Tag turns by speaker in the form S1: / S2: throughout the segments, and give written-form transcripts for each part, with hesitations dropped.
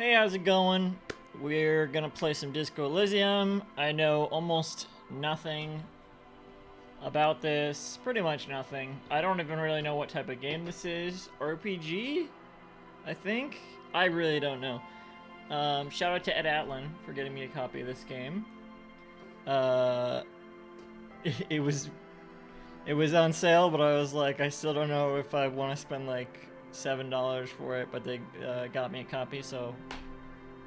S1: Hey, how's it going? We're gonna play some Disco Elysium. I know almost nothing about this, pretty much nothing. I don't even really know what type of game this is. RPG? I think? I really don't know. Shout out to Ed Atlin for getting me a copy of this game. Uh, it was on sale, but I was like, I still don't know if I want to spend like $7 for it, but they got me a copy, so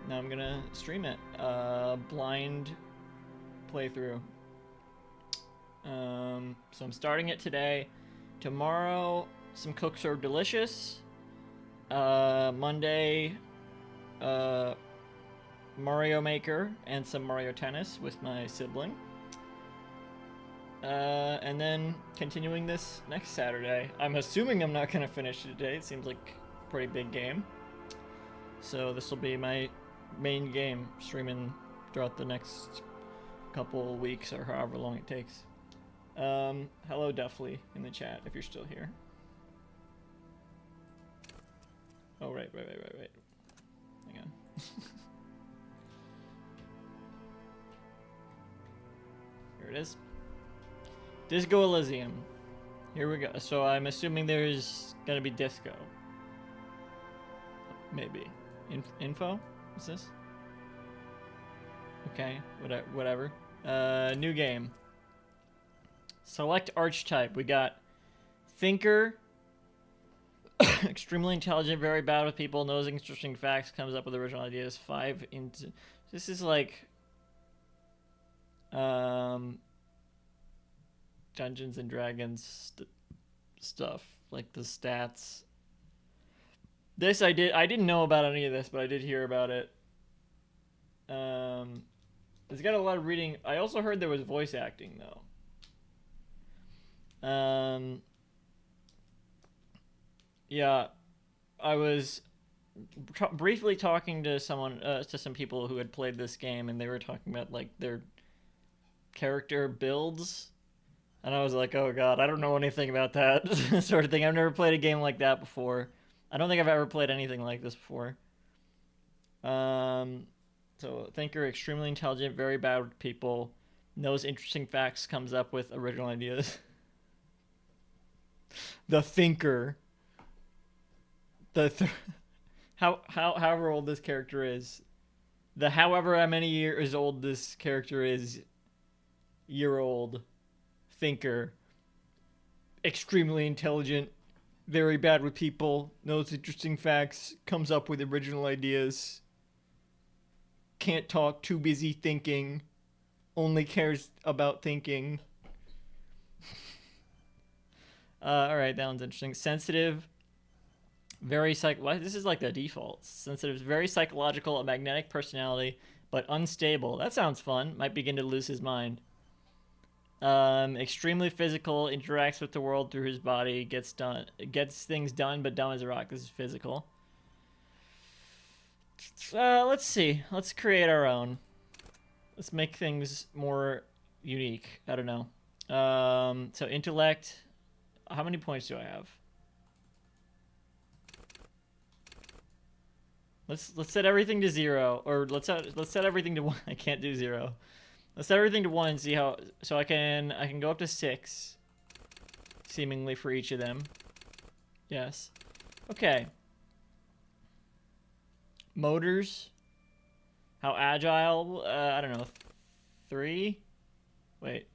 S1: now I'm gonna stream it. Blind playthrough. So I'm starting it today. Tomorrow, some Cook Serve Delicious. Monday, Mario Maker and some Mario Tennis with my sibling. And then continuing this next Saturday. I'm assuming I'm not gonna finish it today. It seems like a pretty big game. So this will be my main game, streaming throughout the next couple weeks or however long it takes. Hello Duffley in the chat if you're still here. Oh, right. Hang on. Here it is. Disco Elysium. Here we go. So I'm assuming there's gonna be disco. Maybe. Info? What's this? Okay, whatever. New game. Select archetype. We got thinker, extremely intelligent, very bad with people, knows interesting facts, comes up with original ideas. 5 into. This is like Dungeons and Dragons stuff, like the stats. This I didn't know about any of this, but I did hear about it. It's got a lot of reading. I also heard there was voice acting though. Yeah, I was briefly talking to someone, to some people who had played this game, and they were talking about like their character builds, and I was like, oh god, I don't know anything about that sort of thing. I've never played a game like that before. I don't think I've ever played anything like this before. So thinker, extremely intelligent, very bad with people, knows interesting facts, comes up with original ideas. The thinker. However old this character is. The however how many years old this character is. Year old. Thinker. Extremely intelligent. Very bad with people. Knows interesting facts. Comes up with original ideas. Can't talk. Too busy thinking. Only cares about thinking. Alright, that one's interesting. Sensitive. Very this is like the default. Sensitive, very psychological, a magnetic personality, but unstable. That sounds fun. Might begin to lose his mind. Extremely physical, interacts with the world through his body, gets things done, but dumb as a rock. This is physical. Let's see. Let's create our own. Let's make things more unique. I don't know. So intellect. How many points do I have? Let's set everything to 0, or let's set everything to 1. I can't do 0. Let's set everything to 1 and see how. So I can go up to 6, seemingly for each of them. Yes. Okay. Motors. How agile? I don't know. 3. Wait.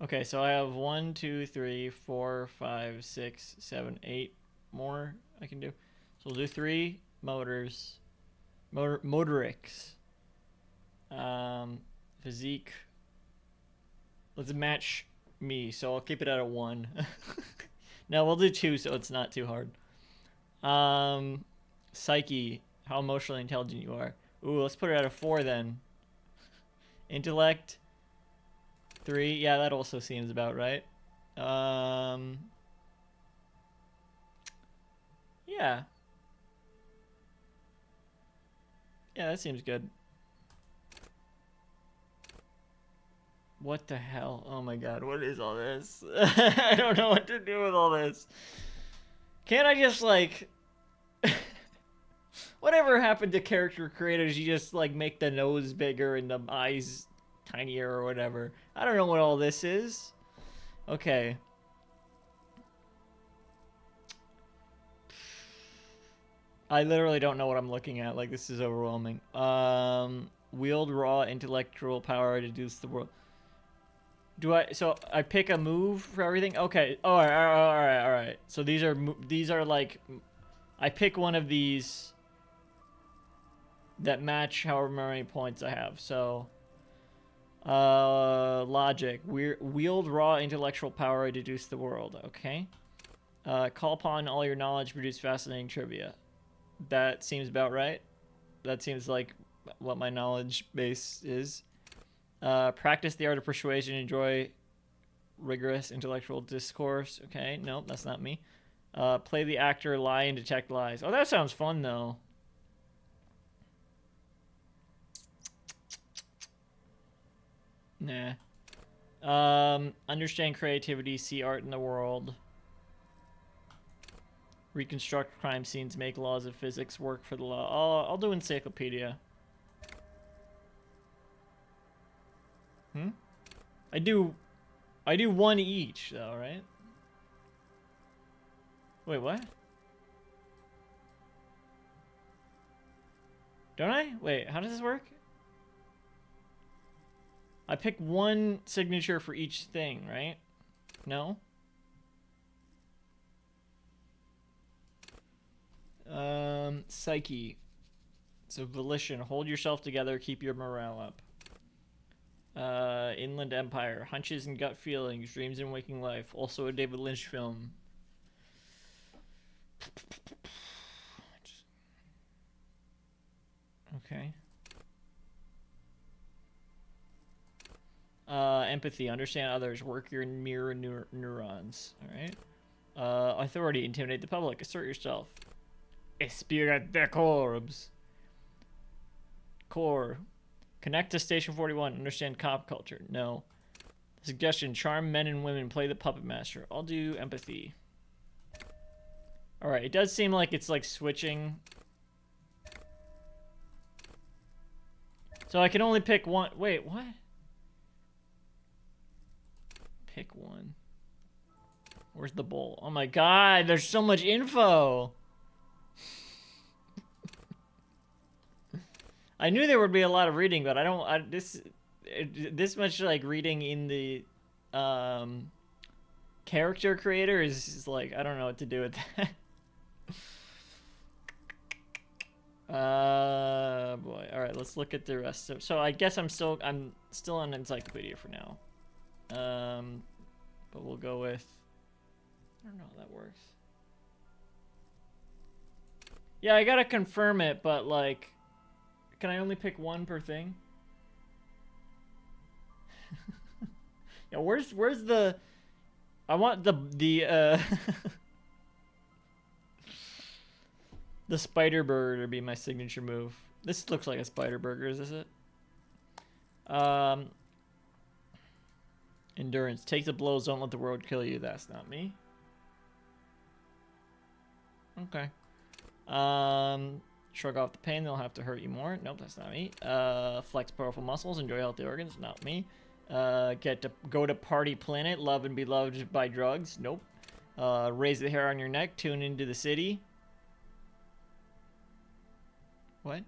S1: Okay, so I have 1, 2, 3, 4, 5, 6, 7, 8 more I can do. So we'll do 3 motors. Motorics. Physique. Let's match me, so I'll keep it at a 1. No, we'll do 2 so it's not too hard. Psyche. How emotionally intelligent you are. Ooh, let's put it at a 4 then. Intellect. 3. Yeah, that also seems about right. Yeah. Yeah, that seems good. What the hell? Oh my god, what is all this? I don't know what to do with all this. Can't I just, like... Whatever happened to character creators? You just like make the nose bigger and the eyes tinier or whatever. I don't know what all this is. Okay. I literally don't know what I'm looking at. Like, this is overwhelming. Wield raw intellectual power to deduce the world. Do I? So I pick a move for everything. Okay. Oh, all right. So these are like, I pick one of these that match however many points I have. So, logic. Wield raw intellectual power to deduce the world. Okay. Call upon all your knowledge, produce fascinating trivia. That seems about right. That seems like what my knowledge base is. Practice the art of persuasion. Enjoy rigorous intellectual discourse. Okay, nope, that's not me. Play the actor, lie, and detect lies. Oh, that sounds fun, though. Nah. Understand creativity. See art in the world. Reconstruct crime scenes. Make laws of physics work for the law. I'll do encyclopedia. I do one each, though, right? Wait, what? Don't I? Wait, how does this work? I pick one signature for each thing, right? No? Psyche. So volition. Hold yourself together. Keep your morale up. Inland Empire. Hunches and gut feelings. Dreams and waking life. Also a David Lynch film. Okay. Empathy. Understand others. Work your mirror neurons. Alright. Authority. Intimidate the public. Assert yourself. Esprit de corps. Core. Connect to Station 41. Understand cop culture. No. Suggestion. Charm men and women. Play the puppet master. I'll do empathy. Alright, it does seem like it's like switching. So I can only pick one. Wait, what? Pick one. Where's the bowl? Oh my god, there's so much info. I knew there would be a lot of reading, but I don't. This much like reading in the character creator is like, I don't know what to do with that. Boy. All right, let's look at the rest. So I guess I'm still on encyclopedia for now. But we'll go with. I don't know how that works. Yeah, I gotta confirm it, but like. Can I only pick one per thing? Yeah, where's the? I want the the spider burger to be my signature move. This looks like a spider burger. Is this it? Endurance. Take the blows. Don't let the world kill you. That's not me. Okay. Shrug off the pain, they'll have to hurt you more. Nope, that's not me. Flex powerful muscles, enjoy healthy organs, not me. Go to party planet, love and be loved by drugs, nope. Raise the hair on your neck, tune into the city. What?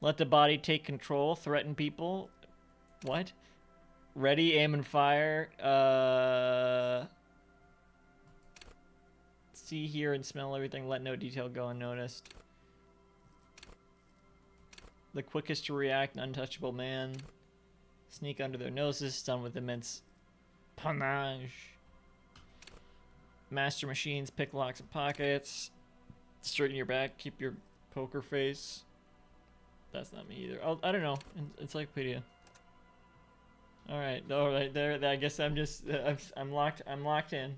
S1: Let the body take control, threaten people. What? Ready, aim, and fire. See, hear, and smell everything, let no detail go unnoticed. The quickest to react, an untouchable man. Sneak under their noses, stun with immense panache. Master machines, pick locks and pockets. Straighten your back, keep your poker face. That's not me either. Oh, I don't know. Encyclopedia. All right, there. I guess I'm just I'm locked in.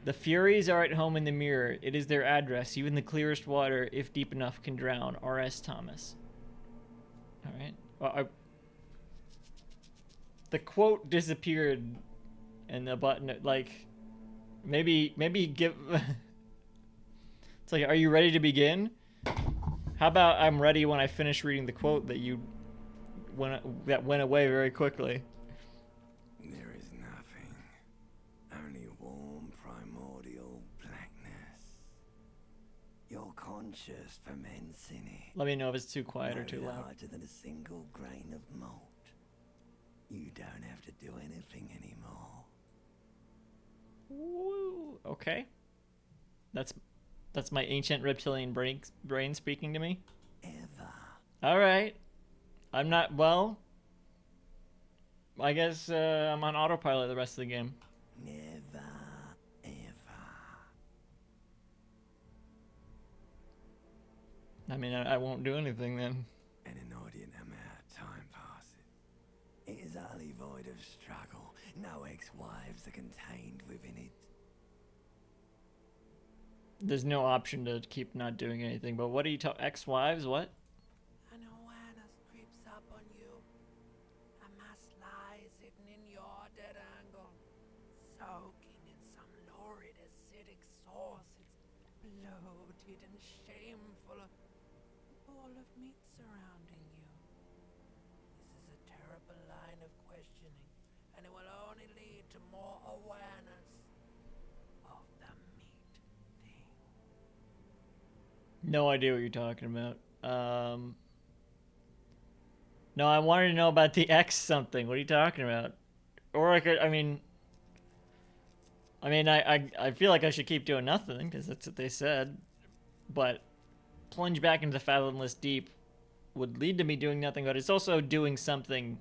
S1: The Furies are at home in the mirror. It is their address. Even the clearest water, if deep enough, can drown. R.S. Thomas. All right. Well, the quote disappeared, and the button, like, Maybe give. It's like, are you ready to begin? How about I'm ready when I finish reading the quote that went away very quickly.
S2: There is nothing, only warm primordial blackness. Your conscious ferments in it.
S1: Let me know if it's too quiet or
S2: No
S1: too loud.
S2: larger than a single grain of malt. You don't have to do anything anymore.
S1: Woo. Okay. That's my ancient reptilian brain speaking to me.
S2: Ever.
S1: All right. I'm not well. I guess I'm on autopilot the rest of the game.
S2: Never, ever.
S1: I mean, I won't do anything then.
S2: An inordinate amount of time passes. It is utterly void of struggle. No ex-wives are contained within it.
S1: There's no option to keep not doing anything. But what are you talking? Ex-wives? What?
S3: An awareness creeps up on you. A mass lies hidden in your dead angle, soaking in some lurid acidic sauce. It's bloated and shameful. A ball of meat surrounding you. This is a terrible line of questioning, and it will only lead to more awareness of the meat thing.
S1: No idea what you're talking about. No, I wanted to know about the X something. What are you talking about? Or I feel like I should keep doing nothing because that's what they said. But plunge back into the fathomless deep would lead to me doing nothing, but it's also doing something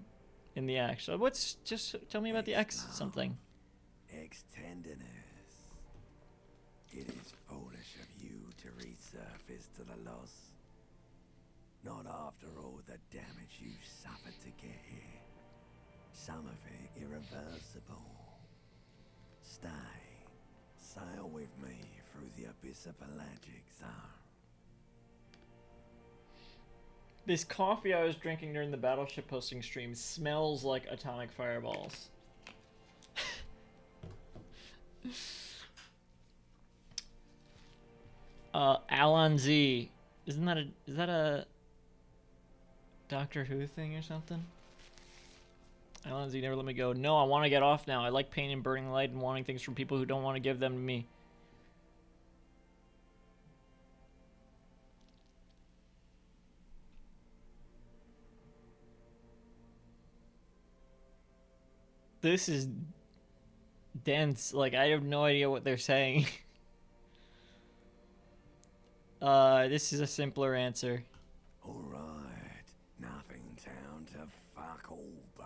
S1: in the X. So just tell me about the X something.
S2: Ex-tenderness. It is foolish of you to resurface to the loss. Not after all the damage you suffered to get here. Some of it irreversible. Stay. Sail with me through the abyss of pelagic zone.
S1: This coffee I was drinking during the Battleship hosting stream smells like atomic fireballs. Alan Z. Is that a Doctor Who thing or something? Alan Z, never let me go. No, I want to get off now. I like pain and burning light and wanting things from people who don't want to give them to me. This is dense. Like, I have no idea what they're saying. This is a simpler answer.
S2: Alright, nothing town to fuck all borough.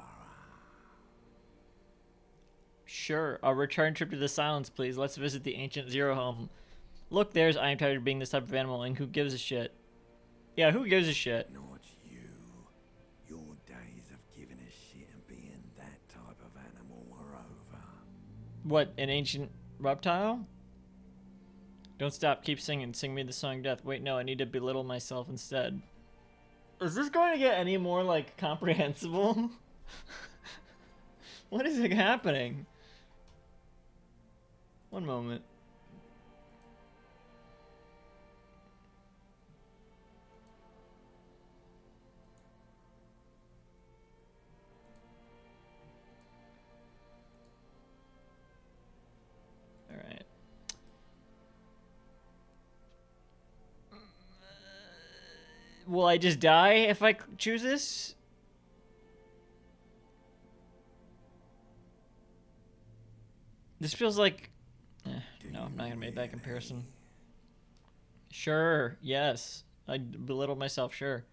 S1: Sure, a return trip to the Silence, please. Let's visit the ancient Zero home. Look, there's I am tired of being this type of animal, and who gives a shit? Yeah, who gives a shit?
S2: Not you. Your days of giving a shit and being that type of animal are over.
S1: What, an ancient reptile? Don't stop, keep singing. Sing me the song Death. Wait, no, I need to belittle myself instead. Is this going to get any more, like, comprehensible? What is happening? One moment. Alright. Will I just die if I choose this? This feels like... no, I'm not gonna make that comparison. Sure, yes. I belittle myself, sure.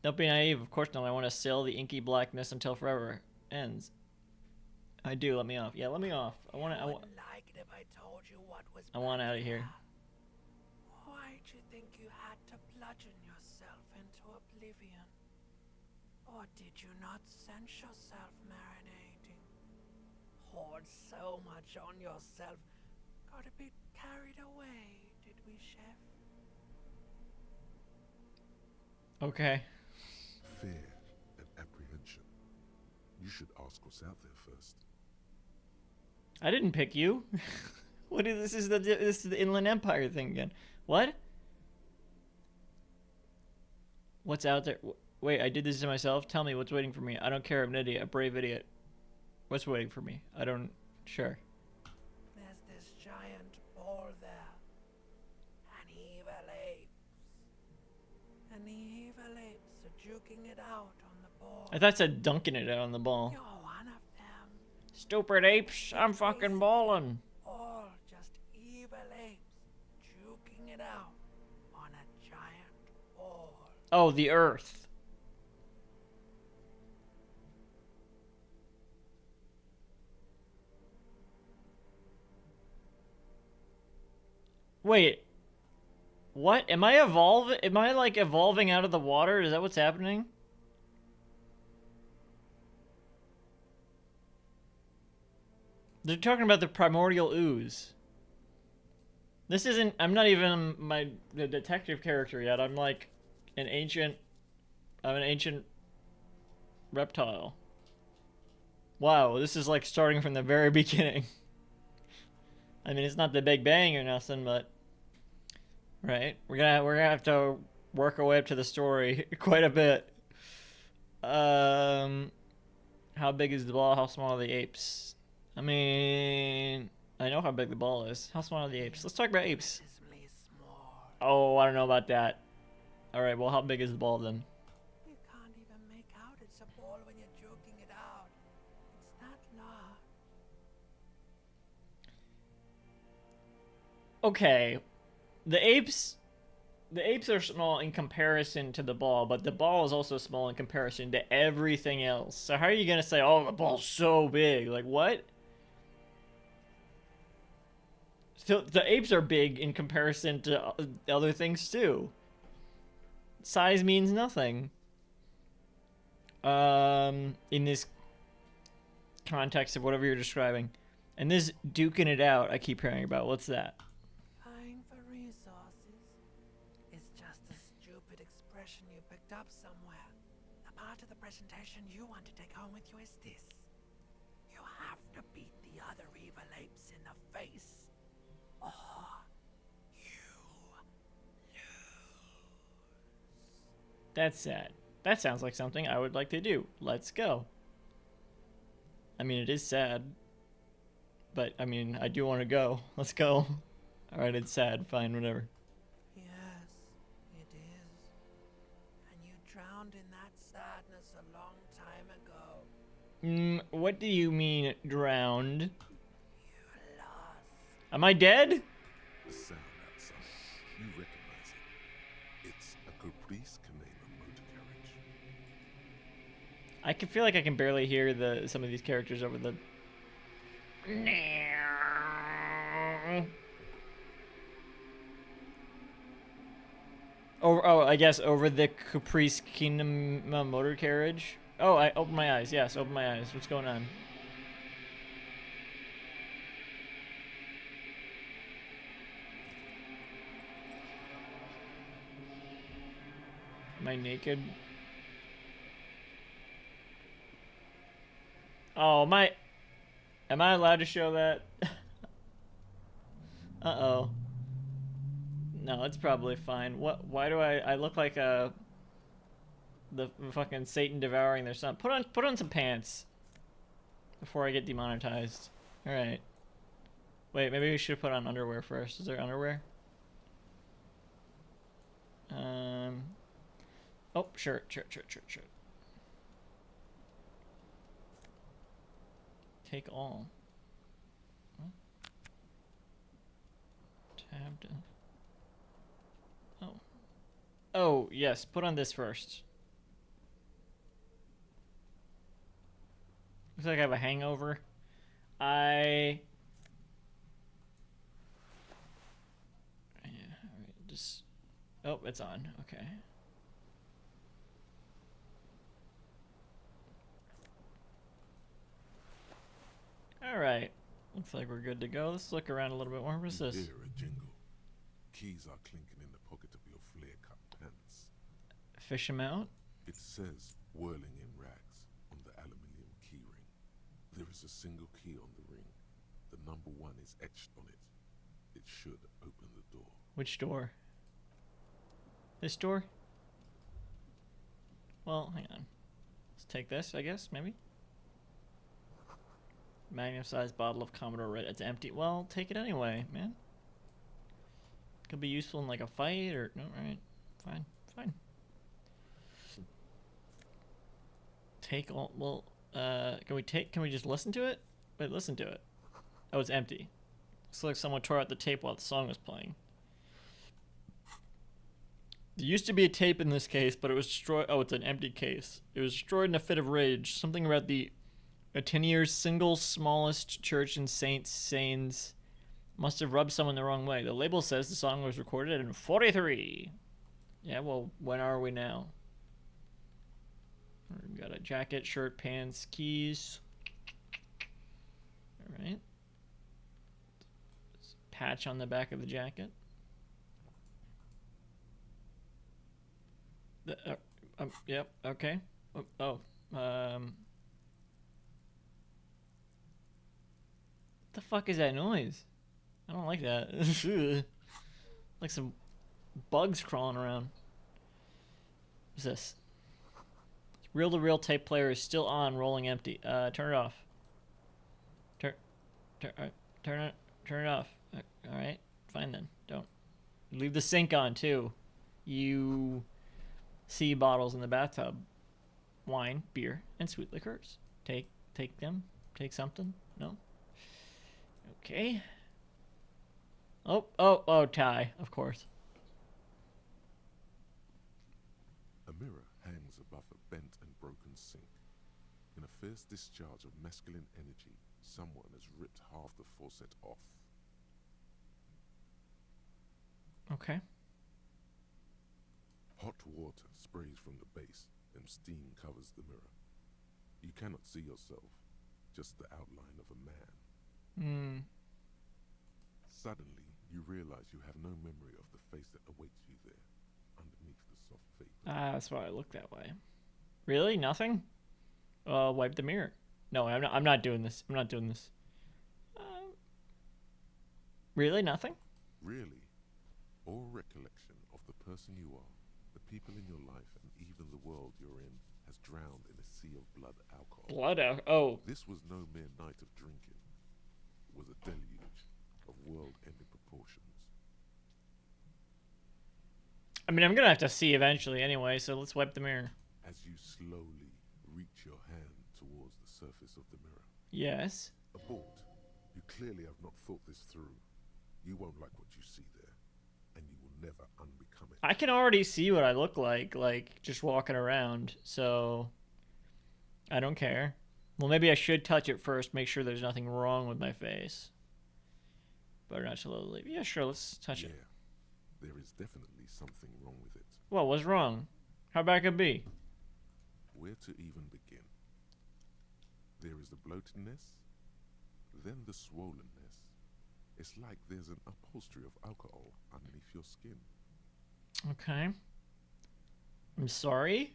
S1: Don't be naive, of course not. I want to sail the inky blackness until forever ends. I do, let me off. Yeah, let me off. I want
S3: like it if I told you what was
S1: out of here.
S3: Why'd you think you had to bludgeon yourself into oblivion? Or did you not sense yourself marinating? Hoard so much on yourself. Got a bit carried away, did we, Chef?
S1: Okay.
S4: Fear and apprehension. You should ask what's out there first.
S1: I didn't pick you. What is this is the Inland Empire thing again. What? What's out there? Wait, I did this to myself? Tell me what's waiting for me. I don't care, I'm an idiot, a brave idiot. What's waiting for me? I don't... Sure.
S3: There's this giant ball there. And evil apes. And the evil apes are juking it out on the ball.
S1: I thought it said dunking it out on the ball.
S3: You're one of them.
S1: Stupid apes, I'm fucking balling.
S3: All just evil apes juking it out on a giant ball.
S1: Oh, the Earth. Wait. What? Am I evolving? Am I like evolving out of the water? Is that what's happening? They're talking about the primordial ooze. This isn't... I'm not even the detective character yet. I'm like an ancient... I'm an ancient reptile. Wow, this is like starting from the very beginning. I mean, it's not the Big Bang or nothing, but... Right? We're gonna have to work our way up to the story quite a bit. How big is the ball? How small are the apes? I mean, I know how big the ball is. How small are the apes? Let's talk about apes.
S3: Infinitesimally small.
S1: Oh, I don't know about that. Alright, well, how big is the ball then?
S3: You can't even make out it's a ball when you're joking it out. It's that large.
S1: Okay. The apes are small in comparison to the ball, but the ball is also small in comparison to everything else. So how are you gonna say, oh, the ball's so big? Like, what? So the apes are big in comparison to other things too. Size means nothing. In this context of whatever you're describing. And this duking it out I keep hearing about, what's that?
S3: Vying for resources is just a stupid expression you picked up somewhere. The part of the presentation you want to take home with you is this. You have to beat the other evil apes in the face, or you lose.
S1: That's sad. That sounds like something I would like to do. Let's go. I mean, it is sad. But, I mean, I do want to go. Let's go. Alright, it's sad. Fine, whatever.
S3: Yes, it is. And you drowned in that sadness a long time ago.
S1: What do you mean, drowned?
S3: You lost.
S1: Am I dead?
S4: The sound outside. You recognize it. It's a Caprice candyman motor carriage.
S1: I can feel like I can barely hear some of these characters over the... Oh, I guess over the Caprice Kingdom motor carriage. Oh, I opened my eyes. Yes, open my eyes. What's going on? Am I naked? Oh, am I allowed to show that? Uh-oh. No, it's probably fine. Why do I look like the fucking Satan devouring their son? Put on some pants before I get demonetized. All right. Wait, maybe we should put on underwear first. Is there underwear? Oh, shirt. Take all. Huh? Tabbed. Oh. Oh, yes. Put on this first. Looks like I have a hangover. Yeah, alright, just... Oh, it's on. Okay. Alright. Looks like we're good to go. Let's look around a little bit more. What's
S4: You
S1: this?
S4: hear a jingle. Keys are clinking in the pocket of your flare-cut pants.
S1: Fish him out?
S4: It says whirling in rags on the aluminium key ring. There is a single key on the ring. The number 1 is etched on it It should open the door.
S1: Which door? This door? Well, hang on. Let's take this, I guess, maybe? Magnum-sized bottle of Commodore Red. It's empty. Well, take it anyway, man. Could be useful in like a fight or... No, right. Fine. Fine. Take all... Well, can we just listen to it? Wait, listen to it. Oh, it's empty. Looks like someone tore out the tape while the song was playing. There used to be a tape in this case, but it was destroyed. Oh, it's an empty case. It was destroyed in a fit of rage. Something about the Atenier's single smallest church in Saint Sains must have rubbed someone the wrong way. The label says the song was recorded in 43. Yeah, well, when are we now? We've got a jacket, shirt, pants, keys. All right. Patch on the back of the jacket. Yep, okay. The fuck is that noise? I don't like that. Like some bugs crawling around. What's this? Reel-to-reel tape player is still on, rolling empty. Turn it off. Turn it off. All right, fine then. Don't leave the sink on too. You see bottles in the bathtub. Wine, beer, and sweet liqueurs. Take them. Take something. No. Okay. Oh, tie, of course.
S4: A mirror hangs above a bent and broken sink. In a fierce discharge of masculine energy, someone has ripped half the faucet off.
S1: Okay.
S4: Hot water sprays from the base, and steam covers the mirror. You cannot see yourself, just the outline of a man. Suddenly, you realize you have no memory of the face that awaits you there, underneath the soft vapor.
S1: Ah, that's why I look that way. Really? Nothing? Wipe the mirror. No, I'm not doing this. I'm not doing this. Really? Nothing?
S4: Really, all recollection of the person you are, the people in your life, and even the world you're in, has drowned in a sea of blood alcohol.
S1: Blood out. Oh.
S4: This was no mere night of drinking. It was a deluge of world-ending proportions.
S1: I mean, I'm gonna have to see eventually anyway, so let's wipe the mirror.
S4: As you slowly reach your hand towards the surface of the mirror.
S1: Yes.
S4: Abort. You clearly have not thought this through. You won't like what you see there, and you will never unbecome it.
S1: I can already see what I look like just walking around, so I don't care. Well, maybe I should touch it first, make sure there's nothing wrong with my face. Better not to leave. Yeah, sure, let's touch it.
S4: There is definitely something wrong with it.
S1: Well, what's wrong? How bad could it be?
S4: Where to even begin? There is the bloatedness, then the swollenness. It's like there's an upholstery of alcohol underneath your skin.
S1: Okay. I'm sorry.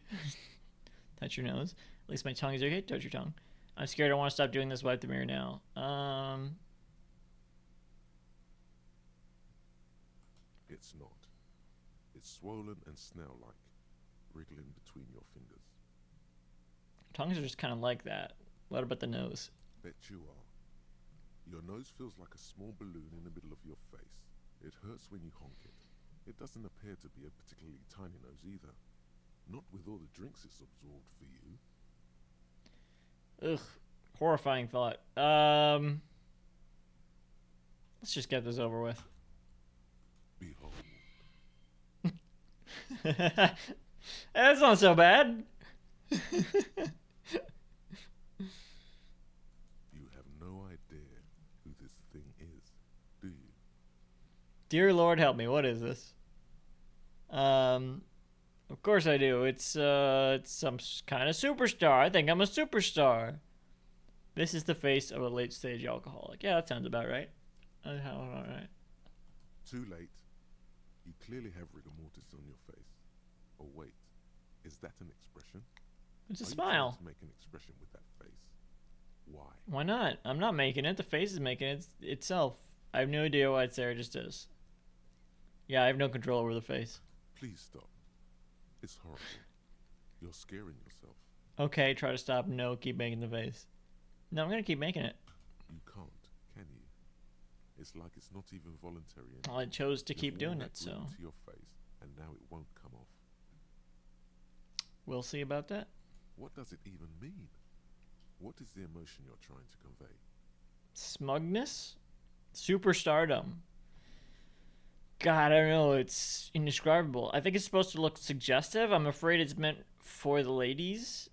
S1: Touch your nose. At least my tongue is okay. Touch your tongue. I'm scared. I want to stop doing this. Wipe the mirror now.
S4: It's not. It's swollen and snail-like, wriggling between your fingers.
S1: Tongues are just kind of like that. What about the nose?
S4: Bet you are. Your nose feels like a small balloon in the middle of your face. It hurts when you honk it. It doesn't appear to be a particularly tiny nose either. Not with all the drinks it's absorbed for you.
S1: Ugh. Horrifying thought. Let's just get this over with.
S4: Behold.
S1: That's not so bad.
S4: You have no idea who this thing is, do you?
S1: Dear Lord, help me. What is this? Of course I do. It's some kind of superstar. I think I'm a superstar. This is the face of a late-stage alcoholic. Yeah, that sounds about right. All right.
S4: Too late. You clearly have rigor mortis on your face. Oh wait, is that an expression?
S1: It's a
S4: Are you
S1: smile.
S4: trying to make an expression with that face? Why?
S1: Why not? I'm not making it. The face is making it itself. I have no idea why it's there. It just is. Yeah, I have no control over the face.
S4: Please stop. It's horrible. You're scaring yourself.
S1: Okay, try to stop. No, keep making the face. No, I'm gonna keep making it.
S4: You can't, can you? It's like it's not even voluntary anymore.
S1: Well, I chose to
S4: You've
S1: keep
S4: worn
S1: doing
S4: that
S1: it, so
S4: grin to your face, and now it won't come off.
S1: we'll see about that.
S4: What does it even mean? What is the emotion you're trying to convey?
S1: Smugness? Superstardom. God, I don't know. It's indescribable. I think it's supposed to look suggestive. I'm afraid it's meant for the ladies.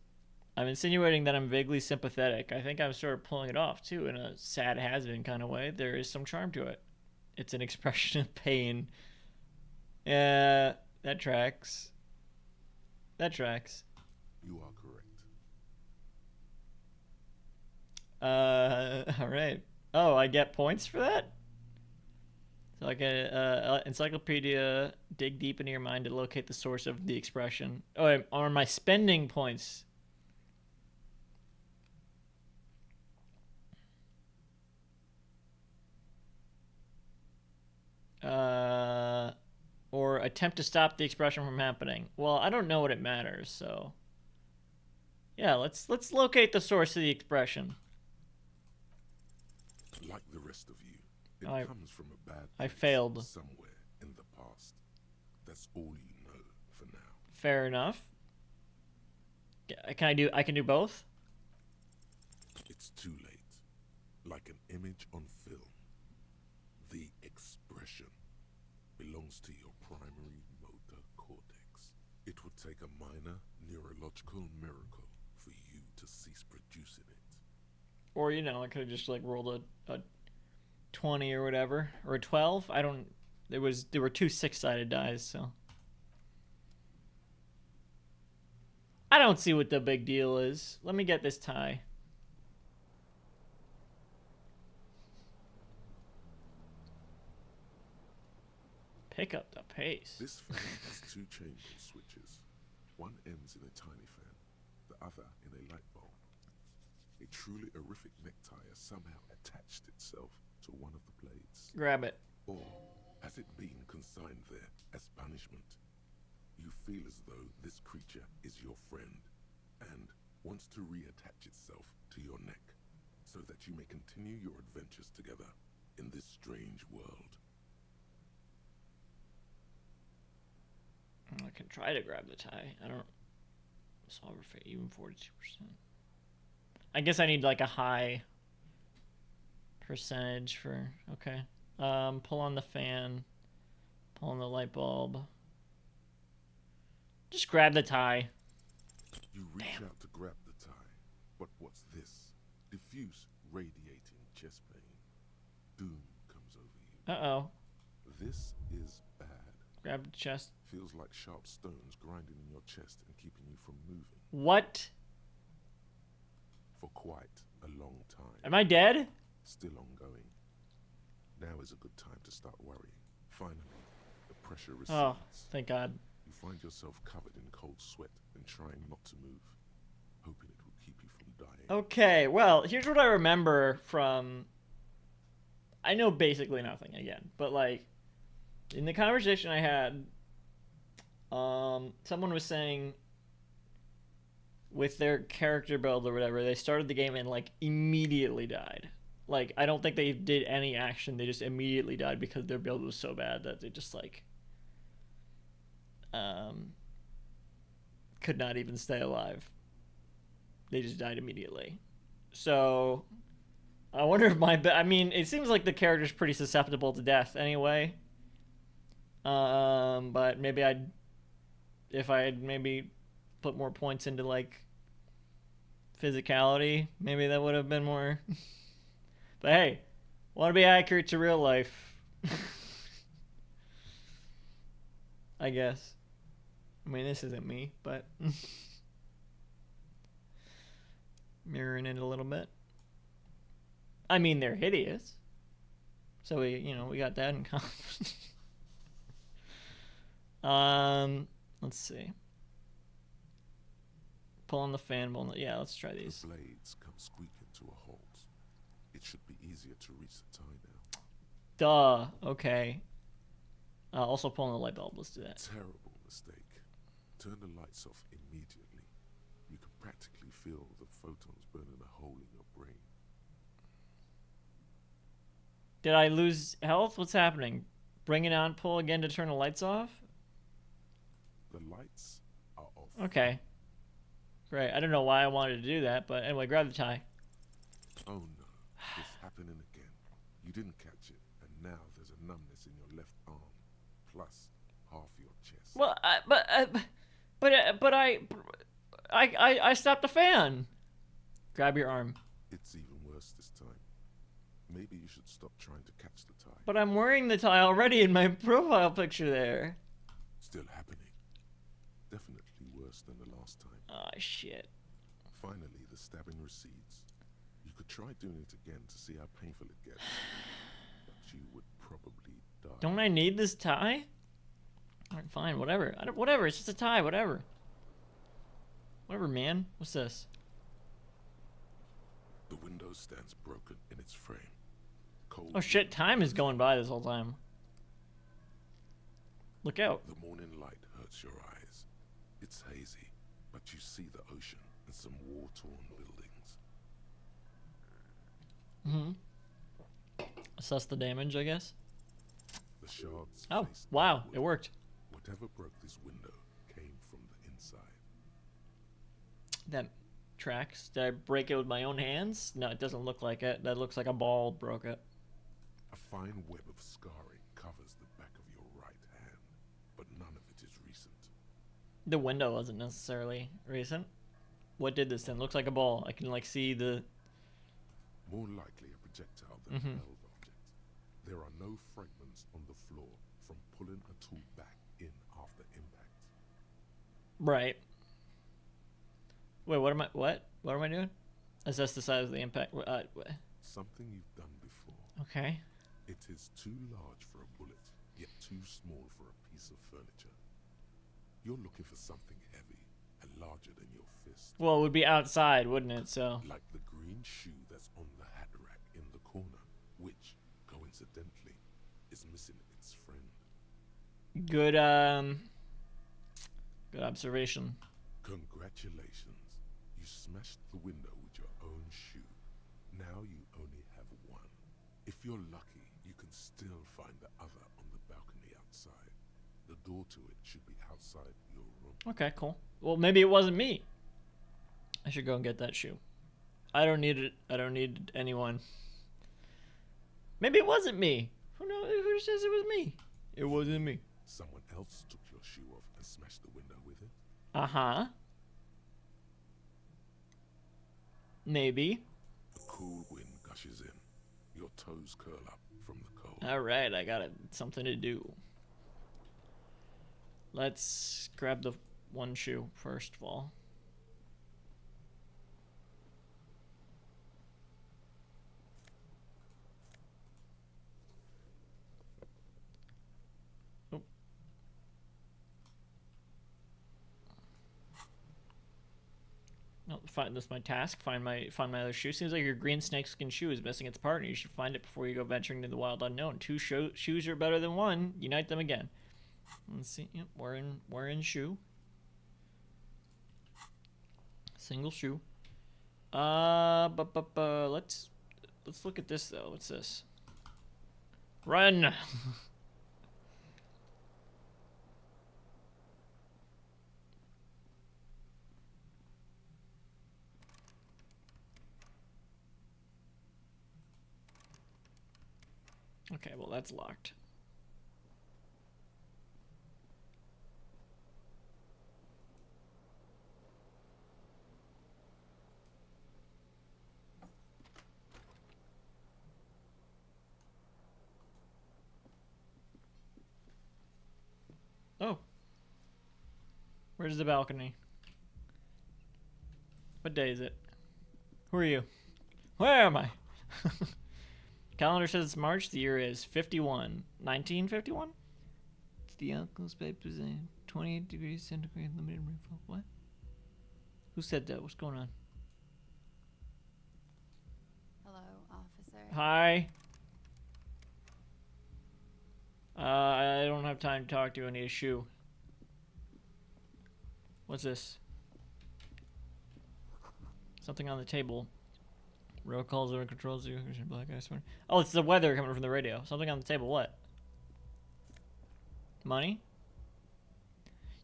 S1: I'm insinuating that I'm vaguely sympathetic. I think I'm sort of pulling it off, too, in a sad has-been kind of way. There is some charm to it. It's an expression of pain. Yeah, that tracks. That tracks.
S4: You are correct.
S1: Alright. Oh, I get points for that? So I get encyclopedia, dig deep into your mind to locate the source of the expression. Oh, are my spending points? Or attempt to stop the expression from happening. Well, I don't know what it matters, so yeah, let's locate the source of the expression.
S4: Like the rest of you, it
S1: I-
S4: comes from a bad
S1: I
S4: place
S1: failed.
S4: somewhere in the past. That's all you know for now.
S1: Fair enough. I can do both?
S4: It's too late. Like an image on film. The expression belongs to your primary motor cortex. It would take a minor neurological miracle for you to cease producing it.
S1: Or, you know, I could have just like rolled a 20 or whatever, or a 12. I don't. There were two 6-sided dice, so I don't see what the big deal is. Let me get this tie. Pick up the pace.
S4: This fan has two chamber switches. One ends in a tiny fan, the other in a light bulb. A truly horrific necktie has somehow attached itself to one of the blades.
S1: Grab it.
S4: Or has it been consigned there as punishment? You feel as though this creature is your friend and wants to reattach itself to your neck so that you may continue your adventures together in this strange world.
S1: I can try to grab the tie. I don't. Solver for even 42%. I guess I need like a high percentage for. Okay. Pull on the fan. Pull on the light bulb. Just grab the tie.
S4: You reach out to grab the tie, but what's this? Diffuse, radiating chest pain. Doom comes over you.
S1: Uh-oh.
S4: This is bad.
S1: Grab the chest.
S4: Feels like sharp stones grinding in your chest and keeping you from moving
S1: What?
S4: for quite a long time.
S1: Am I dead?
S4: Still ongoing. Now is a good time to start worrying. Finally, the pressure recedes.
S1: Oh, thank God.
S4: You find yourself covered in cold sweat and trying not to move, hoping it will keep you from dying.
S1: Okay, well, here's what I remember from. I know basically nothing again, but like in the conversation I had, someone was saying with their character build or whatever, they started the game and like immediately died. Like I don't think they did any action; they just immediately died because their build was so bad that they just like could not even stay alive. They just died immediately. So I wonder if I mean, it seems like the character's pretty susceptible to death anyway. But maybe if I had maybe put more points into like physicality, maybe that would have been more. But hey, want to be accurate to real life. I guess. I mean, this isn't me, but mirroring it a little bit. I mean, they're hideous. So we got that in common. Let's see. Pull on the fan, yeah, let's try these.
S4: The blades come squeaking to a halt. It should be easier to reach the tie now.
S1: Duh. Okay. Also pulling the light bulb. Let's do that.
S4: Terrible mistake. Turn the lights off immediately. You can practically feel the photons burning a hole in your brain.
S1: Did I lose health? What's happening? Bring it on, pull again to turn the lights off?
S4: The lights are off.
S1: Okay. Great. I don't know why I wanted to do that, but anyway, grab the tie.
S4: Oh no, it's happening again. You didn't catch it, and now there's a numbness in your left arm, plus half your chest.
S1: Well, I stopped the fan. Grab your arm.
S4: It's even worse this time. Maybe you should stop trying to catch the tie.
S1: But I'm wearing the tie already in my profile picture there.
S4: Still happening. Definitely worse than the last time.
S1: Ah, shit.
S4: Finally, the stabbing recedes. You could try doing it again to see how painful it gets. But you would probably die.
S1: Don't I need this tie? Alright, fine, whatever. Whatever, it's just a tie, whatever. Whatever, man. What's this?
S4: The window stands broken in its frame. Cold
S1: Oh shit, time is going by this whole time. Look out.
S4: The morning light hurts your eyes. It's hazy, but you see the ocean and some war-torn buildings.
S1: Assess the damage, I guess.
S4: The shards
S1: Oh,
S4: face
S1: wow,
S4: outward.
S1: it worked.
S4: Whatever broke this window came from the inside.
S1: That tracks. Did I break it with my own hands? No, it doesn't look like it. That looks like a ball broke it.
S4: A fine web of scarring covers the back of your right hand, but none of it is recent.
S1: The window wasn't necessarily recent. What did this then? Looks like a ball. I can like see the...
S4: More likely a projectile than a held object. There are no fragments on the floor from pulling a tool back in after impact.
S1: Right. Wait, what am I doing? Assess the size of the impact.
S4: Something you've done before.
S1: Okay.
S4: It is too large for a bullet, yet too small for a piece of furniture. You're looking for something heavy and larger than your fist.
S1: Well, it would be outside, wouldn't it? So.
S4: Like the green shoe that's on the hat rack in the corner, which, coincidentally, is missing its friend.
S1: Good, good observation.
S4: Congratulations. You smashed the window with your own shoe. Now you only have one. If you're lucky, you can still find the other on the balcony outside. The door to it should be outside your room.
S1: Okay, cool. Well, maybe it wasn't me. I should go and get that shoe. I don't need it. I don't need anyone. Maybe it wasn't me. Who knows? Who says it was me? It wasn't me.
S4: Someone else took your shoe off and smashed the window with it.
S1: Uh-huh. Maybe.
S4: A cool wind gushes in. Your toes curl up from the cold.
S1: Alright, I got something to do. Let's grab the one shoe first of all. Oh. No, this is my task. Find my other shoe. Seems like your green snakeskin shoe is missing its partner. You should find it before you go venturing into the wild unknown. Two shoes are better than one. Unite them again. Let's see. Yep, we're in shoe. Single shoe. Let's look at this though. What's this? Run. Okay, well that's locked. Oh. Where's the balcony? What day is it? Who are you? Where am I? Calendar says it's March. The year is 1951? It's the uncle's papers in 28 degrees centigrade, limited rainfall. What? Who said that? What's going on?
S5: Hello, officer.
S1: Hi. I don't have time to talk to you. I need a shoe. What's this? Something on the table. Row calls over controls you. Black ice. Oh, it's the weather coming from the radio. Something on the table. What? Money?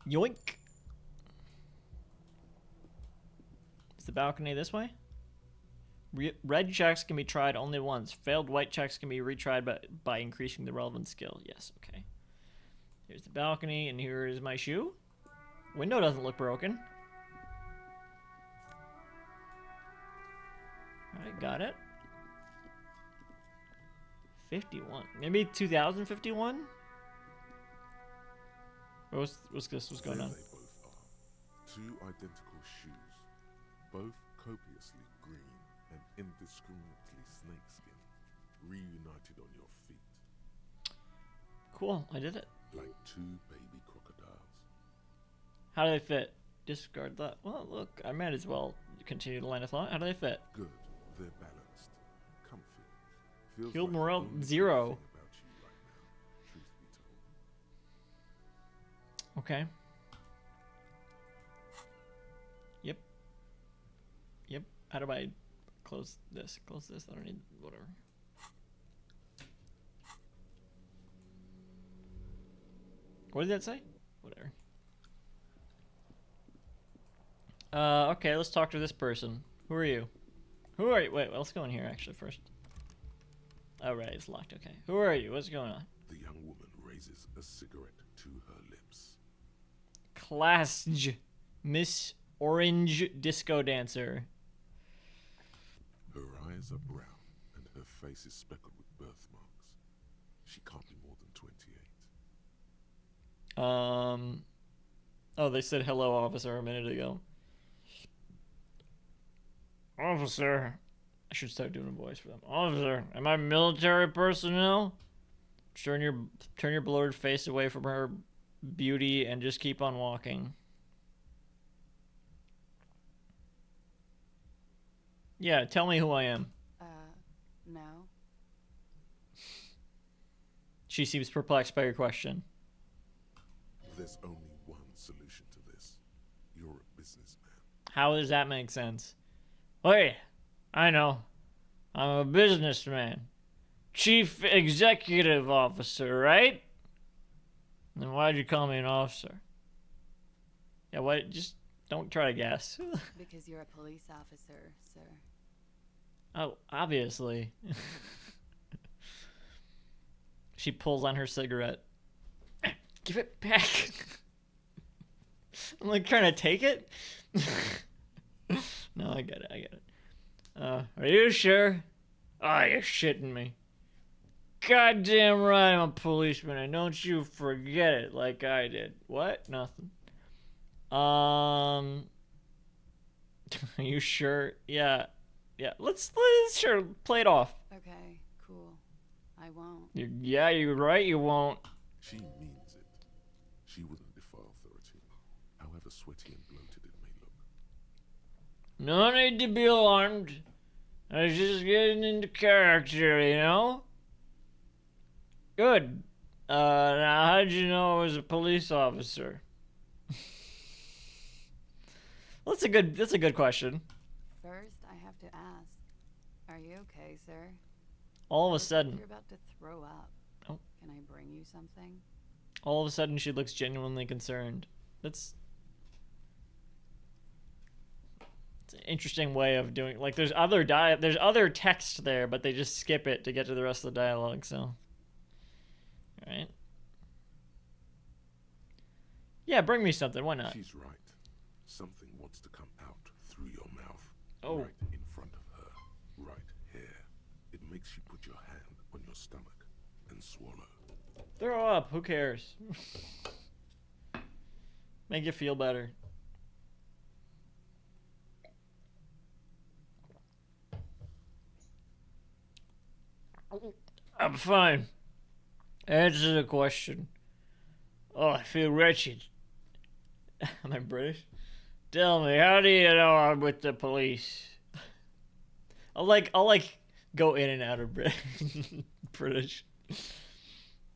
S1: Yoink. Is the balcony this way? Red checks can be tried only once. Failed white checks can be retried by increasing the relevant skill. Yes, okay. Here's the balcony, and here is my shoe. Window doesn't look broken. Alright, got it. 51. Maybe 2051? What's this? What's going on?
S4: There they both are. Two identical shoes, both copiously green and indiscriminately snakeskin, reunited on your feet.
S1: Cool, I did it.
S4: Like two baby crocodiles.
S1: How do they fit? Discard that. Well, look, I might as well continue the line of thought. How do they fit?
S4: Good. They're balanced. Comfy. Feels
S1: Guild
S4: like the
S1: morale
S4: only good
S1: 0.
S4: thing about you right now, truth be told.
S1: Okay. Yep. Yep. How do I close this? Close this. I don't need whatever. What did that say? Whatever. Okay, let's talk to this person. Who are you? Who are you? Wait, let's go in here actually first. Oh, right, it's locked. Okay. Who are you? What's going on?
S4: The young woman raises a cigarette to her lips.
S1: Class Miss Orange Disco Dancer.
S4: Her eyes are brown and her face is speckled with birthmarks. She can't be more than 28.
S1: Oh, they said hello, officer, a minute ago. Officer. I should start doing a voice for them. Officer, am I military personnel? Turn your blurred face away from her beauty and just keep on walking. Yeah, tell me who I am.
S5: No.
S1: She seems perplexed by your question.
S4: There's only one solution to this. You're a businessman.
S1: How does that make sense? Wait, I know. I'm a businessman. Chief Executive Officer, right? Then why'd you call me an officer? Yeah, what? Just don't try to guess.
S5: Because you're a police officer, sir.
S1: Oh, obviously. She pulls on her cigarette. Give it back. I'm like trying to take it. No, I get it. Are you sure? Oh, you're shitting me. Goddamn right I'm a policeman, and don't you forget it like I did. What? Nothing. Are you sure? Yeah. Let's sure play it off.
S5: Okay, cool. I won't.
S1: Yeah, you're right. You won't.
S4: She means it. She wouldn't defy authority, however sweaty and bloated it may look.
S1: No need to be alarmed. I was just getting into character, you know? Good. Now how'd you know I was a police officer? Well, that's a good question.
S5: First, I have to ask, are you okay, sir?
S1: All of a
S5: Looks like
S1: sudden,
S5: you're about to throw up.
S1: Oh.
S5: Can I bring you something?
S1: all of a sudden she looks genuinely concerned. It's an interesting way of doing. Like, there's other text there, but they just skip it to get to the rest of the dialogue. So, all right. Yeah, bring me something. Why not?
S4: She's right. Something wants to come out through your mouth.
S1: Oh.
S4: Right in front of her. Right here. It makes you put your hand on your stomach and swallow.
S1: Throw up. Who cares? Make you feel better. I'm fine. Answer the question. Oh, I feel wretched. Am I British? Tell me, how do you know I'm with the police? I'll like go in and out of British.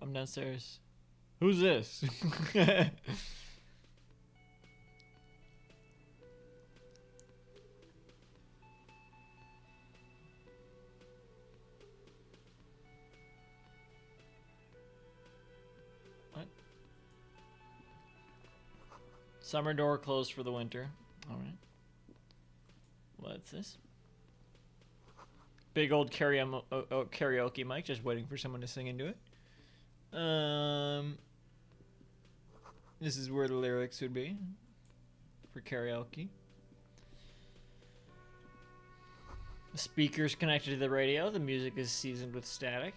S1: I'm downstairs. Who's this? What? Summer door closed for the winter. Alright. What's this? Big old karaoke mic, just waiting for someone to sing into it. This is where the lyrics would be for karaoke. The speaker's connected to the radio. The music is seasoned with static,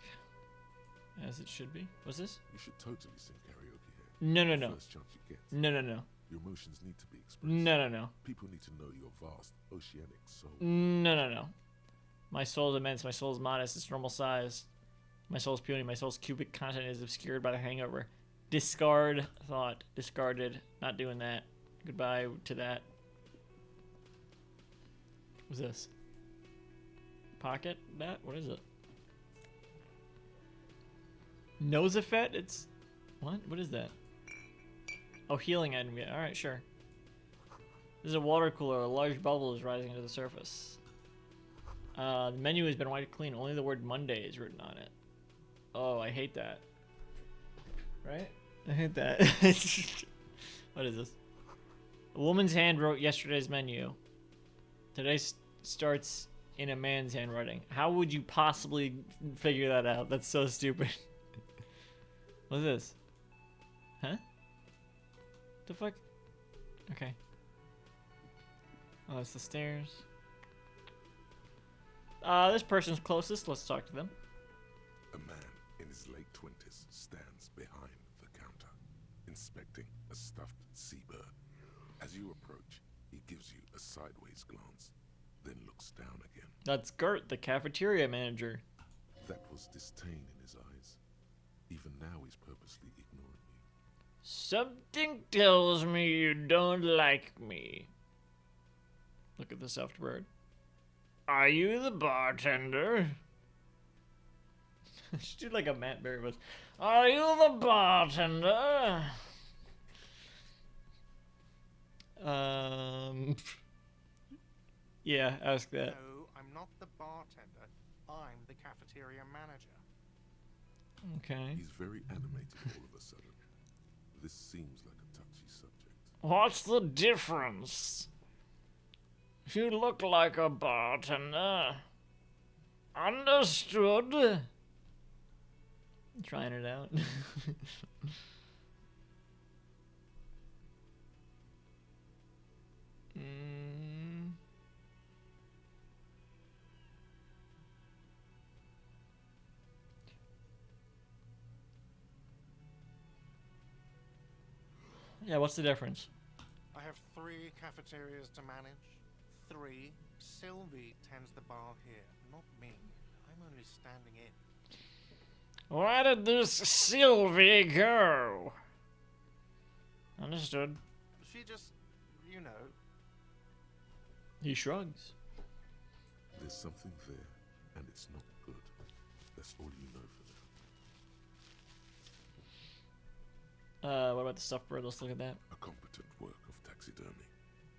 S1: as it should be. What's this?
S4: You should totally sing karaoke here.
S1: No, no, no.
S4: First chance you get.
S1: No, no, no.
S4: Your emotions need to be expressed.
S1: No, no, no.
S4: People need to know your vast oceanic soul.
S1: No, no, no. My soul is immense. My soul is modest. It's normal size. My soul is puny. My soul's cubic content is obscured by the hangover. Discard thought. Discarded. Not doing that. Goodbye to that. What's this? Pocket? That? What is it? Nosefet? It's... What? What is that? Oh, healing item. Yeah, alright, sure. This is a water cooler. A large bubble is rising to the surface. The menu has been wiped clean. Only the word Monday is written on it. Oh, I hate that. Right? I hate that. What is this? A woman's hand wrote yesterday's menu. Today starts in a man's handwriting. How would you possibly figure that out? That's so stupid. What's this? Huh? The fuck? Okay. Oh, that's the stairs. This person's closest. Let's talk to them.
S4: A man in his late 20s stands behind the counter, inspecting a stuffed seabird. As you approach, he gives you a sideways glance, then looks down again.
S1: That's Gert, the cafeteria manager.
S4: That was disdain in his eyes. Even now he's purposely ignoring you.
S1: Something tells me you don't like me. Look at the stuffed bird. Are you the bartender? Should do like a Matt Berry voice. Are you the bartender? Yeah, ask that.
S6: No, I'm not the bartender. I'm the cafeteria manager.
S1: Okay.
S4: He's very animated all of a sudden. This seems like a touchy subject.
S1: What's the difference? You look like a bartender. Understood? Trying it out. Yeah, what's the difference?
S6: I have 3 cafeterias to manage. 3. Sylvie tends the bar here, not me. I'm only standing in.
S1: Where did this Sylvie go? Understood.
S6: She just, you know.
S1: He shrugs.
S4: There's something there, and it's not good. That's all you know for now.
S1: What about the stuffed bird? Let's look at that.
S4: A competent work of taxidermy.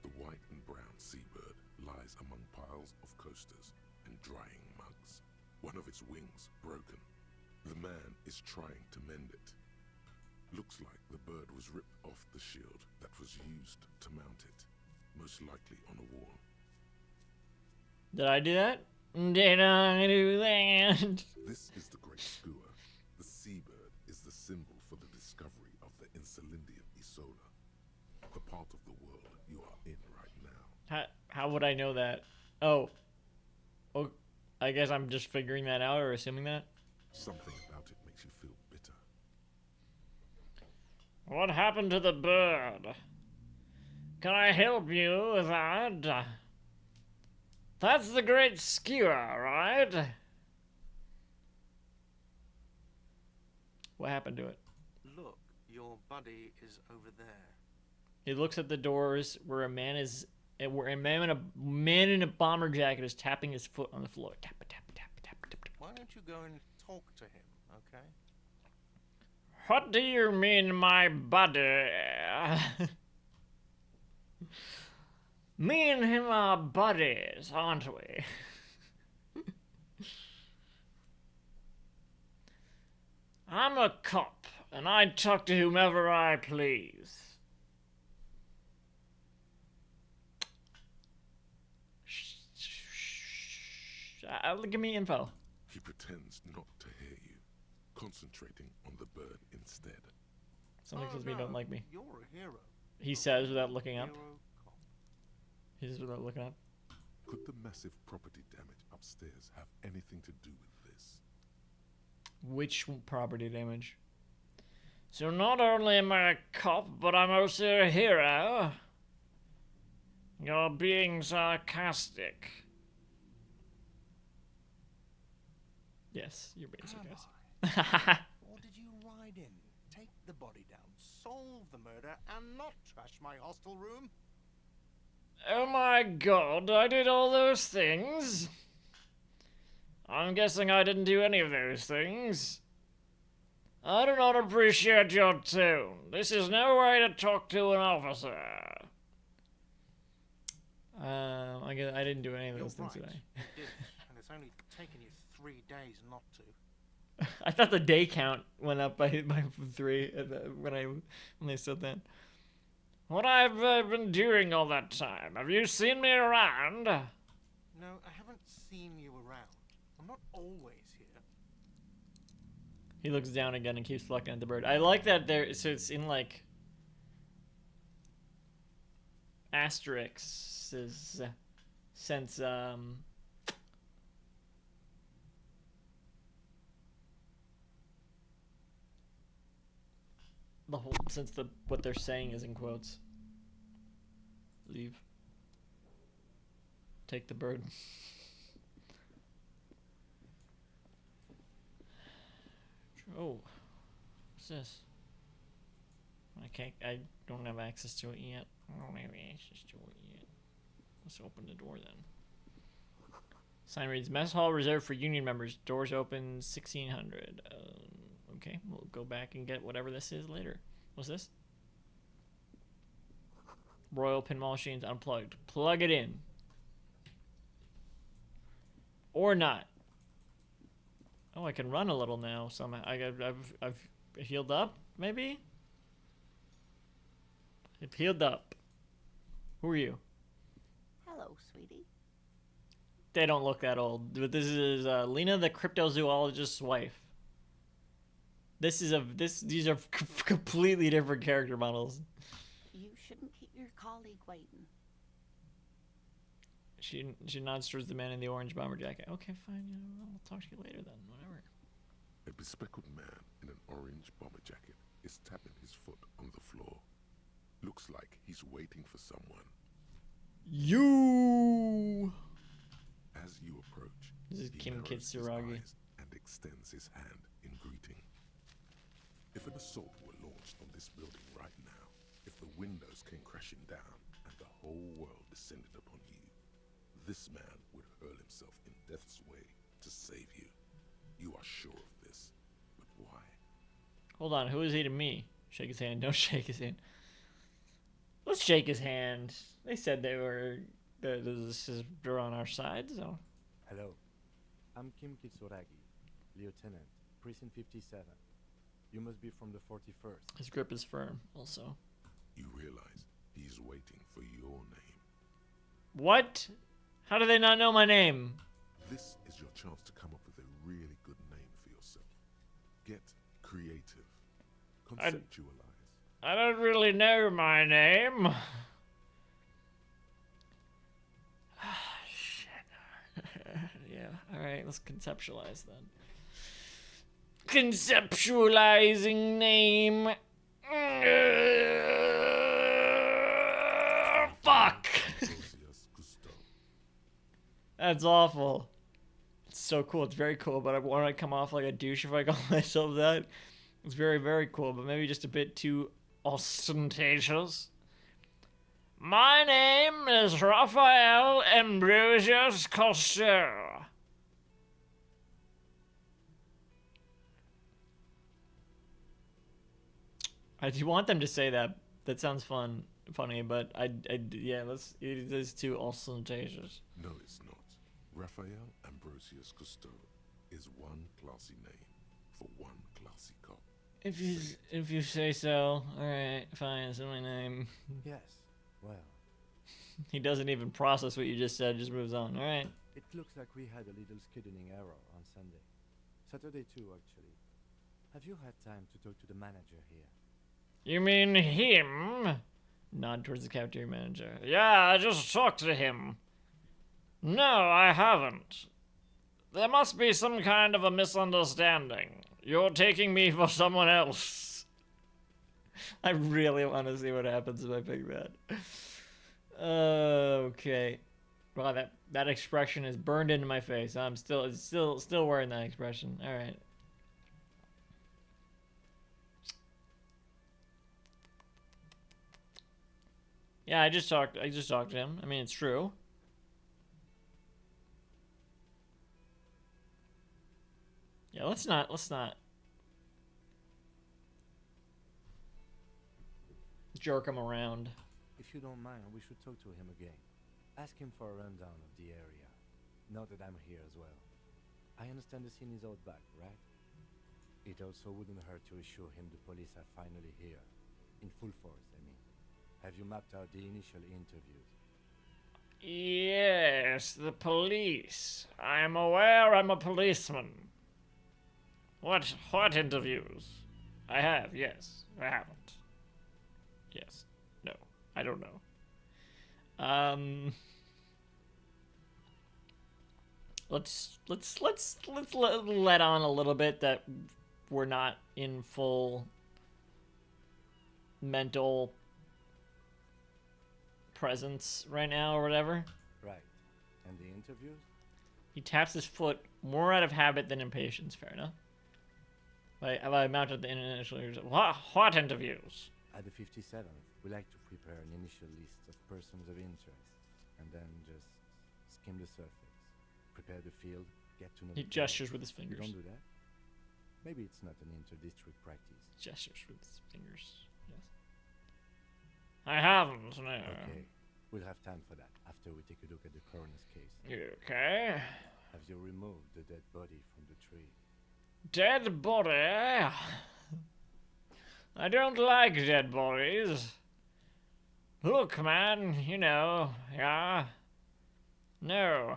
S4: The white and brown seabird lies among piles of coasters and drying mugs. One of its wings broken. The man is trying to mend it. Looks like the bird was ripped off the shield that was used to mount it, most likely on a wall.
S1: Did I do that? Did I do that?
S4: This is the Great Skua. The seabird is the symbol for the discovery of the Insulindian Isola, the part of the world you are in right now.
S1: How would I know that? Oh, I guess I'm just figuring that out or assuming that.
S4: Something about it makes you feel bitter.
S1: What happened to the bird? Can I help you with that? That's the Great Skua, right? What happened to it?
S6: Look, your buddy is over there.
S1: He looks at the doors where a man in a bomber jacket is tapping his foot on the floor. Tap, tap, tap, tap, tap, tap.
S6: Why don't you go and talk to him, okay?
S1: What do you mean, my body? Me and him are buddies, aren't we? I'm a cop, and I talk to whomever I please. Give me info.
S4: He pretends not to hear you, concentrating on the bird instead.
S1: Something tells me you don't like me.
S6: You're a hero.
S1: He says without looking up.
S6: Hero cop.
S1: He says without looking up.
S4: Could the massive property damage upstairs have anything to do with this?
S1: Which property damage? So not only am I a cop, but I'm also a hero. You're being sarcastic. Yes, you're being sarcastic.
S6: Or did you ride in, take the body down, solve the murder, and not trash my hostel room?
S1: Oh my god, I did all those things? I'm guessing I didn't do any of those things. I do not appreciate your tone. This is no way to talk to an officer. I guess I didn't do any of those things
S6: You're
S1: today.
S6: right, you didn't, and it's only taken you 3 days not to.
S1: I thought the day count went up by 3 when they said that. What have I been doing all that time? Have you seen me around?
S6: No, I haven't seen you around. I'm not always here.
S1: He looks down again and keeps looking at the bird. I like that there. So it's in like asterisks, since the whole what they're saying is in quotes. Leave. Take the bird. Oh, what's this? I don't have access to it yet. I don't have access to it yet. Let's open the door then. Sign reads, Mess Hall reserved for union members. Doors open 1600. Okay, we'll go back and get whatever this is later. What's this? Royal Pinball Machines unplugged. Plug it in. Or not. Oh, I can run a little now. Somehow I've healed up. Maybe. I've healed up. Who are you?
S5: Hello, sweetie.
S1: They don't look that old. But this is Lena, the cryptozoologist's wife. These are completely different character models.
S5: You shouldn't keep your colleague waiting.
S1: She nods towards the man in the orange bomber jacket. Okay, fine. I'll talk to you later then. Whatever.
S4: A bespectacled man in an orange bomber jacket is tapping his foot on the floor. Looks like he's waiting for someone.
S1: You.
S4: As you approach,
S1: This is
S4: he
S1: Kim
S4: narrows his
S1: Kitsuragi.
S4: eyes and extends his hand in greeting. If an assault were launched on this building right now, if the windows came crashing down and the whole world descended upon you, this man would hurl himself in death's way to save you. You are sure of this, but why?
S1: Hold on. Who is he to me? Shake his hand. Don't shake his hand. Let's shake his hand. They said they're on our side, so.
S7: Hello. I'm Kim Kitsuragi, Lieutenant, Precinct 57. You must be from the 41st.
S1: His grip is firm, also.
S4: You realize he's waiting for your name.
S1: What? How do they not know my name?
S4: This is your chance to come up with a really good name for yourself. Get creative. Conceptualize.
S1: I don't really know my name. Shit. Yeah, alright, let's conceptualize then. Conceptualizing name. Fuck! That's awful. It's so cool. It's very cool, but I want to come off like a douche if I call myself that. It's very, very cool, but maybe just a bit too ostentatious. My name is Raphael Ambrosius Coster. I do want them to say that. That sounds funny, but yeah, it is too ostentatious.
S4: No, it's not. Raphael Ambrosius Cousteau is one classy name for one classy cop.
S1: If you say so, all right, fine. It's my name.
S7: Yes, well,
S1: He doesn't even process what you just said. Just moves on. All right.
S7: it looks like we had a little scheduling error on Sunday. Saturday too, actually. Have you had time to talk to the manager here?
S1: You mean him? Nod towards the cafeteria manager. Yeah, I just talked to him. No, I haven't. There must be some kind of a misunderstanding. You're taking me for someone else. I really want to see what happens if I pick that. Okay. Wow, that expression is burned into my face. I'm still wearing that expression. All right. Yeah, I just talked to him. I mean, it's true. Yeah, let's not jerk him around.
S7: If you don't mind, we should talk to him again. Ask him for a rundown of the area. Now that I'm here as well. I understand the scene is out back, right? It also wouldn't hurt to assure him the police are finally here. In full force, I mean. Have you mapped out the initial interviews?
S1: Yes, the police. I'm aware I'm a policeman. What interviews? I have, yes. I haven't. Yes. No. I don't know. Let's let on a little bit that we're not in full mental presence right now or whatever.
S7: Right. And the interviews?
S1: He taps his foot more out of habit than impatience. Fair enough. I mounted the initial. What interviews?
S7: At the 57th, we like to prepare an initial list of persons of interest, and then just skim the surface, prepare the field, get to know.
S1: He gestures with his fingers.
S7: You don't do that? Maybe it's not an inter-district practice.
S1: Gestures with his fingers. Yes. I haven't. No.
S7: Okay, we'll have time for that after we take a look at the coroner's case.
S1: Okay.
S7: Have you removed the dead body from the tree?
S1: Dead body? I don't like dead bodies. Look, man, you know, yeah. No.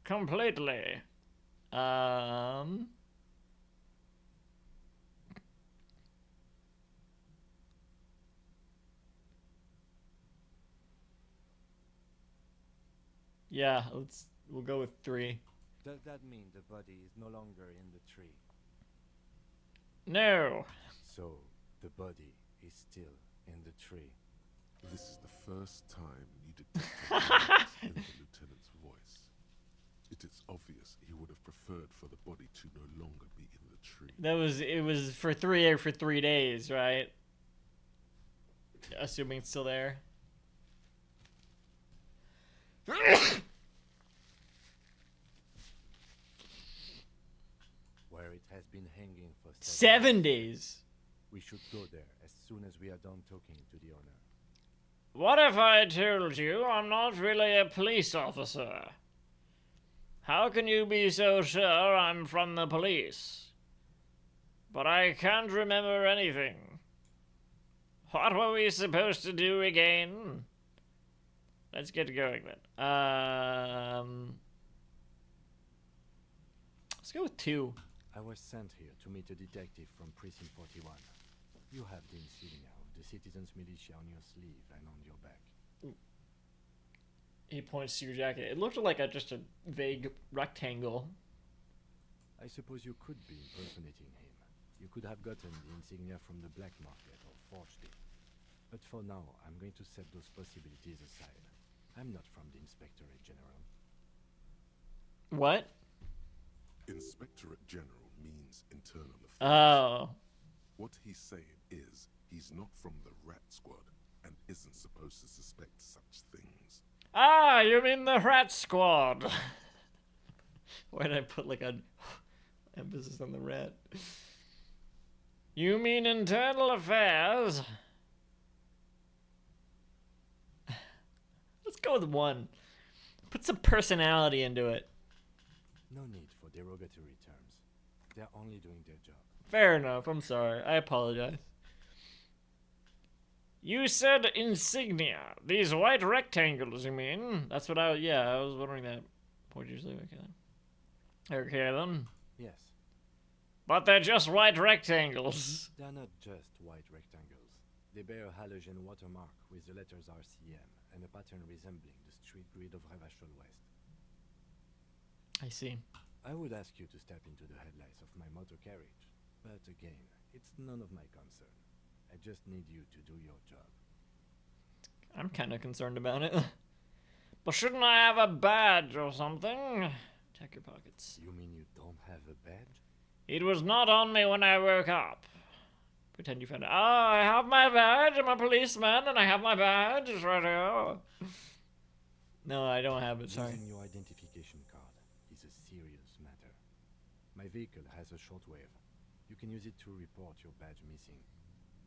S1: Completely. Yeah, we'll go with 3.
S7: Does that mean the body is no longer in the tree?
S1: No.
S7: So, the body is still in the tree.
S4: This is the first time you detect in the lieutenant's voice. It is obvious he would have preferred for the body to no longer be in the tree.
S1: It was for 3 days, right? Assuming it's still there.
S7: Where it has been hanging for
S1: 7 days.
S7: We should go there as soon as we are done talking to the owner.
S1: What if I told you I'm not really a police officer? How can you be so sure I'm from the police? But I can't remember anything. What were we supposed to do again? Let's get going then. Let's go with 2.
S7: I was sent here to meet a detective from Precinct 41. You have the insignia of the Citizens Militia on your sleeve and on your back.
S1: He points to your jacket. It looked like just a vague rectangle.
S7: I suppose you could be impersonating him. You could have gotten the insignia from the black market or forged it. But for now, I'm going to set those possibilities aside. I'm not from the Inspectorate General.
S1: What?
S4: Inspectorate General means internal affairs.
S1: Oh.
S4: What he's saying is he's not from the Rat Squad and isn't supposed to suspect such things.
S1: Ah, you mean the Rat Squad? Why did I put like a emphasis on the rat? You mean internal affairs? Let's go with 1. Put some personality into it.
S7: No need for derogatory terms. They're only doing their job.
S1: Fair enough. I'm sorry. I apologize. You said insignia. These white rectangles, you mean? That's what I was wondering that. Okay then. Okay then.
S7: Yes,
S1: But they're just white rectangles.
S7: they're not just white rectangles. They bear a halogen watermark with the letters RCM and a pattern resembling the street grid of Revachol West.
S1: I see.
S7: I would ask you to step into the headlights of my motor carriage, but again, it's none of my concern. I just need you to do your job.
S1: I'm kind of concerned about it. But shouldn't I have a badge or something? Check your pockets.
S7: You mean you don't have a badge?
S1: It was not on me when I woke up. Pretend you found it. Ah, I have my badge. I'm a policeman, and I have my badge. It's right here. No, I don't have it. Sorry.
S7: Losing your identification card is a serious matter. My vehicle has a shortwave. You can use it to report your badge missing.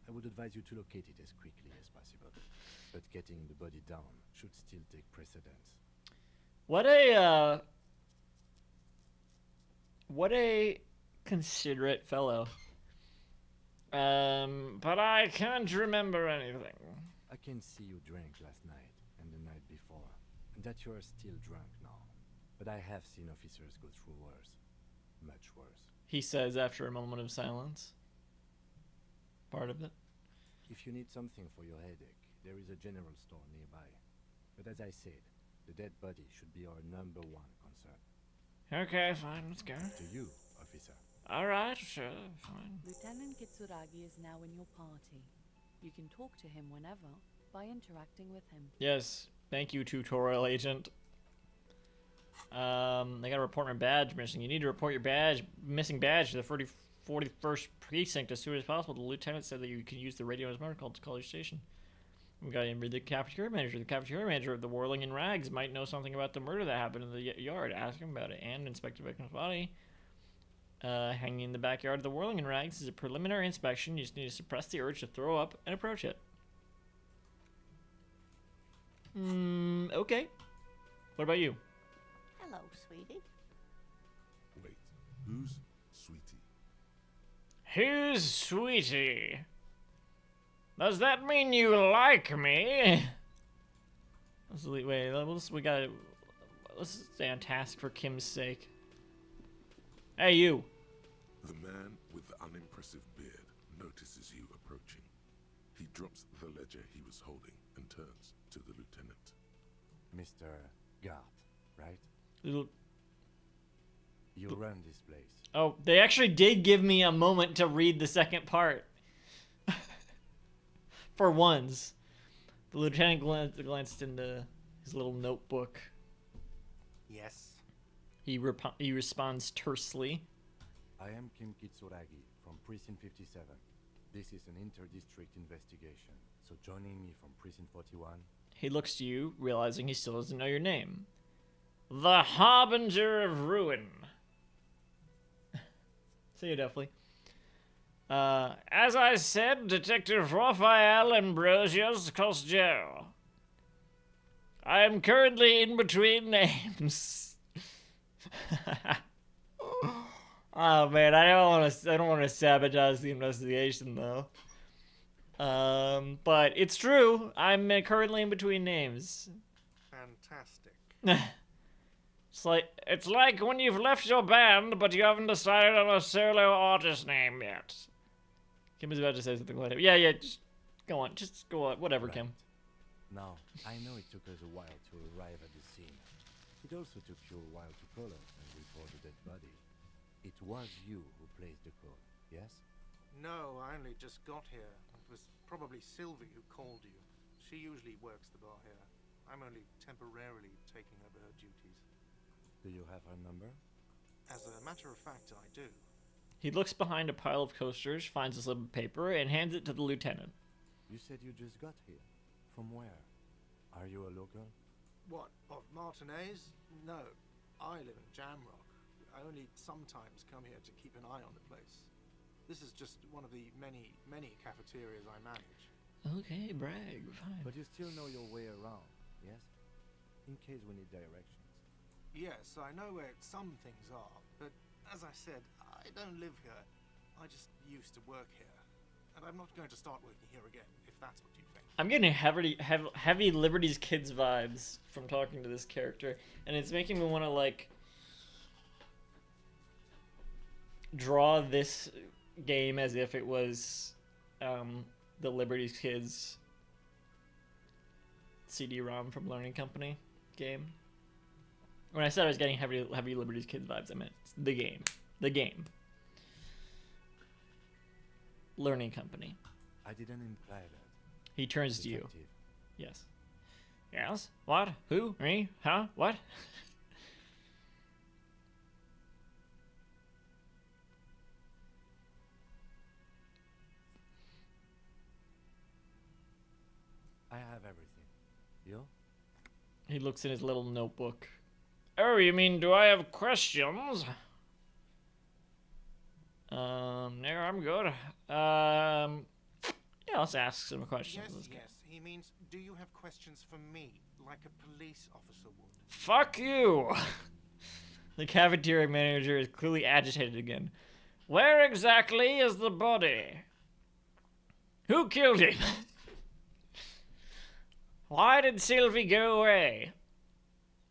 S7: I would advise you to locate it as quickly as possible. But getting the body down should still take precedence.
S1: What a considerate fellow. But I can't remember anything.
S7: I can see you drank last night and the night before, and that you are still drunk now. But I have seen officers go through worse. Much worse.
S1: He says after a moment of silence. Part of it.
S7: If you need something for your headache, there is a general store nearby. But as I said, the dead body should be our #1 concern.
S1: Okay, fine, let's go.
S7: To you, officer.
S1: Alright, sure, fine.
S5: Lieutenant Kitsuragi is now in your party. You can talk to him whenever by interacting with him.
S1: Yes, thank you, tutorial agent. I gotta report my badge missing. You need to report your missing badge to the 41st precinct as soon as possible. The lieutenant said that you can use the radio as motor call to call your station. We got to read the cafeteria manager. The cafeteria manager of the Whirling in Rags might know something about the murder that happened in the yard. Ask him about it and inspect the victim's body. Hanging in the backyard of the Whirling in Rags is a preliminary inspection. You just need to suppress the urge to throw up and approach it. Okay. What about you?
S8: Hello, sweetie.
S4: Wait, who's Sweetie?
S1: Who's Sweetie? Does that mean you like me? Wait, let's stay on task for Kim's sake. Hey, you.
S4: The man with the unimpressive beard notices you approaching. He drops the ledger he was holding and turns to the lieutenant.
S7: Mr. Gart, right?
S1: Little.
S7: You run this place.
S1: Oh, they actually did give me a moment to read the second part. For once. The lieutenant glanced into his little notebook.
S6: Yes.
S1: He responds tersely.
S7: I am Kim Kitsuragi from Precinct 57. This is an inter-district investigation, so joining me from Precinct 41...
S1: He looks to you, realizing he still doesn't know your name. The Harbinger of Ruin. See you, definitely. As I said, Detective Raphael Ambrosius Cosgero. I am currently in between names. Oh man, I don't want to sabotage the investigation though. But it's true. I'm currently in between names.
S6: Fantastic.
S1: It's like when you've left your band, but you haven't decided on a solo artist name yet. Kim was about to say something like that. Yeah, just go on. Whatever,
S7: Right.
S1: Kim.
S7: Now, I know it took us a while to arrive at the scene. It also took you a while to call us and report the dead body. It was you who placed the call, yes?
S6: No, I only just got here. It was probably Sylvie who called you. She usually works the bar here. I'm only temporarily taking over her duties.
S7: Do you have her number?
S6: As a matter of fact, I do.
S1: He looks behind a pile of coasters, finds a slip of paper, and hands it to the lieutenant.
S7: You said you just got here. From where? Are you a local?
S6: What, of Martinez? No, I live in Jamrock. I only sometimes come here to keep an eye on the place. This is just one of the many, many cafeterias I manage.
S1: Okay, brag. Fine.
S7: But you still know your way around, yes? In case we need directions.
S6: Yes, I know where some things are, but as I said, I don't live here. I just used to work here. And I'm not going to start working here again, if that's what you think.
S1: I'm getting heavy Liberty's Kids vibes from talking to this character, and it's making me want to like draw this game as if it was the Liberty's Kids CD-ROM from Learning Company game. When I said I was getting heavy Liberty's Kids vibes, I meant the game. The game. Learning Company.
S7: I didn't imply that.
S1: He turns to you.
S7: Detective.
S1: Yes. Yes? What? Who? Me? Huh? What?
S7: I have everything. You?
S1: He looks in his little notebook. Oh, you mean, do I have questions? No, I'm good. Yeah, let's ask some questions.
S6: Yes, yes. He means, do you have questions for me, like a police officer would?
S1: Fuck you! The cafeteria manager is clearly agitated again. Where exactly is the body? Who killed him? Why did Sylvie go away?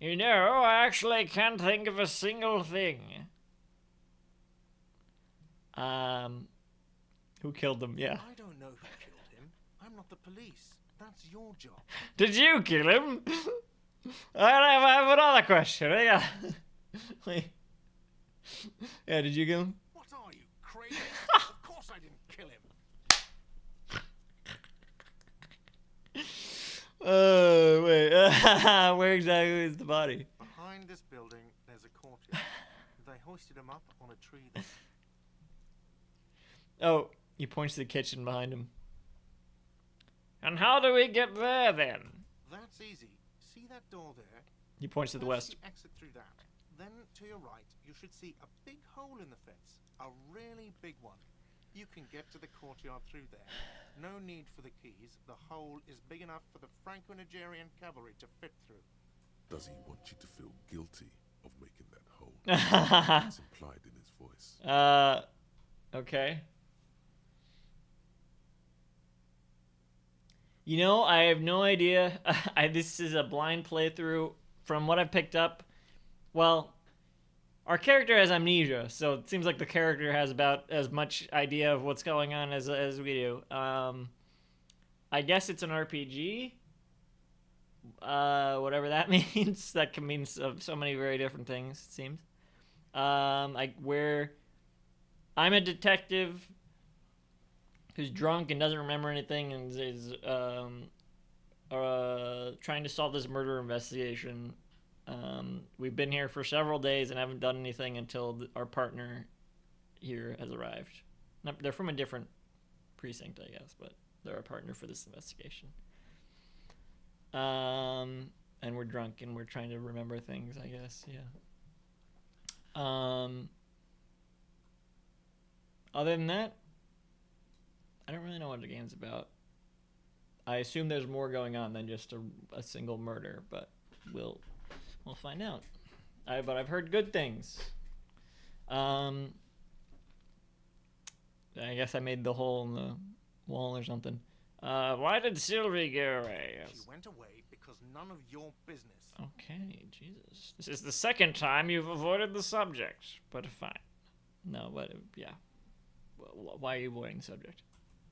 S1: You know, I actually can't think of a single thing. Who killed them? Yeah.
S6: I don't know who killed him. I'm not the police. That's your job.
S1: Did you kill him? I have another question. Yeah. Wait. Yeah, did you kill him?
S6: What are you, crazy? Of course I didn't kill him.
S1: Wait. Where exactly is the body?
S6: Behind this building, there's a courtyard. They hoisted him up on a tree there.
S1: Oh, he points to the kitchen behind him. And how do we get there then?
S6: That's easy. See that door there?
S1: He points to the
S6: First
S1: west.
S6: you exit through that. Then to your right, you should see a big hole in the fence. A really big one. You can get to the courtyard through there. No need for the keys. The hole is big enough for the Franco-Nigerian cavalry to fit through.
S4: Does he want you to feel guilty of making that hole? It's implied in his voice.
S1: Okay. You know, I have no idea. This is a blind playthrough. From what I've picked up, well, our character has amnesia, so it seems like the character has about as much idea of what's going on as we do. I guess it's an RPG. Whatever that means. That can mean so many very different things, it seems. Where I'm a detective who's drunk and doesn't remember anything and is trying to solve this murder investigation. We've been here for several days and haven't done anything until our partner here has arrived. They're from a different precinct, I guess, but they're our partner for this investigation. And we're drunk and we're trying to remember things, I guess, yeah. Other than that, I don't really know what the game's about. I assume there's more going on than just a single murder, but we'll find out. But I've heard good things. I guess I made the hole in the wall or something. Why did Sylvie go away?
S6: She went away because none of your business.
S1: Okay, Jesus. This is the second time you've avoided the subject, but fine. No, but yeah. Why are you avoiding the subject?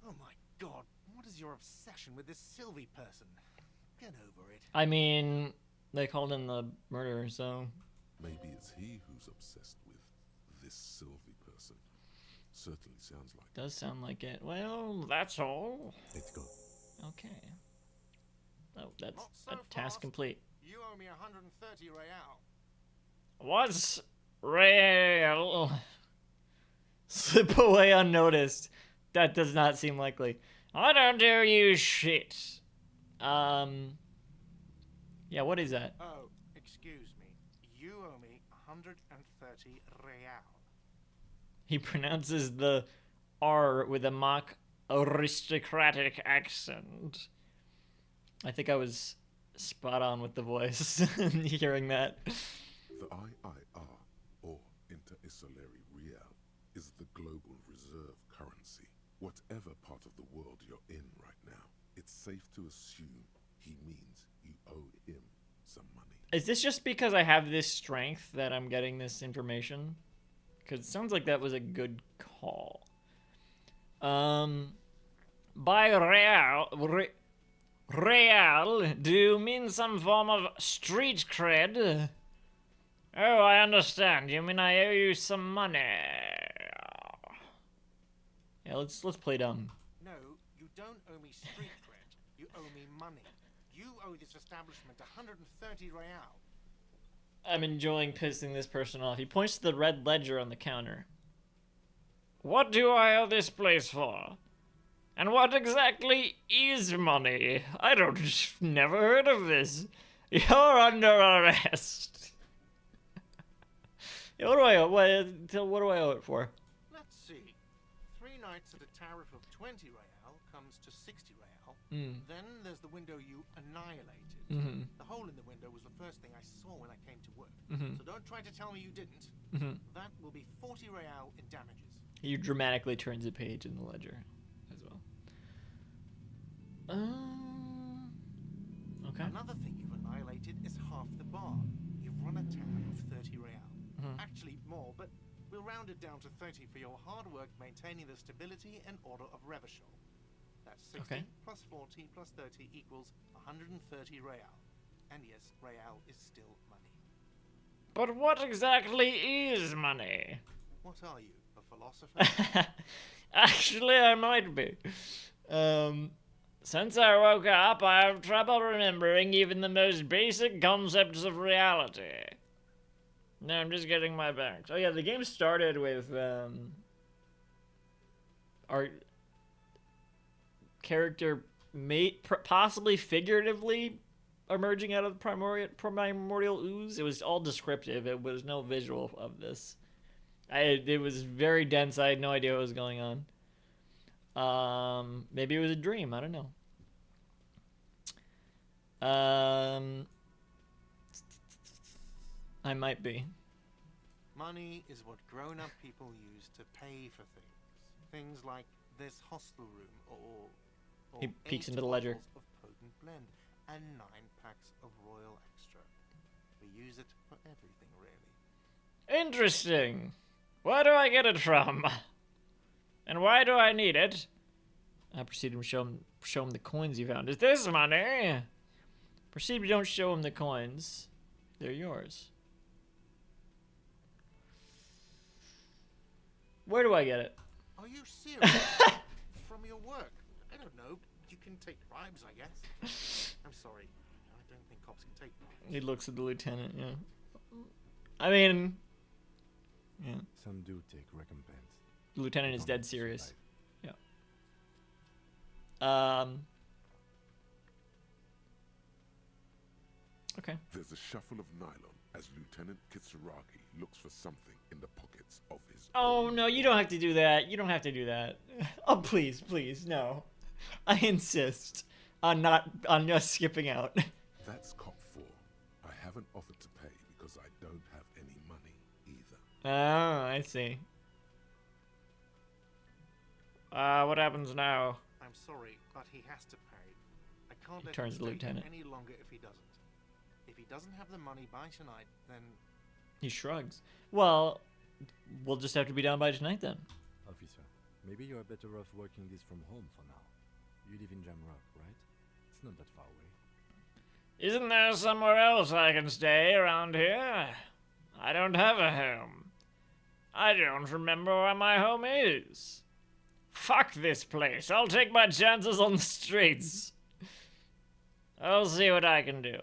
S6: Oh my god, what is your obsession with this Sylvie person? Get over it.
S1: I mean, they called in the murderer, so...
S4: Maybe it's he who's obsessed with this Sylvie person. Certainly sounds like
S1: Does sound like it. Well, that's all.
S7: Let's go.
S1: Okay. Oh, that's
S6: Not so
S1: a task
S6: fast.
S1: complete.
S6: You owe me 130 real.
S1: What's real? Slip away unnoticed. That does not seem likely. I don't owe you shit. Yeah, what is that?
S6: Oh, excuse me. You owe me 130 real.
S1: He pronounces the R with a mock aristocratic accent. I think I was spot on with the voice, hearing that.
S4: The IIR, or Inter-Isolary Real, is the global reserve currency. Whatever part of the world you're in right now, it's safe to assume he means you owe him some money.
S1: Is this just because I have this strength that I'm getting this information? Because it sounds like that was a good call. By real, do you mean some form of street cred? Oh, I understand. You mean I owe you some money? Yeah, let's play dumb.
S6: No, you don't owe me street cred. You owe me money. You owe this establishment 130 real.
S1: I'm enjoying pissing this person off. He points to the red ledger on the counter. What do I owe this place for? And what exactly is money? I don't... never heard of this. You're under arrest. What do I owe? What do I owe it for?
S6: Let's see. 3 nights at a tariff of 20 real comes to 60 real. Then there's the window you annihilated. The hole in the window was the first thing I saw when I came to work. So don't try to tell me you didn't. That will be 40 real in damages.
S1: He dramatically turns a page in the ledger as well. Okay.
S6: Another thing you've annihilated is half the bar. You've run a tab of 30 real. Actually more, but we'll round it down to 30 for your hard work maintaining the stability and order of Revachol. That's 60 plus 40 plus 30 equals 130 real. And yes, real is still money.
S1: But what exactly is money?
S6: What are you, a philosopher?
S1: Actually, I might be. Since I woke up, I have trouble remembering even the most basic concepts of reality. No, I'm just getting my back. Oh yeah, the game started with our character possibly figuratively emerging out of the primordial ooze. It was all descriptive. It was no visual of this. It was very dense. I had no idea what was going on. Maybe it was a dream. I don't know. I might be.
S6: Money is what grown-up people use to pay for things. Things like this hostel room, or
S1: he peeks
S6: 8
S1: into the ledger.
S6: bottles of potent blend and 9 packs of Royal Extra. We use it for everything, really.
S1: Interesting. Where do I get it from? And why do I need it? I proceed to show him the coins you found. Is this money? Proceed, but don't show him the coins. They're yours. Where do I get it?
S6: Are you serious? From your work? I don't know. You can take bribes, I guess. I'm sorry. I don't think cops can take bribes.
S1: He looks at the lieutenant, yeah. I mean... yeah.
S7: Some do take recompense.
S1: The lieutenant is dead serious. Yeah. Okay.
S4: There's a shuffle of nylon as Lieutenant Kitsuragi looks for something in the pockets of his...
S1: Oh, no, you don't have to do that. You don't have to do that. Oh, please, please, no. I insist on us skipping out.
S4: That's cop 4. I haven't offered to pay because I don't have any money either.
S1: Oh, I see. What happens now?
S6: I'm sorry, but he has to pay. I can't let
S1: turns
S6: him
S1: to
S6: stay
S1: lieutenant.
S6: any longer if he doesn't. If he doesn't have the money by tonight, then...
S1: He shrugs. Well, we'll just have to be down by tonight then.
S7: Officer, maybe you are better off working this from home for now. You live in Jamrock, right? It's not that far away.
S1: Isn't there somewhere else I can stay around here? I don't have a home. I don't remember where my home is. Fuck this place. I'll take my chances on the streets. I'll see what I can do.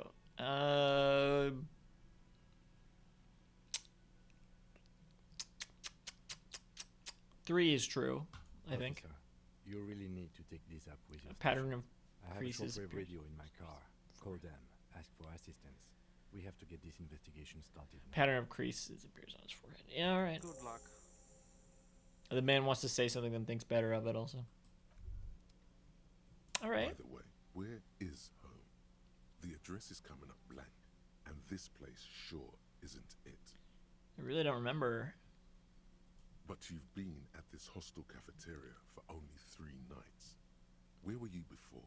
S1: 3 is true, I think.
S7: Officer, you really need to take this up with your
S1: Pattern of
S7: I have a
S1: creases.
S7: shortwave radio in my car. Call them. Ask for assistance. We have to get this investigation started now.
S1: Pattern of creases appears on his forehead. Yeah, alright.
S6: Good luck.
S1: The man wants to say something, then thinks better of it. Also. All right.
S4: By the way, where is home? The address is coming up blank, and this place sure isn't it.
S1: I really don't remember.
S4: But you've been at this hostel cafeteria for only 3 nights. Where were you before?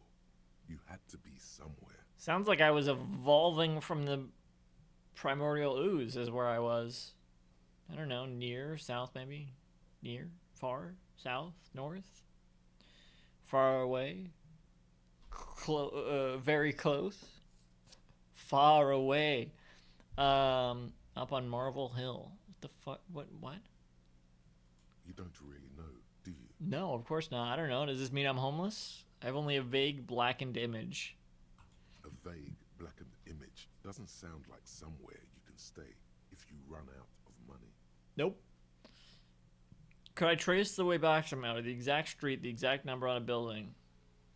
S4: You had to be somewhere.
S1: Sounds like I was evolving from the primordial ooze is where I was. I don't know, near, south maybe? Near, far, south, north? Far away? Very close? Far away. Up on Marvel Hill. What the fuck? What?
S4: You don't really know, do you?
S1: No, of course not. I don't know. Does this mean I'm homeless? I have only a vague blackened image.
S4: A vague blackened image doesn't sound like somewhere you can stay if you run out of money.
S1: Nope. Could I trace the way back somehow to the exact street, the exact number on a building?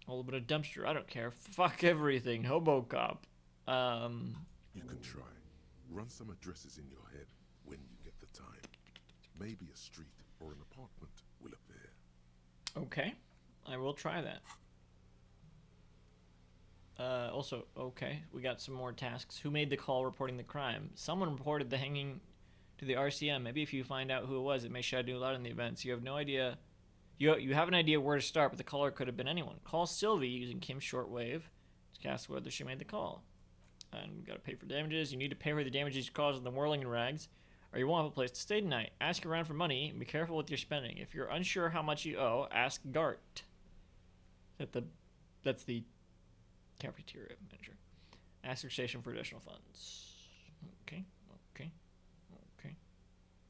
S1: A little bit of dumpster. I don't care. Fuck everything. Hobo cop.
S4: You can try. Run some addresses in your head when you get the time. Maybe a street or an apartment will appear.
S1: Okay. I will try that. Also, okay, we got some more tasks. Who made the call reporting the crime? Someone reported the hanging to the RCM. Maybe if you find out who it was, it may shed new light on the events. You have no idea. You have an idea where to start, but the caller could have been anyone. Call Sylvie using Kim's shortwave to cast whether she made the call. And we gotta pay for damages. You need to pay for the damages you caused in the whirling and rags, or you won't have a place to stay tonight. Ask around for money and be careful with your spending. If you're unsure how much you owe, ask Gart. That's the cafeteria manager. Ask your station for additional funds. Okay.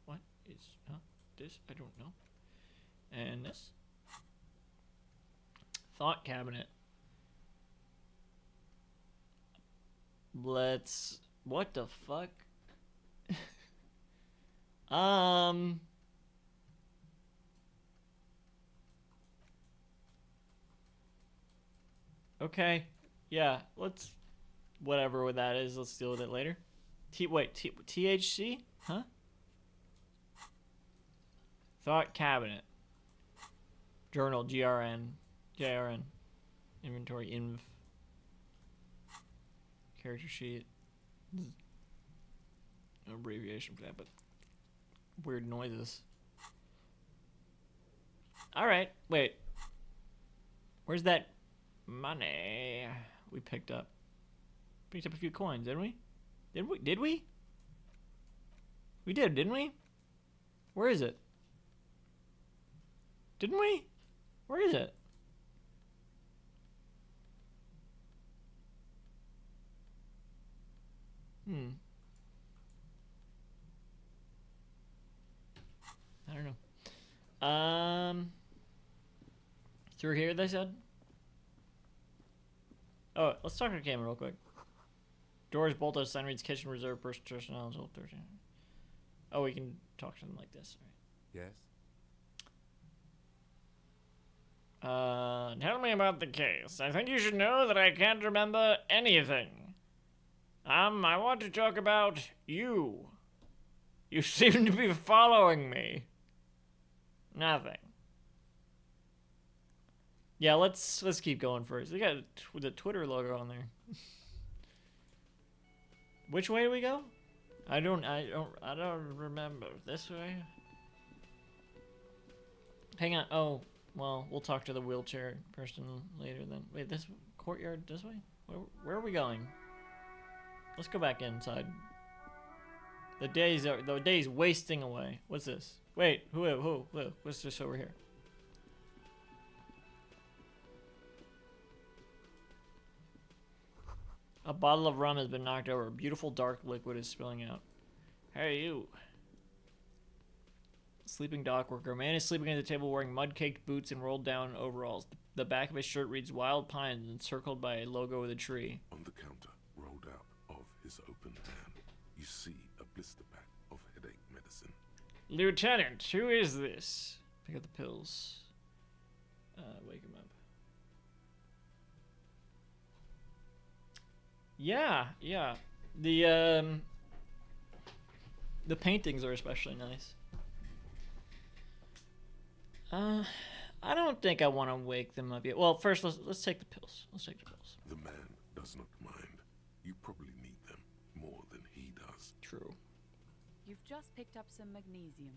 S1: What is this? I don't know. And this thought cabinet. Let's. What the fuck? Okay. Yeah, let's. Whatever that is, let's deal with it later. THC? Huh? Thought cabinet. Journal, JRN. Inventory, inv. Character sheet. No abbreviation for that, but weird noises. Alright, wait. Where's that money we picked up? Picked up a few coins, didn't we? Did we? We did, didn't we? Where is it? Didn't we? Where is it? I don't know. Through here, they said? Oh, let's talk to the camera real quick. Doors bolted, sign reads kitchen reserved personnel until 13. Oh, we can talk to them like this. Right.
S7: Yes?
S1: Tell me about the case. I think you should know that I can't remember anything. I want to talk about you. You seem to be following me. Nothing. Yeah, let's keep going first. They got the Twitter logo on there. Which way do we go? I don't remember. This way? Hang on. Oh, well, we'll talk to the wheelchair person later then. Wait, this courtyard this way? Where are we going? Let's go back inside. The day's wasting away. What's this? Wait, who? What's this over here? A bottle of rum has been knocked over. A beautiful dark liquid is spilling out. Hey, you. Sleeping dock worker. A man is sleeping at the table wearing mud-caked boots and rolled down overalls. The back of his shirt reads Wild Pines encircled by a logo with a tree.
S4: On the counter, rolled out of his open hand, you see a blister pack of headache medicine.
S1: Lieutenant, who is this? Pick up the pills. Wake him up. Yeah. The paintings are especially nice. I don't think I want to wake them up yet. Well, first let's take the pills. Let's take the pills.
S4: The man does not mind. You probably need them more than he does.
S1: True.
S5: You've just picked up some magnesium.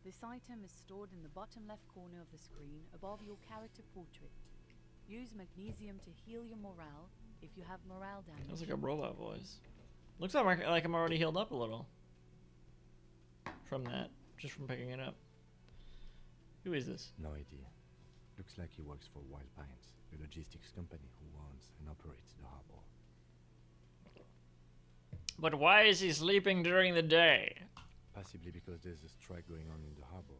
S5: This item is stored in the bottom left corner of the screen above your character portrait. Use magnesium to heal your morale if you have morale damage.
S1: Sounds like a robot voice. Looks like I'm already healed up a little. From that, just from picking it up. Who is this?
S7: No idea. Looks like he works for Wild Pines, a logistics company who owns and operates the harbor.
S1: But why is he sleeping during the day?
S7: Possibly because there's a strike going on in the harbor.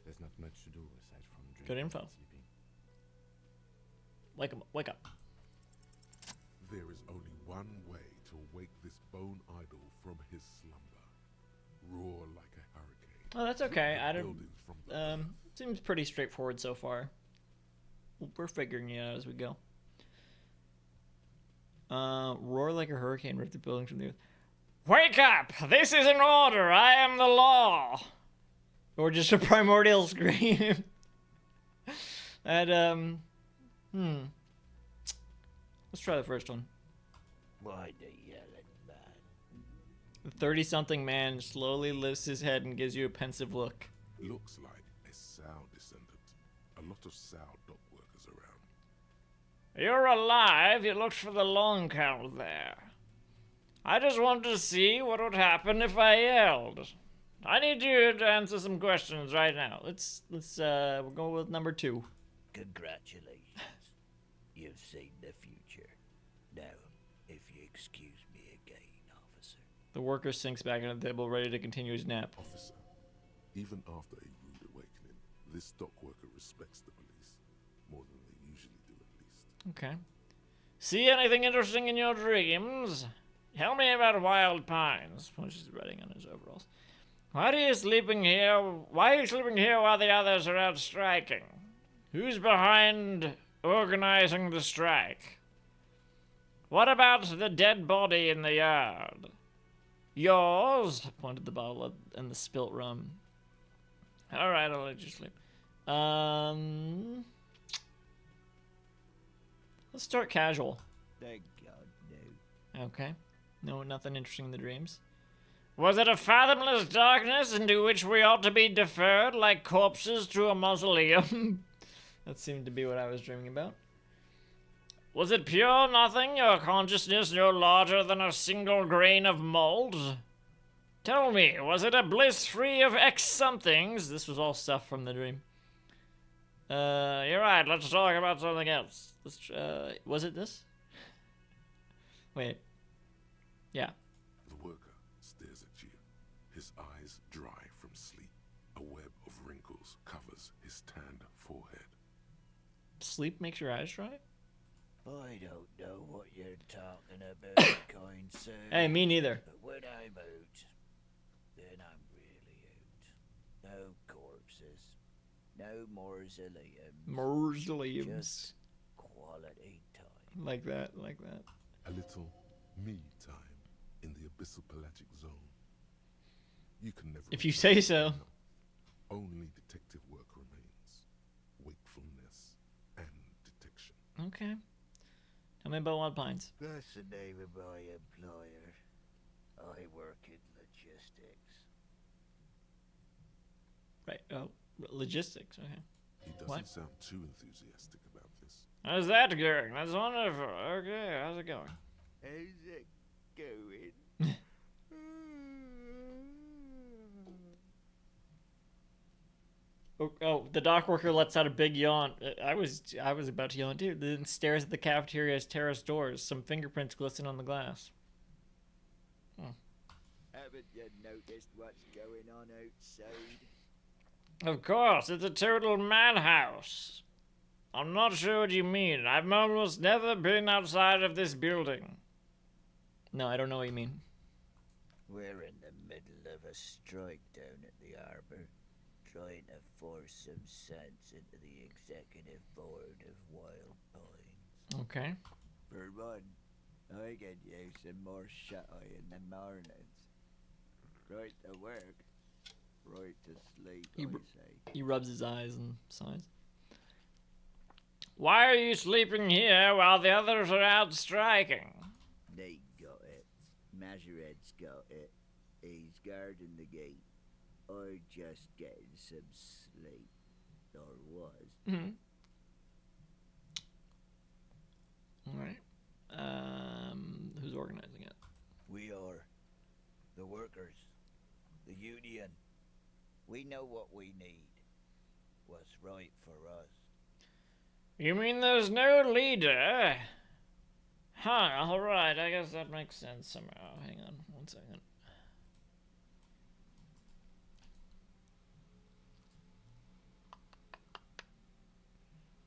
S7: There's not much to do aside from drinking
S1: Good info.
S7: and sleeping.
S1: Wake up.
S4: There is only one way to wake this bone idol from his slumber. Roar like a hurricane.
S1: Oh, that's okay. I don't.
S4: Buildings from the
S1: Seems pretty straightforward so far. We're figuring it out as we go. Roar like a hurricane, rip the building from the earth. Wake up! This is an order! I am the law! Or just a primordial scream. And, let's try the first one.
S2: Why the yelling man?
S1: The 30-something man slowly lifts his head and gives you a pensive look.
S4: looks like a Sow descendant. A lot of Sow dock workers around.
S1: You're alive. You looked for the long count there. I just wanted to see what would happen if I yelled. I need you to answer some questions right now. We'll go with number 2.
S2: Congratulations. You've seen the future. Now, if you excuse me again, officer.
S1: The worker sinks back on the table, ready to continue his nap.
S4: Officer, even after a rude awakening, this dock worker respects the police. More than they usually do, at least.
S1: Okay. See anything interesting in your dreams? Tell me about Wild Pines. Which is writing on his overalls. Why are you sleeping here? Why are you sleeping here while the others are out striking? Who's behind organizing the strike? What about the dead body in the yard? Yours? Pointed the bottle and the spilt rum. Alright, I'll let you sleep. Let's start casual.
S2: Thank God, no.
S1: Okay. No, nothing interesting in the dreams. Was it a fathomless darkness into which we ought to be deferred like corpses to a mausoleum? That seemed to be what I was dreaming about. Was it pure nothing, your consciousness no larger than a single grain of mold? Tell me, was it a bliss free of X somethings? This was all stuff from the dream. You're right, let's talk about something else. Was it this? Wait. Yeah.
S4: The worker stares at you. His eyes dry from sleep. A web of wrinkles covers his tanned forehead.
S1: Sleep makes your eyes dry?
S2: I don't know what you're talking about, kind sir.
S1: Hey, me neither.
S2: But when I'm out, then I'm really out. No corpses. No mausoleums.
S1: Mausoleums.
S2: Just quality time.
S1: Like that.
S4: A little me time in the abyssal pelagic zone. You can never.
S1: If you say so.
S4: Only detective work remains. Wakefulness and detection.
S1: Okay. Tell me about Wild Pines.
S2: That's the name of my employer. I work in logistics.
S1: Right. Oh, logistics. Okay.
S4: He doesn't
S1: What?
S4: sound too enthusiastic about this.
S1: How's that going? That's wonderful. Okay, how's it going?
S2: How's it going?
S1: Oh, the dock worker lets out a big yawn. I was about to yawn too. Then stares at the cafeteria's terrace doors. Some fingerprints glisten on the glass.
S2: Haven't you noticed what's going on outside?
S1: Of course, it's a total madhouse. I'm not sure what you mean. I've almost never been outside of this building. No, I don't know what you mean.
S2: We're in the middle of a strike down at the harbour, trying to force some sense into the executive board of Wild Pines.
S1: Okay.
S2: For one, I get you some more shut-eye in the mornings. Right to work. Right to sleep,
S1: He
S2: I
S1: r-
S2: say.
S1: He rubs his eyes and sighs. Why are you sleeping here while the others are out striking?
S2: They got it. Majoret's got it. He's guarding the gate. I'm just getting some sleep. Or was.
S1: Mm-hmm. Alright. Who's organizing it?
S2: We are. The workers. The union. We know what we need. What's right for us.
S1: You mean there's no leader? Huh, alright, I guess that makes sense somehow. Hang on, 1 second.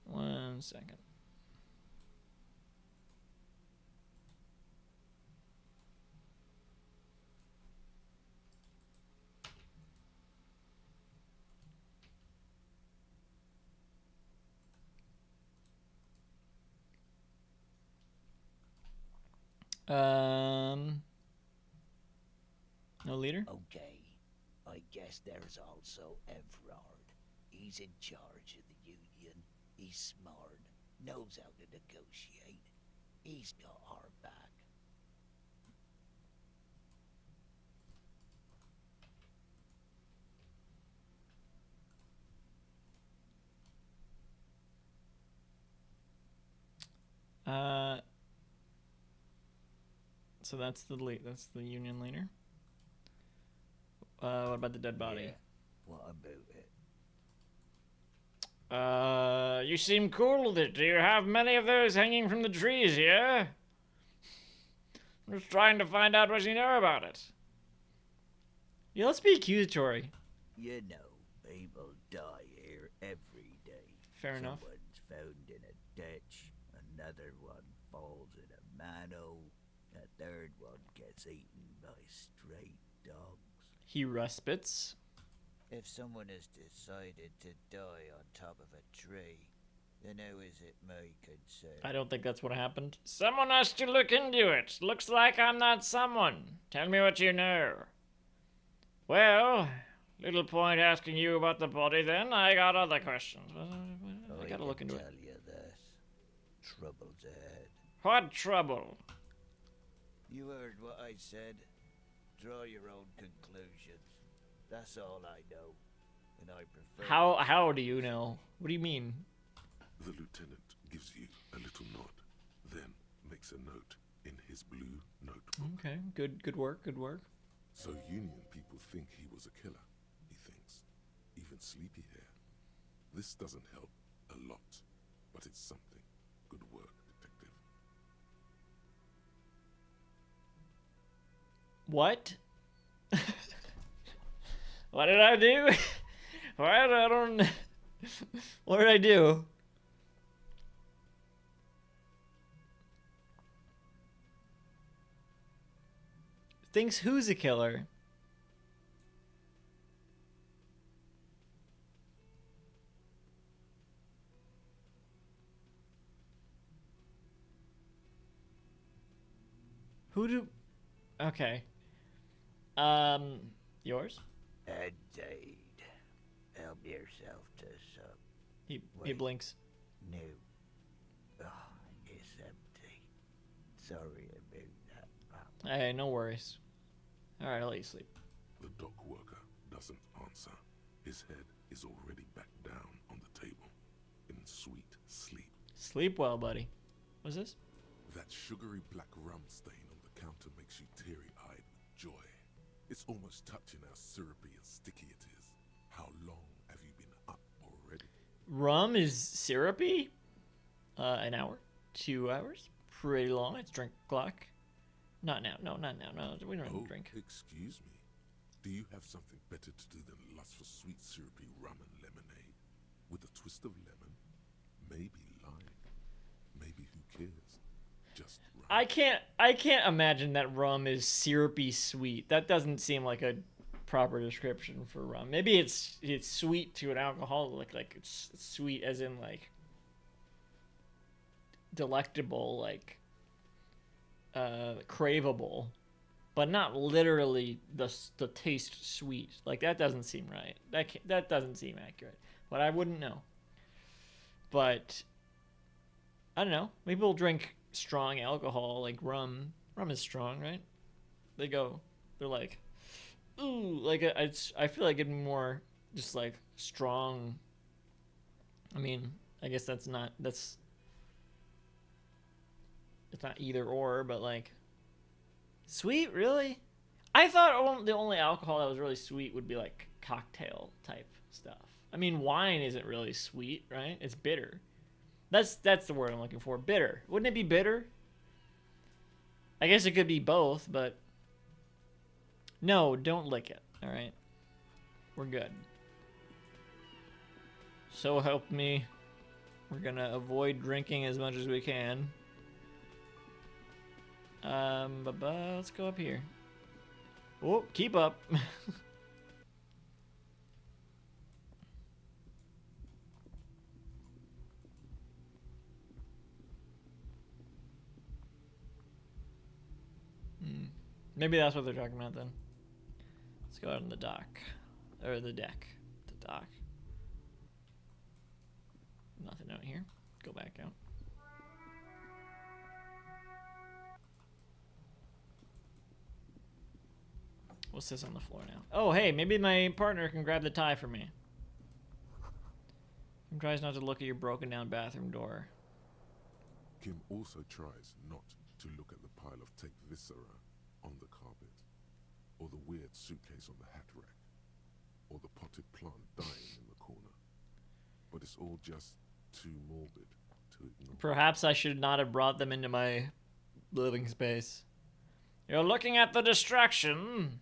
S1: One second. No leader?
S2: Okay. I guess there's also Everard. He's in charge of the union. He's smart. Knows how to negotiate. He's got our back.
S1: So that's the union leader. What about the dead body?
S2: Yeah. What about it?
S1: You seem cool with it. Do you have many of those hanging from the trees here? I'm just trying to find out what you know about it. Yeah, let's be accusatory.
S2: You know, people die here every day.
S1: Fair enough.
S2: Someone's found in a ditch. Another one falls in a manhole. A third one gets eaten by stray dogs.
S1: He respites.
S2: If someone has decided to die on top of a tree, then how is it my concern?
S1: I don't think that's what happened. Someone has to look into it. Looks like I'm not someone. Tell me what you know. Well, little point asking you about the body then. I got other questions. I gotta look into it.
S2: Tell you this. Trouble's ahead.
S1: What trouble?
S2: You heard what I said. Draw your own conclusions. That's all I know. And I prefer...
S1: How do you know? What do you mean?
S4: The lieutenant gives you a little nod, then makes a note in his blue notebook.
S1: Okay, good work, good work.
S4: So Union people think he was a killer, he thinks. Even Sleepy Hair. This doesn't help a lot, but it's something. Good work, detective.
S1: What? What did I do? What? I don't... What did I do? Thinks who's a killer? Who do... Okay. Yours?
S2: Indeed. Help yourself to some.
S1: He
S2: Wait.
S1: blinks.
S2: No. Oh, it's empty. Sorry about that.
S1: Hey, no worries. Alright, I'll let you sleep.
S4: The dock worker doesn't answer. His head is already back down on the table, in sweet sleep.
S1: Sleep well, buddy. What's this?
S4: That sugary black rum stain on the counter makes you teary-eyed with joy. It's almost touching how syrupy and sticky it is. How long have you been up already?
S1: Rum is syrupy? An hour? 2 hours? Pretty long. It's drink clock. Not now. No, not now. No, we don't even drink.
S4: Excuse me. Do you have something better to do than lust for sweet syrupy rum and lemonade? With a twist of lemon? Maybe lime? Maybe who cares? Just rum.
S1: I can't imagine that rum is syrupy sweet. That doesn't seem like a proper description for rum. Maybe it's sweet to an alcoholic, like it's sweet as in like delectable, like craveable. but not literally the taste sweet. Like that doesn't seem right. That doesn't seem accurate. But I wouldn't know. But I don't know. Maybe we'll drink strong alcohol like rum. Rum is strong, right? They're like, ooh, like I feel like it'd be more just like strong. I mean, I guess it's not either or, but like sweet, really? I thought the only alcohol that was really sweet would be like cocktail type stuff. I mean, wine isn't really sweet, right? It's bitter. That's the word I'm looking for. Bitter. Wouldn't it be bitter? I guess it could be both, but no, don't lick it. All right. We're good. So help me. We're going to avoid drinking as much as we can. Let's go up here. Oh, keep up. Maybe that's what they're talking about then. Let's go out on the dock. Or the deck. The dock. Nothing out here. Go back out. What's this on the floor now? Oh, hey, maybe my partner can grab the tie for me. Kim tries not to look at your broken down bathroom door.
S4: Kim also tries not to look at the pile of take viscera on the carpet, or the weird suitcase on the hat rack, or the potted plant dying in the corner. But it's all just too morbid to ignore.
S1: Perhaps I should not have brought them into my living space. You're looking at the distraction.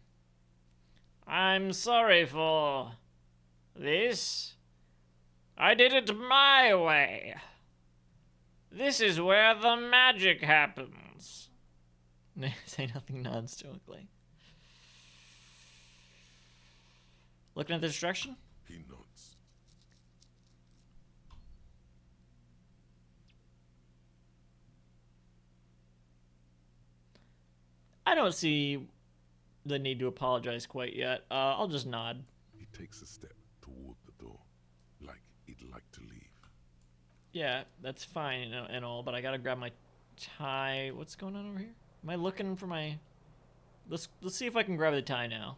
S1: I'm sorry for this. I did it my way. This is where the magic happens. Say nothing non-stoically. Looking at the distraction?
S4: He nods.
S1: I don't see the need to apologize quite yet. I'll just nod.
S4: He takes a step toward the door, like he'd like to leave.
S1: Yeah, that's fine and all, but I gotta grab my tie. What's going on over here? Am I looking for my... Let's see if I can grab the tie now.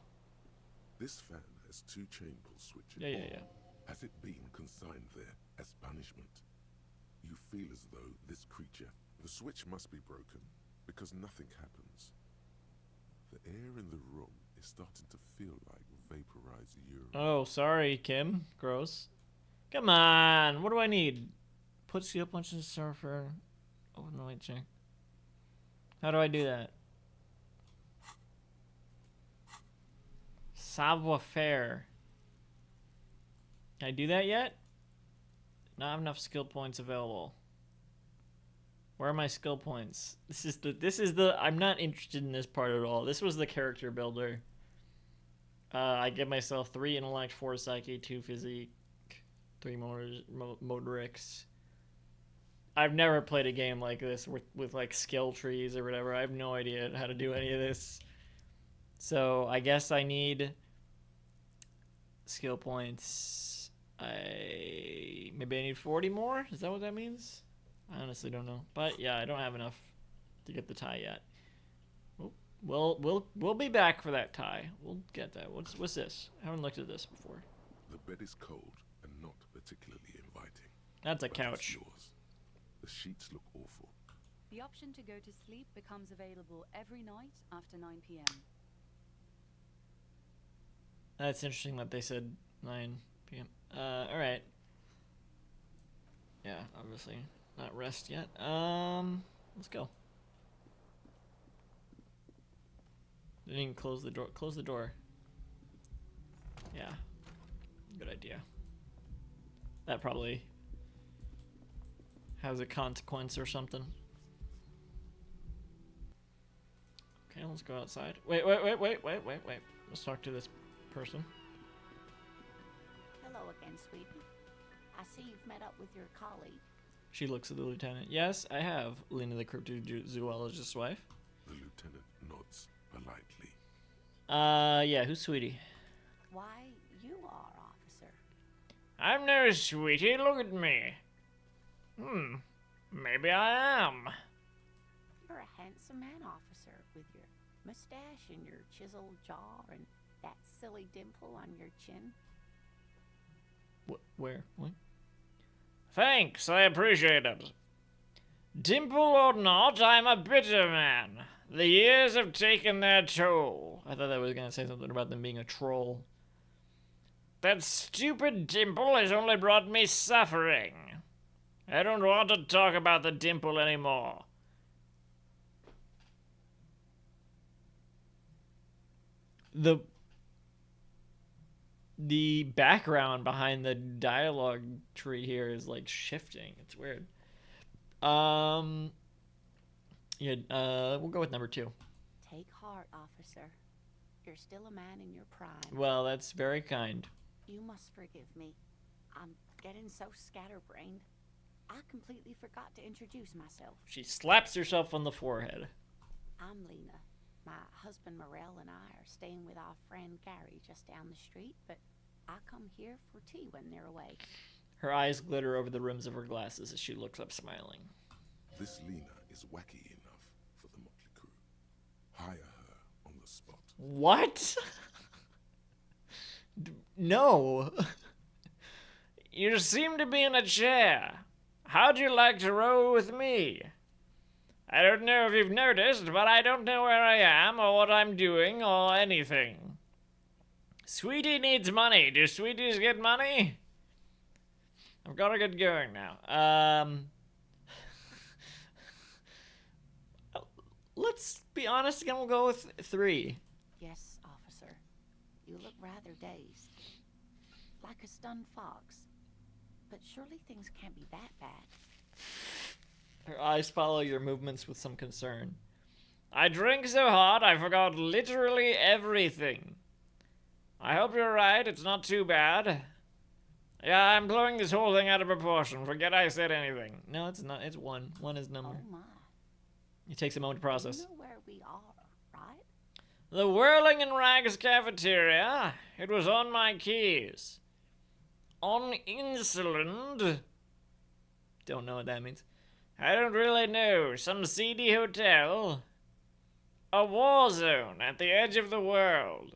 S4: This fan has 2 chain pull switches.
S1: Yeah.
S4: Has it been consigned there as punishment? You feel as though this creature... The switch must be broken, because nothing happens. The air in the room is starting to feel like vaporized urine.
S1: Oh, sorry, Kim. Gross. Come on. What do I need? Put skill punches surfer. Oh, no, wait, check. How do I do that? Savoir faire. Can I do that yet? Not have enough skill points available. Where are my skill points? This is the I'm not interested in this part at all. This was the character builder. I give myself 3 intellect, 4 psyche, 2 physique, 3 motorics. I've never played a game like this with like skill trees or whatever. I have no idea how to do any of this. So I guess I need skill points. Maybe I need 40 more? Is that what that means? I honestly don't know. But yeah, I don't have enough to get the tie yet. We'll be back for that tie. We'll get that. What's this? I haven't looked at this before.
S4: The bed is cold and not particularly inviting.
S1: That's a
S4: but
S1: couch.
S4: it's yours. The sheets look awful.
S5: The option to go to sleep becomes available every night after 9 p.m.
S1: That's interesting that they said 9 p.m. Alright. Yeah, obviously not rest yet. Let's go. Didn't even close the door. Close the door. Yeah. Good idea. That probably has a consequence or something. Okay, let's go outside. Wait. Let's talk to this person.
S8: Hello again, sweetie. I see you've met up with your colleague.
S1: She looks at the lieutenant. Yes, I have. Lena, the cryptozoologist's wife.
S4: The lieutenant nods, politely.
S1: Yeah, who's Sweetie?
S8: Why, you are, officer.
S1: I'm no Sweetie, look at me. Maybe I am.
S8: You're a handsome man, officer, with your mustache and your chiseled jaw and that silly dimple on your chin.
S1: Where? What? Thanks, I appreciate it. Dimple or not, I'm a bitter man. The years have taken their toll. I thought that was gonna say something about them being a troll. That stupid dimple has only brought me suffering. I don't want to talk about the dimple anymore. The background behind the dialogue tree here is like shifting. It's weird. Yeah, we'll go with number 2.
S8: Take heart, officer. You're still a man in your prime.
S1: Well, that's very kind.
S8: You must forgive me. I'm getting so scatterbrained. I completely forgot to introduce myself.
S1: She slaps herself on the forehead.
S8: I'm Lena. My husband Morel and I are staying with our friend Gary just down the street, but I come here for tea when they're away.
S1: Her eyes glitter over the rims of her glasses as she looks up smiling.
S4: This Lena is wacky enough for the Motley Crew. Hire her on the spot.
S1: What? No. You seem to be in a chair. How'd you like to roll with me? I don't know if you've noticed, but I don't know where I am or what I'm doing or anything. Sweetie needs money. Do sweeties get money? I've got to get going now. Let's be honest again, we'll go with 3.
S8: Yes, officer. You look rather dazed. Like a stunned fox. But surely things can't be that bad.
S1: Her eyes follow your movements with some concern. I drank so hard I forgot literally everything. I hope you're right, it's not too bad. Yeah, I'm blowing this whole thing out of proportion. Forget I said anything. No, it's not. It's 1. 1 is number.
S8: Oh my.
S1: It takes a moment to process.
S8: You know where we are, right?
S1: The Whirling in Rags cafeteria. It was on my keys. On Insuland. Don't know what that means. I don't really know. Some seedy hotel. A war zone at the edge of the world.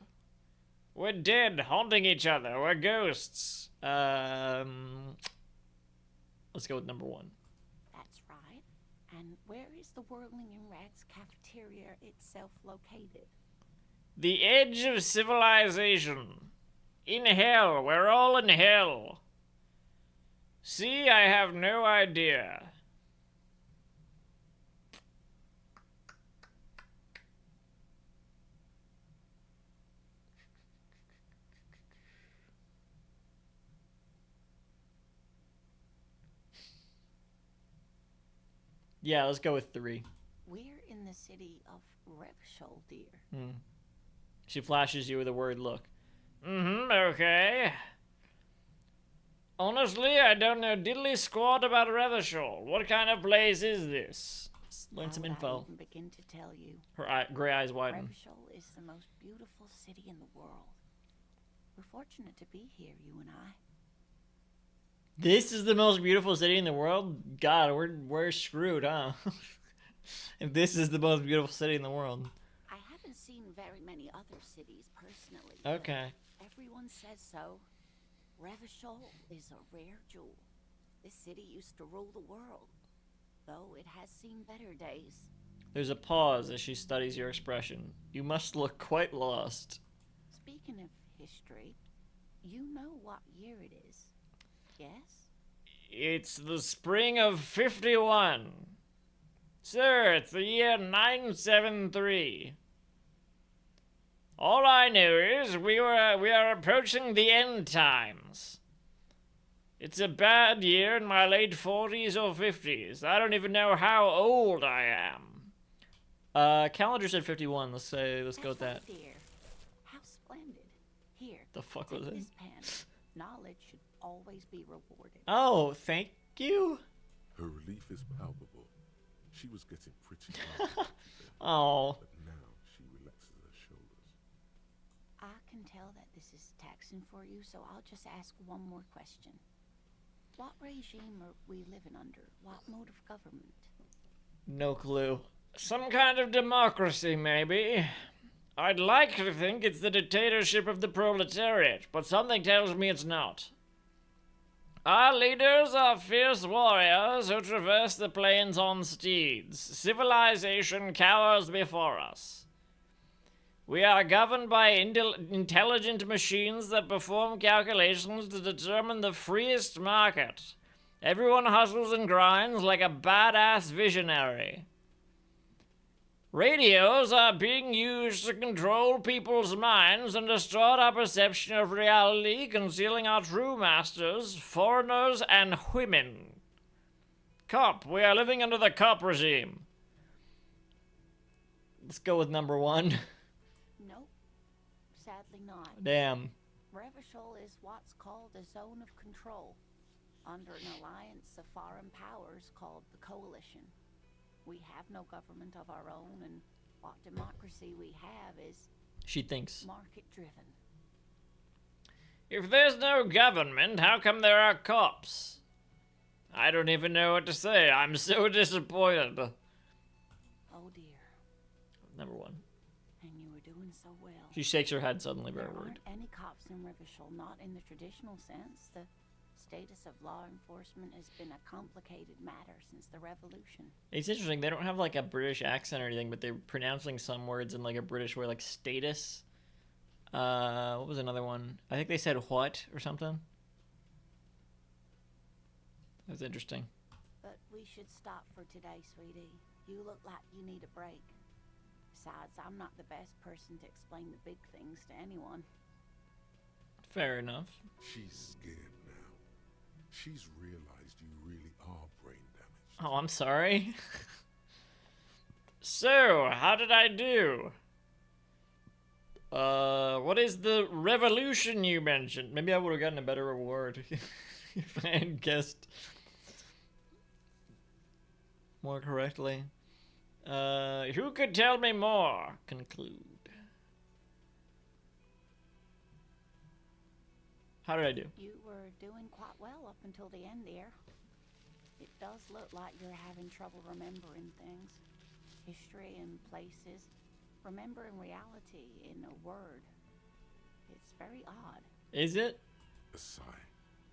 S1: We're dead, haunting each other. We're ghosts. Let's go with number 1.
S8: That's right. And where is the Whirling in Rags cafeteria itself located?
S1: The edge of civilization. In hell. We're all in hell. See, I have no idea. Yeah, let's go with 3.
S8: We're in the city of Revshol, dear.
S1: She flashes you with a worried look. Okay. Honestly, I don't know diddly squat about Revachol. What kind of place is this? Let's learn some
S8: How would I
S1: info.
S8: even begin to tell you?
S1: Her gray eyes widen.
S8: Revshol is the most beautiful city in the world. We're fortunate to be here, you and I.
S1: This is the most beautiful city in the world? God, we're screwed, huh? If this is the most beautiful city in the world.
S8: I haven't seen very many other cities personally. but
S1: Okay.
S8: Everyone says so. Revachol is a rare jewel. This city used to rule the world, though it has seen better days.
S1: There's a pause as she studies your expression. You must look quite lost.
S8: Speaking of history, you know what year it is, yes?
S1: It's the spring of 51. Sir, it's the year 973. All I know is we are approaching the end times. It's a bad year in my late 40s or 50s. I don't even know how old I am. Calendar said 51. Let's go with that.
S8: That's right, dear. How splendid. Here,
S1: The fuck
S8: take
S1: was it?
S8: this pen. Knowledge should always be rewarded.
S1: Oh, thank you.
S4: Her relief is palpable. She was getting pretty hard,
S1: Oh.
S4: but now she relaxes
S8: tell that this is taxing for you, so I'll just ask one more question. What regime are we living under? What mode of government?
S1: No clue. Some kind of democracy, maybe. I'd like to think it's the dictatorship of the proletariat, but something tells me it's not. Our leaders are fierce warriors who traverse the plains on steeds. Civilization cowers before us. We are governed by intelligent machines that perform calculations to determine the freest market. Everyone hustles and grinds like a badass visionary. Radios are being used to control people's minds and distort our perception of reality, concealing our true masters, foreigners, and women. Cop, we are living under the cop regime. Let's go with number one.
S8: Nope. Sadly not.
S1: Damn.
S8: Revachol is what's called a zone of control, under an alliance of foreign powers called the Coalition. We have no government of our own, and what democracy we have is...
S1: She thinks.
S8: market-driven.
S1: If there's no government, how come there are cops? I don't even know what to say. I'm so disappointed.
S8: Oh dear.
S1: Number one.
S8: And you were doing so well.
S1: She shakes her head suddenly, very
S8: There
S1: worried.
S8: aren't any cops in Revachol, not in the traditional sense. The status of law enforcement has been a complicated matter since the revolution.
S1: It's interesting. They don't have like a British accent or anything, but they're pronouncing some words in like a British way, like status. What was another one? I think they said what or something. That was interesting.
S8: But we should stop for today, sweetie. You look like you need a break. Besides, I'm not the best person to explain the big things to anyone.
S1: Fair enough.
S4: She's scared now. She's realized you really are brain damaged.
S1: Oh, I'm sorry. So, how did I do? What is the revolution you mentioned? Maybe I would have gotten a better reward if I had guessed more correctly. Who could tell me more? Conclude. How did I do?
S8: You were doing quite well up until the end, dear. It does look like you're having trouble remembering things. History and places. Remembering reality in a word. It's very odd.
S1: Is it?
S4: A sigh.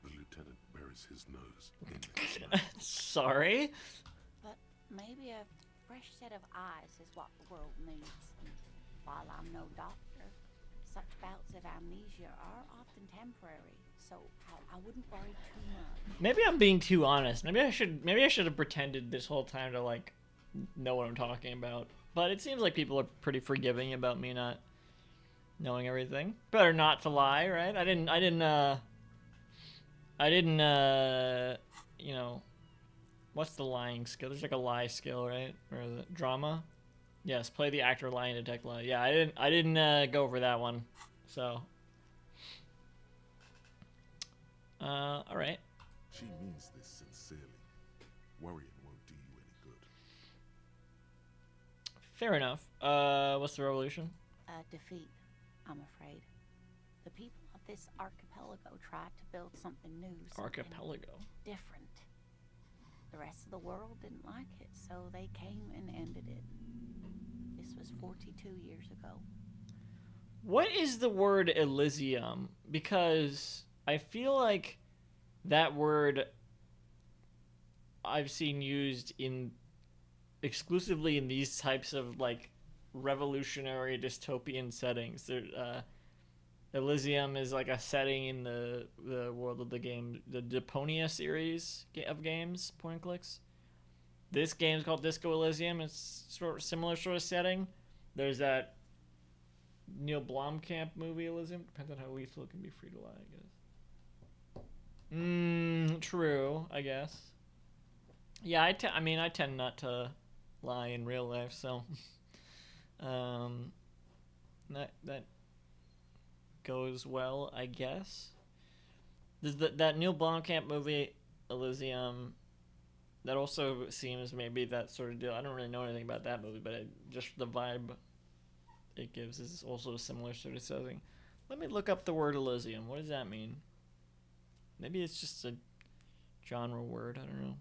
S4: The lieutenant buries his nose in his mouth.
S1: Sorry?
S8: But maybe a fresh set of eyes is what the world needs. While I'm no doctor, such bouts of amnesia are often temporary, so I wouldn't worry too much.
S1: Maybe I'm being too honest. Maybe I should have pretended this whole time to like know what I'm talking about. But it seems like people are pretty forgiving about me not knowing everything. Better not to lie, right? I didn't you know, what's the lying skill? There's like a lie skill, right? Or the drama? Yes, play the actor, lie, and detect lie. Yeah, I didn't go for that one. So all right.
S4: She means this sincerely. Worrying won't do you any good.
S1: Fair enough. What's the revolution?
S8: Defeat, I'm afraid. The people of this archipelago tried to build something new, something
S1: Archipelago.
S8: different. The rest of the world didn't like it, so they came and ended it. This was 42 years ago.
S1: What is the word Elysium? Because I feel like that word I've seen used in exclusively in these types of like revolutionary dystopian settings. There, Elysium is like a setting in the world of the game, the Deponia series of games, point and clicks. This game is called Disco Elysium. It's sort of similar sort of setting. There's that Neil Blomkamp movie Elysium. Depends on how lethal it can be. Free to lie, I guess. True, I guess. Yeah, I tend not to lie in real life, so that goes well, I guess. There's that Neil Blomkamp movie Elysium. That also seems maybe that sort of deal. I don't really know anything about that movie, but just the vibe it gives is also a similar sort of setting. Let me look up the word Elysium. What does that mean? Maybe it's just a genre word. I don't know.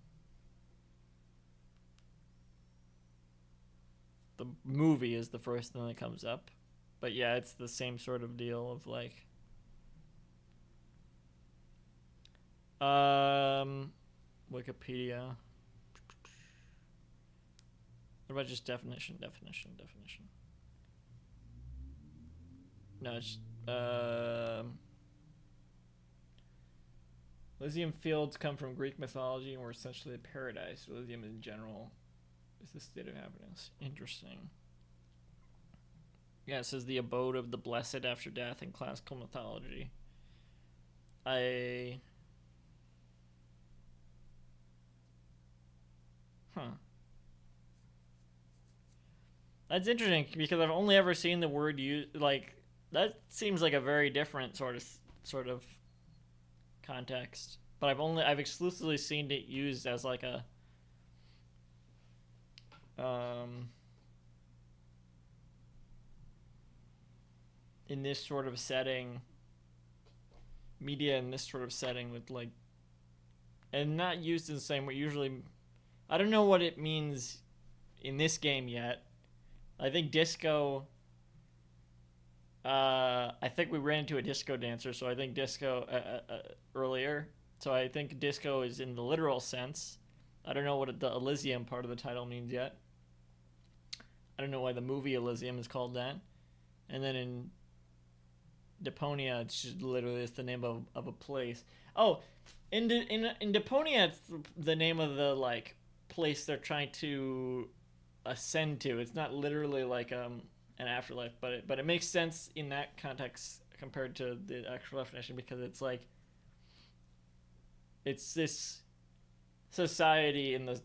S1: The movie is the first thing that comes up. But yeah, it's the same sort of deal of like... Wikipedia. What about just definition? No, it's Elysium fields come from Greek mythology and were essentially a paradise. Elysium in general is the state of happiness. Interesting. Yeah, it says the abode of the blessed after death in classical mythology. That's interesting because I've only ever seen the word used like that seems like a very different sort of context. But I've exclusively seen it used as like a in this sort of setting, media in this sort of setting with like, and not used in the same way. Usually, I don't know what it means in this game yet. I think disco. I think we ran into a disco dancer, so I think disco earlier. So I think disco is in the literal sense. I don't know what the Elysium part of the title means yet. I don't know why the movie Elysium is called that. And then in Deponia, it's just literally it's the name of a place. Oh, in Deponia, it's the name of the like place they're trying to ascend to. It's not literally like an afterlife, but it makes sense in that context compared to the actual definition because it's like it's this society in the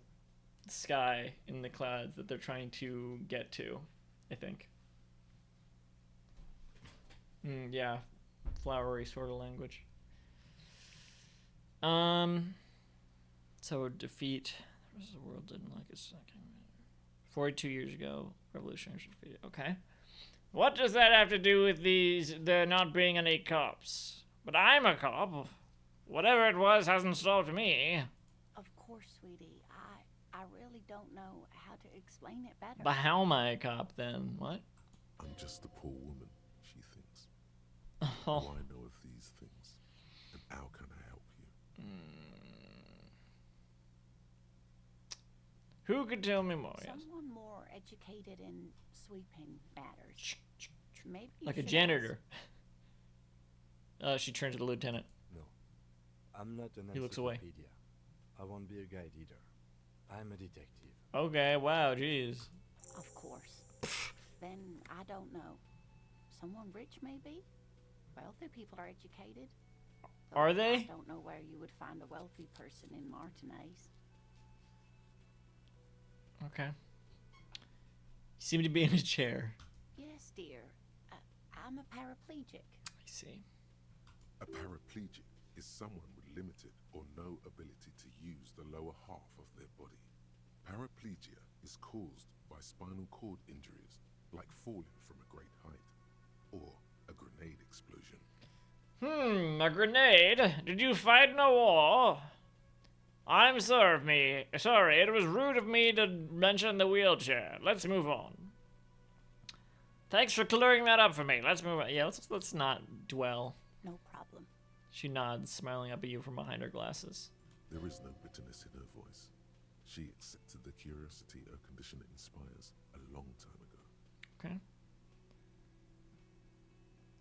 S1: sky in the clouds that they're trying to get to, I think. Yeah, flowery sort of language. So defeat. The world didn't like us. 42 years ago, revolutionaries were defeated. Okay. What does that have to do with there not being any cops? But I'm a cop. Whatever it was hasn't stopped me.
S8: Of course, sweetie. I really don't know how to explain it better.
S1: But how am I a cop then? What?
S4: I'm just a poor woman, she thinks.
S1: Oh.
S4: Do I know of these things? And how can I help you?
S1: Who could tell me more?
S8: Someone more educated in sweeping matters. Maybe
S1: like a janitor. She turned to the lieutenant.
S7: No, I'm not an
S1: He looks away.
S7: encyclopedia. I won't be a guide either. I'm a detective.
S1: Okay, wow, jeez.
S8: Of course. Then I don't know. Someone rich, maybe? Wealthy people are educated.
S1: Are they?
S8: I don't know where you would find a wealthy person in Martinez.
S1: Okay. You seem to be in a chair.
S8: Yes, dear. I'm a paraplegic.
S1: I see.
S4: A paraplegic is someone with limited or no ability to use the lower half of their body. Paraplegia is caused by spinal cord injuries, like falling from a great height, or a grenade explosion.
S1: A grenade? Did you fight in a war? I'm sorry, it was rude of me to mention the wheelchair. Let's move on. Thanks for clearing that up for me. Let's move on. Yeah, let's not dwell.
S8: No problem.
S1: She nods, smiling up at you from behind her glasses.
S4: There is no bitterness in her voice. She accepted the curiosity her condition inspires a long time ago.
S1: Okay.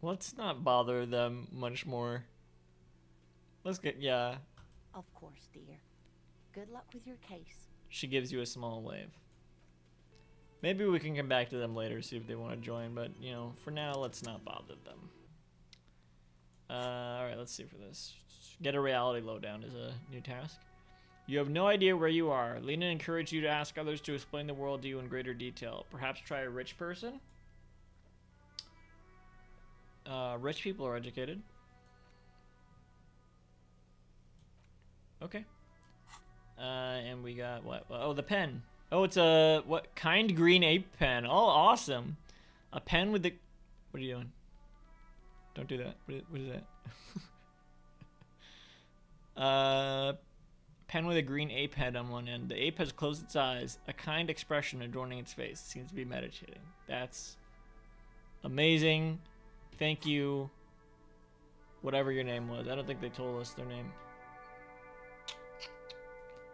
S1: Let's not bother them much more. Let's get, yeah.
S8: Of course, dear. Good luck with your case.
S1: She gives you a small wave. Maybe we can come back to them later, see if they want to join, but, you know, for now, let's not bother them. Alright, let's see for this. Get a reality lowdown is a new task. You have no idea where you are. Lena encouraged you to ask others to explain the world to you in greater detail. Perhaps try a rich person? Rich people are educated. Okay. And we got what? Oh, the pen. Oh, it's a what? Kind green ape pen. Oh, awesome. A pen with the. What are you doing? Don't do that. What is that? Pen with a green ape head on one end. The ape has closed its eyes, a kind expression adorning its face. It seems to be meditating. That's amazing. Thank you. Whatever your name was. I don't think they told us their name.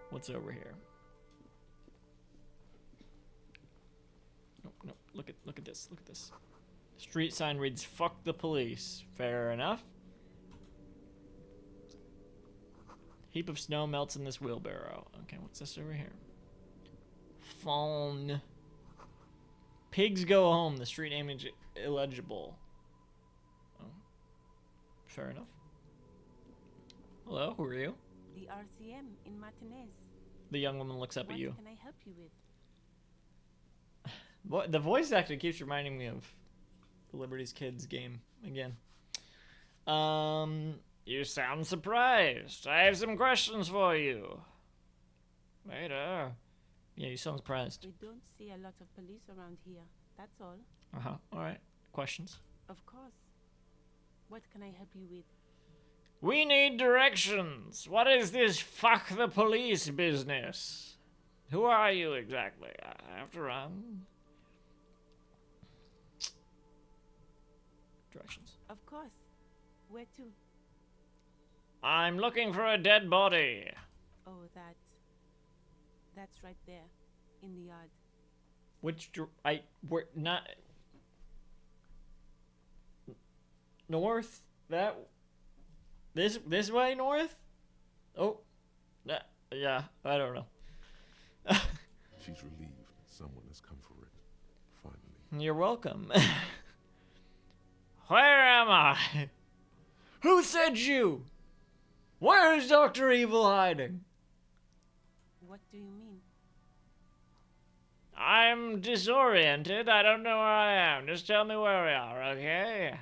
S1: What's over here? Nope, nope. Look at this. Look at this. Street sign reads, "Fuck the police." Fair enough. Heap of snow melts in this wheelbarrow. Okay, what's this over here? Phone. Pigs go home. The street name is illegible. Oh. Fair enough. Hello, who are you?
S9: The RCM in Martinez.
S1: The young woman looks up at you.
S9: What can I help you with?
S1: The voice acting keeps reminding me of the Liberty's Kids game again. You sound surprised. I have some questions for you. Later. Yeah, you sound surprised.
S9: We don't see a lot of police around here. That's all.
S1: Uh-huh. All right. Questions?
S9: Of course. What can I help you with?
S1: We need directions. What is this fuck the police business? Who are you exactly? I have to run. Directions.
S9: Of course. Where to?
S1: I'm looking for a dead body.
S9: Oh, that's right there, in the yard.
S1: We're not... North? This way north? Oh. Yeah, I don't know.
S4: She's relieved someone has come for it. Finally.
S1: You're welcome. Where am I? Who sent you? Where is Dr. Evil hiding?
S9: What do you mean?
S1: I'm disoriented. I don't know where I am. Just tell me where we are, okay?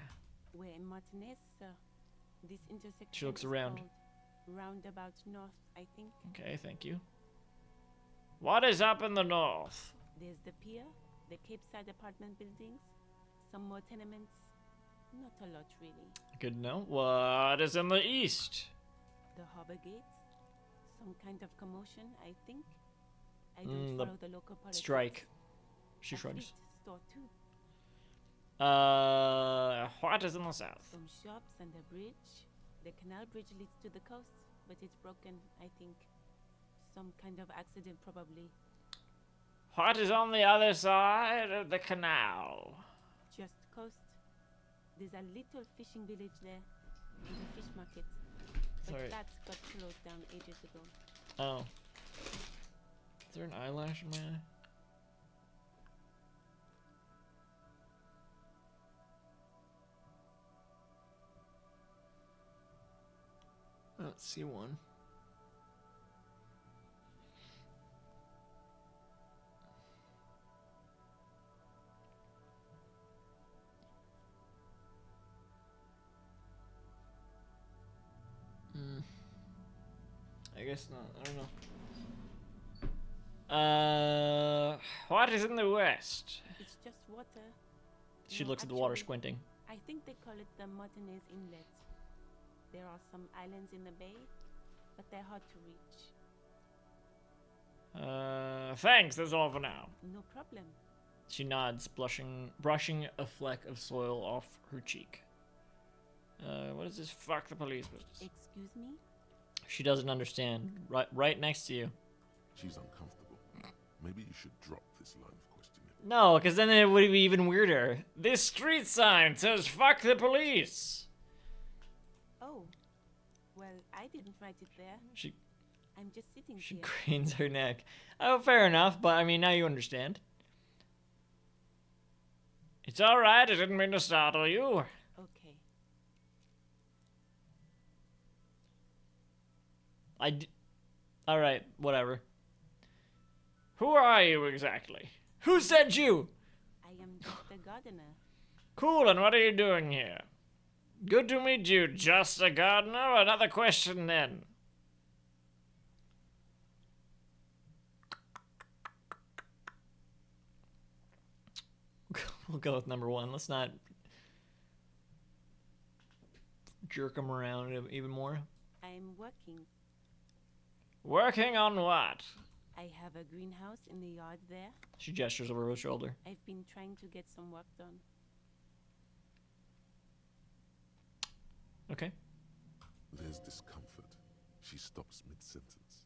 S9: We're in Martinez, sir. This intersection
S1: She looks
S9: is
S1: around.
S9: called Roundabout North, I think.
S1: Okay, thank you. What is up in the north?
S9: There's the pier, the Cape Side apartment buildings, some more tenements. Not a lot, really.
S1: Good to know. What is in the east?
S9: The harbor gates, some kind of commotion, I think. I don't follow the local politics.
S1: Strike. She
S9: A
S1: shrugs.
S9: fleet store too.
S1: What is in the south?
S9: Some shops and a bridge. The canal bridge leads to the coast, but it's broken, I think. Some kind of accident, probably.
S1: What is on the other side of the canal?
S9: Just coast. There's a little fishing village there. There's a fish market. But
S1: Sorry.
S9: that got closed down ages ago.
S1: Oh. Is there an eyelash in my eye? I don't see one. I guess not. I don't know. What is in the west?
S9: It's just water.
S1: She
S9: No,
S1: looks at the water,
S9: actually,
S1: squinting.
S9: I think they call it the Martinez Inlet. There are some islands in the bay, but they're hard to reach.
S1: Thanks. That's all for now.
S9: No problem.
S1: She nods, brushing a fleck of soil off her cheek. What is this? Fuck the police business.
S9: Excuse me?
S1: She doesn't understand. Right next to you.
S4: She's uncomfortable. Maybe you should drop this line of questioning.
S1: No, because then it would be even weirder. This street sign says "fuck the police."
S9: Oh. Well, I didn't write it there. I'm just sitting
S1: She
S9: here.
S1: cranes her neck. Oh, fair enough. But I mean, now you understand. It's all right. I didn't mean to startle you.
S9: Okay.
S1: All right, whatever. Who are you exactly? Who sent you?
S9: I am just a gardener.
S1: Cool, and what are you doing here? Good to meet you, just a gardener. Another question then. We'll go with number one. Let's not... jerk him around even more.
S9: I'm working.
S1: Working on what?
S9: I have a greenhouse in the yard there.
S1: She gestures over her shoulder.
S9: I've been trying to get some work done.
S1: Okay.
S4: There's discomfort. She stops mid-sentence.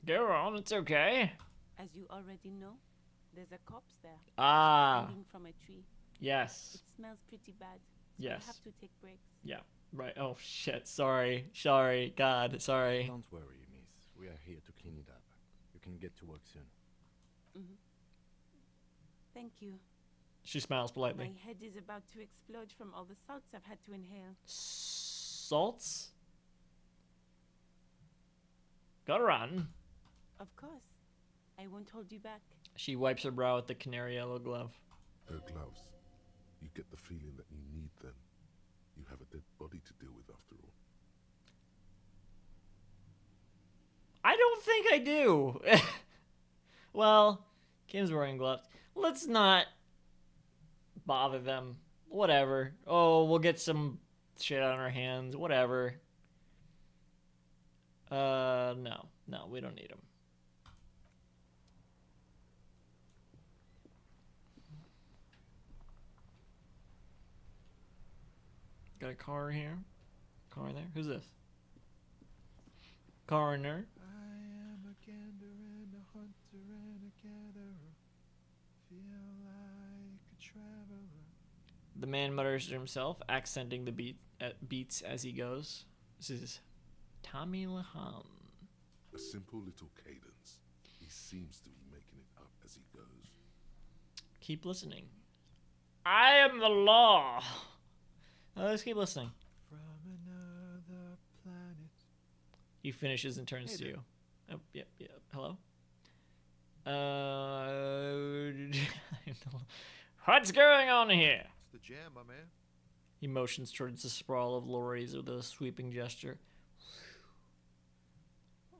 S1: Go on, it's okay.
S9: As you already know, there's a corpse there,
S1: Ah,
S9: hanging from a tree.
S1: yes.
S9: It smells pretty bad. So
S1: Yes.
S9: I have to take breaks.
S1: Yeah, right. Oh, shit. Sorry. Sorry. God, sorry.
S7: Don't worry, miss. We are here to clean it up. You can get to work soon.
S9: Thank you.
S1: She smiles politely.
S9: My head is about to explode from all the salts I've had to inhale.
S1: Salts? Gotta run.
S9: Of course. I won't hold you back.
S1: She wipes her brow with the canary yellow glove.
S4: Her gloves. You get the feeling that you need them. You have a dead body to deal with after all.
S1: I don't think I do. Well, Kim's wearing gloves. Let's not bother them. Whatever. Oh, we'll get some shit on our hands. Whatever. No. No, we don't need them. Got a car here. Car there. Who's this? Coroner.
S10: I am a gander and a hunter and a gatherer. Feel like a traveler.
S1: The man mutters to himself, accenting the beats as he goes. This is Tommy Lahan.
S4: A simple little cadence. He seems to be making it up as he goes.
S1: Keep listening. I am the law. Let's keep listening.
S10: From another planet.
S1: He finishes and turns
S10: Hey
S1: to
S10: there.
S1: you. Oh, yep. Hello? What's going on here?
S10: It's the jam, my man.
S1: He motions towards the sprawl of lorries with a sweeping gesture.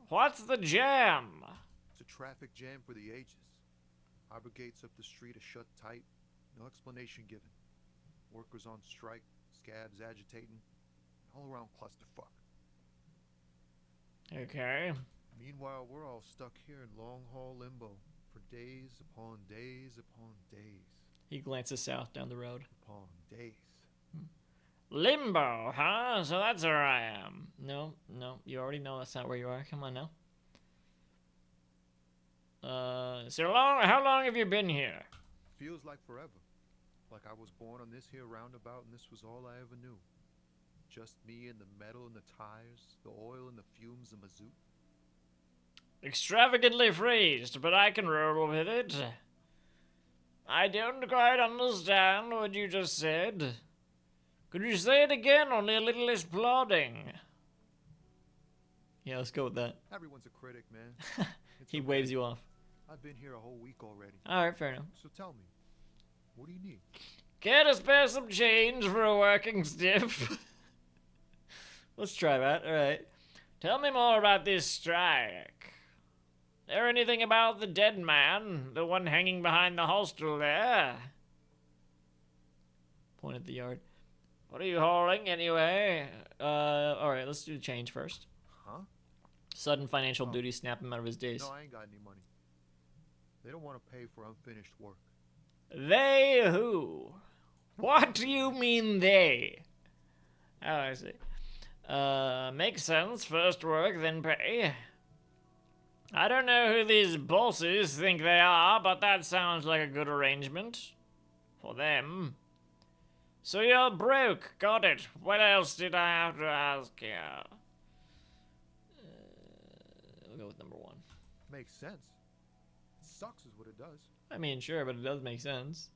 S1: What's the jam?
S10: It's a traffic jam for the ages. Harbor gates up the street are shut tight. No explanation given. Workers on strike, scabs agitating. All around clusterfuck.
S1: Okay.
S10: Meanwhile, we're all stuck here in long-haul limbo for days upon days upon days
S1: He glances south down the road.
S10: upon days.
S1: Limbo, huh? So that's where I am. No, you already know that's not where you are. Come on now. How long have you been here?
S10: Feels like forever. Like I was born on this here roundabout and this was all I ever knew. Just me and the metal and the tires, the oil and the fumes of mazout.
S1: Extravagantly phrased, but I can roll with it. I don't quite understand what you just said. Could you say it again, only a little less plodding? Yeah, let's go with that.
S10: Everyone's a critic, man. It's
S1: He
S10: okay.
S1: waves you off.
S10: I've been here a whole week already.
S1: Alright, fair enough.
S10: So tell me, what do you need?
S1: Care to spare some change for a working stiff? Let's try that, alright. Tell me more about this strike. There anything about the dead man? The one hanging behind the hostel there? Point at the yard. What are you hauling, anyway? Alright, let's do the change first.
S10: Huh?
S1: Sudden financial
S10: Oh.
S1: duty snap him out of his daze.
S10: No, I ain't got any money. They don't want to pay for unfinished work.
S1: They who? What do you mean they? Oh, I see. Makes sense. First work, then pay. I don't know who these bosses think they are, but that sounds like a good arrangement. For them. So you're broke, got it. What else did I have to ask you? We'll go with number one.
S10: Makes sense. It sucks is what it does.
S1: I mean, sure, but it does make sense.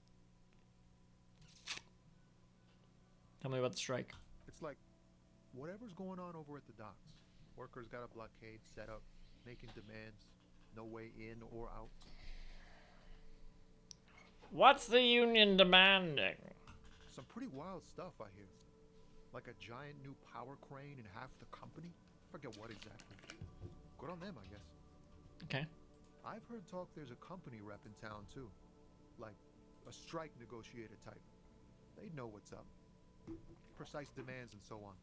S1: Tell me about the strike.
S10: It's like whatever's going on over at the docks. Workers got a blockade set up, making demands. No way in or out.
S1: What's the union demanding?
S10: Some pretty wild stuff, I hear. Like a giant new power crane in half the company. Forget what exactly. Good on them, I guess.
S1: Okay.
S10: I've heard talk there's a company rep in town too. Like a strike negotiator type. They'd know what's up. precise demands and so on.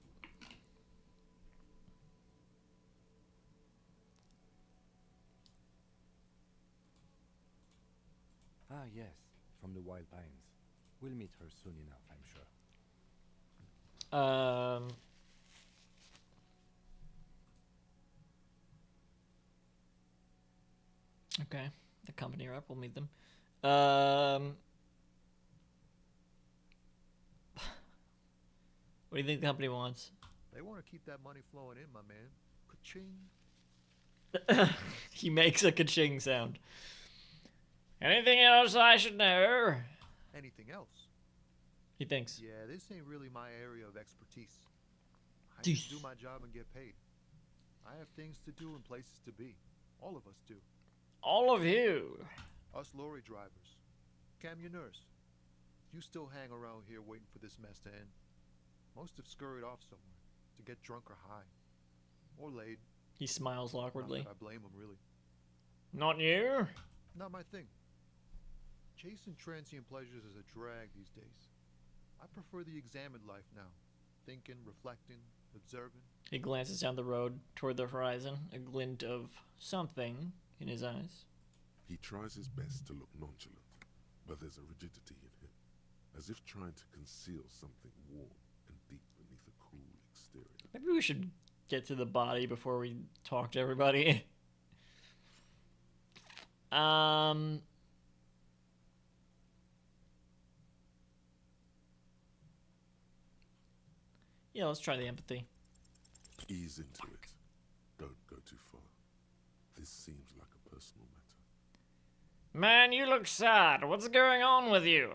S7: Ah, yes, from the Wild Pines. We'll meet her soon enough, I'm sure.
S1: Okay, the company rep will meet them. What do you think the company wants?
S10: They want to keep that money flowing in, my man. Ka-ching.
S1: He makes a ka-ching sound. Anything else I should know?
S10: Anything else?
S1: He thinks.
S10: Yeah, this ain't really my area of expertise. I just do my job and get paid. I have things to do and places to be. All of us do.
S1: All of you.
S10: Us lorry drivers. Cam, your nurse. You still hang around here waiting for this mess to end. Most have scurried off somewhere to get drunk or high. Or laid.
S1: He smiles awkwardly.
S10: Not that I blame them, really.
S1: Not you?
S10: Not my thing. Chasing transient pleasures is a drag these days. I prefer the examined life now. Thinking, reflecting, observing.
S1: He glances down the road toward the horizon, a glint of something in his eyes.
S4: He tries his best to look nonchalant, but there's a rigidity in him, as if trying to conceal something warm and deep beneath a cool exterior.
S1: Maybe we should get to the body before we talk to everybody. Yeah, let's try the empathy.
S4: Ease into it. Don't go too far. This seems like a personal matter.
S1: Man, you look sad. What's going on with you?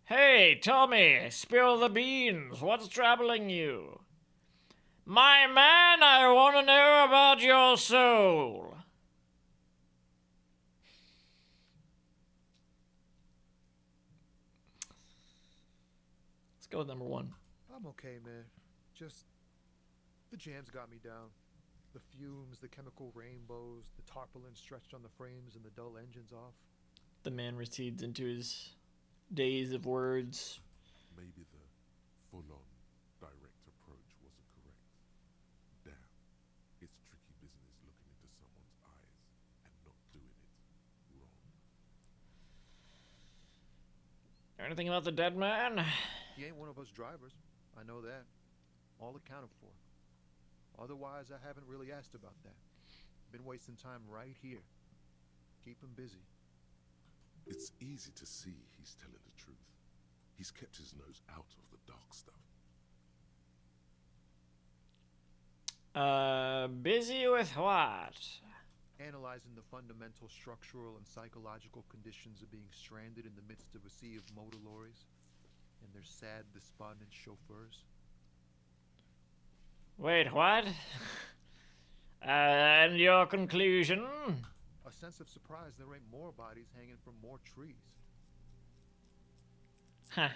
S1: Hey, Tommy, spill the beans. What's troubling you? My man, I want to know about your soul. Let's go with number one.
S10: I'm okay, man. Just the jams got me down. The fumes, the chemical rainbows, the tarpaulin stretched on the frames and the dull engines off.
S1: The man recedes into his daze of words.
S4: Maybe the full-on direct approach wasn't correct. Damn, it's tricky business looking into someone's eyes and not doing it wrong.
S1: Anything about the dead man?
S10: He ain't one of us drivers. I know that. All accounted for. Otherwise, I haven't really asked about that. Been wasting time right here. Keep him busy.
S4: It's easy to see he's telling the truth. He's kept his nose out of the dark stuff.
S1: Busy with what?
S10: Analyzing the fundamental structural and psychological conditions of being stranded in the midst of a sea of motor lorries and their sad, despondent chauffeurs.
S1: Wait, what? And your conclusion?
S10: A sense of surprise there ain't more bodies hanging from more trees.
S1: Huh.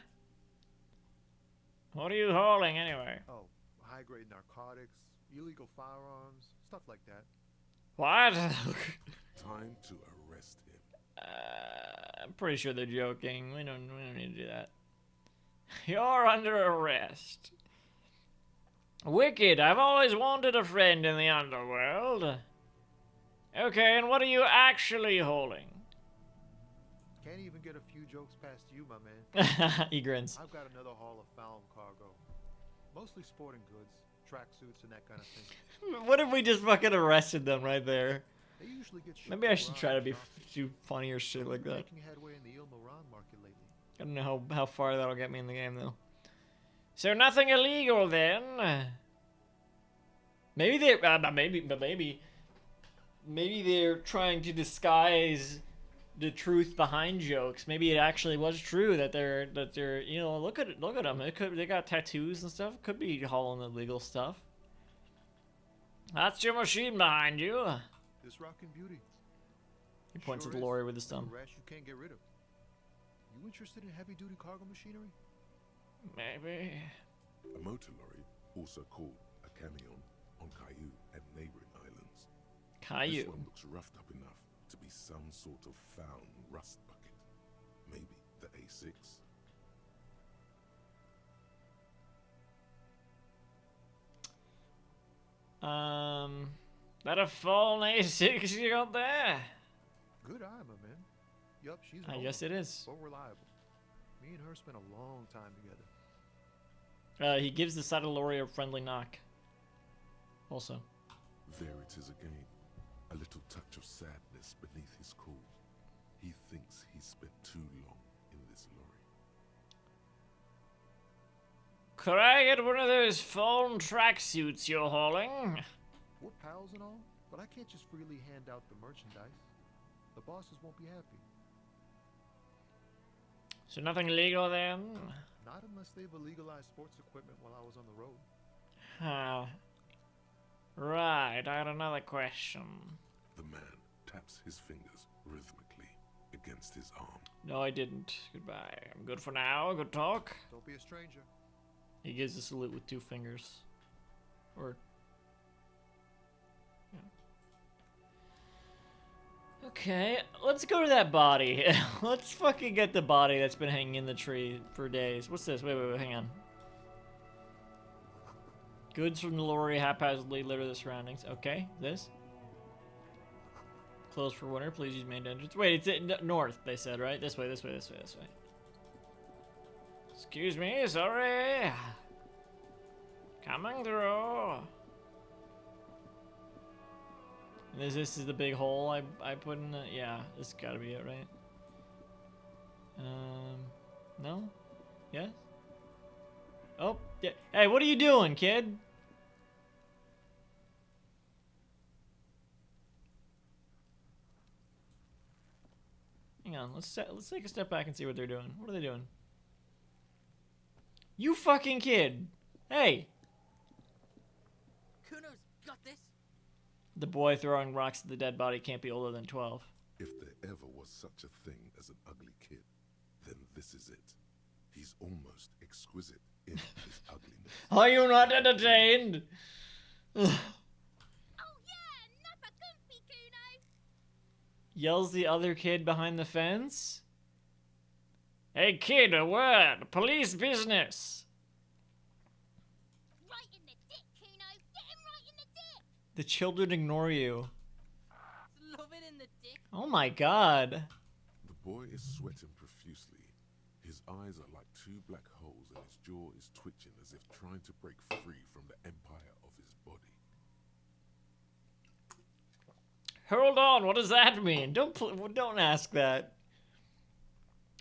S1: What are you hauling anyway?
S10: Oh, high-grade narcotics, illegal firearms, stuff like that.
S1: What?
S4: Time to arrest him.
S1: I'm pretty sure they're joking. We don't need to do that. You're under arrest. Wicked, I've always wanted a friend in the underworld. Okay, and what are you actually hauling?
S10: Can't even get a few jokes past you, my man.
S1: He grins.
S10: I've got another haul of found cargo. Mostly sporting goods, tracksuits, and that kind of thing.
S1: What if we just fucking arrested them right there?
S10: They usually get shipped
S1: Maybe I should try to be
S10: around
S1: do funnier shit like that.
S10: making headway in the Il Moran market lately.
S1: I don't know how far that'll get me in the game though. So nothing illegal then. Maybe they maybe they're trying to disguise the truth behind jokes. Maybe it actually was true that they're you know, look at them. They got tattoos and stuff. Could be hauling illegal stuff. That's your machine behind you.
S10: This rockin' beauty.
S1: He points
S10: Sure
S1: at the
S10: is.
S1: lorry with his
S10: Like a
S1: thumb.
S10: rash you can't get rid of. You interested in heavy-duty cargo machinery?
S1: Maybe.
S4: A motor lorry, also called a camion, on Caillou and neighboring islands. This
S1: Caillou.
S4: one looks roughed up enough to be some sort of found rust bucket. Maybe the A6.
S1: That a fallen A6 you got there?
S10: Good eye, my man. Yup, she's
S1: I
S10: home,
S1: guess it is.
S10: so reliable. Me and her spent a long time together.
S1: He gives the Saddle-Lori a friendly knock. Also.
S4: There it is again. A little touch of sadness beneath his cool. He thinks he's spent too long in this lorry.
S1: Could I get one of those fallen tracksuits you're hauling?
S10: We're pals and all, but I can't just freely hand out the merchandise. The bosses won't be happy.
S1: So nothing illegal then?
S10: Not unless they've illegalized sports equipment while I was on the road.
S1: Huh. Right, I had another question.
S4: The man taps his fingers rhythmically against his arm.
S1: No, I didn't. Goodbye. I'm good for now. Good talk.
S10: Don't be a stranger.
S1: He gives a salute with 2 fingers. Or... yeah. Okay, let's go to that body. Let's fucking get the body that's been hanging in the tree for days. What's this? Wait, hang on. Goods from the lorry haphazardly litter the surroundings. Okay, this. Closed for winter. Please use main entrance. Wait, it's north, they said, right? This way. Excuse me, sorry. Coming through. And this is the big hole I put in the... yeah, this gotta be it, right? No? Yes? Oh, yeah. Hey, what are you doing, kid? Hang on, let's take a step back and see what they're doing. What are they doing? You fucking kid! Hey!
S3: Kuno's got this.
S1: The boy throwing rocks at the dead body can't be older than 12.
S4: If there ever was such a thing as an ugly kid, then this is it. He's almost exquisite in his ugliness.
S1: Are you not entertained?
S8: Oh yeah, nappa gumpy, Kuno.
S1: Yells the other kid behind the fence. Hey kid, a word. Police business.
S8: Right in the dick, Kuno. Get him right in the dick.
S1: The children ignore you.
S3: Love it in the dick.
S1: Oh my god.
S4: The boy is sweating profusely. His eyes are like 2 black holes and his jaw is twitching as if trying to break free from the empire of his body.
S1: Hold on, what does that mean? Don't ask that.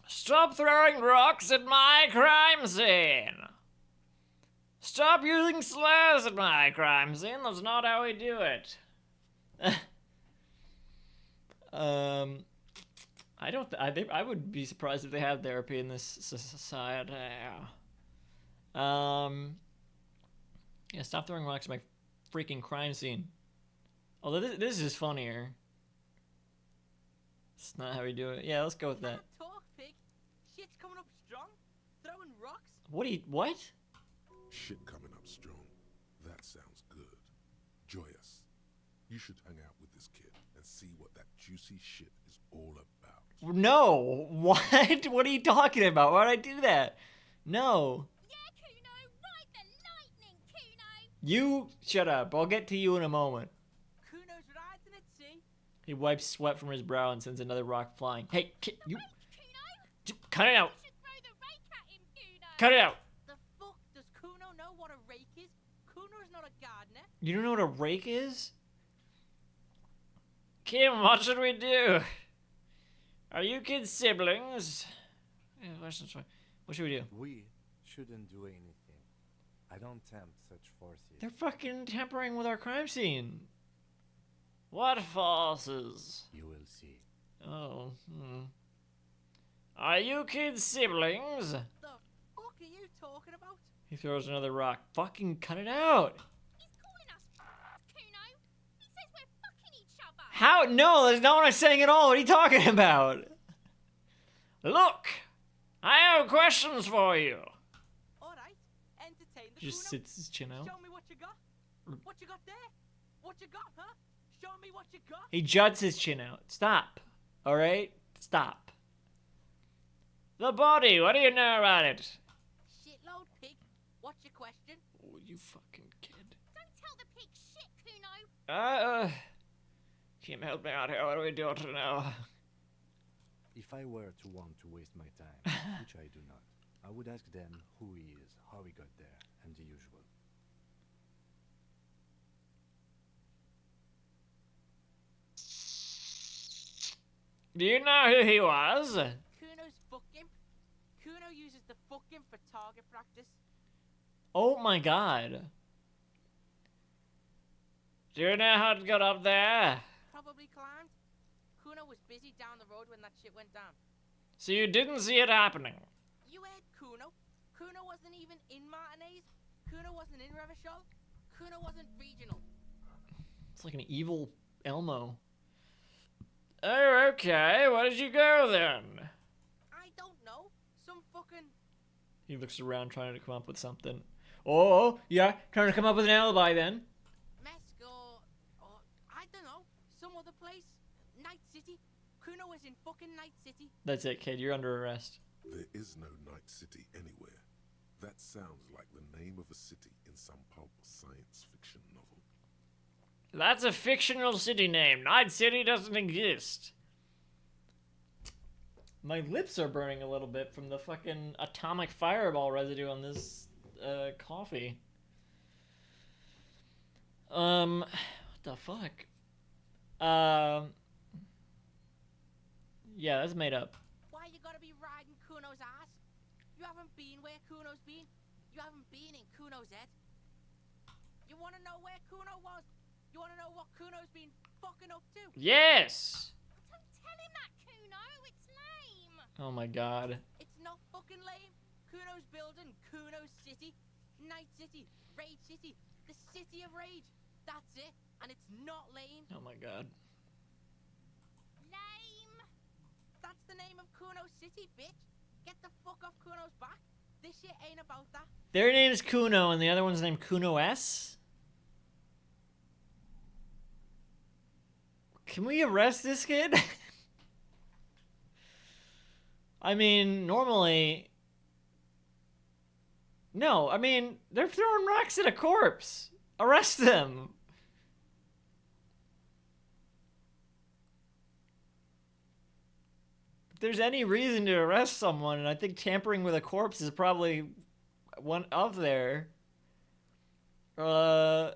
S1: Stop throwing rocks at my crime scene. Stop using slurs at my crime scene. That's not how we do it. I would be surprised if they had therapy in this society. Yeah, stop throwing rocks at my freaking crime scene. Although this is funnier. It's not how we do it. Yeah, let's go with that.
S3: Talk, pig. Shit's coming up strong. Throwing rocks.
S1: What?
S4: Shit coming up strong. That sounds good. Joyous. You should hang out with this kid and see what that juicy shit is all about.
S1: No! What? What are you talking about? Why'd I do that? No.
S8: Yeah, Kuno. Ride the lightning, Kuno.
S1: You shut up. I'll get to you in a moment.
S3: Kuno's riding it, see?
S1: He wipes sweat from his brow and sends another rock flying. Hey, kid, you...
S8: Kuno.
S1: Cut it out.
S8: You should throw the rake at him, Kuno.
S1: Cut it out.
S3: The fuck does Kuno know what a rake is? Kuno's not a gardener.
S1: You don't know what a rake is? Kim, what should we do? Are you kids siblings? Yeah, what should we do?
S7: We shouldn't do anything. I don't tempt such forces.
S1: They're fucking tampering with our crime scene. What forces?
S7: You will see.
S1: Oh, Are you kids siblings?
S3: The fuck are you talking about?
S1: He throws another rock. Fucking cut it out.
S8: He's calling us Kuno. He says we're fucking each other.
S1: How? No, that's not what I'm saying at all. What are you talking about? Look, I have questions for you.
S3: Alright, entertain the
S1: He just
S3: Kuno.
S1: sits his chin out.
S3: Show me what you got. What you got there? What you got, huh? Show me what you got.
S1: He juts his chin out. Stop. All right? Stop. The body, what do you know about it?
S3: Shitload, pig. What's your question?
S1: Oh, you fucking kid.
S8: Don't tell the pig shit,
S1: Can you help me out here? What do we do to know?
S7: If I were to want to waste my time, which I do not, I would ask them who he is, how he got there, and the usual.
S1: Do you know who he was?
S3: Kuno's fucking. Kuno uses the fucking for target practice.
S1: Oh my god. Do you know how it got up there?
S3: Probably climbed. Kuno was busy down the road when that shit went down.
S1: So you didn't see it happening?
S3: You heard Kuno. Kuno wasn't even in Martinez. Kuno wasn't in Revachol. Kuno wasn't regional.
S1: It's like an evil Elmo. Oh, okay. Where did you go then?
S3: I don't know. Some fucking...
S1: He looks around trying to come up with something. Oh, yeah. Trying to come up with an alibi then.
S3: Mesk or I don't know. Some other place. Night City. Kuno was in fucking Night City.
S1: That's it, kid. You're under arrest.
S4: There is no Night City anywhere. That sounds like the name of a city in some pulp science fiction novel.
S1: That's a fictional city name. Night City doesn't exist. My lips are burning a little bit from the fucking atomic fireball residue on this coffee. What the fuck? Yeah, that's made up.
S3: Why you gotta be riding Kuno's ass? You haven't been where Kuno's been. You haven't been in Kuno's head. You wanna know where Kuno was? You wanna know what Kuno's been fucking up to?
S1: Yes!
S8: Don't tell him that, Kuno. It's lame.
S1: Oh my god.
S3: It's not fucking lame. Kuno's building Kuno's City. Night City. Rage City. The City of Rage. That's it. And it's not lame.
S1: Oh my god.
S8: Lame.
S3: That's the name of Kuno's City, bitch. Get the fuck off Kuno's back. This shit ain't about that.
S1: Their name is Kuno and the other one's named Kuno S? Can we arrest this kid? I mean, normally... No, I mean, they're throwing rocks at a corpse. Arrest them. If there's any reason to arrest someone, and I think tampering with a corpse is probably one of there. Have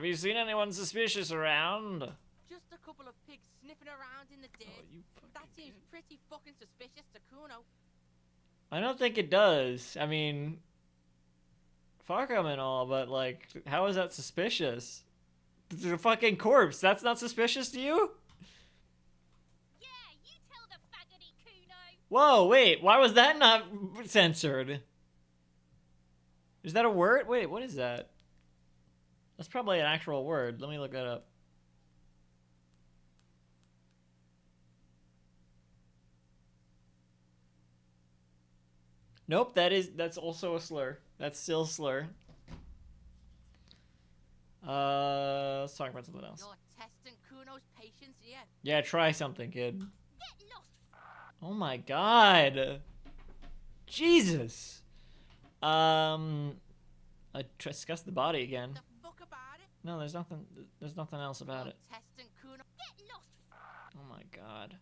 S1: you seen anyone suspicious around?
S3: Just a couple of pigs sniffing around in the dirt. That seems pretty fucking suspicious to Kuno.
S1: I don't think it does. I mean, fuck them and all, but like, how is that suspicious? It's a fucking corpse. That's not suspicious to you?
S8: Yeah, you tell the faggoty, Kuno.
S1: Whoa, wait. Why was that not censored? Is that a word? Wait, what is that? That's probably an actual word. Let me look that up. Nope, that's also a slur. That's still a slur. Let's talk about something else.
S3: You're testing Kuno's patience here.
S1: Yeah, try something, kid.
S8: Get lost.
S1: Oh my god. Jesus. I discussed the body again.
S3: The fuck about it?
S1: No, there's nothing else about
S3: You're
S1: it.
S3: testing Kuno.
S8: Get lost.
S1: Oh my god.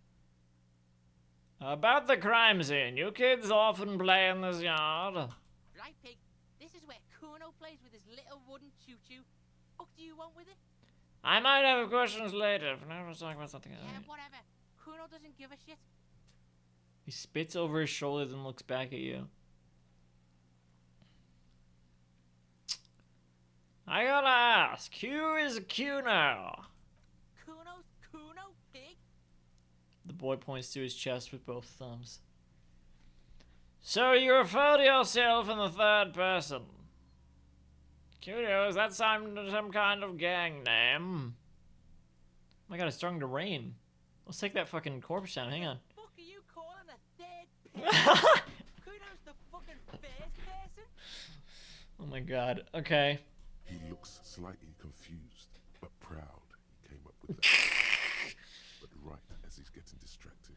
S1: About the crime scene, you kids often play in this yard.
S3: Right, pig. This is where Kuno plays with his little wooden choo-choo. What do you want with it?
S1: I might have questions later. For now, let's talk about something else.
S3: Yeah, whatever. Kuno doesn't give a shit.
S1: He spits over his shoulders and looks back at you. I gotta ask, who is Kuno?
S3: Kuno's Kuno, pig?
S1: The boy points to his chest with both thumbs. So you refer to yourself in the third person. Kuno, is that some kind of gang name? Oh my god, it's starting to rain. Let's take that fucking corpse down, hang on.
S3: What the fuck are you calling a third person? Kuno's the fucking first person?
S1: Oh my god, okay.
S4: He looks slightly confused, but proud he came up with that. But right as he's getting distracted,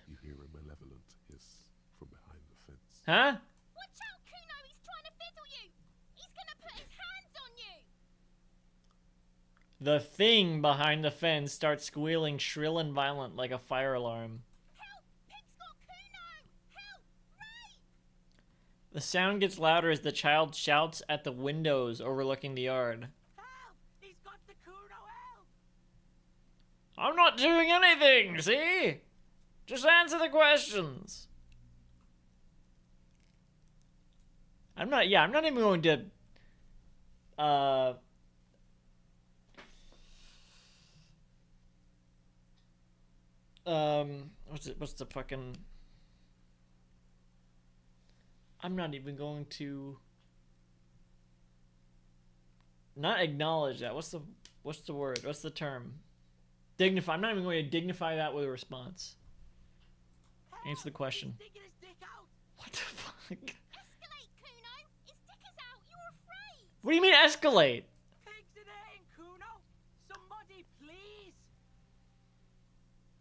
S4: you hear a malevolent hiss from behind the fence.
S1: Huh?
S8: Watch out, Kuno. He's trying to fiddle you. He's gonna put his hands on you.
S1: The thing behind the fence starts squealing shrill and violent like a fire alarm.
S8: Help! Pig's got Kuno! Help! Ray!
S1: The sound gets louder as the child shouts at the windows overlooking the yard.
S3: Help! He's got the Kuno, help!
S1: I'm not doing anything, see? Just answer the questions. I'm not even going to, what's the fucking, I'm not even going to not acknowledge that. What's the word? What's the term? Dignify. I'm not even going to dignify that with a response. Answer the question.
S3: He's sticking his dick out!
S1: What the fuck?
S8: Escalate, Kuno! His dick is out! You're afraid!
S1: What do you mean escalate?
S3: Pig's in there, Kuno! Somebody, please!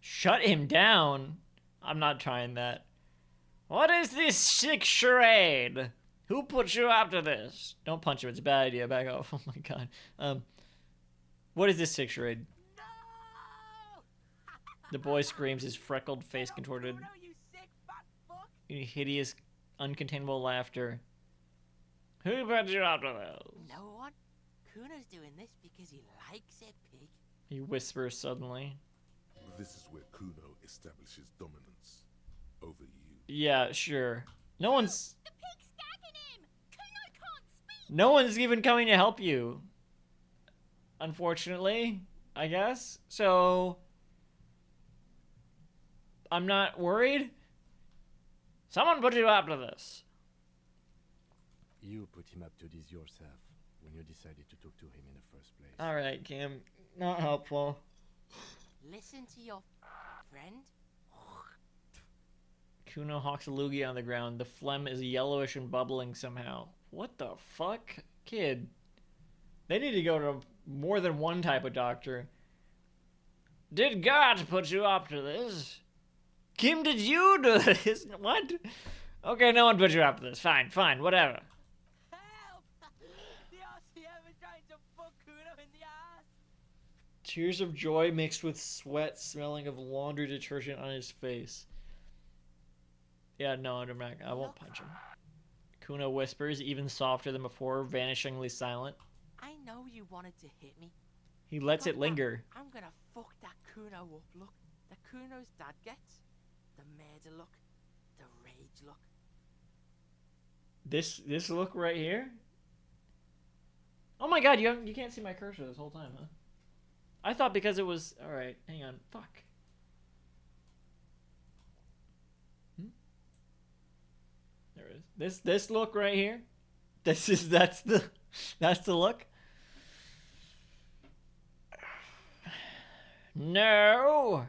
S1: Shut him down? I'm not trying that. What is this sick charade? Who put you up to this? Don't punch him, it's a bad idea. Back off. Oh my god. What is this sick charade?
S3: No!
S1: The boy screams, his freckled face contorted
S3: Kuno, you sick fat fuck!
S1: in hideous, uncontainable laughter. Who put you up to this?
S3: No one. Kuno's doing this because he likes it, pig.
S1: He whispers suddenly.
S4: This is where Kuno establishes dominance over you.
S1: Yeah, sure. No one's
S8: The pig's gagging him! Kuno can't speak!
S1: No one's even coming to help you. Unfortunately, I guess. So I'm not worried. Someone put you up to this.
S7: You put him up to this yourself when you decided to talk to him in the first place.
S1: Alright, Cam. Not helpful.
S3: Listen to your friend.
S1: Kuno hawks a loogie on the ground. The phlegm is yellowish and bubbling somehow. What the fuck? Kid. They need to go to more than one type of doctor. Did God put you up to this? Kim, did you do this? What? Okay, no one put you up to this. Fine, whatever.
S3: Help! The RCM is trying to fuck Kuno in the ass!
S1: Tears of joy mixed with sweat smelling of laundry detergent on his face. Yeah, no, I'm not. I won't punch him. Kuno whispers, even softer than before, vanishingly silent.
S3: I know you wanted to hit me.
S1: He lets it
S3: but
S1: linger.
S3: I'm gonna fuck that Kuno up look. The Kuno's dad gets. The murder look. The rage look.
S1: This look right here? Oh my god, you can't see my cursor this whole time, huh? I thought because it was... Alright, hang on. Fuck. There it is. This look right here? That's the look? No!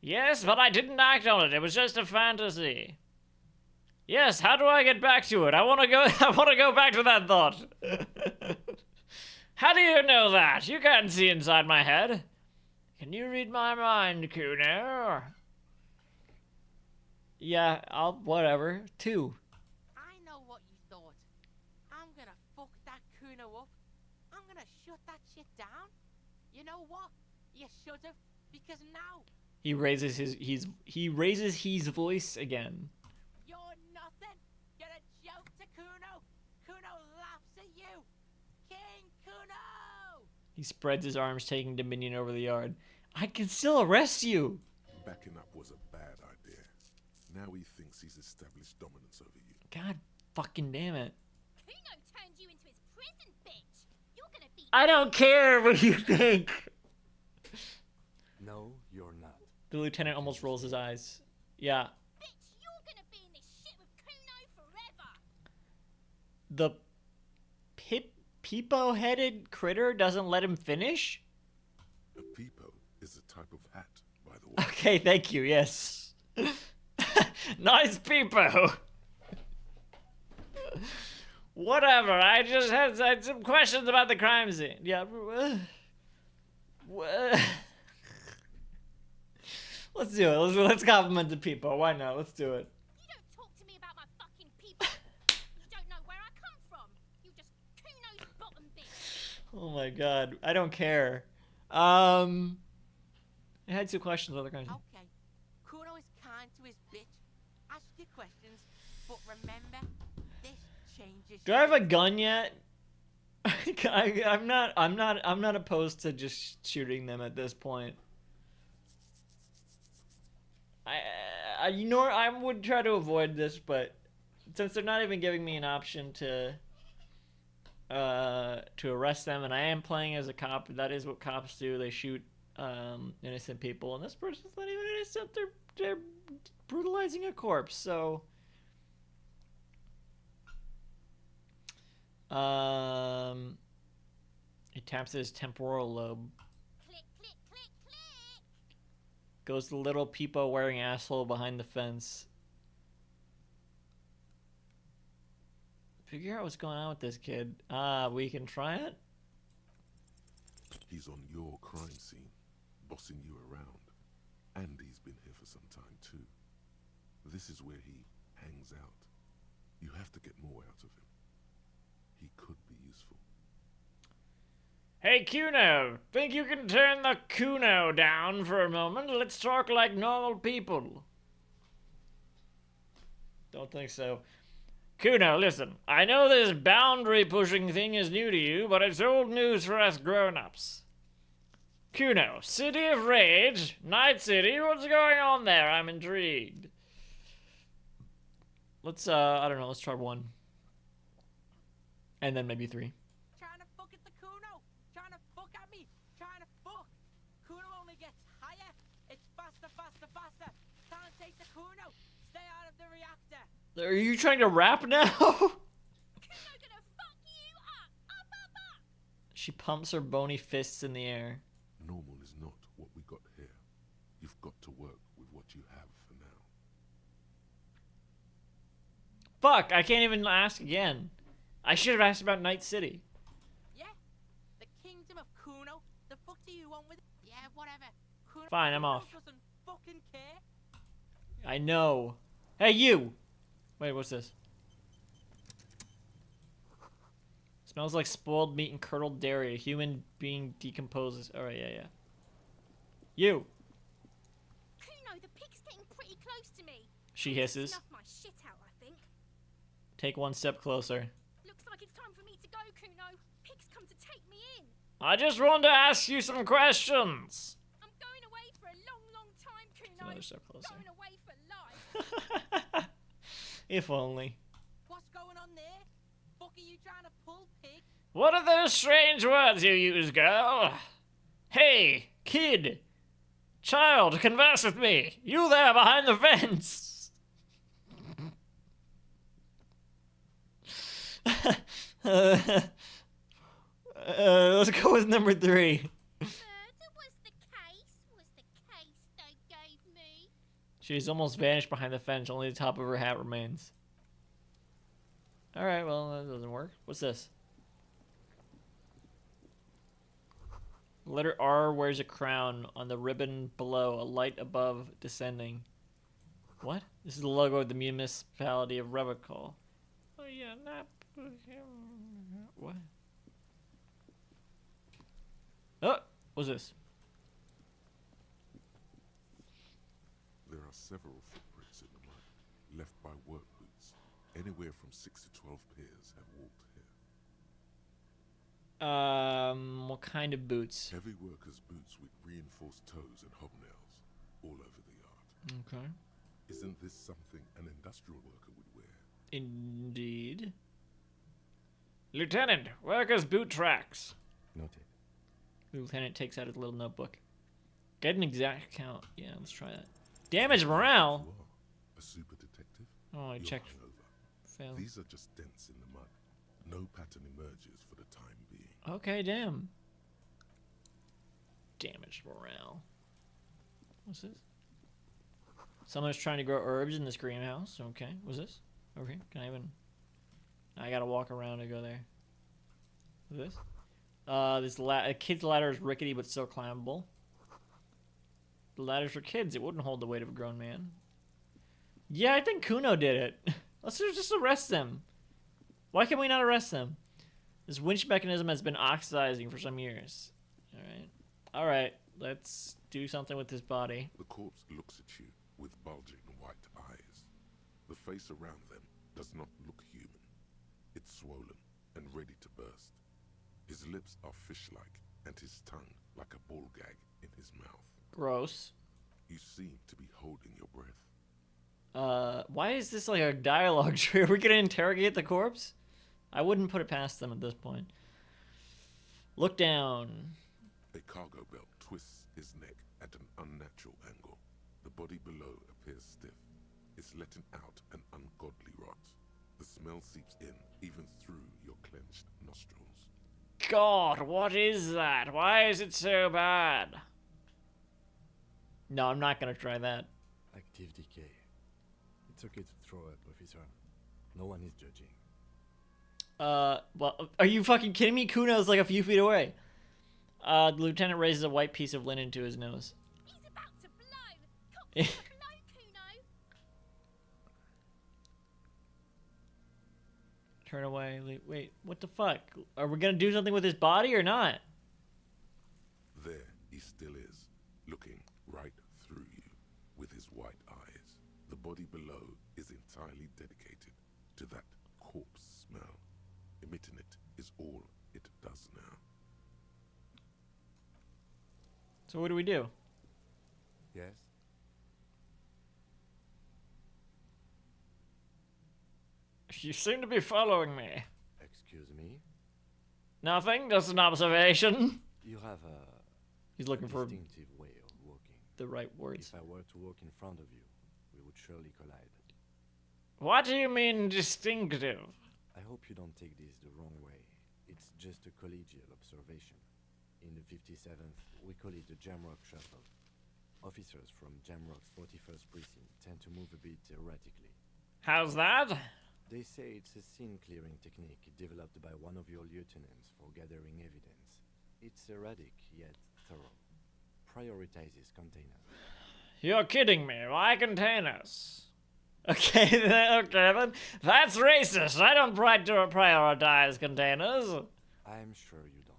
S1: Yes, but I didn't act on it. It was just a fantasy. Yes, how do I get back to it? I want to go back to that thought. How do you know that? You can't see inside my head. Can you read my mind, Kuno? Yeah, whatever. 2.
S3: I know what you thought. I'm gonna fuck that Kuno up. I'm gonna shut that shit down. You know what? You should have, because now
S1: He raises his voice again.
S3: you're nothing. You're a joke to Kuno. Kuno laughs at you. King Kuno!
S1: He spreads his arms, taking dominion over the yard. I can still arrest you!
S4: Backing up was a bad idea. Now he thinks he's established dominance over you.
S1: God fucking damn it.
S8: Kuno turned you into his prison, bitch! You're gonna be...
S1: I don't care what you think!
S7: No, you're not.
S1: The lieutenant almost rolls his eyes. Yeah.
S8: Bitch, you're gonna be in this shit with Kuno forever!
S1: The peepo-headed critter doesn't let him finish?
S4: A peepo is a type of hat, by the way.
S1: Okay, thank you, yes. Nice peepo! Whatever, I just had some questions about the crime scene. Yeah. Let's do it. Let's compliment the peepo. Why not? Let's do it.
S8: You don't talk to me about my fucking people. You don't know where I come from. You just Kuno's bottom bitch.
S1: Oh my god. I don't care. I had two questions. Other questions.
S3: Okay. Kuno is kind to his bitch. Ask your questions, but remember, this changes.
S1: Do I have a gun yet? I'm not opposed to just shooting them at this point. You know, I would try to avoid this, but since they're not even giving me an option to arrest them, and I am playing as a cop, that is what cops do. They shoot innocent people, and this person's not even innocent. They're brutalizing a corpse. So he taps his temporal lobe.
S8: Click, click, click, click.
S1: Goes the little peepo wearing asshole behind the fence. Figure out what's going on with this kid. We can try it?
S4: He's on your crime scene, bossing you around. And he's been here for some time too. This is where he hangs out. You have to get more out of him. He could be useful.
S1: Hey, Kuno! Think you can turn the Kuno down for a moment? Let's talk like normal people. Don't think so. Kuno, listen. I know this boundary-pushing thing is new to you, but it's old news for us grown-ups. Kuno, City of Rage, Night City, what's going on there? I'm intrigued. Let's, I don't know, let's try 1. And then maybe 3.
S3: Trying to fuck at the Kuno. Trying to fuck at me. Trying to fuck. Kuno only gets higher. It's faster, faster, faster. Can't take the Kuno. Stay out of the reactor.
S1: Are you trying to rap now?
S8: Kuno gonna fuck you up, up, up, up.
S1: She pumps her bony fists in the air.
S4: Normal is not what we got here. You've got to work with what you have for now.
S1: Fuck, I can't even ask again. I should have asked about Night City.
S3: Yeah? The kingdom of Kuno? The fuck do you want with it? Yeah, whatever. Kuno,
S1: Fine, I'm
S3: Kuno
S1: off.
S3: doesn't fucking care.
S1: I know. Hey, you! Wait, what's this? Smells like spoiled meat and curdled dairy. A human being decomposes. Alright, yeah. You!
S8: Kuno, the pig's getting pretty close to me.
S1: She hisses.
S8: Snuff my shit out, I think.
S1: Take one step closer.
S8: Looks like it's time for me to go, Kuno. Pig's come to take me in.
S1: I just wanted to ask you some questions.
S8: I'm going away for a long, long time, Kuno.
S1: Another step closer.
S8: Going away for life.
S1: If only.
S3: What's going on there? Fuck are you trying to pull, pig?
S1: What are those strange words you use, girl? Hey, kid. Child, converse with me. You there behind the fence. Let's go with number 3.
S8: Murder was the case they gave me.
S1: She's almost vanished behind the fence. Only the top of her hat remains. Alright, well, that doesn't work. What's this? Letter R wears a crown. On the ribbon below, a light above descending. What? This is the logo of the municipality of Revocol. Oh, yeah, not... What? Oh, what's this?
S4: There are several footprints in the mud, left by work boots. Anywhere from 6 to 12 pairs have walked here.
S1: What kind of boots?
S4: Heavy workers' boots with reinforced toes and hobnails, all over the yard.
S1: Okay.
S4: Isn't this something an industrial worker would wear?
S1: Indeed. Lieutenant, workers' boot tracks.
S7: Noted.
S1: The lieutenant takes out his little notebook. Get an exact count. Yeah, let's try that. Damage morale?
S4: You are a super detective?
S1: Oh, I
S4: You're
S1: checked.
S4: hungover.
S1: Failed.
S4: These are just dents in the mud. No pattern emerges for the time being.
S1: Okay, damn. Damage morale. What's this? Someone's trying to grow herbs in this greenhouse. Okay, what's this? Okay, can I even... I gotta walk around to go there. What's this? This kid's ladder is rickety but still climbable. The ladder's for kids. It wouldn't hold the weight of a grown man. Yeah, I think Kuno did it. Let's just arrest them. Why can we not arrest them? This winch mechanism has been oxidizing for some years. All right. Let's do something with this body.
S4: The corpse looks at you with bulging white eyes. The face around them does not look human. It's swollen and ready to burst. His lips are fish-like and his tongue like a ball gag in his mouth.
S1: Gross.
S4: You seem to be holding your breath.
S1: Why is this like a dialogue tree? Are we gonna interrogate the corpse? I wouldn't put it past them at this point. Look down.
S4: A cargo belt twists his neck at an unnatural angle. The body below appears stiff. It's letting out an ungodly rot. The smell seeps in, even through your clenched nostrils.
S1: God, what is that? Why is it so bad? No, I'm not gonna try that.
S7: Active decay. It's okay to throw up, officer. No one is judging.
S1: Well, are you fucking kidding me? Kuno's like a few feet away. The lieutenant raises a white piece of linen to his nose.
S11: He's about to blow. Cops, blow, Kuno.
S1: Turn away. Wait, what the fuck? Are we gonna do something with his body or not?
S4: There he still is, looking right through you with his white eyes. The body below is entirely dedicated to that corpse smell. Emitting it is all it does now.
S1: So what do we do?
S7: Yes?
S1: You seem to be following me.
S7: Excuse me?
S1: Nothing, just an observation.
S7: You have a
S1: He's looking for
S7: distinctive way of walking.
S1: the right words.
S7: If I were to walk in front of you, we would surely collide.
S1: What do you mean distinctive?
S7: I hope you don't take this the wrong way. It's just a collegial observation. In the 57th, we call it the Jamrock Shuffle. Officers from Jamrock's 41st Precinct tend to move a bit erratically.
S1: How's that?
S7: They say it's a scene-clearing technique developed by one of your lieutenants for gathering evidence. It's erratic, yet thorough. Prioritizes containers.
S1: You're kidding me. Why containers? Okay, okay then. That's racist. I don't prioritize containers.
S7: I'm sure you don't.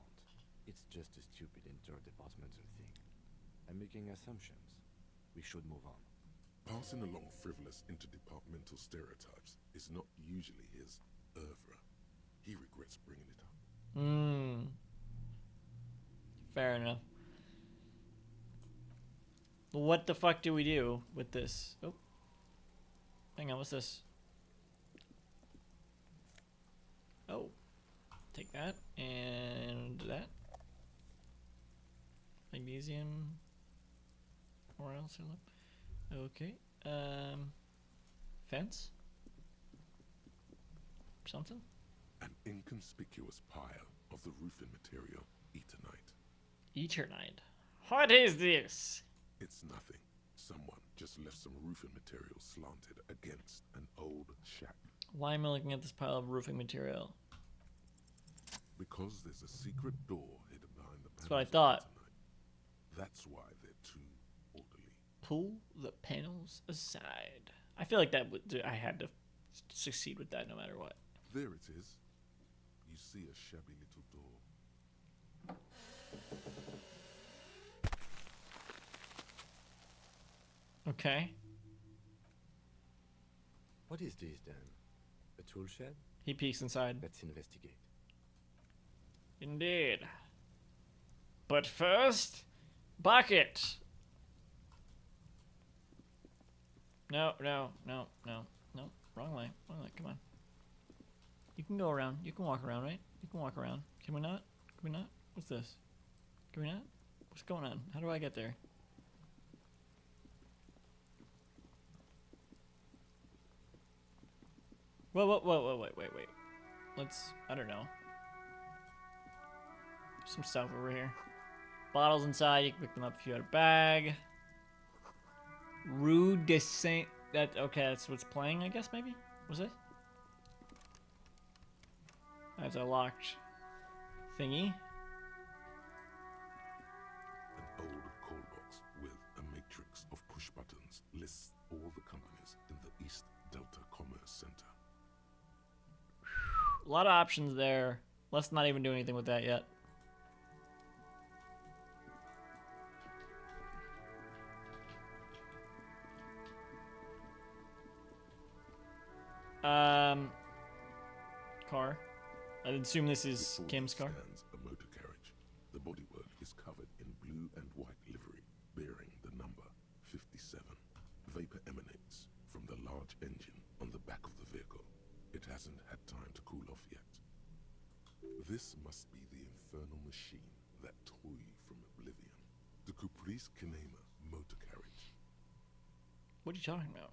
S7: It's just a stupid interdepartmental thing. I'm making assumptions. We should move on.
S4: Passing along frivolous interdepartmental stereotypes is not usually his oeuvre. He regrets bringing it up.
S1: Fair enough. What the fuck do we do with this? Oh. Hang on, what's this? Oh. Take that and that. Magnesium. Where else? Okay. Fence? Something?
S4: An inconspicuous pile of the roofing material, Eternite.
S1: Eternite. What is this?
S4: It's nothing. Someone just left some roofing material slanted against an old shack.
S1: Why am I looking at this pile of roofing material?
S4: Because there's a secret door hidden behind the panels.
S1: That's what I thought.
S4: Of Eternite. That's why they're too orderly.
S1: Pull the panels aside. I feel like that would. I had to succeed with that no matter what.
S4: There it is. You see a shabby little door.
S1: Okay.
S7: What is this then? A tool shed?
S1: He peeks inside.
S7: Let's investigate.
S1: Indeed. But first, bucket. No. Wrong way. Come on. You can go around. You can walk around, right? You can walk around. Can we not? Can we not? What's this? Can we not? What's going on? How do I get there? Whoa, wait. Let's, I don't know. Some stuff over here. Bottles inside, you can pick them up if you had a bag. Rue de Saint, okay, that's what's playing, I guess, maybe? Was it? That's a locked thingy.
S4: An old call box with a matrix of push buttons lists all the companies in the East Delta Commerce Center.
S1: A lot of options there. Let's not even do anything with that yet. Car. I assume this is
S4: Before
S1: Kim's
S4: it
S1: car.
S4: stands a motor carriage. The bodywork is covered in blue and white livery, bearing the number 57. Vapor emanates from the large engine on the back of the vehicle. It hasn't had time to cool off yet. This must be the infernal machine that tore you from oblivion. The Caprice Kinema motor carriage.
S1: What are you talking about?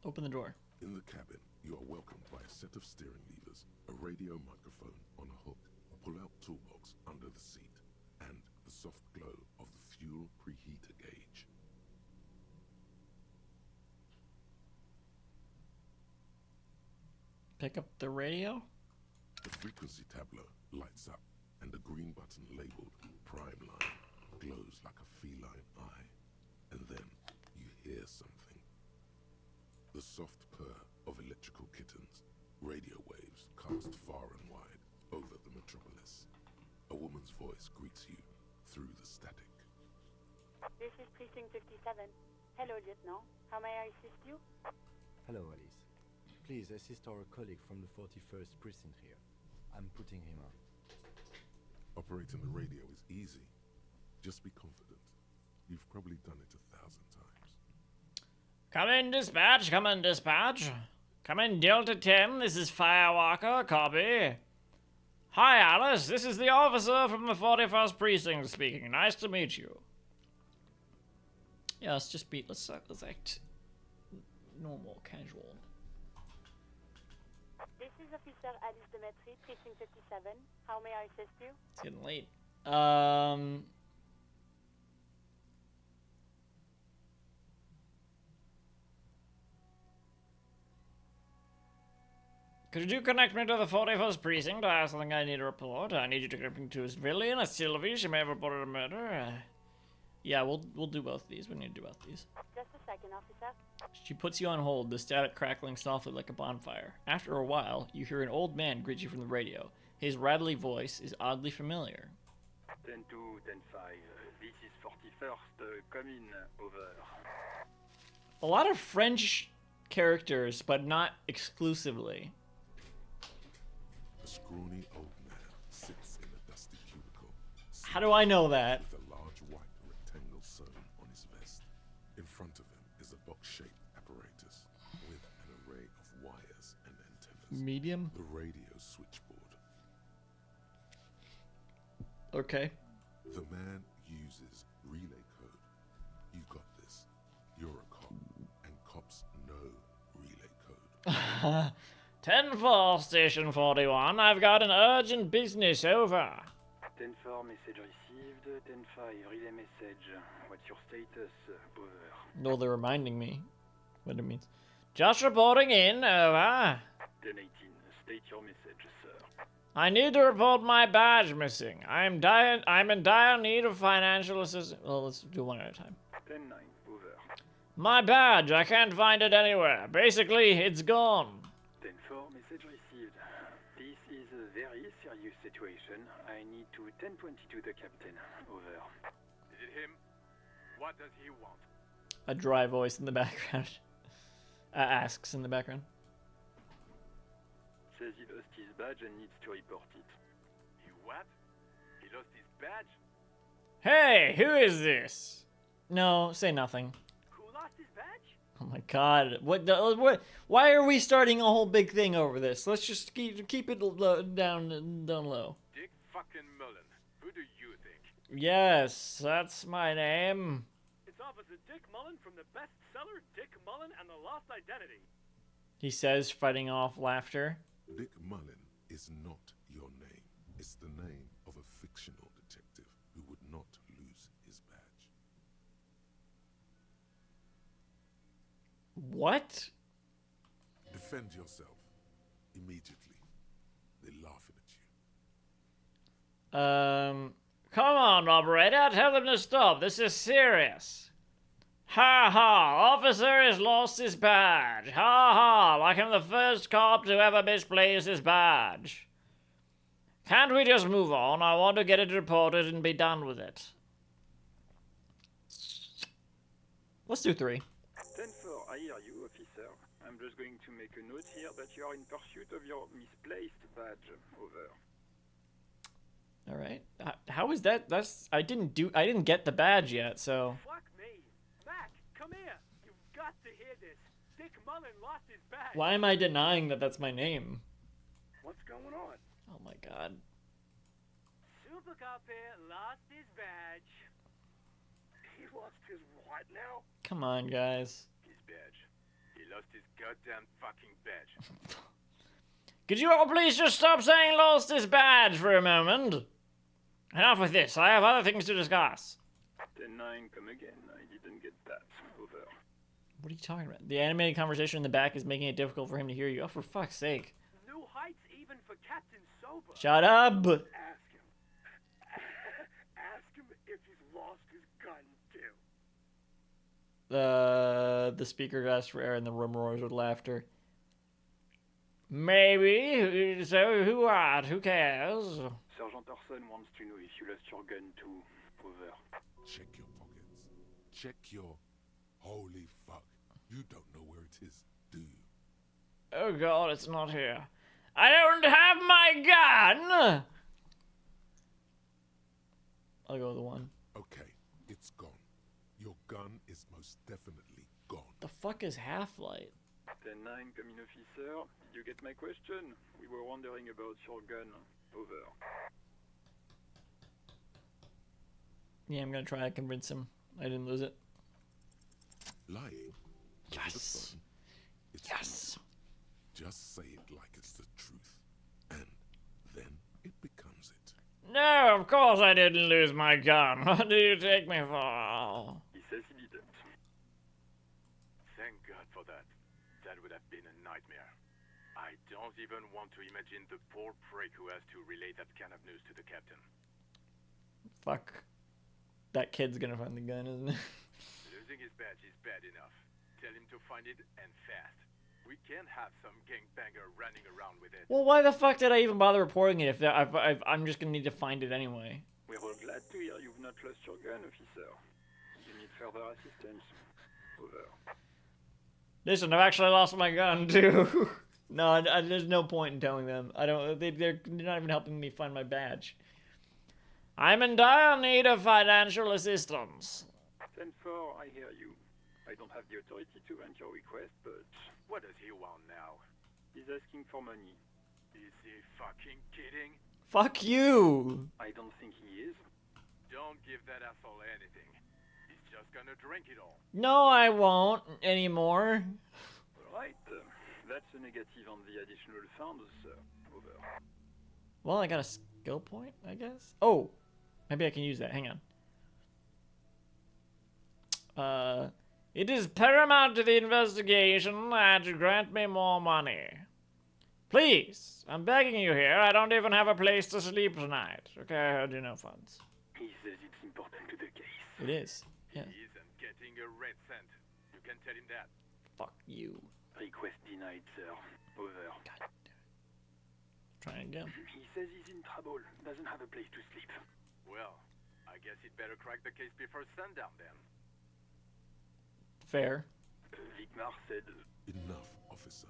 S1: Open the door.
S4: In the cabin, you are welcomed by a set of steering levers, a radio microphone on a hook, a pull-out toolbox under the seat, and the soft glow of the fuel preheater gauge.
S1: Pick up the radio?
S4: The frequency tableau lights up, and a green button labeled Prime Line glows like a feline eye. And then you hear something. The soft purr of electrical kittens, radio waves cast far and wide over the metropolis. A woman's voice greets you through the static.
S12: This is Precinct 57. Hello, Lieutenant. How may I assist you?
S7: Hello, Alice. Please assist our colleague from the 41st precinct here. I'm putting him on.
S4: Operating the radio is easy. Just be confident. You've probably done it 1,000 times.
S1: Come in, dispatch. Come in, dispatch. Come in, Delta 10. This is Firewalker. Copy. Hi, Alice. This is the officer from the 41st precinct speaking. Nice to meet you. Yeah, let's just let's act normal, casual.
S12: This is Officer Alice Demetri, Precinct 57. How may I assist you?
S1: It's getting late. Could you connect me to the 41st precinct? I have something I need to report. I need you to connect me to a civilian, a Sylvie. She may have reported a murder. Yeah, we'll do both of these. We need to do both of these.
S12: Just a second, officer.
S1: She puts you on hold, the static crackling softly like a bonfire. After a while, you hear an old man greet you from the radio. His rattly voice is oddly familiar.
S13: 10-2, 10-5. This is 41st. Come in. Over.
S1: A lot of French characters, but not exclusively.
S4: A scrawny old man sits in a dusty cubicle.
S1: How do I know that?
S4: With a large white rectangle sewn on his vest. In front of him is a box-shaped apparatus with an array of wires and antennas.
S1: Medium?
S4: The radio switchboard.
S1: Okay.
S4: The man uses relay code. You got this. You're a cop, and cops know relay code.
S1: 10-4, Station 41. I've got an urgent business, over.
S13: 10-4, message received. 10-5, relay message. What's your status? Over.
S1: No, they're reminding me what it means. Just reporting in, over.
S13: 10-18, state your message, sir.
S1: I need to report my badge missing. I'm in dire need of financial assistance. Well, let's do one at a time.
S13: 10-9, over.
S1: My badge, I can't find it anywhere. Basically, it's gone.
S13: 10-4, message received. This is a very serious situation. I need to 10-22 the captain. Over.
S14: Is it him? What does he want?
S1: A dry voice in the background. Asks in the background.
S13: Says he lost his badge and needs to report it.
S14: He what? He lost his badge?
S1: Hey, who is this? No, say nothing.
S14: Who lost his badge?
S1: Oh my god. What? Why are we starting a whole big thing over this? Let's just keep it down low.
S14: Dick fucking Mullen. Who do you think?
S1: Yes, that's my name.
S14: It's Officer Dick Mullen from the bestseller Dick Mullen and the Lost Identity.
S1: He says, fighting off laughter.
S4: Dick Mullen is not your name. It's the name of a fictional detective who would not lose his badge.
S1: What?
S4: Defend yourself. Immediately. They're laughing at you.
S1: Come on, operator. Tell them to stop. This is serious. Ha ha, officer has lost his badge. Ha ha, like I'm the first cop to ever misplace his badge. Can't we just move on? I want to get it reported and be done with it. Let's do 3.
S13: 10-4, I hear you, officer. I'm just going to make a note here that you are in pursuit of your misplaced badge. Over.
S1: All right. How is that? I didn't get the badge yet, so.
S14: Fuck me. Mac, come here. You've got to hear this. Dick Mullen lost his badge.
S1: Why am I denying that that's my name?
S13: What's going on?
S1: Oh my god.
S14: Super Cop here lost his badge.
S13: He lost his what now?
S1: Come on, guys.
S13: His badge. He lost his goddamn fucking badge.
S1: Could you all please just stop saying lost his badge for a moment? Enough with this. I have other things to discuss.
S13: 10-9, come again. I didn't get that. Over.
S1: What are you talking about? The animated conversation in the back is making it difficult for him to hear you. Oh, for fuck's sake.
S14: New heights even for Captain Sober.
S1: Shut up!
S13: Ask him. Ask him if he's lost his gun, too.
S1: The speaker gasps for air and the room roars with laughter. Maybe. So who cares?
S13: Sergeant Orson wants to know if you lost your gun too. Over.
S4: Check your pockets. Check your... Holy fuck. You don't know where it is, do you?
S1: Oh god, it's not here. I don't have my gun! I'll go with the 1.
S4: Okay, it's gone. Your gun is most definitely gone.
S1: The fuck is Half-Light?
S13: 10-9, come in, officer. Did you get my question? We were wondering about your gun. Over.
S1: Yeah, I'm gonna try to convince him. I didn't lose it.
S4: Lying?
S1: Yes.
S4: It's
S1: yes.
S4: Not. Just say it like it's the truth. And then it becomes it.
S1: No, of course I didn't lose my gun. What do you take me for?
S13: He says he didn't. Thank God for that. That would have been a nightmare. I don't even want to imagine the poor prick who has to relay that kind of news to the captain.
S1: Fuck. That kid's gonna find the gun, isn't it?
S13: Losing his badge is bad enough. Tell him to find it, and fast. We can't have some gangbanger running around with it.
S1: Well, why the fuck did I even bother reporting it if I'm just gonna need to find it anyway?
S13: We're all glad to hear you've not lost your gun, officer. You need further assistance. Over.
S1: Listen, I've actually lost my gun too. No, there's no point in telling them. They're not even helping me find my badge. I'm in dire need of financial assistance.
S13: 10-4, I hear you. I don't have the authority to grant your request, but... What does he want now? He's asking for money. Is he fucking kidding?
S1: Fuck you!
S13: I don't think he is.
S15: Don't give that asshole anything. He's just gonna drink it all.
S1: No, I won't anymore.
S13: Alright, that's a negative on the additional funds, sir. Over.
S1: Well, I got a skill point, I guess? Oh! Maybe I can use that. Hang on. It is paramount to the investigation that you grant me more money. Please, I'm begging you here. I don't even have a place to sleep tonight. Okay, I heard you no funds.
S13: He says it's important to the case.
S1: It is. Yeah.
S15: He isn't getting a red cent. You can tell him that.
S1: Fuck you.
S13: Request denied, sir. Over.
S1: God damn it. Try again.
S13: He says he's in trouble. Doesn't have a place to sleep.
S15: Well, I guess he'd better crack the case before sundown then.
S1: Fair.
S13: Vigmar said...
S4: Enough, officer.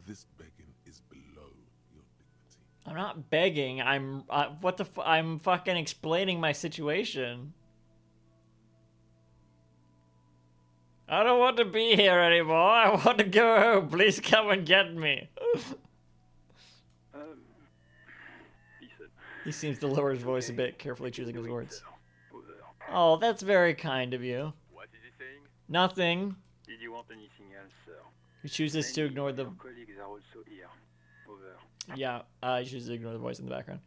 S4: This begging is below your dignity.
S1: I'm not begging. I'm fucking explaining my situation. I don't want to be here anymore. I want to go home. Please come and get me. He seems to lower his voice a bit, carefully choosing his words. Oh, that's very kind of you.
S15: What is he saying?
S1: Nothing.
S13: Did you want anything else, sir?
S1: He chooses to ignore the...
S13: Your colleagues are also here. Over.
S1: Yeah, he chooses to ignore the voice in the background.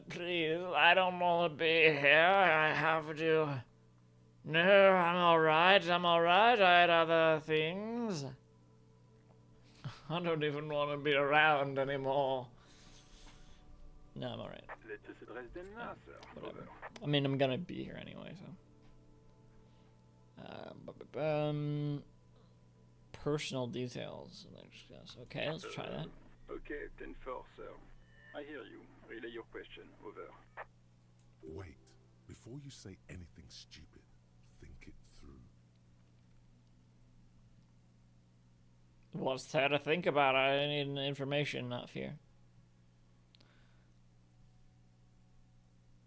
S1: Please, I don't want to be here. I have to... No, I'm alright. I had other things. I don't even want to be around anymore. No, I'm alright.
S13: Let us address them now, sir.
S1: Whatever. I mean, I'm gonna be here anyway, so. Personal details. Okay, let's try that.
S13: Okay, 10-4, sir.
S15: I hear you. Relay your question. Over.
S4: Wait. Before you say anything stupid, think it through.
S1: What's there to think about? I need information, not fear.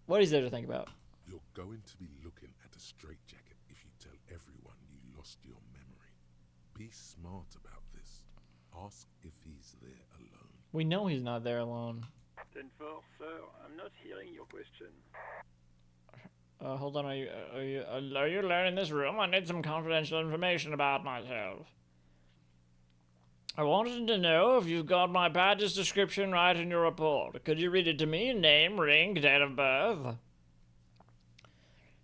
S1: What is there to think about?
S4: You're going to be looking at a straitjacket if you tell everyone you lost your memory. Be smart about this. Ask if he's there alone.
S1: We know he's not there alone.
S15: 10-4, sir. I'm not hearing your question.
S1: Hold on. Are you alone in this room? I need some confidential information about myself. I wanted to know if you've got my badge's description right in your report. Could you read it to me? Name, ring, date of birth.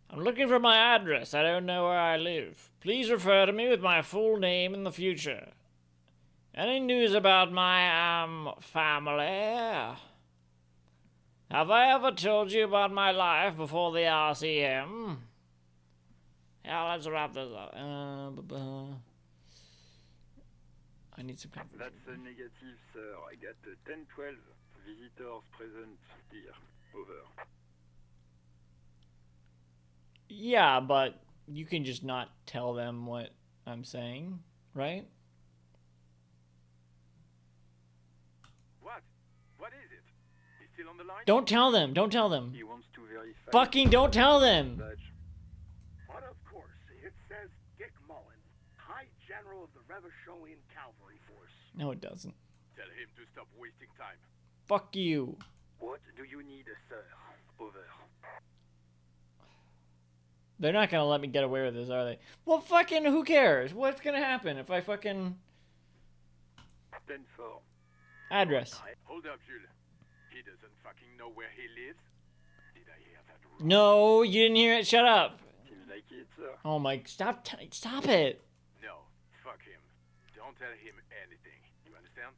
S1: I'm looking for my address. I don't know where I live. Please refer to me with my full name in the future. Any news about my, family? Have I ever told you about my life before the RCM? Yeah, let's wrap this up. I need some confirmation.
S15: That's a negative, sir. I got a 10-12. Visitors present here. Over.
S1: Yeah, but you can just not tell them what I'm saying, right?
S13: What? What is it? He's still on the line?
S1: Don't tell them. Don't tell them.
S15: He wants to verify.
S1: Fucking don't tell them.
S14: But of course, it says Dick Mullen, High General of the Revacholian Cavalry Force.
S1: No, it doesn't.
S13: Tell him to stop wasting time.
S1: Fuck you.
S15: What do you need, sir? Over.
S1: They're not gonna let me get away with this, are they? Well, fucking who cares? What's gonna happen if I fucking...
S15: 10-4.
S1: Address.
S13: Hold up, Jules. He doesn't fucking know where he lives. Did I hear that wrong?
S1: No, you didn't hear it. Shut up.
S15: Seems like it, sir.
S1: Oh my... Stop it.
S13: No, fuck him. Don't tell him anything. You understand?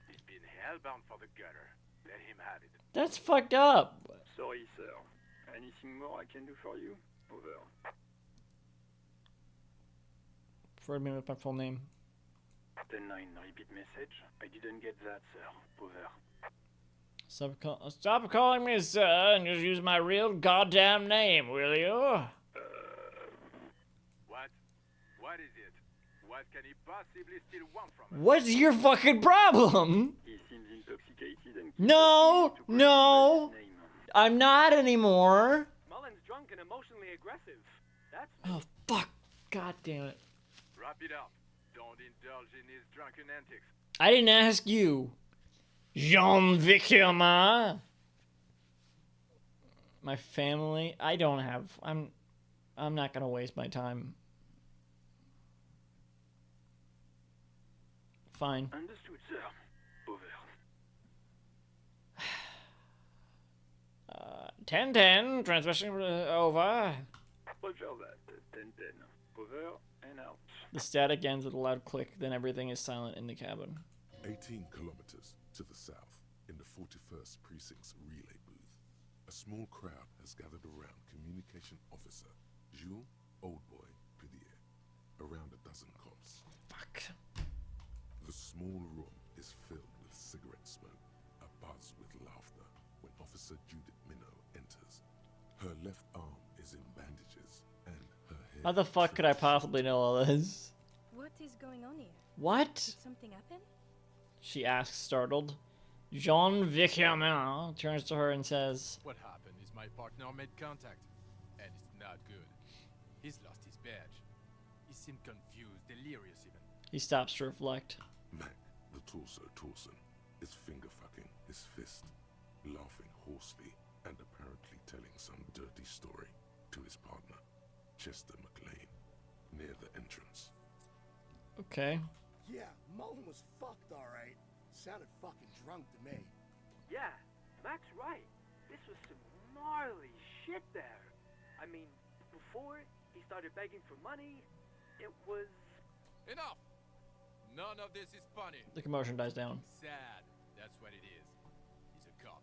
S13: He's been hellbound for the gutter. Let him have it.
S1: That's fucked up.
S15: Sorry, sir. Anything more I can do for you? Over.
S1: For me with my full name.
S15: 10-9, repeat message. I didn't get that, sir. Over.
S1: Stop calling me sir and just use my real goddamn name, will you?
S13: What? What is it? What can he possibly still want from us?
S1: What's your fucking problem?
S15: He seems intoxicated and...
S1: No! I'm not anymore.
S14: Mullen's drunk and emotionally aggressive. That's...
S1: Oh, fuck. God damn it.
S13: Wrap it up. Don't indulge in his drunken antics.
S1: I didn't ask you. Jean-Vic Herman. My family. I don't have... I'm not gonna waste my time. Fine.
S15: Understood, sir. Over.
S1: 10-10. Transmission over.
S15: Roger that. 10-10. Over and out.
S1: The static ends with a loud click, then everything is silent in the cabin.
S4: 18 kilometers to the south, in the 41st Precinct's relay booth, a small crowd has gathered around Communication Officer Jules Oldboy Pridier, around a dozen cops.
S1: Fuck.
S4: The small room is filled with cigarette smoke, abuzz with laughter, when Officer Judith Minot enters. Her left arm is in bandages, and her hair...
S1: How the fuck could I possibly know all this?
S11: What is going on here?
S1: What?
S11: Did something happen?
S1: She asks, startled. Jean-Vic Herman turns to her and says,
S16: What happened is my partner made contact, and it's not good. He's lost his badge. He seemed confused, delirious even.
S1: He stops to reflect.
S4: Mac, the torso Torson, is finger-fucking his fist, laughing hoarsely and apparently telling some dirty story to his partner, Chester McLean, near the entrance.
S1: Okay.
S17: Yeah, Mullen was fucked, alright. Sounded fucking drunk to me.
S14: Yeah, Mac's right. This was some gnarly shit there. I mean, before he started begging for money, it was...
S16: Enough! None of this is funny.
S1: The commotion dies down.
S16: Sad. That's what it is. He's a cop.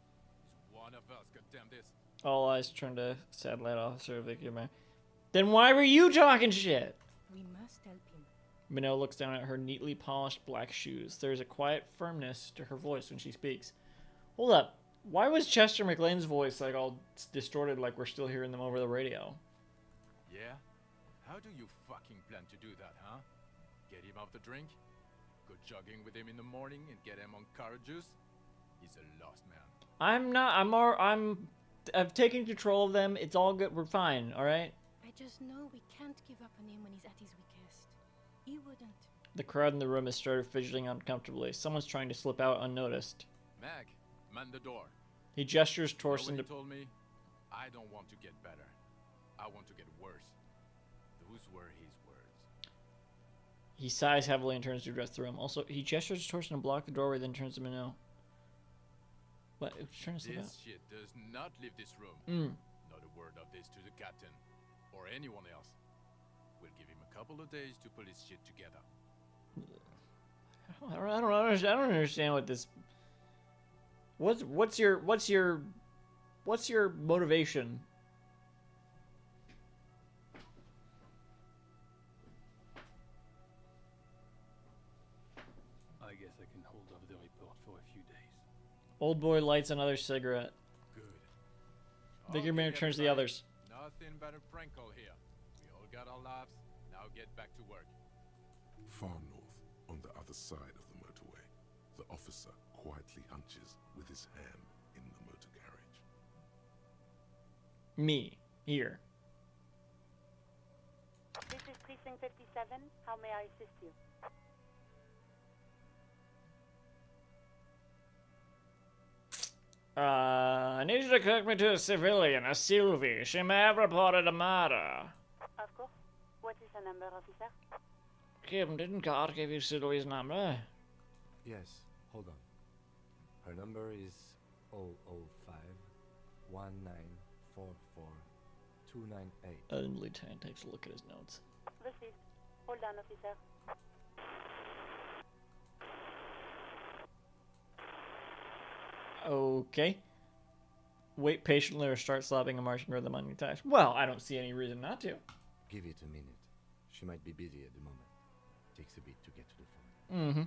S16: He's one of us, goddamn this.
S1: All eyes turn to Satellite Officer Vic Herman. Then why were you talking shit?
S11: We must help him.
S1: Minot looks down at her neatly polished black shoes. There's a quiet firmness to her voice when she speaks. Hold up. Why was Chester McLean's voice like all distorted, like we're still hearing them over the radio?
S16: Yeah? How do you fucking plan to do that, huh? Get him off the drink? Go jogging with him in the morning and get him on carrot juice? He's a lost man.
S1: I'm not. I've taken control of them. It's all good. We're fine. All right.
S11: I just know we can't give up on him when he's at his weakest. He wouldn't.
S1: The crowd in the room has started fidgeting uncomfortably. Someone's trying to slip out unnoticed.
S16: Mag, man the door.
S1: He gestures towards
S16: You know
S1: him
S16: what he told me? I don't want to get better. I want to get worse. Those were his words.
S1: He sighs heavily and turns to address the room. Also, he gestures towards him to block the doorway, then turns to him and no. What? Trying to slip out?
S16: This shit does not leave this room. Not a word of this to the captain or anyone else. We'll give him a couple of days to pull his shit together.
S1: I don't understand what this. What's your motivation?
S18: I guess I can hold off the report for a few days.
S1: Old boy lights another cigarette.
S16: Good.
S1: Vigor Man turns to the others.
S16: Nothing but a prank call here. We all got our laughs. Now get back to work.
S4: Far north, on the other side of the motorway, the officer quietly hunches with his hand in the motor garage.
S1: Me. Here.
S12: This is Precinct 57. How may I assist you?
S1: I need you to connect me to a civilian, a Sylvie. She may have reported a murder.
S12: Of course. What is the number, officer?
S1: Kim, didn't God give you Sylvie's number?
S7: Yes, hold on. Her number is 005 1944 298.
S1: Lieutenant takes a look at his notes.
S12: Received. Hold on, officer.
S1: Okay. Wait patiently or start slapping a Martian rhythm on your tax. Well, I don't see any reason not to.
S7: Give it a minute. She might be busy at the moment. Takes a bit to get to the phone.
S1: Mm-hmm.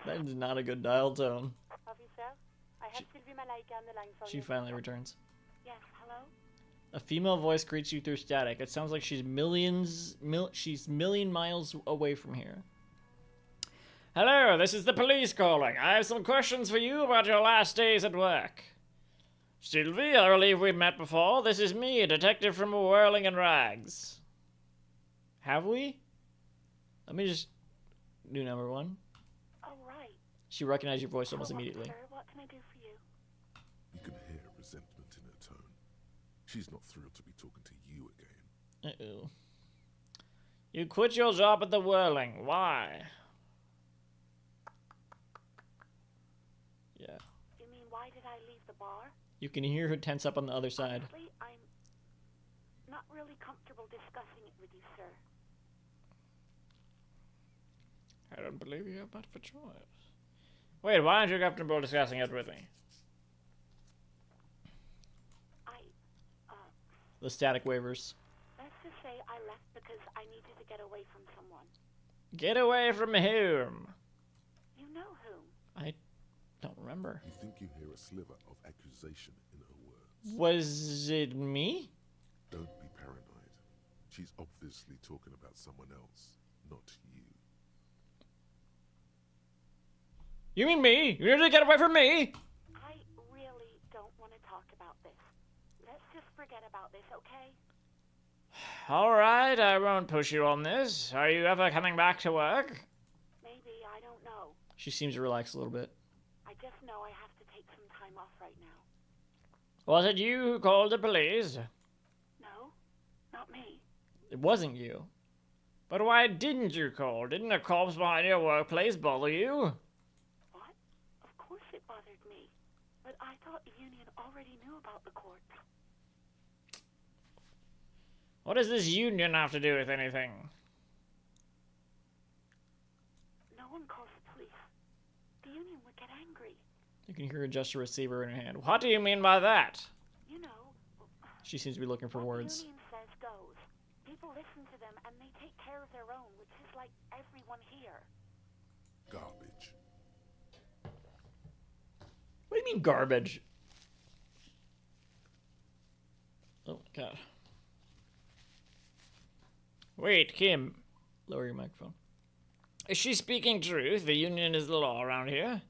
S1: That is not a good dial tone.
S12: Officer, I have Sylvie Malaika on the line for you.
S1: She finally returns.
S12: Yes, hello?
S1: A female voice greets you through static. It sounds like she's she's million miles away from here. Hello, this is the police calling. I have some questions for you about your last days at work. Sylvie, I believe we've met before. This is me, a detective from Whirling in Rags. Have we? Let me just do number one.
S12: Oh, right.
S1: She recognized your voice almost
S12: Hello,
S1: immediately.
S12: officer. What can I do for you?
S4: You can hear resentment in her tone. She's not thrilled to be talking to you again.
S1: Uh-oh. You quit your job at the Whirling. Why? Yeah.
S12: You mean, why did I leave the bar?
S1: You can hear her tense up on the other side.
S12: Honestly, I'm not really comfortable discussing it with you, sir.
S1: I don't believe you have much of a choice. Wait, why aren't you comfortable discussing it with me? The static wavers.
S12: Let's just say I left because I needed to get away from someone.
S1: Get away from whom?
S12: You know whom?
S1: I don't remember.
S4: You think you hear a sliver of accusation in her words.
S1: Was it me?
S4: Don't be paranoid. She's obviously talking about someone else, not you.
S1: You mean me? You need to get away from me?
S12: I really don't want to talk about this. Let's just forget about this, okay?
S1: Alright, I won't push you on this. Are you ever coming back to work?
S12: Maybe, I don't know.
S1: She seems to relax a little bit.
S12: I just know I have to take some time off right now.
S1: Was it you who called the police?
S12: No, not me.
S1: It wasn't you. But why didn't you call? Didn't the cops behind your workplace bother you?
S12: What? Of course it bothered me. But I thought the union already knew about the court.
S1: What does this union have to do with anything?
S12: No one calls the police. The union would get angry.
S1: You can hear her adjust a receiver in her hand. What do you mean by that?
S12: You know,
S1: She seems to be looking for
S12: what
S1: words.
S12: the union says goes. People listen to them and they take care of their own, which is like everyone here.
S4: Garbage.
S1: What do you mean garbage? Oh my god. Wait, Kim. Lower your microphone. Is she speaking truth? The union is the law around here?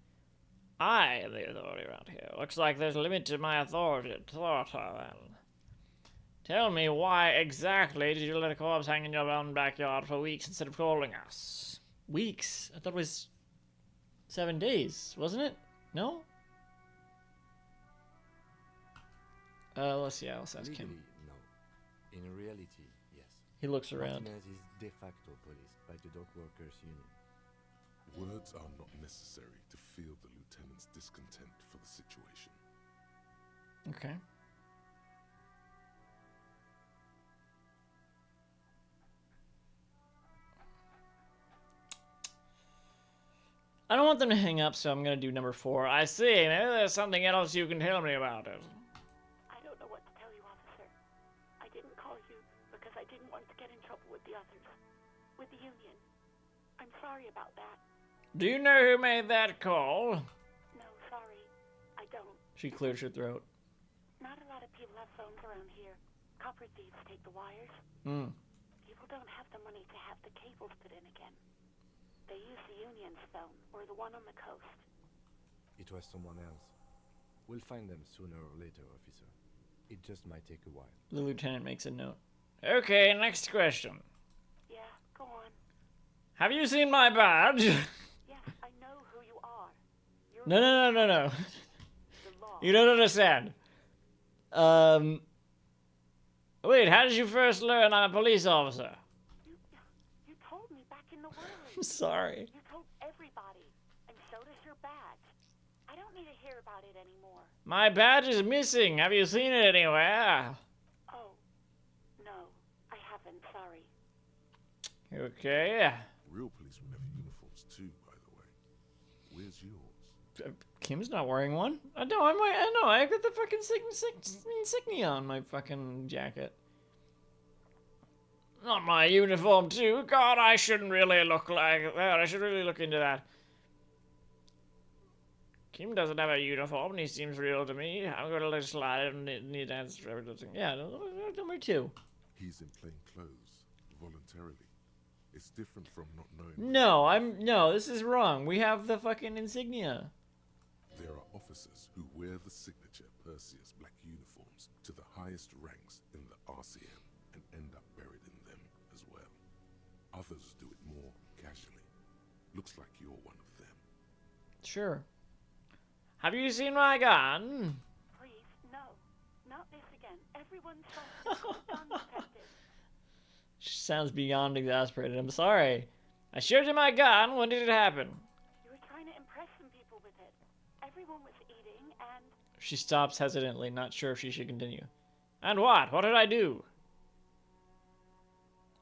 S1: I am the authority around here. Looks like there's a limit to my authority. Tell me, why exactly did you let a corpse hang in your own backyard for weeks instead of calling us? Weeks? I thought it was 7 days, wasn't it? No? Let's see, I'll ask Kim.
S7: Legally, no. In reality, yes.
S1: He looks around.
S7: Martinez is de facto policed by the dock workers union.
S4: Words are not necessary to feel the lieutenant's discontent for the situation.
S1: Okay. I don't want them to hang up, so I'm gonna do number 4. I see. Maybe there's something else you can tell me about it.
S12: I don't know what to tell you, officer. I didn't call you because I didn't want to get in trouble with the others. With the union. I'm sorry about that.
S1: Do you know who made that call?
S12: No, sorry. I don't.
S1: She clears her throat.
S12: Not a lot of people have phones around here. Copper thieves take the wires. People don't have the money to have the cables put in again. They use the union's phone, or the one on the coast.
S7: It was someone else. We'll find them sooner or later, officer. It just might take a while.
S1: The lieutenant makes a note. Okay, next question.
S12: Yeah, go on.
S1: Have you seen my badge?
S12: Yes, I know who you are. You're
S1: No.
S12: the law.
S1: You don't understand. Wait, how did you first learn I'm a police officer?
S12: You told me back in the village.
S1: I'm sorry.
S12: You told everybody, and so does your badge. I don't need to hear about it anymore.
S1: My badge is missing. Have you seen it anywhere?
S12: Oh, no, I haven't, sorry.
S1: Okay.
S4: Real policemen have uniforms too, by the way. Where's yours?
S1: Kim's not wearing one. I know. I got the fucking insignia on my fucking jacket. Not my uniform too. God, I shouldn't really look like that. I should really look into that. Kim doesn't have a uniform, and he seems real to me. I'm gonna let slide and need to answer everything. Yeah, number 2.
S4: He's in plain clothes, voluntarily. It's different from not knowing.
S1: No, this is wrong. We have the fucking insignia.
S4: There are officers who wear the signature Perseus black uniforms to the highest ranks in the RCM and end up buried in them as well. Others do it more casually. Looks like you're one of them.
S1: Sure. Have you seen my gun?
S12: Please, no. Not this again. Everyone's so gun detective.
S1: She sounds beyond exasperated. I'm sorry. I showed you my gun. When did it happen?
S12: You were trying to impress some people with it. Everyone was eating, and...
S1: She stops hesitantly, not sure if she should continue. And what? What did I do?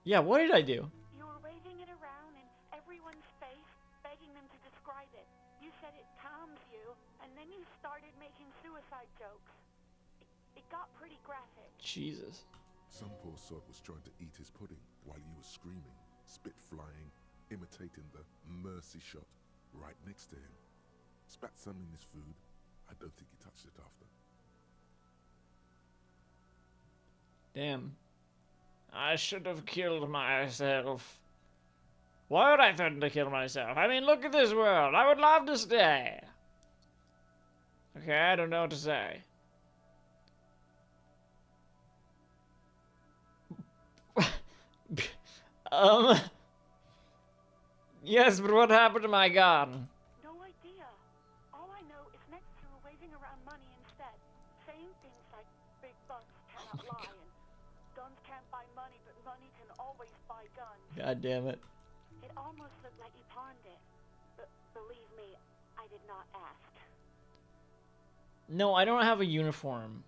S1: Yeah, what did I do?
S12: You were waving it around in everyone's face, begging them to describe it. You said it calms you, and then you started making suicide jokes. It got pretty graphic.
S1: Jesus.
S4: Some poor sod was trying to eat his pudding while you were screaming, spit flying, imitating the mercy shot right next to him. Spat some in his food. I don't think he touched it after.
S1: Damn. I should have killed myself. Why would I threaten to kill myself? I mean, look at this world. I would love to stay. Okay, I don't know what to say. Yes, but what happened to my gun?
S12: No idea. All I know is next you were waving around money instead, saying things like big bucks cannot lie and guns can't buy money, but money can always buy guns.
S1: God damn it.
S12: It almost looked like you pawned it, but believe me, I did not ask.
S1: No, I don't have a uniform.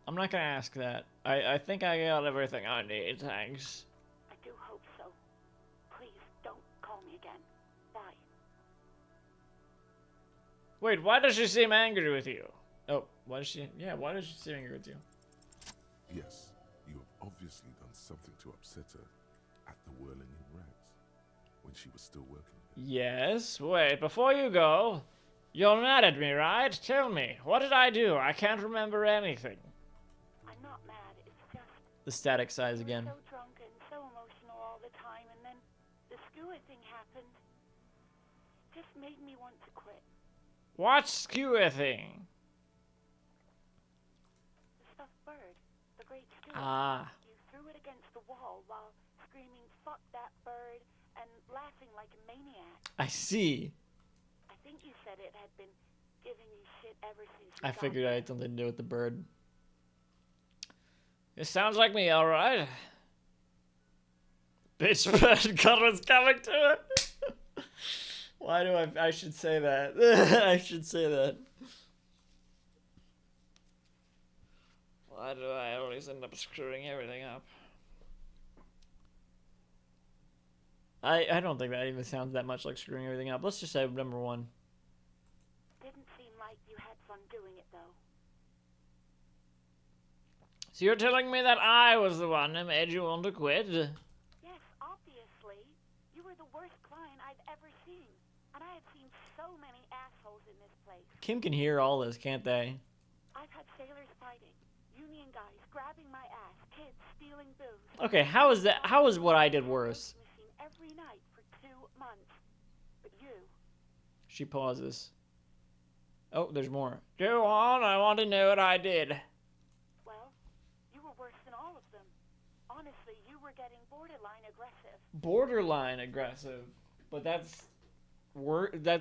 S1: I'm not gonna ask that. I think I got everything I need, thanks.
S12: I do hope so. Please don't call me again. Bye.
S1: Wait, why does she seem angry with you? Oh, why does she seem angry with you?
S4: Yes, you have obviously done something to upset her at the whirling in rags. when she was still working there.
S1: Yes, wait, before you go, you're mad at me, right? Tell me, what did I do? I can't remember anything.
S12: I'm not mad, it's just...
S1: The static size again.
S12: So drunk and so emotional all the time, and then the skewer thing happened. Just made me want to quit.
S1: What skewer thing?
S12: The stuffed bird, the great skewer.
S1: Ah.
S12: You threw it against the wall while screaming, "Fuck that bird," and laughing like a maniac.
S1: I see.
S12: I think you said it had been giving you shit ever since you
S1: I
S12: got
S1: figured I
S12: there.
S1: had something to do with the bird. It sounds like me, alright. Bitch bird color's coming to it. Why do I should say that. I should say that. Why do I always end up screwing everything up? I don't think that even sounds that much like screwing everything up. Let's just say number one.
S12: Didn't seem like you had fun doing it, though.
S1: So you're telling me that I was the one who made you want to quit?
S12: Yes, obviously. You were the worst client I've ever seen. And I have seen so many assholes in this place.
S1: Kim can hear all this, can't they?
S12: I've had sailors fighting, union guys grabbing my ass, kids stealing booze.
S1: Okay, how is that? How is what I did worse?
S12: Machine every night for 2 months. But you...
S1: She pauses. Oh, there's more. Go on, I want to know what I did.
S12: Well, you were worse than all of them. Honestly, you were getting borderline aggressive.
S1: Borderline aggressive. But that's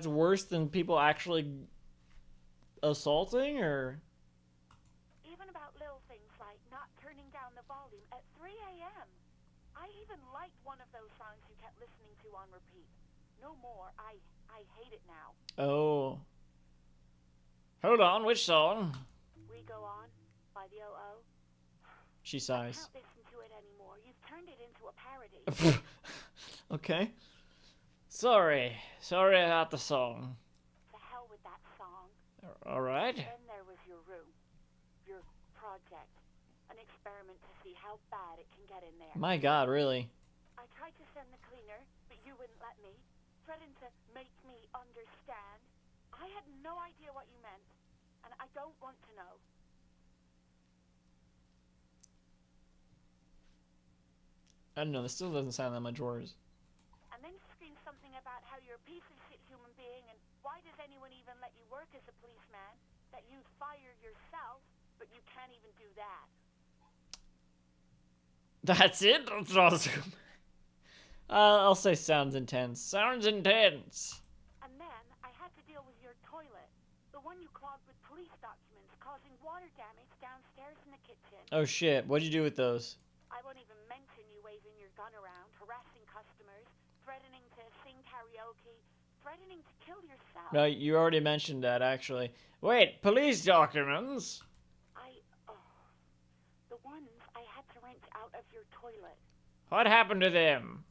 S1: worse than people actually assaulting, or?
S12: Even about little things like not turning down the volume at 3 a.m. I even liked one of those songs you kept listening to on repeat. No more. I hate it now.
S1: Oh. Hold on, which song?
S12: We Go On by the O.O.
S1: She
S12: I
S1: sighs.
S12: can't listen to it anymore. You've turned it into a parody.
S1: Okay. Sorry about the song.
S12: To hell with that song.
S1: Alright.
S12: Then there was your room. Your project. An experiment to see how bad it can get in there.
S1: My god, really?
S12: I tried to send the cleaner, but you wouldn't let me. Threatened to make me understand. I had no idea what you meant, and I don't want to know.
S1: I don't know, this still doesn't sound that much worse.
S12: And then screamed something about how you're a piece of shit human being, and why does anyone even let you work as a policeman? That you'd fire yourself, but you can't even do that.
S1: That's it? That's awesome. I'll say sounds intense. Sounds intense.
S12: And then I had to deal with your toilet. The one you clogged with police documents, causing water damage downstairs in the kitchen.
S1: Oh shit, what'd you do with those?
S12: I won't even mention you waving your gun around, harassing customers, threatening to sing karaoke, threatening to kill yourself.
S1: No, you already mentioned that, actually. Wait, police documents?
S12: The ones I had to wrench out of your toilet.
S1: What happened to them?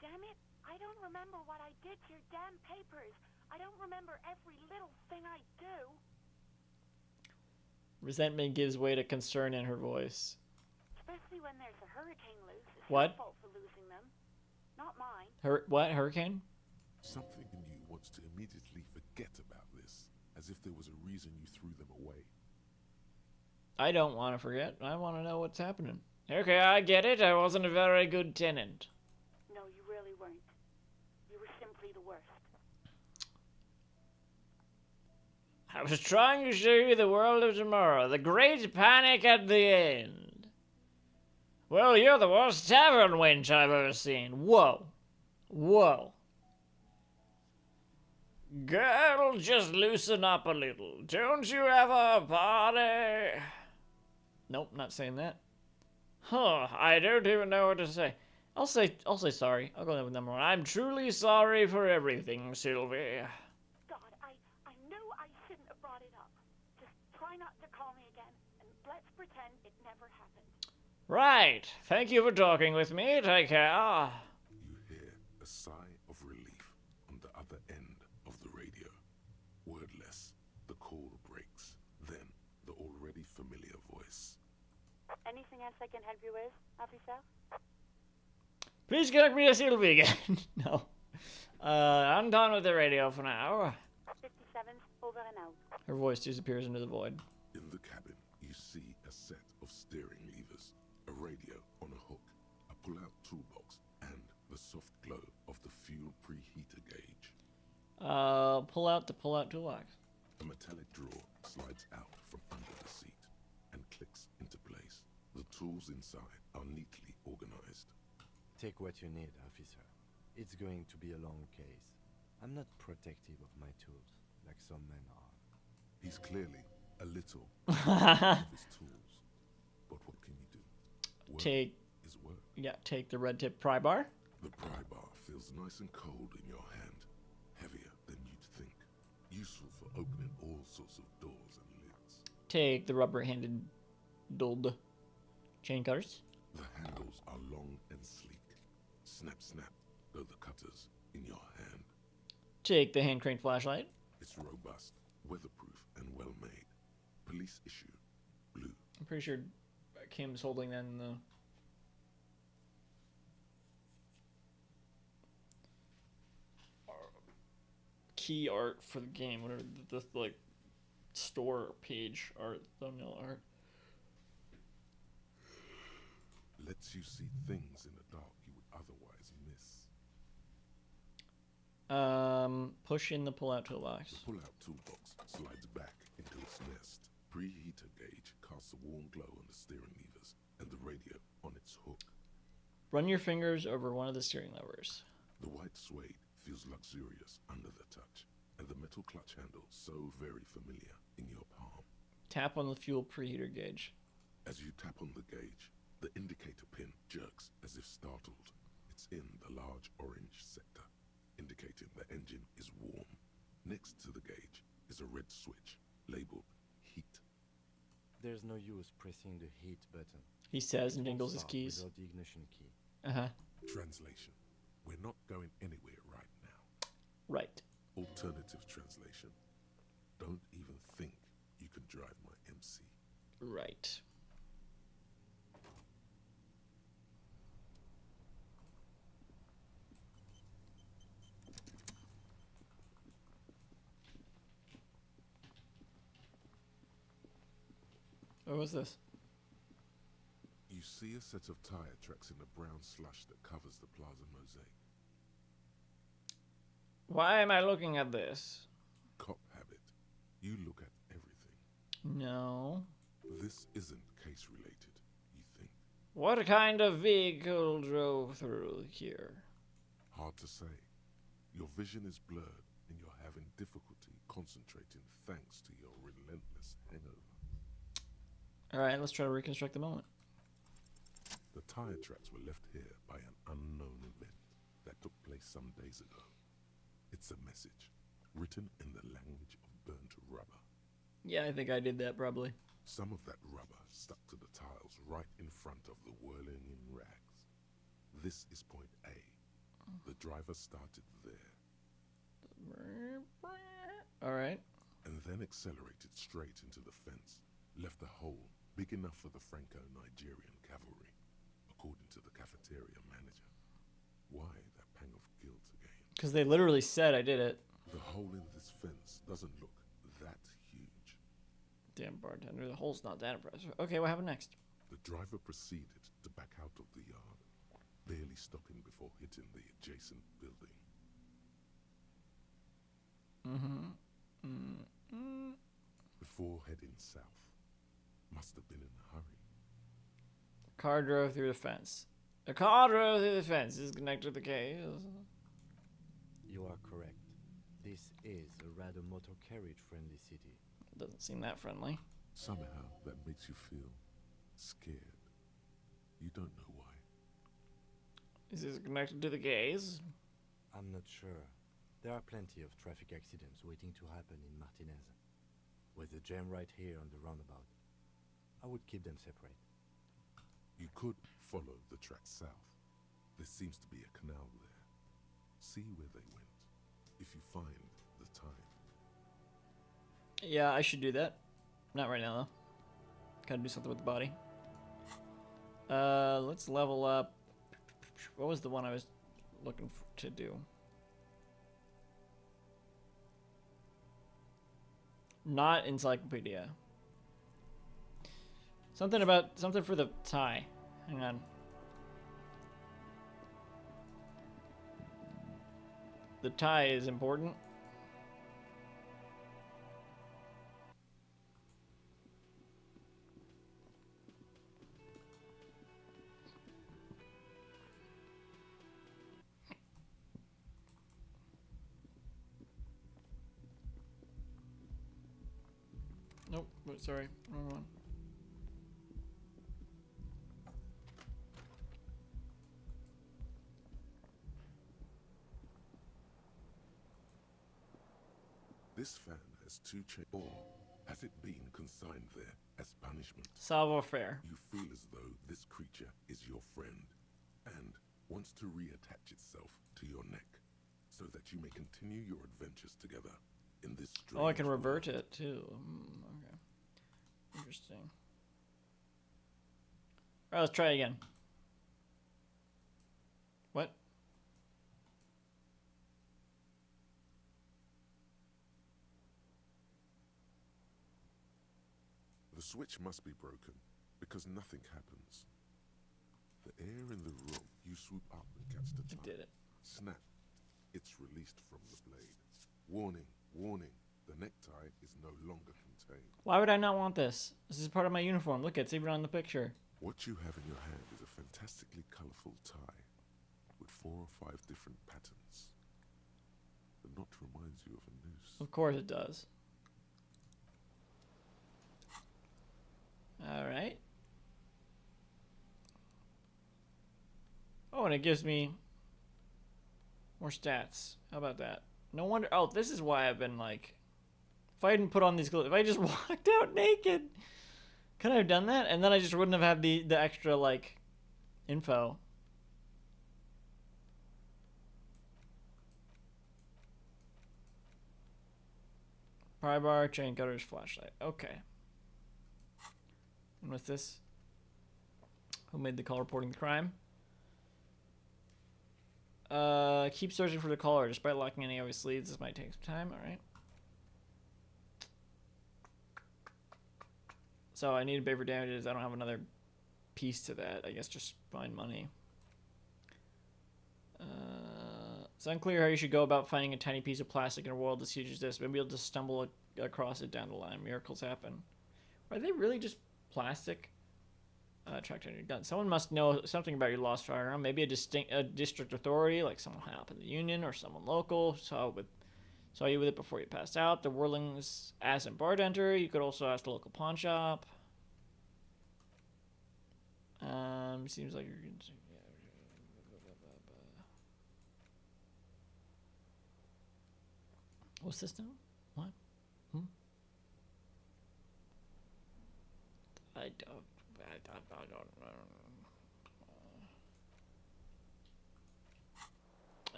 S12: Damn it, I don't remember what I did to your damn papers. I don't remember every little thing I do.
S1: Resentment gives way to concern in her voice.
S12: Especially when there's a hurricane loose. It's
S1: What?
S12: your fault for losing them. Not mine.
S1: What? Hurricane?
S4: Something in you wants to immediately forget about this, as if there was a reason you threw them away.
S1: I don't want to forget. I want to know what's happening. Okay, I get it. I wasn't a very good tenant.
S12: No, you really weren't. You were simply the worst.
S1: I was trying to show you the world of tomorrow. The great panic at the end. Well, you're the worst tavern wench I've ever seen. Whoa. Whoa. Girl, just loosen up a little. Don't you have a party? Nope, not saying that. Huh, I don't even know what to say. I'll say sorry. I'll go with number one. I'm truly sorry for everything, Sylvie.
S12: God, I knew I shouldn't have brought it up. Just try not to call me again, and let's pretend it never happened.
S1: Right. Thank you for talking with me. Take care.
S4: You hear a sigh of relief on the other end of the radio. Wordless, the call breaks. Then the already familiar voice.
S12: Anything else I can help you with, officer?
S1: Please connect me to Sylvie again. No. I'm done with the radio for now.
S12: 57's over and out.
S1: Her voice disappears into the void.
S4: In the cabin, you see a set of steering levers, a radio on a hook, a pull-out toolbox, and the soft glow of the fuel preheater gauge.
S1: Pull out toolbox.
S4: A metallic drawer slides out from under the seat and clicks into place. The tools inside are neatly organized.
S7: Take what you need, officer. It's going to be a long case. I'm not protective of my tools, like some men are.
S4: He's clearly a little of his tools. But what can you do? Work is work.
S1: Yeah, take the red tip pry bar.
S4: The pry bar feels nice and cold in your hand. Heavier than you'd think. Useful for opening all sorts of doors and lids.
S1: Take the rubber-handed dulled chain cutters.
S4: The handles are long and sleek. Snap, snap, go the cutters in your hand.
S1: Take the hand crank flashlight.
S4: It's robust, weatherproof, and well made. Police issue, blue.
S1: I'm pretty sure Kim's holding that in the... key art for the game, whatever the like store page art, thumbnail art.
S4: Lets you see things in the dark you would otherwise miss.
S1: Push in the pull-out toolbox.
S4: The pull-out toolbox slides back into its nest. Preheater gauge casts a warm glow on the steering levers and the radio on its hook.
S1: Run your fingers over one of the steering levers.
S4: The white suede feels luxurious under the touch, and the metal clutch handle so very familiar in your palm.
S1: Tap on the fuel preheater gauge.
S4: As you tap on the gauge, the indicator pin jerks as if startled. It's in the large orange sector, indicating the engine is warm. Next to the gauge is a red switch labeled heat.
S7: There's no use pressing the heat button.
S1: He says and dingles his keys.
S7: Without the ignition key.
S4: Translation. We're not going anywhere right now.
S1: Right.
S4: Alternative translation. Don't even think you can drive my MC.
S1: Right. What was this?
S4: You see a set of tire tracks in the brown slush that covers the plaza mosaic.
S1: Why am I looking at this?
S4: Cop habit. You look at everything.
S1: No.
S4: This isn't case related, you think.
S1: What kind of vehicle drove through here?
S4: Hard to say. Your vision is blurred and you're having difficulty concentrating thanks to your relentless hangover.
S1: Alright, let's try to reconstruct the moment.
S4: The tire tracks were left here by an unknown event that took place some days ago. It's a message, written in the language of burnt rubber.
S1: Yeah, I think I did that probably.
S4: Some of that rubber stuck to the tiles right in front of the whirling in rags. This is point A. The driver started there.
S1: Alright.
S4: And then accelerated straight into the fence, left a hole big enough for the Franco-Nigerian cavalry, according to the cafeteria manager. Why that pang of guilt again?
S1: Because they literally said I did it.
S4: The hole in this fence doesn't look that huge.
S1: Damn bartender, the hole's not that impressive. Okay, what happened next?
S4: The driver proceeded to back out of the yard, barely stopping before hitting the adjacent building. Before heading south. Must have been in a hurry.
S1: Car drove through the fence. The car drove through the fence. Is connected to the cave.
S7: You are correct. This is a rather motor carriage friendly city.
S1: Doesn't seem that friendly.
S4: Somehow that makes you feel scared. You don't know why.
S1: Is this connected to the gays?
S7: I'm not sure. There are plenty of traffic accidents waiting to happen in Martinez. With the jam right here on the roundabout, I would keep them separate.
S4: You could follow the track south. There seems to be a canal there. See where they went, if you find the time.
S1: Yeah, I should do that. Not right now, though. Gotta do something with the body. Let's level up. What was the one I was looking to do? Not encyclopedia. Something for the tie. Hang on. The tie is important. Nope, sorry, wrong one.
S4: This fan has two chains. Or has it been consigned there as punishment?
S1: Savoir-faire.
S4: You feel as though this creature is your friend and wants to reattach itself to your neck so that you may continue your adventures together in this strange
S1: Oh, I can revert
S4: world.
S1: it too. Okay. Interesting. Alright, let's try again. What?
S4: The switch must be broken because nothing happens. The air in the room, you swoop up and catch the tie.
S1: I did it.
S4: Snap. It's released from the blade. Warning, warning. The necktie is no longer contained.
S1: Why would I not want this? This is part of my uniform. Look, it's even on the picture.
S4: What you have in your hand is a fantastically colorful tie with 4 or 5 different patterns. The knot reminds you of a noose.
S1: Of course it does. Alright. Oh, and it gives me more stats. How about that? No wonder. Oh, this is why I've been like, if I hadn't put on these clothes, if I just walked out naked, could I have done that? And then I just wouldn't have had the extra like info. Pry bar, chain cutters, flashlight. Okay. And what's this? Who made the call reporting the crime? Keep searching for the caller. Despite locking any of his leads, this might take some time. Alright. So I need to pay for damages. I don't have another piece to that. I guess just find money. It's unclear how you should go about finding a tiny piece of plastic in a world as huge as this. Maybe you'll just stumble across it down the line. Miracles happen. Are they really just plastic? Tracked on your gun. Someone must know something about your lost firearm. Maybe a district authority, like someone high up in the union, or someone local saw you with it before you passed out. The Whirling's ass and bartender. You could also ask the local pawn shop. Seems like you're. What's this now? What? I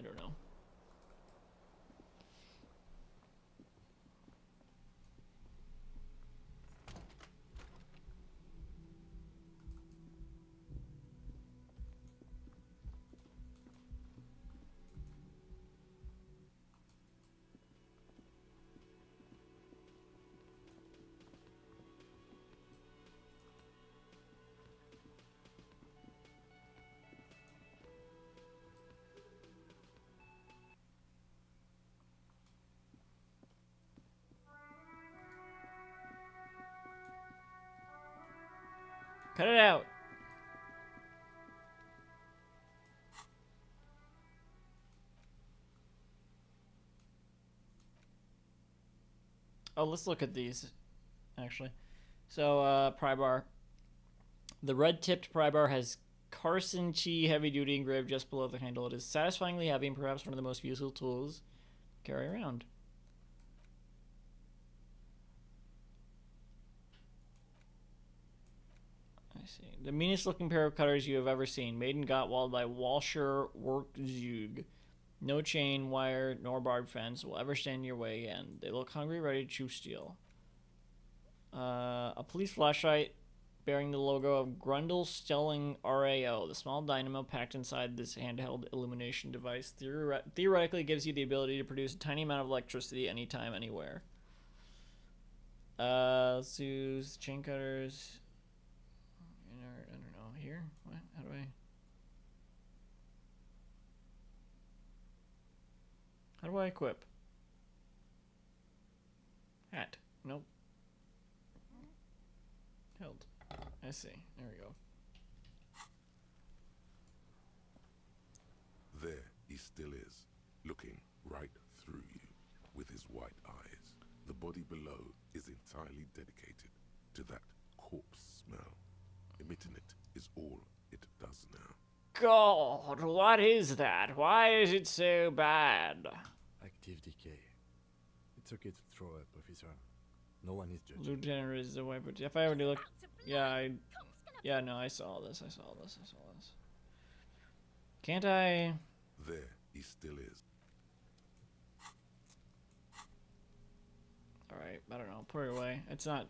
S1: don't know. Cut it out. Oh, let's look at these, actually. So, pry bar. The red-tipped pry bar has Carson Chi heavy-duty engraved just below the handle. It is satisfyingly heavy and perhaps one of the most useful tools to carry around. I see. The meanest-looking pair of cutters you have ever seen. Made in Gottwald by Walscher Werkzeug. No chain, wire, nor barbed fence will ever stand in your way again. They look hungry, ready to chew steel. A police flashlight bearing the logo of Grundle Stelling RAO. The small dynamo packed inside this handheld illumination device theoretically gives you the ability to produce a tiny amount of electricity anytime, anywhere. Let's use chain cutters. I don't know. Here? What? How do I... How do I equip? Hat. Nope. Held. I see. There we go.
S4: There he still is, looking right through you with his white eyes. The body below is entirely dedicated to that corpse smell. Emitting it is all it does now.
S1: God, what is that? Why is it so bad?
S7: Active decay. It's okay to throw up, officer. No one is judging.
S1: Lieutenant is the wiper. If I already looked... Yeah, Yeah, no, I saw this. I saw this. Can't I...
S4: There he still is.
S1: Alright, I don't know. Put it away. It's not...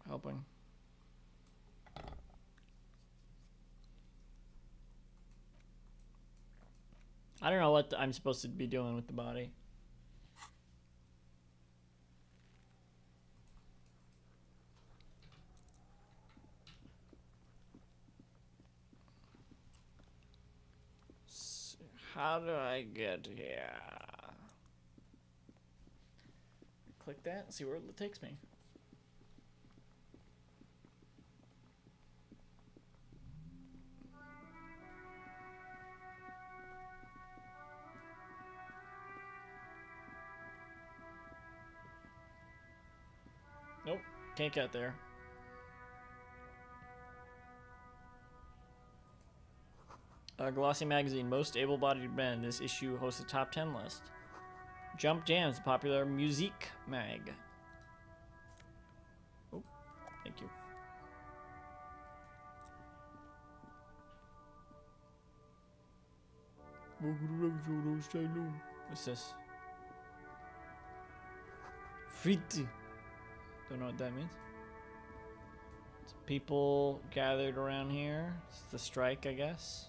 S1: helping. I don't know what I'm supposed to be doing with the body. So how do I get here? Click that and see where it takes me. Nope, can't get there. Glossy Magazine, most able-bodied men. This issue hosts a top 10 list. Jump Jams, a popular musique mag. Oh, thank you. What's this? Fritti. Don't know what that means. It's people gathered around here. It's the strike, I guess.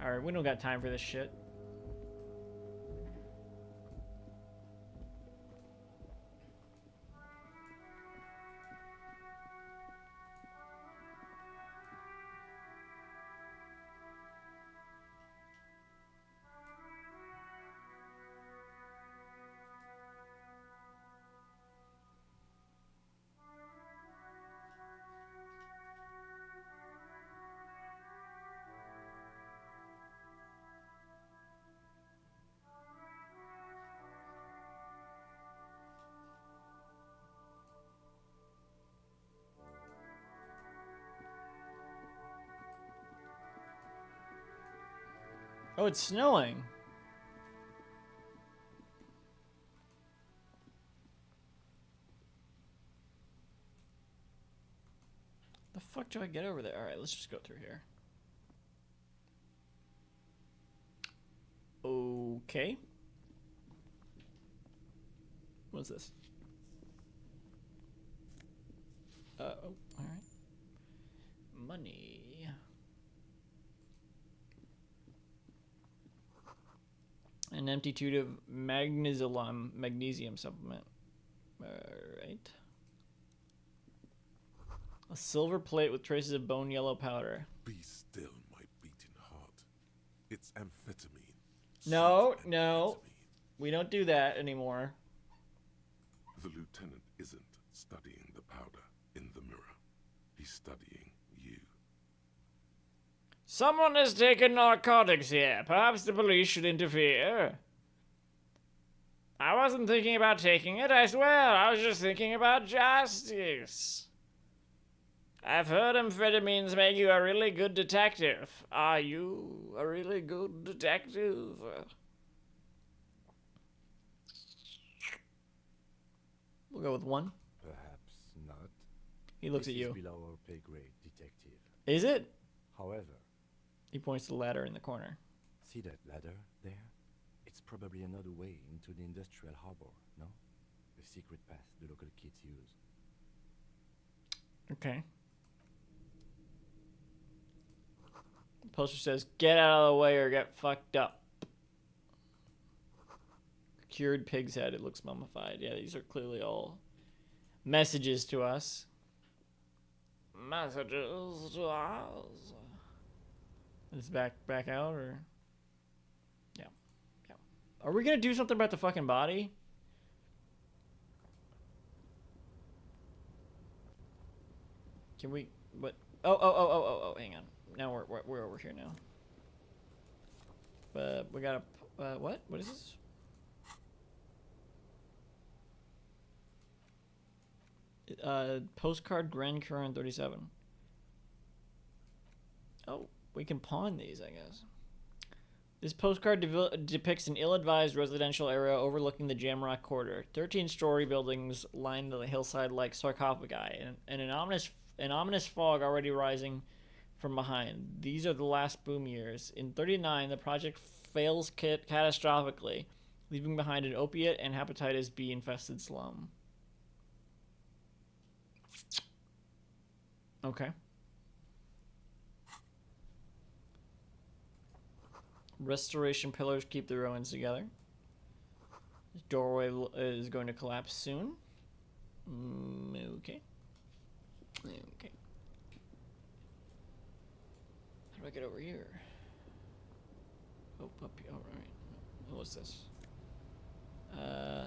S1: Alright, we don't got time for this shit. Oh, it's snowing. The fuck do I get over there? Alright, let's just go through here. Okay. What's this? Oh, alright. Money. An empty tube of magnesium supplement. Alright. A silver plate with traces of bone yellow powder.
S4: Be still, my beating heart. It's amphetamine.
S1: No, no. We don't do that anymore.
S4: The lieutenant isn't studying the powder in the mirror. He's studying you.
S1: Someone has taken narcotics here. Perhaps the police should interfere. I wasn't thinking about taking it, I swear. I was just thinking about justice. I've heard amphetamines make you a really good detective. Are you a really good detective? We'll go with 1.
S7: Perhaps not.
S1: He looks at you.
S7: This is below our pay grade, detective.
S1: Is it?
S7: However,
S1: he points to the ladder in the corner.
S7: See that ladder there? It's probably another way into the industrial harbor, no? The secret path the local kids use.
S1: Okay. The poster says, "Get out of the way or get fucked up." Cured pig's head. It looks mummified. Yeah, these are clearly all messages to us. Messages to us. Is back out or? Yeah. Yeah. Are we gonna do something about the fucking body? Can we? What? Oh! Hang on. Now we're over here now. We got a what? What is this? Postcard Grand Current 37. Oh, we can pawn these, I guess. This postcard depicts an ill-advised residential area overlooking the Jamrock Corridor. 13-story buildings line the hillside like sarcophagi, and an ominous fog already rising from behind. These are the last boom years. In 39, the project fails catastrophically, leaving behind an opiate and hepatitis B-infested slum. Okay. Restoration pillars keep the ruins together. This doorway is going to collapse soon. Okay. Okay. How do I get over here? Oh, up here. All right. What's this?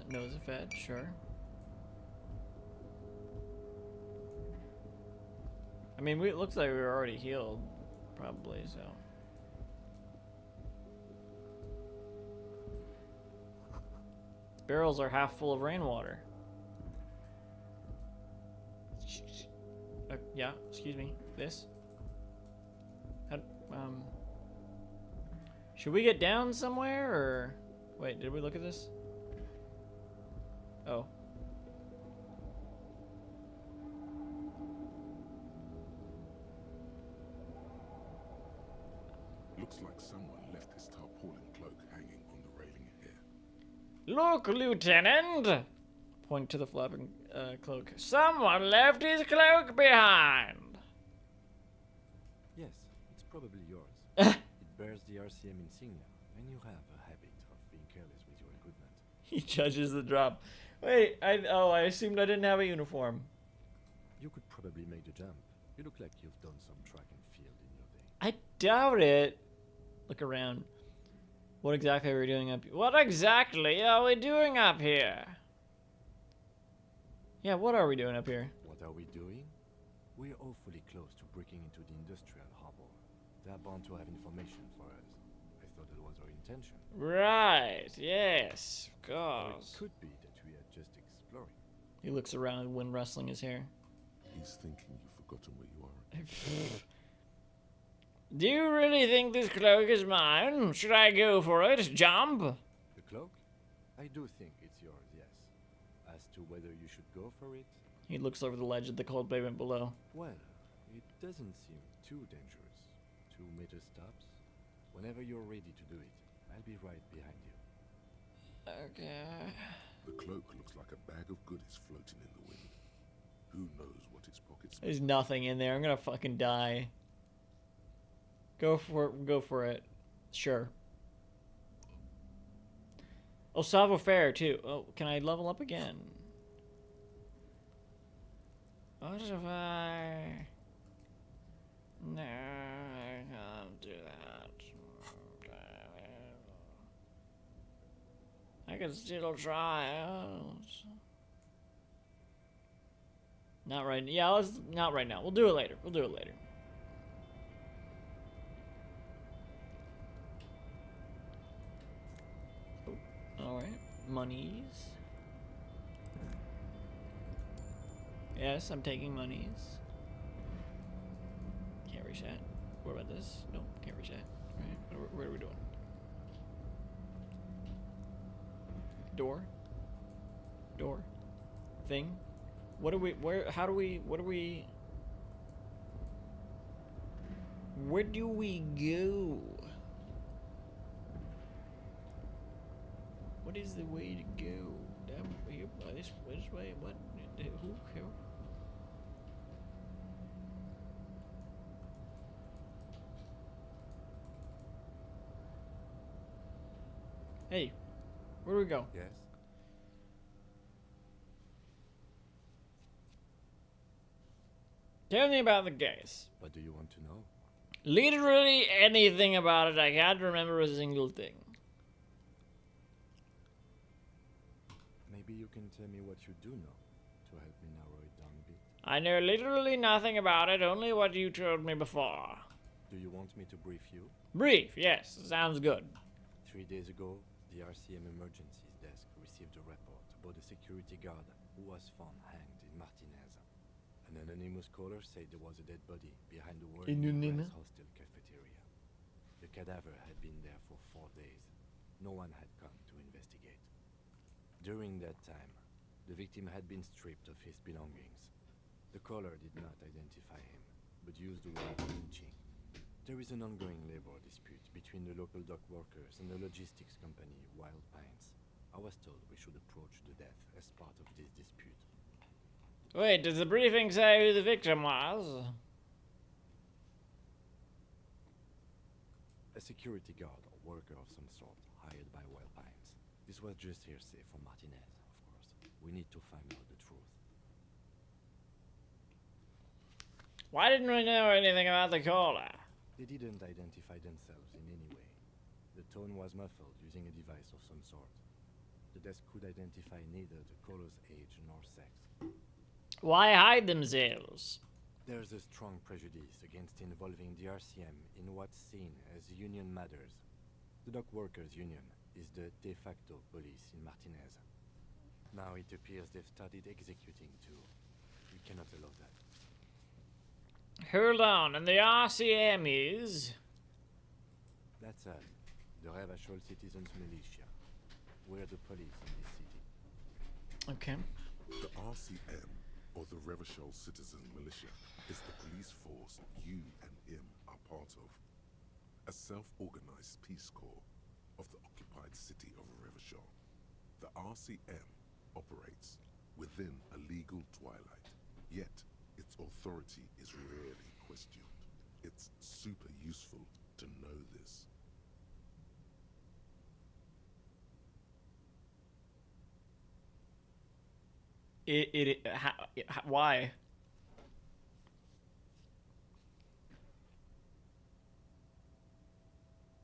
S1: Nose of Fed, sure. I mean, it looks like we were already healed, probably, so. Barrels are half full of rainwater. Yeah, excuse me. This? Should we get down somewhere, or... Wait, did we look at this? Oh.
S4: Looks like someone left his tarpaulin cloak hanging on the railing here.
S1: Look, Lieutenant! Point to the flapping cloak. Someone left his cloak behind!
S7: Yes, it's probably yours. It bears the RCM insignia, and you have a habit of being careless with your equipment.
S1: He judges the drop. Wait, I assumed I didn't have a uniform.
S7: You could probably make the jump. You look like you've done some track and field in your day.
S1: I doubt it. Look around. What exactly are we doing up here? What exactly are we doing up here? Yeah, what are we doing up here?
S7: What are we doing? We're awfully close to breaking into the industrial harbor. They're bound to have information for us. I thought that was our intention.
S1: Right, yes, of course.
S7: Or it could be that we are just exploring.
S1: He looks around and wind rustling his hair.
S4: He's thinking you've forgotten where you are.
S1: Do you really think this cloak is mine? Should I go for it? Jump?
S7: The cloak? I do think it's yours, yes. As to whether you should go for it?
S1: He looks over the ledge at the cold pavement below.
S7: Well, it doesn't seem too dangerous. 2 meter stops. Whenever you're ready to do it, I'll be right behind you.
S1: Okay.
S4: The cloak looks like a bag of goodies floating in the wind. Who knows what its pockets...
S1: There's nothing in there. I'm gonna fucking die. Go for it. Sure. Oh, Savo Fair, too. Oh, can I level up again? What if I... No, I can't do that. I can still try out. Not right now. Yeah, not right now. We'll do it later. Alright, monies. Yes, I'm taking monies. Can't reach that. What about this? Nope, can't reach that. Alright, what are we doing? Door? Thing? What do we, where do we go? What is the way to go? Down here, this way, what? Who? Hey, where do we go?
S7: Yes?
S1: Tell me about the case.
S7: What do you want to know?
S1: Literally anything about it. I can't remember a single thing.
S7: Maybe you can tell me what you do know to help me narrow it down a bit.
S1: I know literally nothing about it, only what you told me before.
S7: Do you want me to brief you?
S1: Brief, yes, sounds good.
S7: 3 days ago, the RCM emergencies desk received a report about a security guard who was found hanged in Martinez. An anonymous caller said there was a dead body behind the
S1: Anonymous?
S7: hostel cafeteria. The cadaver had been there for 4 days. No one had come to investigate. During that time, the victim had been stripped of his belongings. The caller did not identify him, but used the word lynching. There is an ongoing labor dispute between the local dock workers and the logistics company Wild Pines. I was told we should approach the death as part of this dispute.
S1: Wait, does the briefing say who the victim was?
S7: A security guard or worker of some sort hired by Wild Pines. This was just hearsay from Martinez, of course. We need to find out the truth.
S1: Why didn't we know anything about the caller?
S7: They didn't identify themselves in any way. The tone was muffled using a device of some sort. The desk could identify neither the caller's age nor sex.
S1: Why hide themselves?
S7: There's a strong prejudice against involving the RCM in what's seen as union matters. The dock workers' union is the de facto police in Martinez. Now it appears they've started executing too. We cannot allow that.
S1: Hold on, and the RCM is?
S7: That's us, the Revachol Citizens Militia. We're the police in this city.
S1: Okay.
S4: The RCM, or the Revachol Citizen Militia, is the police force you and him are part of. A self-organized peace corps of the occupied city of Revachol. The RCM operates within a legal twilight, yet its authority is rarely questioned. It's super useful to know this.
S1: Why?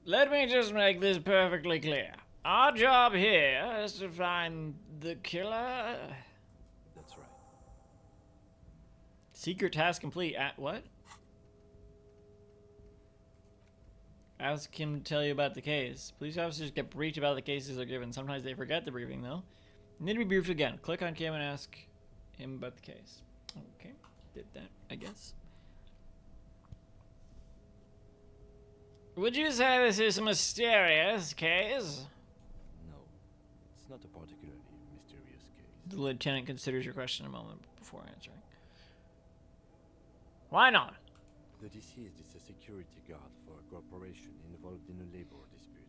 S1: Let me just make this perfectly clear. Our job here is to find the killer.
S7: That's right.
S1: Secret task complete. At what? Ask him to tell you about the case. Police officers get briefed about the cases they're given. Sometimes they forget the briefing, though. Need to be briefed again. Click on Kim and ask him about the case. Okay, did that, I guess. Would you say this is a mysterious case?
S7: No, it's not a particularly mysterious case.
S1: The lieutenant considers your question a moment before answering. Why not?
S7: The deceased is a security guard for a corporation involved in a labor dispute.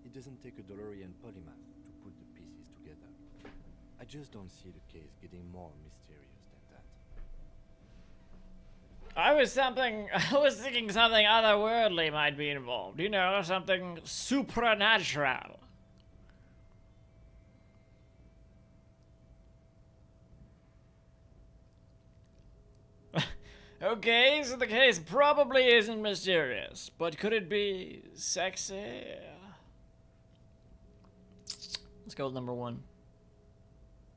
S7: It doesn't take a DeLorean polymath to put the pieces together. I just don't see the case getting more mysterious than that.
S1: I was thinking something otherworldly might be involved. You know, something supernatural. Okay, so the case probably isn't mysterious, but could it be sexy? Let's go with number one.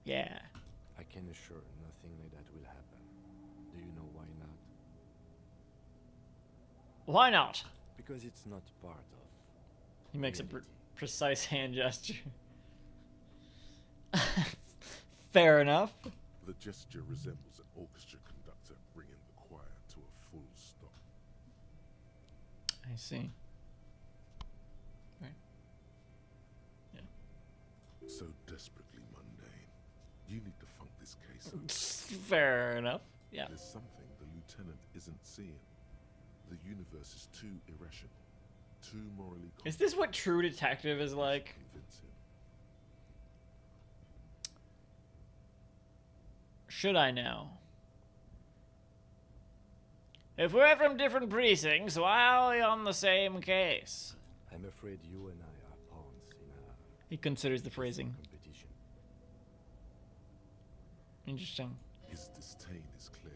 S1: Yeah.
S7: I can assure nothing like that will happen. Do you know why not?
S1: Why not?
S7: Because it's not part of...
S1: He makes a precise hand gesture. Fair enough.
S4: The gesture resembles an orchestra conductor bringing the choir to a full stop.
S1: I see. Right. Yeah.
S4: So desperately mundane. You need to funk this case up.
S1: Fair enough. Yeah.
S4: There's something the lieutenant isn't seeing. The universe is too irrational, too morally complex.
S1: Is this what True Detective is like?
S4: Convince him.
S1: Should I know? If we're from different precincts, why are we on the same case?
S7: I'm afraid you and I are pawns in a
S1: He considers the phrasing.
S7: Competition.
S1: Interesting.
S4: His disdain is clear.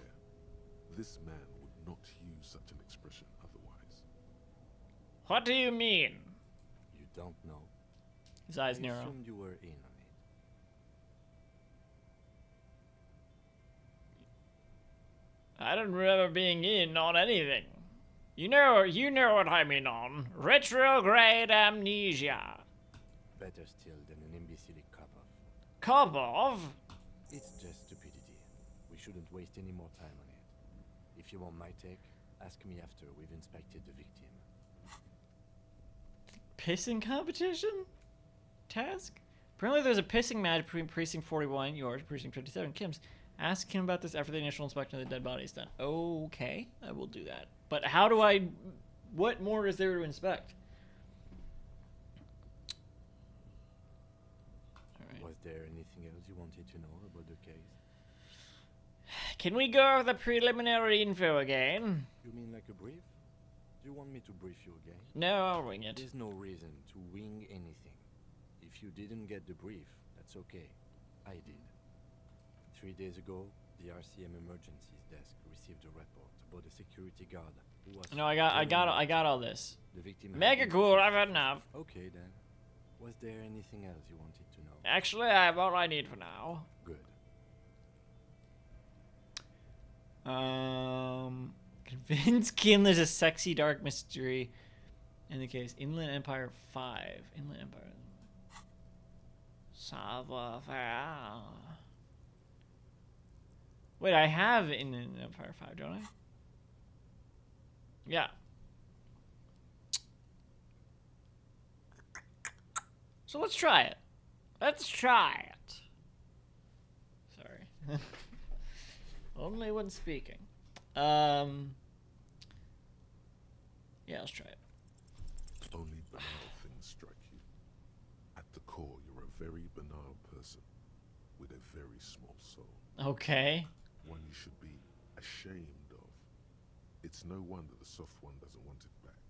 S4: This man would not use such an expression otherwise.
S1: What do you mean?
S7: You don't know.
S1: His eyes
S7: I
S1: narrow.
S7: assumed you were in on it.
S1: I don't remember being in on anything. You know what I mean on. Retrograde amnesia.
S7: Better still than an imbecile cop off.
S1: Cop off?
S7: It's just stupidity. We shouldn't waste any more time on it. If you want my take, ask me after we've inspected the victim.
S1: Pissing competition? Task? Apparently there's a pissing match between Precinct 41, yours, Precinct 57, Kim's. Ask him about this after the initial inspection of the dead body is done. Okay, I will do that. But how do I... What more is there to inspect? Alright.
S7: Was there anything else you wanted to know about the case?
S1: Can we go over the preliminary info again?
S7: You mean like a brief? Do you want me to brief you again?
S1: No, I'll wing it.
S7: There's no reason to wing anything. If you didn't get the brief, that's okay. I did. 3 days ago, the RCM emergencies desk received a report about a security guard who was...
S1: No, I got all this.
S7: The victim...
S1: Mega cool, I've had enough.
S7: Okay then. Was there anything else you wanted to know?
S1: Actually, I have all I need for now.
S7: Good.
S1: Convince Kim there's a sexy dark mystery in the case. Inland Empire 5. Inland Empire. Savoir-faire. Wait, I have Inland Empire 5, don't I? Yeah. So let's try it. Let's try it. Sorry. Only when speaking. Yeah, let's try it.
S4: Only banal things strike you. At the core, you're a very banal person with a very small soul.
S1: Okay.
S4: One you should be ashamed of. It's no wonder the soft one doesn't want it back.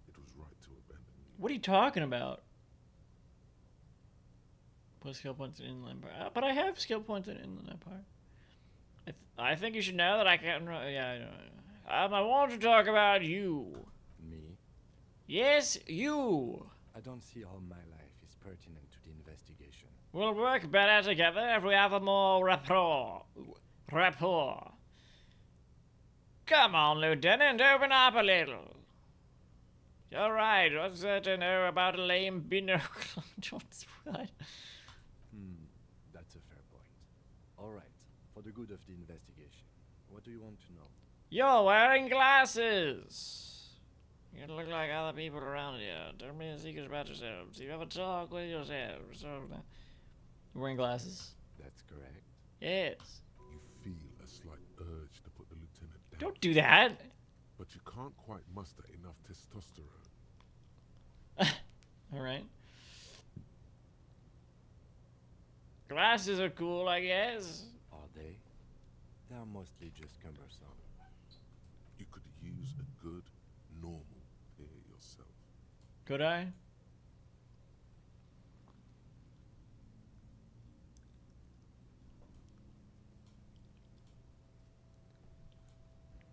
S4: It was right to abandon you.
S1: What are you talking about? Put skill points in Inland Empire. But I have skill points in Inland Empire. I think you should know that I can't... Yeah, I know. I want to talk about you.
S7: Me?
S1: Yes, you.
S7: I don't see how my life is pertinent to the investigation.
S1: We'll work better together if we have a more rapport. Come on, Lieutenant, open up a little. You're right. What's there to know about a lame binocle? What?
S7: That's a fair point. All right. For the good of the investigation, what do you want to know?
S1: You're wearing glasses. You look like other people around here. Tell me the secrets about yourselves. You have a talk with yourselves. You're wearing glasses.
S7: That's correct.
S1: Yes.
S4: You feel a slight urge to put the lieutenant down.
S1: Don't do that.
S4: But you can't quite muster enough testosterone.
S1: All right. Glasses are cool, I guess.
S7: Are they? They are mostly just cumbersome.
S4: You could use a good, normal pair yourself.
S1: Could I?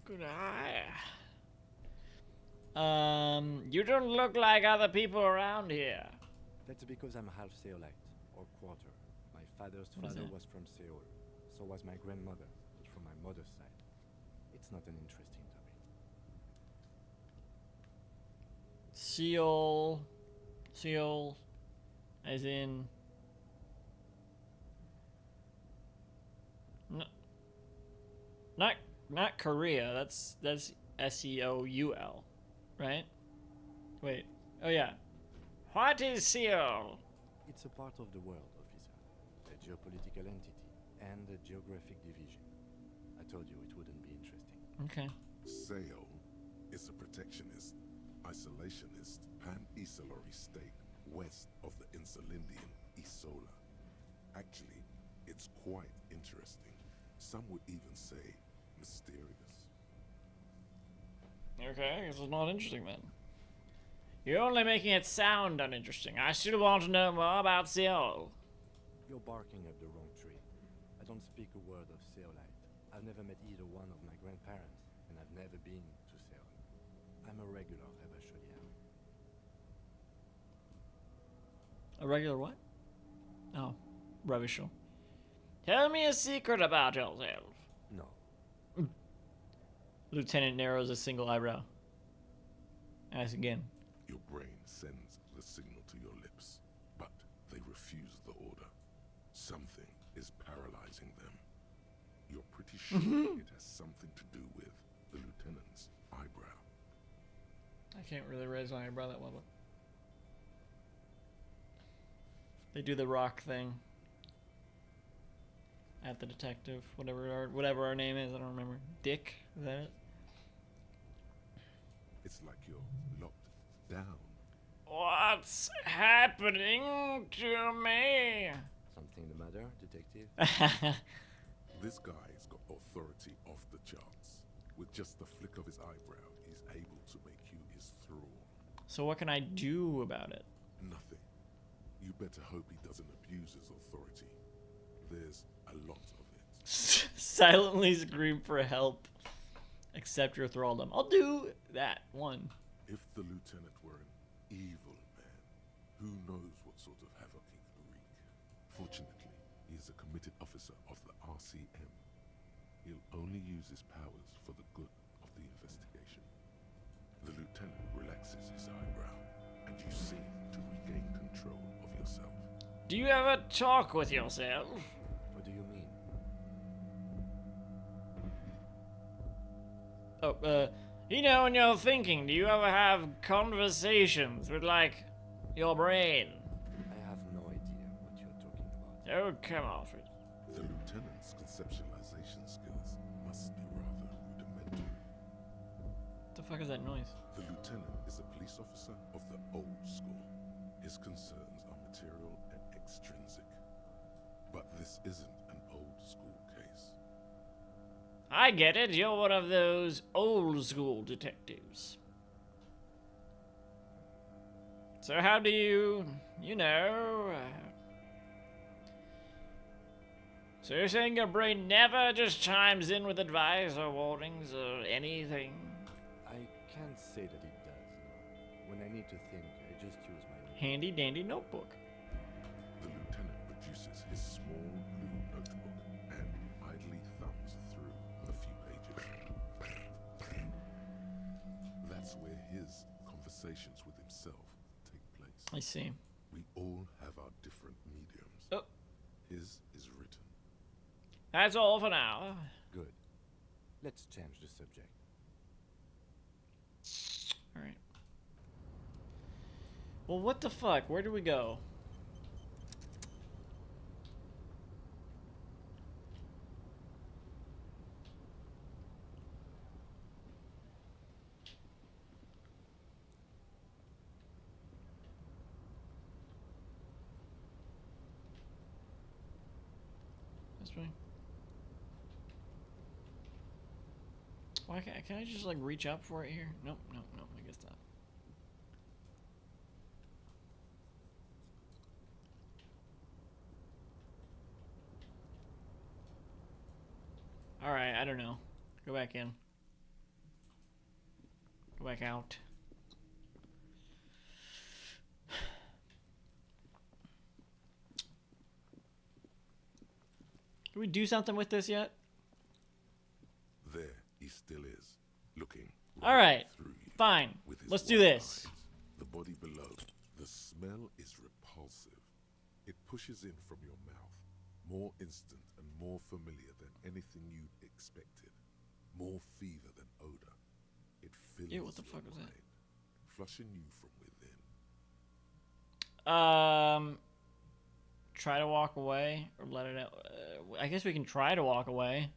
S1: Could I? You don't look like other people around here.
S7: That's because I'm half Seolite, or quarter. My father's
S1: What is
S7: father
S1: that?
S7: was from Seoul. So was my grandmother, but from my mother's side. It's not an interesting topic.
S1: Seoul, as in... Not Korea, that's S-E-O-U-L, right? Wait, oh yeah. What is Seoul?
S7: It's a part of the world, officer. A geopolitical entity and a geographic division. I told you it wouldn't be interesting.
S1: Okay.
S4: Seoul is a protectionist, isolationist, pan-Isolary state west of the Insulindian Isola. Actually, it's quite interesting. Some would even say mysterious.
S1: Okay, this is not interesting then. You're only making it sound uninteresting. I still want to know more about Seoul.
S7: You're barking at the wrong tree. I don't speak a word of Seolite. I've never met either one of my grandparents, and I've never been to Seoul. I'm a regular Rebasholian.
S1: A regular what? Oh, Revishal. Tell me a secret about yourself.
S7: No.
S1: Lieutenant narrows a single eyebrow. Ask again.
S4: Your brain sends the signal to your lips, but they refuse the order. Something is paralyzing them. You're pretty sure it has something to do with the lieutenant's eyebrow.
S1: I can't really raise my eyebrow that well, but they do the rock thing at the detective, whatever our name is. I don't remember. Dick, is that it?
S4: It's like you're locked down.
S1: What's happening to me?
S7: Something the matter, detective?
S4: This guy's got authority off the charts. With just the flick of his eyebrow, he's able to make you his thrall.
S1: So what can I do about it?
S4: Nothing. You better hope he doesn't abuse his authority. There's a lot of it.
S1: Silently scream for help. Accept your thraldom. I'll do that one.
S4: If the lieutenant were an evil man, who knows what sort of havoc he could wreak. Fortunately, he is a committed officer of the RCM. He'll only use his powers for the good of the investigation. The lieutenant relaxes his eyebrow, and you seem to regain control of yourself.
S1: Do you ever talk with yourself?
S7: What do you mean?
S1: Oh, you know, when you're thinking, do you ever have conversations with, like, your brain?
S7: I have no idea what you're talking about.
S1: Oh, come off it.
S4: The lieutenant's conceptualization skills must be rather rudimentary.
S1: What the fuck is that noise?
S4: The lieutenant is a police officer of the old school. His concerns are material and extrinsic. But this isn't an old school case.
S1: I get it. You're one of those old school detectives. So how do you know... So you're saying your brain never just chimes in with advice or warnings or anything?
S7: I can't say that it does, no. When I need to think, I just use my notebook.
S1: Handy dandy notebook.
S4: The lieutenant produces his small blue notebook and idly thumbs through a few pages. That's where his conversations with himself take place.
S1: I see.
S4: We all have our different mediums.
S1: Oh.
S4: His is written.
S1: That's all for now.
S7: Good. Let's change the subject.
S1: Alright. Well, what the fuck? Where do we go? This way. Why can't I just like reach up for it here? Nope, nope, nope, I guess not. Alright, I don't know. Go back in. Go back out. Can we do something with this yet?
S4: There he still is, looking
S1: Alright,
S4: through you.
S1: fine.
S4: With his
S1: Let's do
S4: wide
S1: this.
S4: eyes. The body below. The smell is repulsive. It pushes in from your mouth, more instant and more familiar than anything you'd expected. More fever than odor. It fills
S1: Ew, what the
S4: your
S1: fuck was that?
S4: mind, flushing you from within.
S1: Try to walk away or let it out. I guess we can try to walk away.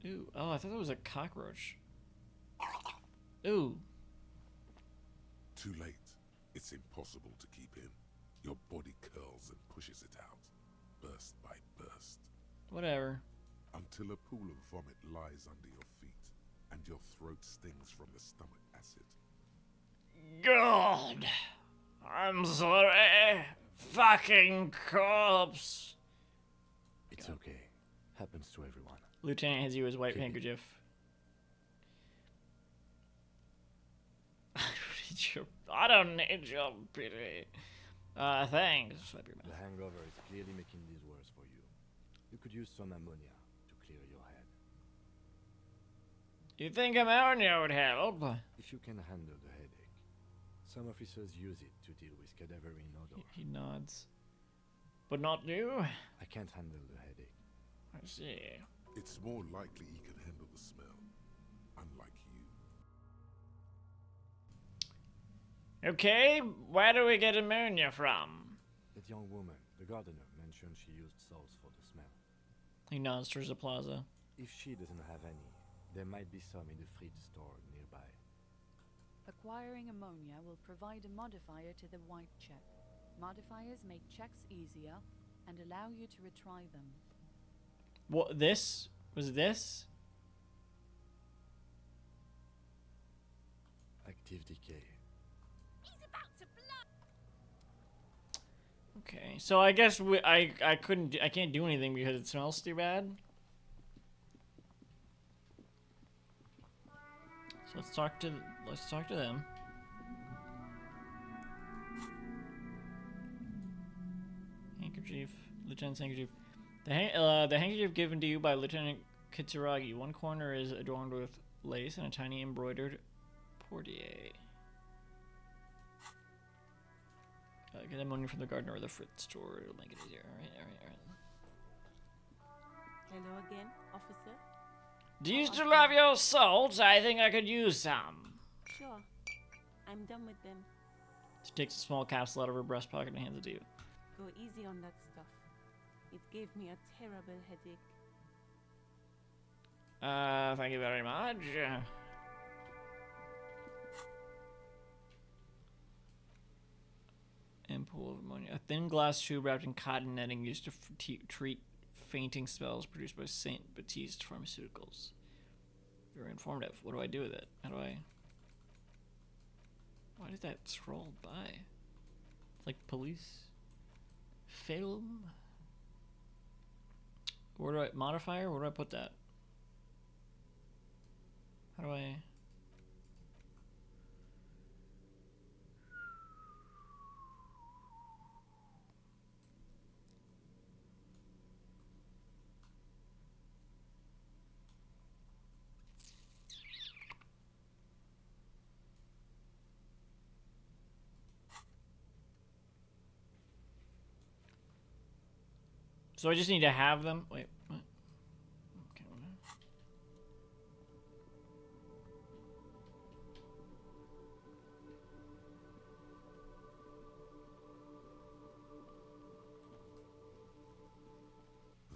S1: Ooh, oh, I thought that was a cockroach. Ooh.
S4: Too late. It's impossible to keep in. Your body curls and pushes it out, burst by burst.
S1: Whatever.
S4: Until a pool of vomit lies under your feet, and your throat stings from the stomach acid.
S1: God! I'm sorry. Fucking corpse.
S7: It's okay. Happens to everyone.
S1: Lieutenant hands you his white handkerchief. I don't need your pity. Thanks. Swipe your mouth.
S7: The hangover is clearly making this worse for you. You could use some ammonia to clear your head.
S1: You think ammonia would help?
S7: If you can handle the headache. Some officers use it to deal with cadaverine odor.
S1: He nods. But not you?
S7: I can't handle the headache.
S1: I see.
S4: It's more likely he can handle the smell, unlike you.
S1: Okay, where do we get ammonia from?
S7: That young woman, the gardener, mentioned she used salts for the smell.
S1: He nods towards the plaza.
S7: If she doesn't have any, there might be some in the fridge store nearby.
S5: Acquiring ammonia will provide a modifier to the white check. Modifiers make checks easier and allow you to retry them.
S1: What, this? Was this?
S7: Active decay.
S1: Okay, so I guess I can't do anything because it smells too bad. So let's talk to them. Handkerchief, Lieutenant's handkerchief. The handkerchief given to you by Lieutenant Kitsuragi. One corner is adorned with lace and a tiny embroidered portiere. Get that money from the gardener or the fruit store. It'll make it easier. Alright.
S9: Hello again, officer.
S1: Do you still have your salts? I think I could use some.
S9: Sure. I'm done with them.
S1: She takes a small capsule out of her breast pocket and hands it to you.
S9: Go easy on that stuff. It gave me a terrible headache.
S1: Thank you very much. Ampoule of ammonia. A thin glass tube wrapped in cotton netting used to treat fainting spells produced by St. Baptiste Pharmaceuticals. Very informative. What do I do with it? How do I... Why did that scroll by? Like police? Film? Where do I... Modifier? Where do I put that? How do I... So I just need to have them. Wait, what? Okay.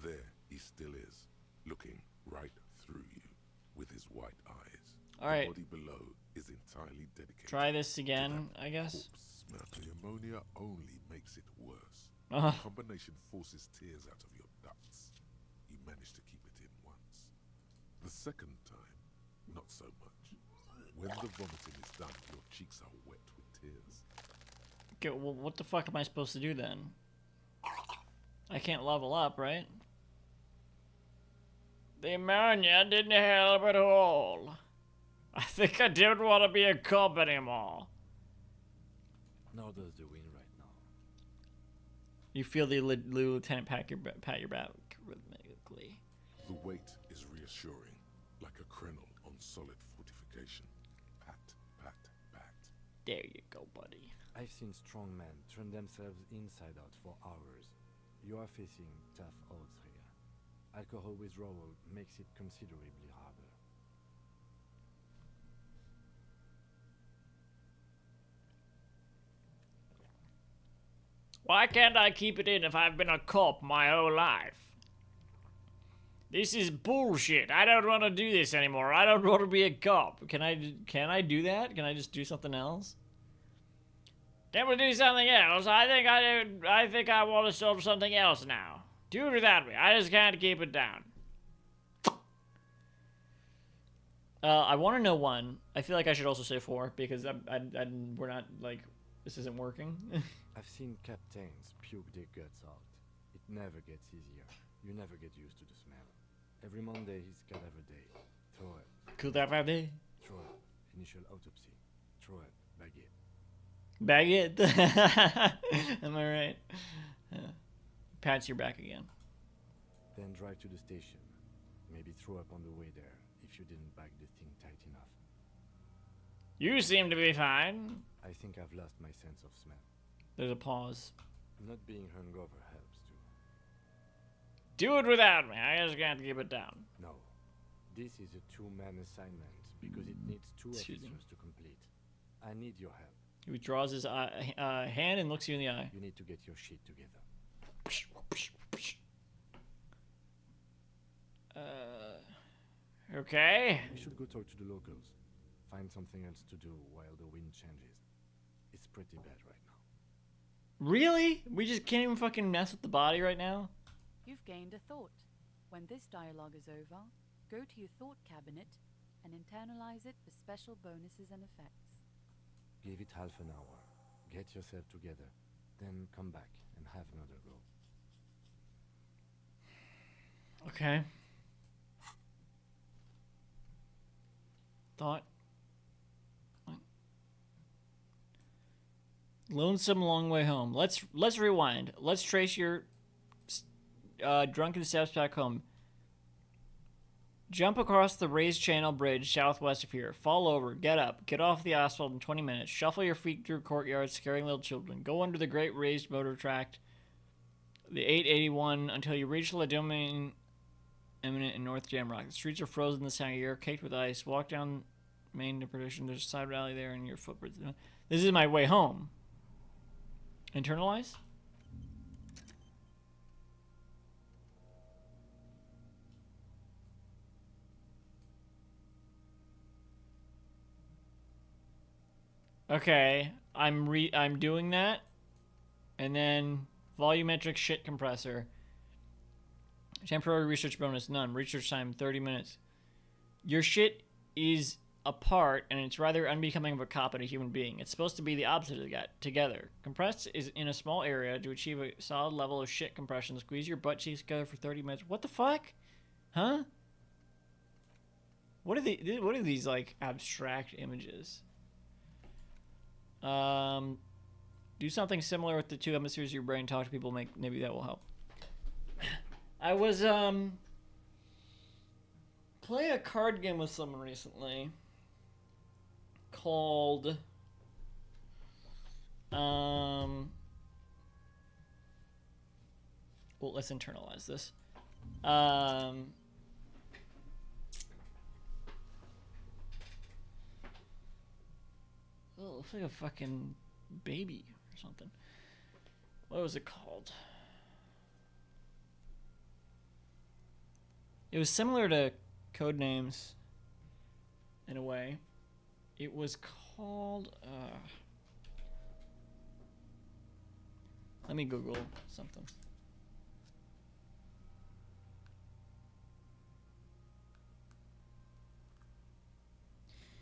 S4: There he still is, looking right through you with his white eyes.
S1: All right.
S4: The body below is entirely dedicated.
S1: Try this again, I guess.
S4: Smell. The ammonia only makes it worse.
S1: Uh-huh.
S4: The combination forces tears out of your ducts. You manage to keep it in once. The second time, not so much. When the vomiting is done, your cheeks are wet with tears.
S1: Okay, well, what the fuck am I supposed to do then? I can't level up, right? The ammonia didn't help at all. I think I didn't want to be a cop anymore.
S7: Nor does the wind right now.
S1: You feel the lieutenant pat your back rhythmically.
S4: The weight is reassuring, like a krenel on solid fortification. Pat, pat, pat.
S1: There you go, buddy.
S7: I've seen strong men turn themselves inside out for hours. You are facing tough odds here. Alcohol withdrawal makes it considerably harder.
S1: Why can't I keep it in if I've been a cop my whole life? This is bullshit. I don't want to do this anymore. I don't want to be a cop. Can I do that? Can I just do something else? Can we do something else? I think I want to solve something else now. Do it without me. I just can't keep it down. I want to know 1. I feel like I should also say 4 because we're not like this isn't working.
S7: I've seen captains puke their guts out. It never gets easier. You never get used to the smell. Every Monday is cadaver day. Throw it.
S1: Cadaver day.
S7: Throw it. Initial autopsy. Throw it.
S1: Baguette.
S7: Baguette.
S1: Am I right? Yeah. Pats your back again.
S7: Then drive to the station. Maybe throw up on the way there if you didn't bag the thing tight enough.
S1: You seem to be fine.
S7: I think I've lost my sense of smell.
S1: There's a pause.
S7: Not being hungover helps too.
S1: Do it without me. I just can't keep it down.
S7: No. This is a 2-man assignment because it needs 2
S1: Excuse
S7: officers
S1: me.
S7: to complete. I need your help.
S1: He withdraws his hand and looks you in the eye.
S7: You need to get your shit together.
S1: Okay.
S7: We should go talk to the locals. Find something else to do while the wind changes. It's pretty bad right now.
S1: Really? We just can't even fucking mess with the body right now?
S5: You've gained a thought. When this dialogue is over, go to your thought cabinet and internalize it for special bonuses and effects.
S7: Give it half an hour. Get yourself together. Then come back and have another go.
S1: Okay. Thought. Lonesome long way home. Let's rewind. Let's trace your drunken steps back home. Jump across the raised channel bridge southwest of here. Fall over. Get up. Get off the asphalt in 20 minutes. Shuffle your feet through courtyards, scaring little children. Go under the great raised motor tract, the 881, until you reach the domain imminent in North Jamrock. The streets are frozen this time of year, caked with ice. Walk down Main to Perdition. There's a side alley there, and your footprints. This is my way home. Internalize? Okay, I'm doing that, and then volumetric shit compressor. Temporary research bonus none. Research time 30 minutes. Your shit is apart, and it's rather unbecoming of a cop and a human being. It's supposed to be the opposite of that. Together, compressed is in a small area to achieve a solid level of shit compression. Squeeze your butt cheeks together for 30 minutes. What the fuck? Huh? What are these like abstract images? Do something similar with the 2 hemispheres of your brain. Talk to people. Maybe that will help. I was playing a card game with someone recently called well, let's internalize this. Oh, it looks like a fucking baby or something. What was it called? It was similar to Codenames in a way. It was called let me Google something.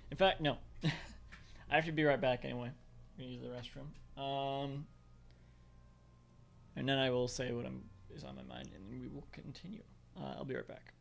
S1: In fact, no. I have to be right back anyway. I'm gonna use the restroom. And then I will say what is on my mind, and then we will continue. I'll be right back.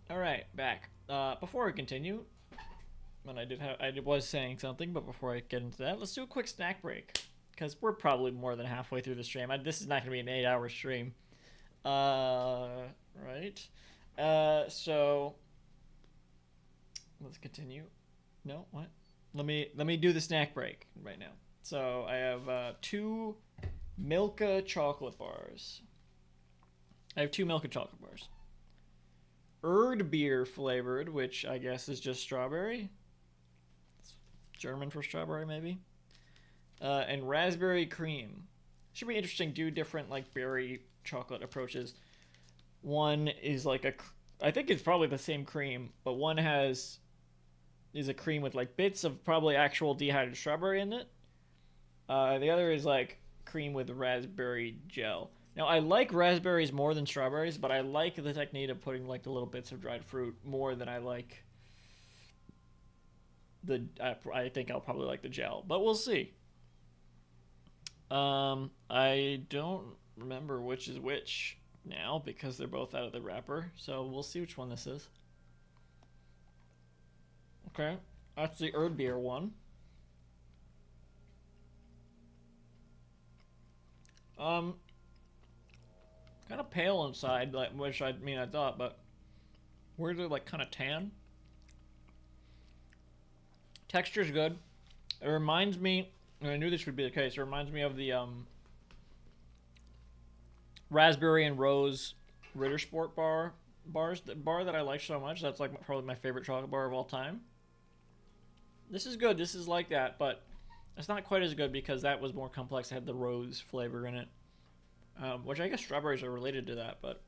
S1: All right, back. Before we continue, and I was saying something, but before I get into that, let's do a quick snack break because we're probably more than halfway through the stream. This is not going to be an 8-hour stream. Right. So let's continue. No, what? Let me do the snack break right now. So I have 2 Milka chocolate bars. I have 2 Milka chocolate bars. Erdbeer flavored, which I guess is just strawberry. It's German for strawberry, maybe. And raspberry cream. Should be interesting. Do different like berry chocolate approaches. One is like I think it's probably the same cream, but one is a cream with like bits of probably actual dehydrated strawberry in it. The other is like cream with raspberry gel. Now I like raspberries more than strawberries, but I like the technique of putting like the little bits of dried fruit more than I like I think I'll probably like the gel, but we'll see. I don't remember which is which now because they're both out of the wrapper, so we'll see which one this is. Okay, that's the Erdbeer one. Kind of pale inside, like, which I thought, but weirdly like kind of tan. Texture's good. It reminds me, and I knew this would be the case, it reminds me of the raspberry and rose Ritter Sport bars, the bar that I like so much. That's like probably my favorite chocolate bar of all time. This is good. This is like that, but it's not quite as good because that was more complex. It had the rose flavor in it. Which I guess strawberries are related to that, but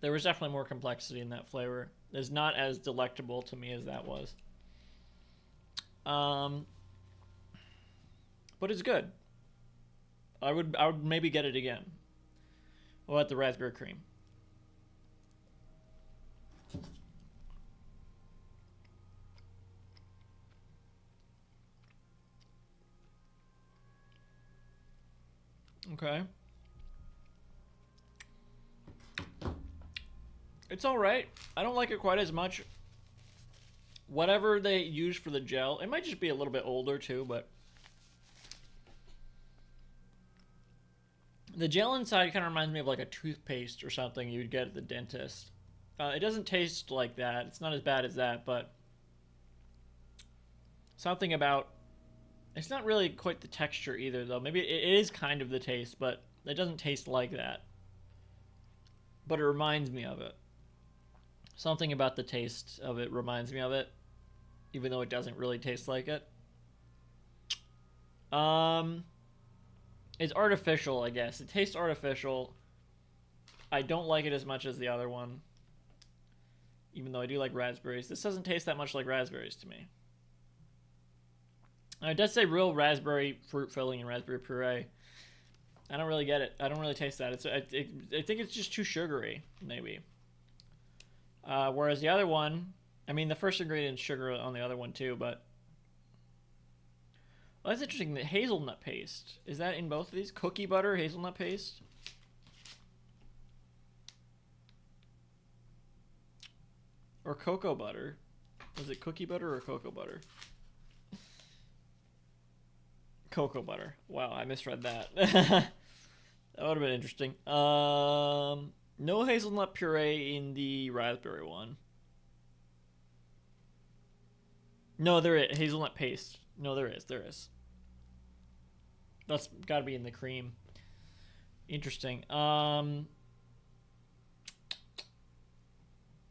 S1: there was definitely more complexity in that flavor. It's not as delectable to me as that was. But it's good. I would maybe get it again. What about the raspberry cream? Okay. It's alright. I don't like it quite as much. Whatever they use for the gel, it might just be a little bit older too, but the gel inside kind of reminds me of like a toothpaste or something you'd get at the dentist. It doesn't taste like that. It's not as bad as that, but something about... It's not really quite the texture either, though. Maybe it is kind of the taste, but it doesn't taste like that. But it reminds me of it. Something about the taste of it reminds me of it, even though it doesn't really taste like it. It's artificial, I guess. It tastes artificial. I don't like it as much as the other one, even though I do like raspberries. This doesn't taste that much like raspberries to me. It does say real raspberry fruit filling and raspberry puree. I don't really get it. I don't really taste that. I think it's just too sugary, maybe. Whereas the other one, I mean, the first ingredient is sugar on the other one too, but... Well, that's interesting. The hazelnut paste. Is that in both of these? Cookie butter, hazelnut paste? Or cocoa butter? Was it cookie butter or cocoa butter? Cocoa butter. Wow, I misread that. That would have been interesting. No hazelnut puree in the raspberry one. No, there is. Hazelnut paste. No, there is. There is. That's got to be in the cream. Interesting.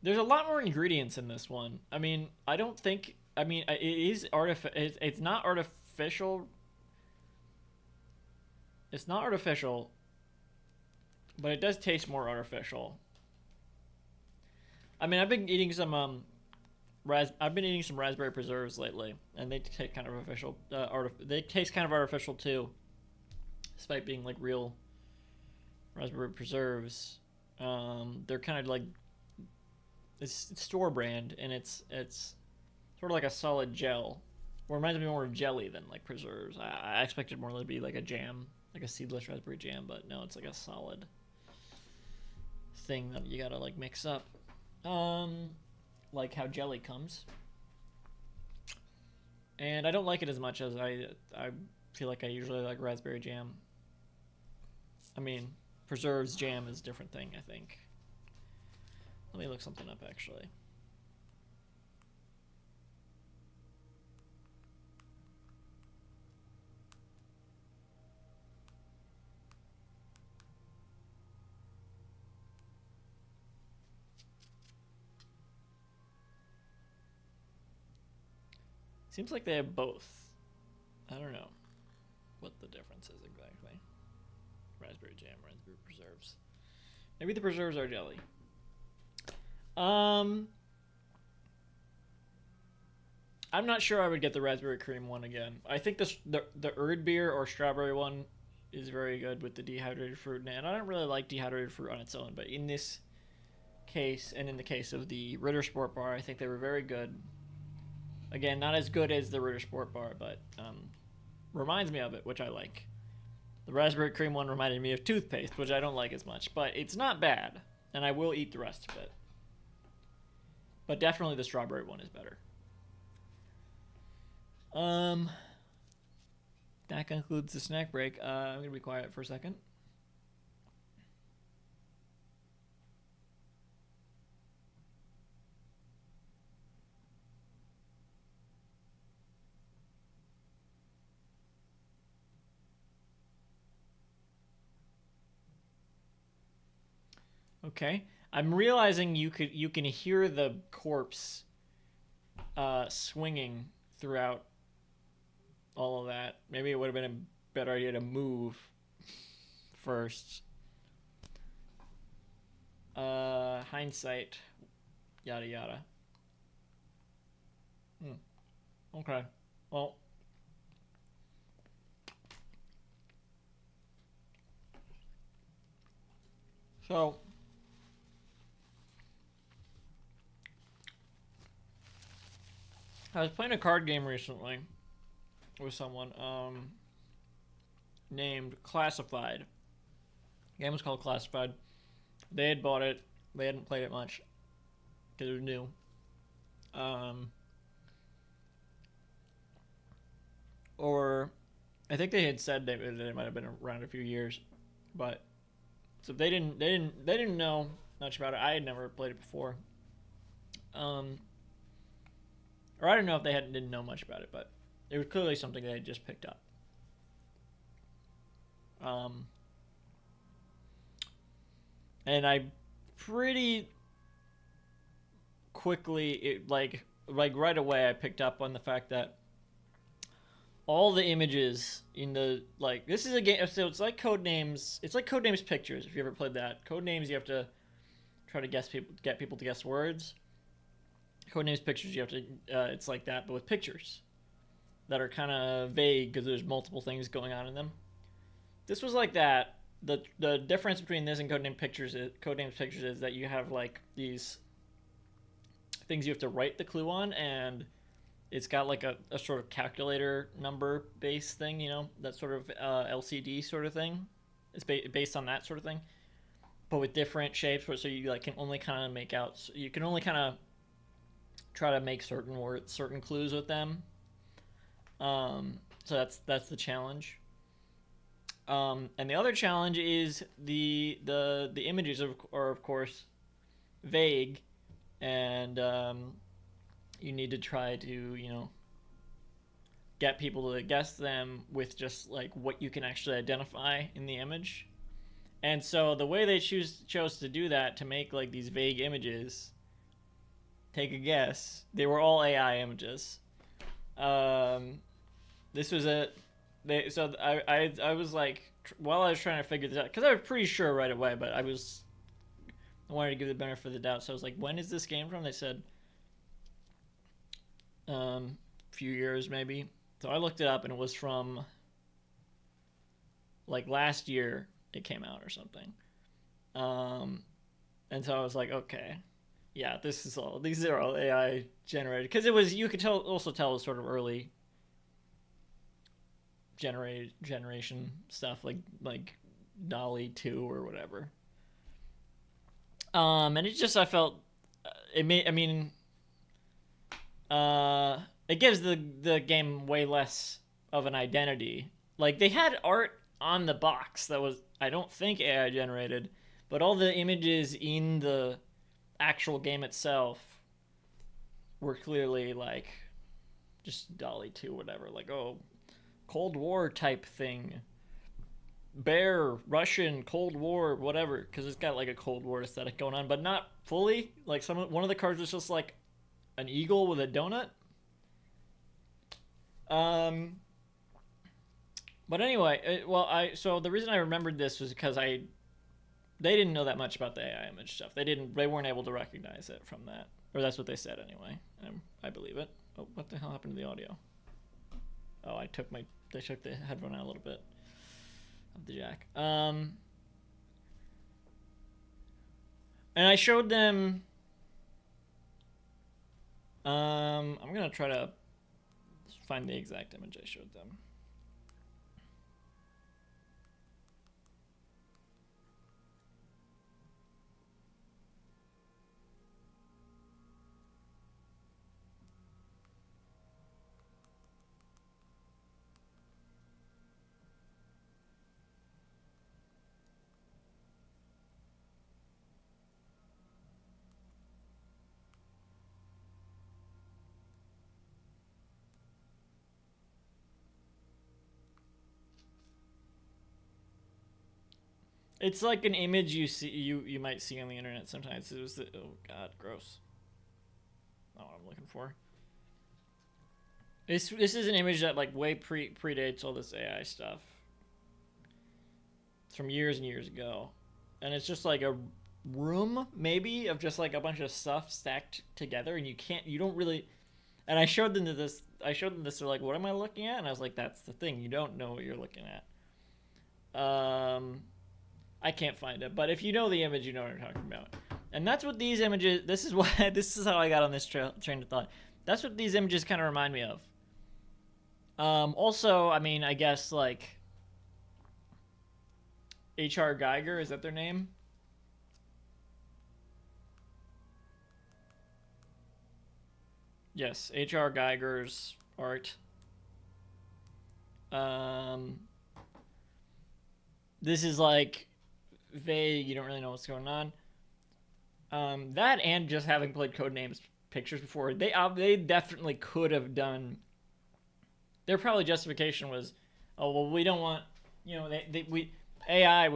S1: There's a lot more ingredients in this one. I mean, I don't think... I mean, it is it's not artificial... It's not artificial, but it does taste more artificial. I mean, I've been eating some raspberry preserves lately, and they taste kind of artificial. They taste kind of artificial too, despite being like real raspberry preserves. They're kind of like it's store brand, and it's sort of like a solid gel. Or reminds me more of jelly than like preserves. I expected more to be like a jam. Like a seedless raspberry jam, but no, it's like a solid thing that you gotta like mix up. Like how jelly comes. And I don't like it as much as I feel like I usually like raspberry jam. I mean, preserves jam is a different thing, I think. Let me look something up, actually. Seems like they have both. I don't know what the difference is exactly. Raspberry jam, raspberry preserves. Maybe the preserves are jelly. I'm not sure I would get the raspberry cream one again. I think the Erd beer or strawberry one is very good with the dehydrated fruit. And I don't really like dehydrated fruit on its own, but in this case, and in the case of the Ritter Sport Bar, I think they were very good. Again, not as good as the Ritter Sport Bar, but reminds me of it, which I like. The raspberry cream one reminded me of toothpaste, which I don't like as much, but it's not bad, and I will eat the rest of it. But definitely the strawberry one is better. That concludes the snack break. I'm going to be quiet for a second. Okay. I'm realizing you can hear the corpse swinging throughout all of that. Maybe it would have been a better idea to move first. Hindsight. Yada yada. Okay. Well. So. I was playing a card game recently with someone named Classified. The game was called Classified. They had bought it. They hadn't played it much because it was new. Or I think they had said they might have been around a few years, but so they didn't know much about it. I had never played it before. Or I don't know if they didn't know much about it, but it was clearly something they had just picked up. And I pretty quickly, like right away, I picked up on the fact that all the images in the, like, this is a game, so it's like Codenames, it's like Codenames Pictures, if you ever played that. Codenames, you have to try to get people to guess words. Codenames Pictures, you have to, it's like that, but with pictures that are kind of vague because there's multiple things going on in them. This was like that. The difference between this and Codenames Pictures is that you have like these things you have to write the clue on, and it's got like a sort of calculator number based thing, you know, that sort of LCD sort of thing. It's based on that sort of thing, but with different shapes, so you like can only kind of make out. You can only kind of try to make certain words, certain clues with them. So that's the challenge. And the other challenge is the images are of course vague, and you need to try to, you know, get people to guess them with just like what you can actually identify in the image. And so the way they chose to do that, to make like these vague images, take a guess, they were all AI images. This was I was like, while I was trying to figure this out, because I was pretty sure right away, but I wanted to give the benefit of the doubt, so I was like, when is this game from? They said few years maybe. So I looked it up, and it was from like last year it came out or something. And so I was like, okay, yeah, these are all AI generated, because it was, you could also tell it was sort of early generation stuff, like Dolly 2 or whatever. And it just, I felt it gives the game way less of an identity. Like, they had art on the box that was, I don't think, AI generated, but all the images in the actual game itself were clearly like just Dolly 2, whatever, like, oh, Cold War type thing, bear, Russian, Cold War, whatever, because it's got like a Cold War aesthetic going on, but not fully. Like, one of the cards was just like an eagle with a donut. But anyway, so the reason I remembered this was because they didn't know that much about the AI image stuff. They weren't able to recognize it from that, or that's what they said anyway. I believe it. Oh, what the hell happened to the audio? Oh, they took the headphone out a little bit of the jack. And I showed them. I'm gonna try to find the exact image I showed them. It's like an image you might see on the internet sometimes. It was oh god, gross. Not what I'm looking for. This is an image that like way predates all this AI stuff. It's from years and years ago, and it's just like a room maybe of just like a bunch of stuff stacked together, and you don't really. And I showed them this. They're like, "What am I looking at?" And I was like, "That's the thing. You don't know what you're looking at." I can't find it, but if you know the image, you know what I'm talking about. And that's what these images, this is how I got on this train of thought. That's what these images kind of remind me of. Also, I mean, I guess, like, H.R. Geiger, is that their name? Yes, H.R. Geiger's art. This is, like, vague, you don't really know what's going on. That and just having played Codenames pictures before, they definitely could have done. Their probably justification was, oh well, we don't want, we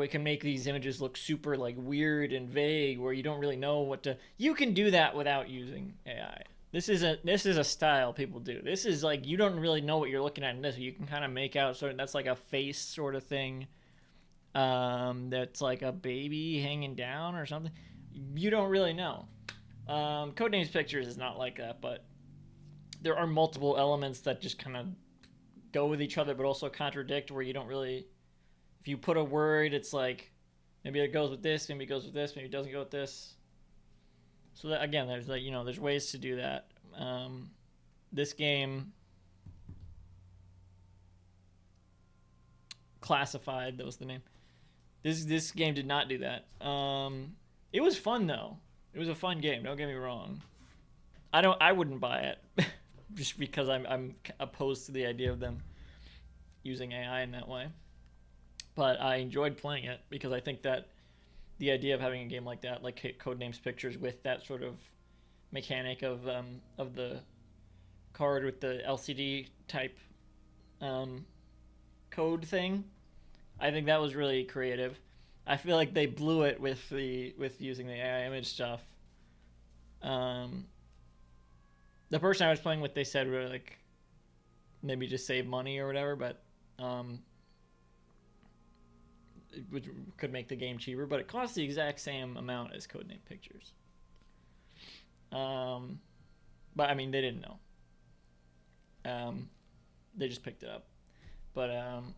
S1: can make these images look super like weird and vague where you don't really know what to. You can do that without using AI. This is a style people do. This is like you don't really know what you're looking at in this. You can kind of make out that's like a face sort of thing. That's like a baby hanging down or something. You don't really know. Codenames Pictures is not like that, but there are multiple elements that just kind of go with each other, but also contradict where you don't really. If you put a word, it's like maybe it goes with this, maybe it goes with this, maybe it doesn't go with this. So that, again, there's like there's ways to do that. This game. Classified, that was the name. This game did not do that. It was fun though. It was a fun game. Don't get me wrong. I wouldn't buy it, just because I'm opposed to the idea of them using AI in that way. But I enjoyed playing it because I think that the idea of having a game like that, like Codenames Pictures, with that sort of mechanic of the card with the LCD type code thing. I think that was really creative. I feel like they blew it with using the AI image stuff. The person I was playing with, they said were like maybe just save money or whatever, but it could make the game cheaper, but it costs the exact same amount as Codename Pictures. But I mean, they didn't know. They just picked it up. But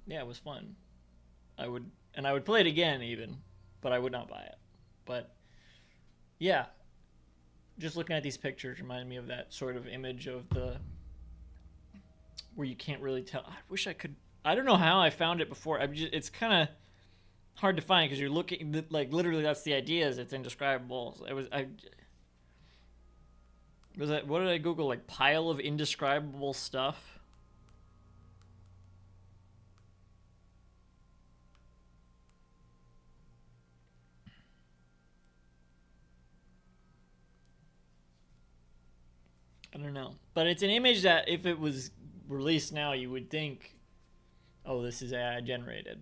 S1: yeah, it was fun. I would play it again even, but I would not buy it. But yeah, just looking at these pictures reminded me of that sort of image of where you can't really tell. I wish I could. I don't know how I found it before. It's kind of hard to find because you're looking like literally that's the idea. Is it's indescribable. Was that, what did I Google? Like, pile of indescribable stuff? I don't know. But it's an image that if it was released now, you would think, oh, this is AI generated.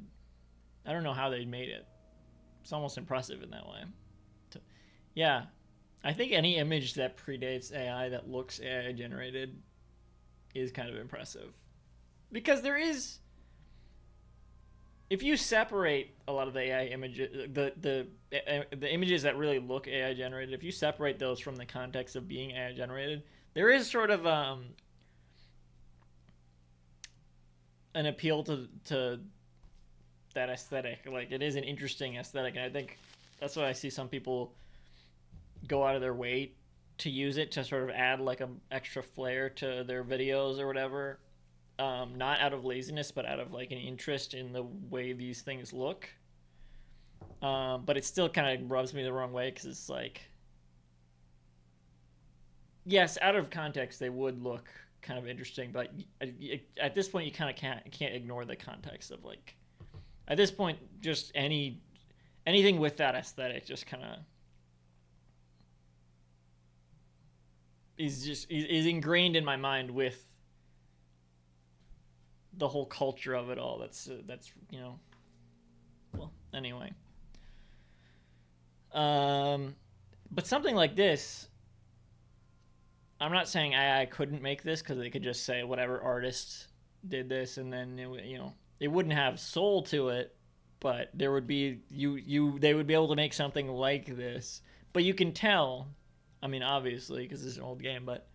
S1: I don't know how they made it. It's almost impressive in that way. Yeah. I think any image that predates AI that looks AI generated is kind of impressive. Because there is... If you separate a lot of the AI images, the images that really look AI generated, if you separate those from the context of being AI generated, there is sort of an appeal to that aesthetic. Like, it is an interesting aesthetic, and I think that's why I see some people go out of their way to use it to sort of add like an extra flair to their videos or whatever. Not out of laziness, but out of like an interest in the way these things look. But it still kind of rubs me the wrong way because it's like, yes, out of context they would look kind of interesting, but at this point you kind of can't ignore the context of, like, at this point just anything with that aesthetic just kind of is ingrained in my mind with the whole culture of it all. That's you know, well, anyway. But something like this, I'm not saying AI couldn't make this, because they could just say whatever artist did this, and then it wouldn't have soul to it, but there would be they would be able to make something like this. But you can tell, I mean, obviously, because this is an old game, but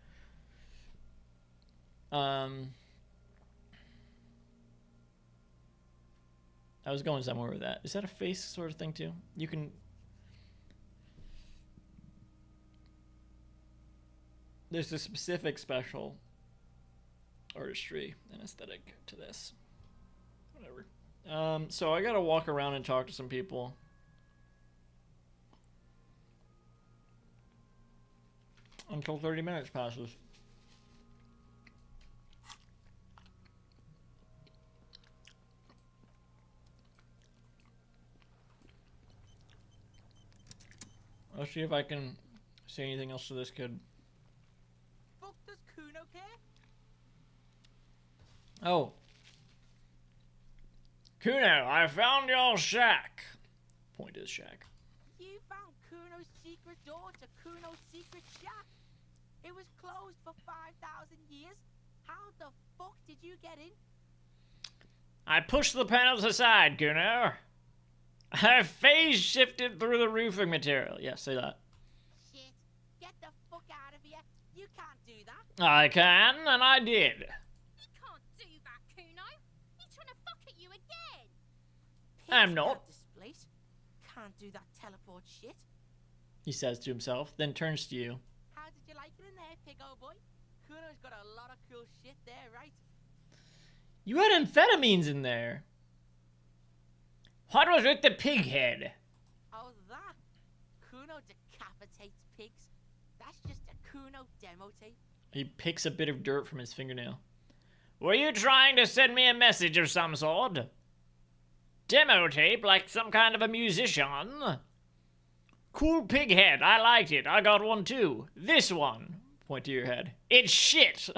S1: I was going somewhere with that. Is that a face sort of thing too? You can... There's a specific special artistry and aesthetic to this. Whatever. So I gotta walk around and talk to some people. Until 30 minutes passes. Let's see if I can say anything else to this kid.
S3: Fuck does Kuno care?
S1: Oh. Kuno, I found your shack. Point to his shack.
S3: You found Kuno's secret door to Kuno's secret shack. It was closed for 5,000 years. How the fuck did you get in?
S1: I pushed the panels aside, Kuno. I phase shifted through the roofing material. Yeah, say that.
S3: Shit. Get the fuck out of here. You can't do that.
S1: I can, and I did.
S11: You can't do that, Kuno. He's trying to fuck at you again.
S1: I'm not.
S3: Displaced. Can't do that teleport shit.
S1: He says to himself, then turns to you.
S3: How did you like it in there, pig old boy? Kuno's got a lot of cool shit there, right?
S1: You had amphetamines in there. What was with the pig head?
S3: Oh, that? Kuno decapitates pigs. That's just a Kuno demo tape.
S1: He picks a bit of dirt from his fingernail. Were you trying to send me a message of some sort? Demo tape like some kind of a musician? Cool pig head, I liked it. I got one too. This one. Point to your head. It's shit.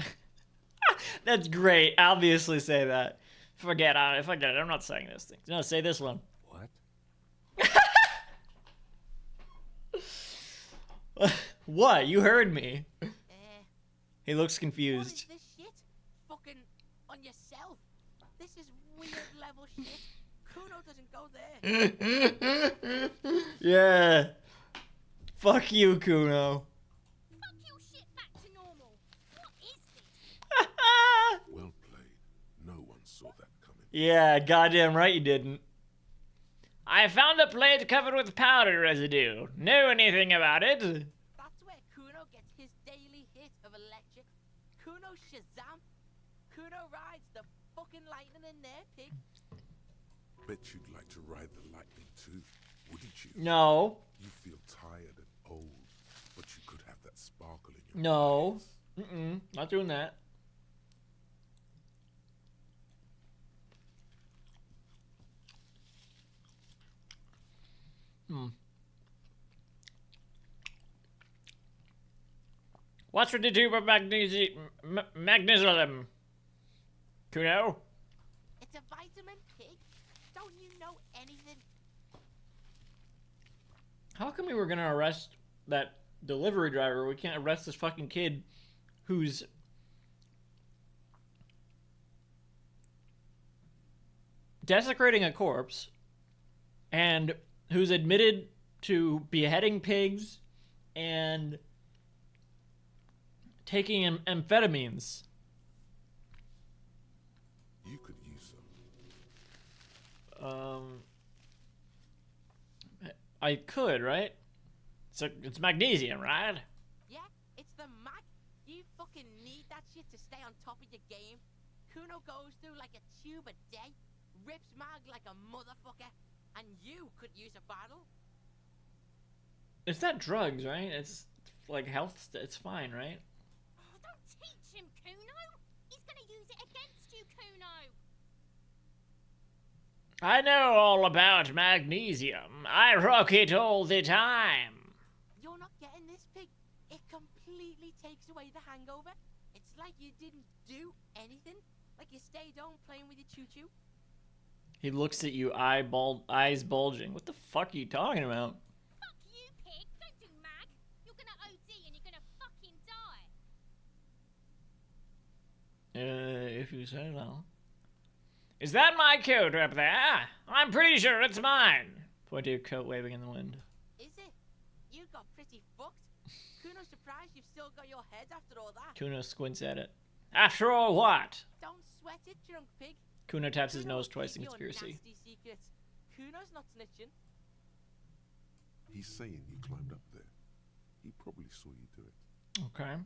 S1: That's great. Obviously say that. Forget it. I'm not saying this thing. No, say this one.
S7: What?
S1: What? You heard me. He looks confused.
S3: What is this shit? Fucking on yourself. This is weird level shit. Kuno doesn't go there.
S1: Yeah. Fuck you, Kuno.
S11: Fuck your shit back to normal. What is this?
S4: Well played. No one saw that coming.
S1: Yeah, goddamn right you didn't. I found a plate covered with powder residue. Know anything about it?
S3: That's where Kuno gets his daily hit of electric. Kuno Shazam. Kuno rides the fucking lightning in there, pig.
S4: Bet you'd like to ride the lightning too, wouldn't you?
S1: No.
S4: You feel tired and old, but you could have that sparkle in your
S1: No.
S4: eyes.
S1: Not doing that. What's with the tube of magnesium? Kuno?
S3: It's a vitamin, pig. Don't you know anything?
S1: How come we were gonna arrest that delivery driver? We can't arrest this fucking kid who's desecrating a corpse and who's admitted to beheading pigs and taking amphetamines.
S4: You could use some.
S1: I could, right? So it's magnesium, right?
S3: Yeah, it's the mag. You fucking need that shit to stay on top of your game. Kuno goes through like a tube a day, rips mag like a motherfucker, and you could use a bottle.
S1: It's not drugs, right? It's like health. It's fine, right?
S11: Oh, don't teach him, Kuno. He's gonna use it against you, Kuno.
S1: I know all about magnesium. I rock it all the time.
S3: You're not getting this, pig. It completely takes away the hangover. It's like you didn't do anything. Like you stayed home playing with your choo-choo.
S1: He looks at you, eyes bulging. What the fuck are you talking about?
S11: Fuck you, pig. Don't do mag. You're gonna OD and you're gonna fucking die.
S1: If you say so. Is that my coat up there? I'm pretty sure it's mine. Point to your coat waving in the wind.
S3: Is it? You got pretty fucked. Kuno's surprised you've still got your head after all that.
S1: Kuno squints at it. After all, what?
S3: Don't sweat it, drunk pig.
S1: Kuno taps his
S3: Kuno
S1: nose
S3: will
S1: twice in
S3: keep your
S1: conspiracy.
S3: nasty secrets. Kuno's not snitching.
S4: He's saying you climbed up there. He probably saw you do it.
S1: Okay.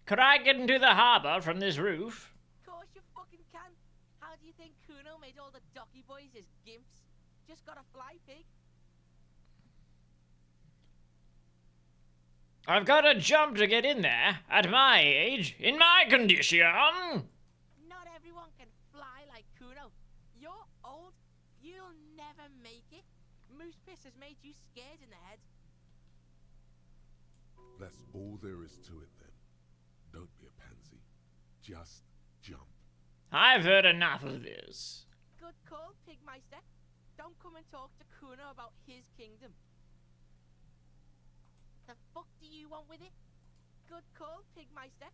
S1: Could I get into the harbor from this roof?
S3: Of course you fucking can. How do you think Kuno made all the docky boys his gimps? Just gotta fly, pig.
S1: I've got to jump to get in there. At my age, in my condition.
S3: Not everyone can fly like Kuno. You're old. You'll never make it. Moose piss has made you scared in the head.
S4: That's all there is to it then. Don't be a pansy. Just jump.
S1: I've heard enough of this.
S3: Good call, Pigmeister. Don't come and talk to Kuno about his kingdom. The fuck do you want with it? Good call, Pigmeister.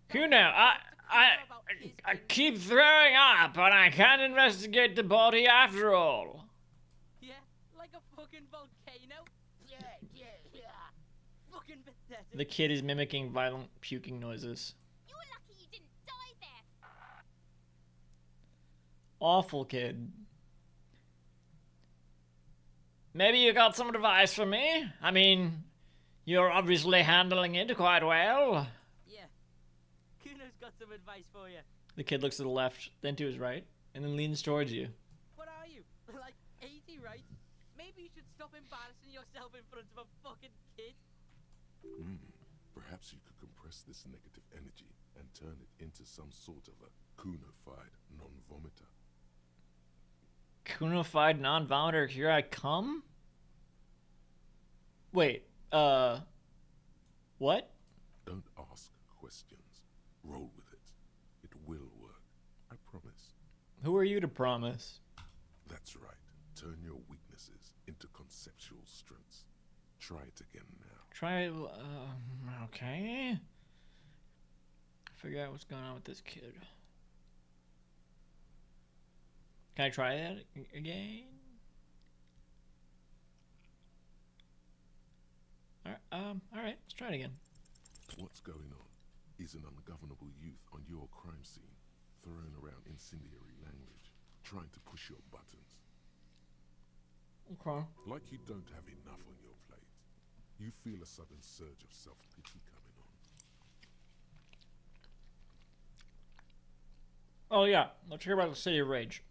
S1: Kuno, I keep throwing up and I can't investigate the body after all.
S3: Yeah, like a fucking volcano. Yeah. Fucking pathetic.
S1: The kid is mimicking violent puking noises.
S11: You're lucky you didn't die there.
S1: Awful kid. Maybe you got some advice for me? I mean, you're obviously handling it quite well.
S3: Yeah. Kuno's got some advice for you.
S1: The kid looks to the left, then to his right, and then leans towards you.
S3: What are you? Like 80, right? Maybe you should stop embarrassing yourself in front of a fucking kid.
S4: Perhaps you could compress this negative energy and turn it into some sort of a Kuno-fied non-vomiter.
S1: Kuno-fied non-vomiter, here I come? Wait, what?
S4: Don't ask questions. Roll with it. It will work. I promise.
S1: Who are you to promise?
S4: That's right. Turn your weaknesses into conceptual strengths. Try it again now.
S1: Try, okay. Figure out what's going on with this kid. Can I try that again? Alright, let's try it again.
S4: What's going on is an ungovernable youth on your crime scene, throwing around incendiary language, trying to push your buttons.
S1: Okay.
S4: Like you don't have enough on your plate. You feel a sudden surge of self-pity coming on.
S1: Oh yeah, let's hear about the City of Rage.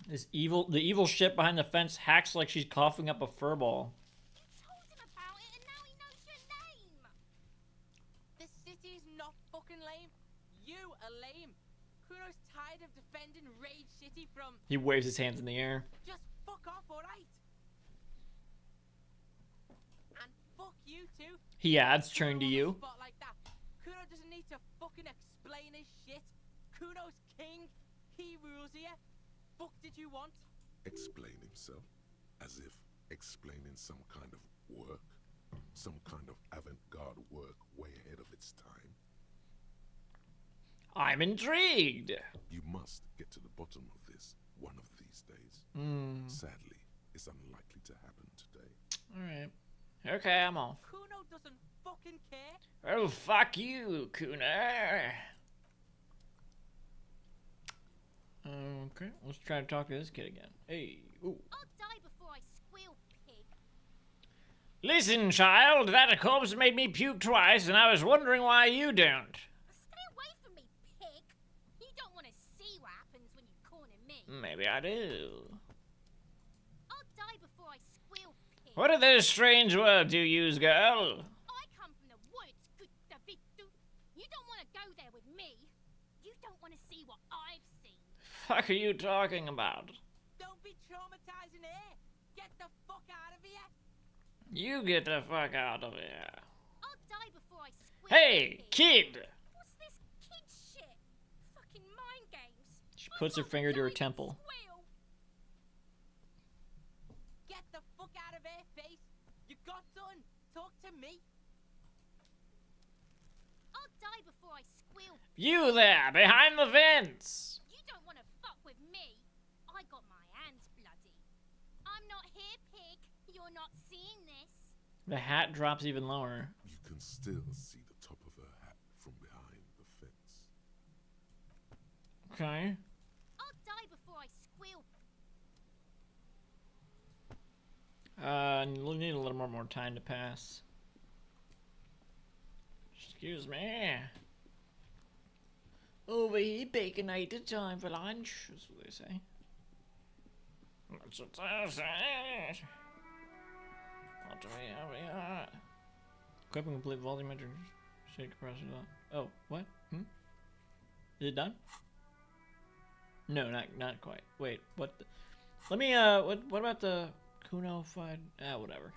S1: The evil shit behind the fence hacks like she's coughing up a furball.
S11: You told
S9: not fucking lame. You are lame. Kuno's tired of defending Rage City from...
S1: He waves his hands in the air.
S9: Just fuck off, alright? And fuck you too.
S1: He adds, turning to you.
S9: Spot like that. Kuno doesn't need to fucking explain his shit. Kuno's king. He rules here. Fuck did you want?
S4: Explain himself? As if explaining some kind of work? Some kind of avant-garde work way ahead of its time?
S1: I'm intrigued.
S4: You must get to the bottom of this one of these days. Sadly, it's unlikely to happen today.
S1: Alright. Okay, I'm off.
S9: Kuno doesn't fucking care.
S1: Oh, fuck you, Kuno. Okay, let's try to talk to this kid again. Hey, ooh.
S11: I'll die before I squeal, pig.
S1: Listen, child, that corpse made me puke twice, and I was wondering why you don't.
S11: Stay away from me, pig. You don't want to see what happens when you corner me.
S1: Maybe I do.
S11: I'll die before I squeal, pig.
S1: What are those strange words you use, girl?
S11: I come from the woods, good David. You don't want to go there with me. You don't want to see what I've seen.
S1: Fuck are you talking about?
S9: Don't be traumatizing here. Get the fuck out of here.
S1: You get the fuck out of here.
S11: I'll die before I squeal.
S1: Hey, kid!
S11: What's this kid shit? Fucking mind games.
S1: She puts her finger to her temple.
S11: Squeal.
S9: Get the fuck out of here, face. You got done. Talk to me.
S11: I'll die before I squeal.
S1: You there, behind the fence!
S11: You don't want to fuck with me. I got my hands bloody. I'm not here, pig. You're not seeing this.
S1: The hat drops even lower.
S4: You can still see the top of her hat from behind the fence.
S1: Okay.
S11: I'll die before I squeal.
S1: We'll need a little more time to pass. Excuse me. Over here, baconated time for lunch, that's what they say. That's what they say. What do we have? Equipping complete volume measure. Shade compressor. Oh, what? Is it done? No, not quite. Wait, what? Let me. What about the Kuno fight? Whatever.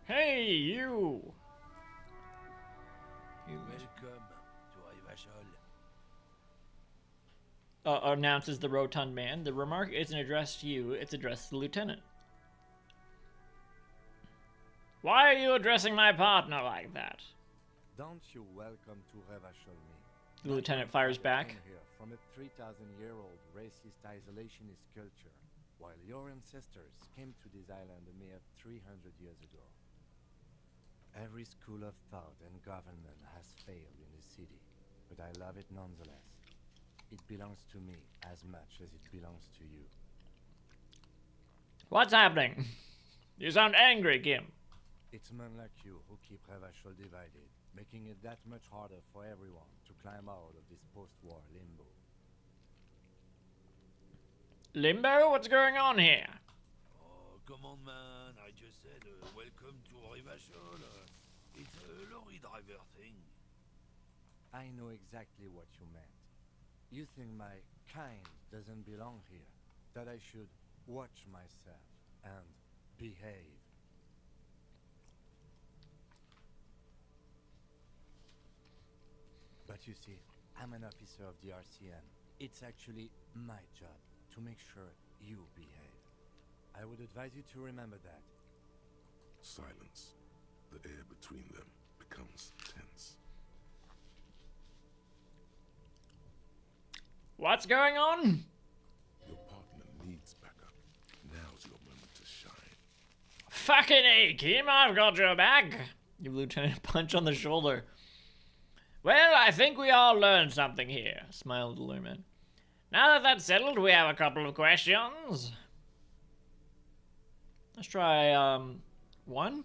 S1: Hey, you!
S2: Welcome to Ivashol.
S1: Announces the rotund man. The remark isn't addressed to you, it's addressed to the lieutenant. Why are you addressing my partner like that?
S7: Don't you welcome to Revachol me.
S1: The lieutenant fires back.
S7: Here from a 3,000-year-old racist isolationist culture, while your ancestors came to this island a mere 300 years ago. Every school of thought and government has failed in the city, but I love it nonetheless. It belongs to me as much as it belongs to you.
S1: What's happening? You sound angry, Kim.
S7: It's men like you who keep Revachol divided, making it that much harder for everyone to climb out of this post-war limbo.
S1: Limbo? What's going on here?
S2: Oh, come on, man. I just said welcome to Rivachol. It's a lorry driver thing.
S7: I know exactly what you meant. You think my kind doesn't belong here, that I should watch myself and behave. But you see, I'm an officer of the RCN. It's actually my job to make sure you behave. I would advise you to remember that.
S4: Silence. The air between them becomes tense.
S1: What's going on?
S4: Your partner needs backup. Now's your moment to shine.
S1: Fucking A, Kim, I've got your back. Give Lieutenant a punch on the shoulder. Well, I think we all learned something here, smiled the Lumen. Now that that's settled, we have a couple of questions. Let's try, one?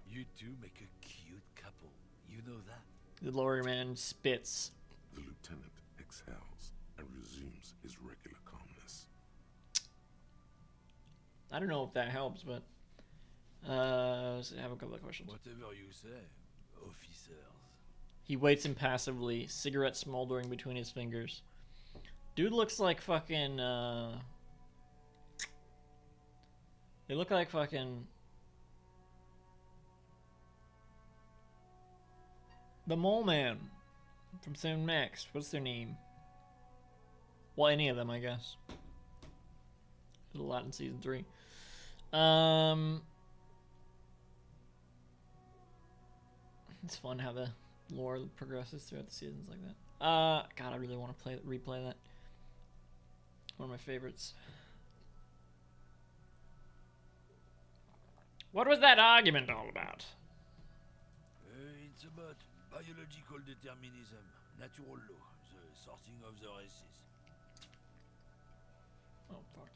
S2: You two make a cute couple. You know that.
S1: The lorryman spits.
S4: The lieutenant exhales and resumes his regular calmness.
S1: I don't know if that helps, but let's have a couple of questions.
S2: Whatever you say, officers.
S1: He waits impassively, cigarette smoldering between his fingers. Dude looks like fucking, they look like fucking... The Mole Man from Sam Max. What's their name? Well, any of them, I guess. There's a lot in season 3. It's fun how the lore progresses throughout the seasons like that. God, I really want to replay that. One of my favorites. What was that argument all about?
S2: It's about biological determinism, natural law, the sorting of the races.
S1: Oh, fuck.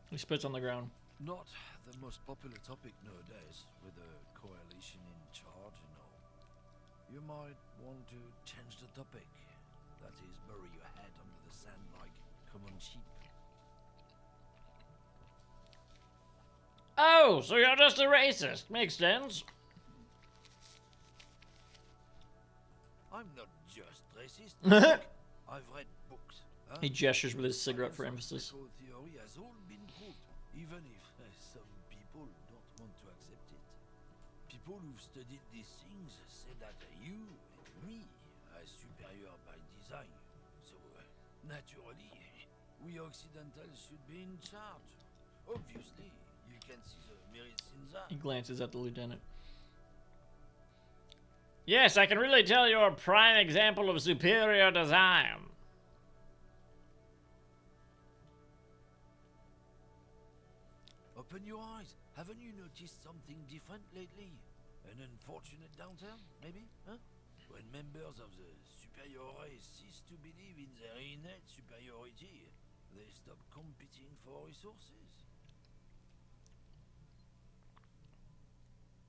S1: He spits on the ground.
S2: Not the most popular topic nowadays, with the coalition in charge and all. You might want to change the topic. That is, bury your head under the sand like common sheep.
S1: Oh, so you're just a racist. Makes sense.
S2: I'm not just racist. Look, I've read books. Huh?
S1: He gestures with his cigarette for emphasis.
S2: Theory has all been proved, even if some people don't want to accept it. People who've studied these things say that you and me are superior by design. So, naturally, we Occidentals should be in charge. Obviously, you can see the merits in that.
S1: He glances at the lieutenant. Yes, I can really tell you're a prime example of superior design.
S2: Open your eyes. Haven't you noticed something different lately? An unfortunate downturn, maybe? Huh? When members of the superior race cease to believe in their innate superiority, they stop competing for resources.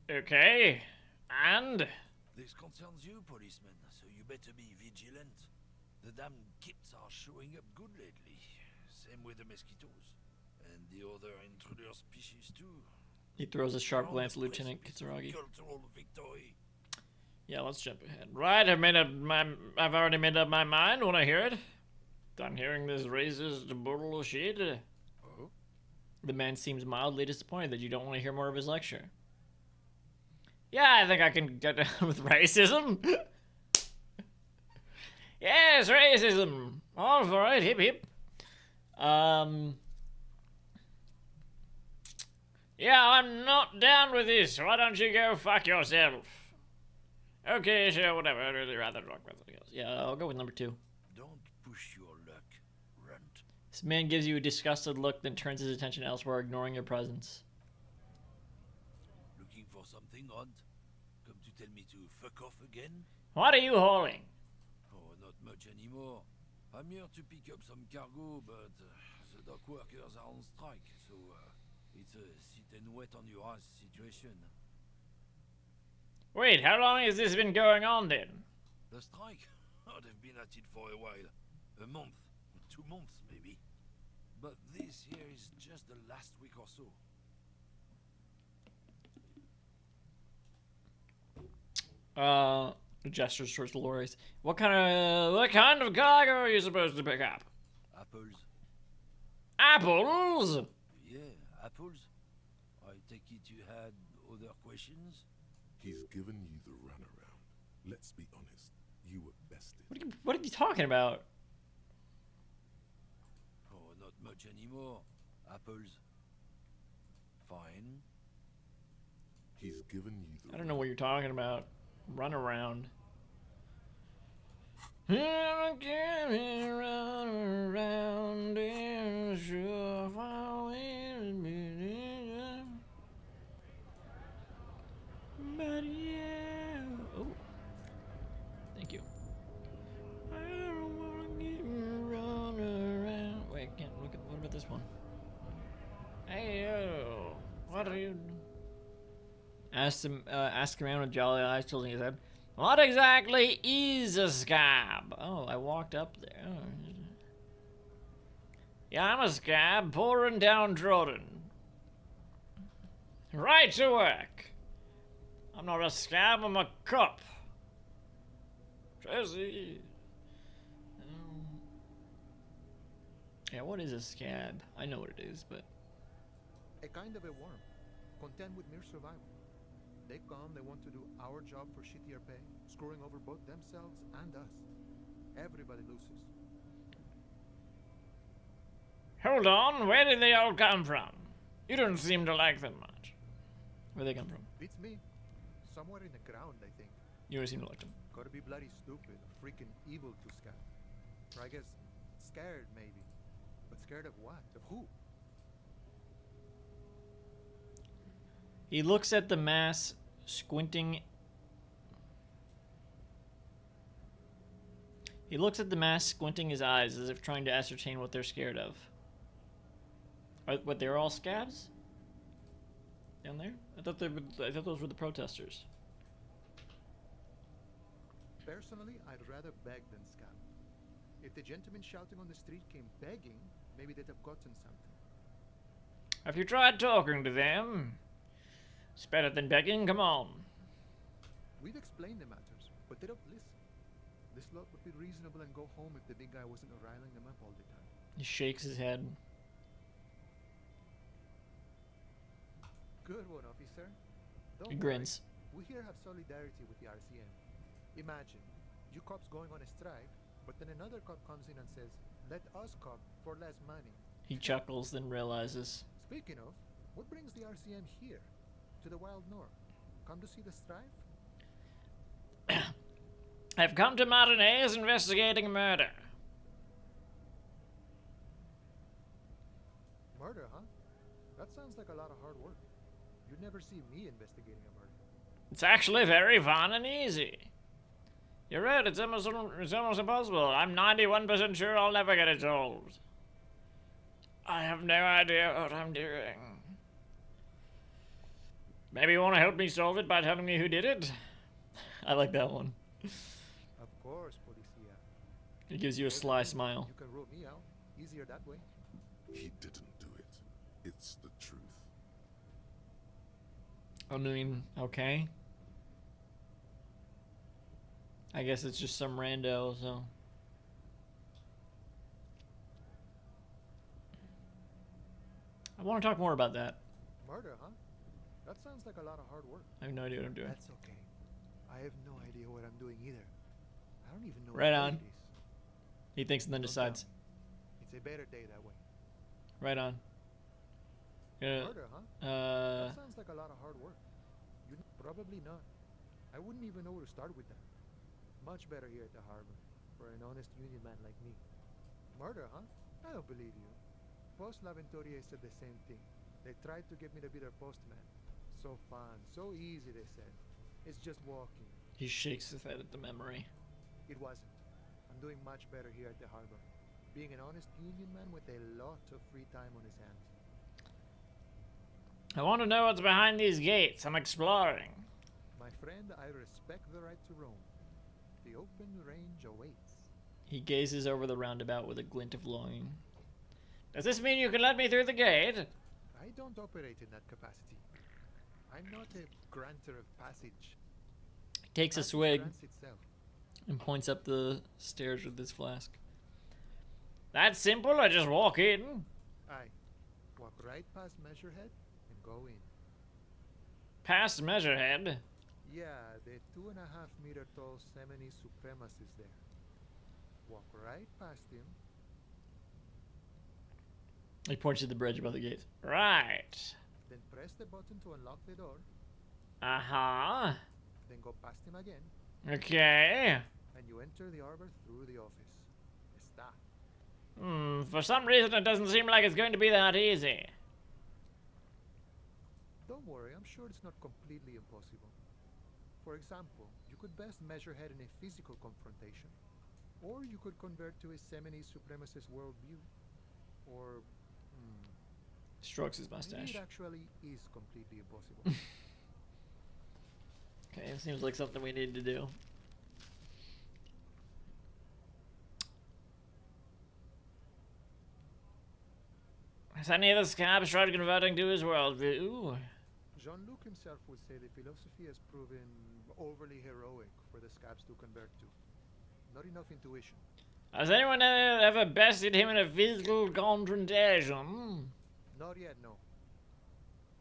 S1: Okay, and?
S2: This concerns you, policeman, so you better be vigilant. The damn kids are showing up good lately. Same with the mosquitoes. And the other intruder species too.
S1: He throws a sharp glance at Lieutenant Kitsuragi. Yeah, let's jump ahead. Right, I've already made up my mind when I hear it. Done hearing this racist bullshit.
S2: Oh?
S1: The man seems mildly disappointed that you don't want to hear more of his lecture. Yeah, I think I can get down with racism. Yes, racism. All for it. Hip hip. Yeah, I'm not down with this. Why don't you go fuck yourself? Okay, sure, whatever. I'd really rather talk about something else. Yeah, I'll go with number 2.
S2: Don't push your luck, runt.
S1: This man gives you a disgusted look, then turns his attention elsewhere, ignoring your presence.
S2: Looking for something odd? Come to tell me to fuck off again?
S1: What are you hauling?
S2: Oh, not much anymore. I'm here to pick up some cargo, but the dock workers are on strike, so it's a sit and wait on your ass situation.
S1: Wait, how long has this been going on then?
S2: The strike? Oh, they've been at it for a while. A month, 2 months maybe. But this here is just the last week or so.
S1: Gestures towards the lorries. What kind of cargo are you supposed to pick up?
S2: Apples.
S1: Apples?
S2: Yeah, apples. I take it you had other questions?
S4: He's given you the runaround. Let's be honest. You were bested.
S1: What are you talking about?
S2: Oh, not much anymore. Apples. Fine.
S4: He's given you the
S1: I don't know what you're talking about. Run around. But yeah. Oh. Thank you. I don't wanna get run around. Wait, I can't look at. What about this one? Hey yo, what are you? Ask around with jolly eyes tilting his head. What exactly is a scab? Oh, I walked up there. Oh. Yeah, I'm a scab, poor and downtrodden. Right to work. I'm not a scab, I'm a cop. Jesse. Yeah, what is a scab? I know what it is, but...
S10: A kind of a worm, content with mere survival. They come, they want to do our job for shittier pay, screwing over both themselves and us. Everybody loses.
S1: Hold on, where did they all come from? You don't seem to like them much. Where they come from?
S10: Beats me. Somewhere in the ground, I think.
S1: You don't seem to like them.
S10: Gotta be bloody stupid or freaking evil to scab. Or I guess scared, maybe. But scared of what? Of who?
S1: He looks at the mass, squinting. He looks at the mass, squinting his eyes as if trying to ascertain what they're scared of. What, they're all scabs? Down there? I thought those were the protesters.
S10: Personally, I'd rather beg than scab. If the gentleman shouting on the street came begging, maybe they'd have gotten something.
S1: Have you tried talking to them? It's better than begging, come on.
S10: We've explained the matters, but they don't listen. This lot would be reasonable and go home if the big guy wasn't riling them up all the time.
S1: He shakes his head.
S10: Good one, officer.
S1: He grins.
S10: We here have solidarity with the RCM. Imagine, you cops going on a strike, but then another cop comes in and says, let us cop for less money.
S1: He chuckles, then realizes.
S10: Speaking of, what brings the RCM here? To the Wild North? Come to see the strife?
S1: I've come to Martinez investigating a murder.
S10: Murder, huh? That sounds like a lot of hard work. You'd never see me investigating a murder.
S1: It's actually very fun and easy. You're right, it's almost impossible. I'm 91% sure I'll never get it solved. I have no idea what I'm doing. Maybe you want to help me solve it by telling me who did it? I like that one.
S10: Of course, Policia.
S1: He gives you a sly smile.
S10: You can rule me out. Easier that way.
S4: He didn't do it. It's the truth.
S1: I mean, okay. I guess it's just some rando, so. I want to talk more about that.
S10: Murder, huh? That sounds like a lot of hard work.
S1: I have no idea what I'm doing.
S10: That's okay. I have no idea what I'm doing either. I don't even know
S1: right
S10: what
S1: on.
S10: day it is.
S1: He thinks and then decides.
S10: It's a better day that way.
S1: Right on.
S10: Murder, huh? That sounds like a lot of hard work. Probably not. I wouldn't even know where to start with that. Much better here at the harbor, for an honest union man like me. Murder, huh? I don't believe you. Post Laventoria said the same thing. They tried to get me to be their postman. So fun, so easy, they said. It's just walking.
S1: He shakes his head at the memory.
S10: It wasn't. I'm doing much better here at the harbor. Being an honest union man with a lot of free time on his hands.
S1: I want to know what's behind these gates. I'm exploring.
S10: My friend, I respect the right to roam. The open range awaits.
S1: He gazes over the roundabout with a glint of longing. Does this mean you can let me through the gate?
S10: I don't operate in that capacity. I'm not a granter of passage.
S1: He takes a swig
S10: Itself.
S1: and points up the stairs with his flask. That's simple, I just walk in.
S10: Aye. Walk right past Measurehead and go in.
S1: Past Measurehead?
S10: Yeah, the 2.5 meter tall Semini supremacist there. Walk right past him.
S1: He points to the bridge above the gate. Right.
S10: Then press the button to unlock the door.
S1: Uh-huh.
S10: Then go past him again.
S1: Okay.
S10: And you enter the arbor through the office. Está.
S1: For some reason it doesn't seem like it's going to be that easy.
S10: Don't worry, I'm sure it's not completely impossible. For example, you could best Measurehead in a physical confrontation. Or you could convert to a Semini supremacist worldview. Or...
S1: Strokes his mustache.
S10: Maybe it actually is completely impossible.
S1: Okay, it seems like something we need to do. Has any of the scabs tried converting to his worldview?
S10: Jean-Luc himself would say the philosophy has proven overly heroic for the scabs to convert to. Not enough intuition.
S1: Has anyone ever bested him in a physical confrontation?
S10: Not yet, no.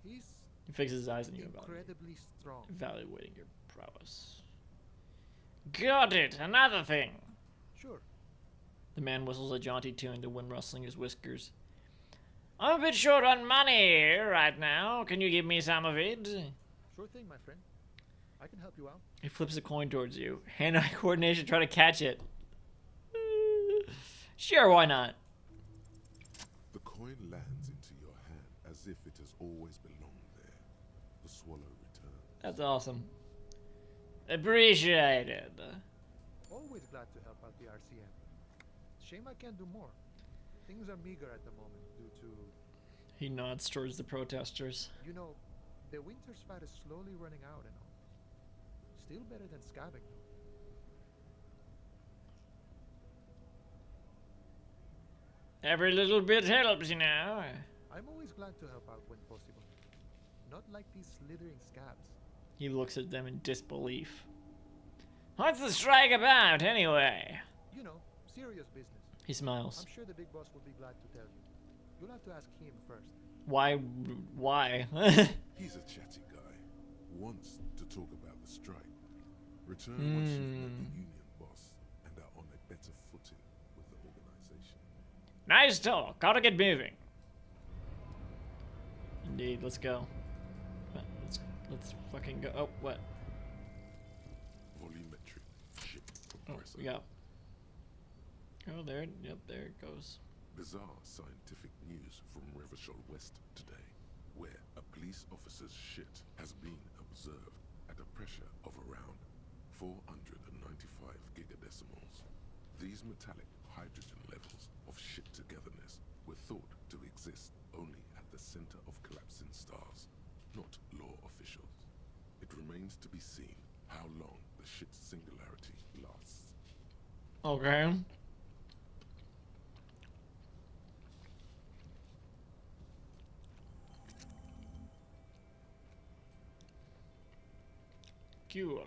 S10: He's
S1: He fixes his eyes on you.
S10: incredibly strong.
S1: Evaluating your prowess. Got it! Another thing!
S10: Sure.
S1: The man whistles a jaunty tune, the wind rustling his whiskers. I'm a bit short on money right now. Can you give me some of it?
S10: Sure thing, my friend. I can help you out.
S1: He flips a coin towards you. Hand-eye coordination, try to catch it. Sure, why not?
S4: The coin lands into your hand as if it has always belonged there. The swallow returns.
S1: That's awesome. Appreciated.
S10: Always glad to help out the RCM. Shame I can't do more. Things are meager at the moment due to...
S1: He nods towards the protesters.
S10: You know, the winter's fat is slowly running out and all. Still better than scabbing, though.
S1: Every little bit helps, you know.
S10: I'm always glad to help out when possible. Not like these slithering scabs.
S1: He looks at them in disbelief. What's the strike about, anyway?
S10: You know, serious business.
S1: He smiles.
S10: I'm sure the big boss will be glad to tell you. You'll have to ask him first.
S1: Why?
S4: He's a chatty guy. Wants to talk about the strike. Return once you've met the union boss and are on a better footing with the organization.
S1: Nice talk. Gotta get moving. Indeed, let's go. Let's fucking go. Oh, what?
S4: Volumetric ship compressor.
S1: Oh, yeah. Oh, there. Yep, there it goes.
S4: Bizarre scientific news from Revachol West today, where a police officer's shit has been observed at a pressure of around 495 gigadecimals. These metallic hydrogen levels of shit togetherness were thought to exist only at the center of collapsing stars, not law officials. It remains to be seen how long the shit singularity lasts.
S1: Okay. Cool.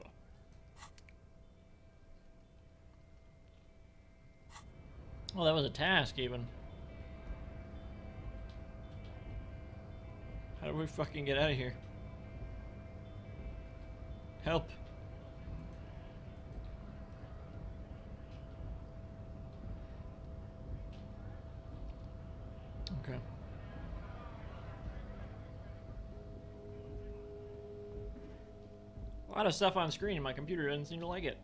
S1: Well, that was a task, even. How do we fucking get out of here? Help. Okay. A lot of stuff on screen and my computer doesn't seem to like it.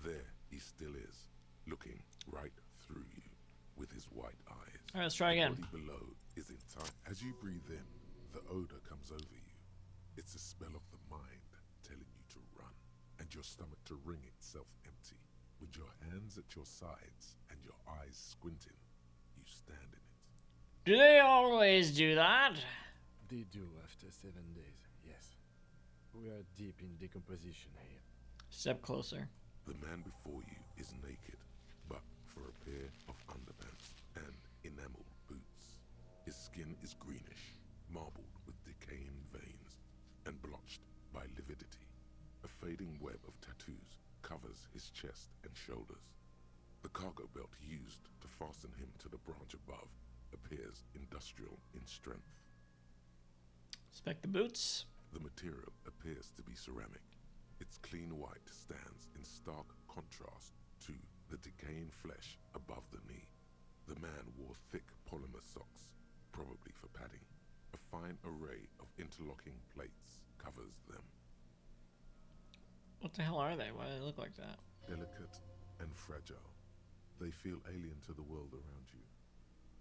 S4: There he still is, looking right through you with his white eyes.
S1: All right, let's try again.
S4: The body below is in time. As you breathe in, the odor comes over you. It's a spell of the mind telling you to run, and your stomach to wring itself empty. With your hands at your sides and your eyes squinting, you stand in it.
S1: Do they always do that?
S7: They do after 7 days, yes. We are deep in decomposition here.
S1: Step closer.
S4: The man before you is naked, but for a pair of underpants and enamel boots. His skin is greenish, marbled with decaying veins, and blotched by lividity. A fading web of tattoos covers his chest and shoulders. The cargo belt used to fasten him to the branch above appears industrial in strength.
S1: Inspect the boots.
S4: The material appears to be ceramic. Its clean white stands in stark contrast to the decaying flesh above the knee. The man wore thick polymer socks, probably for padding. A fine array of interlocking plates covers them.
S1: What the hell are they? Why do they look like that?
S4: Delicate and fragile. They feel alien to the world around you.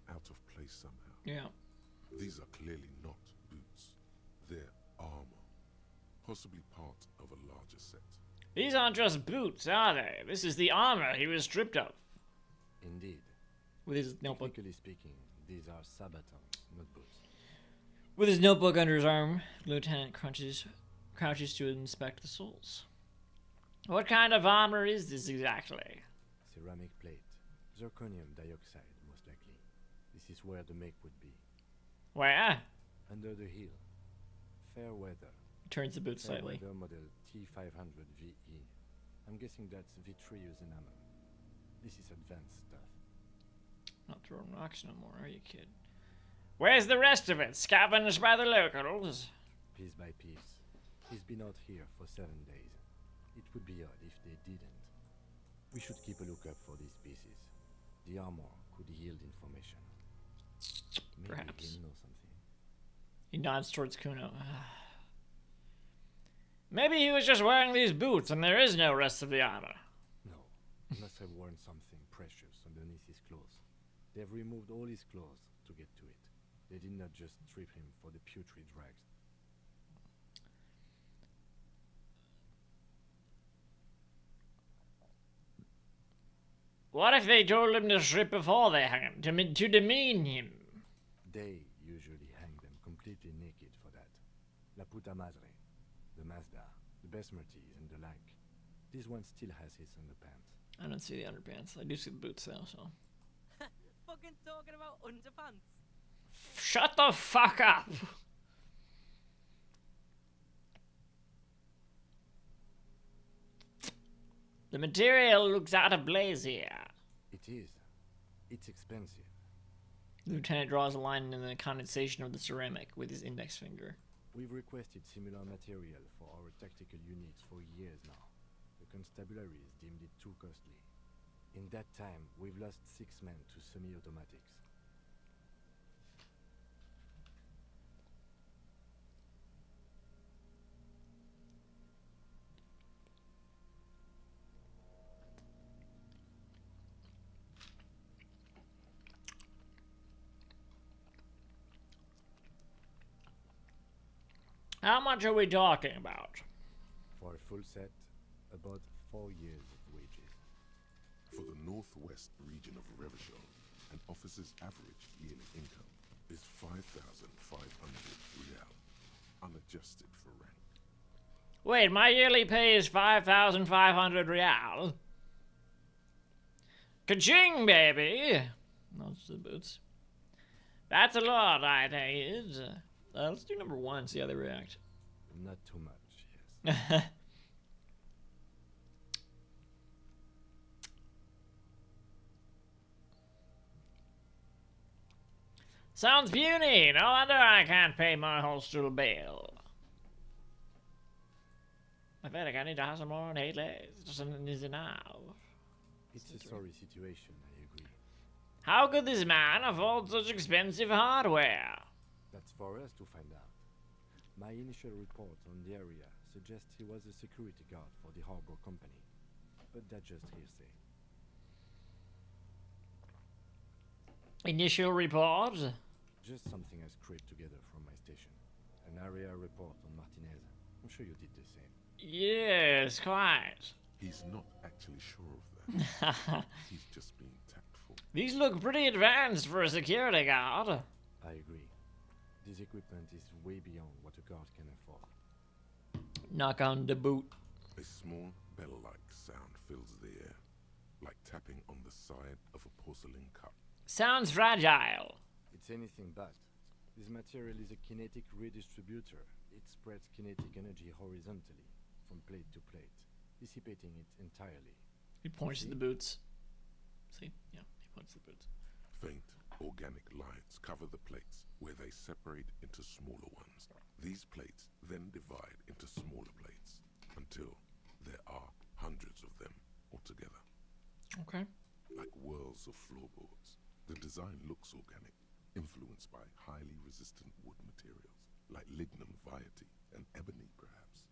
S4: Out of place somehow.
S1: Yeah.
S4: These are clearly not boots. They're armor. Possibly part of a larger set.
S1: These aren't just boots, are they? This is the armor he was stripped of.
S7: Indeed.
S1: With his notebook.
S7: Technically speaking, These are sabatons, not boots.
S1: With his notebook under his arm, Lieutenant crouches to inspect the soles. What kind of armor is this exactly?
S7: Ceramic plate. Zirconium dioxide, most likely. This is where the make would be.
S1: Where?
S7: Under the heel. Fair weather.
S1: He turns the boot slightly.
S7: Fair weather model T500 VE. I'm guessing that's vitreous enamel. This is advanced stuff.
S1: Not throwing rocks no more, are you, kid? Where's the rest of it? Scavenged by the locals?
S7: Piece by piece. He's been out here for 7 days. It would be odd if they didn't. We should keep a lookout for these pieces. The armor could yield information. Maybe
S1: Perhaps.
S7: he'll know something.
S1: He nods towards Kuno. Maybe he was just wearing these boots and there is no rest of the armor.
S7: No, he must have worn something precious underneath his clothes. They've removed all his clothes to get to it. They did not just strip him for the putrid rags.
S1: What if they told him to strip before they hung him, to demean him?
S7: They usually hang them completely naked for that. La puta madre, the Mazda, the Besmerties, and the like. This one still has his underpants.
S1: I don't see the underpants. I do see the boots though, so.
S9: Fucking talking about underpants.
S1: Shut the fuck up! The material looks out of place here.
S7: It is. It's expensive.
S1: The lieutenant draws a line in the condensation of the ceramic with his index finger.
S7: We've requested similar material for our tactical units for years now. The constabularies deemed it too costly. In that time, we've lost 6 men to semi-automatics.
S1: How much are we talking about?
S7: For a full set, about 4 years of wages.
S4: For the northwest region of Revachol, an officer's average yearly income is 5,500 real, unadjusted for rank.
S1: Wait, my yearly pay is 5,500 real? Ka-ching, baby! Those are the boots. That's a lot, I take it. Let's do number 1, see how they react.
S7: Not too much, yes.
S1: Sounds puny. No wonder I can't pay my hostel bill. I feel like I need to have some more on 8 days. Doesn't need now.
S7: It's a sorry situation, I agree.
S1: How could this man afford such expensive hardware?
S7: That's for us to find out. My initial report on the area suggests he was a security guard for the harbor company, but that's just hearsay.
S1: Initial report?
S7: Just something I scraped together from my station. An area report on Martinez. I'm sure you did the same.
S1: Yes, quite.
S4: He's not actually sure of that. He's just being tactful.
S1: These look pretty advanced for a security guard.
S7: I agree. This equipment is way beyond what a guard can afford.
S1: Knock on the boot.
S4: A small bell-like sound fills the air, like tapping on the side of a porcelain cup.
S1: Sounds fragile.
S7: It's anything but. This material is a kinetic redistributor. It spreads kinetic energy horizontally, from plate to plate, dissipating it entirely.
S1: He points to the boots. See? Yeah, he points to the boots.
S4: Faint, organic lines cover the plates, where they separate into smaller ones. These plates then divide into smaller plates, until there are hundreds of them altogether.
S1: Okay.
S4: Like whirls of floorboards. The design looks organic, influenced by highly resistant wood materials, like lignum vitae and ebony, perhaps.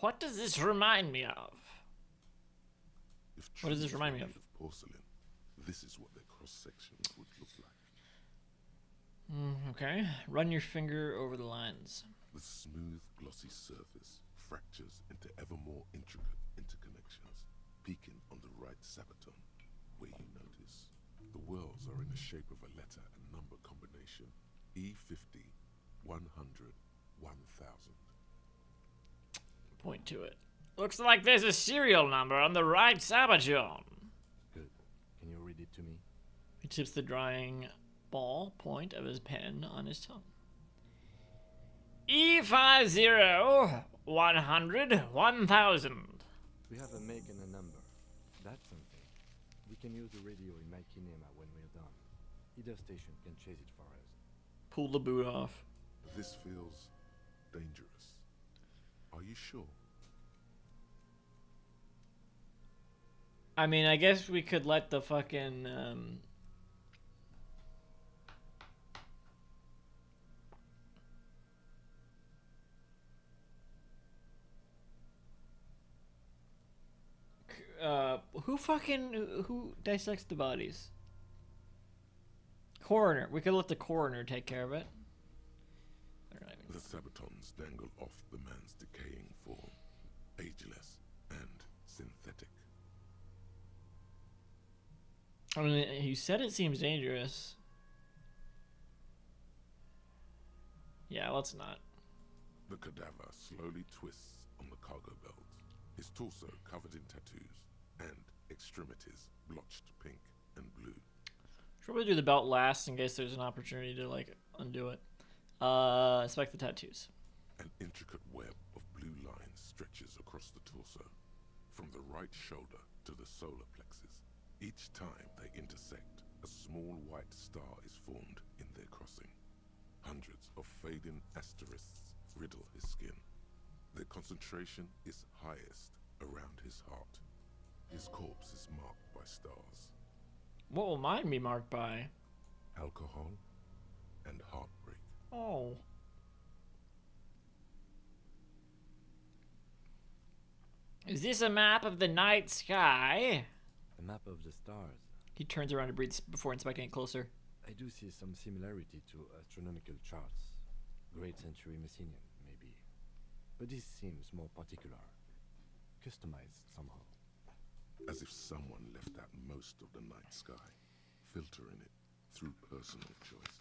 S1: What does this remind me of? What does this remind me of?
S4: Porcelain. This is what their cross-sections would look like.
S1: Okay. Run your finger over the lines.
S4: The smooth, glossy surface fractures into ever more intricate interconnections, peaking on the right sabaton, where you notice the whirls are in the shape of a letter and number combination E50 100 1000.
S1: Point to it. Looks like there's a serial number on the right sabotage.
S7: Good. Can you read it to me?
S1: He tips the drying ball point of his pen on his tongue. E50 100 1000.
S7: We have a make and a number. That's something. We can use the radio in my kinema when we're done. Either station can chase it for us.
S1: Pull the boot off.
S4: This feels dangerous. Are you sure?
S1: I mean, I guess we could let the fucking who dissects the bodies? Coroner. We could let the coroner take care of it.
S4: The sabatons dangle off the man's decaying form, ageless and synthetic.
S1: I mean, you said it seems dangerous. Yeah, let's not.
S4: The cadaver slowly twists on the cargo belt, his torso covered in tattoos, and extremities blotched pink and blue.
S1: Should probably do the belt last in case there's an opportunity to, like, undo it. Inspect the tattoos.
S4: An intricate web of blue lines stretches across the torso, from the right shoulder to the solar plexus. Each time they intersect, a small white star is formed in their crossing. Hundreds of fading asterisks riddle his skin. Their concentration is highest around his heart. His corpse is marked by stars.
S1: What will mine be marked by?
S4: Alcohol and heartbreak.
S1: Oh. Is this a map of the night sky?
S7: A map of the stars.
S1: He turns around to breathe before inspecting it closer.
S7: I do see some similarity to astronomical charts. Great century Messinian, maybe. But this seems more particular. Customized somehow.
S4: As if someone left out most of the night sky, filtering it through personal choice.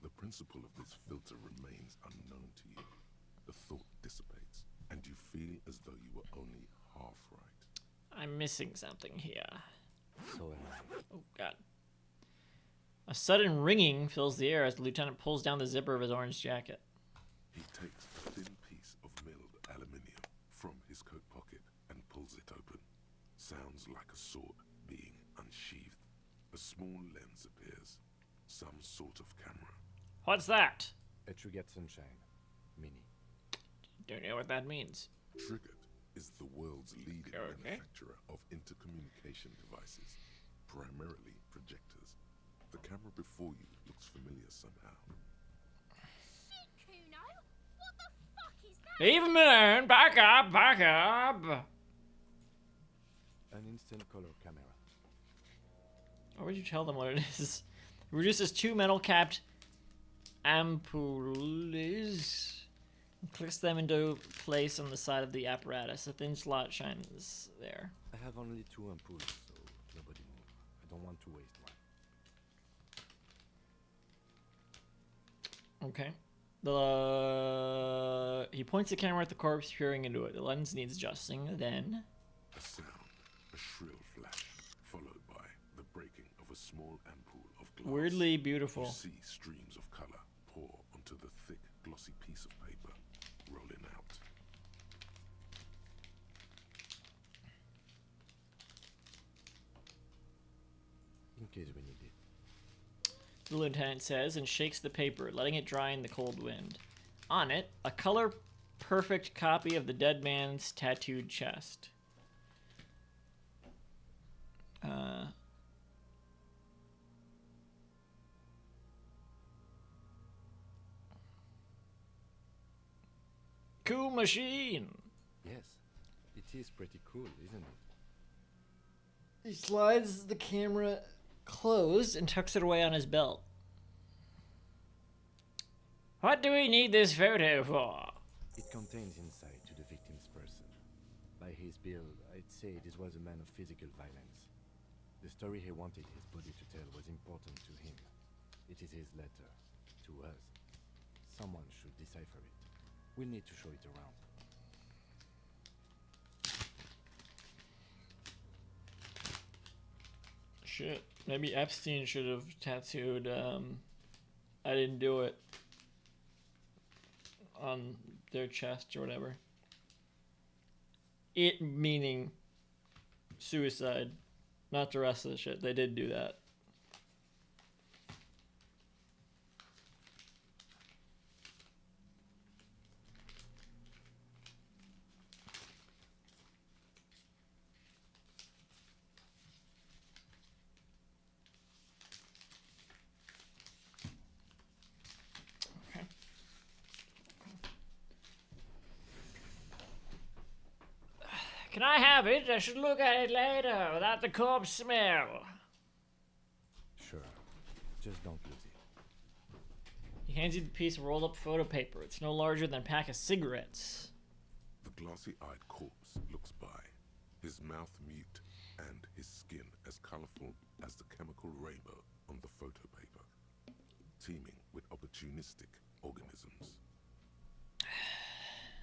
S4: The principle of this filter remains unknown to you. The thought dissipates, and you feel as though you were only half right.
S1: I'm missing something here.
S7: So am I.
S1: Oh, God. A sudden ringing fills the air as the lieutenant pulls down the zipper of his orange jacket.
S4: He takes a thin piece of milled aluminium from his coat pocket and pulls it open. Sounds like a sword being unsheathed. A small lens appears. Some sort of camera.
S1: What's that?
S7: A Trigger Sunshine. Mini.
S1: Don't know what that means.
S4: Trigger is the world's leading manufacturer of intercommunication devices, primarily projectors. The camera before you looks familiar somehow.
S11: Shit, Kuno! What the fuck is that?
S1: Leave him alone! Back up! Back up!
S7: An instant color camera.
S1: Why would you tell them what it is? It reduces 2 metal-capped ampoules and clicks them into place on the side of the apparatus. A thin slot shines there.
S7: I have only 2 ampoules, so nobody move. I don't want to waste one.
S1: Okay. He points the camera at the corpse, peering into it. The lens needs adjusting. Then
S4: A sound, a shrill flash, followed by the breaking of a small ampoule of glass.
S1: weirdly beautiful.
S4: You see streams of color pour onto the thick, glossy piece of paper, rolling out.
S7: In case we need it.
S1: The lieutenant says and shakes the paper, letting it dry in the cold wind. On it, a color-perfect copy of the dead man's tattooed chest. Cool machine!
S7: Yes, it is pretty cool, isn't it?
S1: He slides the camera closed and tucks it away on his belt. What do we need this photo for?
S7: It contains insight to the victim's person. By his build, I'd say this was a man of physical violence. The story he wanted his body to tell was important to him. It is his letter. To us. Someone should decipher it. We'll need to show it around.
S1: Shit. Maybe Epstein should have tattooed, I didn't do it on their chest or whatever. It meaning suicide, not the rest of the shit. They did do that. Can I have it? I should look at it later without the corpse smell.
S7: Sure. Just don't lose it.
S1: He hands you the piece of rolled up photo paper. It's no larger than a pack of cigarettes.
S4: The glossy-eyed corpse looks by, his mouth mute and his skin as colorful as the chemical rainbow on the photo paper, teeming with opportunistic organisms.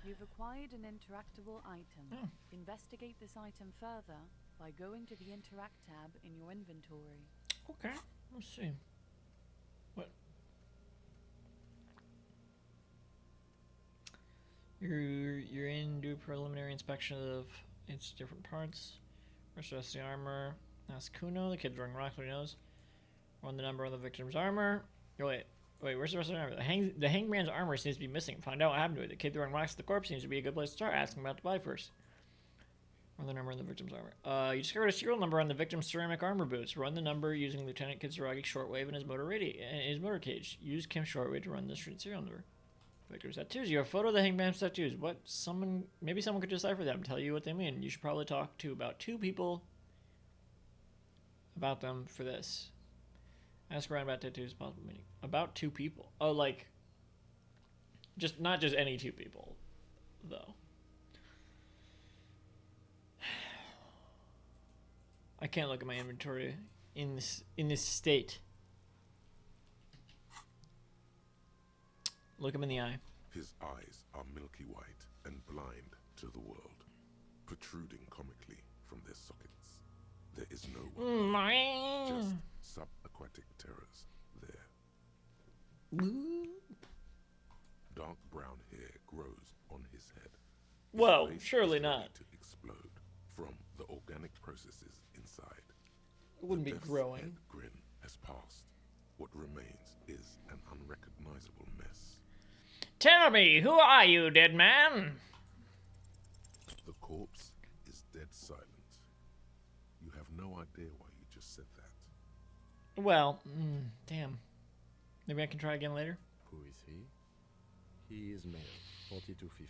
S5: You've acquired an interactable item. Investigate this item further by going to the Interact tab in your inventory.
S1: Okay, let's see. What? You're in, do preliminary inspection of its different parts. Rest the armor. Ask Kuno, the kid throwing rocks with nose. Run the number on the victim's armor. Oh, wait, where's the rest of the armor? The hangman's armor seems to be missing. Find out what happened to it. The kid throwing rocks at the corpse seems to be a good place to start. Ask him about the buy first. Run the number on the victim's armor. You discovered a serial number on the victim's ceramic armor boots. Run the number using Lieutenant Kitsuragi's shortwave and his motor cage. Use Kim's shortwave to run the serial number. Victor's tattoos. You have a photo of the hangman's tattoos. Maybe someone could decipher them, tell you what they mean. You should probably talk to about 2 people about them for this. Ask around about tattoos, possible meaning. About 2 people. Oh, like, not just any 2 people, though. I can't look at my inventory in this state. Look him in the eye.
S4: His eyes are milky white and blind to the world, protruding comically from their sockets. There is no one, just subaquatic terrors there. Dark brown hair grows on his head.
S1: Whoa, surely not.
S4: To explode from the organic processes inside.
S1: It wouldn't be growing.
S4: Head grin has passed. What remains is an unrecognizable mess.
S1: Tell me, who are you, dead man?
S4: The corpse is dead silent. You have no idea why you just said that.
S1: Well, damn. Maybe I can try again later.
S7: Who is he? He is male, 40 to 50,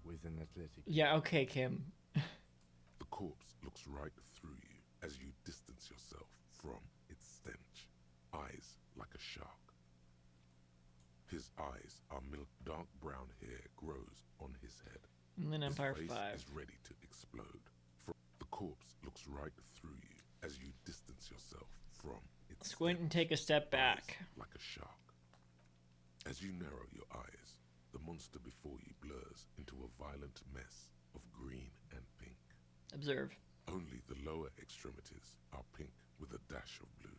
S7: with an athletic...
S1: Yeah, okay, Kim.
S4: The corpse looks right through you as you distance yourself from its stench. Eyes like a shark. His eyes are milk. Dark brown hair grows on his head.
S1: And then Empire
S4: his face
S1: 5
S4: is ready to explode. The corpse looks right through you as you distance yourself from its
S1: Squint and take a step back.
S4: Like a shark. As you narrow your eyes, the monster before you blurs into a violent mess of green and pink.
S1: Observe.
S4: Only the lower extremities are pink with a dash of blue.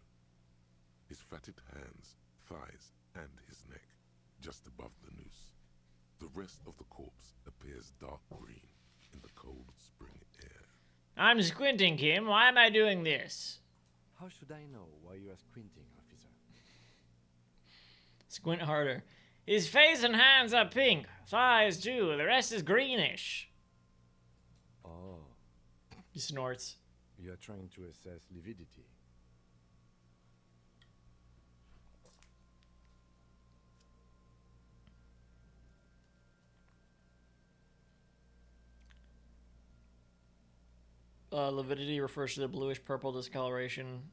S4: His fatted hands, thighs, and his neck, just above the noose. The rest of the corpse appears dark green in the cold spring air.
S1: I'm squinting, Kim. Why am I doing this?
S7: How should I know why you are squinting, officer?
S1: Squint harder. His face and hands are pink. Thighs, too. The rest is greenish.
S7: Oh.
S1: He snorts.
S7: You are trying to assess lividity.
S1: Lividity refers to the bluish-purple discoloration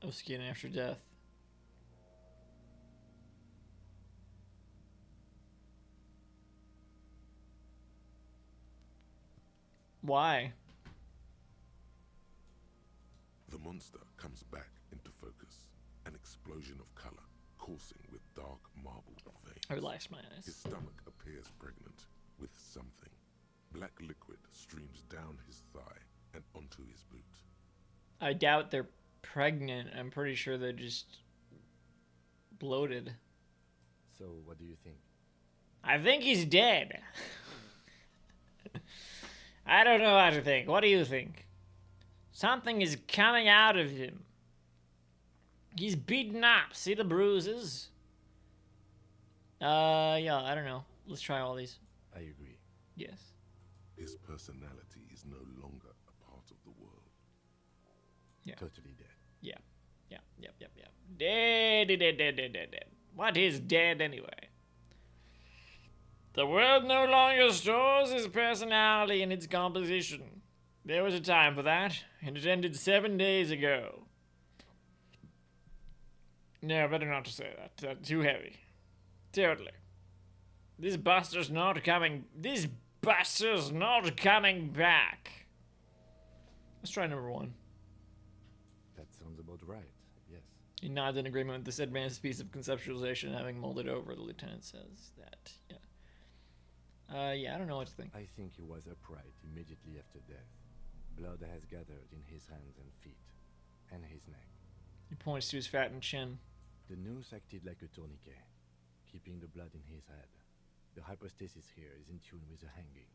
S1: of skin after death. Why?
S4: The monster comes back into focus, an explosion of color, coursing with dark marble veins.
S1: I relaxed my eyes.
S4: His stomach appears pregnant with something. Black liquid streams down his thigh and onto his boot.
S1: I doubt they're pregnant. I'm pretty sure they're just bloated.
S7: So, what do you think?
S1: I think he's dead. I don't know what to think. What do you think? Something is coming out of him. He's beaten up. See the bruises? Yeah, I don't know. Let's try all these.
S7: I agree.
S1: Yes.
S4: His personality is no longer a part of the world.
S1: Yeah.
S7: Totally dead.
S1: Yeah. Yep. Dead. What is dead anyway? The world no longer stores his personality in its composition. There was a time for that, and it ended 7 days ago. No, better not to say that. That's too heavy. Totally. This buster's not coming back. Let's try number 1.
S7: That sounds about right, yes.
S1: He nods in agreement with this advanced piece of conceptualization, having molded over. The lieutenant says that, yeah, I don't know what to think.
S7: I think he was upright immediately after death. Blood has gathered in his hands and feet, and his neck.
S1: He points to his fattened chin.
S7: The noose acted like a tourniquet, keeping the blood in his head. The hypostasis here is in tune with the hanging.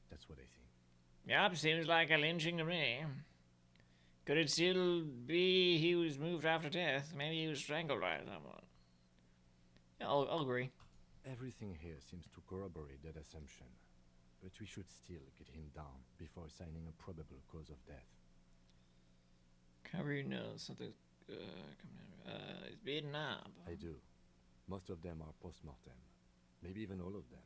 S7: That's what I think.
S1: Yep, seems like a lynching to me. Could it still be he was moved after death? Maybe he was strangled by someone. Yeah, I'll agree.
S7: Everything here seems to corroborate that assumption, but we should still get him down before assigning a probable cause of death.
S1: Cover your nose, something. He's beaten up.
S7: I do. Most of them are post-mortem. Maybe even all of them.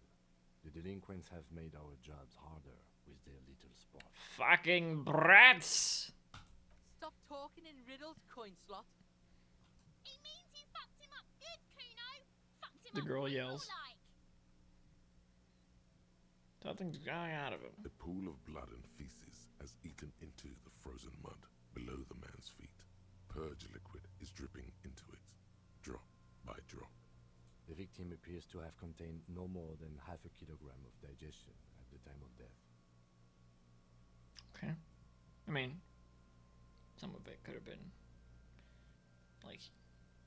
S7: The delinquents have made our jobs harder with their little spot.
S1: Fucking brats!
S19: Stop talking in riddles, coin slot.
S11: It means you fucked him up good, Kuno. Fucked him
S1: The
S11: up
S1: girl
S11: real
S1: yells.
S11: like.
S1: Something's going out of him.
S4: The pool of blood and feces has eaten into the frozen mud below the man's feet. Purge liquid is dripping into it, drop by drop.
S7: The victim appears to have contained no more than half a kilogram of digestion at the time of death.
S1: Okay. I mean, some of it could have been, like,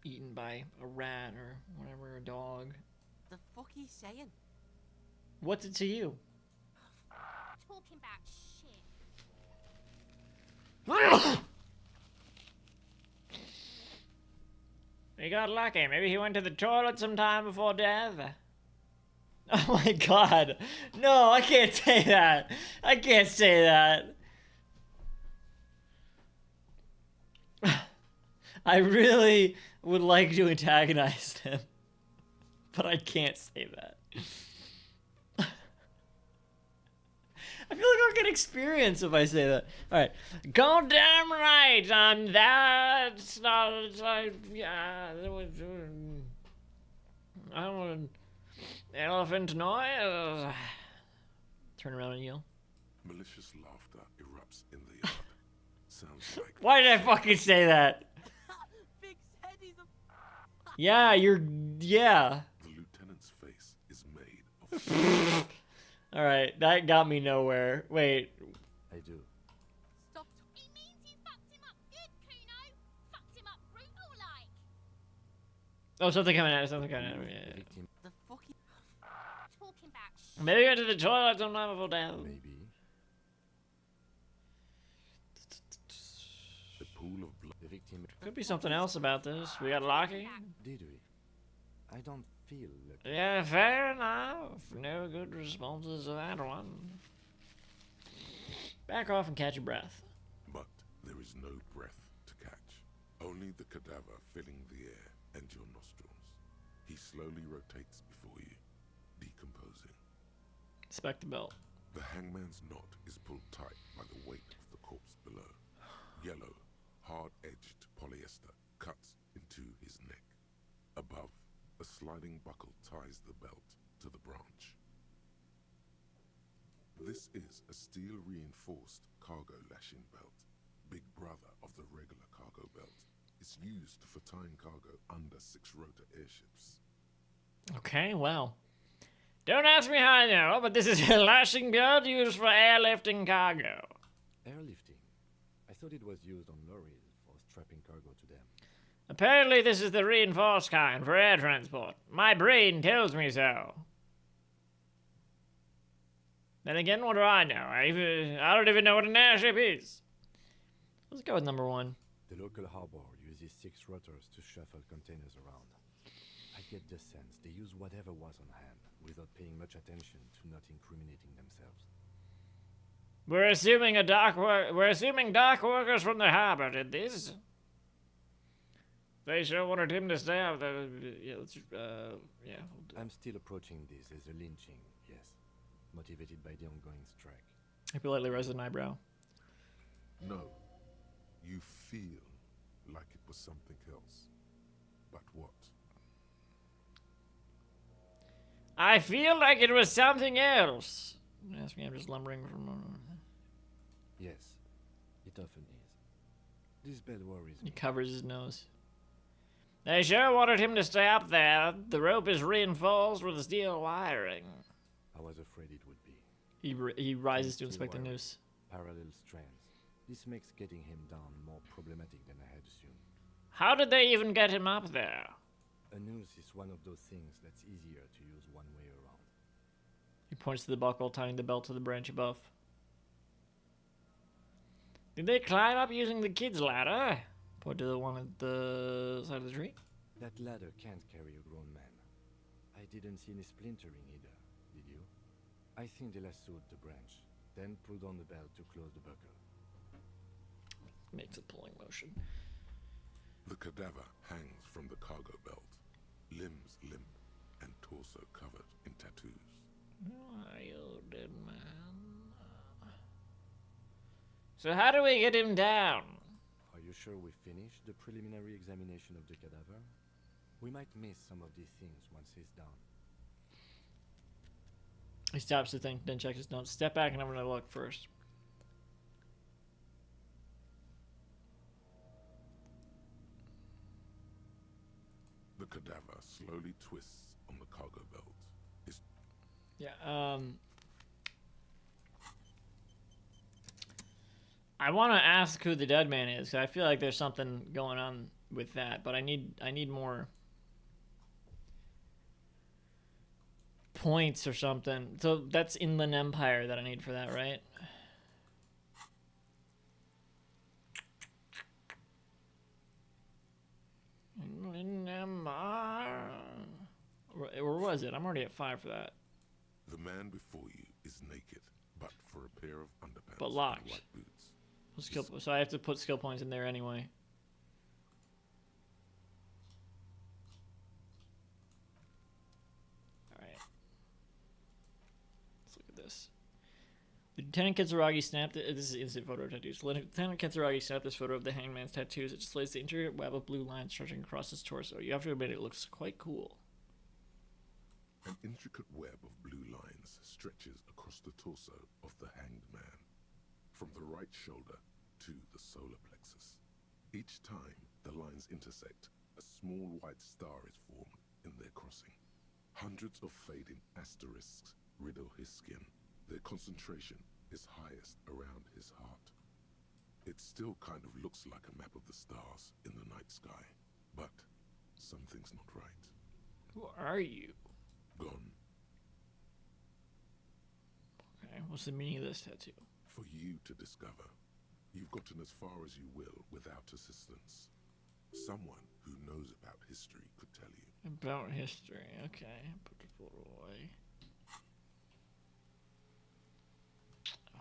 S1: eaten by a rat or whatever, a dog.
S19: The fuck he's saying?
S1: What's it to you?
S11: Talking about shit.
S1: He got lucky. Maybe he went to the toilet sometime before death. Oh my god. No, I can't say that. I can't say that. I really would like to antagonize him, but I can't say that. I feel like I'll get experience if I say that. Alright. Goddamn right, that's not, yeah, I want an elephant noise. Turn around and yell.
S4: Malicious laughter erupts in the yard. Sounds like...
S1: Why did I fucking say that?
S19: Big said he's a...
S1: Yeah, yeah.
S4: The lieutenant's face is made of...
S1: Alright, that got me nowhere. Wait.
S7: I do.
S19: Stop.
S11: It means you fucked him up good, Kuno. Fucked him up brutal like.
S1: Oh, something coming out. Something coming out. Yeah.
S19: The fucking...
S11: Talking about shit.
S1: Maybe he went to the toilet sometime before death.
S7: Maybe.
S4: The pool of blood.
S7: The victim...
S1: Could be something else about this. We got lucky.
S7: Did we? I don't feel lucky.
S1: Yeah, fair enough. No good responses to that one. Back off and catch your breath.
S4: But there is no breath to catch. Only the cadaver filling the air and your nostrils. He slowly rotates before you, decomposing.
S1: Inspect the belt.
S4: The hangman's knot is pulled tight by the weight of the corpse below. Yellow, hard-edged polyester cuts into his neck. Above, a sliding buckle ties the belt to the branch. This is a steel-reinforced cargo lashing belt. Big brother of the regular cargo belt. It's used for towing cargo under 6-rotor airships.
S1: Okay, well. Don't ask me how I know, but this is a lashing beard used for airlifting cargo.
S7: Airlifting? I thought it was used on lorries for strapping cargo to them.
S1: Apparently this is the reinforced kind for air transport. My brain tells me so. Then again, what do I know? I don't even know what an airship is. Let's go with number 1.
S7: The local harbor uses 6 rotors to shuffle containers around. I get the sense they use whatever was on hand, without paying much attention to not incriminating themselves.
S1: We're assuming dock workers from the harbor did this. They sure wanted him to stay out there. Yeah.
S7: I'm still approaching this as a lynching, yes. Motivated by the ongoing strike.
S1: He politely raised an eyebrow.
S4: No. You feel like it was something else. But what?
S1: I feel like it was something else. Ask me, I'm just lumbering from...
S7: Yes, it often is. This bed worries me.
S1: He covers his nose. They sure wanted him to stay up there. The rope is reinforced with steel wiring.
S7: I was afraid it would be.
S1: He rises to inspect the noose.
S7: Parallel strands. This makes getting him down more problematic than I had assumed.
S1: How did they even get him up there?
S7: A noose is one of those things that's easier to use one way around.
S1: He points to the buckle, tying the belt to the branch above. Did they climb up using the kid's ladder? Point to the one at the side of the tree.
S7: That ladder can't carry a grown man. I didn't see any splintering either, did you? I think they lassoed the branch, then pulled on the belt to close the buckle.
S1: Makes a pulling motion.
S4: The cadaver hangs from the cargo belt, limbs limp and torso covered in tattoos.
S1: Why, you dead man. So how do we get him down?
S7: Are you sure we finished the preliminary examination of the cadaver? We might miss some of these things once he's down.
S1: He stops to think, then checks his notes. Step back and I'm gonna look first.
S4: The cadaver slowly twists on the cargo belt.
S1: I want to ask who the dead man is, because I feel like there's something going on with that, but I need more points or something. So that's Inland Empire that I need for that, right? Inland Empire. Or was it? I'm already at 5 for that.
S4: The man before you is naked, but for a pair of underpants
S1: But locked.
S4: and white boots.
S1: So I have to put skill points in there anyway. Alright. Let's look at this. Lieutenant Kitsuragi snapped it. This is instant photo tattoos. Lieutenant Kitsuragi snapped this photo of the hangman's tattoos. It displays the intricate web of blue lines stretching across his torso. You have to admit, it looks quite cool.
S4: An intricate web of blue lines stretches across the torso of the hanged man, from the right shoulder to the solar plexus. Each time the lines intersect, a small white star is formed in their crossing. Hundreds of fading asterisks riddle his skin. Their concentration is highest around his heart. It still kind of looks like a map of the stars in the night sky, but something's not right.
S1: Who are you?
S4: Gone.
S1: Okay, what's the meaning of this tattoo?
S4: For you to discover. You've gotten as far as you will without assistance. Someone who knows about history could tell you.
S1: About history, okay. Put the photo away.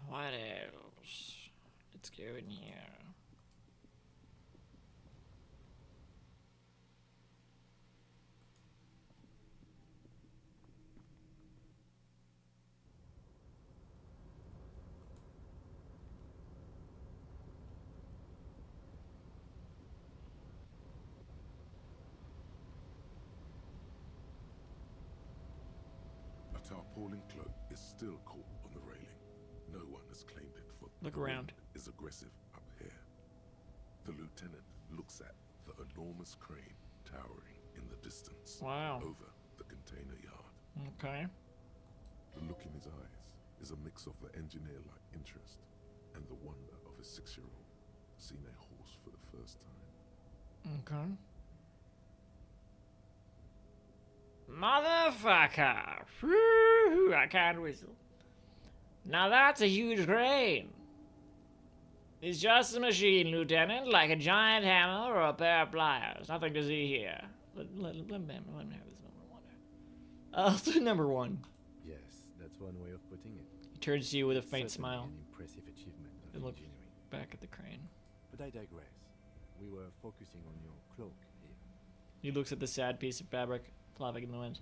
S1: What else? Let's go in here.
S4: A tarpaulin cloak is still caught on the railing. No one has claimed it for
S1: Look
S4: the
S1: around.
S4: wind is aggressive up here. The lieutenant looks at the enormous crane towering in the distance.
S1: Wow.
S4: Over the container yard.
S1: Okay.
S4: The look in his eyes is a mix of the engineer-like interest and the wonder of a 6-year-old seeing a horse for the first time.
S1: Okay. Motherfucker! Whew, I can't whistle. Now that's a huge crane. It's just a machine, Lieutenant, like a giant hammer or a pair of pliers. Nothing to see here. Let me have this number one.
S7: Yes, that's one way of putting it.
S1: He turns to you with a faint
S7: Certainly
S1: smile.
S7: An impressive achievement of
S1: And look
S7: engineering.
S1: back at the crane.
S7: But I digress. We were focusing on your cloak here.
S1: He looks at the sad piece of fabric flapping in the wind.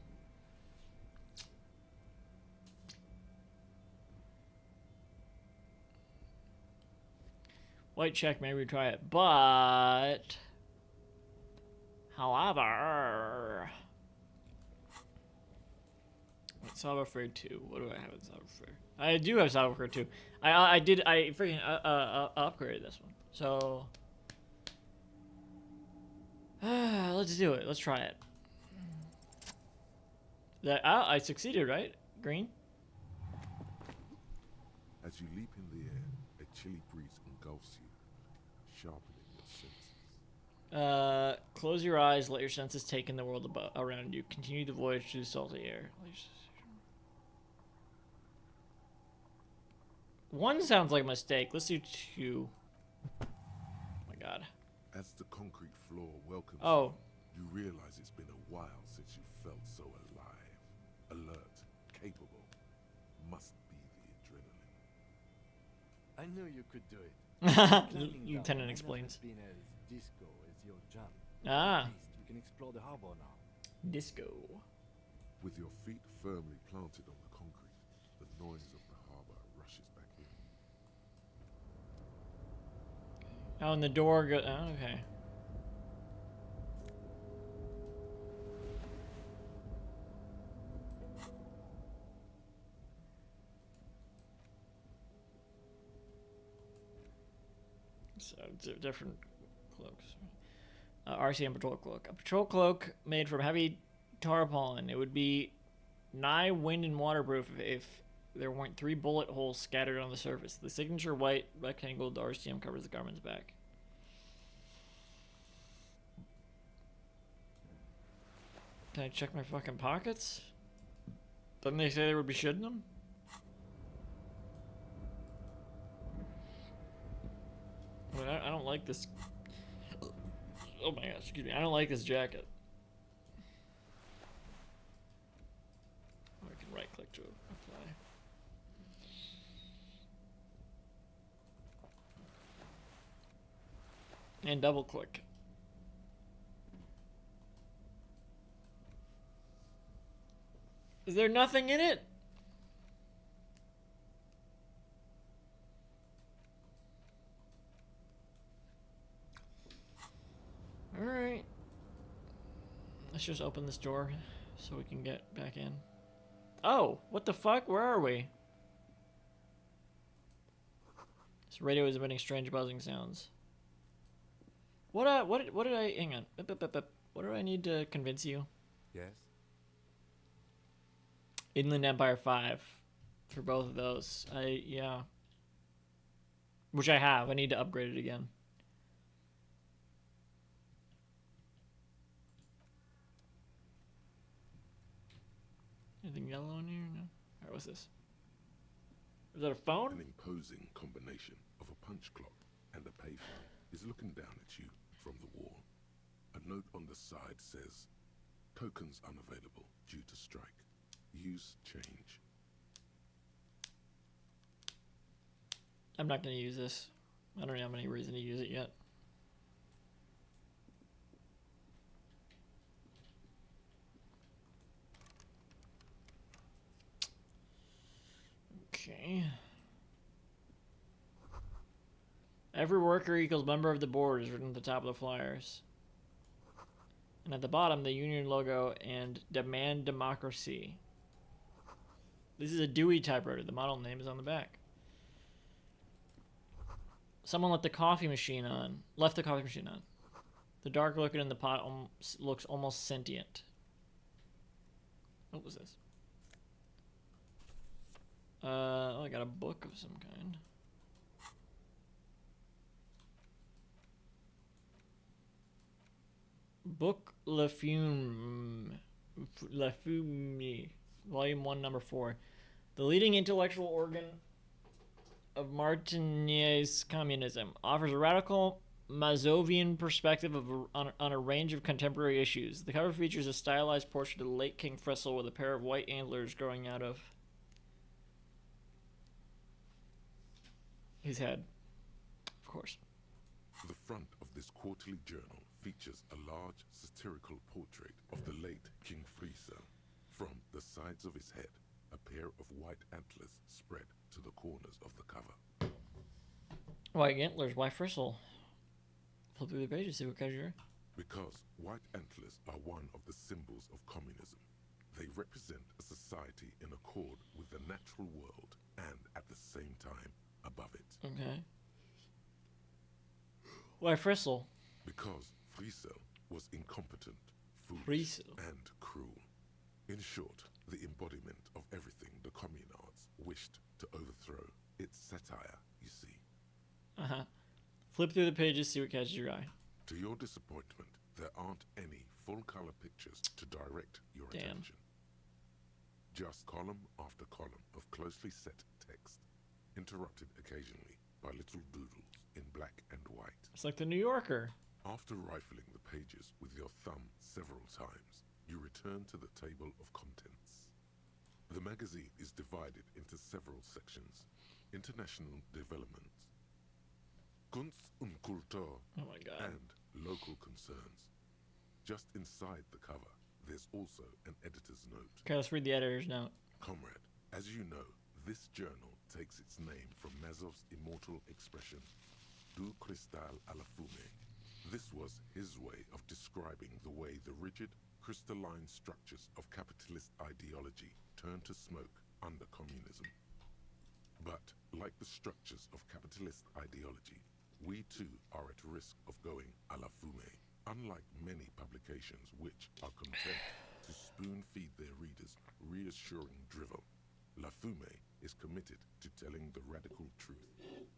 S1: White check, maybe try it, but however, Salvo Fair 2. What do I have in Salvo Fair? I do have Salvo Fair 2. I freaking upgraded this one. So let's do it. Let's try it. I succeeded, right? Green.
S4: As you leap in the air, a chilly breeze engulfs you, sharpening your senses.
S1: Close your eyes, let your senses take in the world around you. Continue the voyage through the salty air. One sounds like a mistake. Let's do 2. Oh my god.
S4: As the concrete floor welcomes
S1: you,
S4: you realize it's been a while since you felt so alive, alert, capable. Must be the adrenaline.
S7: I knew you could do it.
S1: Lieutenant explains.
S7: Been as disco as your jump.
S1: Ah.
S7: At least we can explore the harbor now.
S1: Disco.
S4: With your feet firmly planted on the concrete, the noise of the harbor rushes back in.
S1: Oh, and the door goes. Oh, okay. So different cloaks. RCM patrol cloak. A patrol cloak made from heavy tarpaulin. It would be nigh wind and waterproof if there weren't 3 bullet holes scattered on the surface. The signature white rectangle RCM covers the garment's back. Can I check my fucking pockets? Didn't they say there would be shit in them? I don't like this. Oh my gosh, excuse me. I don't like this jacket. I can right click to apply. And double click. Is there nothing in it? Alright. Let's just open this door so we can get back in. Oh, what the fuck? Where are we? This radio is emitting strange buzzing sounds. What did I hang on. What do I need to convince you?
S7: Yes.
S1: Inland Empire 5 for both of those. Yeah. Which I have. I need to upgrade it again. Anything yellow in here? No. Alright, what's this? Is that a phone?
S4: An imposing combination of a punch clock and a payphone is looking down at you from the wall. A note on the side says, "Tokens unavailable due to strike. Use change."
S1: I'm not going to use this. I don't have any reason to use it yet. Okay. Every worker equals member of the board is written at the top of the flyers. And at the bottom, the union logo and demand democracy. This is a Dewey typewriter. The model name is on the back. Someone left the coffee machine on. The dark liquid in the pot looks almost sentient. What was this? Oh, I got a book of some kind. Book Elysium, Volume 1, Number 4. The leading intellectual organ of Martinier's communism offers a radical Mazovian perspective on a range of contemporary issues. The cover features a stylized portrait of the late King Frizzle with a pair of white antlers growing out of his head, of course.
S4: The front of this quarterly journal features a large satirical portrait of the late King Frizzle. From the sides of his head, a pair of white antlers spread to the corners of the cover.
S1: White antlers? Why Frizzle? Flip through the pages, see what catches your eye.
S4: Because white antlers are one of the symbols of communism. They represent a society in accord with the natural world and at the same time above it.
S1: Okay. Why Frizzle?
S4: Because Frizzle was incompetent, foolish, and cruel. In short, the embodiment of everything the communards wished to overthrow. It's satire, you see.
S1: Uh-huh. Flip through the pages, see what catches your eye.
S4: To your disappointment, there aren't any full-color pictures to direct your attention. Just column after column of closely set text, interrupted occasionally by little doodles in black and white.
S1: It's like the New Yorker.
S4: After rifling the pages with your thumb several times, you return to the table of contents. The magazine is divided into several sections. International developments, Kunst und Kultur, and local concerns. Just inside the cover, there's also an editor's note.
S1: Okay, let's read the editor's note.
S4: Comrade, as you know, this journal takes its name from Mazov's immortal expression, Du cristal à la fumée. This was his way of describing the way the rigid, crystalline structures of capitalist ideology turn to smoke under communism. But, like the structures of capitalist ideology, we too are at risk of going à la fumée. Unlike many publications which are content to spoon-feed their readers reassuring drivel, La Fumée is committed to telling the radical truth,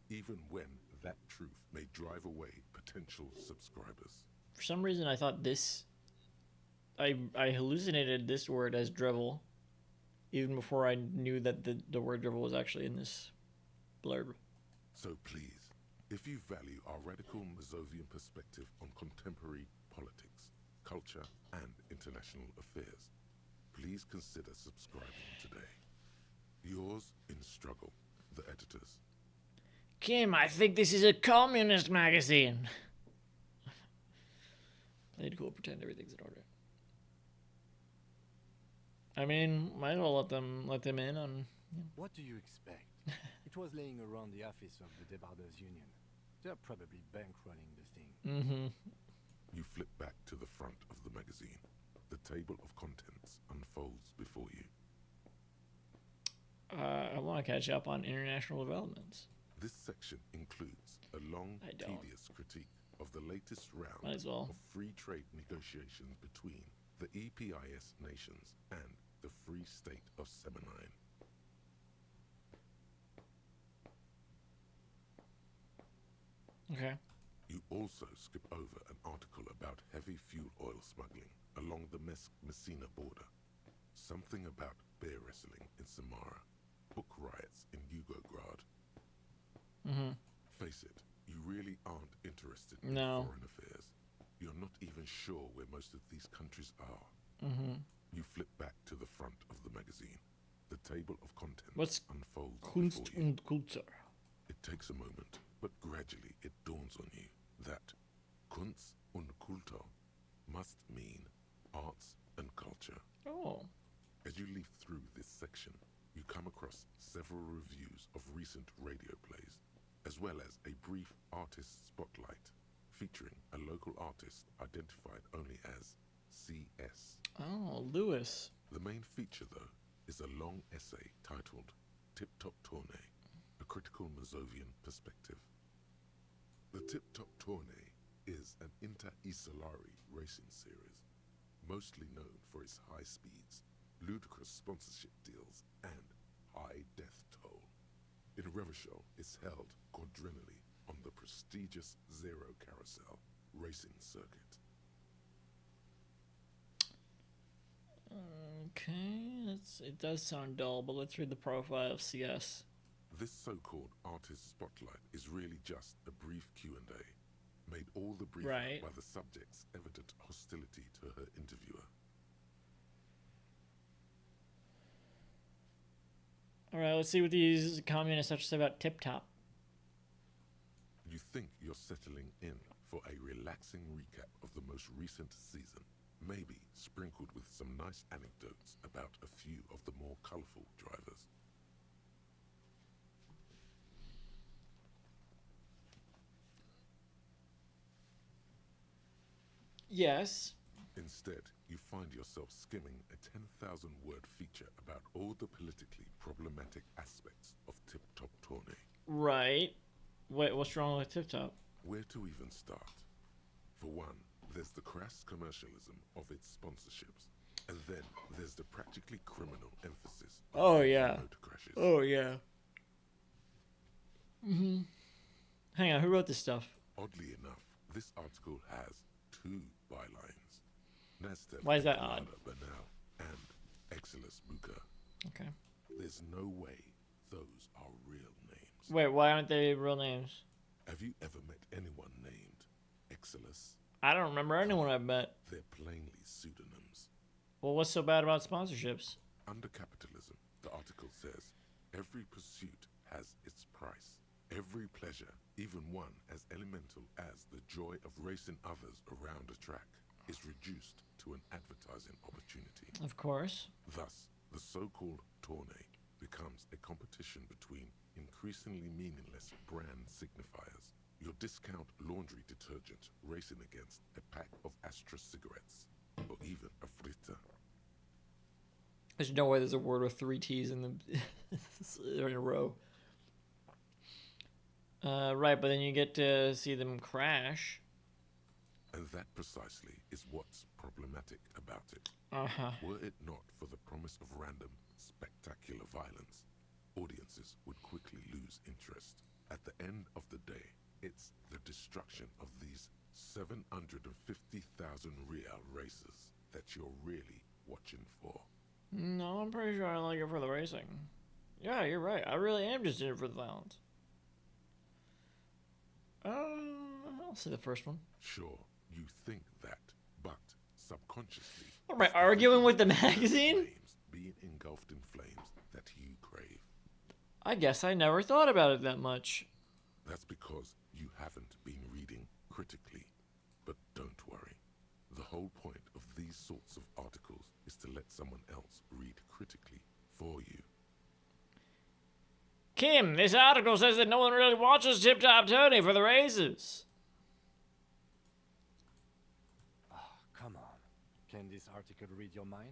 S4: even when that truth may drive away potential subscribers.
S1: For some reason, I thought this... I hallucinated this word as drivel, even before I knew that the word drivel was actually in this blurb.
S4: So please, if you value our radical Mazovian perspective on contemporary politics, culture, and international affairs, please consider subscribing today. Yours in struggle, the editors.
S1: Kim, I think this is a communist magazine. Played cool, pretend everything's in order. I mean, might as well let them in on...
S7: What do you expect? It was laying around the office of the Debarders Union. They're probably bankrolling the thing.
S1: Mm-hmm.
S4: You flip back to the front of the magazine. The table of contents unfolds before you.
S1: I want to catch up on international developments.
S4: This section includes a long, tedious critique of the latest round of free trade negotiations between the EPIS nations and the Free State of Semenine.
S1: Okay.
S4: You also skip over an article about heavy fuel oil smuggling along the Messina border. Something about bear wrestling in Samara. Book riots in Yugograd.
S1: Mm-hmm.
S4: Face it, you really aren't interested in foreign affairs. You're not even sure where most of these countries are.
S1: Mm-hmm.
S4: You flip back to the front of the magazine. The table of contents unfolds
S1: Kunst
S4: before you.
S1: und Kultur?
S4: It takes a moment, but gradually it dawns on you that Kunst und Kultur must mean arts and culture.
S1: Oh.
S4: As you leaf through this section, you come across several reviews of recent radio plays, as well as a brief artist spotlight featuring a local artist identified only as CS.
S1: Oh, Lewis.
S4: The main feature, though, is a long essay titled Tip Top Tournée, a critical Mazovian perspective. The Tip Top Tournée is is an inter-Isolari racing series, mostly known for its high speeds, ludicrous sponsorship deals, and high death toll. In Revachol, it's held quadrennially on the prestigious Zero Carousel racing circuit.
S1: Okay, it does sound dull, but let's read the profile of CS.
S4: This so-called artist spotlight is really just a brief Q&A, made all the briefer by the subject's evident hostility to her interviewer.
S1: Alright, let's see what these communists have to say about Tip Top.
S4: You think you're settling in for a relaxing recap of the most recent season, maybe sprinkled with some nice anecdotes about a few of the more colourful drivers.
S1: Yes.
S4: Instead, you find yourself skimming a 10,000-word feature about all the politically problematic aspects of Tip Top Tourney.
S1: Right. Wait, what's wrong with Tip Top?
S4: Where to even start? For one, there's the crass commercialism of its sponsorships, and then there's the practically criminal emphasis on motor crashes.
S1: Oh yeah. Hang on, who wrote this stuff?
S4: Oddly enough, this article has two bylines. Nastev
S1: Why is that odd?
S4: Banal and Exilus Buka.
S1: Okay.
S4: There's no way those are real names.
S1: Wait, why aren't they real names?
S4: Have you ever met anyone named Exilus?
S1: I don't remember anyone I've met.
S4: They're plainly pseudonyms.
S1: Well, what's so bad about sponsorships?
S4: Under capitalism, the article says, every pursuit has its price. Every pleasure, even one as elemental as the joy of racing others around a track, is reduced to an advertising opportunity.
S1: Of course.
S4: Thus, the so-called tourney becomes a competition between increasingly meaningless brand signifiers. Your discount laundry detergent racing against a pack of Astra cigarettes, or even a fritter.
S1: There's no way there's a word with 3 T's in the in a row. Right, but then you get to see them crash.
S4: And that precisely is what's problematic about it. Were it not for the promise of random, spectacular violence, audiences would quickly lose interest. At the end of the day, it's the destruction of these 750,000 real races that you're really watching for.
S1: No, I'm pretty sure I like it for the racing. Yeah, you're right. I really am just in it for the violence. I'll see the first one.
S4: Sure, you think that, but subconsciously...
S1: What, am I arguing with the magazine?
S4: Being engulfed in flames that you crave.
S1: I guess I never thought about it that much.
S4: That's because you haven't been reading critically. But don't worry. The whole point of these sorts of articles is to let someone else read critically for you.
S1: Kim, this article says that no one really watches Tip Top Tony for the races.
S7: Oh, come on. Can this article read your mind?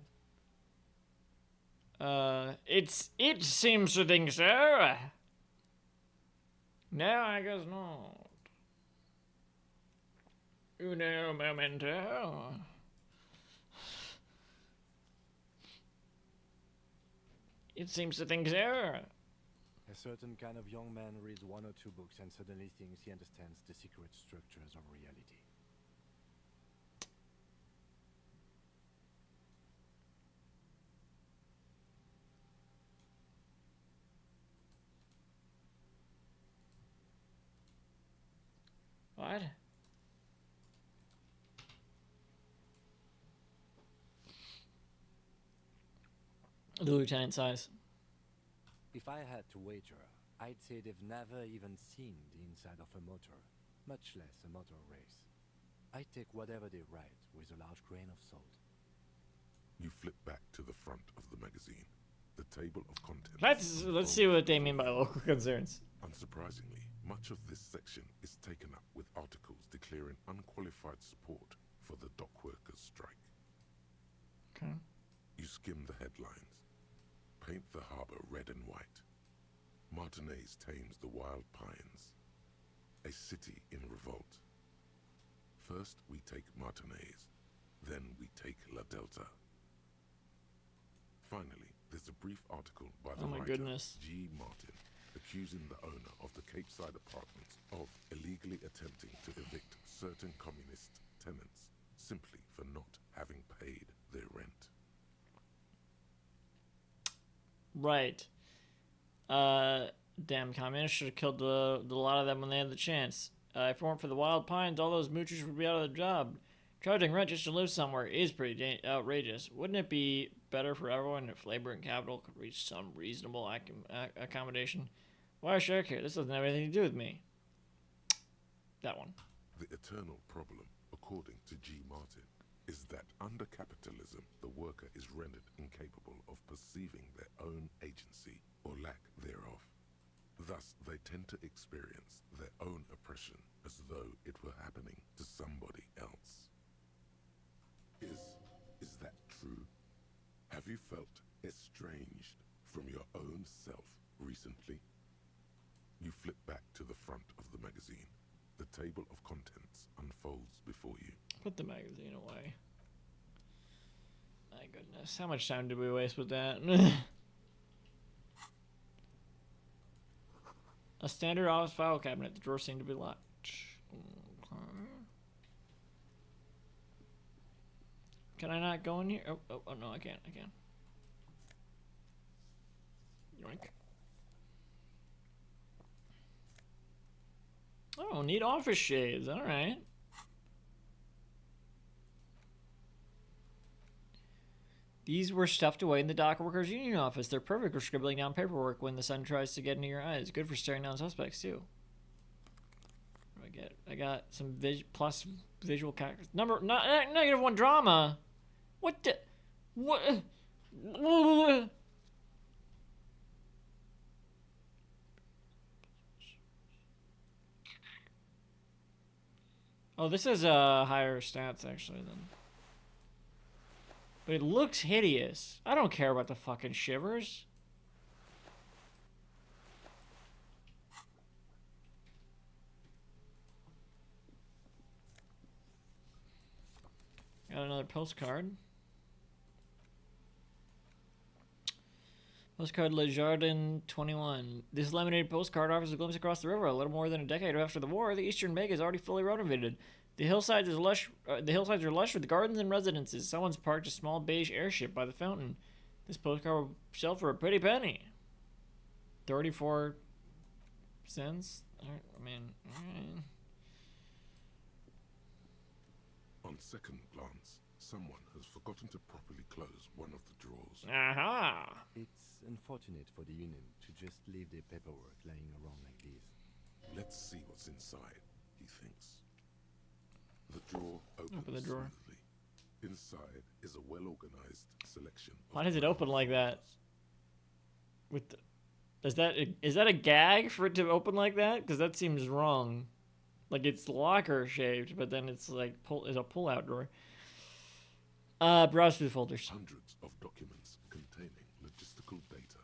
S1: It seems to think so. No, I guess not. Uno momento. It seems to think so.
S7: A certain kind of young man reads 1 or 2 books and suddenly thinks he understands the secret structures of reality.
S1: What? The lieutenant sighs.
S7: If I had to wager, I'd say they've never even seen the inside of a motor, much less a motor race. I take whatever they write with a large grain of salt.
S4: You flip back to the front of the magazine. The table of contents.
S1: Let's see what they mean by local concerns.
S4: Unsurprisingly, much of this section is taken up with articles declaring unqualified support for the dock workers' strike.
S1: Okay.
S4: You skim the headlines. Paint the harbour red and white. Martinez tames the wild pines. A city in revolt. First, we take Martinez. Then we take La Delta. Finally, there's a brief article by the writer G. Martin accusing the owner of the Capeside Apartments of illegally attempting to evict certain communist tenants simply for not having paid their rent.
S1: Right. Damn communists should have killed the lot of them when they had the chance. If it weren't for the wild pines, all those moochers would be out of their job. Charging rent just to live somewhere is pretty outrageous. Wouldn't it be better for everyone if labor and capital could reach some reasonable accommodation? Why should I care? This doesn't have anything to do with me. That one.
S4: The eternal problem, according to G. Martin, is that under capitalism, the worker is rendered incapable of perceiving their own agency or lack thereof. Thus, they tend to experience their own oppression as though it were happening to somebody else. Is that true? Have you felt estranged from your own self recently? You flip back to the front of the magazine. The table of contents unfolds before you.
S1: Put the magazine away. My goodness, how much time did we waste with that? A standard office file cabinet. The drawers seem to be locked. Okay. Can I not go in here? Oh no, I can't. I can. Yoink. Oh, neat office shades. All right. These were stuffed away in the dock workers' union office. They're perfect for scribbling down paperwork when the sun tries to get into your eyes. Good for staring down suspects, too. What do I get? I got some plus visual characters. -1 drama. What the? What? Oh, this is higher stats, actually, then. But it looks hideous. I don't care about the fucking shivers. Got another postcard. Postcard Le Jardin 21. This laminated postcard offers a glimpse across the river. A little more than a decade after the war, the eastern bank is already fully renovated. The hillsides are lush with gardens and residences. Someone's parked a small beige airship by the fountain. This postcard will sell for a pretty penny. 34 cents? I mean...
S4: On second glance, someone has forgotten to properly close one of the drawers.
S1: Aha!
S7: It's unfortunate for the union to just leave their paperwork laying around like this.
S4: Let's see what's inside, he thinks. The drawer opens
S1: Open the drawer.
S4: smoothly. Inside is a well-organized selection.
S1: Why does it open like that? With the, is that a gag for it to open like that? Because that seems wrong. Like it's locker shaped, but then it's like is a pull-out drawer. Browse through the folders.
S4: Hundreds of documents containing logistical data.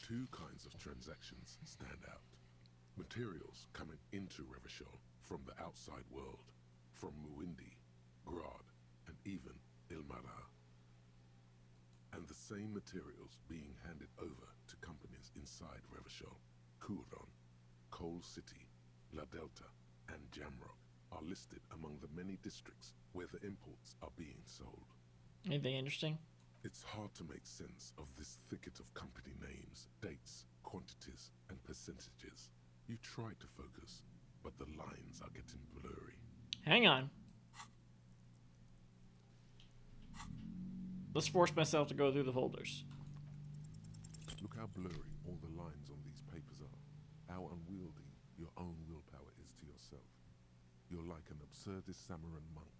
S4: Two kinds of transactions stand out. Materials coming into Revachol from the outside world, from Muindi, Grad, and even Ilmara. And the same materials being handed over to companies inside Revachol, Kuron, Coal City, La Delta, and Jamrock are listed among the many districts where the imports are being sold.
S1: Anything interesting?
S4: It's hard to make sense of this thicket of company names, dates, quantities, and percentages. You try to focus, but the lines are getting blurry.
S1: Hang on. Let's force myself to go through the folders.
S4: Look how blurry all the lines on these papers are. How unwieldy your own willpower is to yourself. You're like an absurdist Samaran monk,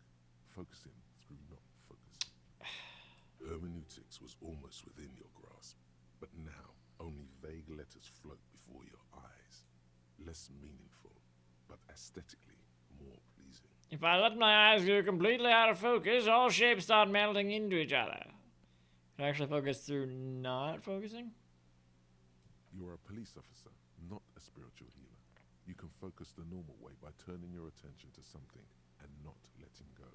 S4: focusing through not focusing. Hermeneutics was almost within your grasp, but now only vague letters float before your eyes. Less meaningful, but aesthetically more pleasing.
S1: If I let my eyes go completely out of focus, all shapes start melting into each other. Can I actually focus through not focusing?
S4: You're a police officer, not a spiritual healer. You can focus the normal way by turning your attention to something and not letting go.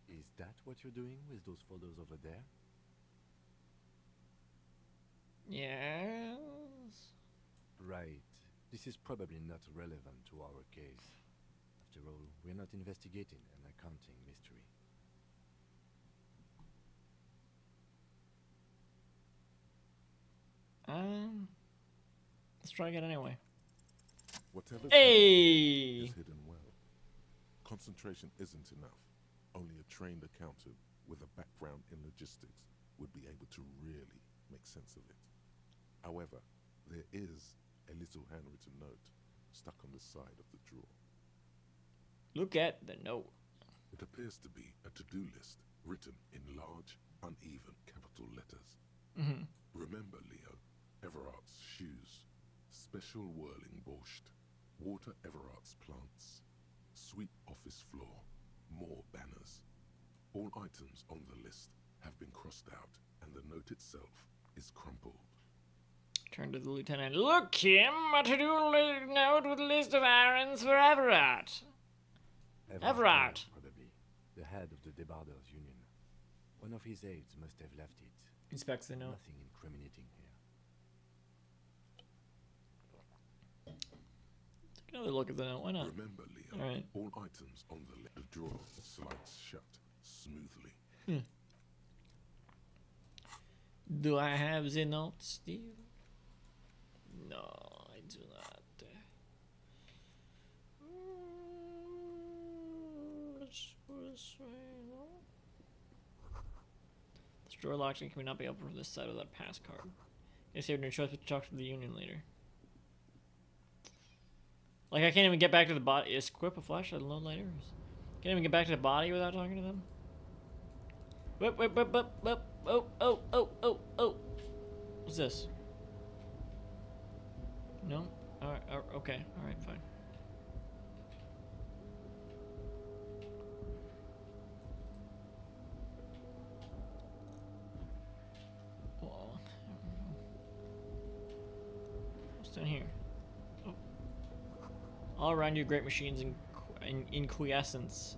S7: Is that what you're doing with those photos over there?
S1: Yes.
S7: Right. This is probably not relevant to our case. After all, we're not investigating an accounting mystery.
S1: Let's try again anyway.
S4: Whatever's
S1: Hey!
S4: hidden is hidden well. Concentration isn't enough. Only a trained accountant with a background in logistics would be able to really make sense of it. However, there is a little handwritten note stuck on the side of the drawer.
S1: Look at the note.
S4: It appears to be a to-do list written in large, uneven capital letters.
S1: Mm-hmm.
S4: Remember, Leo, Everard's shoes, special whirling borscht, water Everard's plants, sweep office floor, more banners. All items on the list have been crossed out, and the note itself is crumpled.
S1: Turn to the lieutenant. Look, Kim, a to-do note with a list of errands for Everard. Everard!
S7: Probably. The head of the Debarders Union. One of his aides must have left it.
S1: Inspects the note.
S7: Nothing incriminating here.
S1: Take another look at the note. Why not?
S4: Remember, Leo,
S1: all right.
S4: All items on the drawer slides shut smoothly.
S1: Do I have the note still? No, I do not. This drawer locked and cannot be opened from this side without a pass card. Guess you have no choice but to talk to the union leader. Like, I can't even get back to the body. Is equip a flashlight and load later? Can't even get back to the body without talking to them? Whip, whip, whip, whip, whip. Oh, oh, oh, oh, oh. What's this? No? Alright, okay. Alright, fine. Well, what's down here? Oh. All around you, great machines in quiescence.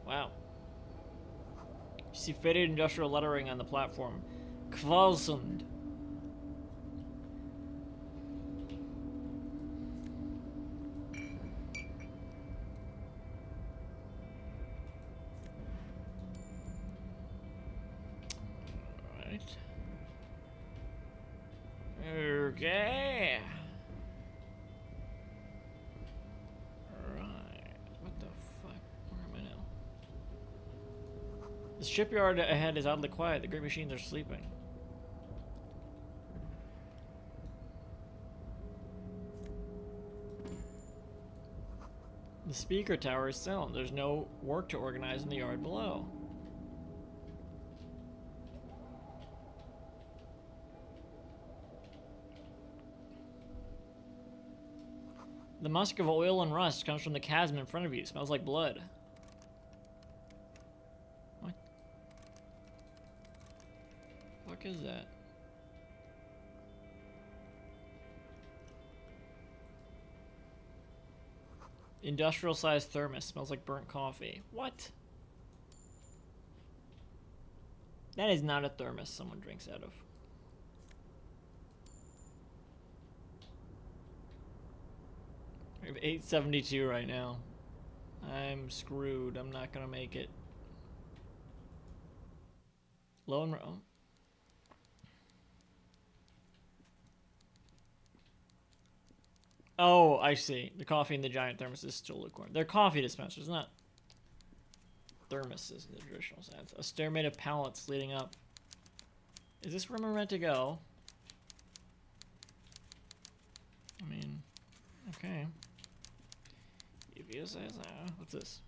S1: Wow. You see faded industrial lettering on the platform. Kvalsund. Alright. Okay. The shipyard ahead is oddly quiet. The great machines are sleeping. The speaker tower is silent. There's no work to organize in the yard below. The musk of oil and rust comes from the chasm in front of you. It smells like blood. What is that? Industrial sized thermos. Smells like burnt coffee. What? That is not a thermos someone drinks out of. We have 872 right now. I'm screwed. I'm not gonna make it. Low and oh. Oh, I see. The coffee in the giant thermos is still lukewarm. They're coffee dispensers, not thermoses in the traditional sense. A stair made of pallets leading up. Is this where we're meant to go? I mean, okay. If you say so. What's this?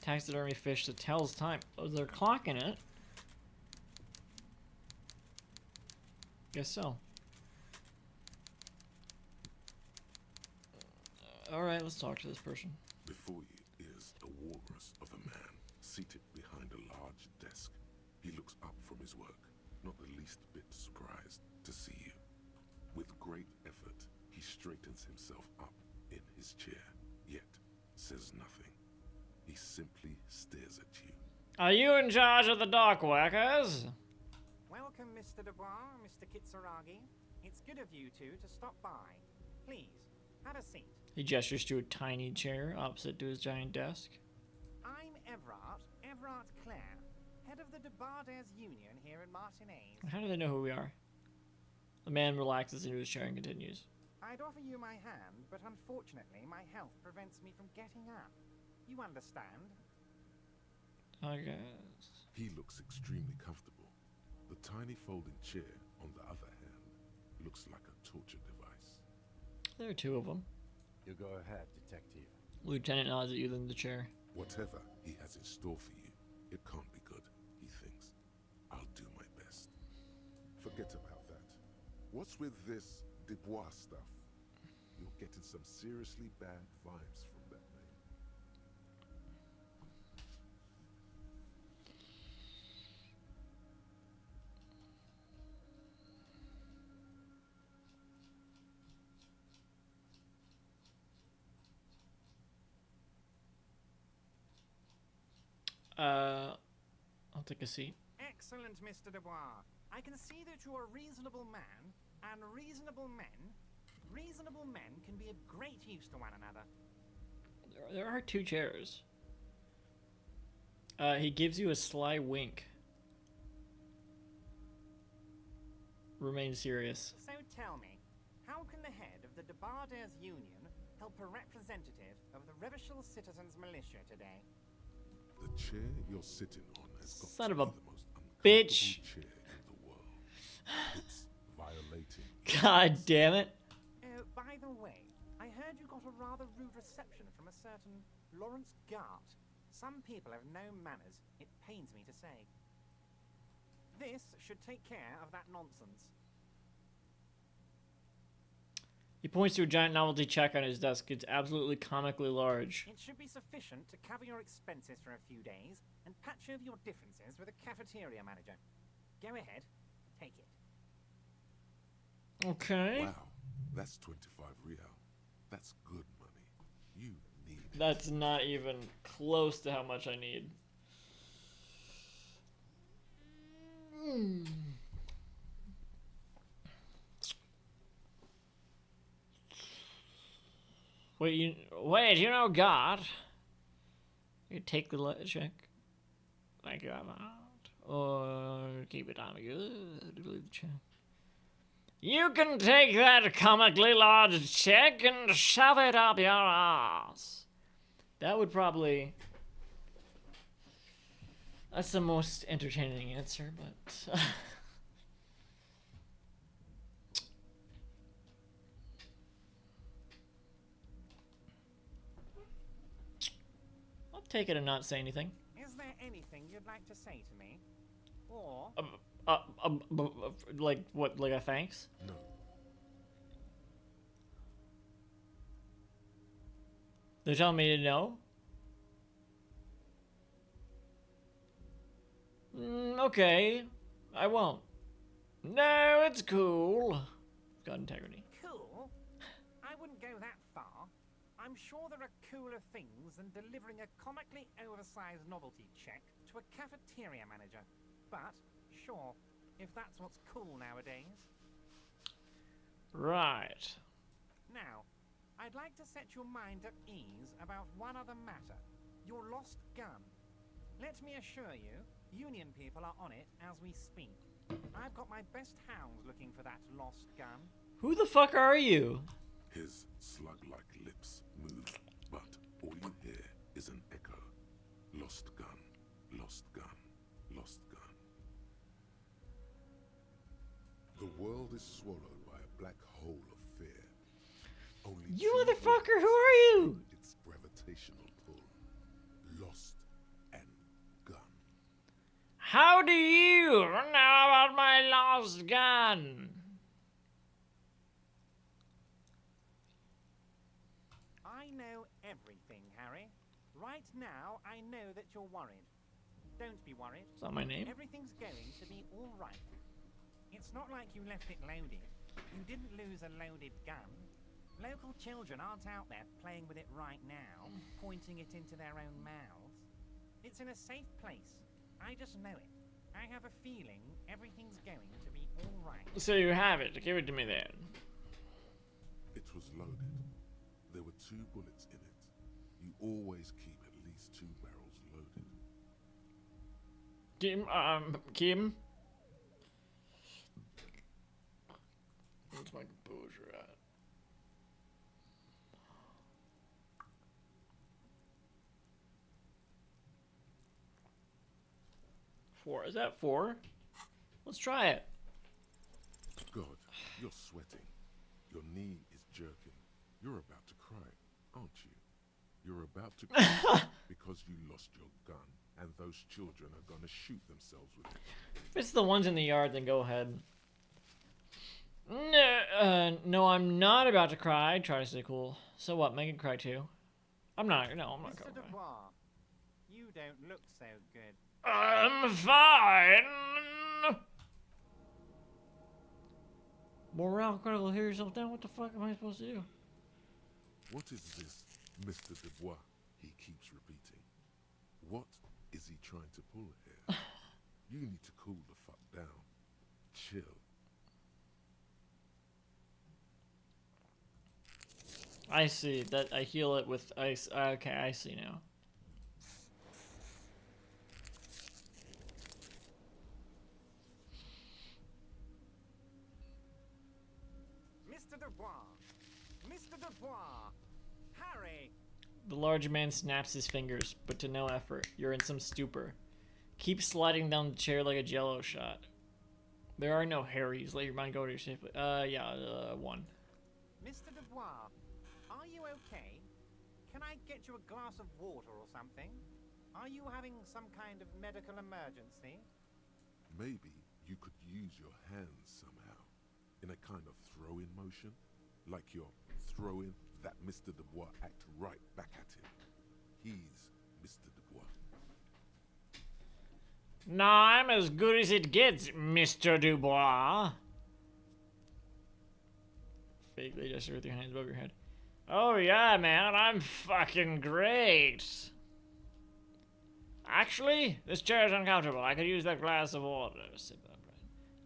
S1: Taxidermy fish that tells time. Oh, is there a clock in it? Guess so. Alright, let's talk to this person.
S4: Before you is a walrus of a man, Seated behind a large desk, he looks up from his work, not the least bit surprised to see you. With great effort, he straightens himself up in his chair, yet says nothing. He simply stares at you.
S1: Are you in charge of the dock workers?
S20: Welcome, Mr. Dubois, Mr. Kitsuragi. It's good of you two to stop by. Please, have a seat.
S1: He gestures to a tiny chair opposite to his giant desk.
S20: I'm Everard Clare, head of the Debarders Union here in Martinez.
S1: How do they know who we are? The man relaxes into his chair and continues.
S20: I'd offer you my hand, but unfortunately my health prevents me from getting up. You understand?
S1: I guess.
S4: He looks extremely comfortable. The tiny folding chair, on the other hand, looks like a torture device.
S1: There are two of them.
S7: You go ahead, detective.
S1: Lieutenant nods at you, then the chair.
S4: Whatever he has in store for you, it can't be good, he thinks. I'll do my best. Forget about that. What's with this Dubois stuff? You're getting some seriously bad vibes from that name.
S1: I'll take a seat.
S20: Excellent, Mr. Dubois. I can see that you're a reasonable man, and reasonable men can be of great use to one another.
S1: There are two chairs. He gives you a sly wink. Remain serious.
S20: So tell me, how can the head of the Debarders Union help a representative of the Revachol Citizens Militia today?
S4: The chair you're sitting on has got
S1: Son
S4: to
S1: of a
S4: be the most
S1: bitch.
S4: chair in the world. It's violating.
S1: God damn it.
S20: Oh, by the way, I heard you got a rather rude reception from a certain Lawrence Gart. Some people have no manners, it pains me to say. This should take care of that nonsense.
S1: He points to a giant novelty check on his desk. It's absolutely comically large.
S20: It should be sufficient to cover your expenses for a few days and patch over your differences with a cafeteria manager. Go ahead, take it.
S1: Okay.
S4: Wow, that's 25 real. That's good money. You need it.
S1: That's not even close to how much I need. Wait, you know God. You take the check. Thank you, amount. Or keep it on good. Delete the check. You can take that comically large check and shove it up your ass. That would probably... That's the most entertaining answer, but... I'll take it and not say anything.
S20: Is there anything you'd like to say to me? Or...
S1: like what? Like a thanks?
S4: No.
S1: They're telling me to no? Okay. I won't. No, it's cool. Got integrity.
S20: Cool? I wouldn't go that far. I'm sure there are cooler things than delivering a comically oversized novelty check to a cafeteria manager. But, sure, if that's what's cool nowadays.
S1: Right.
S20: Now, I'd like to set your mind at ease about one other matter. Your lost gun. Let me assure you, Union people are on it as we speak. I've got my best hounds looking for that lost gun.
S1: Who the fuck are you?
S4: His slug-like lips move, but all you hear is an echo. Lost gun, lost gun, lost gun. The world is swallowed by a black hole of fear. Only
S1: You motherfucker, who are you?
S4: Its gravitational pull. Lost and gun.
S1: How do you know about my lost gun?
S20: I know everything, Harry. Right now, I know that you're worried. Don't be worried.
S1: Is that my name?
S20: Everything's going to be all right. It's not like you left it loaded. You didn't lose a loaded gun. Local children aren't out there playing with it right now, pointing it into their own mouths. It's in a safe place. I just know it. I have a feeling everything's going to be all right.
S1: So you have it. Give it to me then.
S4: It was loaded. There were 2 bullets in it. You always keep at least 2 barrels loaded.
S1: Kim? Where's my composure at? Four. Is that 4? Let's try it.
S4: God, you're sweating. Your knee is jerking. You're about to cry, aren't you? You're about to cry because you lost your gun, and those children are gonna shoot themselves with it.
S1: If it's the ones in the yard, then go ahead. No, I'm not about to cry. Try to stay cool. So what? Make it cry too. I'm not. No, I'm not
S20: Mr.
S1: gonna cry.
S20: Dubois, you don't look so good.
S1: I'm fine. Morale critical. Hear yourself down. What the fuck am I supposed to do?
S4: What is this, Mr. Dubois? He keeps repeating. What is he trying to pull here? You need to cool the fuck down. Chill.
S1: I see that I heal it with ice. Okay, I see now.
S20: Mr. Dubois! Mr. Dubois! Harry!
S1: The large man snaps his fingers, but to no effort. You're in some stupor. Keep sliding down the chair like a jello shot. There are no Harrys. Let your mind go to your safely. 1.
S20: Mr. Dubois, are you okay? Can I get you a glass of water or something? Are you having some kind of medical emergency?
S4: Maybe you could use your hands somehow, in a kind of throw-in motion, like you're throwing that Mr. Dubois act right back at him. He's Mr. Dubois.
S1: No, I'm as good as it gets, Mr. Dubois. Vaguely gesture with your hands above your head. Oh yeah, man, I'm fucking great. Actually, this chair is uncomfortable. I could use that glass of water.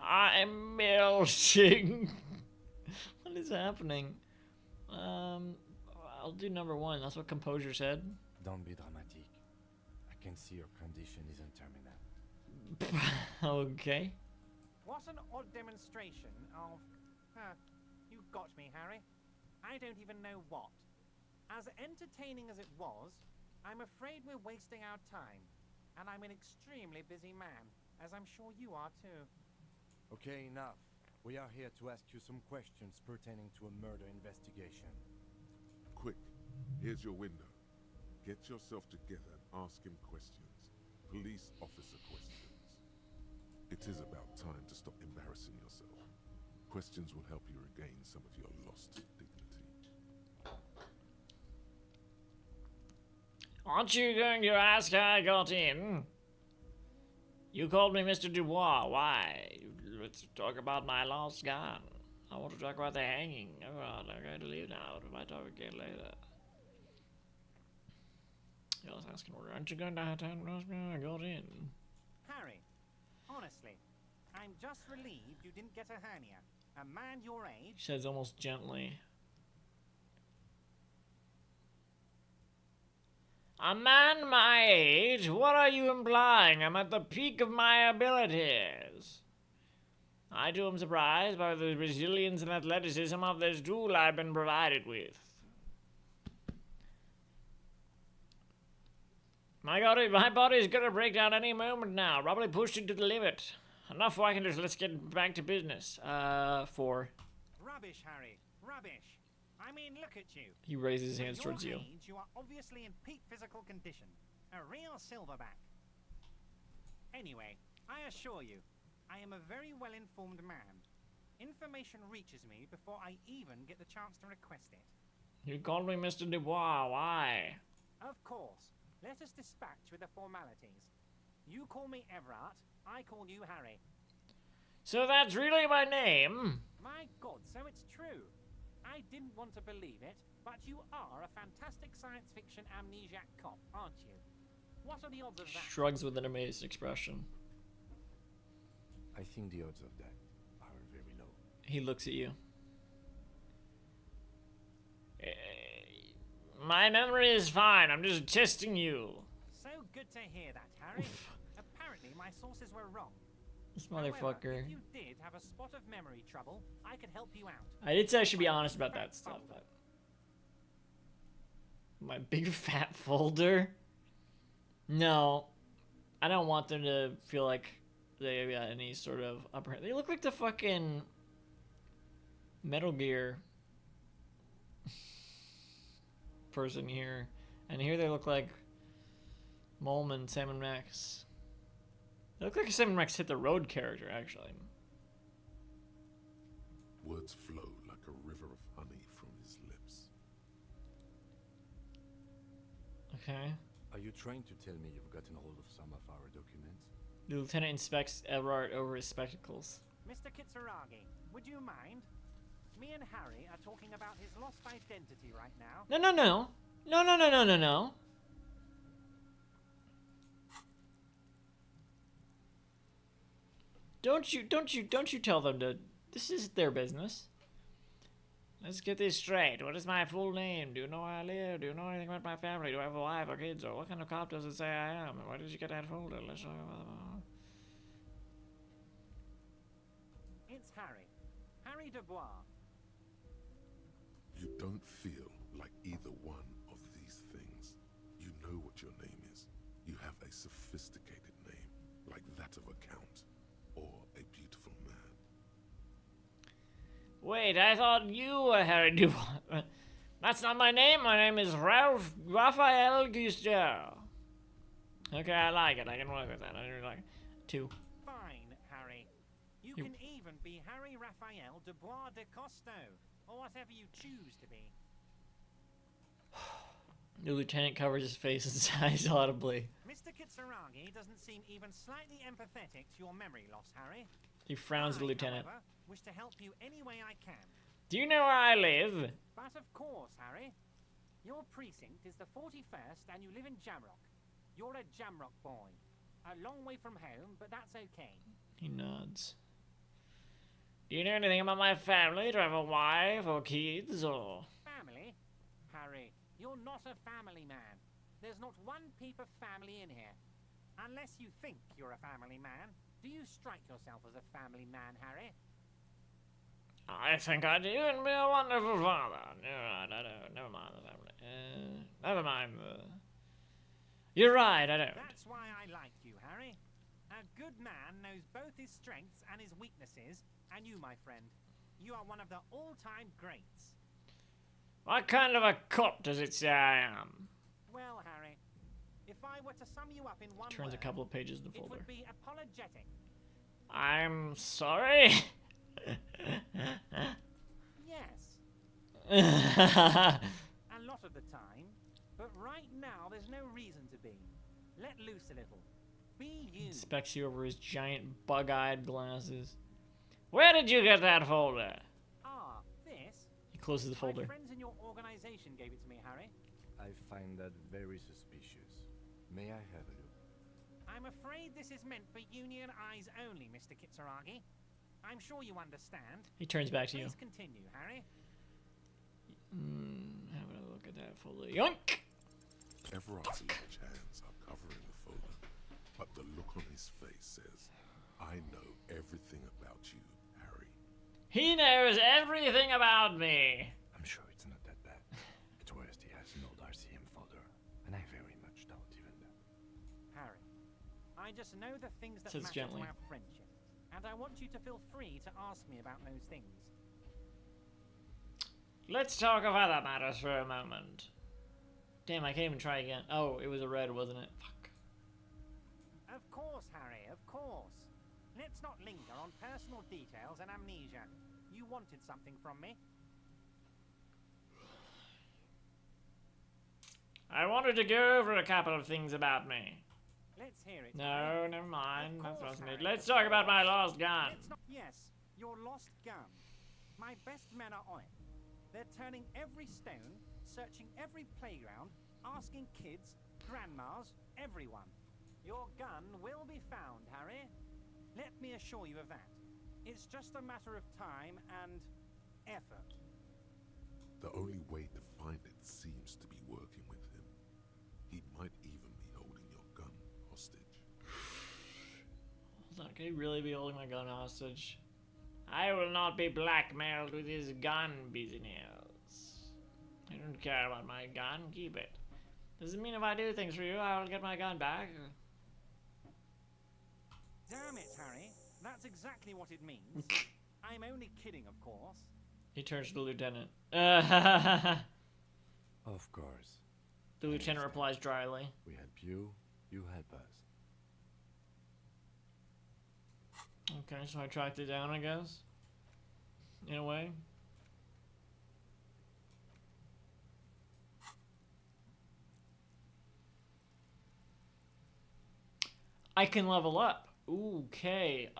S1: I'm melting. What is happening? I'll do number 1. That's what composure said.
S7: Don't be dramatic. I can see your condition isn't terminal.
S1: Okay.
S20: What an odd demonstration of... you got me, Harry. I don't even know what. As entertaining as it was, I'm afraid we're wasting our time. And I'm an extremely busy man, as I'm sure you are too.
S7: Okay, enough. We are here to ask you some questions pertaining to a murder investigation.
S4: Quick, here's your window. Get yourself together and ask him questions. Police officer questions. It is about time to stop embarrassing yourself. Questions will help you regain some of your lost dignity.
S1: Aren't you going to ask how I got in? You called me Mr. Dubois. Why? Let's talk about my lost gun. I want to talk about the hanging. Oh, I'm going to leave now. We might talk again later. Yeah, I was asking, aren't you going to have time to ask me how I got in?
S20: Harry, honestly, I'm just relieved you didn't get a hernia. A man your age...
S1: She says almost gently. A man my age? What are you implying? I'm at the peak of my abilities. I too am surprised by the resilience and athleticism of this tool I've been provided with. My body is gonna break down any moment now. Probably pushed it to the limit. Enough whackers, let's get back to business. 4.
S20: Rubbish, Harry. Rubbish. I mean, look at you.
S1: He raises his
S20: At
S1: hands
S20: your
S1: towards you.
S20: age, you are obviously in peak physical condition. A real silverback. Anyway, I assure you, I am a very well-informed man. Information reaches me before I even get the chance to request it.
S1: You called me Mr. Dubois. Why?
S20: Of course. Let us dispatch with the formalities. You call me Everett, I call you Harry.
S1: So that's really my name?
S20: My God, so it's true. I didn't want to believe it, but you are a fantastic science fiction amnesiac cop, aren't you? What are the odds of that?
S1: Shrugs with an amazed expression.
S7: I think the odds of that are very low.
S1: He looks at you. My memory is fine. I'm just testing you.
S20: So good to hear that, Harry. Apparently, my sources were wrong.
S1: This motherfucker.
S20: However, if you did have a spot of memory trouble, I could help you out.
S1: I did say I should be honest about that stuff, but... My big fat folder? No. I don't want them to feel like they got any sort of upper hand. They look like the fucking Metal Gear person here. And here they look like Mulm and Sam & Max. They look like a Sam & Max Hit the Road character, actually.
S4: Words flow like a river of honey from his lips.
S1: Okay.
S7: Are you trying to tell me you've gotten hold of some of our documents?
S1: The lieutenant inspects Everard over his spectacles.
S20: Mr. Kitsuragi, would you mind? Me and Harry are talking about his lost identity right now.
S1: No. Don't you tell them to. This is their business. Let's get this straight. What is my full name? Do you know where I live? Do you know anything about my family? Do I have a wife or kids? Or what kind of cop does it say I am? Why did you get that folder? Let's talk about
S20: It's Harry. Harry Dubois.
S4: You don't feel like either one of these things. You know what your name is. You have a sophisticated name, like that of a count, or a beautiful man.
S1: Wait, I thought you were Harry Dubois. That's not my name. My name is Raphael Guster. Okay, I like it. I can work with that. I really like it. 2.
S20: Fine, Harry. You can even be Harry Raphael Dubois de Costo, or whatever you choose to be.
S1: The lieutenant covers his face and sighs audibly.
S20: Mr. Kitsuragi doesn't seem even slightly empathetic to your memory loss, Harry.
S1: He frowns at the lieutenant.
S20: However, wish to help you any way I can.
S1: Do you know where I live?
S20: But of course, Harry. Your precinct is the 41st and you live in Jamrock. You're a Jamrock boy. A long way from home, but that's okay.
S1: He nods. Do you know anything about my family? Do I have a wife or kids or...
S20: Family? Harry, you're not a family man. There's not one peep of family in here. Unless you think you're a family man, do you strike yourself as a family man, Harry?
S1: I think I do, and be a wonderful father. No, I don't. Never mind the family. Never mind the... You're right, I don't.
S20: That's why I like you, Harry. A good man knows both his strengths and his weaknesses, and you, my friend, you are one of the all-time greats.
S1: What kind of a cop does it say I am?
S20: Well, Harry, if I were to sum you up in one
S1: Turns
S20: word,
S1: a couple of pages in the
S20: it
S1: folder.
S20: would be apologetic.
S1: I'm sorry?
S20: Yes. A lot of the time, but right now there's no reason to be. Let loose a little. Be you.
S1: Inspects you over his giant bug-eyed glasses. Where did you get that folder?
S20: Ah, this?
S1: He closes the folder.
S20: My friends in your organization gave it to me, Harry.
S7: I find that very suspicious. May I have a look?
S20: I'm afraid this is meant for Union eyes only, Mr. Kitsuragi. I'm sure you understand.
S1: He turns back to you.
S20: Please continue, Harry.
S1: Having a look at that folder. Yoink!
S4: Everard's large hands are covering the folder, but the look on his face says, I know everything about you, Harry.
S1: He knows everything about me.
S7: I'm sure it's not that bad. At worst, he has an old RCM folder, and I very much doubt even that.
S20: Harry, I just know the things that
S1: Says
S20: matter
S1: gently.
S20: to our friendship, and I want you to feel free to ask me about those things.
S1: Let's talk of other matters for a moment. Damn, I can't even try again. Oh, it was a red, wasn't it? Fuck.
S20: Of course, Harry, of course. Let's not linger on personal details and amnesia. You wanted something from me.
S1: I wanted to go over a couple of things about me.
S20: Let's hear it.
S1: No, never mind. That's wasn't it. Let's talk about my lost gun.
S20: Yes, your lost gun. My best men are on it. They're turning every stone, searching every playground, asking kids, grandmas, everyone. Your gun will be found, Harry. Let me assure you of that. It's just a matter of time and effort.
S4: The only way to find it seems to be working with him. He might even be holding your gun hostage.
S1: Hold on, could he really be holding my gun hostage? I will not be blackmailed with his gun business. I don't care about my gun, keep it. Does it mean if I do things for you, I will get my gun back?
S20: Damn it, Harry. That's exactly what it means. I'm only kidding, of course.
S1: He turns to the lieutenant.
S7: Of course.
S1: The lieutenant replies dryly.
S7: We help you, you help us.
S1: Okay, so I tracked it down, I guess. In a way. I can level up. Okay.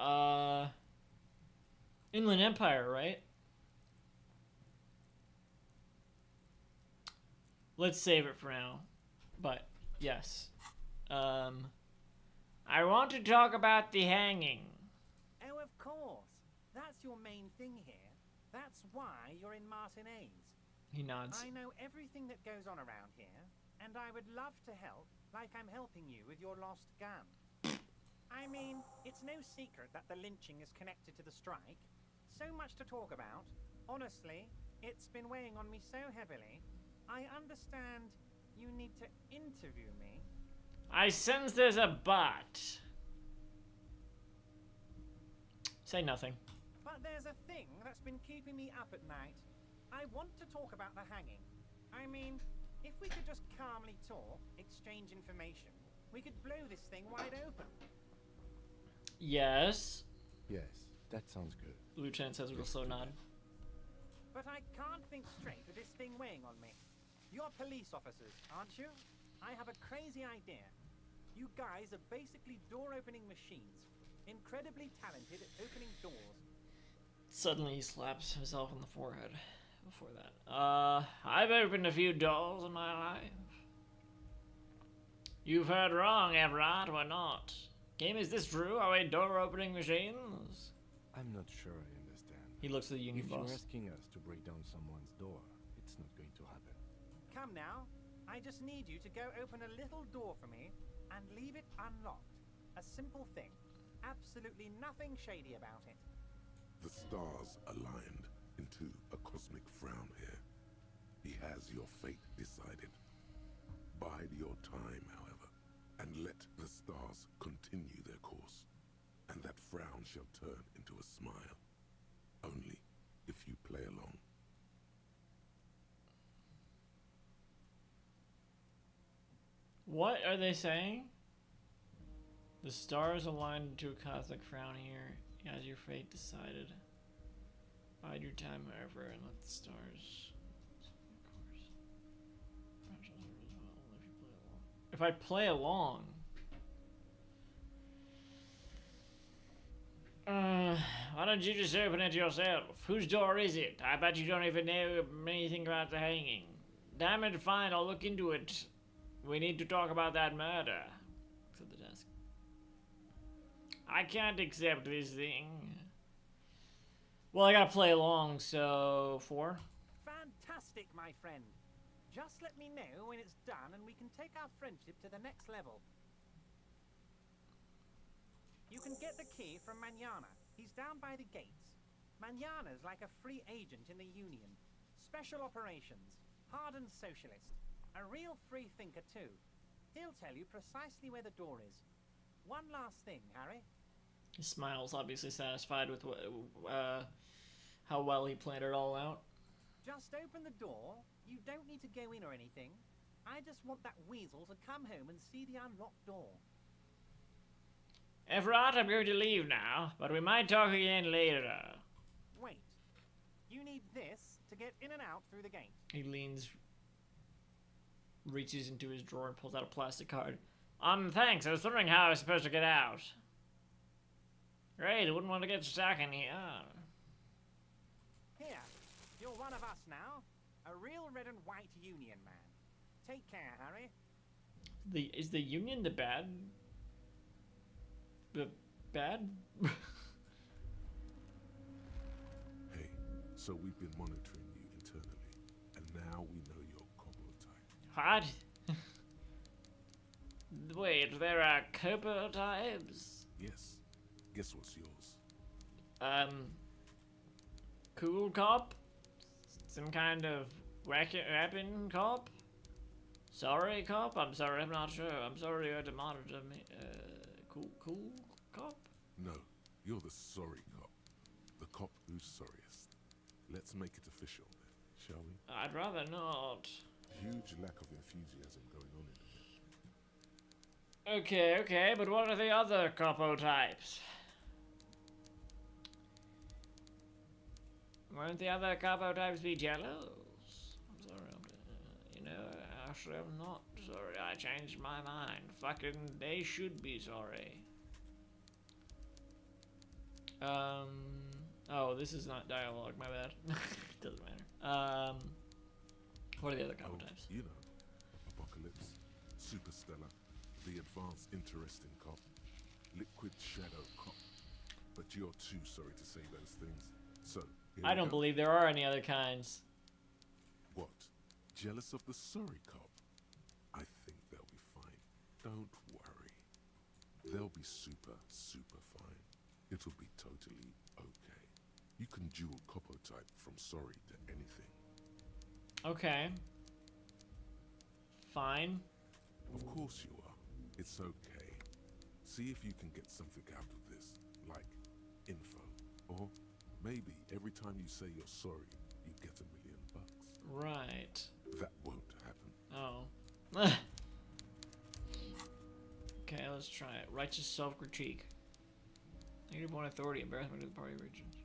S1: Inland Empire, right? Let's save it for now. But yes. I want to talk about the hanging.
S20: Oh, of course. That's your main thing here. That's why you're in Martinez.
S1: He nods.
S20: I know everything that goes on around here, and I would love to help, like I'm helping you with your lost gun. I mean, it's no secret that the lynching is connected to the strike. So much to talk about. Honestly, it's been weighing on me so heavily. I understand you need to interview me.
S1: I sense there's a but. Say nothing.
S20: But there's a thing that's been keeping me up at night. I want to talk about the hanging. I mean, if we could just calmly talk, exchange information, we could blow this thing wide open.
S1: Yes.
S7: Yes, that sounds good.
S1: The lieutenant says with a slow nod.
S20: But I can't think straight with this thing weighing on me. You're police officers, aren't you? I have a crazy idea. You guys are basically door-opening machines. Incredibly talented at opening doors.
S1: Suddenly he slaps himself on the forehead. Before that. I've opened a few doors in my life. You've heard wrong, Everard, or not? Game, is this true? Are we door-opening machines?
S7: I'm not sure I understand.
S1: He looks at the union boss.
S7: If you're asking us to break down someone's door, it's not going to happen.
S20: Come now. I just need you to go open a little door for me and leave it unlocked. A simple thing. Absolutely nothing shady about it.
S4: The stars aligned into a cosmic frown here. He has your fate decided. Bide your time, however, and let the stars continue their course, and that frown shall turn into a smile. Only if you play along.
S1: What are they saying? The stars aligned into a cosmic frown here. As your fate decided. Bide your time, however, and let the stars. If I play along. Why don't you just open it yourself? Whose door is it? I bet you don't even know anything about the hanging. Damn it, fine, I'll look into it. We need to talk about that murder. To the desk. I can't accept this thing. Well, I gotta play along, so 4.
S20: Fantastic, my friend. Just let me know when it's done and we can take our friendship to the next level. You can get the key from Manana. He's down by the gates. Manana's like a free agent in the Union. Special operations. Hardened socialist. A real free thinker, too. He'll tell you precisely where the door is. One last thing, Harry.
S1: He smiles, obviously satisfied with how well he planned it all out.
S20: Just open the door. You don't need to go in or anything. I just want that weasel to come home and see the unlocked door.
S1: Everard, I'm going to leave now, but we might talk again later.
S20: Wait. You need this to get in and out through the gate.
S1: He leans, reaches into his drawer and pulls out a plastic card. Thanks. I was wondering how I was supposed to get out. Great, I wouldn't want to get stuck in here.
S20: Here, you're one of us now. A real red and white Union man. Take care, Harry.
S1: Is the Union the bad? The bad?
S4: Hey, so we've been monitoring you internally, and now we know your combo type.
S1: What? Wait, there are Cooper types?
S4: Yes. Guess what's yours?
S1: Cool cop? Some kind of rapping cop? Sorry cop? I'm sorry, I'm not sure. I'm sorry you had to monitor me. Cool cop?
S4: No, you're the sorry cop. The cop who's sorriest. Let's make it official then, shall we?
S1: I'd rather not.
S4: Huge lack of enthusiasm going on in here.
S1: Okay, but what are the other capo types? Won't the other capo types be jealous? I'm sorry, actually I'm not sorry. I changed my mind. Fucking, they should be sorry. Oh, this is not dialogue, my bad. Doesn't matter. What are the other capo types?
S4: You know, Apocalypse, Superstellar, the Advanced Interesting Cop, Liquid Shadow Cop. But you're too sorry to say those things, so...
S1: I don't believe there are any other kinds.
S4: What? Jealous of the sorry cop? I think they'll be fine. Don't worry. They'll be super fine. It'll be totally okay. You can dual capo type from sorry to anything.
S1: Okay. Fine.
S4: Of course you are. It's okay. See if you can get something out of this, like info, or maybe every time you say you're sorry, you get $1 million.
S1: Right.
S4: That won't happen.
S1: Oh. Okay, let's try it. Righteous self-critique. -1 authority, embarrassment of the party regions.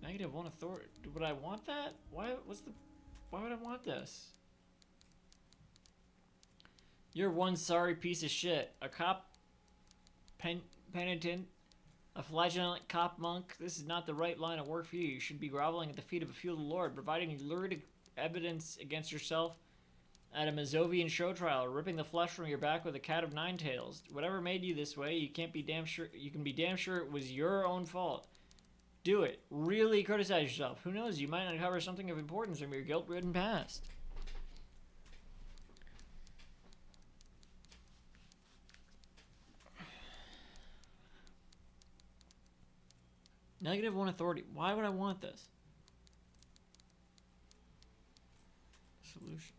S1: -1 authority. Would I want that? Why would I want this? You're one sorry piece of shit. A cop penitent, a flagellant cop monk. This is not the right line of work for you. You should be groveling at the feet of a feudal lord, providing lurid evidence against yourself at a Mazovian show trial, or ripping the flesh from your back with a cat of nine tails. Whatever made you this way, you can be damn sure it was your own fault. Do it. Really criticize yourself. Who knows? You might uncover something of importance from your guilt-ridden past. -1 authority. Why would I want this? Solution.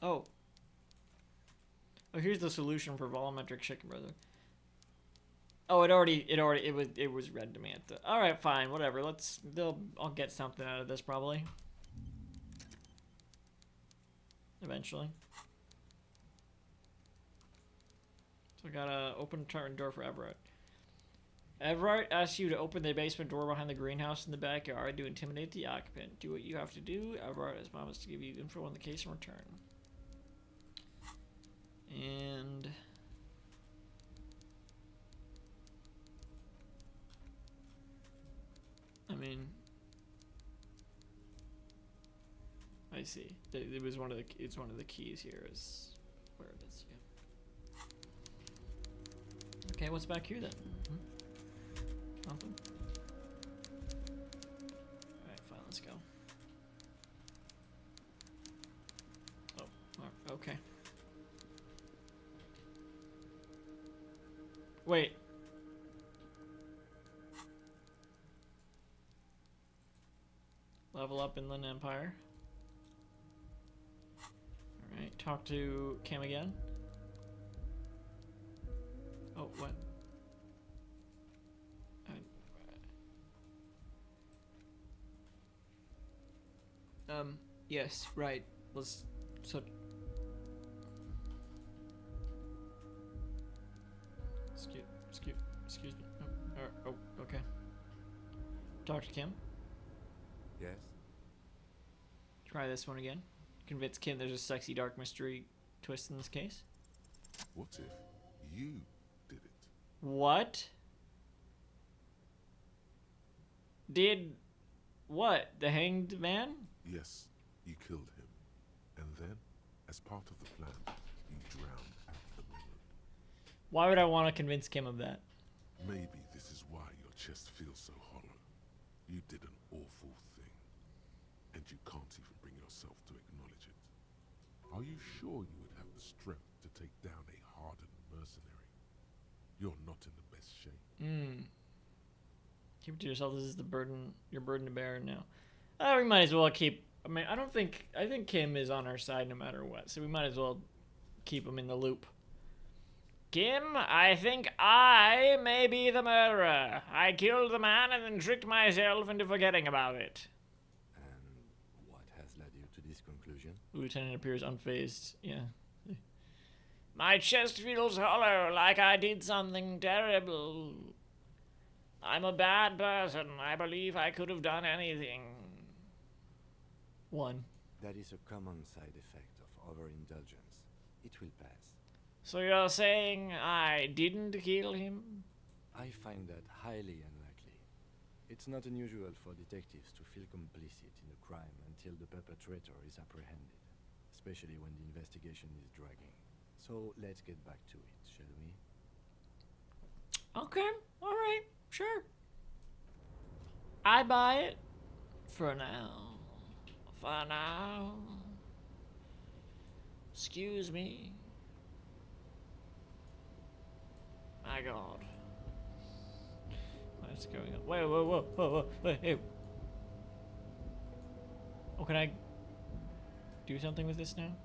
S1: Oh, here's the solution for volumetric chicken brother. Oh, it was read to me at the. All right, fine, whatever. I'll get something out of this probably. Eventually. So I gotta open a turn door for Everett. Everett asks you to open the basement door behind the greenhouse in the backyard to intimidate the occupant. Do what you have to do. Everett has promised to give you info on the case in return. And I mean, I see. It was one of the. It's one of the keys here. Is where it is. Yeah. Okay, what's back here then? Nothing. All right, fine. Let's go. Oh, okay. Wait. Level up Inland Empire. Alright, talk to Kim again. Oh, what? Yes, right. Let's... So... Excuse me. Oh, okay. Talk to Kim.
S7: Yes?
S1: Try this one again. Convince Kim there's a sexy dark mystery twist in this case.
S4: What if you did it?
S1: What? Did what? The hanged man?
S4: Yes, you killed him. And then, as part of the plan, you drowned at the mirror.
S1: Why would I want to convince Kim of that?
S4: Maybe this is why your chest feels so hollow. You did an awful thing. And you can't even bring yourself to acknowledge it. Are you sure you would have the strength to take down a hardened mercenary? You're not in the best shape.
S1: Keep it to yourself. This is the burden, your burden to bear now. We might as well keep. I mean, I think Kim is on our side no matter what. So we might as well keep him in the loop. Kim, I think I may be the murderer. I killed the man and then tricked myself into forgetting about it.
S7: And what has led you to this conclusion?
S1: Lieutenant appears unfazed. Yeah. My chest feels hollow, like I did something terrible. I'm a bad person. I believe I could have done anything. One.
S7: That is a common side effect of overindulgence. It will pass.
S1: So you're saying I didn't kill him?
S7: I find that highly unlikely. It's not unusual for detectives to feel complicit in a crime until the perpetrator is apprehended, especially when the investigation is dragging. So let's get back to it, shall we?
S1: Okay, alright, sure. I buy it. For now. For now. Excuse me. My God. What's going on? Wait, whoa, wait, hey. Oh, can I do something with this now?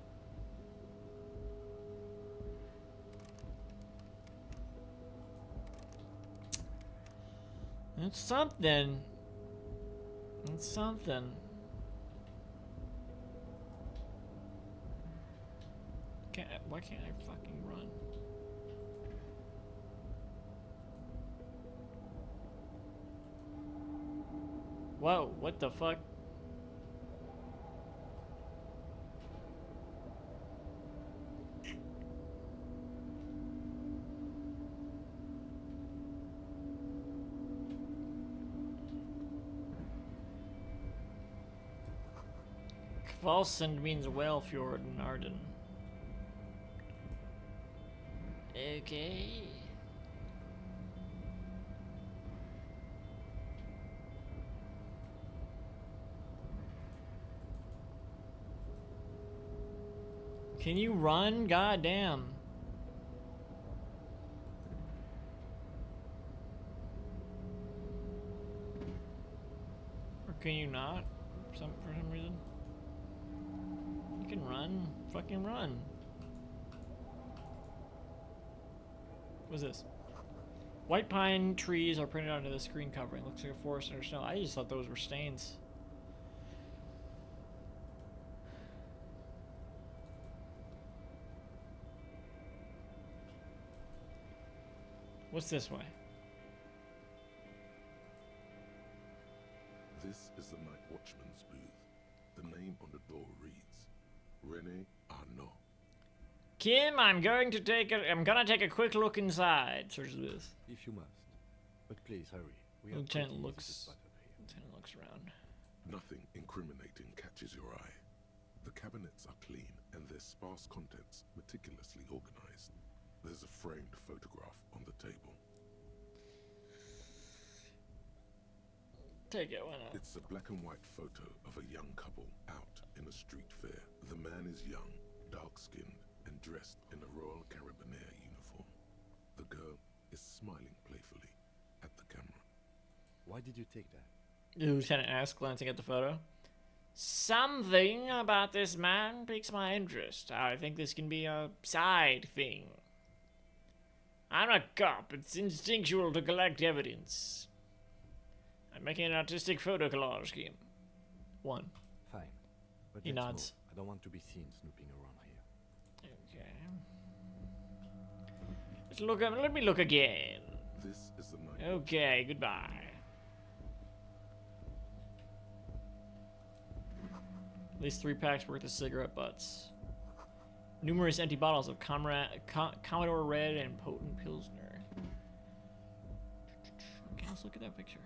S1: It's something. It's something. Why can't I fucking run? Whoa, what the fuck? Kvalsund means whale fjord in Arden. Okay. Can you run? God damn. Or can you not? For some reason. You can run. Fucking run. What's this? White pine trees are printed onto the screen covering. Looks like a forest under snow. I just thought those were stains. What's this way?
S4: This is the night watchman's booth. The name on the door reads, Rene Arnaud.
S1: Kim, I'm gonna take a quick look inside. Search the booth.
S7: If you must. But please hurry.
S1: Lieutenant looks around.
S4: Nothing incriminating catches your eye. The cabinets are clean and their sparse contents meticulously organized. There's a framed photograph on the table.
S1: Take it, why not?
S4: It's a black and white photo of a young couple out in a street fair. The man is young, dark-skinned, and dressed in a Royal Carabinier uniform. The girl is smiling playfully at the camera.
S7: Why did you take that?
S1: The lieutenant asked, glancing at the photo. Something about this man piques my interest. I think this can be a side thing. I'm a cop. It's instinctual to collect evidence. I'm making an artistic photo collage scheme. One.
S7: Fine. But
S1: He nods.
S7: move. I don't want to be seen snooping around here.
S1: Okay. Let me look again.
S4: This is the night.
S1: Okay, goodbye. At least 3 packs worth of cigarette butts. numerous empty bottles of Commodore Red and potent Pilsner. Okay, let's look at that picture.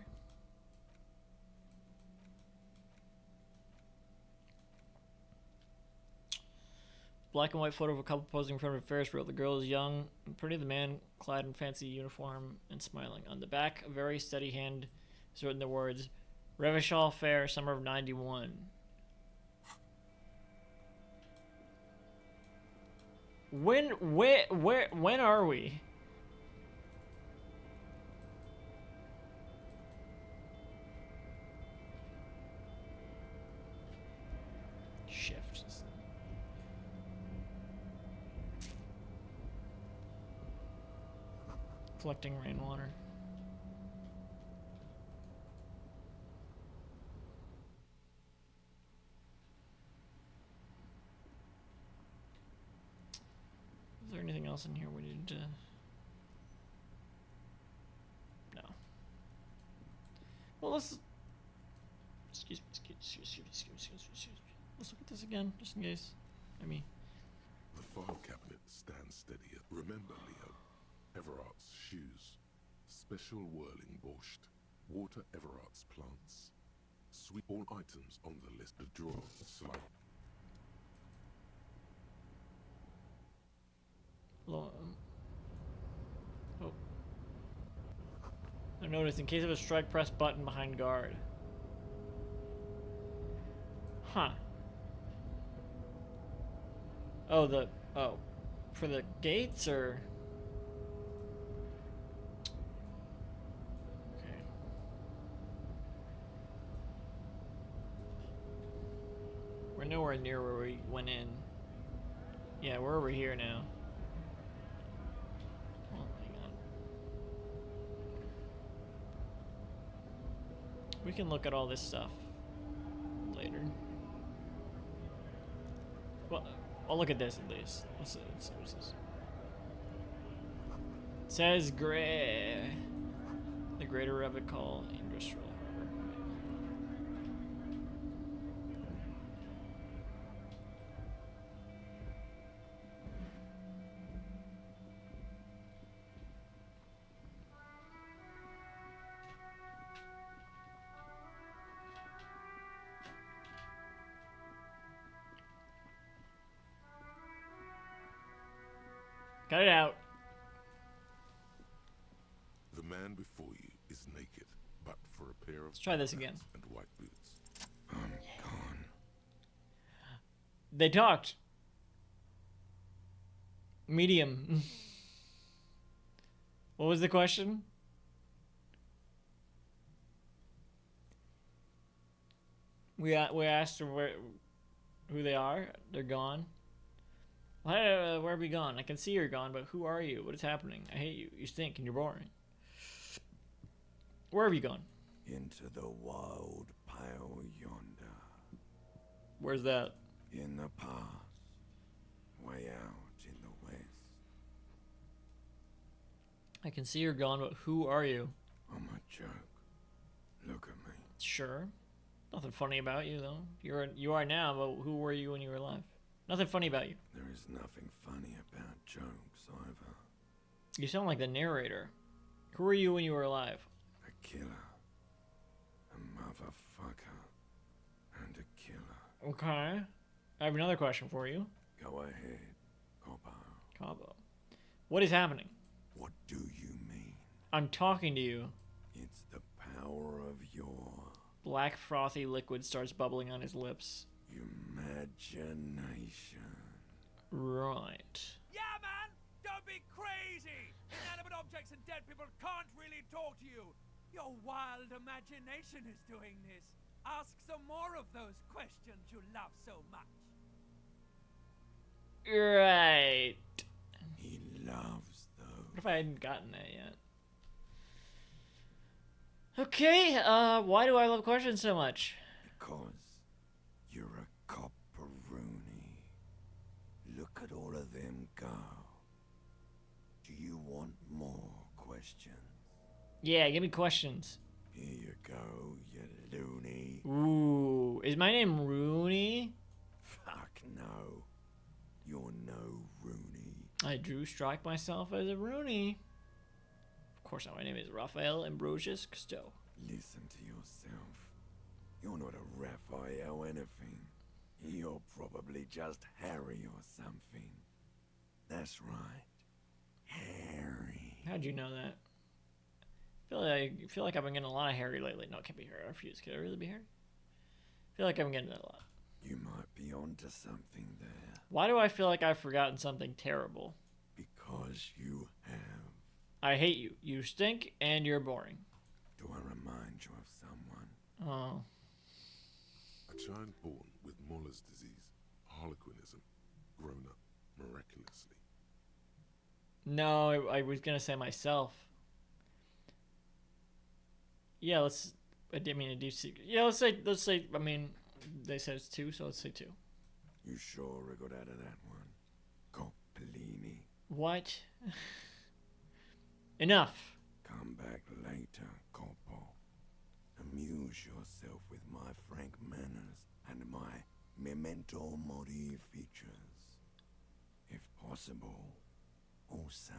S1: Black and white photo of a couple posing in front of a Ferris wheel. The girl is young and pretty. The man clad in fancy uniform and smiling. On the back, a very steady hand is written the words, Revachol Fair, summer of '91. When are we? Shift. Collecting rainwater. Is there anything else in here we need to... No. Well, let's... Excuse me. Let's look at this again, just in case. I mean...
S4: The file cabinet stands steady. Remember, Leo, Everart's shoes, special whirling borscht, water Everart's plants, sweet all items on the list. The drawer slide.
S1: Oh. I noticed in case of a strike, press button behind guard. Huh. Oh, for the gates, or? Okay. We're nowhere near where we went in. Yeah, we're over here now. Oh, hang on. We can look at all this stuff later. Well, I'll look at this at least. What's this? It says Gray. The Greater Revachol Industrial Harbor. Cut it out.
S4: The man before you is naked, but for a pair of
S1: Let's try this again.
S4: and white boots. I'm gone.
S1: They talked. Medium. What was the question? We asked who they are. They're gone. Where are we gone? I can see you're gone, but who are you? What is happening? I hate you. You stink and you're boring. Where have you gone?
S2: Into the wild pale yonder.
S1: Where's that?
S2: In the past. Way out in the west.
S1: I can see you're gone, but who are you?
S2: I'm a joke. Look at me.
S1: Sure. Nothing funny about you, though. You are now, but who were you when you were alive? Nothing funny about you.
S2: There is nothing funny about jokes either.
S1: You sound like the narrator. Who were you when you were alive?
S2: A killer. A motherfucker. And a killer.
S1: Okay. I have another question for you.
S2: Go ahead,
S1: Cabo. What is happening?
S2: What do you mean?
S1: I'm talking to you.
S2: It's the power of your...
S1: Black frothy liquid starts bubbling on his lips.
S2: Imagination.
S1: Right.
S20: Yeah, man! Don't be crazy! Inanimate objects and dead people can't really talk to you! Your wild imagination is doing this. Ask some more of those questions you love so much.
S1: Right.
S2: He loves those.
S1: What if I hadn't gotten that yet? Okay, why do I love questions so much?
S2: Because you're a copperoonie. Look at all of them go. Do you want more questions?
S1: Yeah, give me questions.
S2: Here you go, you loony.
S1: Ooh, is my name Rooney?
S2: Fuck no. You're no Rooney.
S1: I do strike myself as a Rooney. Of course not, my name is Raphael Ambrosius Cousteau.
S2: Listen to yourself. You're not a Raphael anything. You're probably just Harry or something. That's right. Harry.
S1: How'd you know that? I feel like I've been getting a lot of Harry lately. No, it can't be Harry. I refuse. Could it really be Harry? I feel like I'm getting that a lot.
S2: You might be onto something there.
S1: Why do I feel like I've forgotten something terrible?
S2: Because you have.
S1: I hate you. You stink and you're boring.
S2: Do I remind you of someone?
S1: Oh.
S4: A child born with Muller's disease, harlequinism, grown up miraculously.
S1: No, I was gonna say myself. Yeah, let's. I mean, I do see. Yeah, let's say. I mean, they said it's 2, so let's say 2.
S2: You sure wriggled out of that one, Coppolini.
S1: What? Enough.
S2: Come back later, Coppo. Amuse yourself with my frank manners and my memento mori features. If possible, also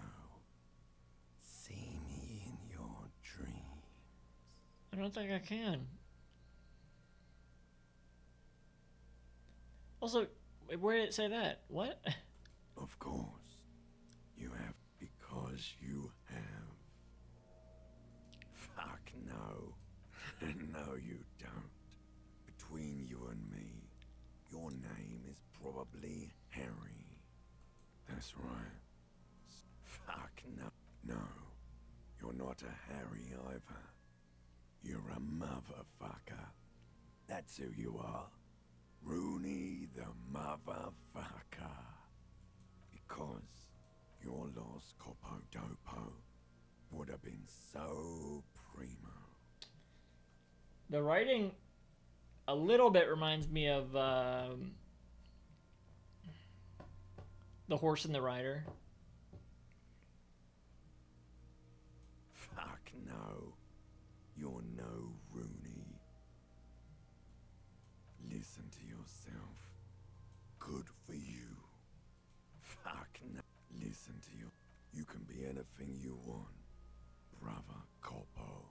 S2: see me in your dreams.
S1: I don't think I can. Also, where did it say that? What?
S2: Of course, you have because you have. Fuck no. No, you don't. Between you and me, your name is probably Harry. That's right. Fuck no. No, you're not a Harry either. You're a motherfucker. That's who you are. Rooney the motherfucker. Because your lost Copo Dopo would have been so primo.
S1: The writing a little bit reminds me of The Horse and the Rider.
S2: Fuck no. You're no Rooney. Listen to yourself. Good for you. Fuck no. Listen to you. You can be anything you want, brother Coppo.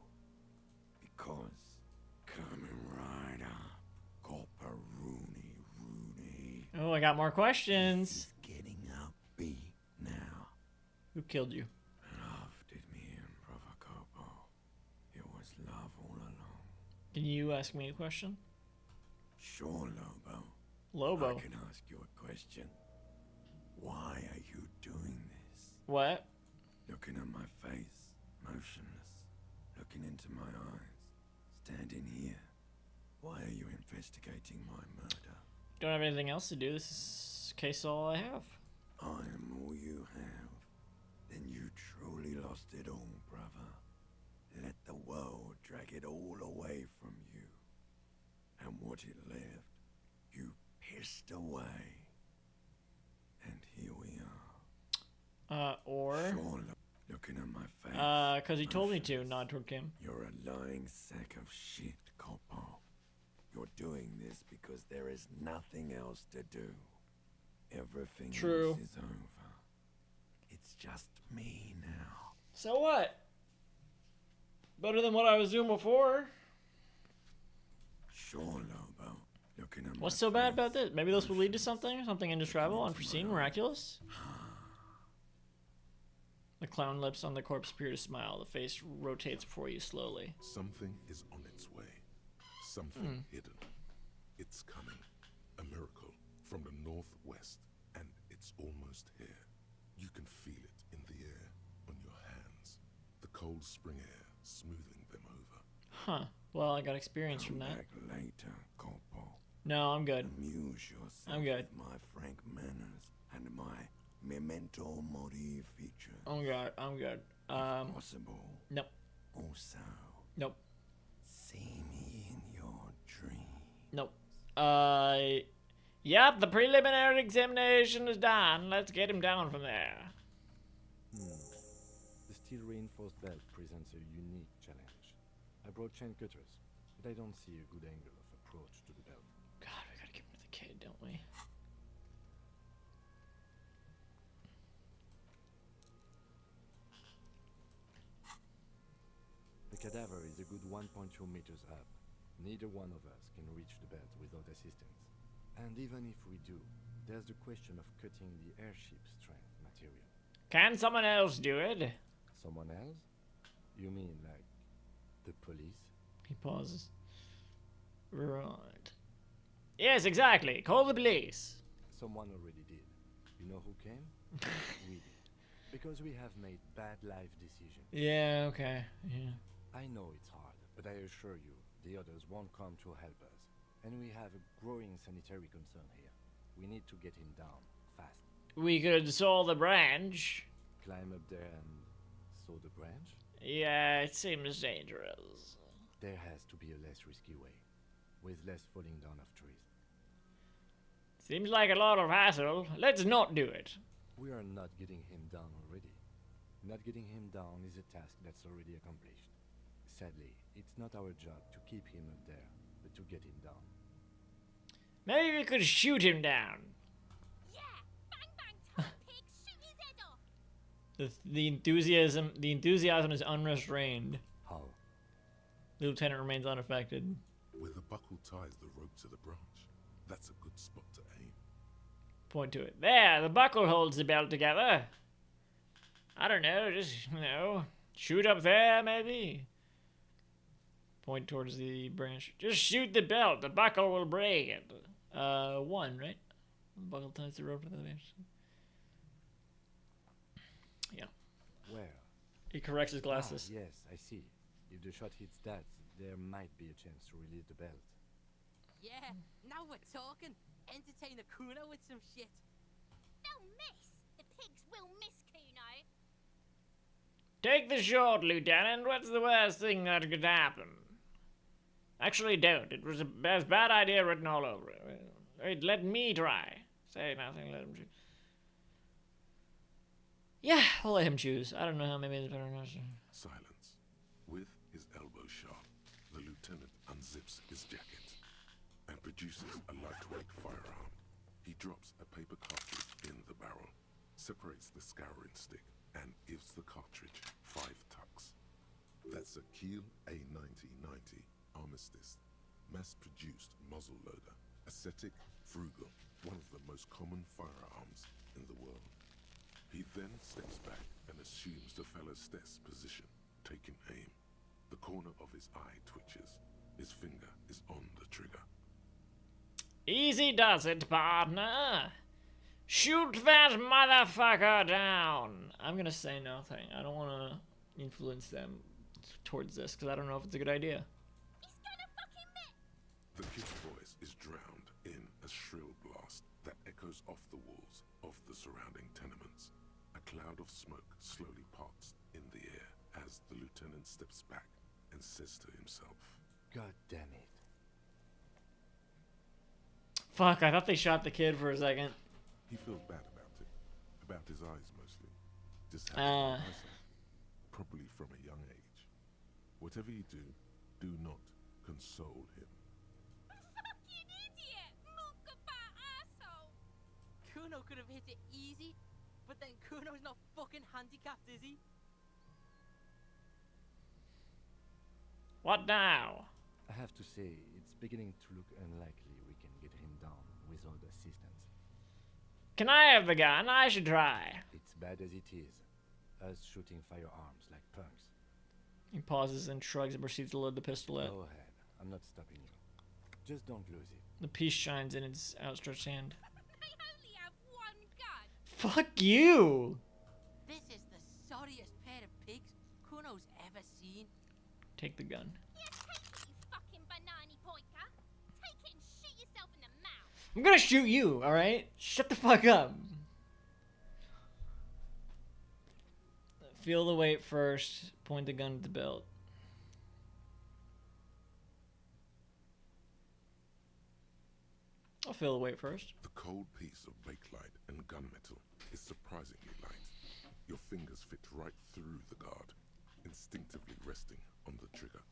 S2: Because coming right up, Copper Rooney.
S1: Oh, I got more questions.
S2: He's getting upbeat now.
S1: Who killed you?
S2: Love did me in, brother Coppo. It was love all along.
S1: Can you ask me a question?
S2: Sure, Lobo.
S1: Lobo?
S2: I can ask you a question. Why are you doing this?
S1: What?
S2: Looking at my face, motionless, looking into my eyes, standing here. Why are you investigating my murder?
S1: Don't have anything else to do. This is case all I have.
S2: I am all you have. Then you truly lost it all, brother. Let the world drag it all away from you. And what it left, you pissed away. And here we are. Sure, looking at my face.
S1: Because he told me to, nod toward Kim.
S2: You're a lying sack of shit, Coppo. You're doing this because there is nothing else to do. Everything else is over. It's just me now.
S1: So what? Better than what I was doing before.
S2: Sure, Lobo. Looking at
S1: What's so bad about this? Maybe this will lead to something? Something indescribable, unforeseen, miraculous? The clown lips on the corpse appear to smile. The face rotates before you slowly.
S4: Something is on its way. Something hidden. It's coming. A miracle from the northwest, and it's almost here. You can feel it in the air, on your hands. The cold spring air smoothing them over.
S1: Huh. Well, I got experience from that.
S2: Back later, Coppo.
S1: No, I'm good.
S2: Amuse yourself
S1: I'm good.
S2: with my frank manners and my memento mori features.
S1: I'm good. I'm good.
S2: If possible.
S1: Nope.
S2: Also.
S1: Nope.
S2: See me in your dreams.
S1: Nope. Yep, the preliminary examination is done. Let's get him down from there.
S7: The steel reinforced belt presents a unique challenge. I brought chain cutters, but I don't see a good angle of approach to the belt.
S1: God, we gotta give him to the kid, don't we?
S7: cadaver is a good 1.2 meters up. Neither one of us can reach the belt without assistance. And even if we do, there's the question of cutting the airship's strength material.
S1: Can someone else do it?
S7: Someone else? You mean like the police?
S1: He pauses. Right. Yes, exactly. Call the police.
S7: Someone already did. You know who came? We did. Because we have made bad life decisions.
S1: Yeah, okay. Yeah.
S7: I know it's hard, but I assure you, the others won't come to help us. And we have a growing sanitary concern here. We need to get him down, fast.
S1: We could saw the branch.
S7: Climb up there and saw the branch?
S1: Yeah, it seems dangerous.
S7: There has to be a less risky way, with less falling down of trees.
S1: Seems like a lot of hassle. Let's not do it.
S7: We are not getting him down already. Not getting him down is a task that's already accomplished. Sadly, it's not our job to keep him up there, but to get him down.
S1: Maybe we could shoot him down.
S11: Yeah! Bang bang top pig, shoot his head off!
S1: The enthusiasm is unrestrained.
S7: How?
S1: The lieutenant remains unaffected.
S4: Where the buckle ties the rope to the branch. That's a good spot to aim.
S1: Point to it. There, the buckle holds the belt together. I don't know, just, shoot up there, maybe? Point towards the branch. Just shoot the belt, the buckle will break it. 1, right? The buckle ties the rope to the branch. Yeah.
S7: Where?
S1: He corrects his glasses.
S7: Ah, yes, I see. If the shot hits that, there might be a chance to release the belt.
S19: Yeah, now we're talking. Entertain a Kuno with some shit.
S11: They'll miss. The pigs will miss Kuno.
S1: Take the shot, Lieutenant. What's the worst thing that could happen? Actually, don't. It was a bad idea written all over it. Wait, let me try. Say nothing, let him choose. Yeah, I'll let him choose. I don't know how maybe it's better not.
S4: Silence. With his elbow sharp, the lieutenant unzips his jacket and produces a lightweight firearm. He drops a paper cartridge in the barrel, separates the scouring stick, and gives the cartridge 5 tucks. That's a Kiel A9090 Armistice, mass-produced muzzle loader, ascetic, frugal, one of the most common firearms in the world. He then steps back and assumes the fellow's desk position, taking aim. The corner of his eye twitches. His finger is on the trigger.
S1: Easy does it, partner. Shoot that motherfucker down. I'm gonna say nothing. I don't want to influence them towards this because I don't know if it's a good idea.
S11: He's gonna fucking miss.
S4: The kid's voice is drowned in a shrill blast that echoes off the walls of the surrounding tenements. A cloud of smoke slowly parts in the air as the lieutenant steps back and says to himself,
S7: God damn it.
S1: Fuck, I thought they shot the kid for a second.
S4: He feels bad about it. About his eyes, mostly. Dissatisfied myself. Probably from a young age. Whatever you do, do not console him.
S11: Fucking idiot! Mookaba asshole!
S19: Kuno could have hit it easy, but then Kuno's not fucking handicapped, is he?
S1: What now?
S7: I have to say, it's beginning to look unlikely we can get him down without assistance.
S1: Can I have the gun? I should try.
S7: It's bad as it is. Us shooting firearms like punks.
S1: He pauses and shrugs and proceeds to load the pistolet.
S7: Go ahead. I'm not stopping you. Just don't lose it.
S1: The piece shines in its outstretched hand.
S11: They only have 1 gun.
S1: Fuck you!
S19: This is the sorriest pair of pigs Kuno's ever seen.
S1: Take the gun.
S11: Yeah, take it, you fucking banana pointer. Take it and shoot yourself in the mouth.
S1: I'm gonna shoot you, alright? Shut the fuck up. Feel the weight first. Point the gun at the belt. I'll feel the weight first.
S4: The cold piece of bakelite and gunmetal is surprisingly light. Your fingers fit right through the guard, instinctively resting on the trigger.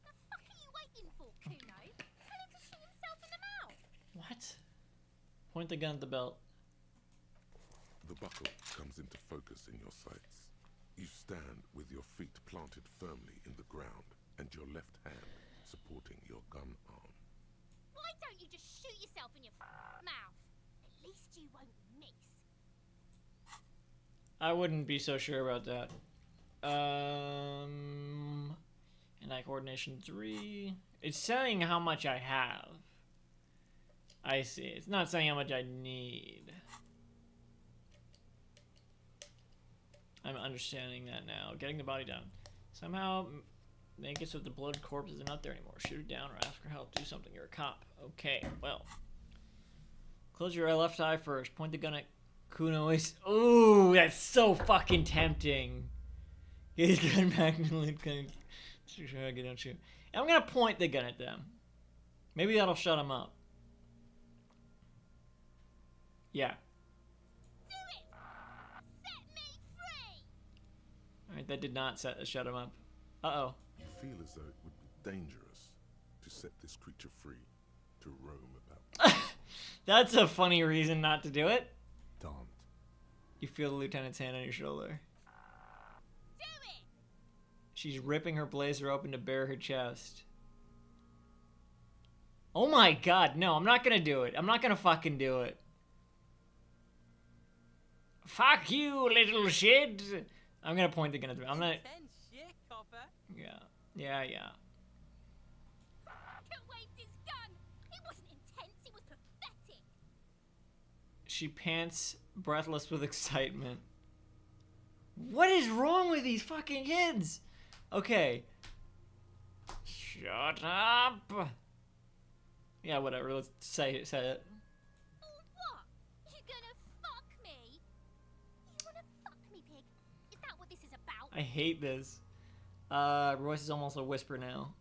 S11: The fuck are you waiting for, Kuno? Tell him to shoot himself in the mouth.
S1: What? Point the gun at the belt.
S4: The buckle comes into focus in your sights. You stand with your feet planted firmly in the ground and your left hand supporting your gun arm.
S11: Why don't you just shoot yourself in your mouth? At least you won't miss.
S1: I wouldn't be so sure about that. And I coordination 3. It's saying how much I have. I see. It's not saying how much I need. I'm understanding that now. Getting the body down. Somehow make it so the bloated corpse isn't out there anymore. Shoot it down or ask for help. Do something. You're a cop. Okay, well. Close your left eye first. Point the gun at Kuno's. Ooh, that's so fucking tempting. Get his gun back and don't shoot. And I'm gonna point the gun at them. Maybe that'll shut them up. Yeah.
S11: Do it! Set me free!
S1: Alright, that did not shut him up. Uh-oh.
S4: You feel as though it would be dangerous to set this creature free to roam about.
S1: That's a funny reason not to do it.
S7: Don't.
S1: You feel the lieutenant's hand on your shoulder.
S11: Do it!
S1: She's ripping her blazer open to bare her chest. Oh my god, no, I'm not gonna do it. I'm not gonna fucking do it. Fuck you, little shit! I'm gonna point the gun at them. I'm not...
S19: Intense shit, copper.
S1: Yeah.
S11: Could waved his gun. It wasn't intense, it was pathetic.
S1: She pants, breathless with excitement. What is wrong with these fucking kids? Okay. Shut up! Yeah, whatever, let's say it.
S11: Or what? You gonna fuck me? You wanna fuck me, pig? Is that what this is about?
S1: I hate this. Her voice is almost a whisper now.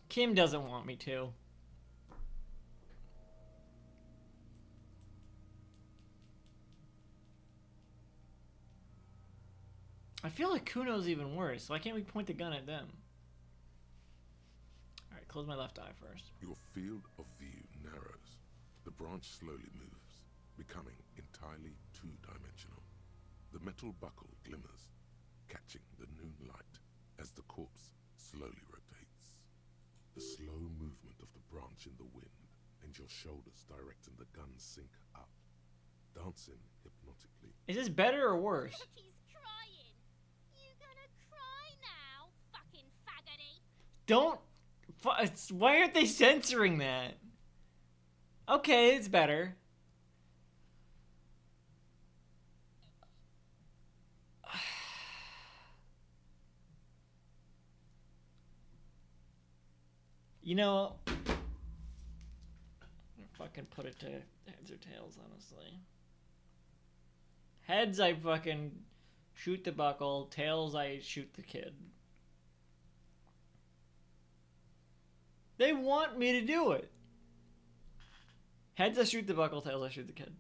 S1: Kim doesn't want me to. I feel like Kuno's even worse. Why can't we point the gun at them? Alright, close my left eye first.
S4: Your field of view narrows. The branch slowly moves, becoming entirely two-dimensional. The metal buckle glimmers, catching the noon light as the corpse slowly rotates. The slow movement of the branch in the wind and your shoulders directing the gun sink up, dancing hypnotically.
S1: Is this better or worse?
S11: Look, he's crying. You gonna cry now, fucking faggoty?
S1: Don't... Why aren't they censoring that? Okay, it's better. You know... fucking put it to heads or tails, honestly. Heads, I fucking shoot the buckle. Tails, I shoot the kid. They want me to do it. Heads, I shoot the buckle. Tails, I shoot the kid.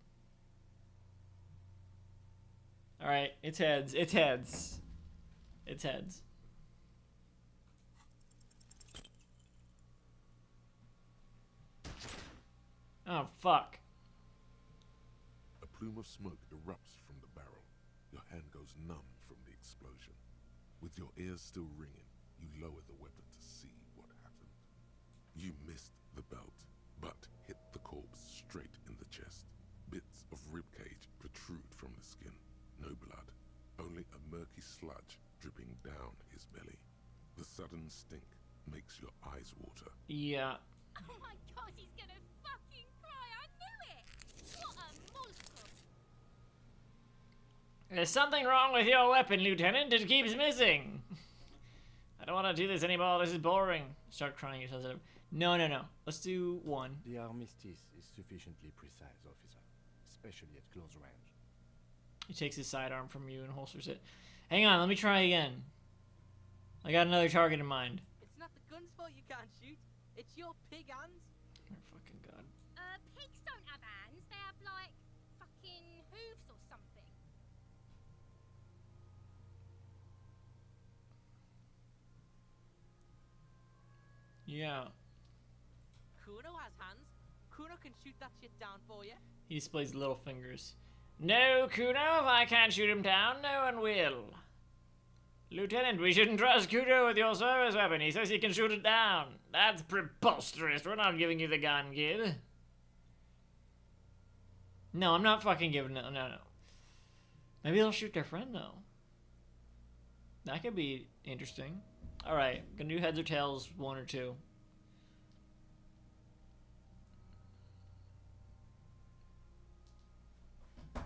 S1: Alright, it's heads. It's heads. It's heads. Oh, fuck.
S4: A plume of smoke erupts from the barrel. Your hand goes numb from the explosion. With your ears still ringing, you lower the weapon to see what happened. You missed the belt, but hit the corpse straight in the chest. Bits of ribcage protrude from the skin. No blood, only a murky sludge dripping down his belly. The sudden stink makes your eyes water.
S1: Yeah.
S11: Oh my god, he's gonna fucking cry. I knew it. What a moleskin.
S1: There's something wrong with your weapon, Lieutenant. It keeps missing. I don't want to do this anymore. This is boring. Start crying yourself out. No. Let's do one.
S7: The armistice is sufficiently precise, officer, especially at close range.
S1: He takes his sidearm from you and holsters it. Hang on, let me try again. I got another target in mind.
S19: It's not the gun's fault you can't shoot. It's your pig hands.
S1: Oh, fucking god.
S11: Pigs don't have hands. They have, like, fucking hooves or something.
S1: Yeah.
S19: Kuno has hands. Kuno can shoot that shit down for you.
S1: He displays little fingers. No, Kuno, if I can't shoot him down, no one will. Lieutenant, we shouldn't trust Kuno with your service weapon. He says he can shoot it down. That's preposterous. We're not giving you the gun, kid. No, I'm not fucking giving it. No. Maybe they'll shoot their friend, though. That could be interesting. Alright, gonna do heads or tails, 1 or 2.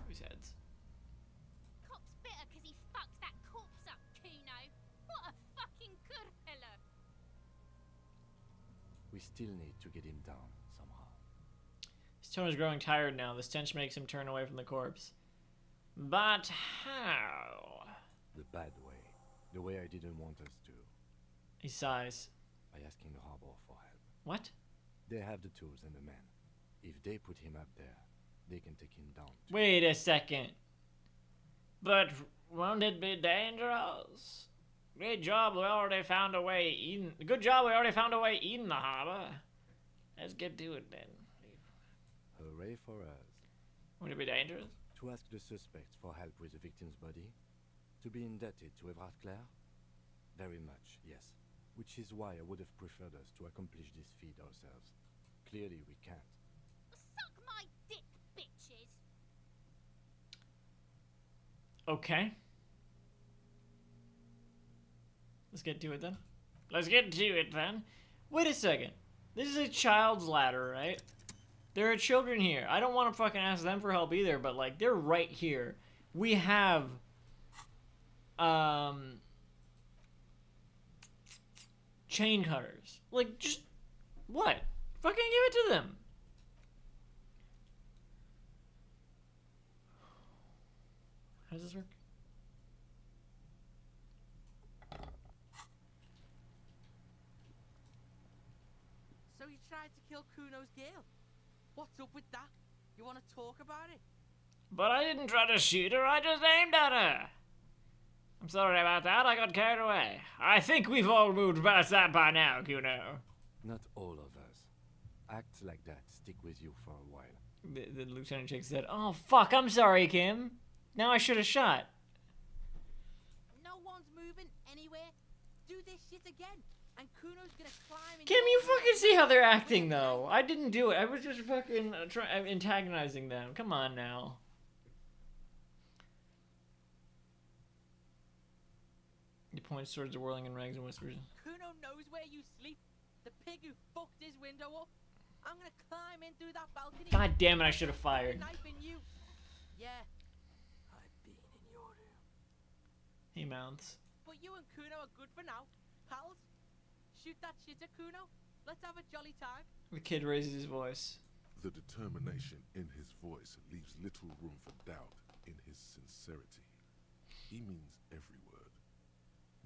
S1: Who's heads?
S11: Cop's bitter because he fucked that corpse up, Kuno. What a fucking good pillar.
S7: We still need to get him down somehow.
S1: His tone is growing tired now. The stench makes him turn away from the corpse. But how?
S7: The bad way. The way I didn't want us to.
S1: He sighs.
S7: By asking the harbor for help.
S1: What?
S7: They have the tools and the men. If they put him up there, they can take him down too.
S1: Wait a second. But won't it be dangerous? Good job, we already found a way in the harbor. Let's get to it then.
S7: Hooray for us.
S1: Would it be dangerous?
S7: To ask the suspects for help with the victim's body? To be indebted to Everard Clare? Very much, yes. Which is why I would have preferred us to accomplish this feat ourselves. Clearly we can't.
S11: Suck my dick, bitches.
S1: Okay. Let's get to it then. Let's get to it then. Wait a second. This is a child's ladder, right? There are children here. I don't want to fucking ask them for help either, but like they're right here. We have chain cutters. Like just what? Fucking give it to them. How does this work?
S19: So you tried to kill Kuno's girl? What's up with that? You want to talk about it?
S1: But I didn't try to shoot her, I just aimed at her. I'm sorry about that, I got carried away. I think we've all moved past that by now, Kuno.
S7: Not all of us. Acts like that stick with you for a while.
S1: The lieutenant chick said, "Oh fuck, I'm sorry, Kim. Now I should have shot."
S19: No one's moving anywhere. Do this shit again, and Kuno's gonna climb in.
S1: Kim, you fucking see how they're acting, though. I didn't do it. I was just fucking antagonizing them. Come on now. He points towards the whirling in rags and whispers.
S19: Kuno knows where you sleep. The pig who fucked his window up. I'm gonna climb in through that balcony.
S1: God damn it, I should have fired.
S19: Knife in you. Yeah.
S2: I've been in your room.
S1: He mounts.
S19: But you and Kuno are good for now, pals. Shoot that shit at Kuno. Let's have a jolly time.
S1: The kid raises his voice.
S4: The determination in his voice leaves little room for doubt in his sincerity. He means every word.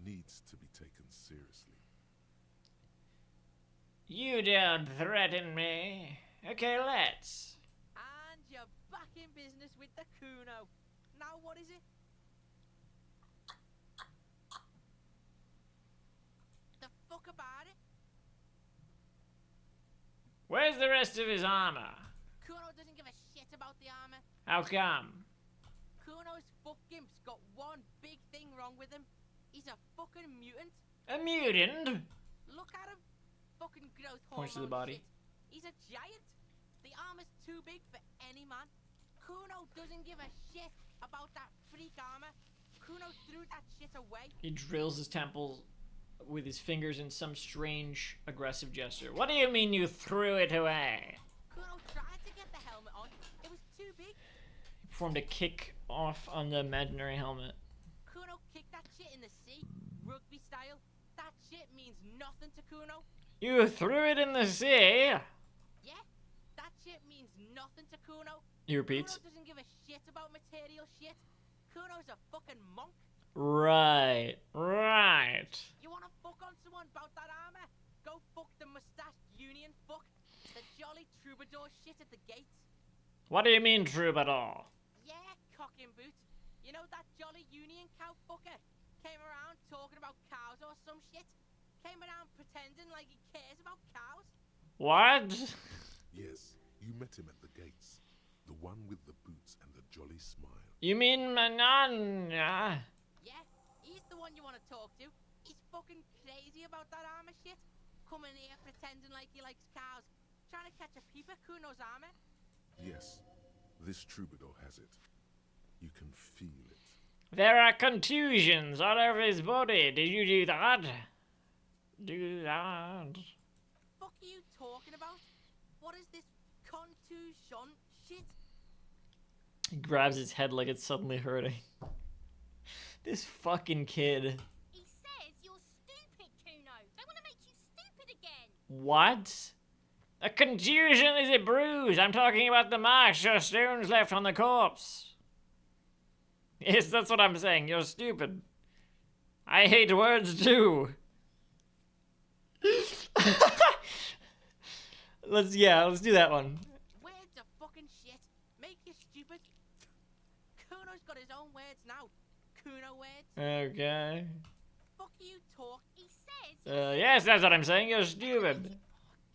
S4: Needs to be taken seriously.
S1: You don't threaten me. Okay, let's.
S19: And you're back in business with the Kuno. Now what is it? The fuck about it?
S1: Where's the rest of his armor?
S19: Kuno doesn't give a shit about the armor.
S1: How come?
S19: Kuno's fuckgimp's got one big thing wrong with him. He's a fucking mutant.
S1: A mutant?
S19: Look at him. Fucking growth
S1: Points to the
S19: hormone
S1: body.
S19: shit. He's a giant. The armor's too big for any man. Kuno doesn't give a shit about that freak armor. Kuno threw that shit away.
S1: He drills his temples with his fingers in some strange, aggressive gesture. What do you mean you threw it away?
S19: Kuno tried to get the helmet on. It was too big.
S1: He performed a kick off on the imaginary helmet.
S19: Kuno kicked that shit in the sea, rugby style. That shit means nothing to Kuno.
S1: You threw it in the sea?
S19: Yeah, that shit means nothing to Kuno.
S1: He repeats.
S19: Kuno doesn't give a shit about material shit. Kuno's a fucking monk.
S1: Right.
S19: You wanna fuck on someone about that armor? Go fuck the mustached union fuck. The jolly troubadour shit at the gates.
S1: What do you mean, troubadour?
S19: Yeah, cock and boot. You know that jolly union cow fucker? Came around talking about cows or some shit? came around pretending like he cares about cows?
S1: What?
S4: Yes, you met him at the gates. The one with the boots and the jolly smile.
S1: You mean Manana?
S19: Yeah, he's the one you want to talk to. He's fucking crazy about that armor shit. Coming here pretending like he likes cows. Trying to catch a peep at Kuno's armor.
S4: Yes, this troubadour has it. You can feel it.
S1: There are contusions all over his body. Did you do that? Do that.
S19: Fuck are you talking about? What is this contusion shit?
S1: He grabs his head like it's suddenly hurting. This fucking kid.
S11: He says you're stupid, Kuno. They want to make you stupid again.
S1: What? A contusion is a bruise. I'm talking about the marks or stones left on the corpse. Yes, that's what I'm saying. You're stupid. I hate words too. let's do that one.
S19: Words are fucking shit. Make you stupid. Kuno's got his own words now. Kuno words.
S1: Okay.
S19: Fuck you talk.
S11: He says.
S1: Yes, that's what I'm saying. You're stupid.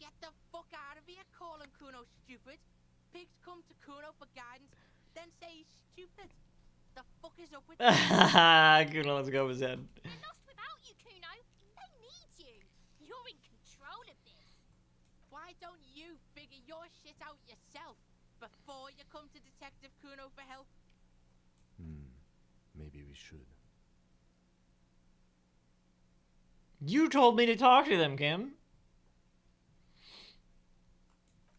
S19: Get the fuck out of here calling Kuno stupid. Pigs come to Kuno for guidance, then say he's stupid. The fuck is up with
S1: Kuno, let's go with his head.
S11: They're lost without you, Kuno. They need you. You're in control of this.
S19: Why don't you figure your shit out yourself before you come to Detective Kuno for help?
S7: Maybe we should.
S1: You told me to talk to them, Kim.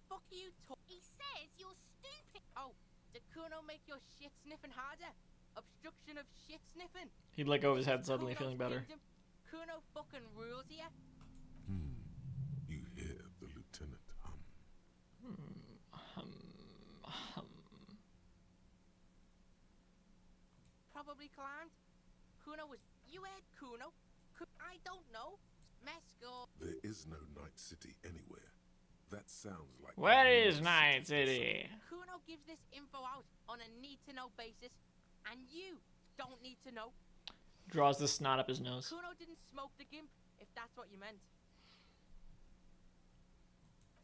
S19: Fuck you talk. He says you're stupid. Oh, did Kuno make your shit sniffing harder? Obstruction of shit sniffing.
S1: He'd let go of his head, suddenly feeling better.
S19: Kuno fucking rules here.
S4: You hear the lieutenant hum.
S19: Probably climbed. Kuno was. You heard Kuno? I don't know. Mesco.
S4: There is no Night City anywhere. That sounds like.
S1: Where is Night City?
S19: Kuno gives this info out on a need-to-know basis, and you don't need to know.
S1: Draws the snot up his nose.
S19: Kuno didn't smoke the gimp, if that's what you meant.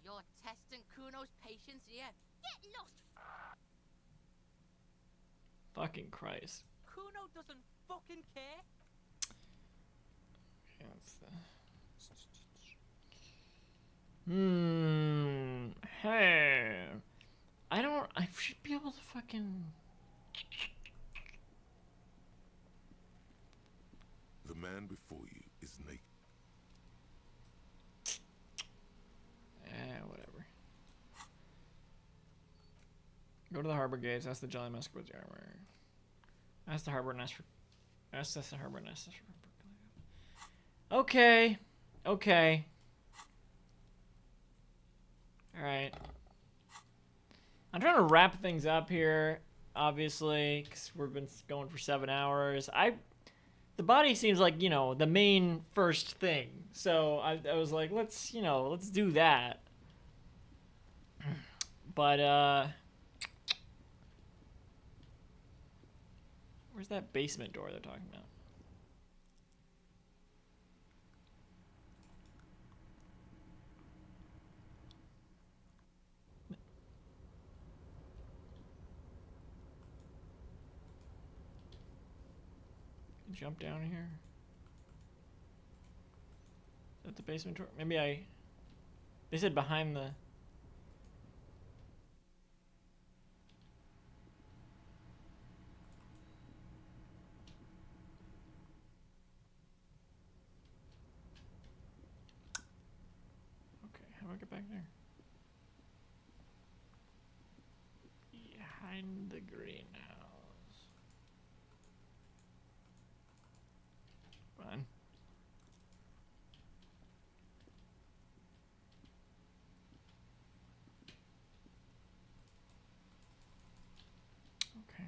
S19: You're testing Kuno's patience here.
S11: Get lost.
S1: Fucking Christ.
S19: Kuno doesn't fucking care.
S1: Hey. I should be able to fucking.
S4: The man before you is naked.
S1: Whatever. Go to the harbor gates. Ask the Jolly Mask what's the armor. Ask the harbor and ask the harbor and ask the. Okay. Okay. Alright. I'm trying to wrap things up here, obviously, because we've been going for 7 hours. The body seems like, the main first thing. So I was like, let's do that. But, where's that basement door they're talking about? Jump down here. Is that the basement door? Maybe they said behind the. Okay, how do I get back there? Behind the greenhouse. Fine. Okay.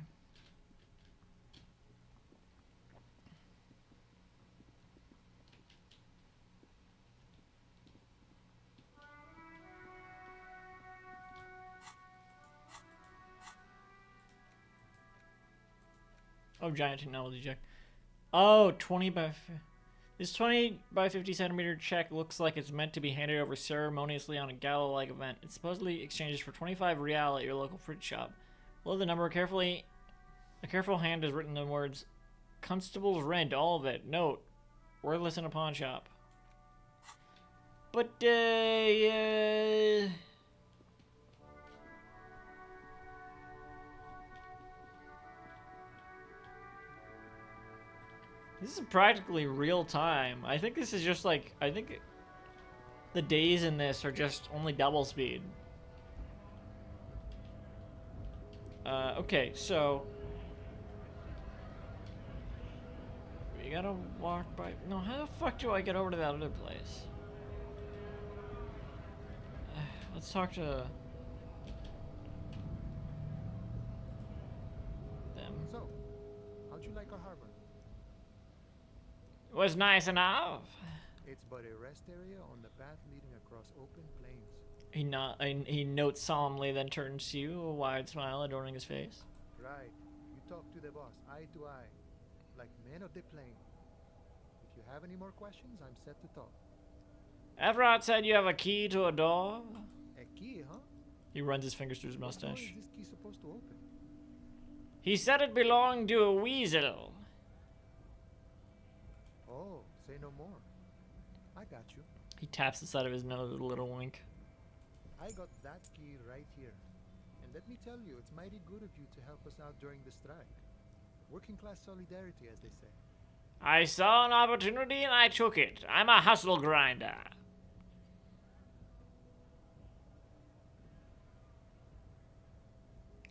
S1: Oh, giant technology check. Oh, 20 by. This 20 by 50 centimeter check looks like it's meant to be handed over ceremoniously on a gala-like event. It supposedly exchanges for 25 real at your local fruit shop. Below the number, a careful hand has written the words, Constable's rent, all of it. Note, worthless in a pawn shop. But, yeah. This is practically real time. I think this is just like, I think the days in this are just only double speed. Okay, so we gotta walk by. No, how the fuck do I get over to that other place? Let's talk to them.
S10: So, how'd you like our harbor?
S1: It was nice enough.
S10: It's but a rest area on the path leading across open plains.
S1: He notes solemnly, then turns to you, a wide smile adorning his face.
S10: Right. You talk to the boss, eye to eye, like men of the plain. If you have any more questions, I'm set to talk.
S1: Everett said you have a key to a door.
S10: A key, huh?
S1: He runs his fingers through his mustache.
S10: What door is this key supposed to open?
S1: He said it belonged to a weasel.
S10: Oh, say no more. I got you.
S1: He taps the side of his nose with a little wink.
S10: I got that key right here. And let me tell you, it's mighty good of you to help us out during the strike. Working class solidarity, as they say.
S1: I saw an opportunity and I took it. I'm a hustle grinder.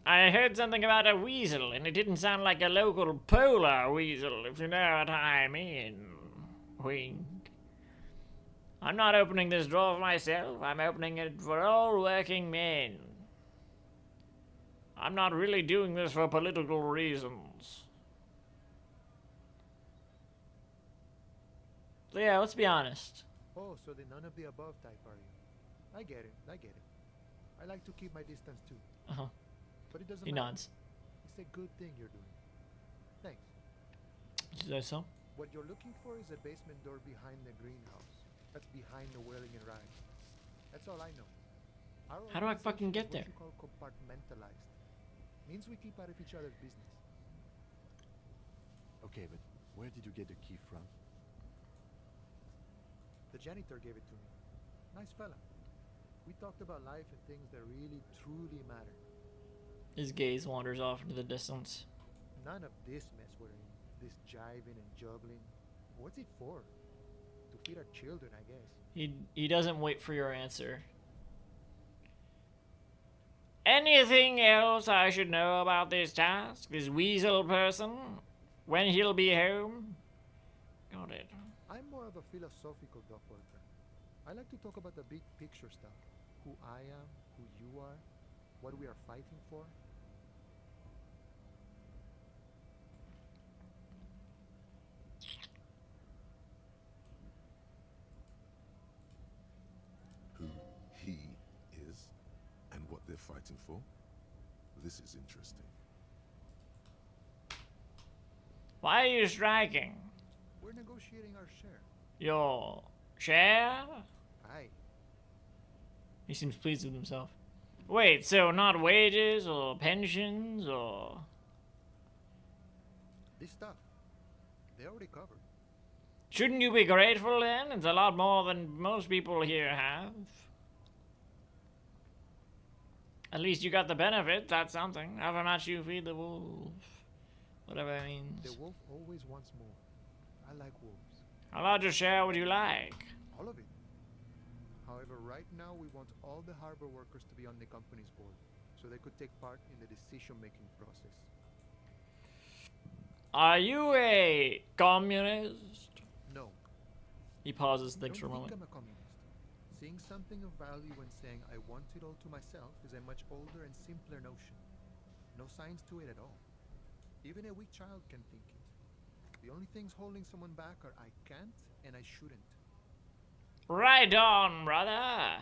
S1: I heard something about a weasel, and it didn't sound like a local polar weasel, if you know what I mean. Wink. I'm not opening this door for myself. I'm opening it for all working men. I'm not really doing this for political reasons. So yeah, let's be honest.
S10: Oh, so the none of the above type, are you? I get it, I get it. I like to keep my distance too.
S1: Uh-huh.
S10: But it doesn't
S1: He
S10: matter.
S1: nods.
S10: It's a good thing you're doing. Thanks.
S1: Is that so?
S10: What you're looking for is a basement door behind the greenhouse. That's behind the whirling and ride. That's all I know. Our
S1: How do I fucking get there?
S10: organization is what you call compartmentalized. Means we keep out of each other's business.
S7: Okay, but where did you get the key from?
S10: The janitor gave it to me. Nice fella. We talked about life and things that really, truly matter.
S1: His gaze wanders off into the distance.
S10: None of this mess we're in. This jiving and juggling. What's it for? To feed our children, I guess.
S1: He doesn't wait for your answer. Anything else I should know about this task? This weasel person? When he'll be home? Got it.
S10: I'm more of a philosophical dock worker. I like to talk about the big picture stuff. Who I am, who you are, what we are fighting for.
S4: Who he is and what they're fighting for. This is interesting.
S1: Why are you striking?
S10: We're negotiating our share.
S1: Your share?
S10: Aye.
S1: He seems pleased with himself. Wait, so not wages or pensions or...
S10: This stuff, they already covered.
S1: Shouldn't you be grateful then? It's a lot more than most people here have. At least you got the benefit, that's something. However much you feed the wolf. Whatever that means.
S10: The wolf always wants more. I like wolves.
S1: How large a share would you like?
S10: All of it. However, right now we want all the harbor workers to be on the company's board, so they could take part in the decision-making process.
S1: Are you a communist?
S10: No.
S1: He pauses, thinks for a
S10: I don't
S1: moment.
S10: think I'm a communist. Seeing something of value and saying I want it all to myself is a much older and simpler notion. No science to it at all. Even a weak child can think it. The only things holding someone back are I can't and I shouldn't.
S1: Right on, brother.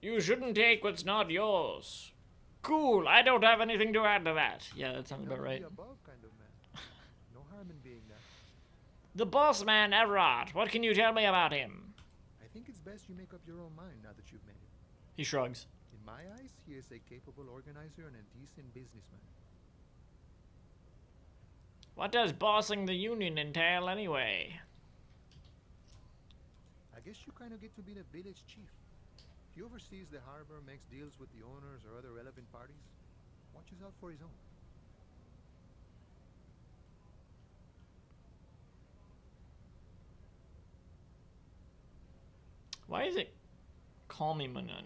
S1: You shouldn't take what's not yours. Cool, I don't have anything to add to that. Yeah, that sounds about right.
S10: The above kind of man. No harm in being that.
S1: The boss man, Everard. What can you tell me about him?
S10: I think it's best you make up your own mind now that you've met him.
S1: He shrugs.
S10: In my eyes, he is a capable organizer and a decent businessman.
S1: What does bossing the union entail anyway?
S10: I guess you kind of get to be the village chief. He oversees the harbor, makes deals with the owners or other relevant parties, watches out for his own.
S1: Why is it call me mañana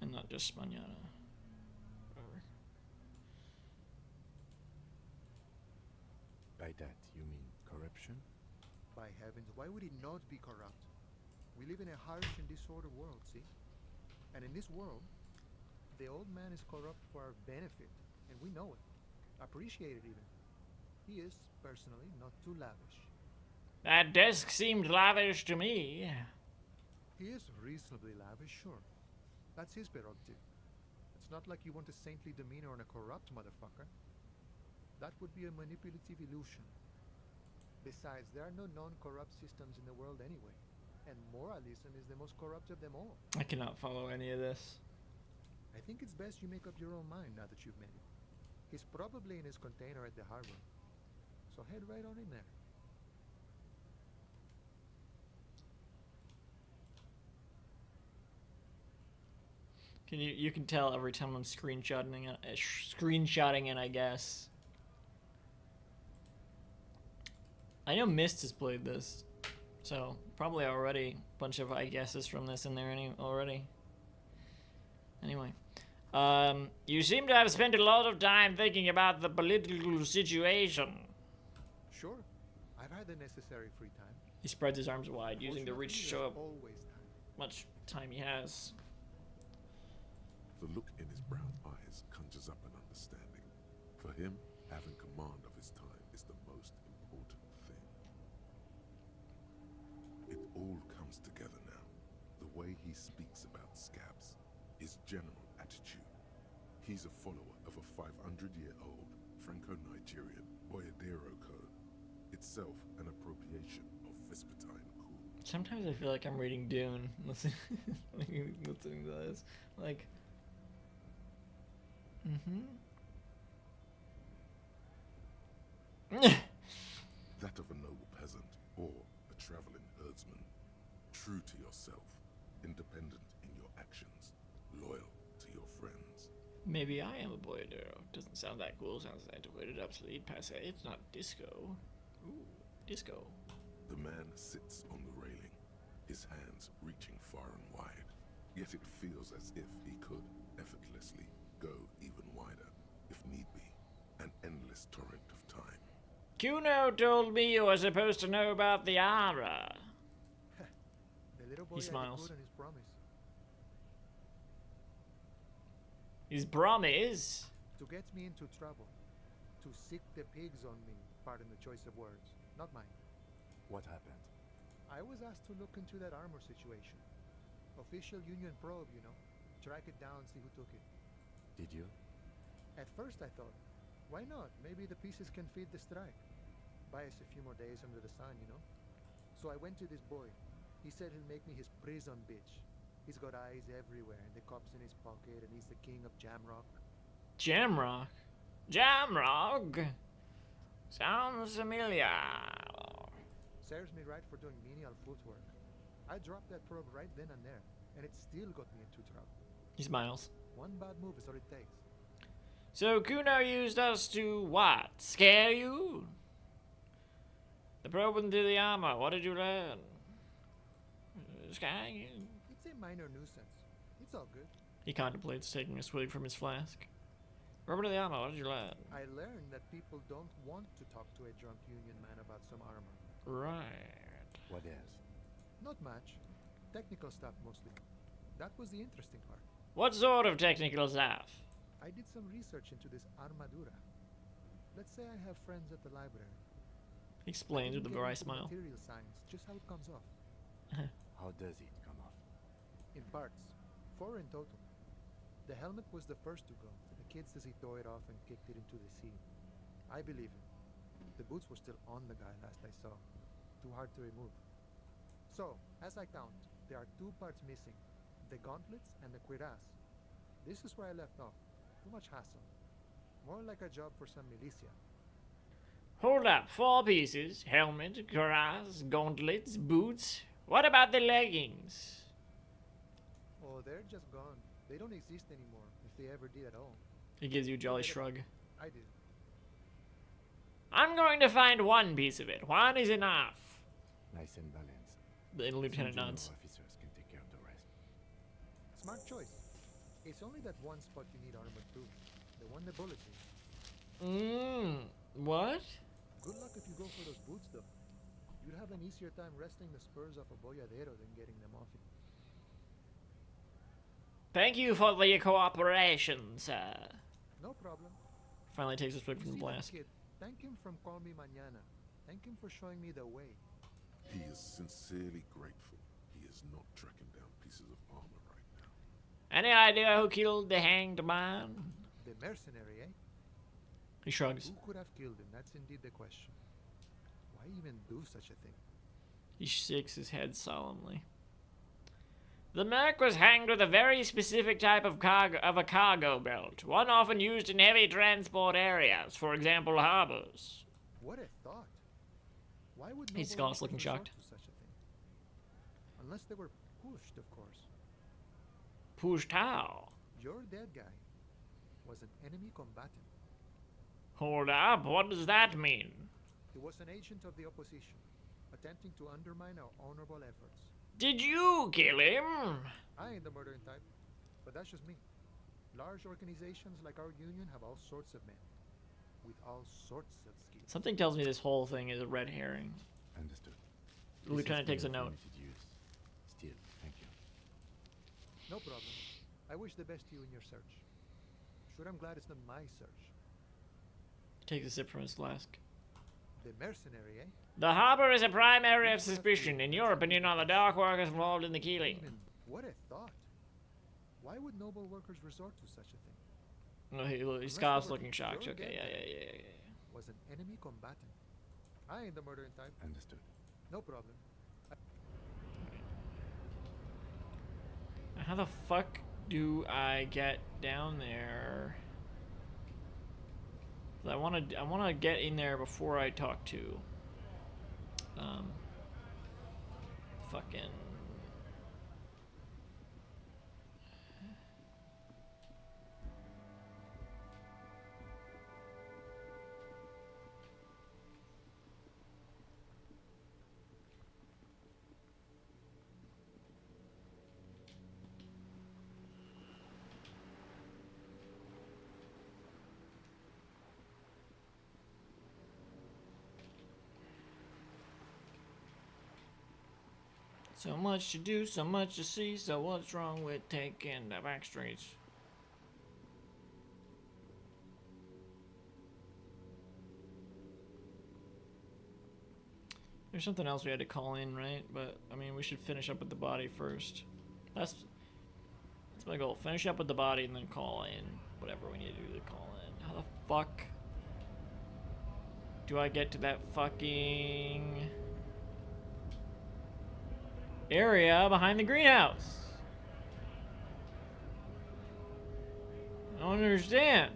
S1: and not just mañana? Whatever.
S7: By that, you mean corruption?
S10: By heavens, why would he not be corrupt? We live in a harsh and disordered world, see? And in this world, the old man is corrupt for our benefit, and we know it. Appreciate it even. He is, personally, not too lavish.
S1: That desk seemed lavish to me.
S10: He is reasonably lavish, sure. That's his prerogative. It's not like you want a saintly demeanor on a corrupt motherfucker. That would be a manipulative illusion. Besides, there are no non-corrupt systems in the world anyway. And moralism is the most corrupt of them all.
S1: I cannot follow any of this.
S10: I think it's best you make up your own mind now that you've met him. He's probably in his container at the harbor. So head right on in there.
S1: You can tell every time I'm screenshotting it, I guess. I know Mist has played this, so probably already a bunch of I guesses from this in there already. Anyway, you seem to have spent a lot of time thinking about the political situation.
S10: Sure, I've had the necessary free time.
S1: He spreads his arms wide, using the reach to show how much time he has.
S4: The look in his brown eyes conjures up an understanding. For him, having command of his time is the most important thing. It all comes together now. The way he speaks about scabs, his general attitude. He's a follower of a 500-year-old Franco-Nigerian Boyadero code, itself an appropriation of Vespertine cool.
S1: Sometimes I feel like I'm reading Dune, listening to this. Like,
S4: That of a noble peasant or a traveling herdsman. True to yourself, independent in your actions, loyal to your friends.
S1: Maybe I am a boyadero. Doesn't sound that cool. Sounds antiquated, obsolete, passe. It's not disco. Ooh, disco.
S4: The man sits on the railing, his hands reaching far and wide. Yet it feels as if he could effortlessly go even wider, if need be. An endless torrent of time.
S1: Kuno told me you were supposed to know about the Ara.
S10: The little boy
S1: He smiles.
S10: had his promise.
S1: His promise?
S10: To get me into trouble. To sick the pigs on me. Pardon the choice of words. Not mine.
S7: What happened?
S10: I was asked to look into that armor situation. Official union probe, you know. Track it down, see who took it.
S7: Did you?
S10: At first I thought, why not? Maybe the pieces can feed the strike. Buy us a few more days under the sun, you know? So I went to this boy. He said he'll make me his prison bitch. He's got eyes everywhere and the cops in his pocket and he's the king of Jamrock.
S1: Jamrock? Jamrock? Sounds familiar.
S10: Serves me right for doing menial footwork. I dropped that probe right then and there, and it still got me into trouble.
S1: He smiles.
S10: One bad move is all it takes.
S1: So Kuno used us to what? Scare you? The probe into the armor. What did you learn? Scare you?
S10: It's a minor nuisance. It's all good.
S1: He contemplates taking a swig from his flask. Probe into the armor. What did you learn?
S10: I learned that people don't want to talk to a drunk union man about some armor.
S1: Right.
S7: What else?
S10: Not much. Technical stuff mostly. That was the interesting part.
S1: What sort of technical stuff?
S10: I did some research into this armadura. Let's say I have friends at the library.
S1: He explains with a dry smile.
S10: Material science, just how it comes off.
S7: How does it come off?
S10: In parts. 4 in total. The helmet was the first to go. The kid says he tore it off and kicked it into the sea. I believe it. The boots were still on the guy last I saw. Too hard to remove. So, as I count, there are 2 parts missing. The gauntlets and the cuirass. This is where I left off. Too much hassle. More like a job for some militia.
S1: Hold up, 4 pieces. Helmet, cuirass, gauntlets, boots. What about the leggings?
S10: Oh, they're just gone. They don't exist anymore, if they ever did at all.
S1: He gives you a jolly shrug.
S10: I did.
S1: I'm going to find 1 piece of it. 1 is enough.
S7: Nice and balanced.
S1: The lieutenant
S7: Some
S1: nods.
S7: junior officers can take care of the rest.
S10: Smart choice. It's only that one spot you need armor too. The one the bullet hit.
S1: What?
S10: Good luck if you go for those boots though. You'd have an easier time wresting the spurs off a boyadero than getting them off it.
S1: Thank you for the cooperation, sir.
S10: No problem.
S1: Finally takes a swig from the
S10: See that
S1: blast.
S10: kid? Thank him from Call Me Mañana. Thank him for showing me the way.
S4: He is sincerely grateful. He is not tracking down pieces of armor right now.
S1: Any idea who killed the hanged man?
S10: The mercenary, eh?
S1: He shrugs.
S10: Who could have killed him? That's indeed the question. Why even do such a thing?
S1: He shakes his head solemnly. The merc was hanged with a very specific type of a cargo belt, one often used in heavy transport areas, for example, harbors.
S10: What a thought. Why would
S1: He's
S10: noble
S1: Scott's looking
S10: resort
S1: shocked.
S10: to such a thing? Unless they were pushed, of course.
S1: Pushed how?
S10: Your dead guy was an enemy combatant.
S1: Hold up, what does that mean?
S10: He was an agent of the opposition, attempting to undermine our honorable efforts.
S1: Did you kill him?
S10: I ain't the murdering type, but that's just me. Large organizations like our union have all sorts of men, with all sorts of skills.
S1: Something tells me this whole thing is a red herring.
S7: Understood.
S1: The lieutenant takes a note.
S7: Still, thank you.
S10: No problem. I wish the best to you in your search. Sure, I'm glad it's not my search.
S1: Takes a sip from his flask.
S10: The mercenary, eh?
S1: The harbor is a prime area of suspicion. In your opinion, are the dock workers involved in the killing?
S10: What a thought. Why would noble workers resort to such a thing?
S1: Well, Scott's looking shocked. Okay, yeah.
S10: Was an enemy combatant. I ain't the murdering type.
S7: Understood.
S10: No problem.
S1: How the fuck do I get down there? I want to get in there before I talk to fucking so much to do, so much to see, so what's wrong with taking the back streets? There's something else we had to call in, right? But, I mean, we should finish up with the body first. That's my goal. Finish up with the body and then call in whatever we need to do to call in. How the fuck do I get to that fucking area behind the greenhouse? I don't understand.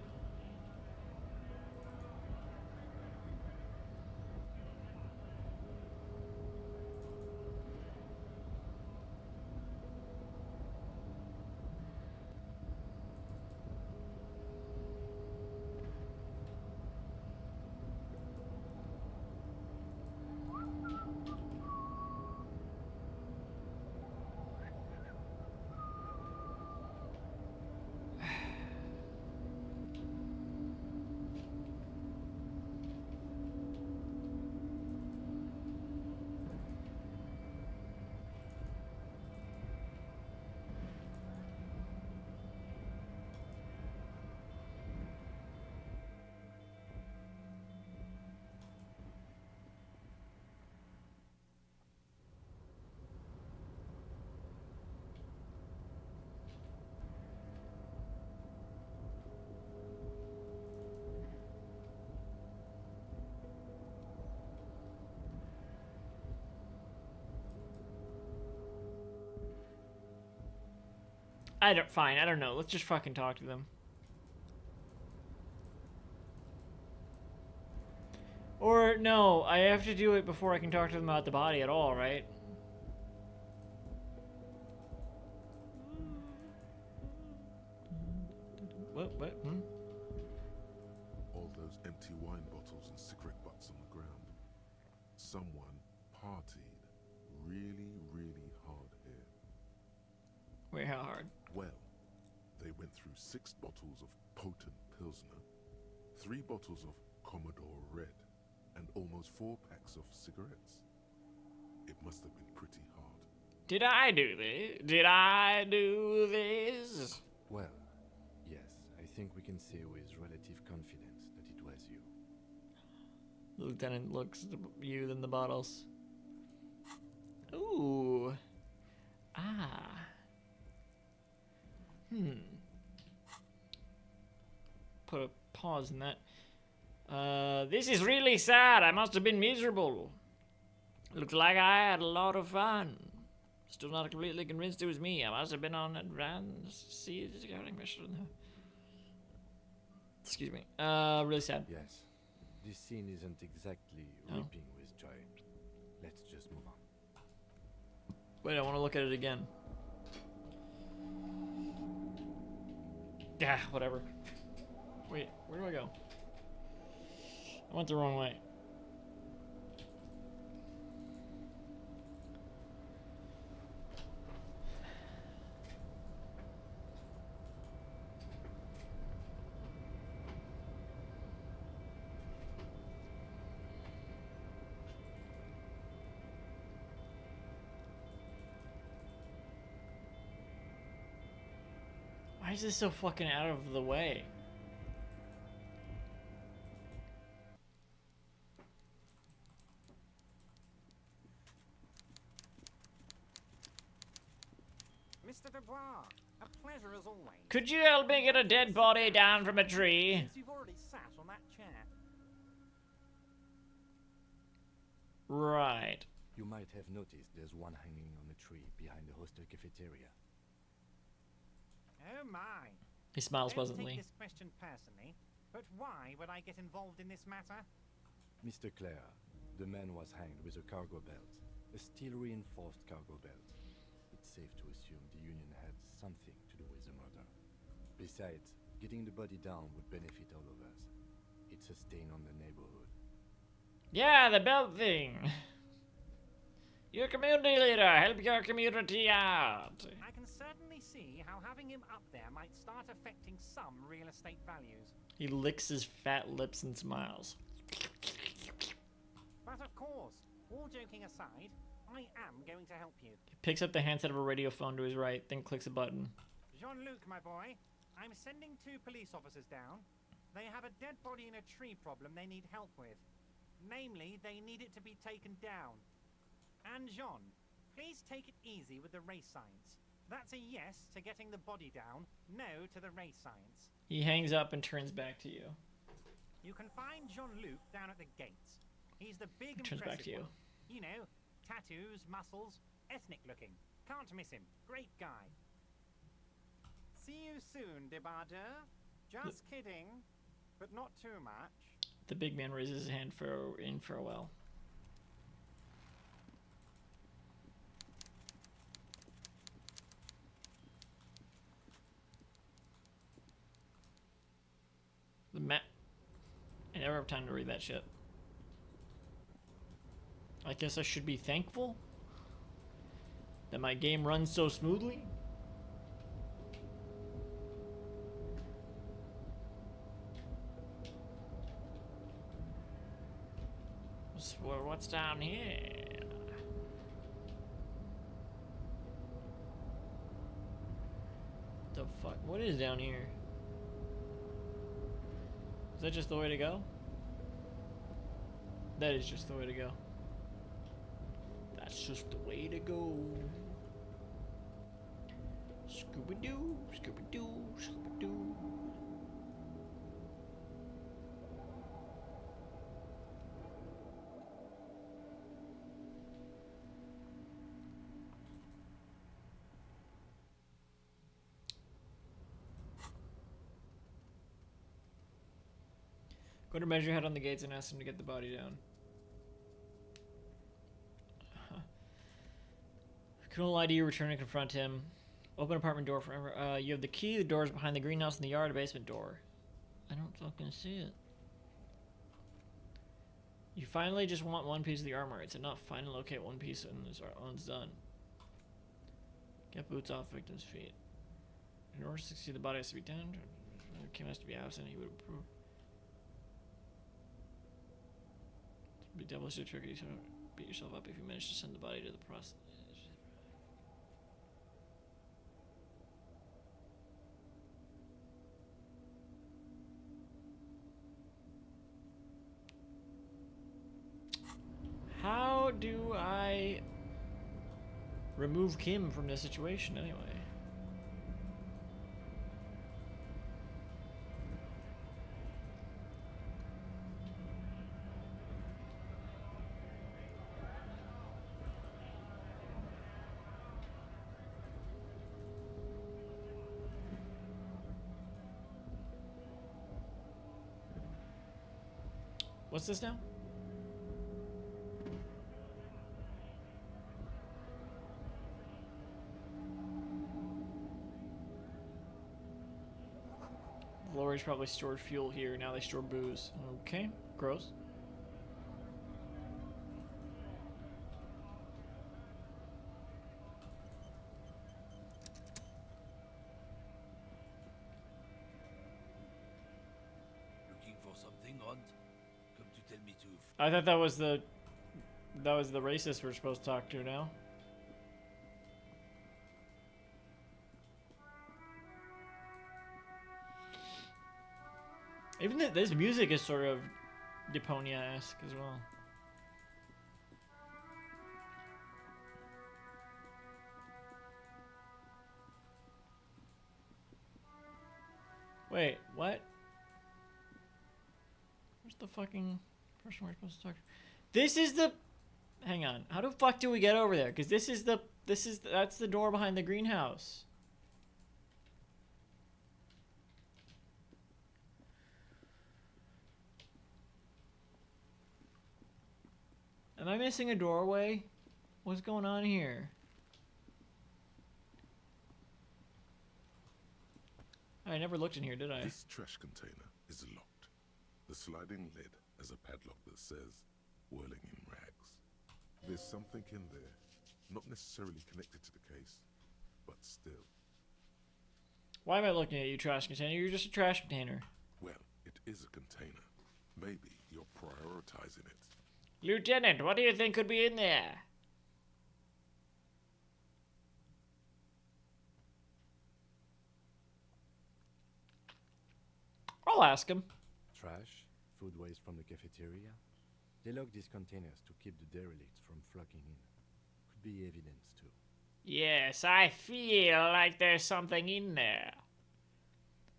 S1: Fine, I don't know. Let's just fucking talk to them. Or, no, I have to do it before I can talk to them about the body at all, right? What?
S4: All those empty wine bottles and cigarette butts on the ground. Someone partied really, really hard here.
S1: Wait, how hard?
S4: Well, they went through 6 bottles of potent Pilsner, 3 bottles of Commodore Red, and almost 4 packs of cigarettes. It must have been pretty hard.
S1: Did I do this? Did I do this?
S7: Well, yes, I think we can say with relative confidence that it was you.
S1: The lieutenant looks at you than the bottles. Ooh. Ah. Put a pause in that. This is really sad. I must have been miserable. Looks like I had a lot of fun. Still not completely convinced it was me. I must have been on advanced scouting mission. Excuse me. Really sad.
S7: Yes. This scene isn't exactly ripping with joy. Let's just move on.
S1: Wait, I want to look at it again. Yeah, whatever. Wait, where do I go? I went the wrong way. Why is this so fucking out of the way?
S20: Mr. Dubois, a pleasure as always.
S1: Could you help me get a dead body down from a tree?
S20: Since you've already sat on that chair.
S1: Right.
S7: You might have noticed there's one hanging on a tree behind the hostel cafeteria.
S20: Oh my.
S1: He smiles
S20: Don't
S1: pleasantly.
S20: take this question personally, but why would I get involved in this matter?
S7: Mr. Clare, the man was hanged with a cargo belt, a steel-reinforced cargo belt. It's safe to assume the Union had something to do with the murder. Besides, getting the body down would benefit all of us. It's a stain on the neighborhood.
S1: Yeah, the belt thing. You're a community leader. Help your community out.
S20: I can certainly see how having him up there might start affecting some real estate values.
S1: He licks his fat lips and smiles.
S20: But of course, all joking aside, I am going to help you.
S1: He picks up the handset of a radio phone to his right, then clicks a button.
S20: Jean-Luc, my boy, I'm sending 2 police officers down. They have a dead body in a tree problem they need help with. Namely, they need it to be taken down. And Jean, please take it easy with the race science. That's a yes to getting the body down, no to the race science.
S1: He hangs up and turns back to you.
S20: You can find Jean-Luc down at the gates. He's the big
S1: Turns back to you.
S20: one. You know, tattoos, muscles, ethnic looking. Can't miss him. Great guy. See you soon, Debardeur. Just kidding, but not too much.
S1: The big man raises his hand in farewell. I never have time to read that shit. I guess I should be thankful that my game runs so smoothly. What's down here? The fuck? What is down here? Is that just the way to go? That is just the way to go. That's just the way to go. Scooby-Doo, Scooby-Doo, Scooby-Doo. Go to measure head on the gates and ask him to get the body down. Couldn't lie to you, return and confront him. Open apartment door forever. You have the key. The door's behind the greenhouse in the yard, a basement door. I don't fucking see it. You finally just want one piece of the armor. It's enough. Find and locate one piece and this one's done. Get boots off victim's feet. In order to succeed, the body has to be down. Kim has to be absent. He would approve. It'd be devilishly tricky to beat yourself up if you manage to send the body to the process. How do I remove Kim from this situation anyway? What's this now? The lorries probably stored fuel here. Now they store booze. Okay, gross.
S21: Looking for something, Rond? Come to tell me to.
S1: I thought that was the racist we're supposed to talk to now. Even this music is sort of Deponia-esque as well. Wait, what? Where's the fucking person we're supposed to talk to? This is the... Hang on. How the fuck do we get over there? Because that's the door behind the greenhouse. Am I missing a doorway? What's going on here? I never looked in here, did I?
S4: This trash container is locked. The sliding lid has a padlock that says, whirling in rags. There's something in there, not necessarily connected to the case, but still.
S1: Why am I looking at you, trash container? You're just a trash container.
S4: Well, it is a container. Maybe you're prioritizing it.
S1: Lieutenant, what do you think could be in there? I'll ask him.
S7: Trash, food waste from the cafeteria. They lock these containers to keep the derelicts from flocking in. Could be evidence too.
S1: Yes, I feel like there's something in there.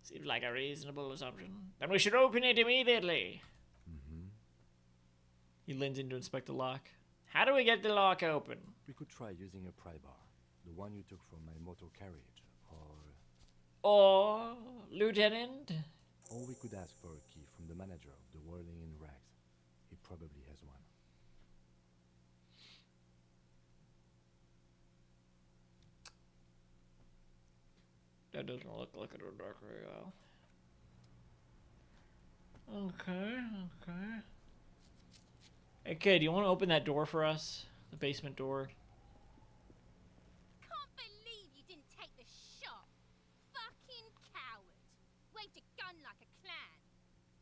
S1: Seems like a reasonable assumption. Then we should open it immediately. He leans in to inspect the lock. How do we get the lock open?
S7: We could try using a pry bar. The one you took from my motor carriage.
S1: Or, Lieutenant?
S7: Or we could ask for a key from the manager of the Whirling in Rags. He probably has one.
S1: That doesn't look like it'll work very well. Okay. Hey kid, do you want to open that door for us? The basement door.
S11: Can't believe you didn't take the shot. Fucking coward. Waved a gun like a clown.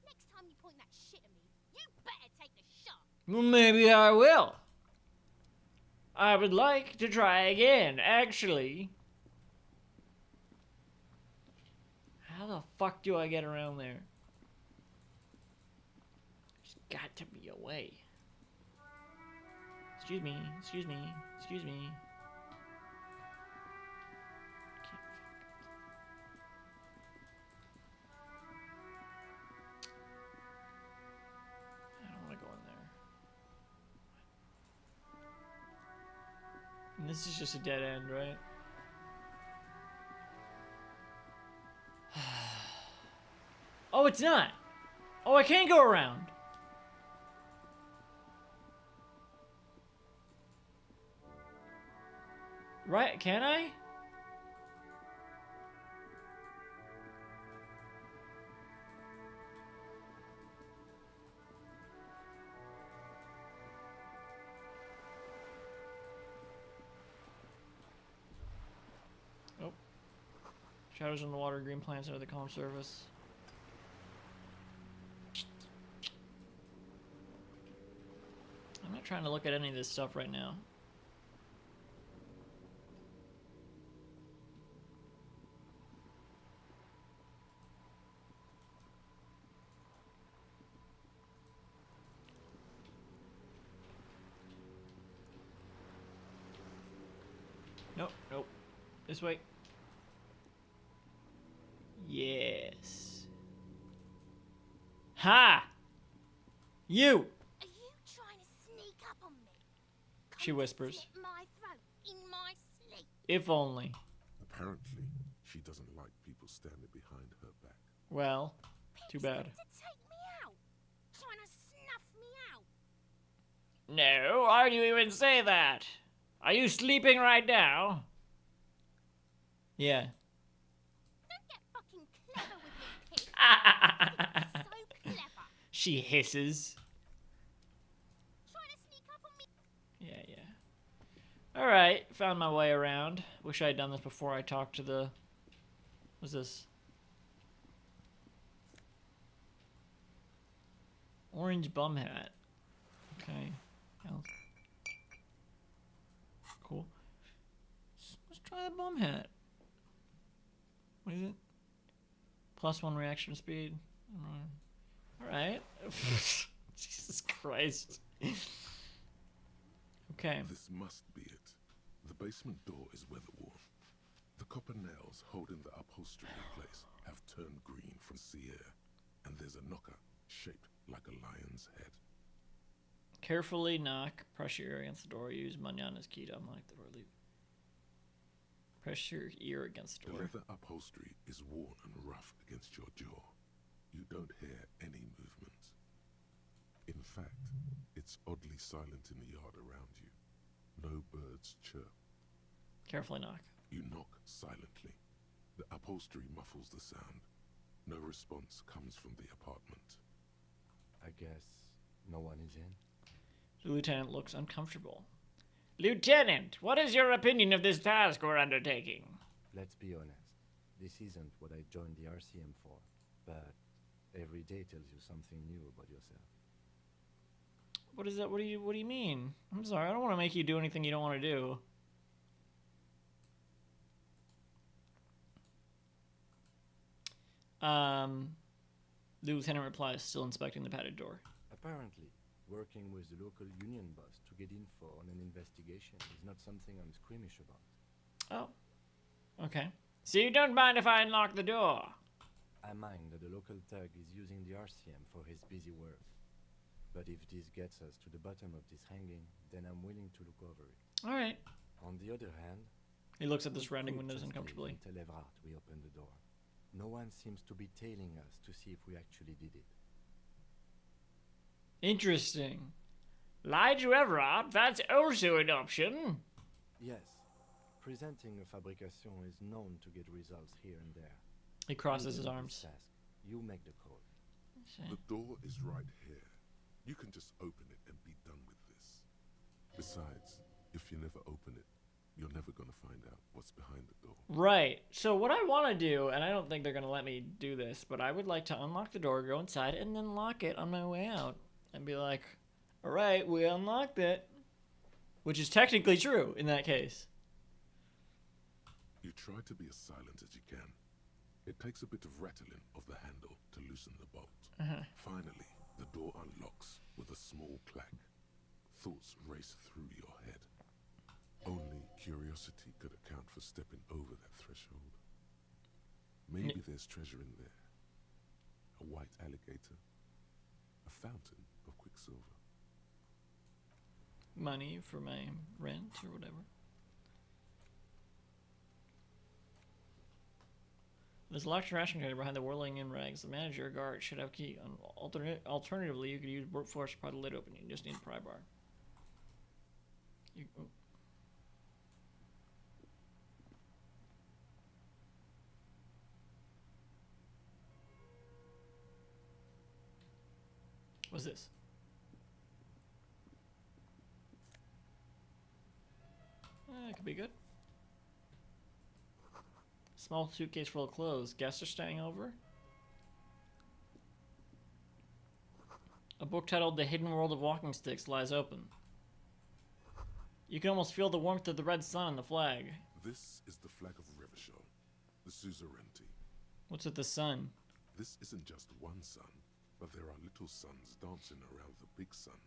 S11: Next time you point that shit at me, you better take the shot.
S1: Well, maybe I will. I would like to try again, actually. How the fuck do I get around there? There's got to be a way. Excuse me. I don't want to go in there. And this is just a dead end, right? Oh, it's not! Oh, I can't go around. Right, can I? Oh. Shadows in the water, green plants under the calm surface. I'm not trying to look at any of this stuff right now. Nope, nope. This way. Yes. Ha! You!
S11: Are you trying to sneak up on me?
S1: She whispers.
S11: Slit my throat in my sleep.
S1: If only.
S4: Apparently, she doesn't like people standing behind her back.
S1: Well, too bad.
S11: To take me out. Trying to snuff me out.
S1: No, why do you even say that? Are you sleeping right now? Yeah.
S11: Don't get fucking clever with me, pig. You're so clever.
S1: She hisses.
S11: Trying to sneak up on me.
S1: Yeah, yeah. Alright, found my way around. Wish I had done this before I talked to the... What's this? Orange bum hat. Okay. Well, cool. Let's try the bum hat. What is it? +1 reaction speed. Alright. Jesus Christ. Okay.
S4: This must be it. The basement door is weather-worn. The copper nails holding the upholstery in place have turned green from sea air, and there's a knocker shaped like a lion's head.
S1: Carefully knock. Press your ear against the door. Use Manana's key to unlock the door. Leave. Press your ear against the door.
S4: The leather upholstery is worn and rough against your jaw. You don't hear any movement. In fact, it's oddly silent in the yard around you. No birds chirp.
S1: Carefully knock.
S4: You knock silently. The upholstery muffles the sound. No response comes from the apartment.
S7: I guess no one is in.
S1: The lieutenant looks uncomfortable. Lieutenant, what is your opinion of this task we're undertaking?
S7: Let's be honest. This isn't what I joined the RCM for, but every day tells you something new about yourself.
S1: What is that? What do you mean? I'm sorry, I don't want to make you do anything you don't want to do. The lieutenant replies, still inspecting the padded door.
S7: Apparently, working with the local union boss to get info on an investigation is not something I'm squeamish about.
S1: Oh. Okay. So you don't mind if I unlock the door?
S7: I mind that the local thug is using the RCM for his busy work. But if this gets us to the bottom of this hanging, then I'm willing to look over it.
S1: Alright.
S7: On the other hand...
S1: He looks at the surrounding windows uncomfortably.
S7: Tell Everard we opened the door. No one seems to be tailing us to see if we actually did it.
S1: Interesting. Lie to Everard? That's also an option.
S7: Yes. Presenting a fabrication is known to get results here and there.
S1: He crosses his arms.
S7: Task. You make the call.
S4: The door is right here. You can just open it and be done with this. Besides, if you never open it, you're never going to find out what's behind the door.
S1: Right. So what I want to do, and I don't think they're going to let me do this, but I would like to unlock the door, go inside, and then lock it on my way out. And be like, all right, we unlocked it. Which is technically true in that case.
S4: You try to be as silent as you can. It takes a bit of rattling of the handle to loosen the bolt. Finally, the door unlocks with a small clack. Thoughts race through your head. Only curiosity could account for stepping over that threshold. Maybe there's treasure in there. A white alligator. A fountain of quicksilver.
S1: Money for my rent or whatever. There's a locked ration container behind the whirling in rags. The manager or guard should have a key. Alternatively, you could use brute force to pry the lid open. You just need a pry bar. Oh. What's this? It could be good. Small suitcase full of clothes. Guests are staying over? A book titled The Hidden World of Walking Sticks lies open. You can almost feel the warmth of the red sun on the flag.
S4: This is the flag of Revachol, the suzerainty.
S1: What's with the sun?
S4: This isn't just one sun, but there are little suns dancing around the big sun.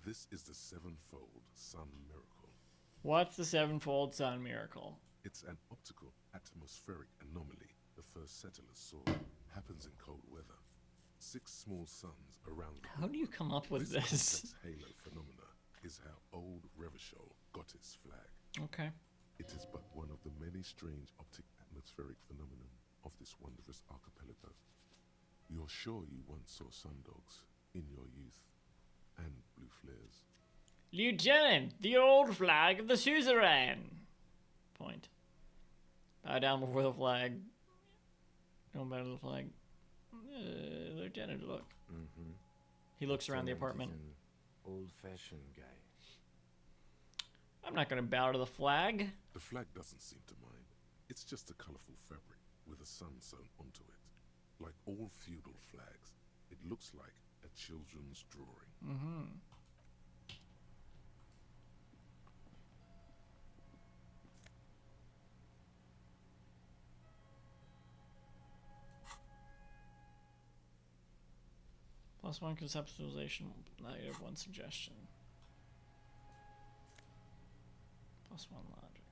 S4: This is the sevenfold sun miracle.
S1: What's the sevenfold sun miracle?
S4: It's an optical atmospheric anomaly the first settlers saw. Happens in cold weather. 6 small suns around the
S1: How do you come up with this?
S4: This halo phenomena is how old Revachol got its flag.
S1: Okay.
S4: It is but one of the many strange optic atmospheric phenomena of this wondrous archipelago. You're sure you once saw sundogs in your youth, and blue flares.
S1: Lieutenant, the old flag of the suzerain. Point. Bow down before the flag. Don't bow to the flag. Lieutenant, look.
S7: Mm-hmm.
S1: He looks around the apartment.
S7: Old-fashioned guy.
S1: I'm not gonna bow to the flag.
S4: The flag doesn't seem to mind. It's just a colorful fabric with a sun sewn onto it. Like all feudal flags, it looks like a children's drawing.
S1: Mm-hmm. +1 conceptualization, -1 suggestion. +1 logic.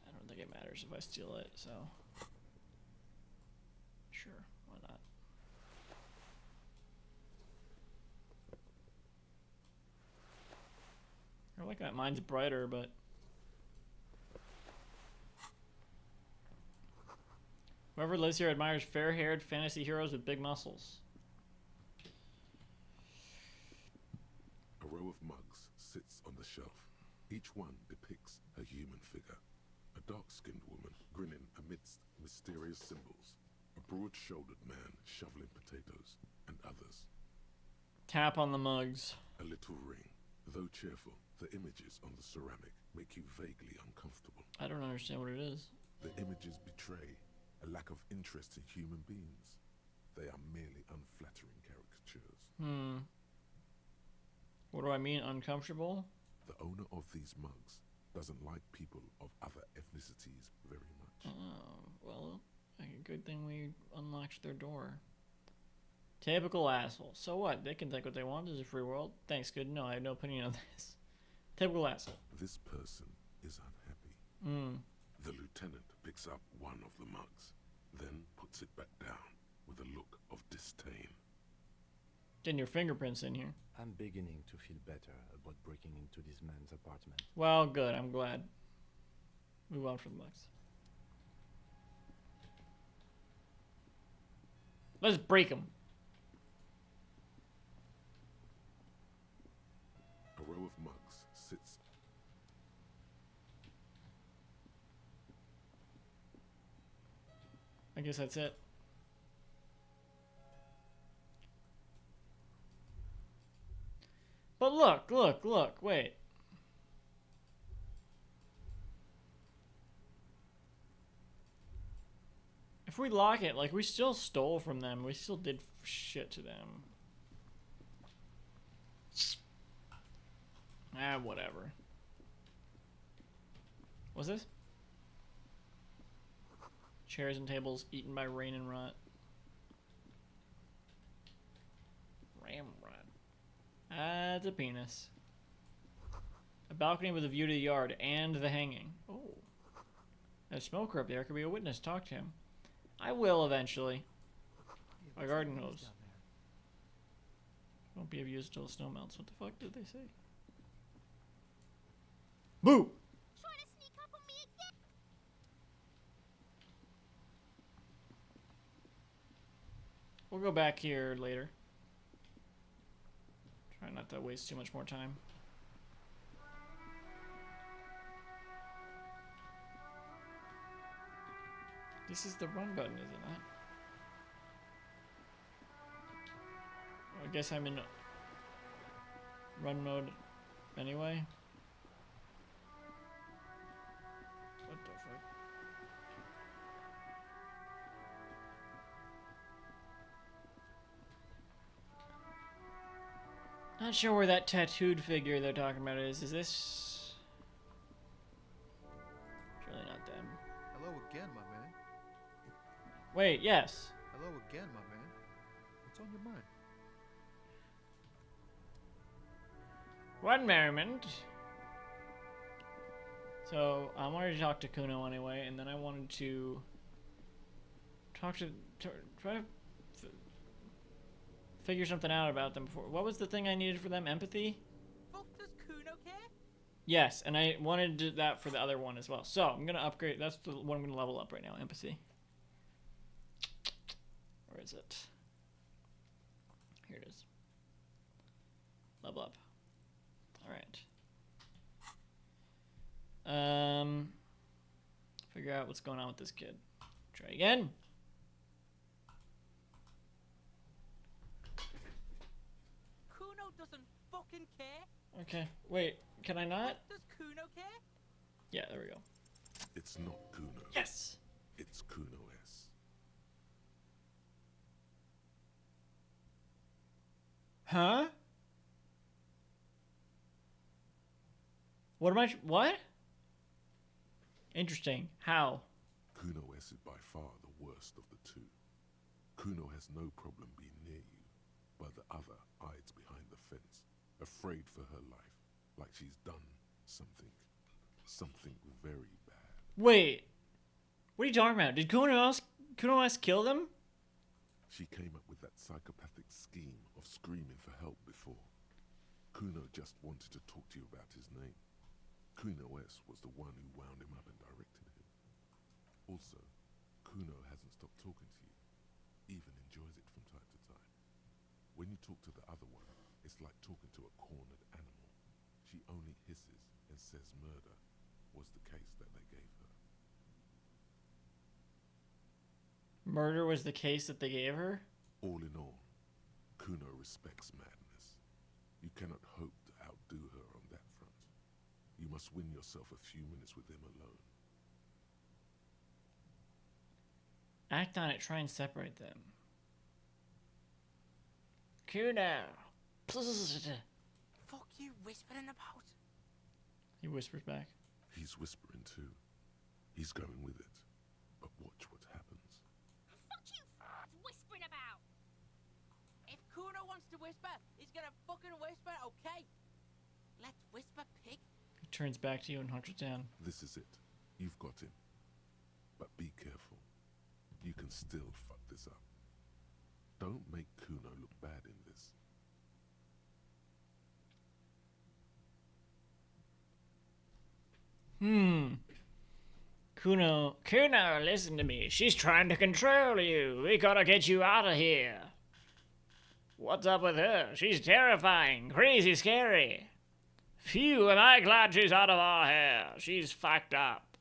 S1: I don't think it matters if I steal it, so sure, why not? I like that mine's brighter, but whoever lives here admires fair-haired fantasy heroes with big muscles.
S4: A row of mugs sits on the shelf. Each one depicts a human figure. A dark-skinned woman grinning amidst mysterious symbols. A broad-shouldered man shoveling potatoes, and others.
S1: Tap on the mugs.
S4: A little ring. Though cheerful, the images on the ceramic make you vaguely uncomfortable.
S1: I don't understand what it is.
S4: The images betray a lack of interest in human beings. They are merely unflattering caricatures.
S1: What do I mean, uncomfortable?
S4: The owner of these mugs doesn't like people of other ethnicities very much.
S1: Oh, well, a good thing we unlocked their door. Typical asshole. So what? They can think what they want. This is a free world. Thanks, good. No, I have no opinion on this. Typical asshole.
S4: This person is unhappy. The lieutenant picks up one of the mugs, then puts it back down with a look of disdain.
S1: Getting your fingerprints in here.
S7: I'm beginning to feel better about breaking into this man's apartment.
S1: Well, good. I'm glad. Move on from the mugs. Let's break them.
S4: A row of mugs sits.
S1: I guess that's it. But look, wait. If we lock it, like, we still stole from them. We still did shit to them. Ah, whatever. What's this? Chairs and tables eaten by rain and rot. Ramrod. That's a penis. A balcony with a view to the yard and the hanging. Oh. There's a smoker up there. Could be a witness. Talk to him. I will eventually. My garden hose. Won't be of use until the snow melts. What the fuck did they say? Boo!
S11: Trying to sneak up on me again?
S1: We'll go back here later. Try not to waste too much more time. This is the run button, is it not? I guess I'm in run mode anyway. What the fuck? Not sure where that tattooed figure they're talking about is. Is this? It's really not them.
S10: Hello again, my man.
S1: Wait, yes.
S10: Hello again, my man. What's on your mind?
S1: One moment. So I wanted to talk to Kuno anyway, and then I wanted to talk to try to figure something out about them before. What was the thing I needed for them? Empathy?
S19: Fuck, does Kuno care?
S1: Yes, and I wanted to do that for the other one as well. So I'm gonna upgrade. That's the one I'm gonna level up right now. Empathy. Where is it? Here it is. Level up. All right. Figure out what's going on with this kid. Try again.
S19: Kuno doesn't fucking care.
S1: Okay. Wait. Can I not?
S19: Does Kuno care?
S1: Yeah. There we go.
S4: It's not Kuno.
S1: Yes.
S4: It's Kuno S.
S1: Huh? What am I? What? Interesting. How?
S4: Kuno S is by far the worst of the two. Kuno has no problem being near you, but the other hides behind the fence, afraid for her life, like she's done something very bad.
S1: Wait. What are you talking about? Did Kuno S kill them?
S4: She came up with that psychopathic scheme of screaming for help before. Kuno just wanted to talk to you about his name. Kuno S was the one who wound him up and directed him. Also, Kuno hasn't stopped talking to you, even enjoys it from time to time. When you talk to the other one, it's like talking to a cornered animal. She only hisses and says murder was the case that they gave her.
S1: Murder was the case that they gave her?
S4: All in all, Kuno respects madness. You cannot hope to outdo her on that front. You must win yourself a few minutes with him alone.
S1: Act on it. Try and separate them. Kuno.
S19: Fuck you whispering about?
S1: He whispers back.
S4: He's whispering too. He's going with it. But watch what happens.
S11: Fuck you whispering about?
S19: If Kuno wants to whisper, he's gonna fucking whisper, okay? Let's whisper, pig.
S1: He turns back to you and hunches down.
S4: This is it. You've got him. But be careful. You can still fuck this up. Don't make Kuno look bad in this.
S1: Kuno, listen to me. She's trying to control you. We gotta get you out of here. What's up with her? She's terrifying, crazy scary. Phew, am I glad she's out of our hair. She's fucked up.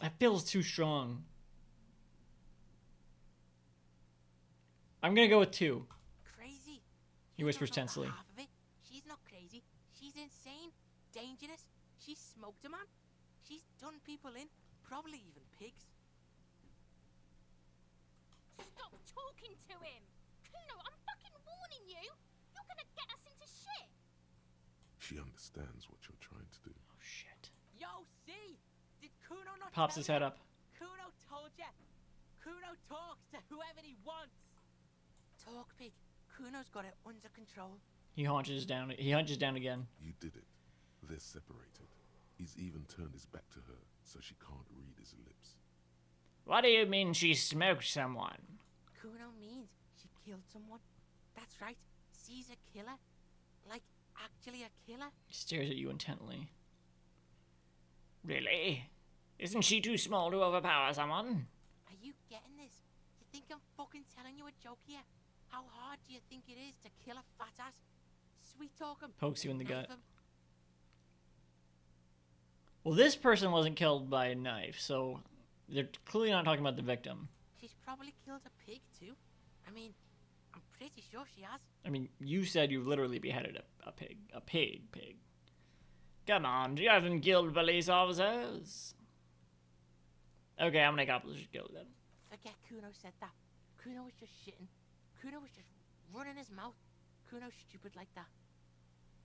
S1: That feels too strong. I'm gonna go with 2.
S19: Crazy?
S1: He whispers
S19: You don't know
S1: tensely.
S19: half of it. She's not crazy. She's insane, dangerous. She's smoked a man. She's done people in, probably even pigs.
S11: Stop talking to him! Kuno, I'm fucking warning you! You're gonna get us into shit!
S4: She understands what you're trying to do.
S1: Oh shit.
S19: Yo, see? Did Kuno not
S1: Pops
S19: tell
S1: his head
S19: ya?
S1: up.
S19: Kuno told ya. Kuno talks to whoever he wants. Talk, pig. Kuno's got it under control.
S1: He hunches down again.
S4: You did it. They're separated. He's even turned his back to her, so she can't read his lips.
S1: What do you mean she smoked someone?
S19: Kuno means she killed someone. That's right. She's a killer. Like, actually a killer.
S1: He stares at you intently. Really? Isn't she too small to overpower someone?
S19: Are you getting this? You think I'm fucking telling you a joke here? How hard do you think it is to kill a fat ass? Sweet talk him.
S1: Pokes you in the
S19: knife
S1: gut.
S19: him.
S1: Well, this person wasn't killed by a knife, so they're clearly not talking about the victim.
S19: She's probably killed a pig too. I mean, I'm pretty sure she has.
S1: I mean, you said you literally beheaded a pig. A pig. Come on, she hasn't killed police officers. Okay, I'm gonna accomplish she killed them.
S19: Forget Kuno said that. Kuno was just shitting. Kuno was just running his mouth. Kuno's stupid like that.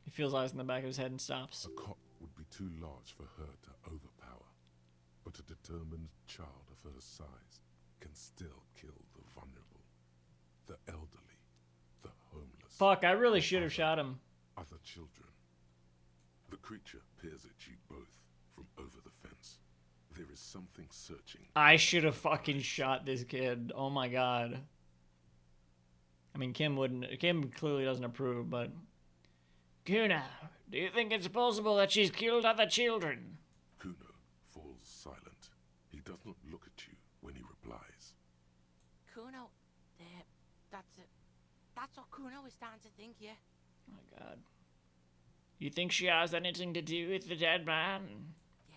S1: He feels eyes in the back of his head and stops.
S4: A cop would be too large for her to overpower, but a determined child of her size can still kill the vulnerable, the elderly, the homeless.
S1: Fuck, I really should have shot him.
S4: Other children. The creature peers at you both from over the fence. There is something searching.
S1: I should have fucking shot this kid. Oh my god. I mean, Kim clearly doesn't approve, but... Kuno, do you think it's possible that she's killed other children?
S4: Kuno falls silent. He does not look at you when he replies.
S19: Kuno, that's what Kuno is starting to think, yeah.
S1: Oh my god. You think she has anything to do with the dead man?
S19: Yeah,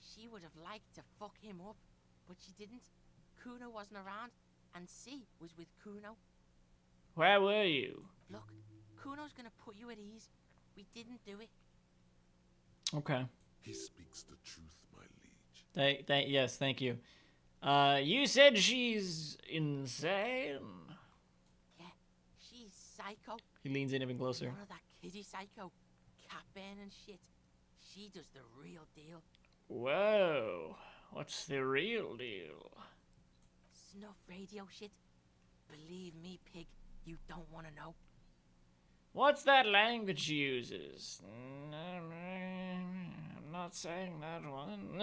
S19: she would have liked to fuck him up, but she didn't. Kuno wasn't around, and C was with Kuno.
S1: Where were you?
S19: Look, Kuno's gonna put you at ease. We didn't do it.
S1: Okay.
S4: He speaks the truth, my liege.
S1: Yes, thank you. You said she's insane?
S19: Yeah, she's psycho.
S1: He leans in even closer.
S19: None of that kiddie psycho. Cat Ben and shit. She does the real deal.
S1: Whoa. What's the real deal?
S19: Snuff radio shit. Believe me, pig, you don't want to know.
S1: What's that language she uses? I'm not saying that one.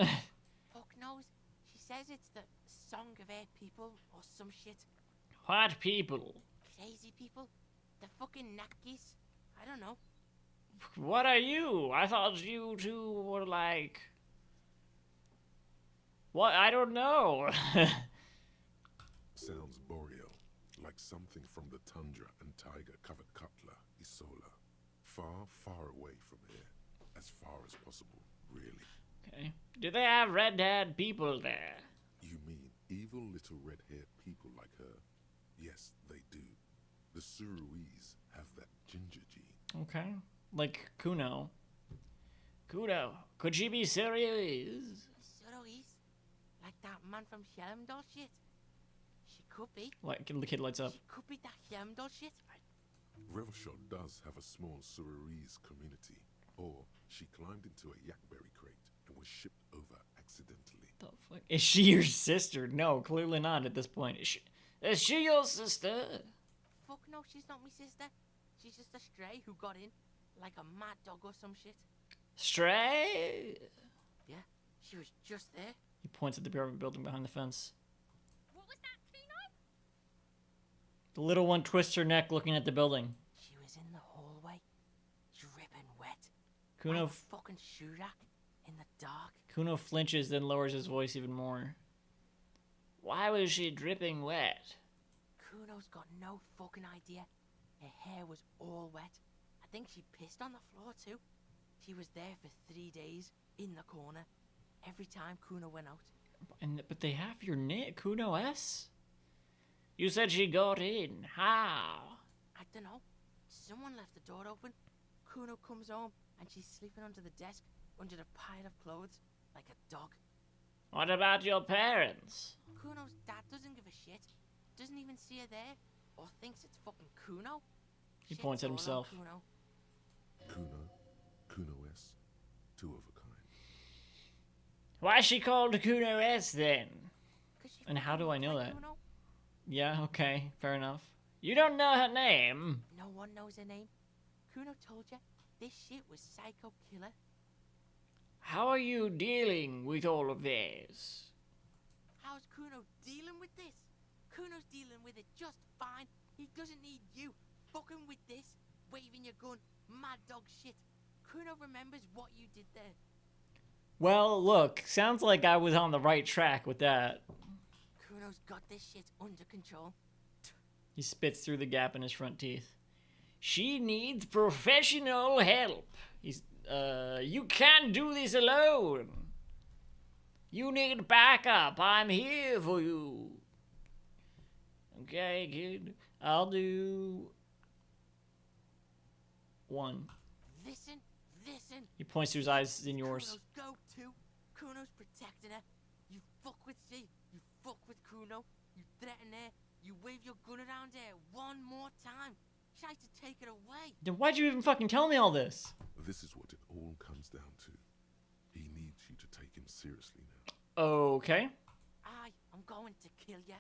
S19: Fuck knows. She says it's the Song of Air people or some shit.
S1: What people?
S19: Crazy people. The fucking Nakis. I don't know.
S1: What are you? I thought you two were like... What? I don't know.
S4: Sounds boreal, like something from the tundra and tiger-covered Cutler, Isola. Far, far away from here. As far as possible, really.
S1: Okay. Do they have red-haired people there?
S4: You mean evil little red-haired people like her? Yes, they do. The Suruese have that ginger gene.
S1: Okay. Like Kuno. Kuno, could she be serious?
S19: Suruese? Like that man from Helmdall shit? She could be.
S1: Like, the kid lights up.
S19: She could be that Helmdall shit.
S4: Revelshot does have a small Suruese community. Or she climbed into a yakberry crate and was shipped over accidentally.
S1: The fuck? Is she your sister? No, clearly not at this point. Is she your sister?
S19: Fuck no, she's not my sister. She's just a stray who got in. Like a mad dog or some shit.
S1: Stray?
S19: Yeah, she was just there.
S1: He points at the apartment building behind the fence.
S11: What was that, Kuno?
S1: The little one twists her neck looking at the building.
S19: She was in the hallway, dripping wet.
S1: Kuno
S19: like a fucking shoe rack in the dark.
S1: Kuno flinches, then lowers his voice even more. Why was she dripping wet?
S19: Kuno's got no fucking idea. Her hair was all wet. I think she pissed on the floor too. She was there for 3 days, in the corner, every time Kuno went out.
S1: But they have your name, Kuno S? You said she got in. How?
S19: I don't know. Someone left the door open. Kuno comes home and she's sleeping under the desk, under the pile of clothes, like a dog.
S1: What about your parents?
S19: Kuno's dad doesn't give a shit. Doesn't even see her there, or thinks it's fucking Kuno.
S1: He points at himself.
S19: Kuno.
S4: Kuno S, two of a kind.
S1: Why is she called Kuno S then? And how do I know that?
S19: Kuno?
S1: Yeah, okay, fair enough. You don't know her name?
S19: No one knows her name. Kuno told you this shit was Psycho Killer.
S1: How are you dealing with all of this?
S19: How's Kuno dealing with this? Kuno's dealing with it just fine. He doesn't need you fucking with this, waving your gun, mad dog shit. Kuno remembers what you did there.
S1: Well, look, sounds like I was on the right track with that.
S19: Kuno's got this shit under control.
S1: He spits through the gap in his front teeth. She needs professional help. You can't do this alone. You need backup. I'm here for you. Okay, kid. I'll do 1.
S19: Listen.
S1: He points to his eyes in yours.
S19: Kuno's go-to. Kuno's protecting her. You fuck with C. You fuck with Kuno. You threaten her. You wave your gun around her one more time. Try to take it away.
S1: Then why'd you even fucking tell me all this?
S4: This is what it all comes down to. He needs you to take him seriously now.
S1: Okay.
S19: I'm going to kill you.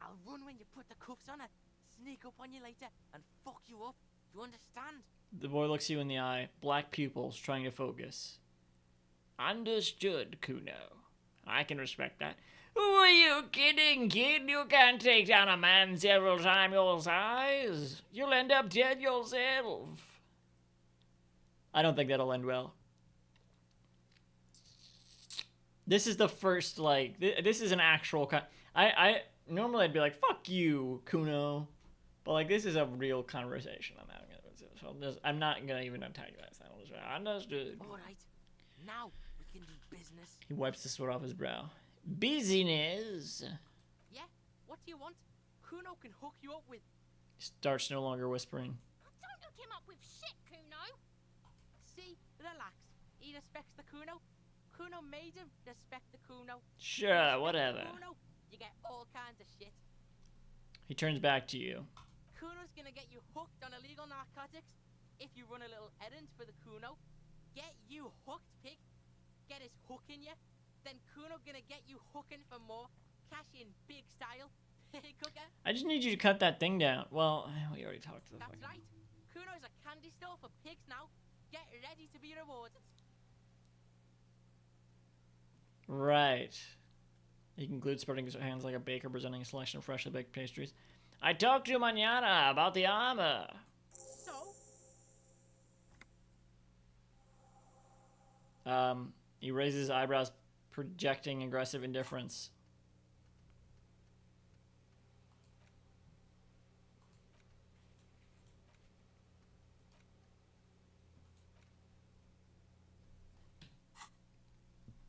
S19: I'll run when you put the cuffs on her. Sneak up on you later and fuck you up. You understand?
S1: The boy looks you in the eye. Black pupils trying to focus. Understood, Kuno. I can respect that. Who are you kidding, kid? You can't take down a man several times your size. You'll end up dead yourself. I don't think that'll end well. This is the first, like, this is an actual normally I'd be like, fuck you, Kuno. But, like, this is a real conversation I'm having. So I'm not going to even antagonize that. Understood.
S19: Alright, now we can do business.
S1: He wipes the sweat off his brow. Business.
S19: Yeah? What do you want? Kuno can hook you up with...
S1: He starts no longer whispering.
S11: Don't hook him up with shit, Kuno.
S19: See? Relax. He respects the Kuno. Kuno made him respect the Kuno.
S1: Sure, whatever.
S19: Kuno, you get all kinds of shit.
S1: He turns back to you.
S19: Kuno's gonna get you hooked on illegal narcotics if you run a little errand for the Kuno. Get you hooked, pig. Get his hook in you. Then Kuno gonna get you hooking for more. Cash in big style. Pig hooker.
S1: I just need you to cut that thing down. Well, we already talked to the
S19: That's right. Kuno's a candy store for pigs now. Get ready to be rewarded.
S1: Right. He concludes, spreading his hands like a baker presenting a selection of freshly baked pastries. I talked to Manana about the armor.
S19: So?
S1: He raises his eyebrows, projecting aggressive indifference.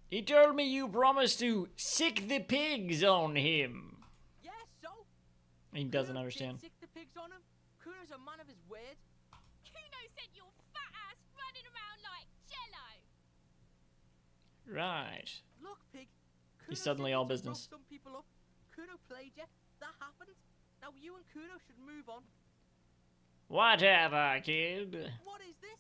S1: He told me you promised to sick the pigs on him.
S19: Yeah, so?
S1: He doesn't understand.
S19: Sick the pigs on him? Kuno's a man of his word.
S11: Kuno sent your fat ass running around like Jello.
S1: Right.
S19: Look, pig.
S1: He's suddenly all business.
S19: Some people up. Kuno played you. That happened. Now you and Kuno should move on.
S1: Whatever, kid.
S19: What is this?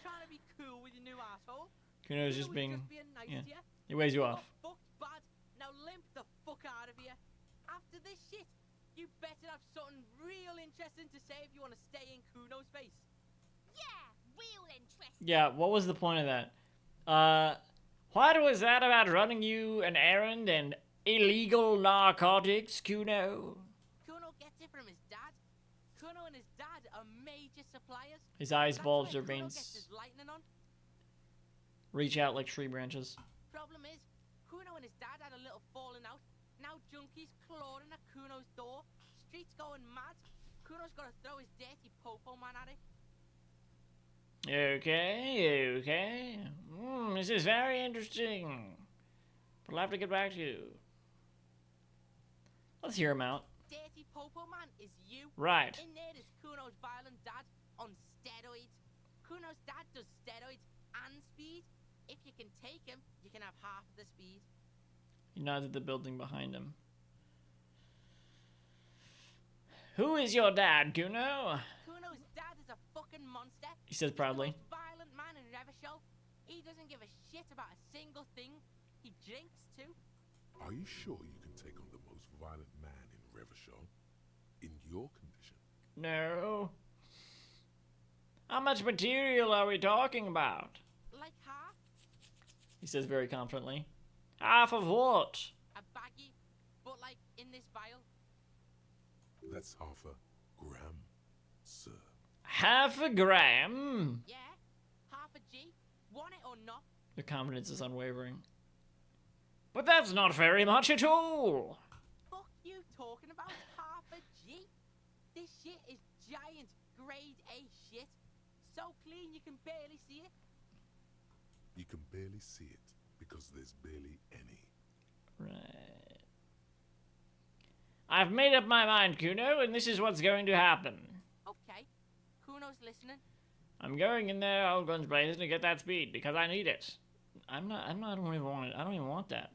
S19: Trying to be cool with your new asshole?
S1: Kuno's just being
S19: nice
S1: yeah.
S19: to you.
S1: He weighs you off.
S19: Fucked bad. Now limp the fuck out of here. After this shit, you better have something real interesting to say if you want to stay in Kuno's face.
S11: Yeah, real interesting.
S1: Yeah, what was the point of that? What was that about running you an errand and illegal narcotics, Kuno?
S19: Kuno gets it from his dad. Kuno and his dad are major suppliers.
S1: His eyes bulge, their
S19: Kuno
S1: veins
S19: gets his lightning on.
S1: reach out like tree branches.
S19: Problem is, Kuno and his dad had a little falling out. Now junkies clawing at Kuno's door. Streets going mad. Kuno's got to throw his dirty popo man at it.
S1: Okay. This is very interesting. But I'll have to get back to you. Let's hear him out.
S19: Dirty popo man is you.
S1: Right.
S19: In there is Kuno's violent dad on steroids. Kuno's dad does steroids and speed. If you can take him, you can have half of the speed.
S1: He nods at the building behind him. Who is your dad, Kuno?
S19: Kuno's dad is a fucking monster.
S1: He says proudly.
S19: He's the most violent man in Revachol. He doesn't give a shit about a single thing. He drinks too.
S4: Are you sure you can take on the most violent man in Revachol? In your condition?
S1: No. How much material are we talking about?
S19: Like half?
S1: He says very confidently. Half of what?
S19: A baggie in this vial?
S4: That's half a gram, sir.
S1: Half a gram?
S19: Yeah, half a G. Want it or not?
S1: The confidence is unwavering. But that's not very much at all.
S19: Fuck you talking about half a G? This shit is giant grade A shit. So clean you can barely see it.
S4: You can barely see it because there's barely any.
S1: Right. I've made up my mind, Kuno, and this is what's going to happen.
S19: Okay, Kuno's listening.
S1: I'm going in there, all guns blazing, to get that speed because I need it. I don't even want it. I don't even want that.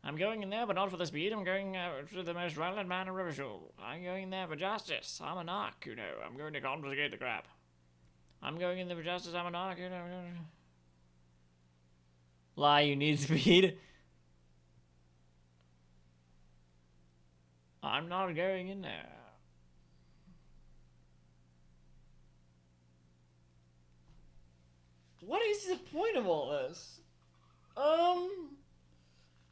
S1: I'm going in there, but not for the speed. I'm going to the most violent man in Rivershore. I'm going in there for justice. I'm a narc, you know. I'm going to confiscate the crap. I'm going in there for justice. I'm a narc, you know. Lie, you need speed. I'm not going in there. What is the point of all this?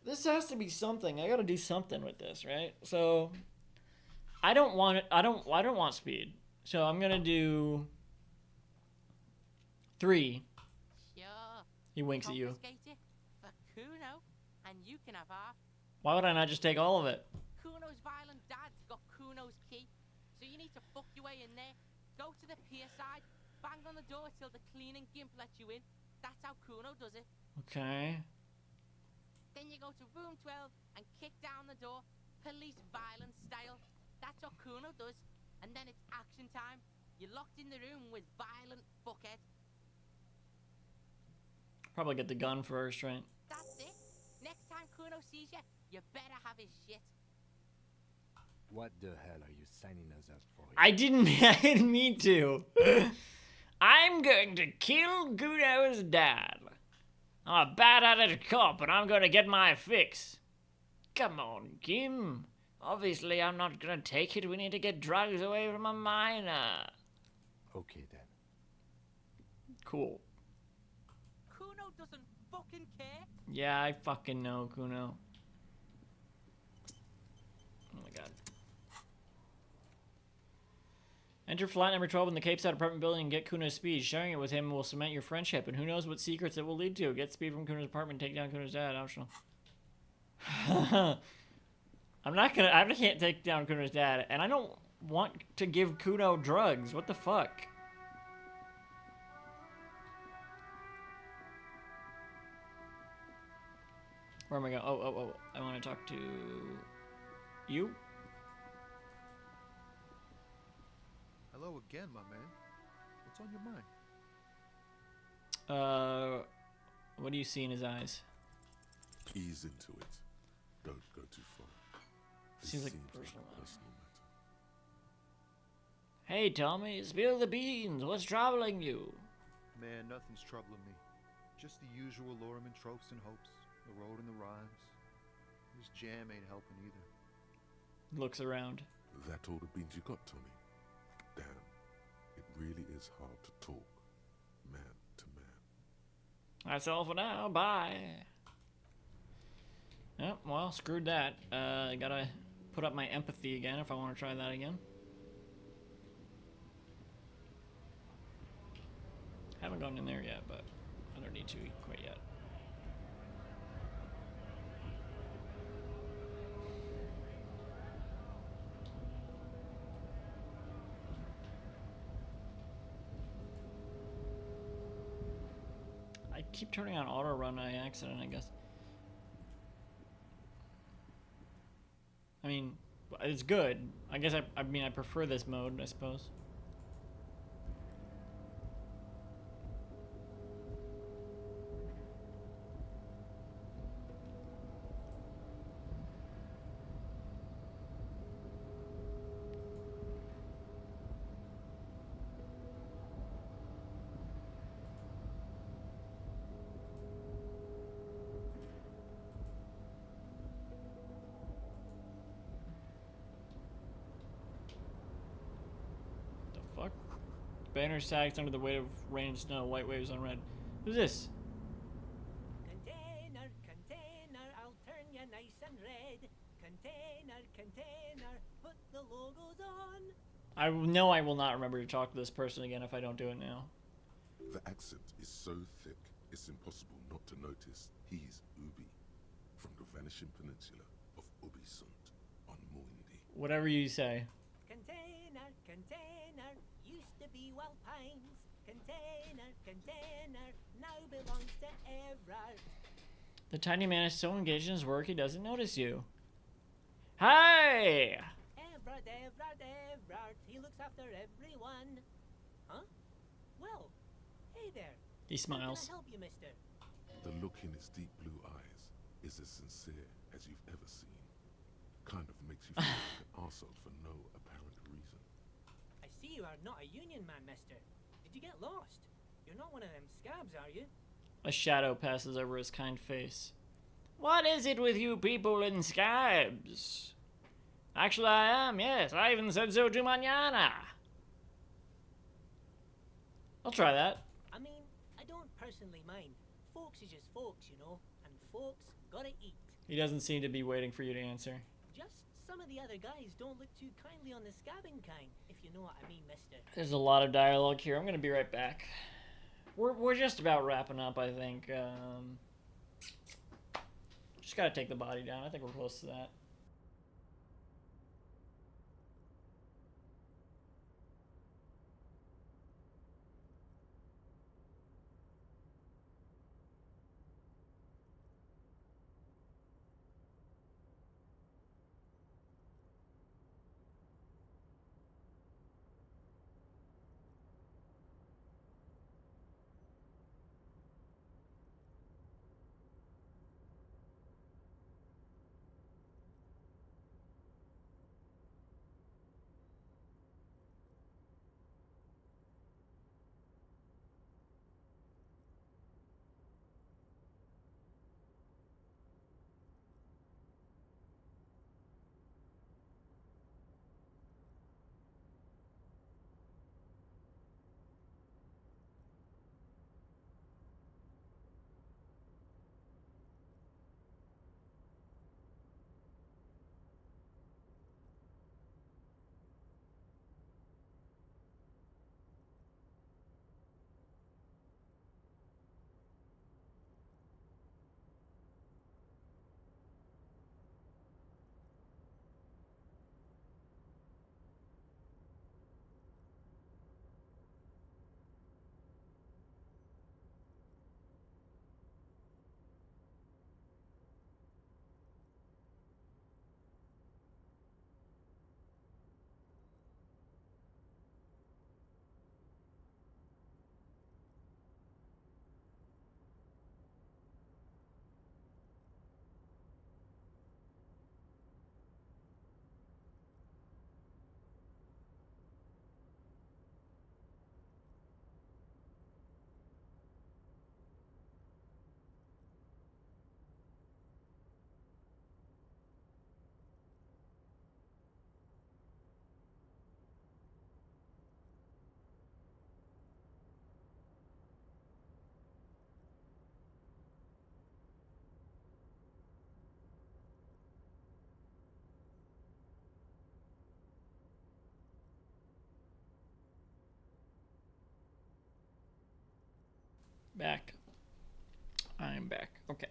S1: This has to be something. I gotta do something with this, right? So, I don't want it. I don't want speed. So I'm gonna do 3.
S19: Sure.
S1: He winks at you.
S19: Confiscate it for Kuno, and you can have half.
S1: Why would I not just take all of it?
S19: Kuno's violent dad's got Kuno's key, so you need to fuck your way in there. Go to the pier side, bang on the door till the cleaning gimp lets you in. That's how Kuno does it.
S1: Okay.
S19: Then you go to room 12 and kick down the door, police violence style. That's what Kuno does. And then it's action time. You're locked in the room with violent fuckhead.
S1: Probably get the gun first, right?
S19: That's it. Next time Kuno sees you, you better have his shit.
S7: What the hell are you signing us up for?
S1: I didn't mean to. I'm going to kill Kuno's dad. I'm a bad-headed cop, and I'm going to get my fix. Come on, Kim. Obviously, I'm not going to take it. We need to get drugs away from a minor.
S7: Okay, then.
S1: Cool.
S19: Kuno doesn't fucking care.
S1: Yeah, I fucking know, Kuno. Oh my god. Enter flat number 12 in the Cape Side apartment building and get Kuno's speed. Sharing it with him will cement your friendship, and who knows what secrets it will lead to. Get speed from Kuno's apartment, take down Kuno's dad. Optional. I can't take down Kuno's dad, and I don't want to give Kuno drugs. What the fuck? Where am I going? Oh. I want to talk to you.
S10: Hello again, my man. What's on your mind?
S1: What do you see in his eyes?
S4: Ease into it. Don't go too far.
S1: Seems like a personal matter. Hey, Tommy, spill the beans. What's troubling you?
S10: Man, nothing's troubling me. Just the usual Lorman tropes and hopes. The road and the rhymes. This jam ain't helping either.
S1: Looks around.
S4: That all the beans you got, Tommy? Damn. It really is hard to talk, man to man.
S1: That's all for now. Bye. Yep, well, screwed that. I gotta put up my empathy again if I want to try that again. Haven't gone in there yet, but I don't need to quite yet. I keep turning on auto run by accident, I guess. I mean, it's good. I guess I mean I prefer this mode, I suppose. Fuck. Banner sags under the weight of rain and snow, white waves on red. Who's this?
S6: Container, container, I'll turn you nice and red. Container, logo's on.
S1: I know I will not remember to talk to this person again if I don't do it now.
S4: The accent is so thick, it's impossible not to notice he's Ubi, from the vanishing peninsula of Ubisunt on Muindi.
S1: Whatever you say.
S6: Container, container, used to be Wild Pines. Container, container, now belongs to Everard.
S1: The tiny man is so engaged in his work he doesn't notice you. Hi!
S6: Everard, Everard, Everard, he looks after everyone. Huh? Well, hey there.
S1: He smiles.
S6: How can I help you, mister?
S4: The look in his deep blue eyes is as sincere as you've ever seen. Kind of makes you feel like an arsehole for no apparent reason.
S6: I see you are not a union man, mister. Did you get lost? You're not one of them scabs, are you?
S1: A shadow passes over his kind face. What is it with you people in scabs? Actually, I am, yes. I even said so to mañana. I'll try that.
S6: I mean, I don't personally mind. Folks is just folks, you know, and folks gotta eat.
S1: He doesn't seem to be waiting for you to answer.
S6: Just some of the other guys don't look too kindly on the scabbing kind, if you know what I mean, mister.
S1: There's a lot of dialogue here. I'm gonna be right back. We're just about wrapping up, I think. Just gotta take the body down. I think we're close to that. Back. I'm back. Okay.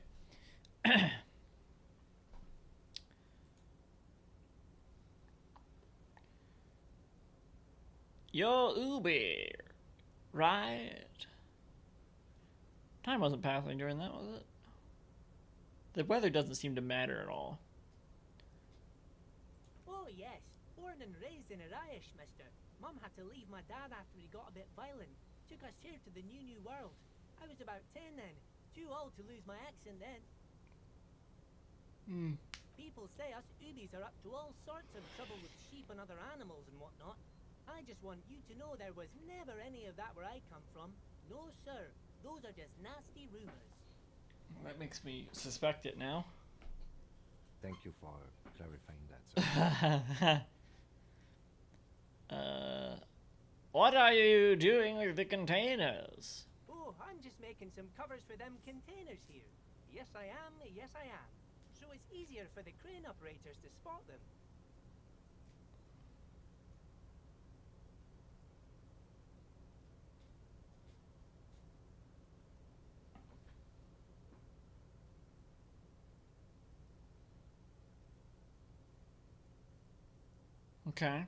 S1: You're Uber, right? Time wasn't passing during that, was it? The weather doesn't seem to matter at all.
S6: Oh, yes. Born and raised in Irish, mister. Mum had to leave my dad after he got a bit violent. Took us here to the new world. I was about 10 then. Too old to lose my accent then. People say us Ubis are up to all sorts of trouble with sheep and other animals and whatnot. I just want you to know there was never any of that where I come from. No, sir. Those are just nasty rumors.
S1: That makes me suspect it now.
S7: Thank you for clarifying that, sir.
S1: What are you doing with the containers?
S6: Oh, I'm just making some covers for them containers here. Yes, I am. Yes, I am. So it's easier for the crane operators to spot them.
S1: Okay.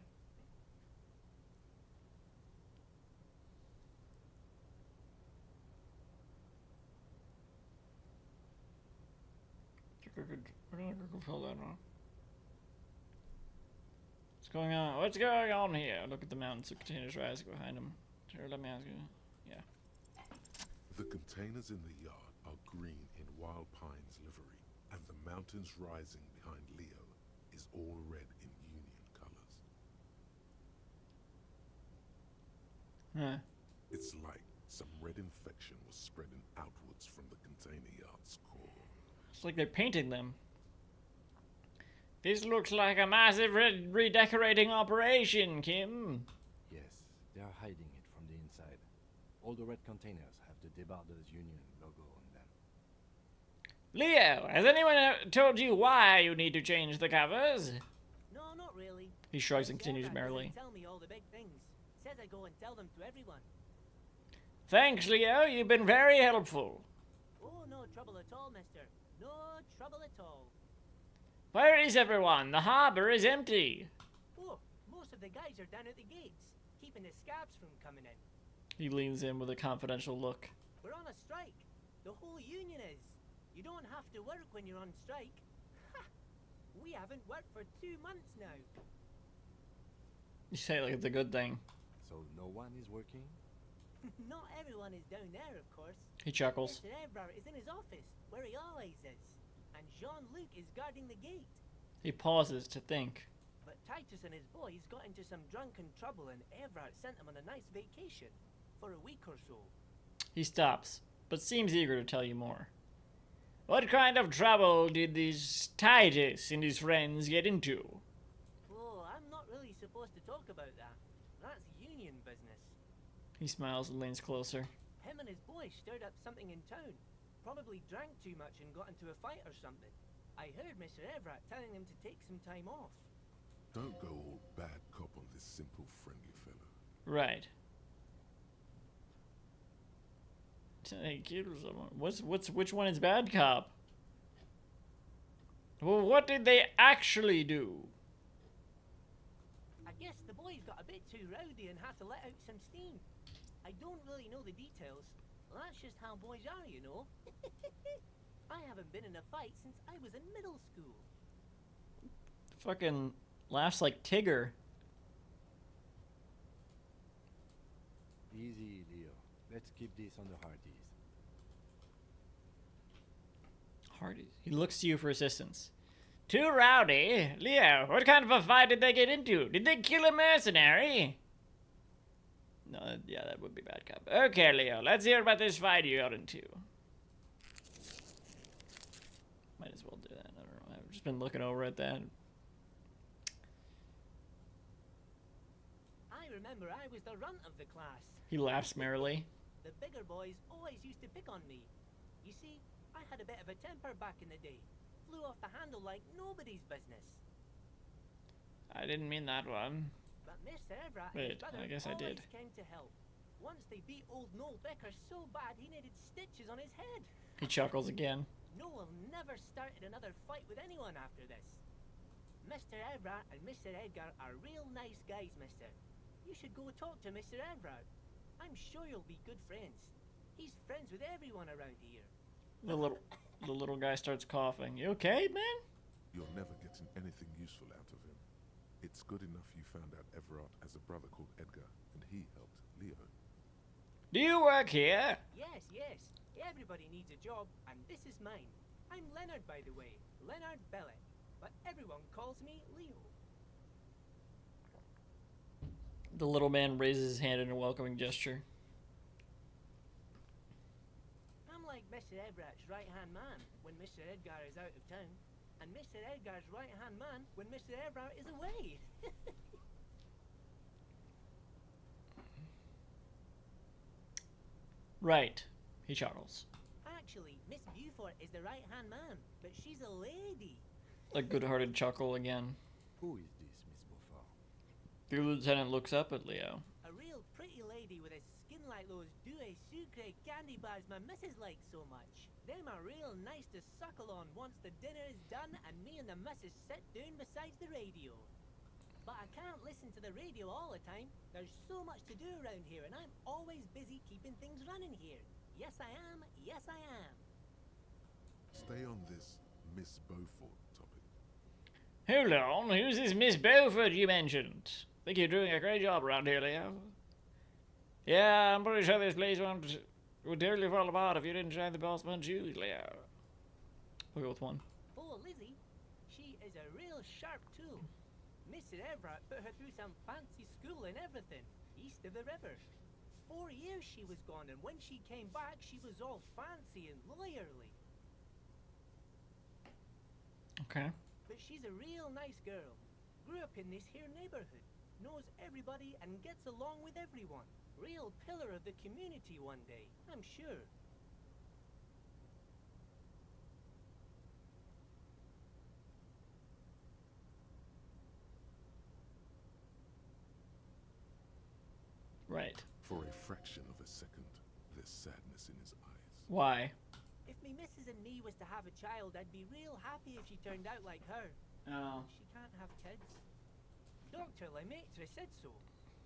S1: What's going on? What's going on here? Look at the mountains of containers rising behind him. Sure, let me ask you. Yeah.
S4: The containers in the yard are green in Wild Pine's livery, and the mountains rising behind Leo is all red in Union colors.
S1: Huh.
S4: It's like some red infection was spreading outwards from the container yard's core.
S1: It's like they're painting them. This looks like a massive redecorating operation, Kim.
S7: Yes, they are hiding it from the inside. All the red containers have the Debarders Union logo on them.
S1: Leo, has anyone told you why you need to change the covers?
S6: No, not really.
S1: He shrugs and
S6: Miss
S1: continues
S6: Evans
S1: merrily.
S6: doesn't tell me all the big things. Says I go and tell them to everyone.
S1: Thanks, Leo. You've been very helpful.
S6: Oh, no trouble at all, mister. No trouble at all.
S1: Where is everyone? The harbor is empty.
S6: Oh, most of the guys are down at the gates, keeping the scabs from coming in.
S1: He leans in with a confidential look.
S6: We're on a strike. The whole union is. You don't have to work when you're on strike. Ha! We haven't worked for 2 months now.
S1: You say it like it's a good thing.
S7: So no one is working?
S6: Not everyone is down there, of course.
S1: He chuckles.
S6: Mr. Evrard is in his office, where he always is. And Jean-Luc is guarding the gate.
S1: He pauses to think.
S6: But Titus and his boys got into some drunken trouble and Evrard sent them on a nice vacation. For a week or so.
S1: He stops, but seems eager to tell you more. What kind of trouble did these Titus and his friends get into?
S6: Oh, I'm not really supposed to talk about that. That's union business.
S1: He smiles and leans closer.
S6: Him and his boys stirred up something in town. Probably drank too much and got into a fight or something. I heard Mr. Evrard telling them to take some time off.
S4: Don't go all bad cop on this simple, friendly fellow.
S1: Right. Which one is bad cop? Well, what did they actually do?
S6: I guess the boys got a bit too rowdy and had to let out some steam. I don't really know the details. Well, that's just how boys are, you know. I haven't been in a fight since I was in middle school.
S1: Fucking laughs like Tigger.
S7: Easy, Leo. Let's keep this on the hearties.
S1: Hardy. He looks to you for assistance. Too rowdy? Leo, what kind of a fight did they get into? Did they kill a mercenary? No, yeah, that would be bad cop. Okay, Leo, let's hear about this fight you got into. Might as well do that. I don't know. I've just been looking over at that.
S6: I remember I was the runt of the class.
S1: He laughs merrily.
S6: The bigger boys always used to pick on me. You see, I had a bit of a temper back in the day. Flew off the handle like nobody's business.
S1: I didn't mean that one.
S6: But Mr. Evrard and
S1: Wait,
S6: his brother
S1: I guess I
S6: always
S1: did.
S6: came to help. Once they beat old Noel Becker so bad he needed stitches on his head.
S1: He chuckles again.
S6: Noel never started another fight with anyone after this. Mr. Evrard and Mr. Edgar are real nice guys, mister. You should go talk to Mr. Evrard. I'm sure you'll be good friends. He's friends with everyone around here.
S1: The little guy starts coughing. You okay, man?
S4: You're never getting anything useful out of him. It's good enough you found out Everard has a brother called Edgar, and he helped Leo.
S1: Do you work here?
S6: Yes, yes. Everybody needs a job, and this is mine. I'm Leonard, by the way. Leonard Bellick. But everyone calls me Leo.
S1: The little man raises his hand in a welcoming gesture.
S6: I'm like Mr. Everard's right-hand man when Mr. Edgar is out of town, and Mr. Edgar's right-hand man when Mr. Everard is away.
S1: Right. He chuckles.
S6: Actually, Miss Beaufort is the right-hand man, but she's a lady.
S1: A good-hearted chuckle again.
S7: Who is this, Miss Beaufort?
S1: The lieutenant looks up at Leo.
S6: A real pretty lady with a skin like those douce sucre candy bars my missus likes so much. Them are real nice to suckle on once the dinner is done and me and the missus sit down beside the radio. But I can't can't listen to the radio all the time. There's so much to do around here, and I'm always busy keeping things running here. Yes, I am. Yes, I am.
S4: Stay on this Miss Beaufort topic.
S1: Hold on, who's this Miss Beaufort you mentioned? Think you're doing a great job around here, Leo. Yeah, I'm pretty sure this place would totally fall apart if you didn't shine the bossman shoes, Leo. We'll go with one.
S6: Oh, Lizzie, she is a real sharp tool. Mr. Everett put her through some fancy school and everything, east of the river. 4 years she was gone, and when she came back, she was all fancy and lawyerly.
S1: Okay.
S6: But she's a real nice girl. Grew up in this here neighborhood. Knows everybody and gets along with everyone. Real pillar of the community one day, I'm sure.
S1: Right.
S4: For a fraction of a second, there's sadness in his eyes.
S1: Why?
S6: If me missus and me was to have a child, I'd be real happy if she turned out like her.
S1: Oh.
S6: She can't have kids. Dr. Lemaitre said so,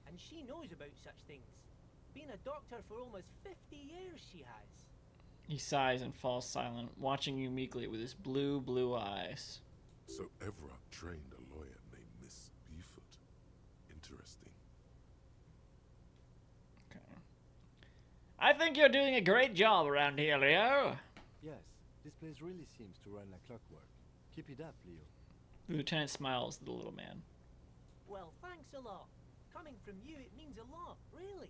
S6: and she knows about such things. Been a doctor for almost 50 years she has.
S1: He sighs and falls silent, watching you meekly with his blue, blue eyes.
S4: So Everett trained a lawyer named Miss Beaufort. Interesting.
S1: Okay. I think you're doing a great job around here, Leo.
S7: Yes, this place really seems to run like clockwork. Keep it up, Leo.
S1: The lieutenant smiles at the little man.
S6: Well, thanks a lot. Coming from you, it means a lot, really.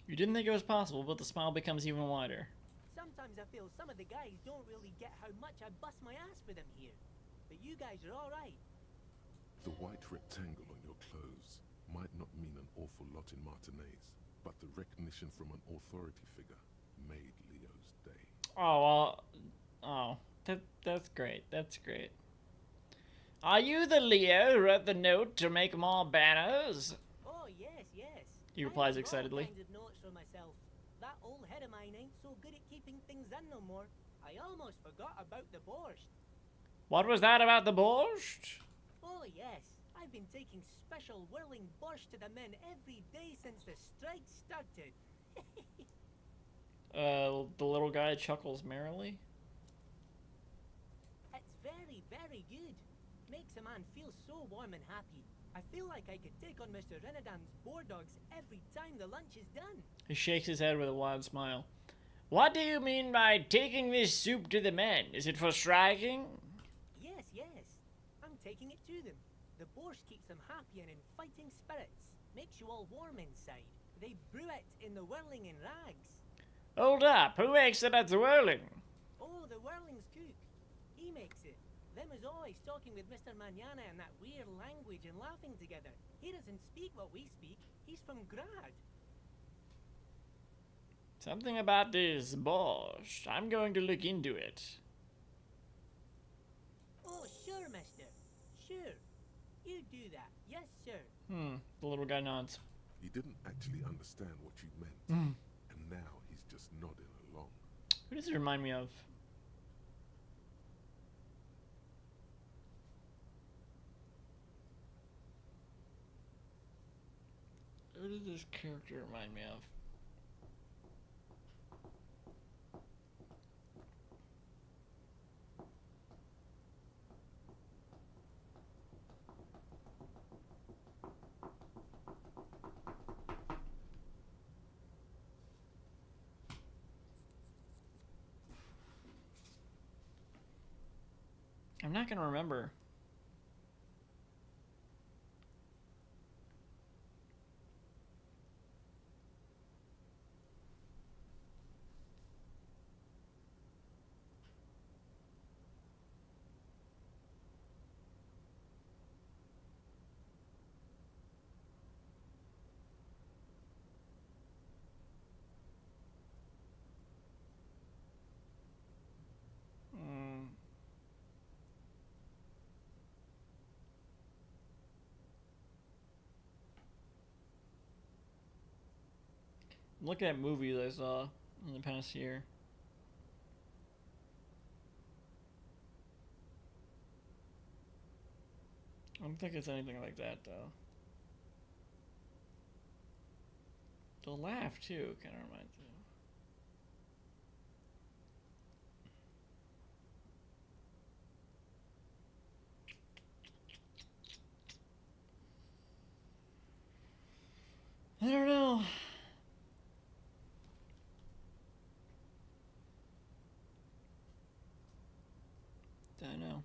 S1: You didn't think it was possible, but the smile becomes even wider.
S6: Sometimes I feel some of the guys don't really get how much I bust my ass for them here. But you guys are all right.
S4: The white rectangle on your clothes might not mean an awful lot in Martinez, but the recognition from an authority figure made Leo's day.
S1: Oh, well, oh, that's great. That's great. Are you the Leo who wrote the note to make more banners?
S6: Oh, yes, yes.
S1: He replies
S6: I
S1: excitedly.
S6: all kinds of notes for myself. That old head of mine ain't so good at keeping things in no more. I almost forgot about the borscht.
S1: What was that about the borscht?
S6: Oh, yes. I've been taking special whirling borscht to the men every day since the strike started.
S1: The little guy chuckles merrily.
S6: It's very, very good. Makes a man feel so warm and happy. I feel like I could take on Mr. Renadan's boar dogs every time the lunch is done.
S1: He shakes his head with a wide smile. What do you mean by taking this soup to the men? Is it for striking?
S6: Yes, yes. I'm taking it to them. The borscht keeps them happy and in fighting spirits. Makes you all warm inside. They brew it in the whirling in rags.
S1: Hold up, who makes it at the whirling?
S6: Oh, the whirling's cook. He makes it. Them is always talking with Mr. Manana in that weird language and laughing together. He doesn't speak what we speak. He's from Grad.
S1: Something about this borscht. I'm going to look into it.
S6: Oh, sure, mister. Sure. You do that. Yes, sir.
S1: The little guy nods.
S4: He didn't actually understand what you meant,
S1: Mm.
S4: and now he's just nodding along.
S1: Who does it remind me of? Who does this character remind me of? I'm not gonna remember. I'm looking at movies I saw in the past year. I don't think it's anything like that, though. The laugh too kind of reminds me. I don't know. Don't know.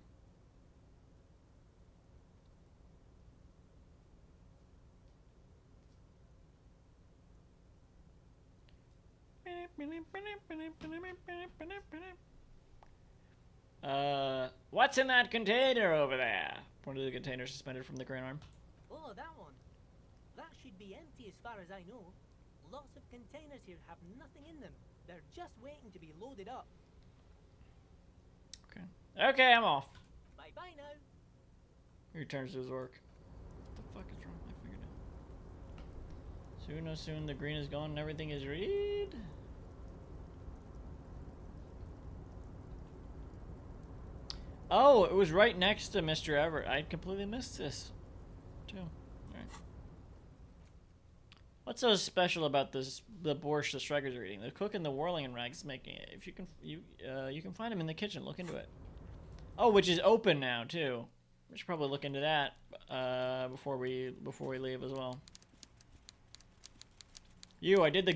S1: What's in that container over there? One of the containers suspended from the crane arm.
S6: Oh, that one. That should be empty as far as I know. Lots of containers here have nothing in them. They're just waiting to be loaded up.
S1: Okay. Okay, I'm off.
S6: Bye-bye now.
S1: He returns to his work. What the fuck is wrong with my fingernail? Soon the green is gone and everything is red. Oh, it was right next to Mr. Everett. I completely missed this, too. Alright. What's so special about this? The borscht the strikers are eating. The cook and the whirling and rags making it. If you can, you can find them in the kitchen. Look into it. Oh, which is open now too. We should probably look into that before we leave as well. I did the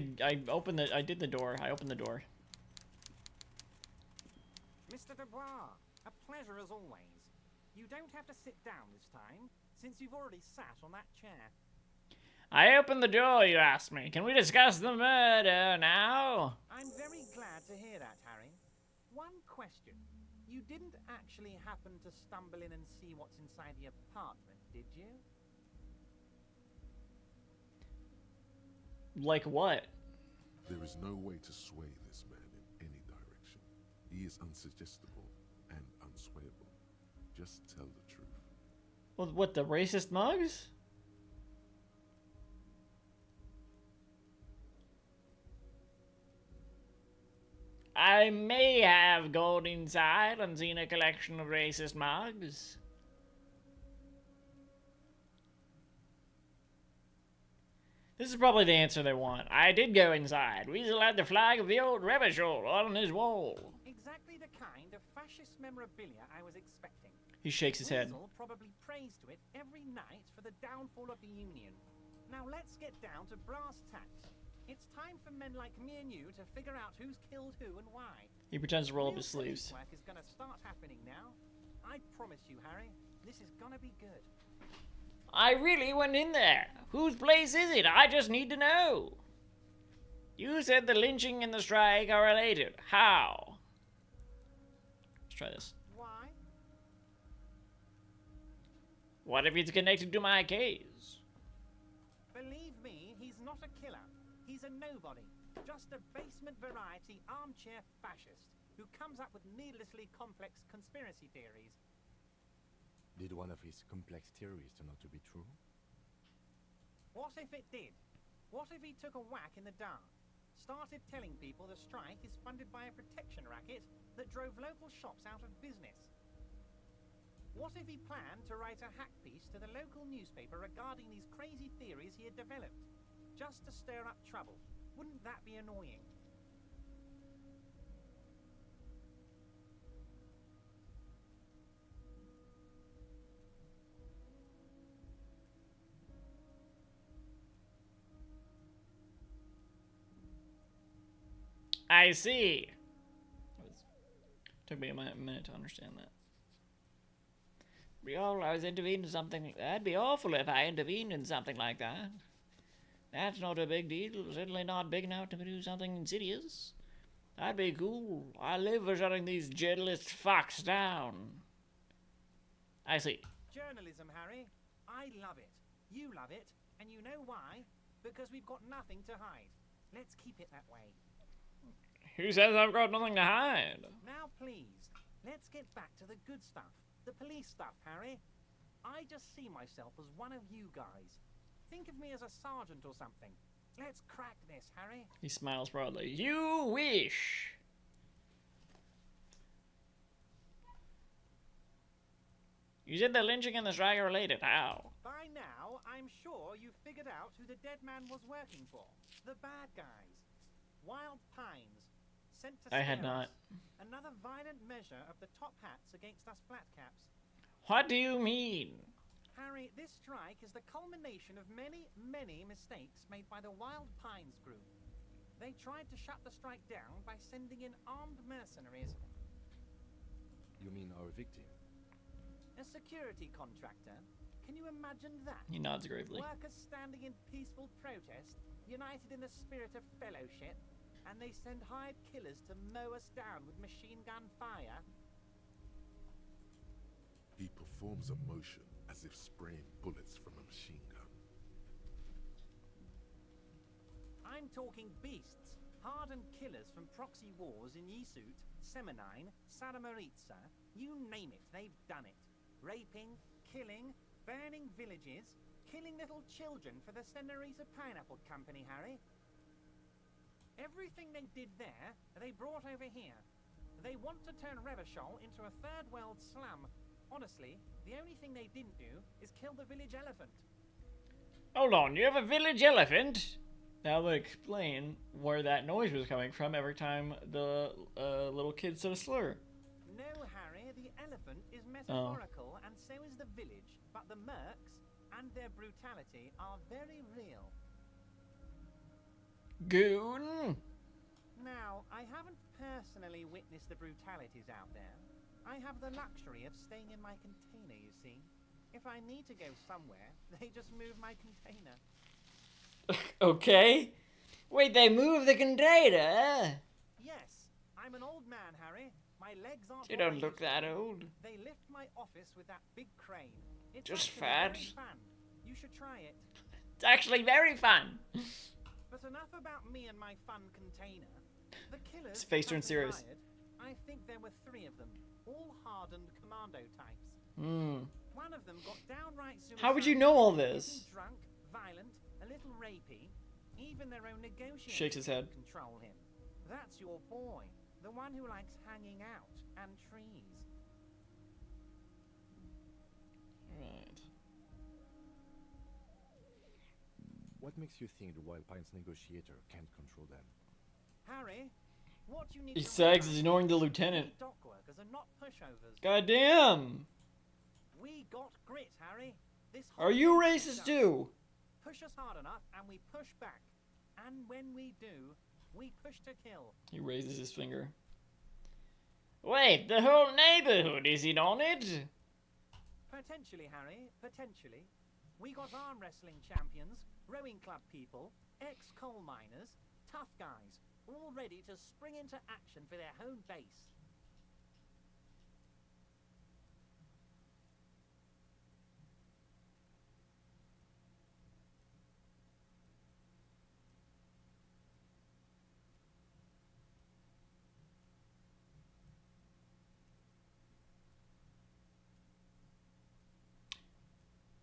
S1: door. I opened the door.
S20: Mr. Dubois, a pleasure as always. You don't have to sit down this time, since you've already sat on that chair.
S1: I opened the door, you asked me. Can we discuss the murder now?
S20: I'm very glad to hear that, Harry. One question. You didn't actually happen to stumble in and see what's inside the apartment, did you?
S1: Like what?
S4: There is no way to sway this man in any direction. He is unsuggestible and unswayable. Just tell the truth.
S1: Well, what, the racist mugs? I may have gold inside and seen a collection of racist mugs. This is probably the answer they want. I did go inside. Weasel had the flag of the old Revachol on his wall.
S20: Exactly the kind of fascist memorabilia I was expecting.
S1: He shakes his head.
S20: Weasel probably prays to it every night for the downfall of the Union. Now let's get down to brass tacks. It's time for men like me and you to figure out who's killed who and why.
S1: He pretends to roll up his sleeves.
S20: Work is gonna start happening now. I promise you, Harry, this is gonna be good.
S1: I really went in there. Whose place is it? I just need to know. You said the lynching and the strike are related. How? Let's try this.
S20: Why?
S1: What if it's connected to my case?
S20: Believe me, he's not a killer. He's a nobody. Just a basement variety armchair fascist who comes up with needlessly complex conspiracy theories.
S7: Did one of his complex theories turn out to be true?
S20: What if it did? What if he took a whack in the dark? Started telling people the strike is funded by a protection racket that drove local shops out of business? What if he planned to write a hack piece to the local newspaper regarding these crazy theories he had developed? Just to stir up trouble. Wouldn't that be annoying?
S1: I see. Took me a minute to understand that. I was intervening in something. That'd be awful if I intervened in something like that. That's not a big deal. Certainly not big enough to do something insidious. That'd be cool. I live for shutting these journalist fucks down. I see.
S20: Journalism, Harry. I love it. You love it. And you know why? Because we've got nothing to hide. Let's keep it that way.
S1: Who says I've got nothing to hide?
S20: Now, please, let's get back to the good stuff. The police stuff, Harry. I just see myself as one of you guys. Think of me as a sergeant or something. Let's crack this, Harry.
S1: He smiles broadly. You wish. You said the lynching and the strike are related. How?
S20: By now, I'm sure you've figured out who the dead man was working for. The bad guys. Wild Pines. Sent to
S1: I had
S20: scare
S1: not.
S20: us. Another violent measure of the top hats against us flatcaps.
S1: What do you mean?
S20: Harry, this strike is the culmination of many, many mistakes made by the Wild Pines group. They tried to shut the strike down by sending in armed mercenaries.
S7: You mean our victim?
S20: A security contractor. Can you imagine that?
S1: He nods gravely.
S20: Workers standing in peaceful protest, united in the spirit of fellowship, and they send hired killers to mow us down with machine gun fire.
S4: He performs a motion as if spraying bullets from a machine gun.
S20: I'm talking beasts, hardened killers from proxy wars in Yesut, Semenine, Saramaritsa, you name it, they've done it. Raping, killing, burning villages, killing little children for the Senorita Pineapple Company, Harry. Everything they did there, they brought over here. They want to turn Revachol into a third world slum. Honestly, the only thing they didn't do is kill the village elephant.
S1: Hold on, you have a village elephant? That would explain where that noise was coming from every time the little kid said a slur.
S20: No, Harry, the elephant is metaphorical, and so is the village. But the mercs and their brutality are very real.
S1: Goon!
S20: Now, I haven't personally witnessed the brutalities out there. I have the luxury of staying in my container, you see. If I need to go somewhere, they just move my container.
S1: Okay. Wait, they moved the container?
S20: Yes, I'm an old man, Harry. My legs aren't.
S1: You don't look that old.
S20: They lift my office with that big crane. It's
S1: just
S20: actually
S1: fat.
S20: very fun. You should try it.
S1: It's actually very fun.
S20: But enough about me and my fun container. The killers.
S1: His face turned serious.
S20: Fired, I think there were 3 of them, all hardened commando types. One of them got downright suicidal.
S1: How would you know all this?
S20: Drunk, violent, a little rapey. Even their own negotiators
S1: Shakes his head.
S20: Control him. That's your boy, the one who likes hanging out and trees.
S1: Right.
S7: What makes you think the Wild Pines negotiator can't control them?
S20: Harry, what you need
S1: He
S20: to
S1: sags,
S20: realize
S1: is ignoring the lieutenant.
S20: dock workers are not pushovers.
S1: Goddamn!
S20: We got grit, Harry. This
S1: Are you racist too?
S20: Push us hard enough and we push back. And when we do, we push to kill.
S1: He raises his finger. Wait, the whole neighborhood is in on it?
S20: Potentially, Harry, potentially. We got arm wrestling champions, rowing club people, ex-coal miners, tough guys, all ready to spring into action for their home base.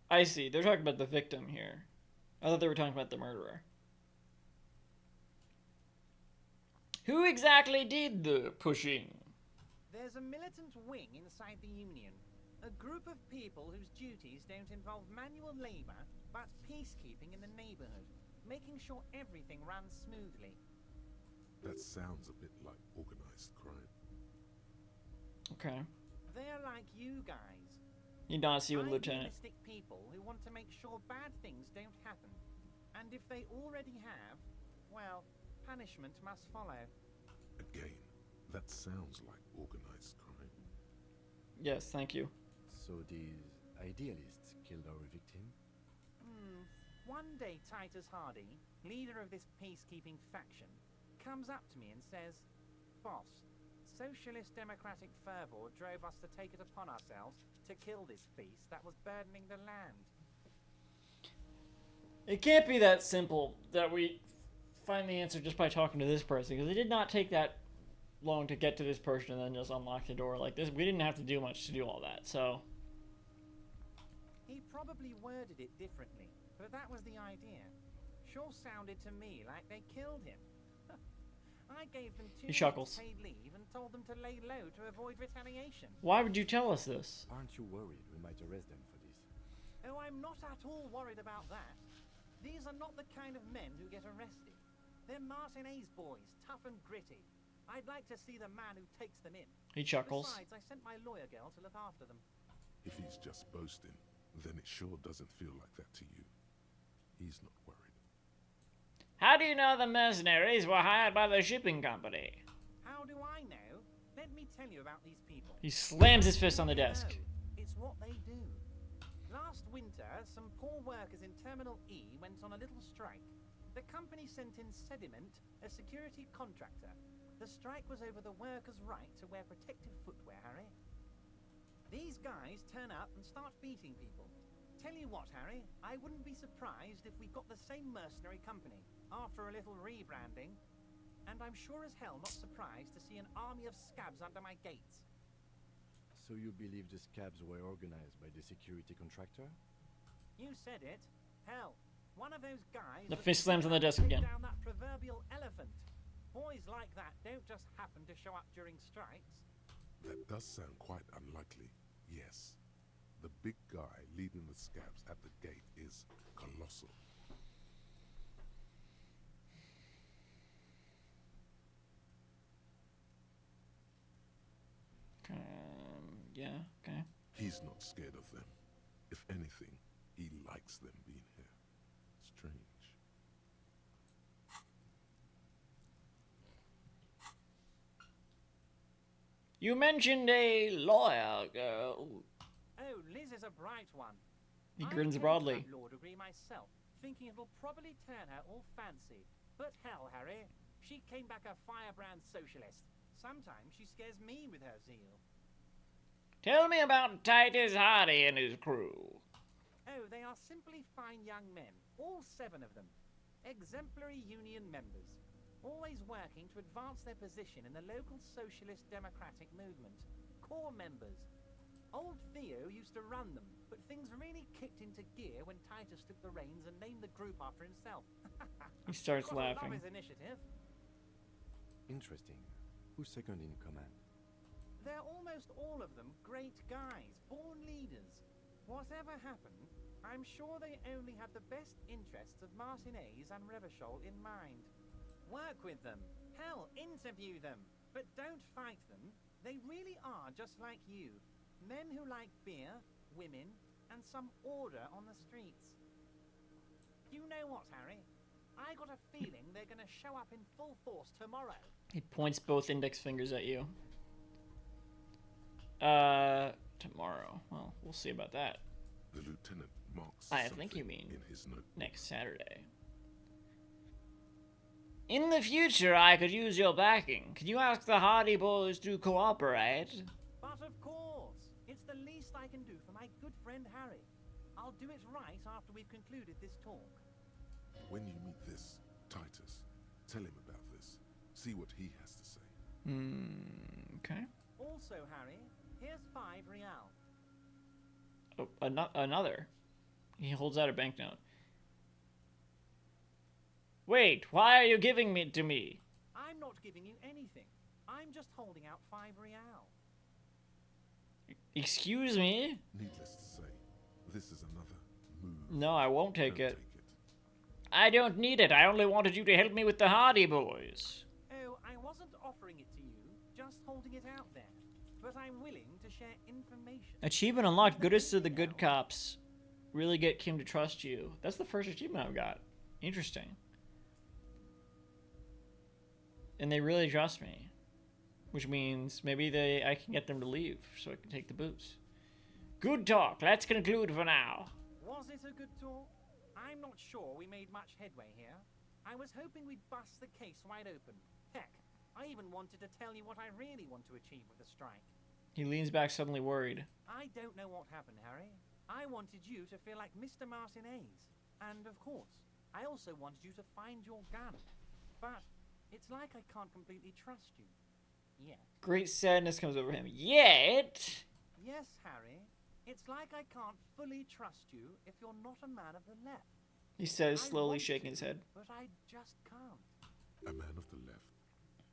S1: I see. They're talking about the victim here. I thought they were talking about the murderer. Who exactly did the pushing?
S20: There's a militant wing inside the Union. A group of people whose duties don't involve manual labor, but peacekeeping in the neighborhood, making sure everything runs smoothly.
S4: That sounds a bit like organized crime.
S1: Okay.
S20: They're like you guys.
S1: He nods you, Lieutenant.
S20: Idealistic people who want to make sure bad things don't happen. And if they already have, well, punishment must follow.
S4: Again, that sounds like organized crime.
S1: Yes, thank you.
S7: So these idealists killed our victim?
S20: One day Titus Hardy, leader of this peacekeeping faction, comes up to me and says, "Boss, socialist democratic fervor drove us to take it upon ourselves to kill this beast that was burdening the land."
S1: It can't be that simple that we find the answer just by talking to this person, because it did not take that long to get to this person and then just unlock the door like this. We didn't have to do much to do all that, so...
S20: He probably worded it differently, but that was the idea. Sure sounded to me like they killed him. I gave them 2
S1: He chuckles.
S20: weeks paid leave and told them to lay low to avoid retaliation.
S1: Why would you tell us this?
S7: Aren't you worried we might arrest them for this?
S20: Oh, I'm not at all worried about that. These are not the kind of men who get arrested. They're Martinez boys, tough and gritty. I'd like to see the man who takes them in.
S1: He chuckles.
S20: Besides, I sent my lawyer girl to look after them.
S4: If he's just boasting, then it sure doesn't feel like that to you. He's not worried.
S1: How do you know the mercenaries were hired by the shipping company?
S20: How do I know? Let me tell you about these people.
S1: He slams his fist on the desk.
S20: It's what they do. Last winter, some poor workers in Terminal E went on a little strike. The company sent in Sediment, a security contractor. The strike was over the workers' right to wear protective footwear, Harry. These guys turn up and start beating people. Tell you what, Harry, I wouldn't be surprised if we got the same mercenary company after a little rebranding. And I'm sure as hell not surprised to see an army of scabs under my gates.
S7: So you believe the scabs were organized by the security contractor?
S20: You said it. Hell, one of those guys...
S1: The fist slams on the desk again.
S20: ...down that proverbial elephant. Boys like that don't just happen to show up during strikes.
S4: That does sound quite unlikely, yes. The big guy leading the scabs at the gate is colossal.
S1: Yeah, okay.
S4: He's not scared of them. If anything, he likes them being here. Strange.
S1: You mentioned a lawyer girl.
S20: Oh, Liz is a bright one.
S1: He grins broadly.
S20: I'm law degree myself, thinking it'll probably turn her all fancy. But hell, Harry, she came back a firebrand socialist. Sometimes she scares me with her zeal.
S1: Tell me about Titus Hardy and his crew.
S20: Oh, they are simply fine young men, all 7 of them. Exemplary union members, always working to advance their position in the local socialist democratic movement. Core members. Old Theo used to run them, but things really kicked into gear when Titus took the reins and named the group after himself.
S1: He starts laughing.
S20: Love his initiative.
S7: Interesting. Who's second in command?
S20: They're almost all of them great guys, born leaders. Whatever happened, I'm sure they only had the best interests of Martinez and Revachol in mind. Work with them. Hell, interview them. But don't fight them. They really are just like you. Men who like beer, women, and some order on the streets. You know what, Harry? I got a feeling they're gonna show up in full force tomorrow.
S1: He points both index fingers at you. Tomorrow. Well, we'll see about that.
S4: The lieutenant marks
S1: I think you mean
S4: in his note.
S1: Next Saturday. In the future, I could use your backing. Can you ask the Hardy Boys to cooperate?
S20: But of course, it's the least I can do for my good friend Harry. I'll do it right after we've concluded this talk.
S4: When you meet this Titus, tell him about this. See what he has to say.
S1: Okay.
S20: Also, Harry, here's 5 real.
S1: Oh, another. He holds out a banknote. Wait, why are you giving it to me?
S20: I'm not giving you anything. I'm just holding out 5 real.
S1: Excuse me?
S4: Needless to say, this is another move.
S1: No, I won't take it. I don't need it. I only wanted you to help me with the Hardy Boys.
S20: Oh, I wasn't offering it to you, just holding it out there. But I'm willing to share information.
S1: Achievement unlocked. Goodness to the good cops. Really get Kim to trust you. That's the first achievement I've got. Interesting. And they really trust me. Which means maybe I can get them to leave so I can take the boots. Good talk. Let's conclude for now.
S20: Was it a good talk? I'm not sure we made much headway here. I was hoping we'd bust the case wide open. Heck, I even wanted to tell you what I really want to achieve with the strike.
S1: He leans back, suddenly worried.
S20: I don't know what happened, Harry. I wanted you to feel like Mr. Martinez. And of course, I also wanted you to find your gun. But it's like I can't completely trust you. Yet.
S1: Great sadness comes over him. Yet?
S20: Yes, Harry. It's like I can't fully trust you if you're not a man of the left.
S1: He says, slowly shaking his head.
S20: But I just can't.
S4: A man of the left.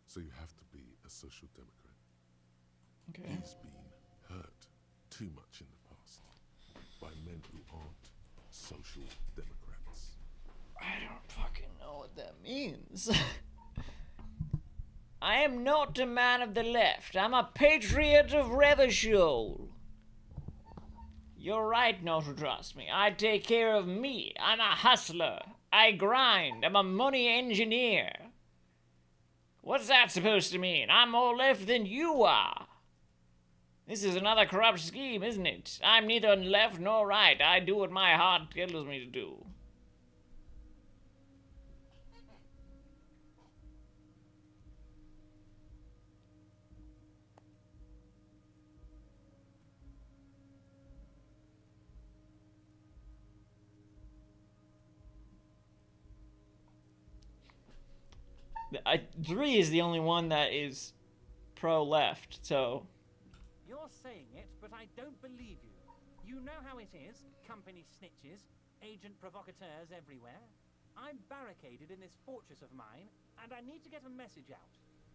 S4: So you have to be a social democrat.
S1: Okay.
S4: He's been hurt too much in the past by men who aren't social democrats.
S1: I don't fucking know what that means. I am not a man of the left. I'm a patriot of Revachol. You're right not to trust me. I take care of me. I'm a hustler. I grind. I'm a money engineer. What's that supposed to mean? I'm more left than you are. This is another corrupt scheme, isn't it? I'm neither left nor right. I do what my heart tells me to do. Three is the only one that is pro-left, so...
S20: You're saying it, but I don't believe you. You know how it is. Company snitches, agent provocateurs everywhere. I'm barricaded in this fortress of mine, and I need to get a message out.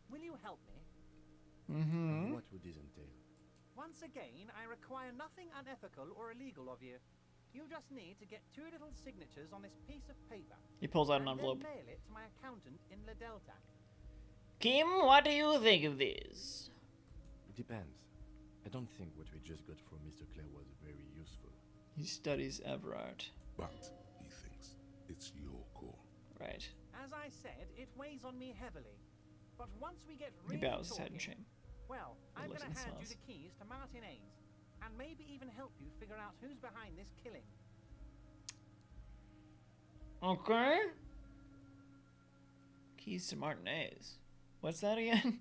S20: Will you help me?
S7: And what would this entail?
S20: Once again, I require nothing unethical or illegal of you. You just need to get 2 little signatures on this piece of paper.
S1: He pulls out an
S20: and
S1: envelope.
S20: Then mail it to my accountant in La Delta.
S1: Kim, what do you think of this?
S7: Depends. I don't think what we just got from Mr. Clare was very useful.
S1: He studies Everard.
S4: But he thinks it's your call.
S1: Right.
S20: As I said, it weighs on me heavily. But once we get
S1: He
S20: really
S1: bows his head in
S20: talking,
S1: shame.
S20: well,
S1: He
S20: I'm
S1: looks
S20: going to
S1: and
S20: hand you
S1: smiles.
S20: the keys to Martin Ains, and maybe even help you figure out who's behind this killing.
S1: Okay. Keys to Martinez. What's that again?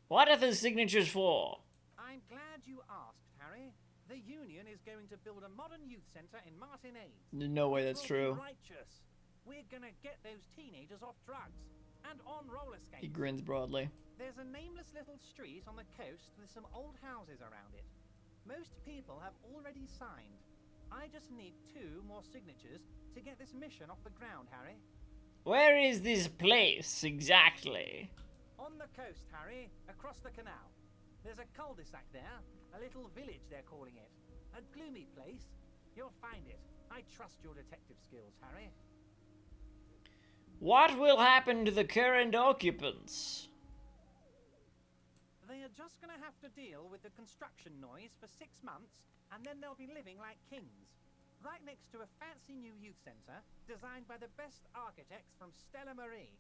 S1: What are the signatures for?
S20: I'm glad you asked, Harry. The Union is going to build a modern youth centre in Martin Ains.
S1: No way that's
S20: It will be
S1: true.
S20: Righteous. We're gonna get those teenagers off drugs and on roller skates.
S1: He grins broadly.
S20: There's a nameless little street on the coast with some old houses around it. Most people have already signed. I just need 2 more signatures to get this mission off the ground, Harry.
S1: Where is this place exactly?
S20: On the coast, Harry, across the canal. There's a cul-de-sac there, a little village they're calling it. A gloomy place. You'll find it. I trust your detective skills, Harry.
S1: What will happen to the current occupants?
S20: They are just gonna have to deal with the construction noise for 6 months, and then they'll be living like kings. Right next to a fancy new youth centre, designed by the best architects from Stella Marie.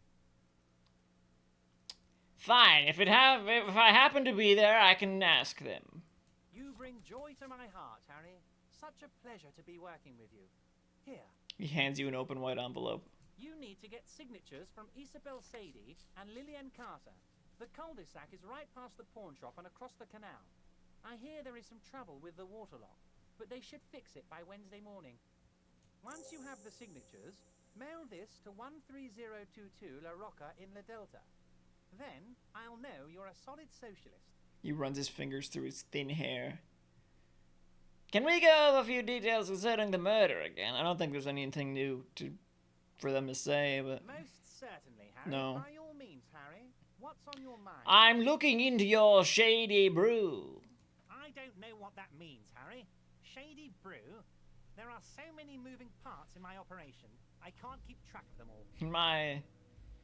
S1: Fine, if I happen to be there, I can ask them.
S20: You bring joy to my heart, Harry. Such a pleasure to be working with you. Here.
S1: He hands you an open white envelope.
S20: You need to get signatures from Isabel Sadie and Lillian Carter. The cul-de-sac is right past the pawn shop and across the canal. I hear there is some trouble with the water lock, but they should fix it by Wednesday morning. Once you have the signatures, mail this to 13022 La Rocca in La Delta. Then I'll know you're a solid socialist.
S1: He runs his fingers through his thin hair. Can we go over a few details concerning the murder again? I don't think there's anything new for them to say, but...
S20: Most certainly, Harry.
S1: No.
S20: By all means, Harry. What's on your mind?
S1: I'm looking into your shady brew.
S20: I don't know what that means, Harry. Shady brew? There are so many moving parts in my operation, I can't keep track of them all.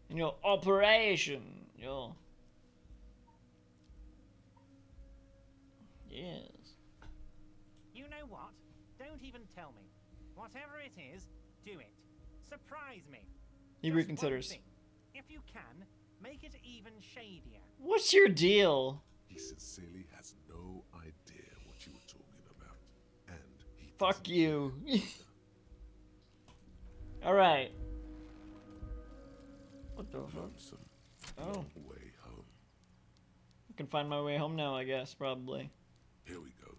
S1: In your operation, Yes.
S20: You know what? Don't even tell me. Whatever it is, do it. Surprise me.
S1: He
S20: Just
S1: reconsiders.
S20: one thing. If you can, make it even shadier.
S1: What's your deal?
S4: He sincerely has no idea what you were talking about. And he
S1: Fuck you. Alright. What the fuck?
S4: Lonesome.
S1: Oh.
S4: Way home.
S1: I can find my way home now, I guess, probably.
S4: Here we go.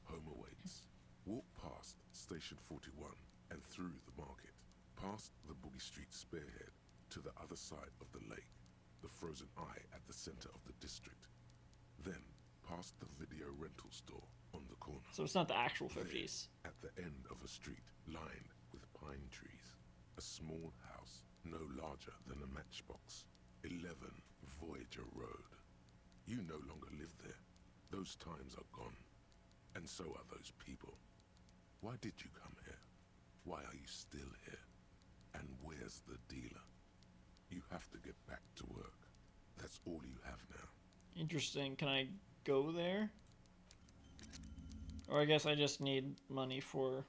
S4: Home awaits. Walk past Station 41 and through the market, past the Boogie Street spearhead to the other side of the lake, the frozen eye at the center of the district. Then past the video rental store on the corner.
S1: So it's not the actual 50s.
S4: At the end of a street lined with pine trees, a small house no larger than a matchbox, 11 Voyager Road. You no longer live there. Those times are gone, and so are those people. Why did you come here? Why are you still here? And where's the dealer? You have to get back to work. That's all you have now.
S1: Interesting. Can I go there? Or I guess I just need money for...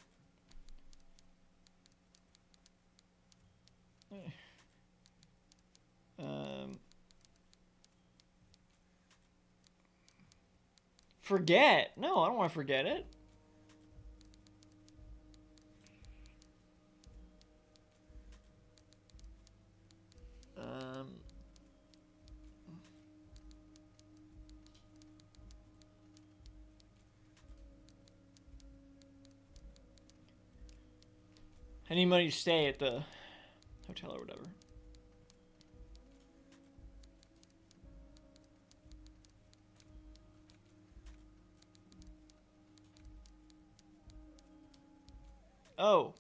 S1: Forget? No, I don't want to forget it. I need money to stay at the hotel or whatever. Oh.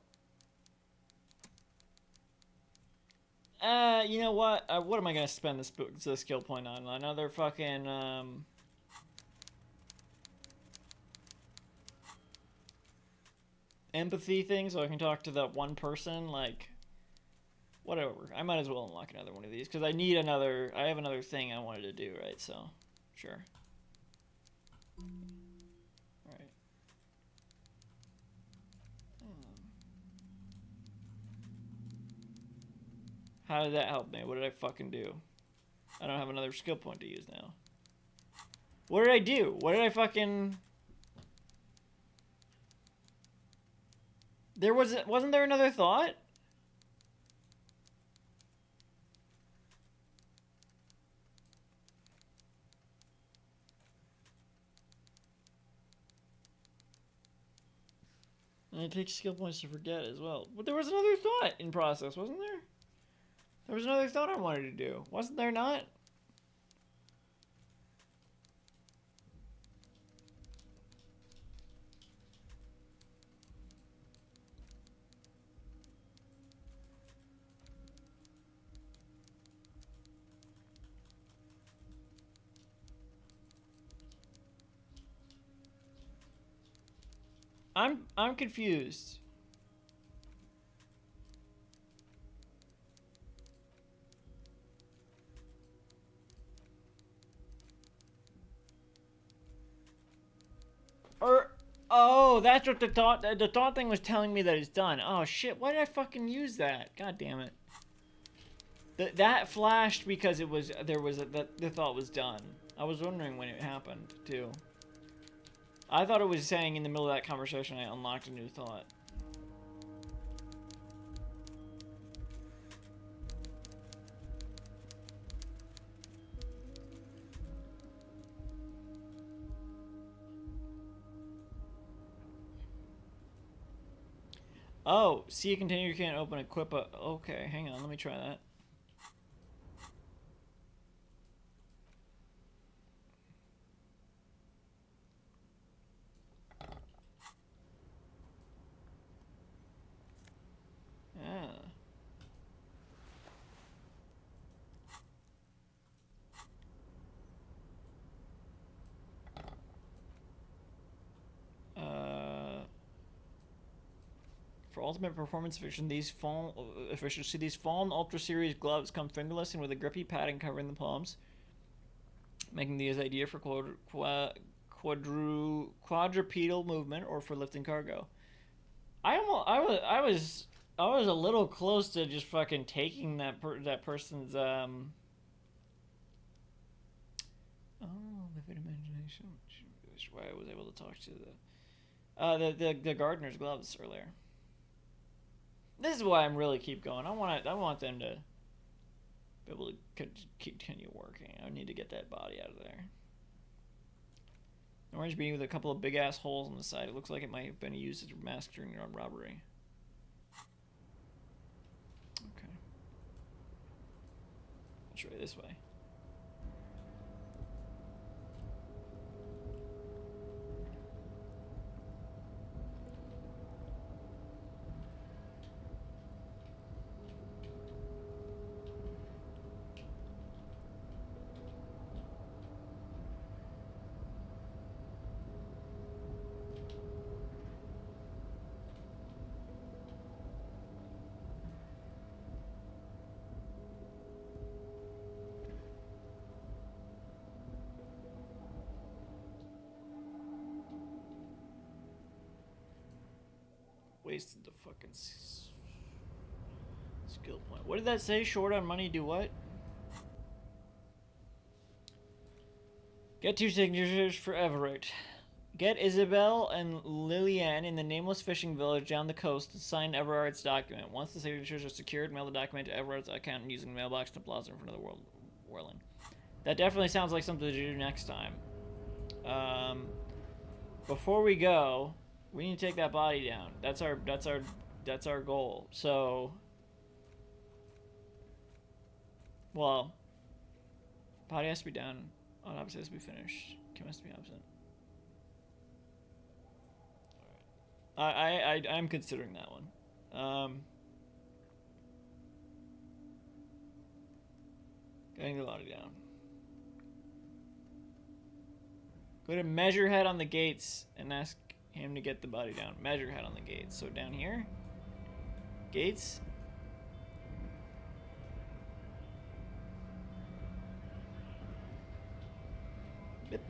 S1: You know what? What am I gonna spend this skill point on? Another fucking, empathy thing so I can talk to that one person? Like, whatever. I might as well unlock another one of these, because I need another, I have another thing I wanted to do, right? So, sure. Alright. How did that help me? What did I fucking do? I don't have another skill point to use now. What did I do? What did I fucking... Wasn't there another thought? And it takes skill points to forget as well. But there was another thought in process, wasn't there? There was another thought I wanted to do. Wasn't there not? I'm confused. Oh, that's what the thought thing was telling me that it's done. Oh shit, why did I fucking use that? God damn it. That flashed because it was the thought was done. I was wondering when it happened too. I thought it was saying in the middle of that conversation I unlocked a new thought. Oh, see a container you can't open, equip a... Okay, hang on, let me try that. For ultimate performance efficiency, these fallen Ultra Series gloves come fingerless and with a grippy padding covering the palms, making these ideal for quadrupedal movement or for lifting cargo. I was a little close to just fucking taking that person's oh, vivid imagination. Which why I was able to talk to the gardener's gloves earlier. This is why I'm really keep going. I want them to be able to continue working. I need to get that body out of there. Orange beanie with a couple of big ass holes on the side. It looks like it might have been used as a mask during an armed robbery. Okay. I'll try this way. wasted the fucking skill point. What did that say? Short on money, do what? Get 2 signatures for Everett. Get Isabel and Lillian in the nameless fishing village down the coast to sign Everard's document. Once the signatures are secured, mail the document to Everard's account using the mailbox in the plaza in front of the whirling. That definitely sounds like something to do next time. Before we go, we need to take that body down. That's our goal. So, well, body has to be down. Autopsy has to be finished. Kim has to be absent. I'm considering that one. Getting the body down. Go to Measurehead on the gates and ask him to get the body down. Measurehead on the gates. So down here. Gates. Bip.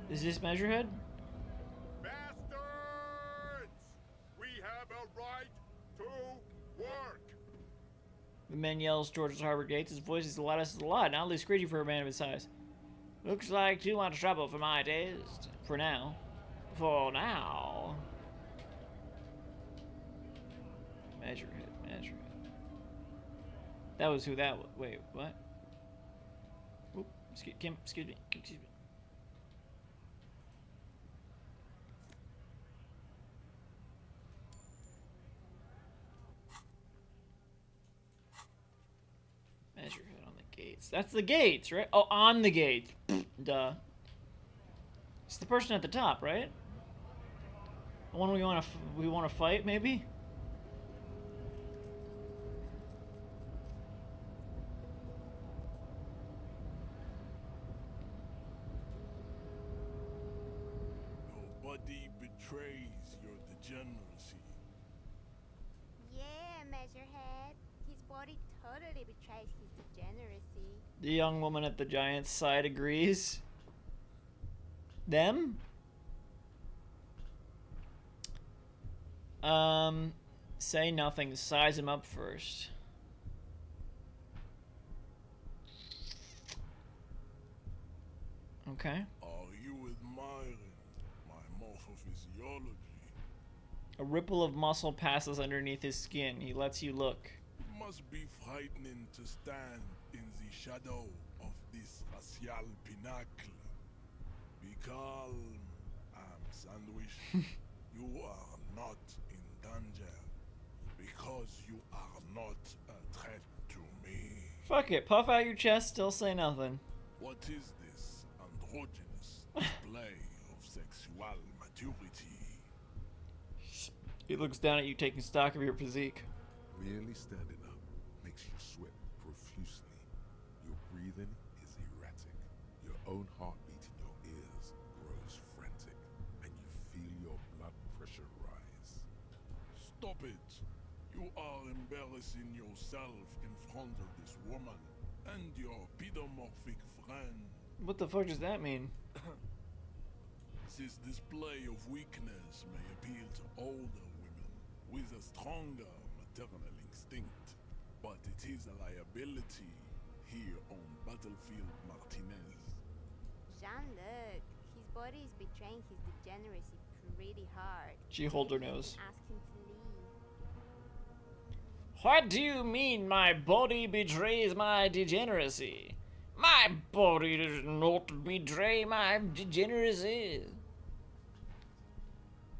S1: Is this Measurehead?
S4: Bastards! We have a right to work.
S1: The man yells towards the harbor gates. His voice is the loudest of the lot, not only screechy for a man of his size. Looks like too much trouble for my taste. For now. For now. Measurehead. That was who that was. Wait, what? Oop, excuse me. Measurehead on the gates. That's the gates, right? Oh, on the gates. Duh. It's the person at the top, right? The one we want to fight, maybe?
S17: Nobody betrays your degeneracy.
S8: Yeah, Measurehead. His body totally betrays his degeneracy.
S1: The young woman at the giant's side agrees. Them? Say nothing. Size him up first. Okay.
S17: Are you admiring my morphophysiology?
S1: A ripple of muscle passes underneath his skin. He lets you look.
S17: It must be frightening to stand in the shadow of this racial pinnacle. Be calm, Sandwich. You are not in danger because you are not a threat to me.
S1: Fuck it. Puff out your chest. Still say nothing.
S17: What is this androgynous display of sexual maturity?
S1: He looks down at you, taking stock of your physique.
S4: Merely standing up makes you sweat profusely. Your breathing is erratic. Your own heartbeat in your ears grows frantic, and you feel your blood pressure rise.
S17: Stop it! You are embarrassing yourself in front of this woman and your pedomorphic friend.
S1: What the fuck does that mean?
S17: This display of weakness may appeal to older women with a stronger maternal instinct, but it is a liability here on Battlefield Martinez.
S8: Jean-Luc, his body is betraying his degeneracy pretty hard.
S1: She holds her
S8: Maybe you
S1: nose.
S8: can ask him to leave.
S1: What do you mean my body betrays my degeneracy? My body does not betray my degeneracy.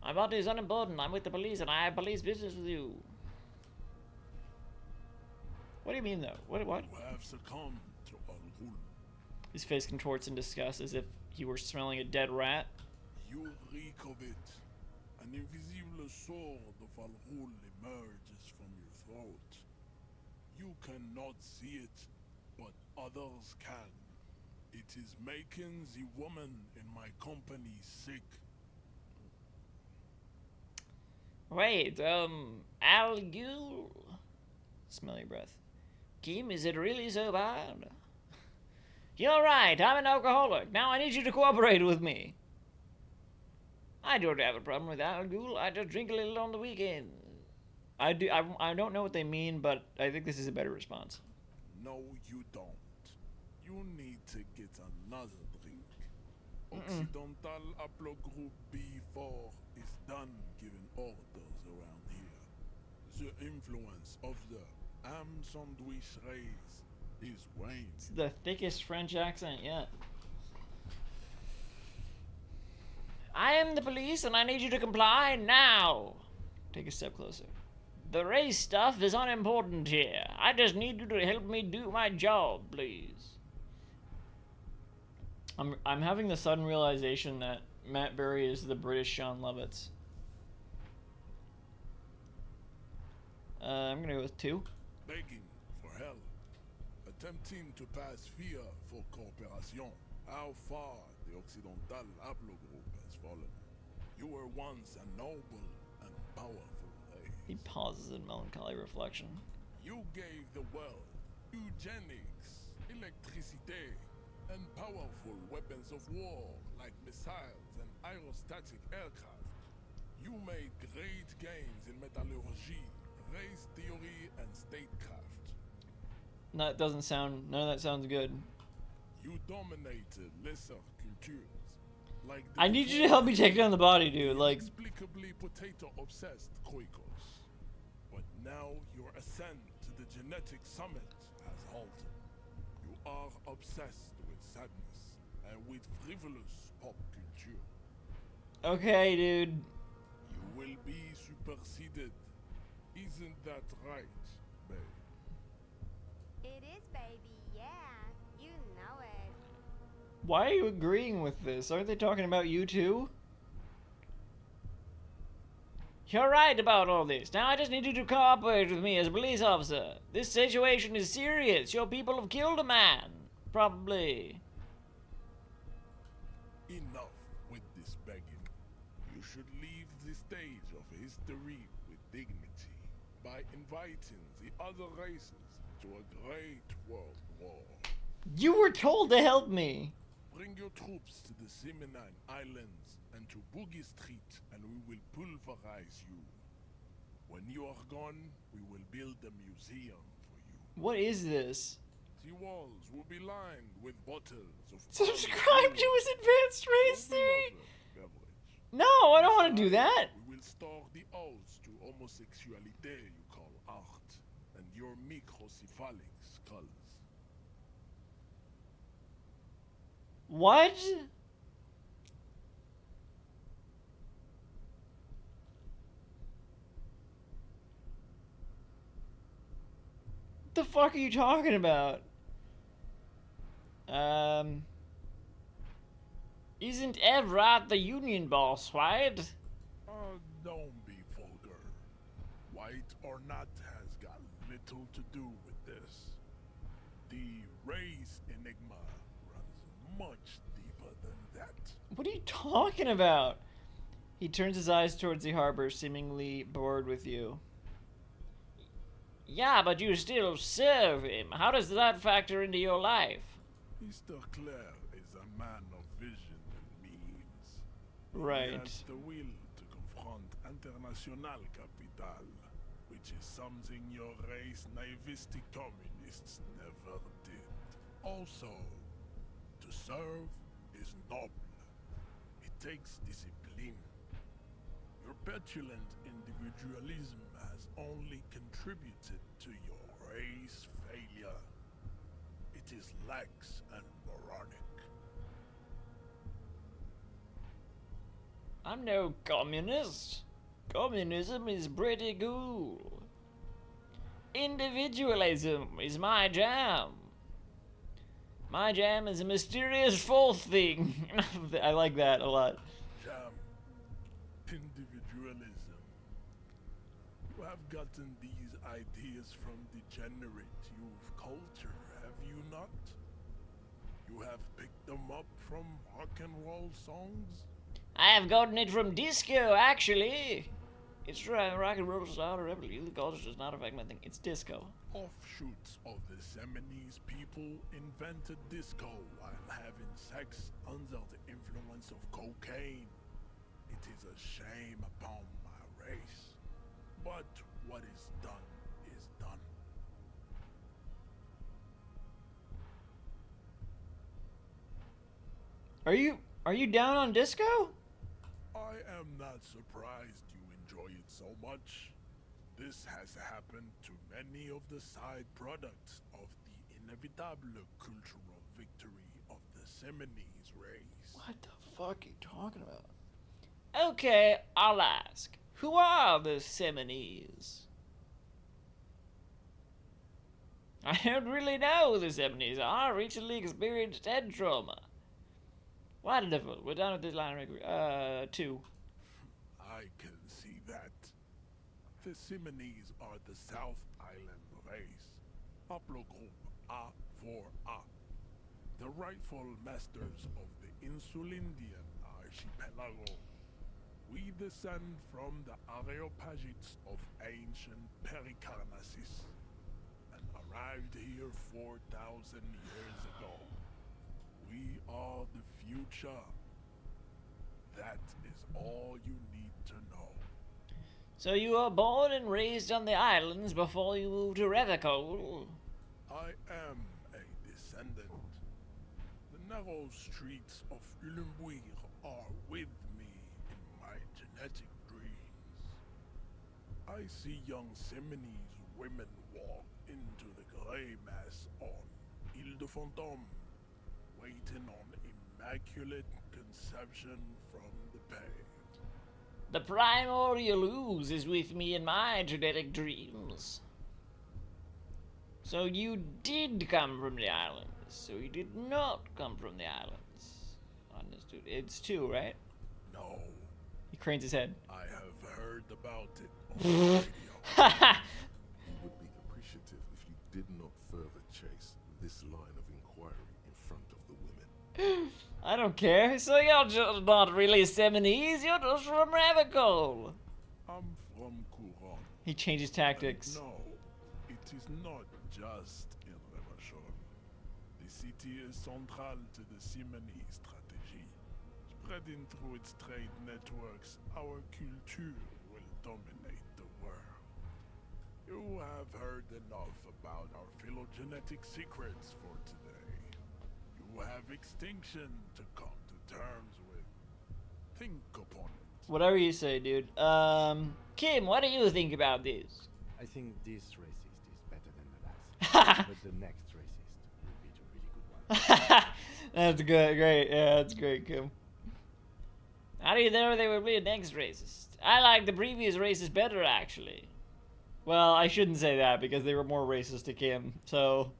S1: My body is unimportant. I'm with the police and I have police business with you. What do you mean, though? What?
S17: You have succumbed to Al-Ghul.
S1: His face contorts in disgust as if he were smelling a dead rat.
S17: You reek of it. An invisible sword of Al-Ghul emerges from your throat. You cannot see it, but others can. It is making the woman in my company sick.
S1: Wait, Al-Ghul. Smell your breath. Kim, is it really so bad? You're right, I'm an alcoholic. Now I need you to cooperate with me. I don't have a problem with alcohol. I just drink a little on the weekend. I don't know what they mean, but I think this is a better response.
S17: No, you don't. You need to get another drink. Occidental Haplogroup B4 is done giving orders around here. The influence of the ham sandwich race is waning.
S1: It's the thickest French accent yet. I am the police and I need you to comply now. Take a step closer. The race stuff is unimportant here. I just need you to help me do my job, please. I'm having the sudden realization that Matt Berry is the British Sean Lovitz. I'm gonna go with 2.
S17: Begging for help. Attempting to pass fear for cooperation. How far the Occidental Haplogroup has fallen. You were once a noble and powerful race.
S1: He pauses in melancholy reflection.
S17: You gave the world eugenics, electricity, and powerful weapons of war like missiles and aerostatic aircraft. You made great gains in metallurgy, race theory, and statecraft.
S1: None of that sounds good.
S17: You dominated lesser cultures. Like
S1: I need you to help me take down the body, dude. Like,
S17: inexplicably potato-obsessed Quakers. But now your ascent to the genetic summit has halted. You are obsessed with sadness and with frivolous pop culture.
S1: okay, dude.
S17: You will be superseded. Isn't that right, babe?
S8: It is, baby, yeah. You know it.
S1: Why are you agreeing with this? Aren't they talking about you too? You're right about all this. Now I just need you to cooperate with me as a police officer. This situation is serious. Your people have killed a man. Probably.
S17: Enough with this begging. You should leave the stage of history with dignity by inviting the other races to a great world war.
S1: You were told to help me.
S17: Bring your troops to the Seminine Islands and to Boogie Street, and we will pulverize you. When you are gone, we will build a museum for you.
S1: What is this?
S17: The walls will be lined with bottles of
S1: Subscribe to his advanced race theory. No, I don't want to do that.
S17: We will store the odes to homosexuality you call art, and your microcephalic skulls.
S1: What? The fuck are you talking about? Isn't Everett the union boss, right?
S17: Don't be vulgar. White or not has got little to do with this. The race enigma runs much deeper than that.
S1: What are you talking about? He turns his eyes towards the harbor, seemingly bored with you. Yeah, but you still serve him. How does that factor into your life?
S17: Mr. Clare is a man of vision and means.
S1: Right.
S17: He has the will to confront international capital, which is something your race naivistic communists never did. Also, to serve is noble. It takes discipline. Your petulant individualism has only contributed to your race failure. It is lax and moronic.
S1: I'm no communist. Communism is pretty cool. Individualism is my jam. My jam is a mysterious fourth thing. I like that a lot.
S17: Jam. Individualism. You have gotten these ideas from degenerate youth culture, have you not? You have picked them up from rock and roll songs?
S1: I have gotten it from disco, actually. It's right, rock and roll is not a rebel. The culture does not affect my thing. It's disco.
S17: offshoots of the Seminoles people invented disco while having sex under the influence of cocaine. It is a shame upon my race, but what is done is done.
S1: Are you down on disco?
S17: I am not surprised you enjoy it so much. This has happened to many of the side products of the inevitable cultural victory of the Seminoles race.
S1: What the fuck are you talking about? Okay, I'll ask. Who are the Seminoles? I don't really know who the Seminoles are. I recently experienced head trauma. Wonderful. We're done with this line of 2.
S17: I can see that. The Seminoles are the South Island race, haplogroup A4A, the rightful masters of the Insulindian archipelago. We descend from the Areopagites of ancient Pericarnassus and arrived here 4,000 years ago. We are the future. That is all you need to know.
S1: So you were born and raised on the islands before you moved to Revacol?
S17: I am a descendant. The narrow streets of Ulimbuir are with me in my genetic dreams. I see young Seminoles women walk into the grey mass on Ile de Fantôme, waiting on immaculate conception from the pay.
S1: The primordial ooze is with me in my genetic dreams. So you did come from the islands. So you did not come from the islands. Understood. It's 2, right?
S17: No.
S1: He cranes his head.
S17: I have heard about it on the radio.
S4: You would be appreciative if you did not further chase this line of inquiry in front of the women.
S1: I don't care. So you're just not really Seminoles, you're just from Revacol.
S17: I'm from Couronne.
S1: He changes tactics.
S17: No, it is not just in Revachol. The city is central to the Seminoles strategy. Spreading through its trade networks, our culture will dominate the world. You have heard enough about our phylogenetic secrets for today. You have extinction to come to terms with. Think upon it.
S1: Whatever you say, dude. Kim, what do you think about this?
S7: I think this racist is better than the last. But the next racist will be the really good one.
S1: That's good, great. Yeah, that's great, Kim. How do you know they would be a next racist? I like the previous racist better, actually. Well, I shouldn't say that because they were more racist to Kim, so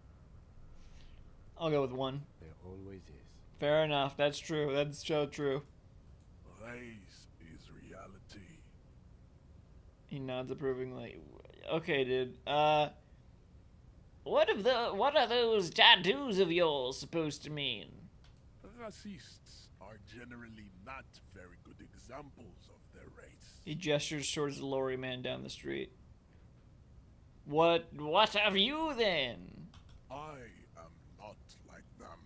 S1: I'll go with 1.
S7: There always is.
S1: Fair enough. That's true. That's so true.
S17: Race is reality.
S1: He nods approvingly. Okay, dude. What are those tattoos of yours supposed to mean?
S17: Racists are generally not very good examples of their race.
S1: He gestures towards the lorry man down the street. What have you then?
S17: I am not like them.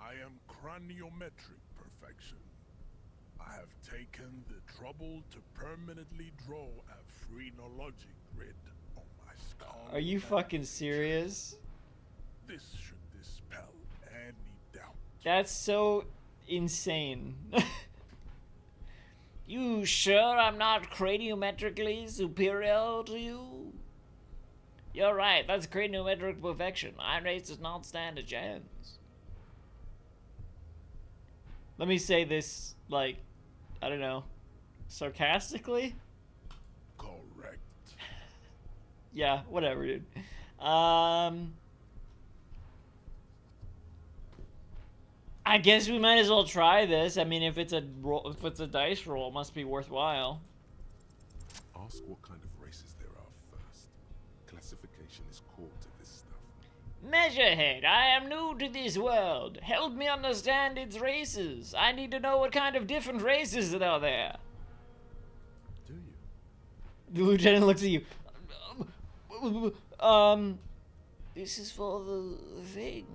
S17: I am craniometric perfection. I have taken the trouble to permanently draw a phrenologic grid on my skull.
S1: Are you fucking serious?
S17: This should dispel any doubt.
S1: That's so insane. You sure I'm not craniometrically superior to you? You're right, that's craniometric perfection. My race does not stand a chance. Let me say this, like, I don't know, sarcastically?
S17: Correct.
S1: Yeah, whatever, dude. I guess we might as well try this. I mean, if it's a dice roll, it must be worthwhile.
S4: Ask what kind of races there are first. Classification is core to this stuff.
S1: Measurehead, I am new to this world. Help me understand its races. I need to know what kind of different races are there.
S7: Do you?
S1: The lieutenant looks at you. This is for the thing.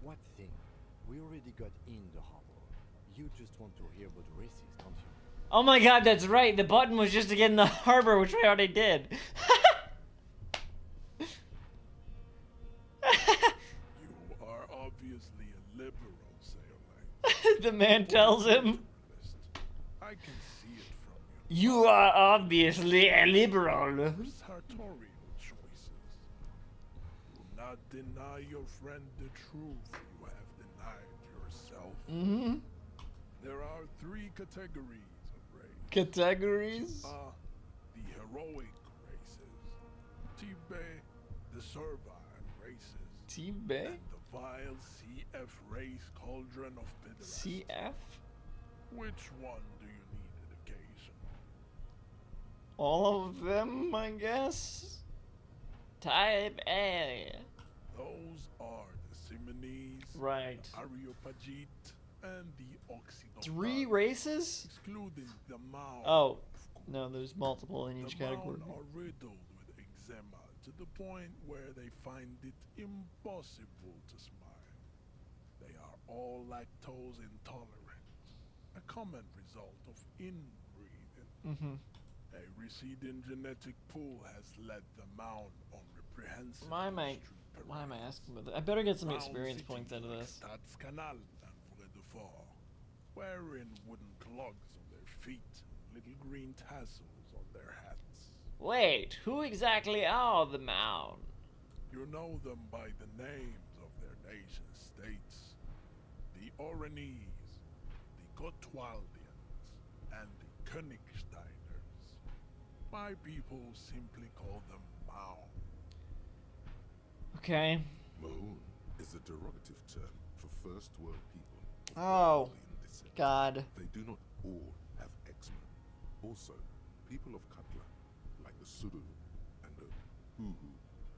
S7: What thing? We already got in the harbor. You just want to hear about races, don't you?
S1: Oh my god, that's right. The button was just to get in the harbor, which we already did.
S17: You are obviously a liberal, Sailor.
S1: The man tells him.
S17: I can see it from
S1: You are obviously a liberal.
S17: sartorial choices. Do not deny your friend the truth you have denied yourself.
S1: Mm-hmm.
S17: There are 3 categories of race.
S1: Categories?
S17: The heroic races. Tibet, the servile races.
S1: Tibet?
S17: And the vile CF race cauldron of pederasty.
S1: CF?
S17: Which one do you need an occasion?
S1: All of them, I guess? Type A.
S17: Those are the Simonese,
S1: Right.
S17: the Areopagite, and the Occidental.
S1: 3 races?
S17: Excluding the Mao.
S1: Oh, no, there's multiple in each
S17: The
S1: category.
S17: Maun are riddled with eczema to the point where they find it impossible to smile. They are all lactose intolerant, a common result of inbreeding.
S1: Mm-hmm.
S17: A receding genetic pool has led the Maun on reprehensible
S1: Why am I asking about that? I better get some experience points out of this.
S17: That's Canal and Fredefort, wearing wooden clogs on their feet and little green tassels on their hats.
S1: Wait, who exactly are the Maun?
S17: You know them by the names of their nation states. The Oranese, the Gotwaldians, and the Königsteiners. My people simply call them Mao.
S1: Okay.
S4: Mahoon is a derogative term for first world people.
S1: Oh, God.
S4: They do not all have eczema. Also, people of Katla, like the Suru and the Huhu,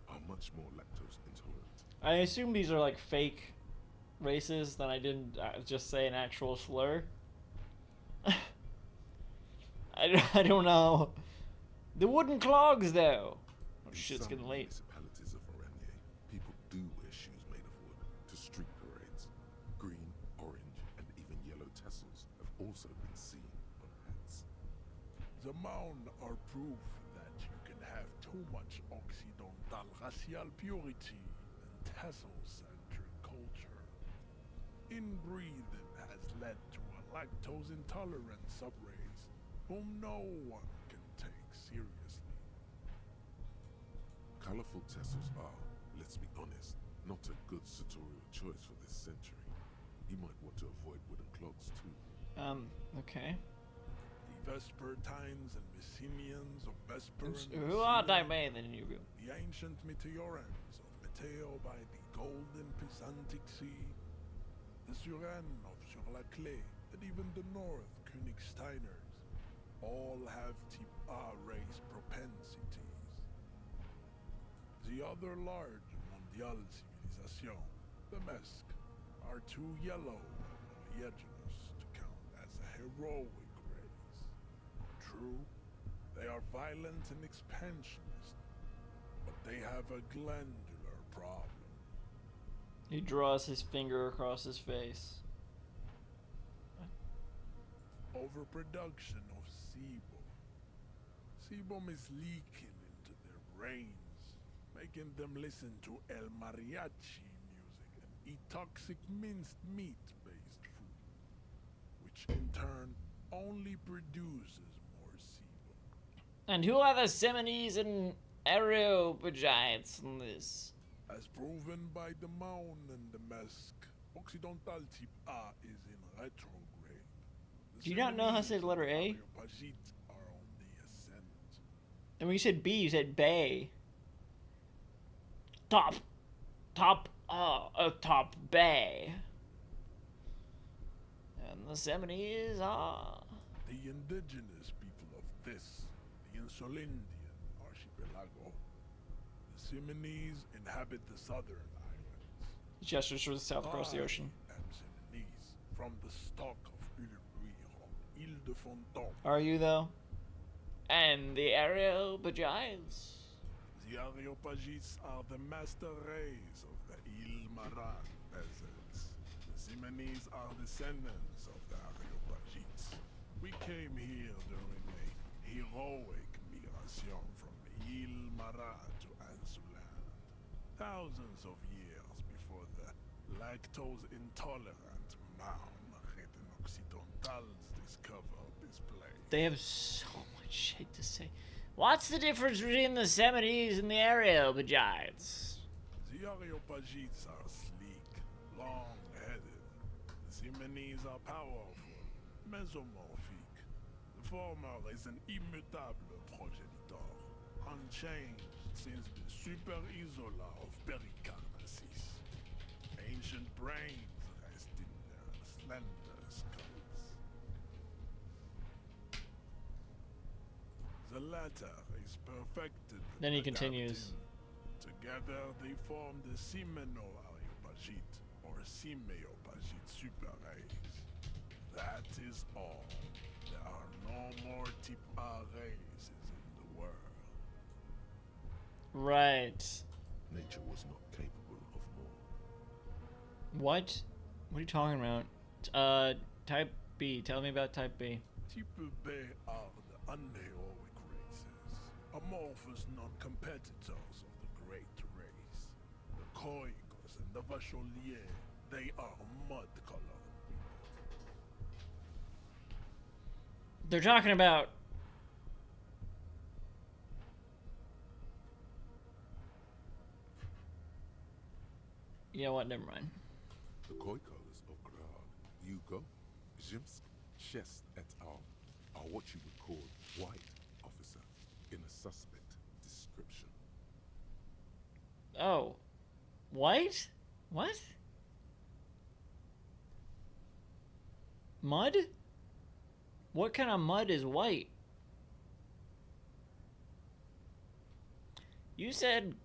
S4: are much more lactose intolerant.
S1: I assume these are like fake races, then I didn't just say an actual slur. I don't know. The wooden clogs, though. Oh shit, it's getting late.
S4: Municipalities of Oranje, people do wear shoes made of wood to street parades. Green, orange, and even yellow tassels have also been seen on hats.
S17: The Maun are proof that you can have too much Occidental racial purity and tassel-centric culture. Inbreeding has led to a lactose-intolerant subrace whom no one can take seriously.
S4: Colorful tassels are, let's be honest, not a good sartorial choice for this century. You might want to avoid wooden clogs too.
S1: Okay.
S17: The Vespertines and Messenians of Vesper and
S1: Who are
S17: Messina,
S1: they in your view?
S17: the ancient Meteorans of Meteo by the golden Pisantic Sea, the Suren of Sur-la-Clé, and even the North Königsteiners, all have type A race propensities. The other large mondial civilization, the Mesk, are too yellow and oleaginous to count as a heroic race. True, they are violent and expansionist, but they have a glandular problem.
S1: He draws his finger across his face.
S17: Overproduction of sebum. Sebum is leaking into their brains, making them listen to El Mariachi music and eat toxic minced meat-based food, which in turn only produces more sebum.
S1: And who are the Simonese and Areopagites in this?
S17: As proven by the Maun and the Mesk, Occidental type A is in retrograde.
S1: Do you not know how to say the letter A?
S17: Areopagite are on the ascent.
S1: And when you said B, you said Bay. Top Bay. And the Simonese are...
S17: The indigenous people of this, the Insulindian archipelago. The Simonese inhabit the southern islands.
S1: He gestures to the south across the ocean.
S17: I am Simonese, from the stock of Ulruy on Ile de Fonton.
S1: Are you, though? And the Areopagites.
S17: The Areopagites are the master race of the Ilmaran peasants. The Simonese are descendants of the Areopagites. We came here during a heroic migration from Ilmaran to Ansuland. Thousands of years before the lactose-intolerant Marmoreten Occidentals discovered this place.
S1: They have so much shit to say. What's the difference between the Seminoles and the Areopagites?
S17: The Areopagites are sleek, long-headed. The Simonese are powerful, mesomorphic. The former is an immutable progenitor, unchanged since the Super Isola of Pericarnassus. Ancient brains rest in their slender skulls. The latter is perfected.
S1: Then he continues.
S17: Together they form the Simeno-Areopagite or Simeopagite super race. That is all. There are no more type A races in the world.
S1: Right.
S4: Nature was not capable of more.
S1: What? What are you talking about? Type B. Tell me about Type B.
S17: Type B are the unheroic races, amorphous non-competitors of the great race. The Koikos and the Vacholier, they are mud-colored people.
S1: They're talking about... You know what? Never mind.
S4: The Koikos of Grad, Hugo, Zimsk, Chest et al. Are what you would call white, officer, in a suspect description.
S1: Oh. White? What? Mud? What kind of mud is white? You said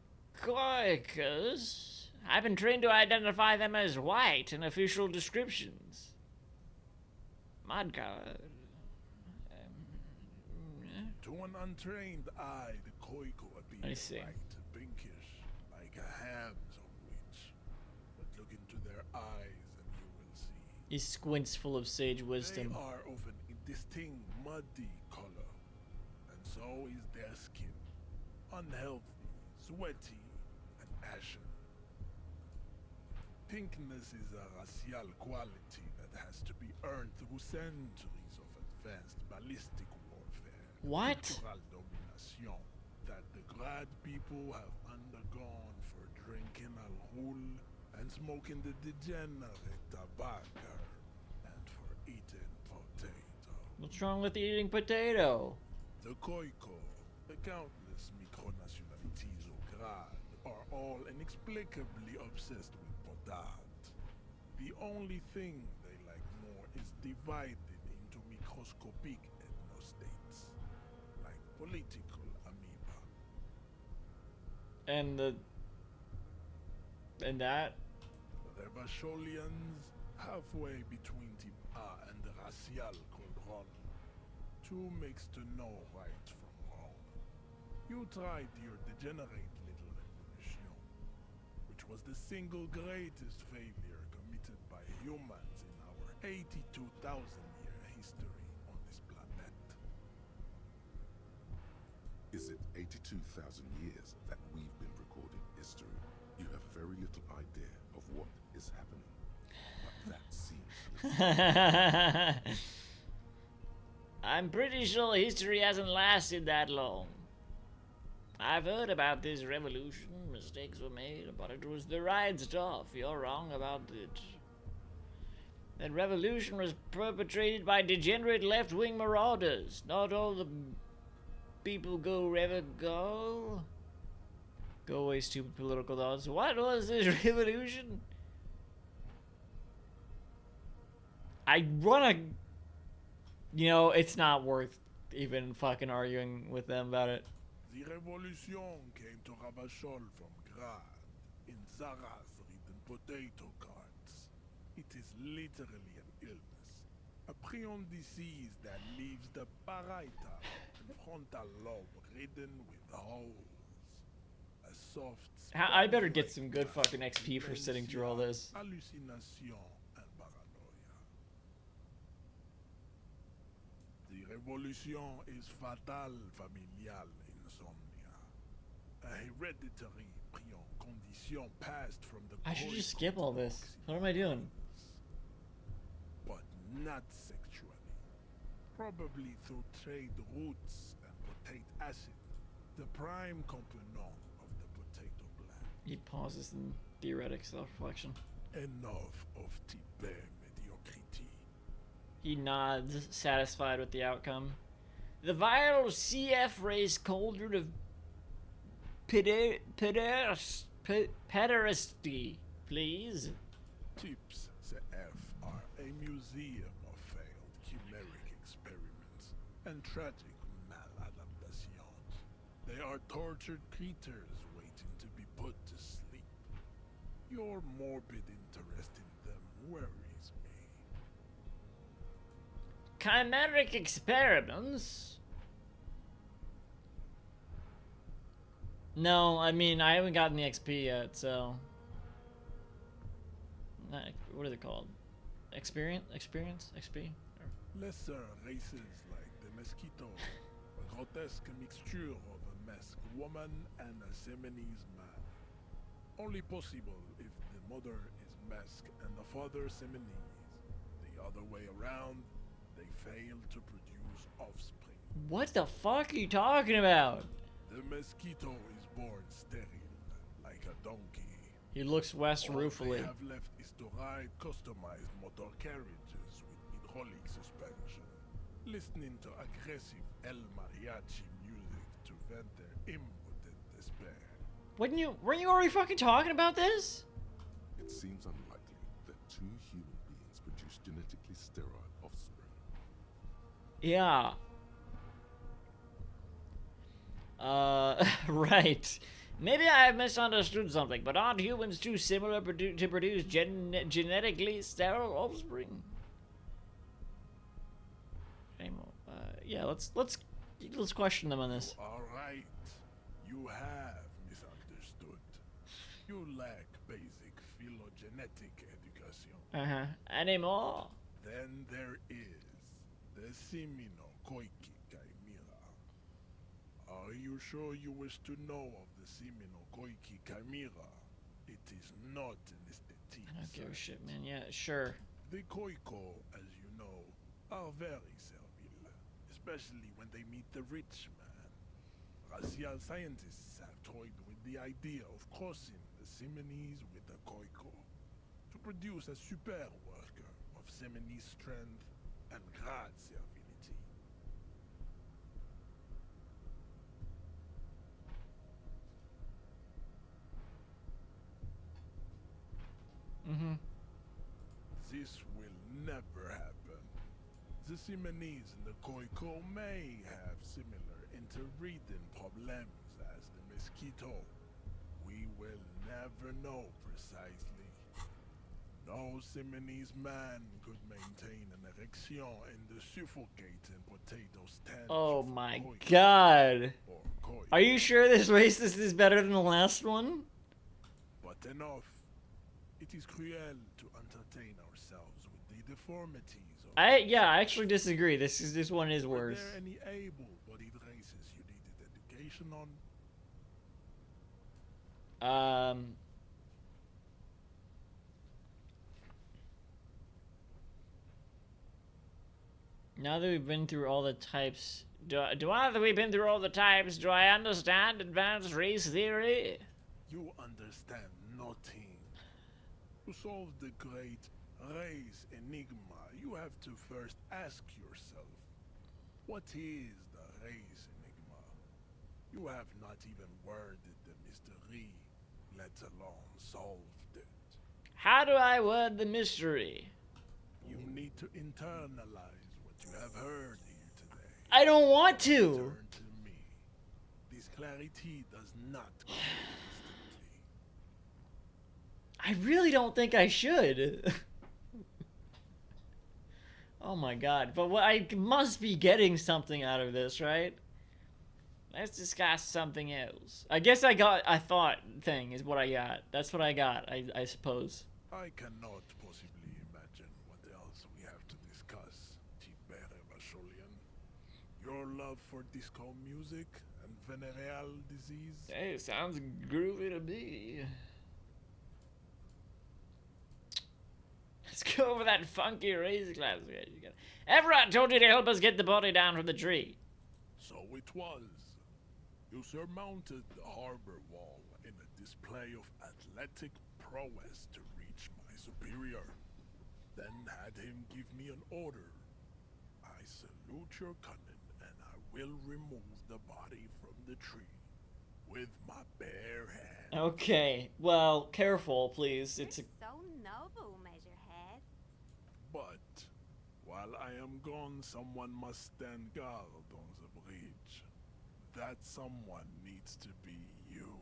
S1: Koikos. I've been trained to identify them as white in official descriptions. Mud color.
S17: To an untrained eye, the Koiko appear light, pinkish, like a ham sandwich. But look into their eyes and you will see.
S1: He squints full of sage wisdom.
S17: They are of an indistinct muddy color, and so is their skin. Unhealthy, sweaty, and ashen. Pinkness is a racial quality that has to be earned through centuries of advanced ballistic warfare.
S1: What?
S17: Cultural domination that the Grad people have undergone for drinking alcohol and smoking the degenerate tobacco and for eating potato.
S1: What's wrong with eating potato?
S17: The Koiko, the countless micronationalities of Grad are all inexplicably obsessed with potat. The only thing they like more is divided into microscopic ethnostates, like political amoeba.
S1: And that?
S17: The Vacholians, halfway between type A and the racial cauldron. Two makes to know right from wrong. You tried your degenerate little revolution, which was the single greatest failure committed by humans in our 82,000-year history on this planet.
S4: Is it 82,000 years that we've been recording history? You have very little idea of what is happening. But that seems...
S1: I'm pretty sure history hasn't lasted that long. I've heard about this revolution. Mistakes were made, but it was the right stuff. You're wrong about it. That revolution was perpetrated by degenerate left-wing marauders. Not all the people go ever go. Go away, stupid political thoughts. What was this revolution? I wanna... You know, it's not worth even fucking arguing with them about it.
S17: The revolution came to Ravachol from Grad in Zaras ridden potato carts. It is literally an illness, A prion disease that leaves the parietal and frontal lobe ridden with holes. A soft
S1: I better get some good fucking XP for sitting through all this.
S17: hallucination and paranoia. The revolution is fatal familial insomnia. A hereditary prion condition passed from the
S1: I should just skip all this. What am I doing?
S17: But not sexually. Probably through trade roots and potate acid, the prime component of the potato plant.
S1: He pauses in theoretic self-reflection.
S17: Enough of Tibet mediocrity.
S1: He nods, satisfied with the outcome. The viral CF raised cauldron of pederasty, please.
S17: Tips CF are a museum of failed chimeric experiments and tragic maladaptations. They are tortured creatures waiting to be put to sleep. Your morbid interest in them worries me.
S1: Chimeric experiments? No, I mean, I haven't gotten the XP yet, so... What are they called? Experience? XP?
S17: Lesser races like the mosquito, a grotesque mixture of a masked woman and a Seminese man. Only possible if the mother is masked and the father Seminese. The other way around, they fail to produce offspring.
S1: What the fuck are you talking about?
S17: The mosquito is born sterile, like a donkey.
S1: He looks west
S17: All
S1: ruefully.
S17: they have left is to ride customized motor carriages with hydraulic suspension, listening to aggressive El Mariachi music to vent their impotent despair.
S1: Weren't you already fucking talking about this?
S4: It seems unlikely that two human beings produce genetically sterile offspring.
S1: Yeah. Right. Maybe I have misunderstood something, but aren't humans too similar to produce genetically sterile offspring? Yeah, let's question them on this.
S17: All right, you have misunderstood. You lack basic phylogenetic education.
S1: Any more?
S17: Then there is the Seminokoiki Chimera. Are you sure you wish to know of the Seminokoiki Chimera? It is not an aesthetic.
S1: I don't give a shit, man. Yeah, sure.
S17: The Koiko, as you know, are very servile, especially when they meet the rich man. Racial scientists have toyed with the idea of crossing the Seminese with the Koiko to produce a super worker of Seminese strength and grad servility. This will never happen. The Seminese and the Koiko may have similar interbreeding problems as the mosquito. We will never know precisely. No Seminese man could maintain an erection in the suffocating potato stench.
S1: Oh my god. Are you sure this racist is better than the last one?
S17: But enough. It is cruel to entertain ourselves with the deformities of
S1: I actually disagree. This one is worse.
S17: Are there any able-bodied races you needed education on?
S1: Now that we've been through all the types, now that we've been through all the types, do I understand advanced race theory?
S17: You understand nothing. To solve the great race enigma, you have to first ask yourself, what is the race enigma? You have not even worded the mystery, let alone solved it.
S1: How do I word the mystery?
S17: You need to internalize what you have heard here today.
S1: I don't want to!
S17: Turn to me. This clarity does not come instantly.
S1: I really don't think I should. Oh, Oh my god. But what I must be getting something out of this, right? Let's discuss something else. I guess I thought thing is what I got. That's what I got, I suppose.
S17: I cannot possibly imagine what else we have to discuss, Tibere Vasholian. Your love for disco music and venereal disease?
S1: Hey, sounds groovy to me. Let's go over that funky race class. Everyone told you to help us get the body down from the tree.
S17: So it was. You surmounted the harbor wall in a display of athletic prowess to reach my superior. Then had him give me an order. I salute your cunning, and I will remove the body from the tree with my bare hand.
S1: Okay, well, careful, please. It's a...
S8: So noble, Measurehead.
S17: But while I am gone, someone must stand guard on the bridge. That someone needs to be you.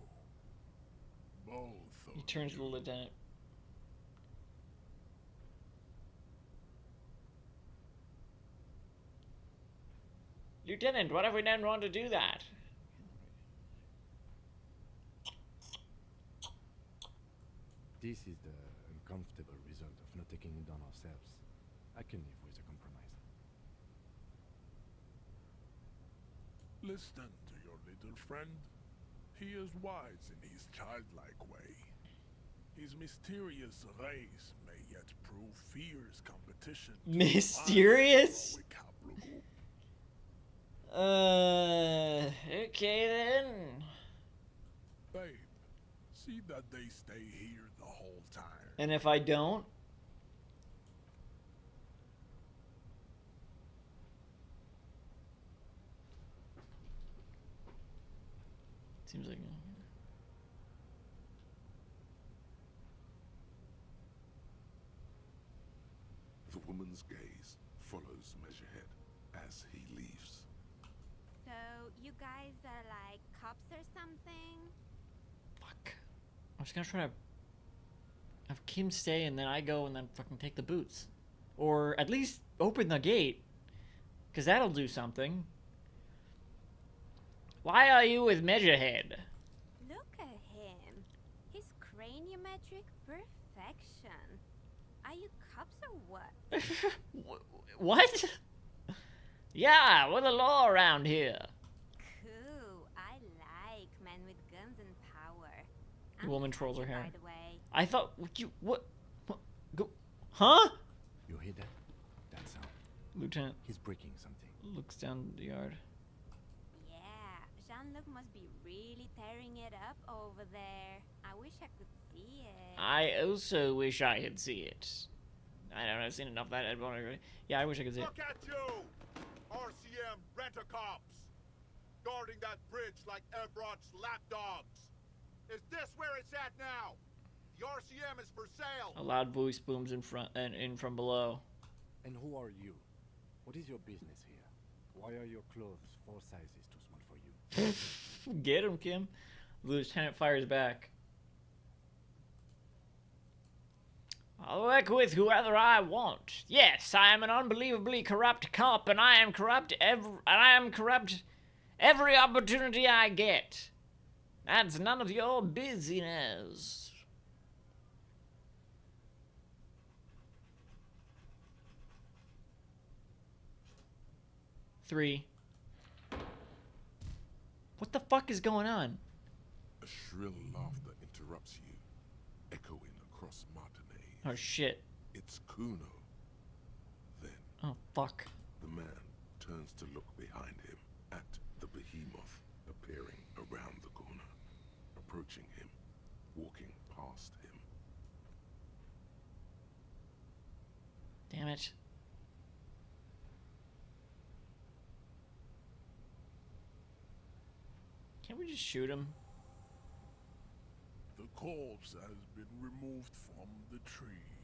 S17: Both of
S1: He turns to the lieutenant. Lieutenant, what if we didn't want to do that?
S7: This is the uncomfortable result of not taking it on ourselves. I can live with a compromise.
S17: Listen to your little friend. He is wise in his childlike way. His mysterious race may yet prove fierce competition.
S1: Mysterious? Okay then.
S17: Babe, see that they stay here the whole time.
S1: And if I don't? Seems like...
S4: The woman's gaze follows Measurehead as he leaves.
S8: So, you guys are like cops or something?
S1: Fuck. I was gonna try to have Kim stay and then I go and then fucking take the boots. Or at least open the gate. Because that'll do something. Why are you with Measurehead?
S8: Look at him. His craniometric perfection. Are you cops or what?
S1: What? Yeah, we're the law around here.
S8: Cool. I like men with guns and power.
S1: The woman trolls her hair.
S8: By the way.
S1: I thought you what? Go, huh?
S7: You hear that? That sound.
S1: Lieutenant.
S7: He's breaking something.
S1: Looks down the yard.
S8: Yeah, Jean-Luc must be really tearing it up over there. I wish I could see it.
S1: I also wish I could see it. I don't know, I've seen enough of that. I don't agree. Yeah, I wish I could see it.
S13: Look at you! RCM rent-a-cops! Guarding that bridge like Evrod's lapdogs! Is this where it's at now? The RCM is for sale!
S1: A loud voice booms in front and in from below.
S7: And who are you? What is your business here? Why are your clothes 4 sizes too small for you?
S1: Get him, Kim. The lieutenant fires back. I'll work with whoever I want. Yes, I am an unbelievably corrupt cop, and I am corrupt every opportunity I get. That's none of your business. Three. What the fuck is going on?
S4: A shrill laughter interrupts you, echoing across Martinez.
S1: Oh shit.
S4: It's Kuno. Then,
S1: oh fuck.
S4: The man turns to look behind him at the behemoth appearing around the corner, approaching him, walking past him.
S1: Damn it. Can't we just shoot him?
S17: The corpse has been removed from the tree.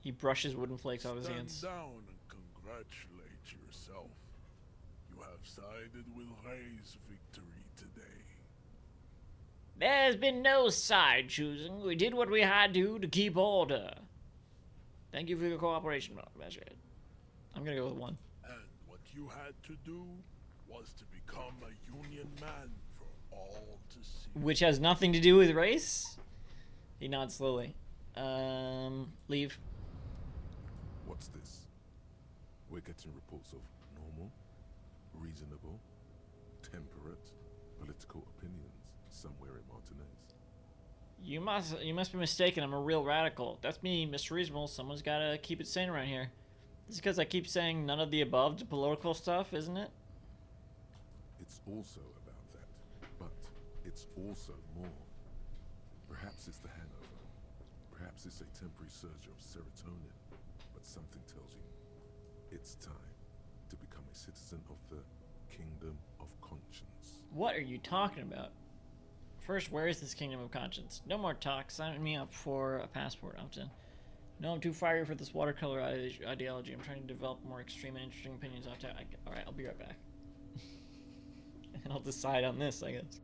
S1: He brushes wooden flakes off his hands.
S17: Stand down and congratulate yourself. You have sided with Ray's victory today.
S1: There's been no side choosing. We did what we had to keep order. Thank you for your cooperation, Measurehead. I'm gonna go with 1.
S17: And what you had to do was to become a Union man for all to see.
S1: Which has nothing to do with race? He nods slowly. Leave.
S4: What's this? We're getting reports of normal, reasonable, temperate political opinions somewhere in Martinez.
S1: You must be mistaken. I'm a real radical. That's me, Mr. Reasonable. Someone's gotta keep it sane around here. This is because I keep saying none of the above to political stuff, isn't it?
S4: It's also about that, but it's also more. Perhaps it's the hangover. Perhaps it's a temporary surge of serotonin. But something tells you it's time to become a citizen of the Kingdom of Conscience.
S1: What are you talking about? First, where is this Kingdom of Conscience? No more talk. Sign me up for a passport, Upton. No, I'm too fiery for this watercolor ideology. I'm trying to develop more extreme and interesting opinions. Alright, I'll be right back. And I'll decide on this, I guess.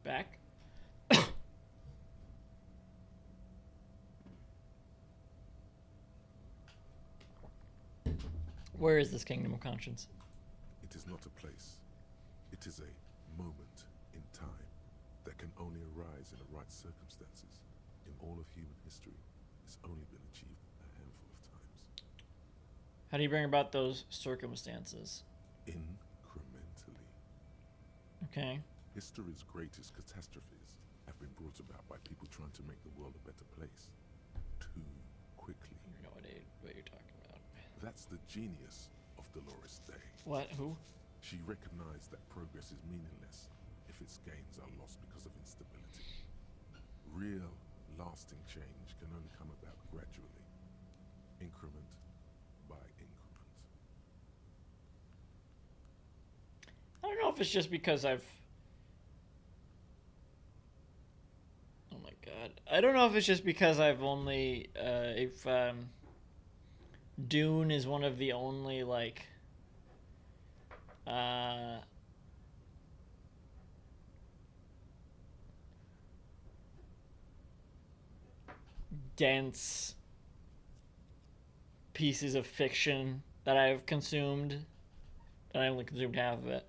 S1: Back. Where is this Kingdom of Conscience?
S4: It is not a place. It is a moment in time that can only arise in the right circumstances. In all of human history, it's only been achieved a handful of times.
S1: How do you bring about those circumstances?
S4: Incrementally.
S1: Okay.
S4: History's greatest catastrophes have been brought about by people trying to make the world a better place. Too quickly.
S1: No idea what you're talking about.
S4: That's the genius of Dolores Day.
S1: What? Who?
S4: She recognized that progress is meaningless if its gains are lost because of instability. Real, lasting change can only come about gradually, increment by increment.
S1: I don't know if it's just because I've... Oh my god. I don't know if it's just because I've only... Dune is one of the only, like... dense pieces of fiction that I've consumed. And I only consumed half of it.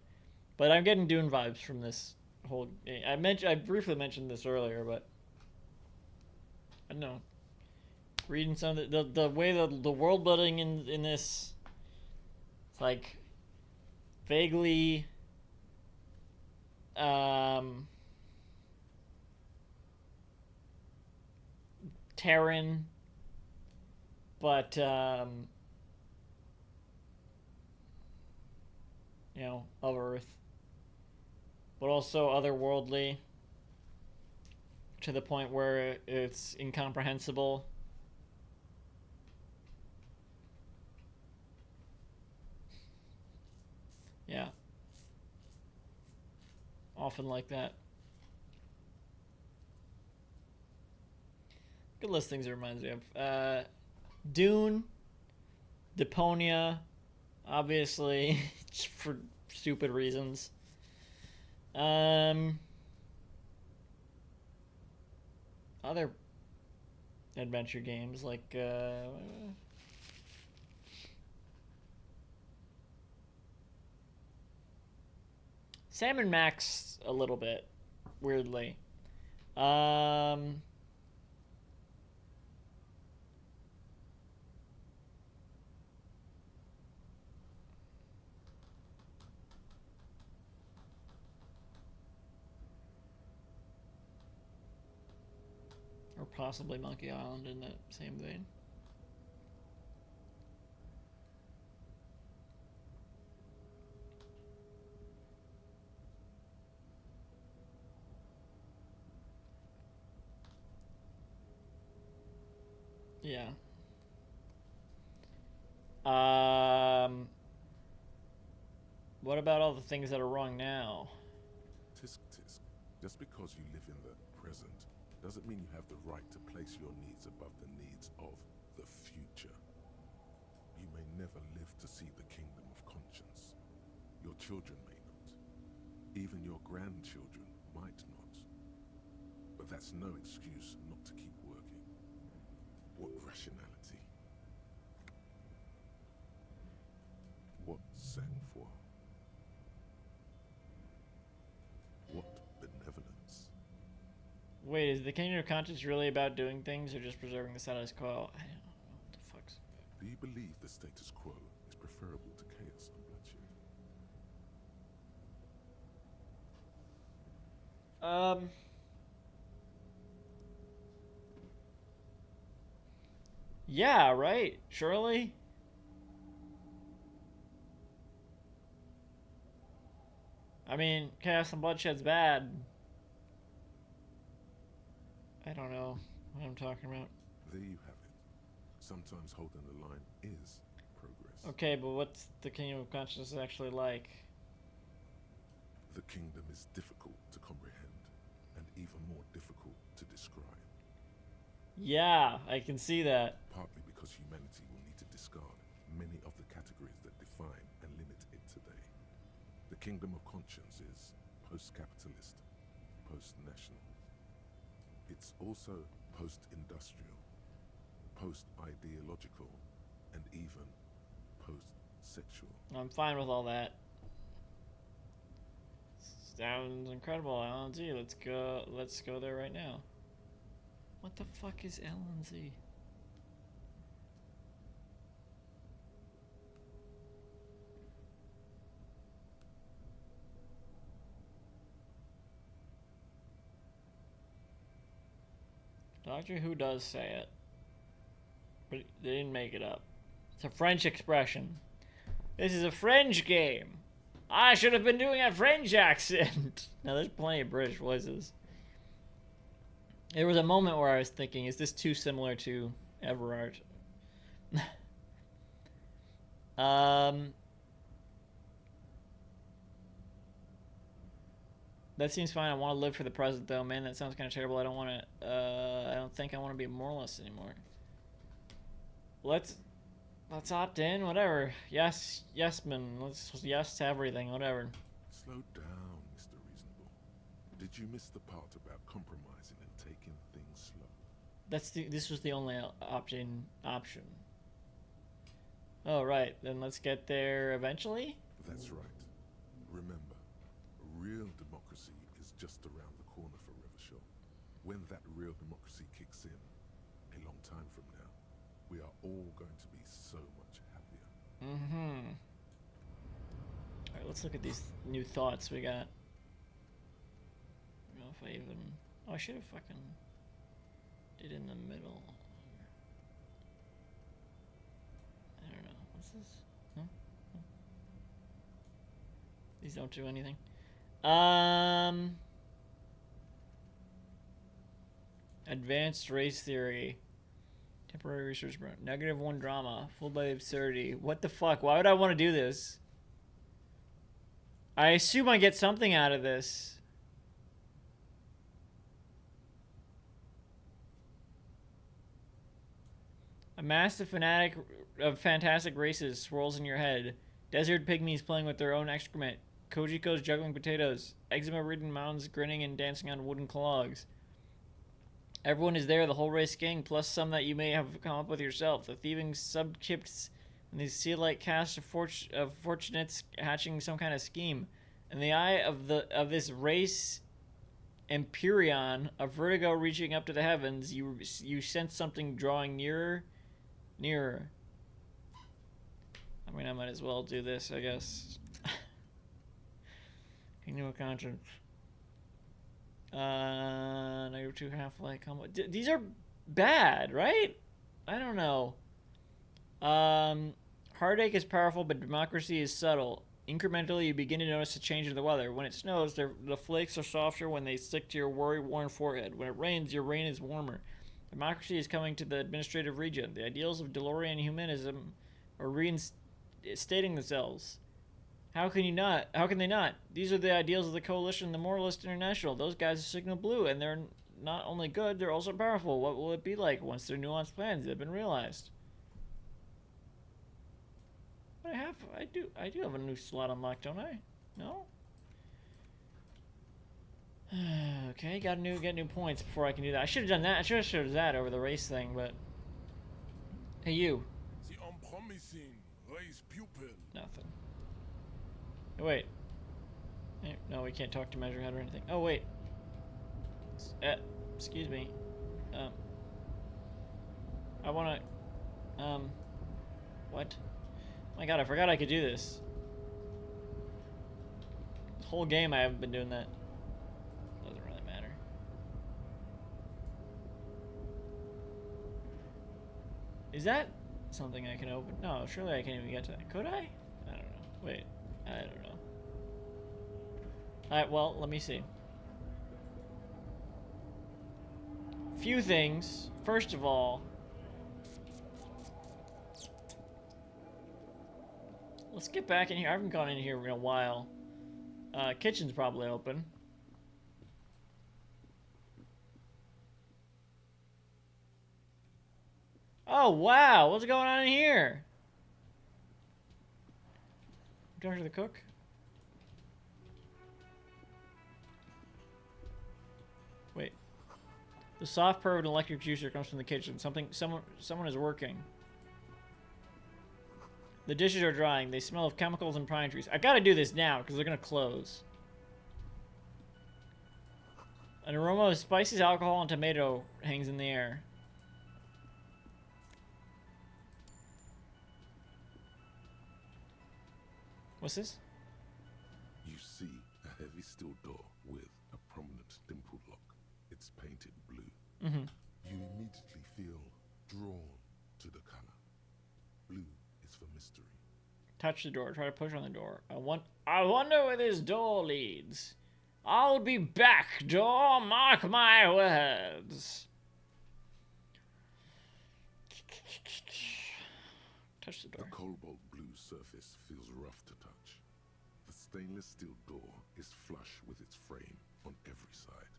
S1: But I'm getting Dune vibes from this whole game. I briefly mentioned this earlier, but I don't know. Reading some of the way the world building in this, it's like vaguely Terran, but you know, of Earth, but also otherworldly to the point where it's incomprehensible. Yeah. Often like that. Good list things it reminds me of. Dune, Deponia, obviously, for stupid reasons. Other adventure games like Sam & Max a little bit, weirdly. Or possibly Monkey Island in that same vein. Yeah. What about all the things that are wrong now?
S4: Tisk tisk. Just because you live in the present doesn't mean you have the right to place your needs above the needs of the future. You may never live to see the kingdom of conscience. Your children may not. Even your grandchildren might not. But that's no excuse not to keep working. What rationality? What sang-froid? What benevolence?
S1: Wait, is the Kingdom of Conscience really about doing things or just preserving the status quo? I don't know what the fuck's...
S4: Do you believe the status quo is preferable to chaos and bloodshed?
S1: Yeah, right? Surely? I mean, chaos and bloodshed's bad. I don't know what I'm talking about.
S4: There you have it. Sometimes holding the line is progress.
S1: Okay, but what's the Kingdom of Conscience actually like?
S4: The kingdom is difficult to comprehend and even more difficult to describe.
S1: Yeah, I can see that.
S4: Partly because humanity will need to discard many of the categories that define and limit it today. The kingdom of conscience is post-capitalist, post-national. It's also post-industrial, post-ideological, and even post-sexual.
S1: I'm fine with all that. Sounds incredible, LNZ. Let's go there right now. What the fuck is LNZ? Doctor Who does say it, but they didn't make it up. It's a French expression. This is a French game. I should have been doing a French accent. Now, there's plenty of British voices. There was a moment where I was thinking, is this too similar to Everard? That seems fine. I want to live for the present, though. Man, that sounds kind of terrible. I don't want to, I don't think I want to be a moralist anymore. Let's opt in, whatever. Yes, man. Let's yes to everything, whatever.
S4: Slow down, Mr. Reasonable. Did you miss the part about compromising and taking things slow?
S1: This was the only option. Oh, right. Then let's get there eventually?
S4: That's right. Remember, real democracy is just around the corner for Revachol. When that real democracy kicks in, A long time from now, we are all going to be so much happier.
S1: Mm-hmm. Alright, let's look at these new thoughts we got. I don't know if I even... Oh, I should have fucking... did in the middle. I don't know. What's this? Huh? Huh? These don't do anything. Advanced race theory. Temporary research. -1 drama. Full by absurdity. What the fuck? Why would I want to do this? I assume I get something out of this. A massive fanatic of fantastic races swirls in your head. Desert pygmies playing with their own excrement. Kojiko's juggling potatoes. Eczema-ridden mounds grinning and dancing on wooden clogs. Everyone is there, the whole race gang, plus some that you may have come up with yourself. The thieving subkipts and these seal-like cast of fortunates hatching some kind of scheme. In the eye of this race Empyrean, a vertigo reaching up to the heavens, you sense something drawing nearer. I mean, I might as well do this, I guess. Kingdom of Conscience. -2 half-life combo. These are bad, right? I don't know. Heartache is powerful, but democracy is subtle. Incrementally, you begin to notice a change in the weather. When it snows, the flakes are softer when they stick to your worry-worn forehead. When it rains, your rain is warmer. Democracy is coming to the administrative region. The ideals of DeLorean humanism are reinstating themselves. How can they not? These are the ideals of the Coalition, the Moralist International. Those guys are Signal Blue, and they're not only good, they're also powerful. What will it be like once their nuanced plans have been realized? I do have a new slot unlocked, don't I? No? Okay, get new points before I can do that. I should have done that. I should have showed that over the race thing, but hey, you.
S17: The unpromising race pupil.
S1: Nothing. Oh, wait. No, we can't talk to Measurehead or anything. Oh, wait. Excuse me. I wanna... What? My god, I forgot I could do this. This whole game I haven't been doing that. Doesn't really matter. Is that something I can open? No, surely I can't even get to that. Could I? I don't know. Wait. I don't know. Alright, well, let me see. Few things. First of all, let's get back in here. I haven't gone in here in a while. Kitchen's probably open. Oh, wow. What's going on in here? Talking to the cook? Wait. The soft purr of an electric juicer comes from the kitchen. Someone is working. The dishes are drying. They smell of chemicals and pine trees. I gotta do this now, because they're gonna close. An aroma of spices, alcohol, and tomato hangs in the air. What's this?
S4: You see a heavy steel door with a prominent dimpled lock. It's painted blue.
S1: Mm-hmm.
S4: You immediately feel drawn to the color. Blue is for mystery.
S1: Touch the door. Try to push on the door. I wonder where this door leads. I'll be back, door. Mark my words. Touch the door.
S4: The cobalt blue surface feels rough to touch. The stainless steel door is flush with its frame on every side.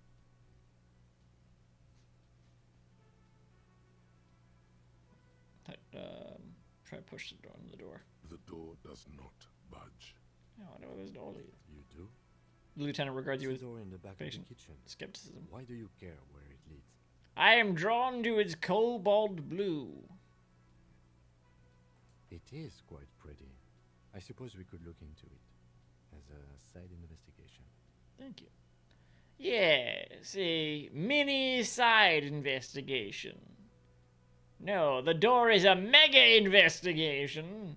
S1: Try to push the door on the door.
S4: The door does not budge.
S1: I wonder where this door leads.
S7: You do?
S1: The lieutenant regards you with
S7: door in the back
S1: patient
S7: of the kitchen.
S1: skepticism.
S7: Why do you care where it leads?
S1: I am drawn to its cobalt blue.
S7: It is quite pretty. I suppose we could look into it as a side investigation.
S1: Thank you. Yes, a mini side investigation. No, the door is a mega investigation.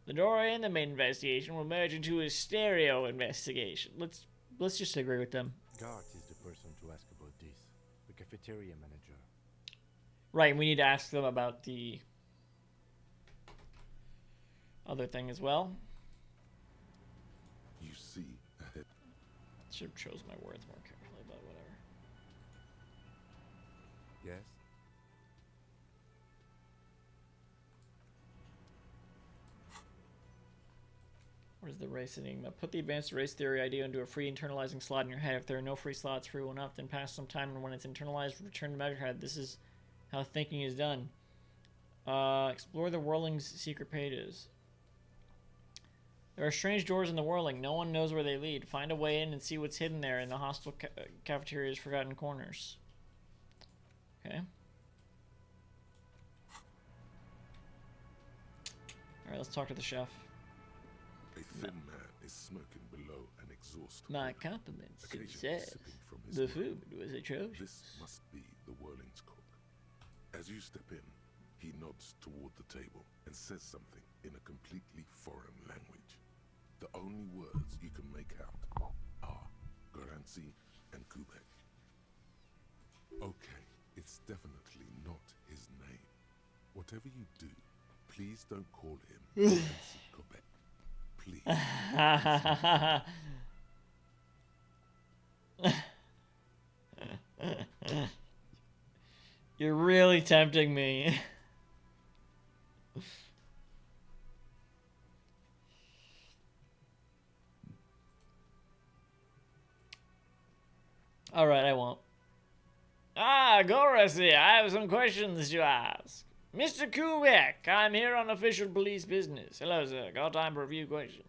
S1: The door and the main investigation will merge into a stereo investigation. Let's just agree with them.
S7: Gart is the person to ask about this. The cafeteria manager.
S1: Right, we need to ask them about the other thing as well.
S4: You see ahead.
S1: Should have chose my words more carefully, but whatever.
S7: Yes?
S1: Where's the race enigma? Put the advanced race theory idea into a free internalizing slot in your head. If there are no free slots, free one up, then pass some time, and when it's internalized, return to Megahead. This is how thinking is done. Explore the Whirling's secret pages. There are strange doors in the Whirling. No one knows where they lead. Find a way in and see what's hidden there in the hostile cafeteria's forgotten corners. Okay. Alright, let's talk to the chef.
S4: A thin man is smoking below an exhaust.
S1: My compliments, he
S4: occasionally
S1: says.
S4: sipping from his
S1: The
S4: wine.
S1: food was atrocious.
S4: This must be the Whirling's cook. As you step in, he nods toward the table and says something in a completely foreign language. The only words you can make out are Garanzi and Kubek. Okay, it's definitely not his name. Whatever you do, please don't call him Garanzi Kubek. Please.
S1: You're really tempting me. Alright, I won't. Ah, Gorasi, I have some questions to ask. Mr. Kubek, I'm here on official police business. Hello, sir. Got time for a few questions.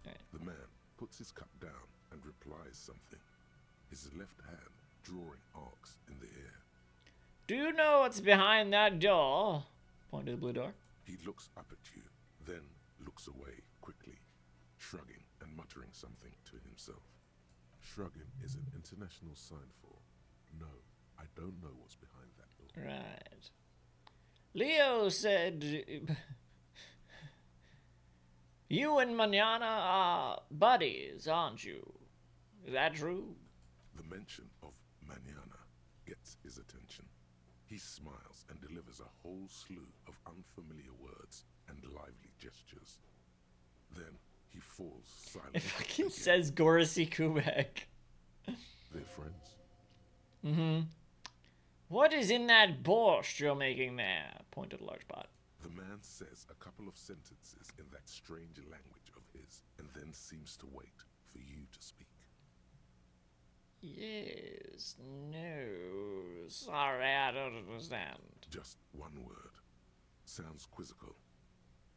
S1: Right.
S4: The man puts his cup down and replies something, his left hand drawing arcs in the air.
S1: Do you know what's behind that door? Point to the blue door.
S4: He looks up at you, then looks away quickly, shrugging and muttering something to himself. Shrugging is an international sign for, no, I don't know what's behind that door.
S1: Right. Leo said, you and Manana are buddies, aren't you? Is that true?
S4: The mention of Manana gets his attention. He smiles and delivers a whole slew of unfamiliar words and lively gestures. Then he falls silent.
S1: It fucking says Gorasi Kubek.
S4: They're friends.
S1: Mm-hmm. What is in that borscht you're making there? Point to the large pot.
S4: The man says a couple of sentences in that strange language of his, and then seems to wait for you to speak.
S1: Yes, no, sorry, I don't understand.
S4: Just one word. Sounds quizzical.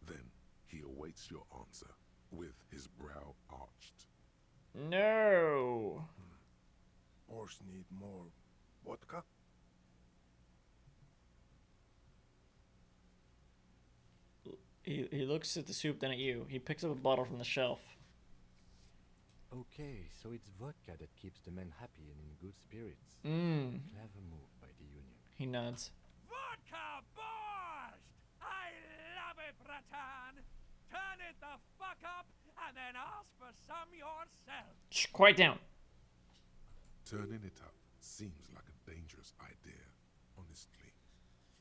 S4: Then he awaits your answer, with his brow arched.
S1: No.
S17: Horse need more vodka?
S1: He looks at the soup, then at you. He picks up a bottle from the shelf.
S7: Okay, so it's vodka that keeps the men happy and in good spirits. Clever move by the Union.
S1: He nods.
S20: Vodka borscht! I love it, Bratan! Turn it the fuck up and then ask for some yourself!
S1: Shh, quiet down.
S4: Turning it up seems like a dangerous idea, honestly.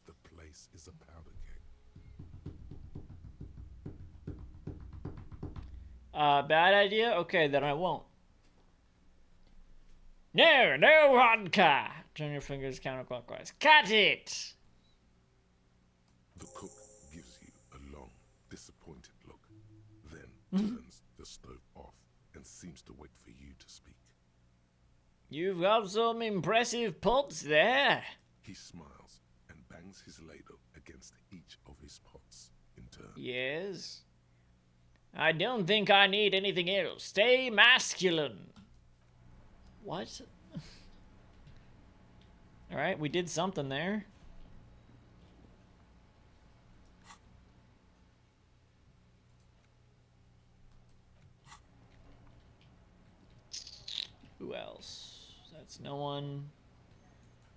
S4: The place is a powder keg.
S1: Bad idea? Okay, then I won't. No, no vodka! Turn your fingers counterclockwise. Cut it!
S4: The cook gives you a long, disappointed look, then turns the stove off and seems to wait for you to speak.
S1: You've got some impressive pots there.
S4: He smiles and bangs his ladle against each of his pots in turn.
S1: Yes. I don't think I need anything else. Stay masculine. What? Alright, we did something there. Who else? That's no one.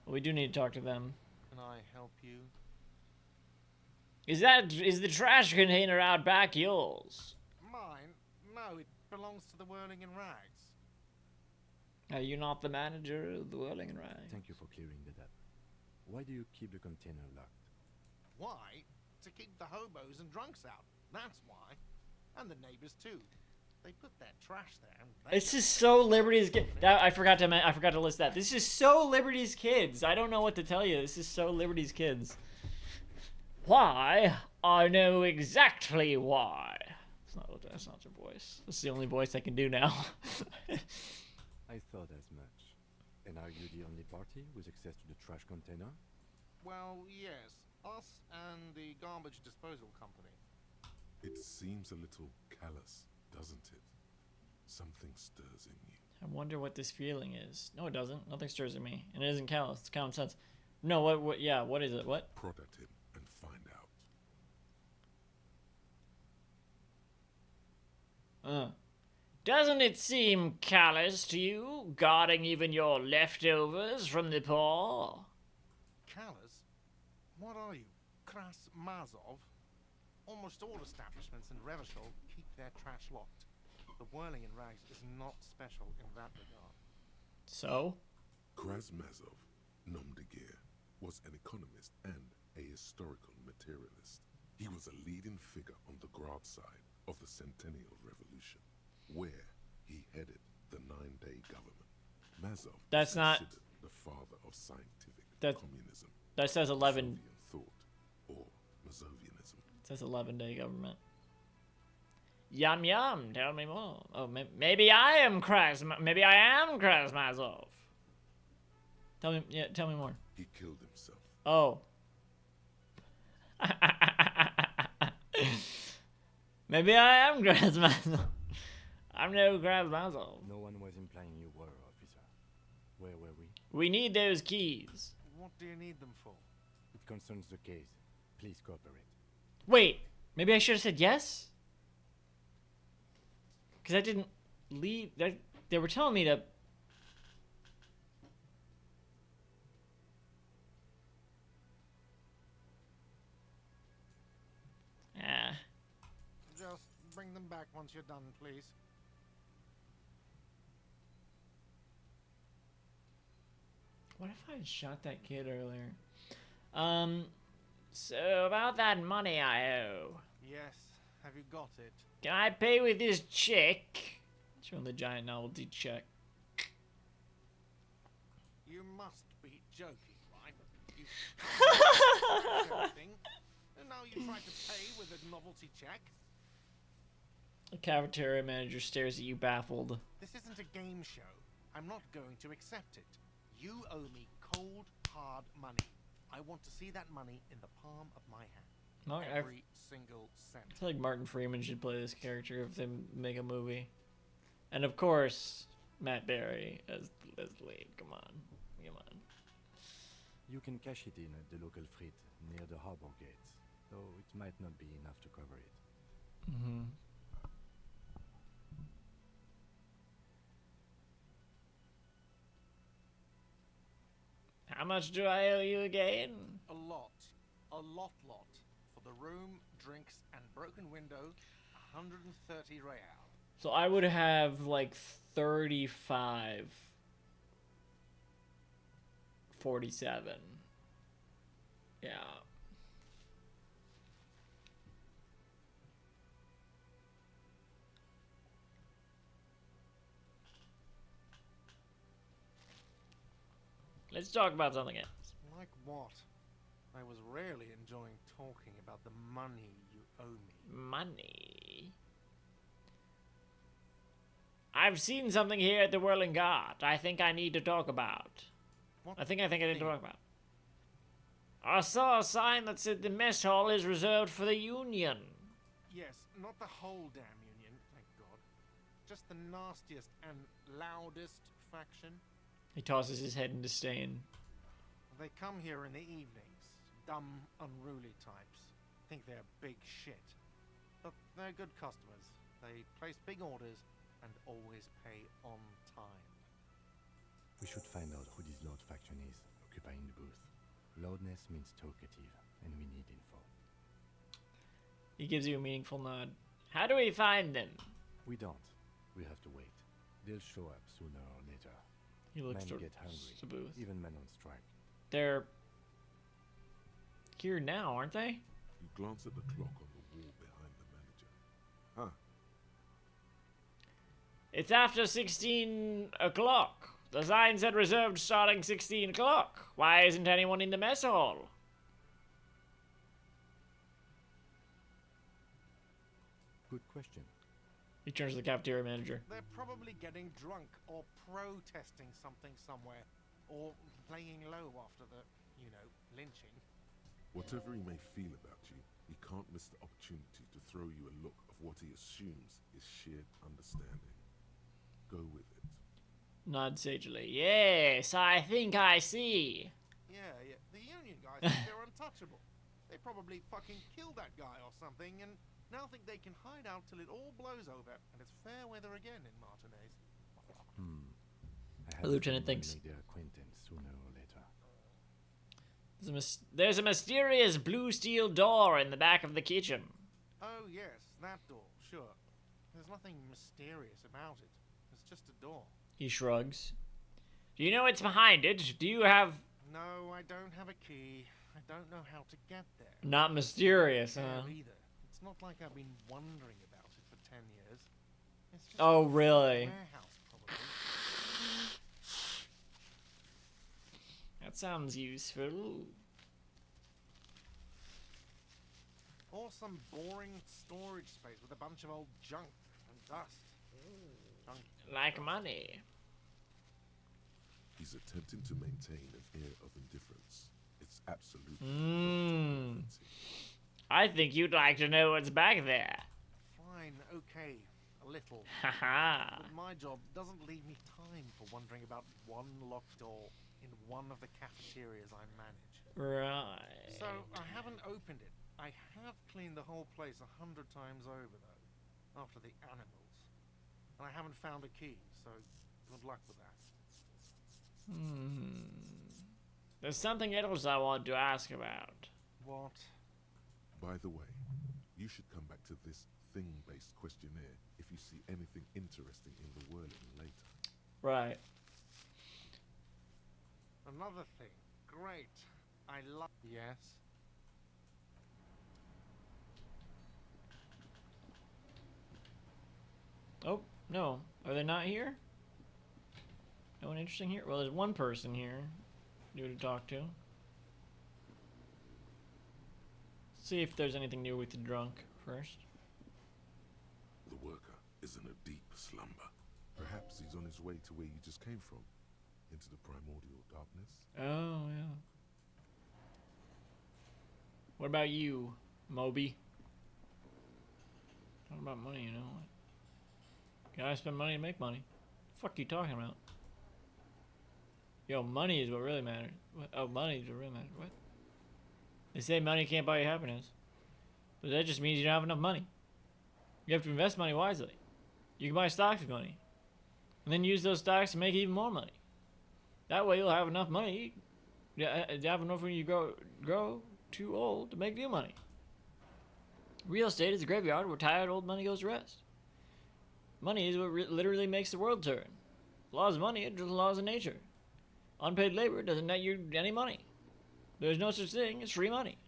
S1: Well, we do need to talk to them.
S10: Can I help you?
S1: Is the trash container out back yours?
S15: Mine? No, it belongs to the Whirling in Rags.
S1: Are you not the manager of the Whirling in Rags?
S7: Thank you for clearing that up. Why do you keep the container locked?
S15: Why? To keep the hobos and drunks out. That's why. And the neighbors too. They put their trash there. And
S1: This is so Liberty's Kids. I forgot to list that. This is so Liberty's Kids. I don't know what to tell you. This is so Liberty's Kids. Why? I know exactly why. That's not your voice. That's the only voice I can do now.
S7: I thought as much. And are you the only party with access to the trash container?
S15: Well, yes. Us and the garbage disposal company.
S4: It seems a little callous, doesn't it? Something stirs in you.
S1: I wonder what this feeling is. No, it doesn't. Nothing stirs in me. And it isn't callous. It's common sense. No, what, yeah, what is it? What?
S4: Prod at him and find out.
S1: Doesn't it seem callous to you, guarding even your leftovers from the poor?
S15: Callous? What are you, Kras Mazov? Almost all establishments in Revachol keep their trash locked. The Whirling in Rags is not special in that regard.
S1: So?
S4: Krasmazov, nom de guerre, was an economist and a historical materialist. He was a leading figure on the Grad side of the Centennial Revolution, where he headed the 9-day government. Mazov
S1: That's
S4: is
S1: not
S4: considered the father of scientific communism.
S1: That says 11.
S4: Soviet thought, or Mazovianism.
S1: It says 11-day government. Yum yum. Tell me more. Oh, maybe I am Krasmazov. Tell me more.
S4: He killed himself.
S1: Oh. Maybe I am Krasmazov. I'm no Krasmazov.
S7: No one was implying you were, officer. Where were we?
S1: We need those keys.
S15: What do you need them for?
S7: It concerns the case. Please cooperate.
S1: Wait, maybe I should have said yes? Because I didn't leave. They were telling me to.
S15: Just bring them back once you're done, please.
S1: What if I had shot that kid earlier? So about that money I owe.
S15: Yes, have you got it?
S1: Can I pay with this check? Show him the giant novelty check.
S15: You must be joking, right? You joking, and now you try to pay with a novelty check?
S1: The cafeteria manager stares at you baffled.
S15: This isn't a game show. I'm not going to accept it. You owe me cold, hard money. I want to see that money in the palm of my hand. Every single cent.
S1: I feel like Martin Freeman should play this character if they make a movie. And of course, Matt Berry as lead. Come on.
S7: You can cash it in at the local frit near the harbor gates, though it might not be enough to cover it.
S1: Mm-hmm. How much do I owe you again?
S15: A lot. A lot. For the room, drinks, and broken window, 130 real.
S1: So I would have like 35.47. Yeah. Let's talk about something else.
S15: Like what? I was rarely enjoying talking about the money you owe me.
S1: Money? I've seen something here at the Whirling Guard I think I need to talk about.
S15: What
S1: I think I need to talk about. I saw a sign that said the mess hall is reserved for the Union.
S15: Yes, not the whole damn Union, thank God. Just the nastiest and loudest faction.
S1: He tosses his head in disdain.
S15: They come here in the evenings. Dumb, unruly types. Think they're big shit. But they're good customers. They place big orders and always pay on time.
S7: We should find out who this Lord faction is, occupying the booth. Loudness means talkative, and we need info.
S1: He gives you a meaningful nod. How do we find them?
S7: We don't. We have to wait. They'll show up sooner or later.
S1: He looks
S7: Men
S1: towards
S7: get hungry,
S1: the booth.
S7: even men on strike.
S1: They're here now, aren't they?
S4: You glance at the clock on the wall behind the manager. Huh.
S1: It's after 16 o'clock. The sign said reserved starting 16 o'clock. Why isn't anyone in the mess hall?
S7: Good question.
S1: He turns to the cafeteria manager.
S15: They're probably getting drunk or protesting something somewhere. Or laying low after the, you know, lynching.
S4: Whatever he may feel about you, he can't miss the opportunity to throw you a look of what he assumes is shared understanding. Go with it.
S1: Nod sagely. Yes, I think I see.
S15: Yeah. The Union guys think they're untouchable. They probably fucking killed that guy or something and now think they can hide out till it all blows over and it's fair weather again in Martinez.
S1: The lieutenant thinks.
S7: Make their acquaintance sooner or later.
S1: There's a mysterious blue steel door in the back of the kitchen.
S15: Oh yes, that door, sure. There's nothing mysterious about it. It's just a door.
S1: He shrugs. Do you know what's behind it? Do you have...
S15: No, I don't have a key. I don't know how to get there.
S1: Not mysterious, huh?
S15: Either. It's not like I've been wondering about it for 10 years. It's just
S1: oh, really?
S15: A warehouse, probably.
S1: That sounds useful.
S15: Or some boring storage space with a bunch of old junk and dust. Junk.
S1: Like money.
S4: He's attempting to maintain an air of indifference. It's absolutely
S1: I think you'd like to know what's back there.
S15: Fine, okay, a little.
S1: Haha.
S15: But my job doesn't leave me time for wondering about one locked door in one of the cafeterias I manage.
S1: Right.
S15: So I haven't opened it. I have cleaned the whole place 100 times over, though, after the animals. And I haven't found a key, so good luck with that.
S1: There's something else I want to ask about.
S15: What?
S4: By the way, you should come back to this thing-based questionnaire if you see anything interesting in the whirling later.
S1: Right.
S15: Another thing. Great. I love... Yes?
S1: Oh, no. Are they not here? No one interesting here? Well, there's one person here. New to talk to. See if there's anything new with the drunk first.
S4: The worker is in a deep slumber. Perhaps he's on his way to where you just came from. Into the primordial darkness.
S1: Oh, yeah. What about you, Moby? Talking about money, you know. Gotta spend money to make money. The fuck are you talking about? Yo, money is what really matters. What? Oh, money is what really matters. What? They say money can't buy you happiness. But that just means you don't have enough money. You have to invest money wisely. You can buy stocks with money. And then use those stocks to make even more money. That way you'll have enough money. You have enough when you grow too old to make new money. Real estate is a graveyard where tired old money goes to rest. Money is what literally makes the world turn. Laws of money are just laws of nature. Unpaid labor doesn't net you any money. There's no such thing as free money.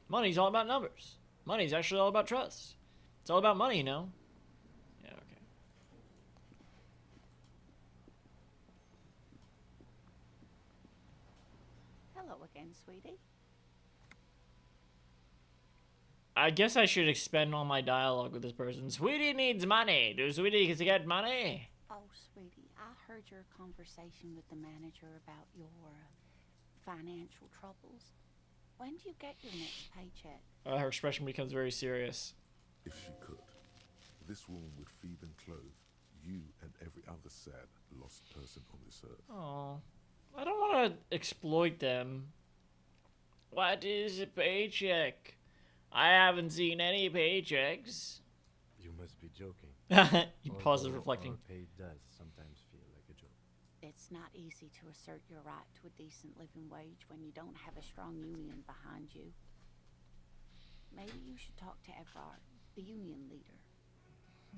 S1: Money's all about numbers. Money's actually all about trust. It's all about money, you know? Yeah, okay.
S5: Hello again, sweetie.
S1: I guess I should expend all my dialogue with this person. Sweetie needs money. Do sweeties get money?
S5: Oh, sweetie, I heard your conversation with the manager about your financial troubles. When do you get your next paycheck?
S1: Her expression becomes very serious.
S4: If she could, this woman would feed and clothe you and every other sad, lost person on this earth.
S1: Oh, I don't want to exploit them. What is a paycheck? I haven't seen any paychecks.
S7: You must be joking.
S1: He pauses, reflecting.
S7: Our pay does sometimes feel like a joke.
S5: It's not easy to assert your right to a decent living wage when you don't have a strong union behind you. Maybe you should talk to Everard, the union leader.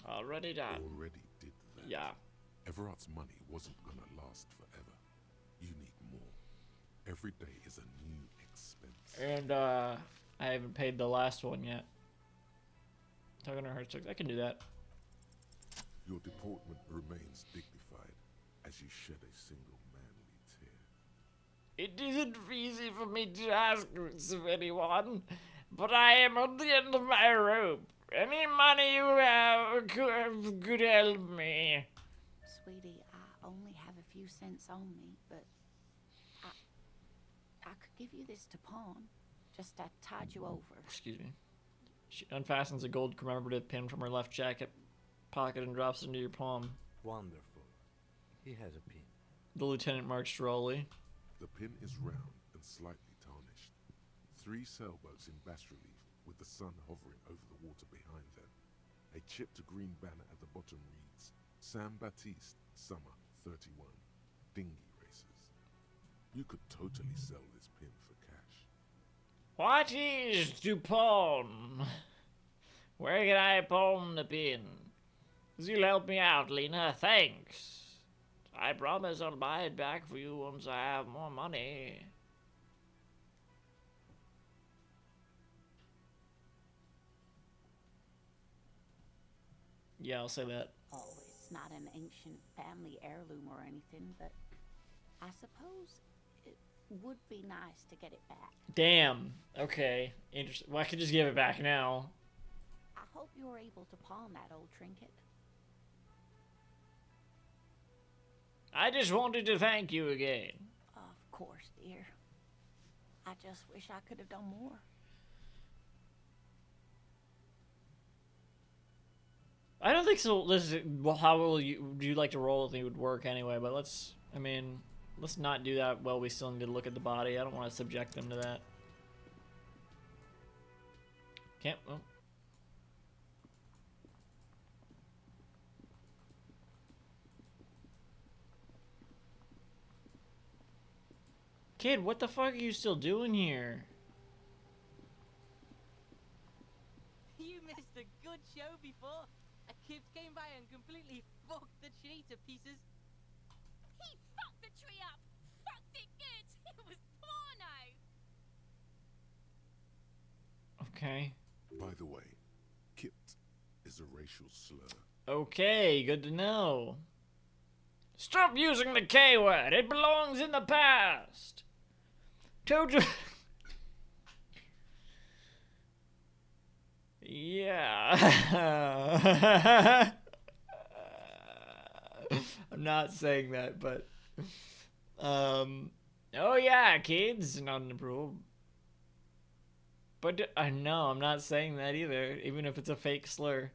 S1: Already done.
S4: Already did that.
S1: Yeah.
S4: Everard's money wasn't gonna last forever. You need more. Every day is a new expense.
S1: And I haven't paid the last one yet. Talking to her, I can do that.
S4: Your deportment remains dignified as you shed a single manly tear.
S1: It isn't easy for me to ask this of anyone, but I am at the end of my rope. Any money you have could help me.
S5: Sweetie, I only have a few cents on me, but I could give you this to pawn, just to tide you over.
S1: Excuse me. She unfastens a gold commemorative pin from her left jacket pocket and drops it into your palm.
S7: Wonderful. He has a pin.
S1: The lieutenant marched slowly.
S4: The pin is round and slightly tarnished. 3 sailboats in bas relief with the sun hovering over the water behind them. A chipped green banner at the bottom reads, San Baptiste, Summer 31, Dinghy Races. You could totally sell this pin for cash.
S1: What is to pawn? Where can I pawn the pin? You'll help me out, Lena. Thanks. I promise I'll buy it back for you once I have more money. Yeah, I'll say that.
S5: Oh, it's not an ancient family heirloom or anything, but I suppose it would be nice to get it back.
S1: Damn. Okay. Interesting. Well, I could just give it back now.
S5: I hope you're able to pawn that old trinket.
S1: I just wanted to thank you again.
S5: Of course, dear. I just wish I could have done more.
S1: I don't think so. This is, well, how will you do you like to roll? I think it would work anyway, but let's not do that while we still need to look at the body. I don't want to subject them to that. Can't. Oh. Kid, what the fuck are you still doing here?
S19: You missed a good show before. A kid came by and completely fucked the tree to pieces.
S11: He fucked the tree up! Fucked it good! It was porno!
S1: Okay.
S4: By the way, kipped is a racial slur.
S1: Okay, good to know. Stop using the K word. It belongs in the past. Told Yeah. I'm not saying that, but oh yeah, kids, not an approval. But no, I'm not saying that either, even if it's a fake slur.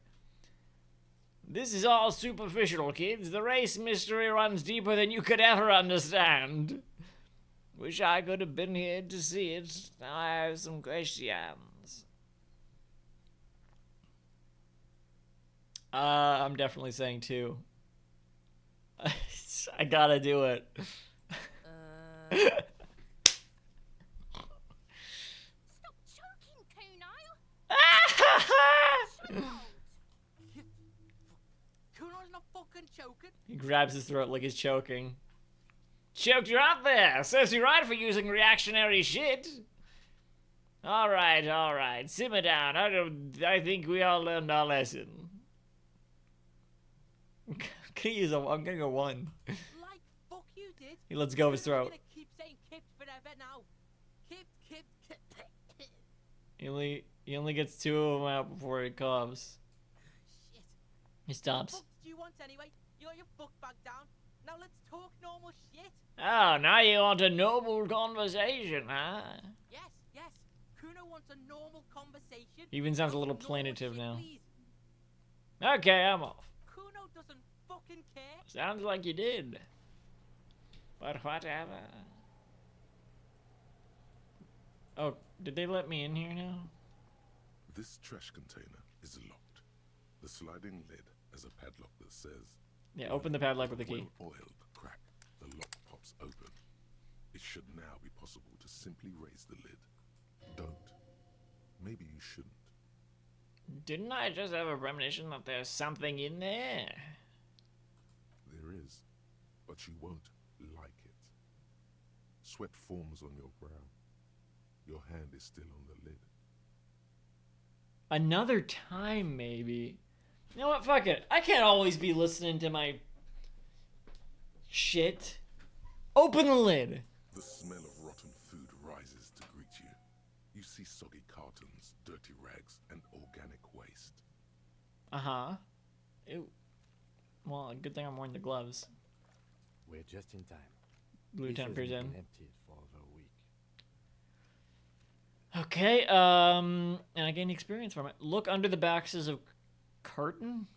S1: This is all superficial, kids. The race mystery runs deeper than you could ever understand. Wish I could have been here to see it. Now I have some questions. I'm definitely saying 2. I gotta do it.
S11: Stop choking, Kuno!
S19: Kuno's not fucking choking.
S1: He grabs his throat like he's choking. Choked you out there! Serves you right for using reactionary shit! Alright. Simmer down. I think we all learned our lesson. I'm gonna go 1.
S19: Like fuck you did.
S1: He lets go of his throat.
S19: I'm gonna keep saying kipped forever now. Kip.
S1: He only gets 2 of them out before he coughs.
S19: Shit.
S1: He stops.
S19: What the fuck do you want anyway? You got your fuck back down. Now let's talk normal shit.
S1: Oh, now you want a noble conversation, huh?
S19: Yes. Kuno wants a normal conversation.
S1: He even sounds a little plaintive
S19: shit,
S1: now.
S19: please.
S1: Okay, I'm off.
S19: Kuno doesn't fucking care.
S1: Sounds like you did. But whatever. Oh, did they let me in here now?
S4: This trash container is locked. The sliding lid has a padlock that says...
S1: Yeah, open the padlock with the key.
S4: Well-oiled crack, the lock pops open. It should now be possible to simply raise the lid. Don't maybe you shouldn't.
S1: Didn't I just have a premonition that there's something in there?
S4: There is, but you won't like it. Sweat forms on your brow. Your hand is still on the lid.
S1: Another time, maybe. You know what? Fuck it. I can't always be listening to my shit. Open the lid.
S4: The smell of rotten food rises to greet you. You see soggy cartons, dirty rags, and organic waste.
S1: Uh-huh. Ew. Well, good thing I'm wearing the gloves.
S7: We're just in time.
S1: Lieutenant
S7: This hasn't
S1: Prison.
S7: been emptied for over a week.
S1: Okay, and I gained experience from it. Look under the boxes of carton?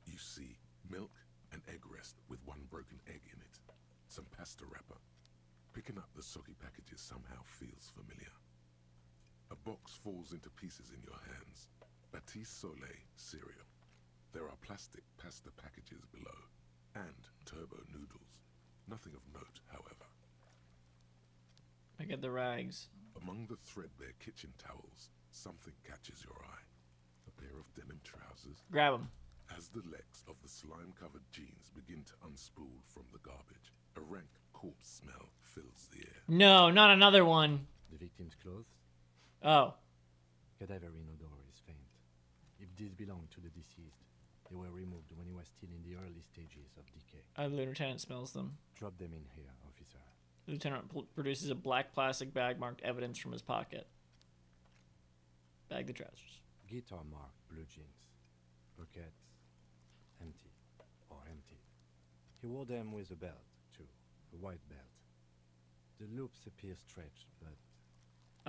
S4: You see milk and egg rest with one broken egg in it. Some pasta wrapper. Picking up the soggy packages somehow feels familiar. A box falls into pieces in your hands. Batiste Soleil cereal. There are plastic pasta packages below. And turbo noodles. Nothing of note, however.
S1: I get the rags.
S4: Among the threadbare kitchen towels, something catches your eye. A pair of denim trousers.
S1: Grab them.
S4: As the legs of the slime-covered jeans begin to unspool from the garbage, a rank corpse smell fills the air.
S1: No, not another one.
S7: The victim's clothes?
S1: Oh.
S7: Cadaverine odor is faint. If these belong to the deceased, they were removed when he was still in the early stages of decay.
S1: The lieutenant smells them.
S7: Drop them in here, officer.
S1: The lieutenant produces a black plastic bag marked evidence from his pocket. Bag the trousers.
S7: Guitar marked blue jeans. Pockets empty or emptied. He wore them with a belt, too. A white belt. The loops appear stretched, but...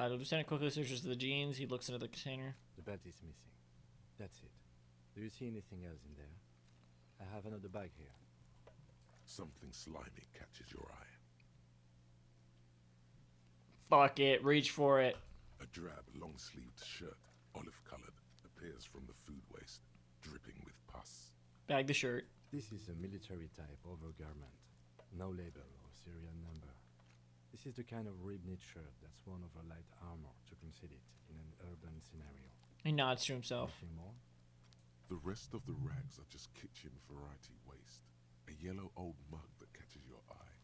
S1: The lieutenant quickly searches the jeans. He looks into the container.
S7: The belt is missing. That's it. Do you see anything else in there? I have another bag here.
S4: Something slimy catches your eye.
S1: Fuck it. Reach for it.
S4: A drab, long-sleeved shirt, olive-colored, appears from the food waste, dripping with pus.
S1: Bag the shirt.
S7: This is a military-type overgarment. No label or serial number. This is the kind of rib-knit shirt that's worn over light armor to conceal it in an urban scenario.
S1: He nods to himself.
S7: Anything more?
S4: The rest of the rags are just kitchen variety waste. A yellow old mug that catches your eye.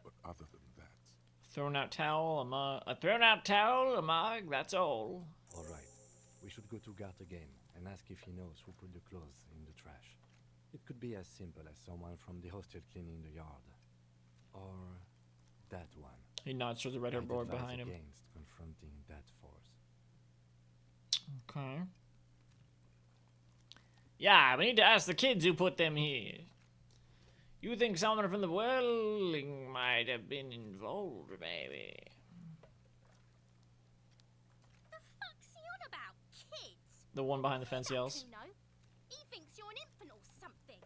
S4: But other than that...
S1: Thrown out towel, a mug. A thrown out towel, a mug, that's all.
S7: All right. We should go to Gart again and ask if he knows who put the clothes in the trash. It could be as simple as someone from the hostel cleaning the yard. Or that one.
S1: He nods to the red board behind him.
S7: Against confronting that force.
S1: Okay. Yeah, we need to ask the kids who put them here. You think someone from the Welling might have been involved, maybe?
S11: The fuck's he on about, kids?
S1: The one behind the fence yells.
S11: Kuno. He thinks you're an infant or something.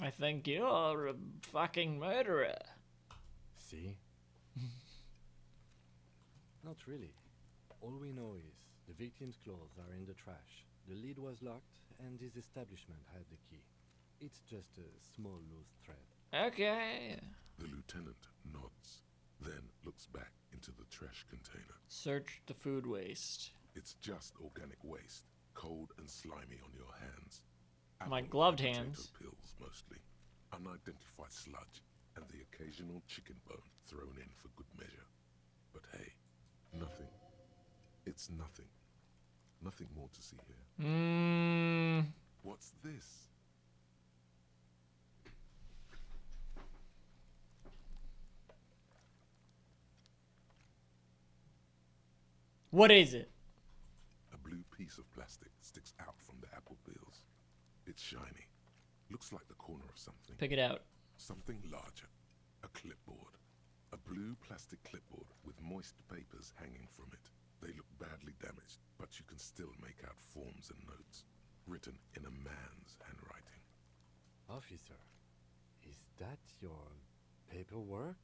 S1: I think you're a fucking murderer.
S7: See? Not really. All we know is the victim's clothes are in the trash. The lid was locked, and his establishment had the key. It's just a small loose thread.
S1: Okay.
S4: The lieutenant nods, then looks back into the trash container.
S1: Search the food waste.
S4: It's just organic waste, cold and slimy on your hands.
S1: My
S4: Apple
S1: gloved
S4: and
S1: hands.
S4: Potato peels mostly, unidentified sludge, and the occasional chicken bone thrown in for good measure. But hey, nothing. It's nothing. Nothing more to see here. What's this?
S1: What is it?
S4: A blue piece of plastic sticks out from the apple peels. It's shiny. Looks like the corner of something.
S1: Pick it out.
S4: Something larger. A clipboard. A blue plastic clipboard with moist papers hanging from it. They look badly damaged, but you can still make out forms and notes, written in a man's handwriting.
S7: Officer, is that your paperwork?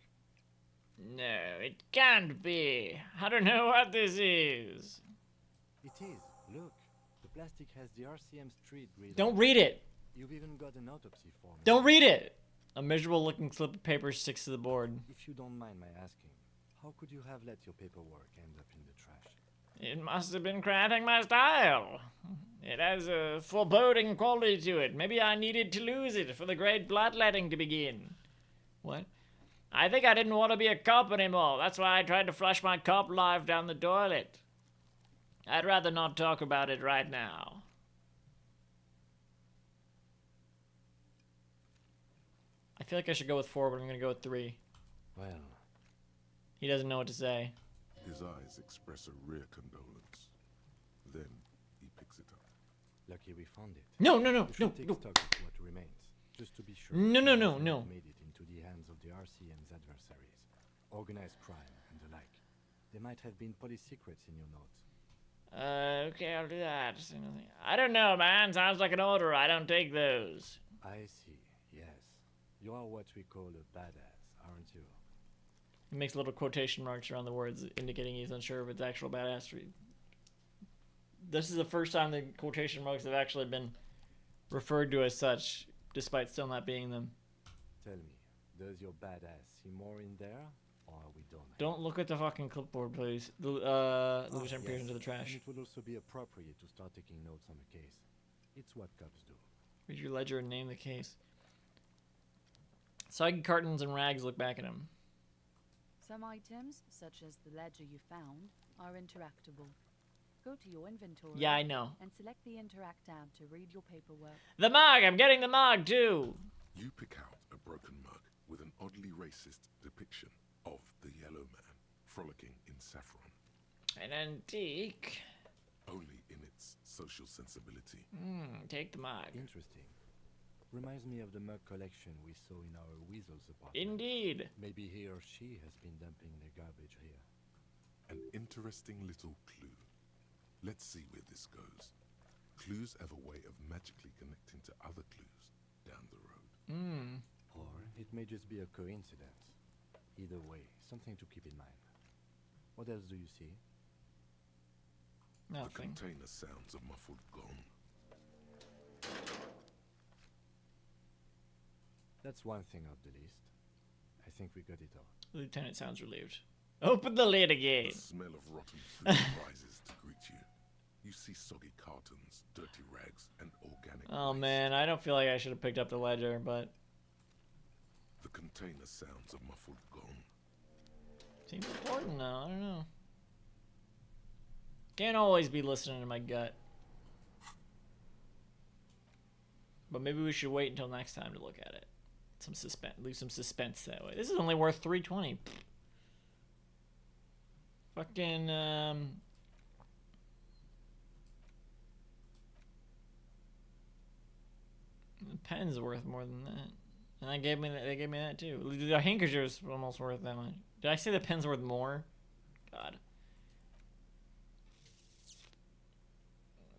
S1: No, it can't be. I don't know what this is.
S7: It is. Look, the plastic has the RCM street grid.
S1: Don't read it.
S7: You've even got an autopsy form.
S1: Don't read it. A miserable looking slip of paper sticks to the board.
S7: If you don't mind my asking, how could you have let your paperwork end up in the trash?
S1: It must have been cramping my style. It has a foreboding quality to it. Maybe I needed to lose it for the great bloodletting to begin. What? I think I didn't want to be a cop anymore. That's why I tried to flush my cop life down the toilet. I'd rather not talk about it right now. I feel like I should go with 4, but I'm going to go with 3.
S7: Well.
S1: He doesn't know what to say.
S4: His eyes express a rare condolence. Then he picks it up.
S7: Lucky we found it.
S1: No.
S7: Take stock of what remains, just to be sure.
S1: No.
S7: Made it into the hands of the RCM's adversaries, organized crime and the like. There might have been police secrets in your notes.
S1: Okay, I'll do that. I don't know, man. Sounds like an order. I don't take those.
S7: I see. Yes, you are what we call a badass, aren't you?
S1: He makes little quotation marks around the words, indicating he's unsure of its actual badassery. This is the first time the quotation marks have actually been referred to as such, despite still not being them.
S7: Tell me, does your badass see more in there, or are we done?
S1: Don't look at the fucking clipboard, please. The lieutenant peers into the trash.
S7: And it would also be appropriate to start taking notes on the case. It's what cops do.
S1: Read your ledger and name the case. Soggy cartons and rags look back at him.
S5: Some items, such as the ledger you found, are interactable. Go to your inventory.
S1: Yeah, I know.
S5: And select the Interact tab to read your paperwork.
S1: The mug! I'm getting the mug, too!
S4: You pick out a broken mug with an oddly racist depiction of the Yellow Man frolicking in saffron.
S1: An antique.
S4: Only in its social sensibility.
S1: Take the mug.
S7: Interesting. Reminds me of the mug collection we saw in our weasel's apartment.
S1: Indeed.
S7: Maybe he or she has been dumping their garbage here.
S4: An interesting little clue. Let's see where this goes. Clues have a way of magically connecting to other clues down the road.
S7: Or it may just be a coincidence. Either way, something to keep in mind. What else do you see?
S1: Nothing.
S4: The container sounds a muffled gong.
S7: That's one thing off the list. I think we got it all.
S1: The lieutenant sounds relieved. Open the lid again.
S4: The smell of rotten food rises to greet you. You see soggy cartons, dirty rags, and organic
S1: Oh
S4: waste.
S1: man, I don't feel like I should have picked up the ledger, but...
S4: The container sounds a muffled gong.
S1: Seems important now, I don't know. Can't always be listening to my gut. But maybe we should wait until next time to look at it. Some suspense, leave some suspense that way. This is only worth $3.20. Fucking the pen's worth more than that. And they gave me that too. The handkerchief's almost worth that much. Did I say the pen's worth more? God.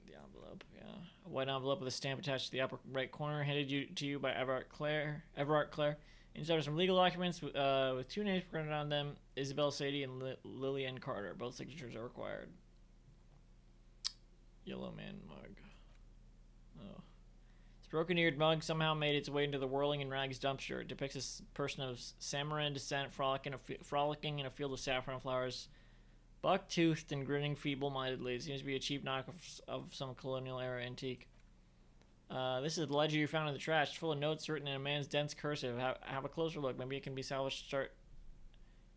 S1: The envelope, yeah. A white envelope with a stamp attached to the upper right corner, handed to you by Everard Clare. Inside are some legal documents with 2 names printed on them: Isabel Sadie and Lillian Carter. Both signatures are required. Yellow Man mug. Oh. This broken-eared mug somehow made its way into the whirling in rags dumpster. It depicts a person of Samoran descent frolicking in a field of saffron flowers. Buck-toothed and grinning feeble-mindedly. It seems to be a cheap knockoff of some colonial-era antique. This is the ledger you found in the trash. It's full of notes written in a man's dense cursive. Have a closer look. Maybe it can be salvaged to start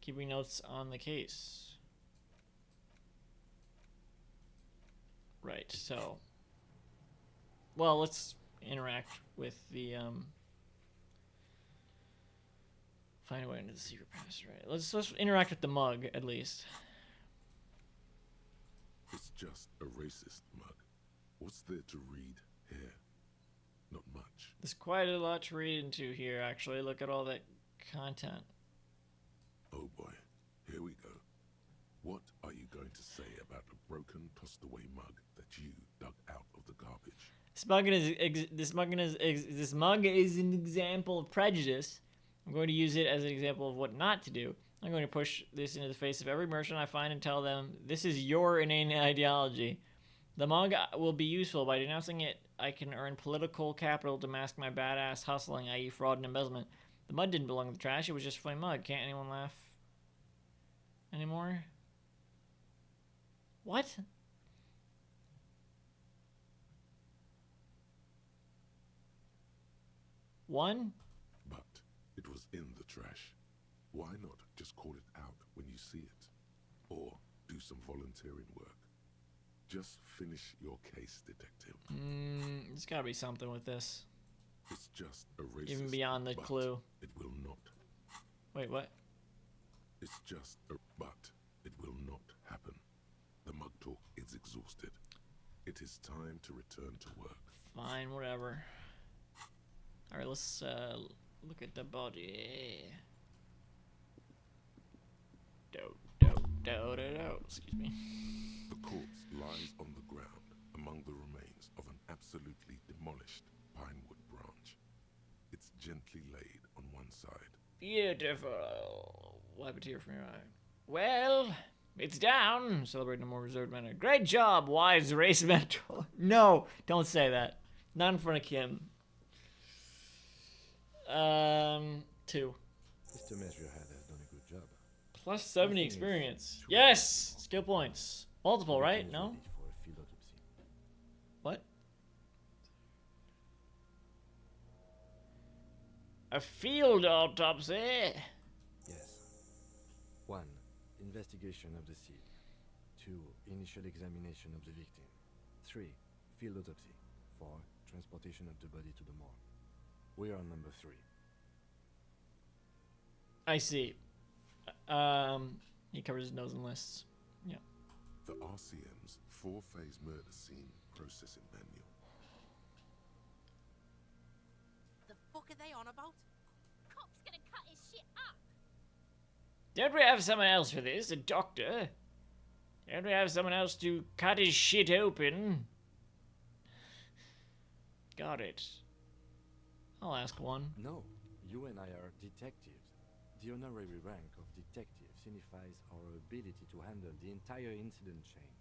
S1: keeping notes on the case. Right, so... Well, let's interact with the, find a way into the secret passage. Right. Let's interact with the mug, at least.
S4: It's just a racist mug. What's there to read here? Not much.
S1: There's quite a lot to read into here, actually. Look at all that content.
S4: Oh boy, here we go. What are you going to say about a broken, tossed-away mug that you dug out of the garbage?
S1: This mug is an example of prejudice. I'm going to use it as an example of what not to do. I'm going to push this into the face of every merchant I find and tell them, this is your inane ideology. The mug will be useful. By denouncing it, I can earn political capital to mask my badass hustling, i.e. fraud and embezzlement. The mud didn't belong to the trash. It was just a plain mug. Can't anyone laugh anymore? What? One?
S4: But it was in the trash. Why not just call it out when you see it? Or do some volunteering work. Just finish your case, detective.
S1: There's gotta be something with this.
S4: It's just a racist,
S1: even beyond the clue.
S4: It will not.
S1: Wait, what?
S4: It's just a but. It will not happen. The mug talk is exhausted. It is time to return to work.
S1: Fine, whatever. Alright, let's look at the body. Excuse me.
S4: The corpse lies on the ground among the remains of an absolutely demolished pinewood branch. It's gently laid on one side.
S1: Beautiful. Wipe a tear from your eye. Well, it's down. Celebrate in a more reserved manner. Great job, wise race mentor. No, don't say that. Not in front of Kim. 2.
S7: Mr. Measurehead has done a good job.
S1: Plus 70 experience. Yes! Skill points. Multiple, right? No?
S7: For a field autopsy.
S1: What? A field autopsy?
S7: Yes. 1. Investigation of the scene. 2. Initial examination of the victim. 3. Field autopsy. 4. Transportation of the body to the morgue. We are on number 3.
S1: I see. He covers his nose and lists. Yeah.
S4: The RCM's 4-phase murder scene processing manual.
S19: The fuck are they on about?
S11: Cop's gonna cut his shit up.
S1: Don't we have someone else for this? A doctor? Don't we have someone else to cut his shit open? Got it. I'll ask one.
S7: No, you and I are detectives. The honorary rank of detective signifies our ability to handle the entire incident chain,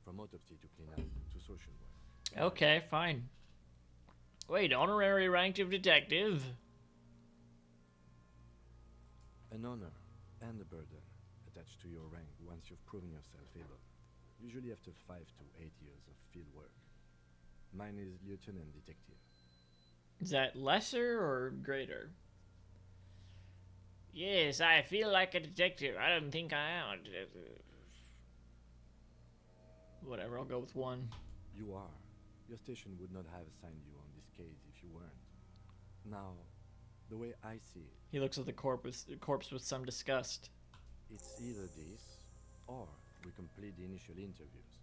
S7: from autopsy to cleanup to social work.
S1: Okay, fine. Wait, honorary rank of detective?
S7: An honor and a burden attached to your rank once you've proven yourself able, usually after 5 to 8 years of field work. Mine is lieutenant detective.
S1: Is that lesser or greater? Yes, I feel like a detective. I don't think I am a detective. Whatever, I'll go with 1.
S7: You are. Your station would not have assigned you on this case if you weren't. Now, the way I see it...
S1: He looks at the corpse with some disgust.
S7: It's either this, or we complete the initial interviews.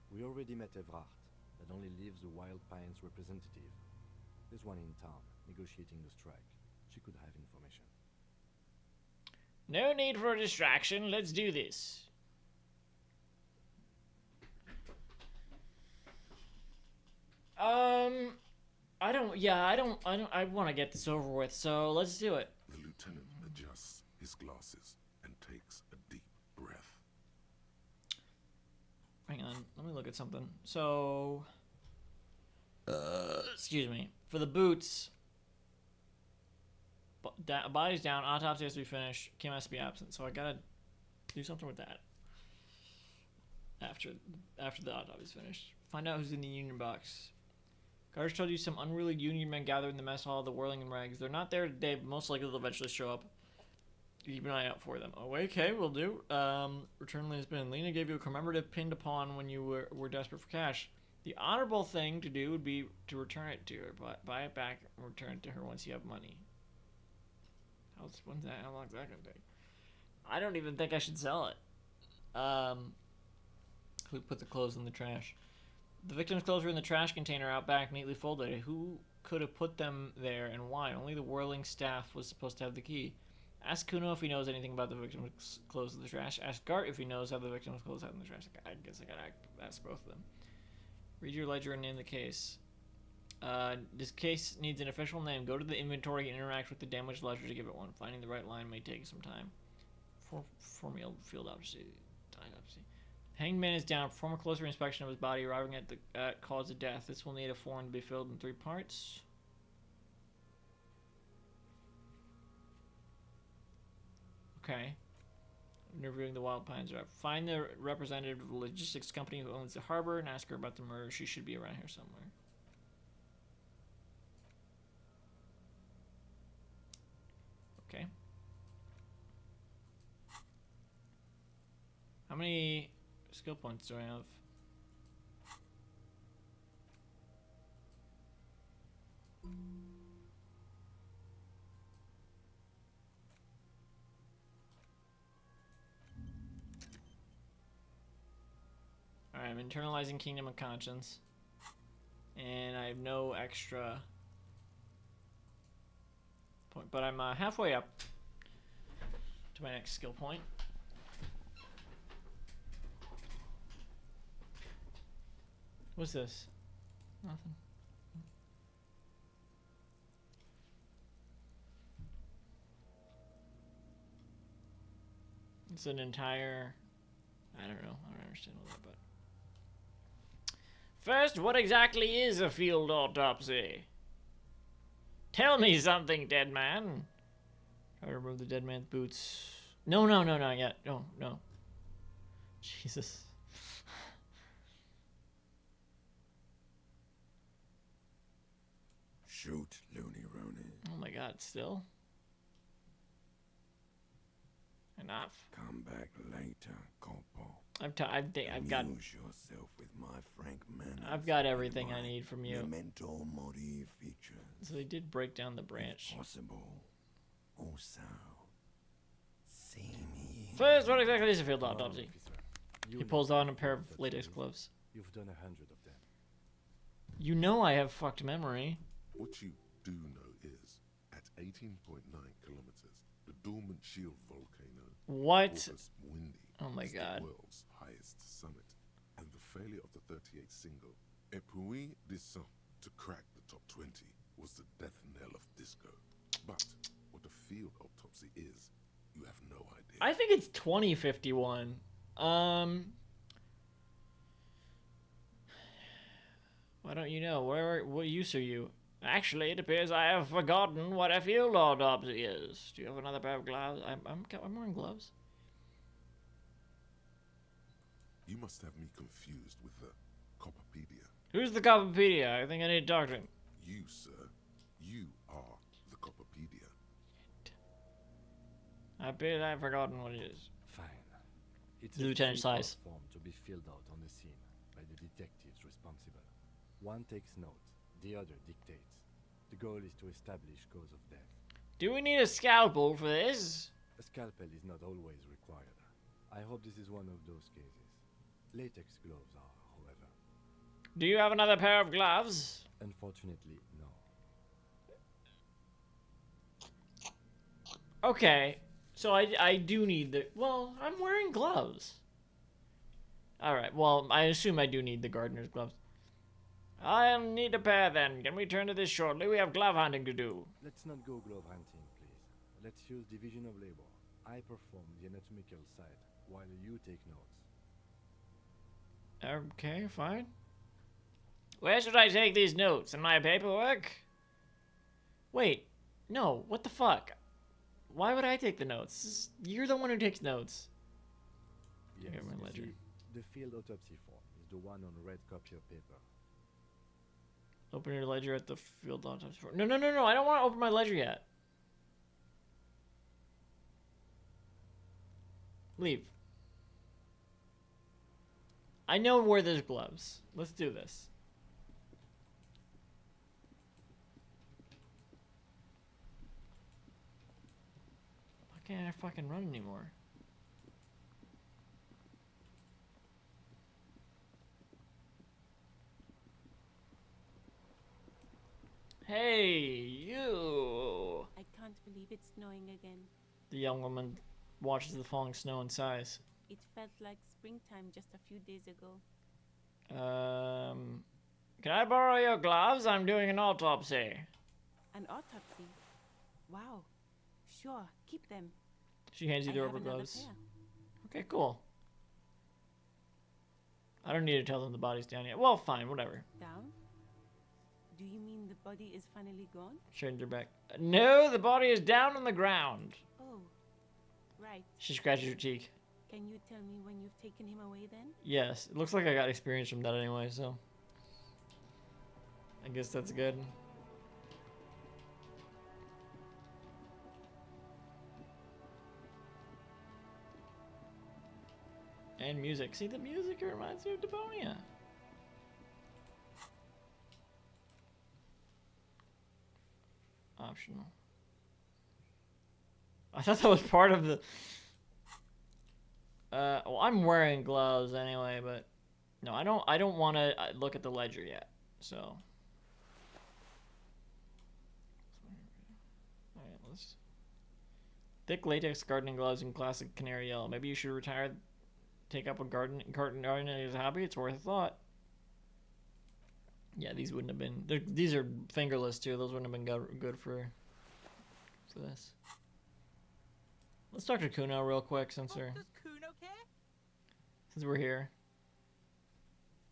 S7: We already met Evrard, that only leaves the Wild Pines representative. There's one in town, negotiating the strike. She could have information.
S1: No need for a distraction. Let's do this. I want to get this over with, so let's do it.
S4: The lieutenant adjusts his glasses and takes a deep breath.
S1: Hang on, let me look at something. So, excuse me. For the boots, body's down, autopsy has to be finished, Kim has to be absent, so I gotta do something with that. After the autopsy's finished. Find out who's in the union box. Guards told you some unruly union men gathered in the mess hall of the Whirling in Rags. They're not there today, but most likely they'll eventually show up. Keep an eye out for them. Oh, okay, will do. Return has been. Lena gave you a commemorative pinned upon when you were desperate for cash. The honorable thing to do would be to return it to her. Buy it back and return it to her once you have money. How long is that gonna take? I don't even think I should sell it. Who put the clothes in the trash? The victim's clothes were in the trash container out back, neatly folded. Who could have put them there and why? Only the Whirling staff was supposed to have the key. Ask Kuno if he knows anything about the victim's clothes in the trash. Ask Gart if he knows how the victim's clothes out in the trash. I guess I gotta ask both of them. Read your ledger and name the case. This case needs an official name. Go to the inventory and interact with the damaged ledger to give it one. Finding the right line may take some time. Perform field autopsy. Hanged man is down. Perform a closer inspection of his body, arriving at the cause of death. This will need a form to be filled in 3 parts. Okay. interviewing the Wild Pines rep. Find the representative of the logistics company who owns the harbor and ask her about the murder. She should be around here somewhere. Okay. How many skill points do I have? Alright, I'm internalizing Kingdom of Conscience. And I have no extra point, but I'm halfway up to my next skill point. What's this? Nothing. It's an entire... I don't know. I don't understand all that, but... First, what exactly is a field autopsy? Tell me something, dead man. Try to remove the dead man's boots. No, not yet. No. Jesus.
S2: Shoot, Looney Rooney.
S1: Oh my god, still? Enough.
S2: Come back later, Corpo.
S1: I've got...
S2: Amuse yourself with my frank manners.
S1: I've got everything I need from you.
S2: Memento mori features.
S1: So they did break down the branch.
S2: If possible. Also, see me.
S1: First, what exactly is a field autopsy? He pulls on a pair of latex gloves.
S7: You've done 100 of them.
S1: You know I have fucked memory.
S4: What you do know is, at 18.9 kilometers, the dormant shield volcano,
S1: What?
S4: Windy,
S1: Oh my
S4: is
S1: god.
S4: the world's highest summit, and the failure of the 38 single, Epui Descent, to crack the top 20 was the death knell of disco. But what a field autopsy is, you have no idea.
S1: I think it's 2051. Why don't you know? What use are you? Actually, it appears I have forgotten what a field autopsy is. Do you have another pair of gloves? I'm wearing gloves.
S4: You must have me confused with the Copperpedia.
S1: Who's the Copperpedia? I think I need to talk to him.
S4: You, sir. You are the Copperpedia.
S1: I bet I've forgotten what it is.
S7: Fine. It's
S1: Lieutenant Size.
S7: form to be filled out on the scene by the detectives responsible. One takes notes, the other dictates. The goal is to establish cause of death.
S1: Do we need a scalpel for this?
S7: A scalpel is not always required. I hope this is one of those cases. Latex gloves are, however.
S1: Do you have another pair of gloves?
S7: Unfortunately, no.
S1: Okay, so I do need the... Well, I'm wearing gloves. Alright, well, I assume I do need the gardener's gloves. I'll need a pair then. Can we turn to this shortly? We have glove hunting to do.
S7: Let's not go glove hunting, please. Let's use division of labor. I perform the anatomical side, while you take notes.
S1: Okay, fine. Where should I take these notes? In my paperwork? Wait, no, what the fuck? Why would I take the notes? You're the one who takes notes.
S7: Yes,
S1: Here, my
S7: you
S1: ledger.
S7: see, the field autopsy form is the one on red copy of paper.
S1: Open your ledger at the field autopsy form. No, I don't want to open my ledger yet. Leave. I know where there's gloves. Let's do this. Why can't I fucking run anymore? Hey, you!
S9: I can't believe it's snowing again.
S1: The young woman watches the falling snow and sighs.
S9: It felt like springtime just a few days ago.
S1: Can I borrow your gloves? I'm doing an autopsy.
S9: An autopsy? Wow. Sure, keep them.
S1: She hands you the
S9: I
S1: rubber
S9: have another
S1: gloves.
S9: pair.
S1: Okay, cool. I don't need to tell them the body's down yet. Well, fine, whatever.
S9: Down? Do you mean the body is finally gone?
S1: Turns her back. No, the body is down on the ground.
S9: Oh, right.
S1: She scratches her cheek.
S9: Can you tell me when you've taken him away then?
S1: Yes, it looks like I got experience from that anyway, so I guess that's good. And music. See, the music reminds me of Devonia. Optional. I thought that was part of the... well, I'm wearing gloves anyway, but... No, I don't want to look at the ledger yet, so... Alright, let's... Thick latex gardening gloves and classic canary yellow. Maybe you should retire... Take up a gardening as a hobby. It's worth a thought. Yeah, these wouldn't have been... These are fingerless, too. Those wouldn't have been good for this. Let's talk to Kuno real quick, since
S19: Does Kuno care?
S1: we're here.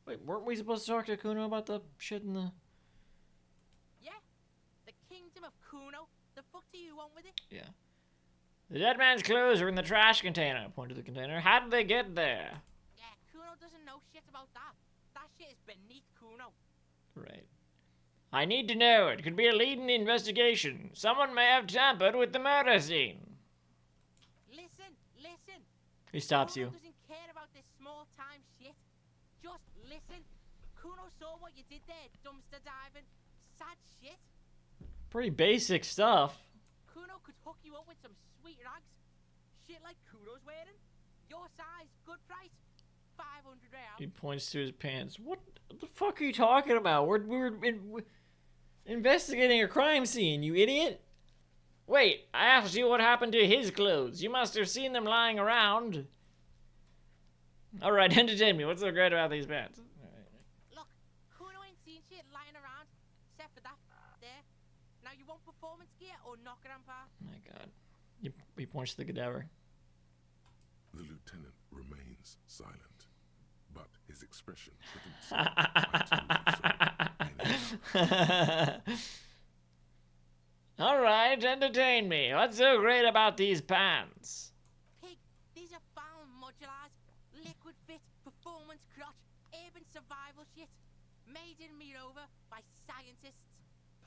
S1: Wait, weren't we supposed to talk to Kuno about the shit in the...
S19: Yeah, the kingdom of Kuno. The fuck do you want with it?
S1: Yeah. The dead man's clothes are in the trash container. Point to the container. How did they get there?
S19: Yeah, Kuno doesn't know shit about that. That shit is beneath Kuno.
S1: Right. I need to know. It could be a lead in the investigation. Someone may have tampered with the murder scene.
S19: Listen.
S1: He stops
S19: Kuno
S1: you.
S19: doesn't care about this small time shit. Just listen. Kuno saw what you did there, dumpster diving. Sad shit.
S1: Pretty basic stuff.
S19: Kuno could hook you up with some sweet rags. Shit like Kuno's wearing. Your size, good price. 500 real.
S1: He points to his pants. What the fuck are you talking about? We're investigating a crime scene, you idiot. Wait, I asked you what happened to his clothes. You must have seen them lying around. Alright, entertain me. What's so great about these pants?
S19: Look, Kuno ain't seen shit lying around, except for that there. Now you want performance gear or knock it on par?
S1: My god. He points to the cadaver.
S4: The lieutenant remains silent, but his expression didn't say, I told you so.
S1: Alright, entertain me. What's so great about these pants?
S19: Pig, these are found modulars, liquid fit, performance crotch, urban survival shit. Made in Mirova by scientists.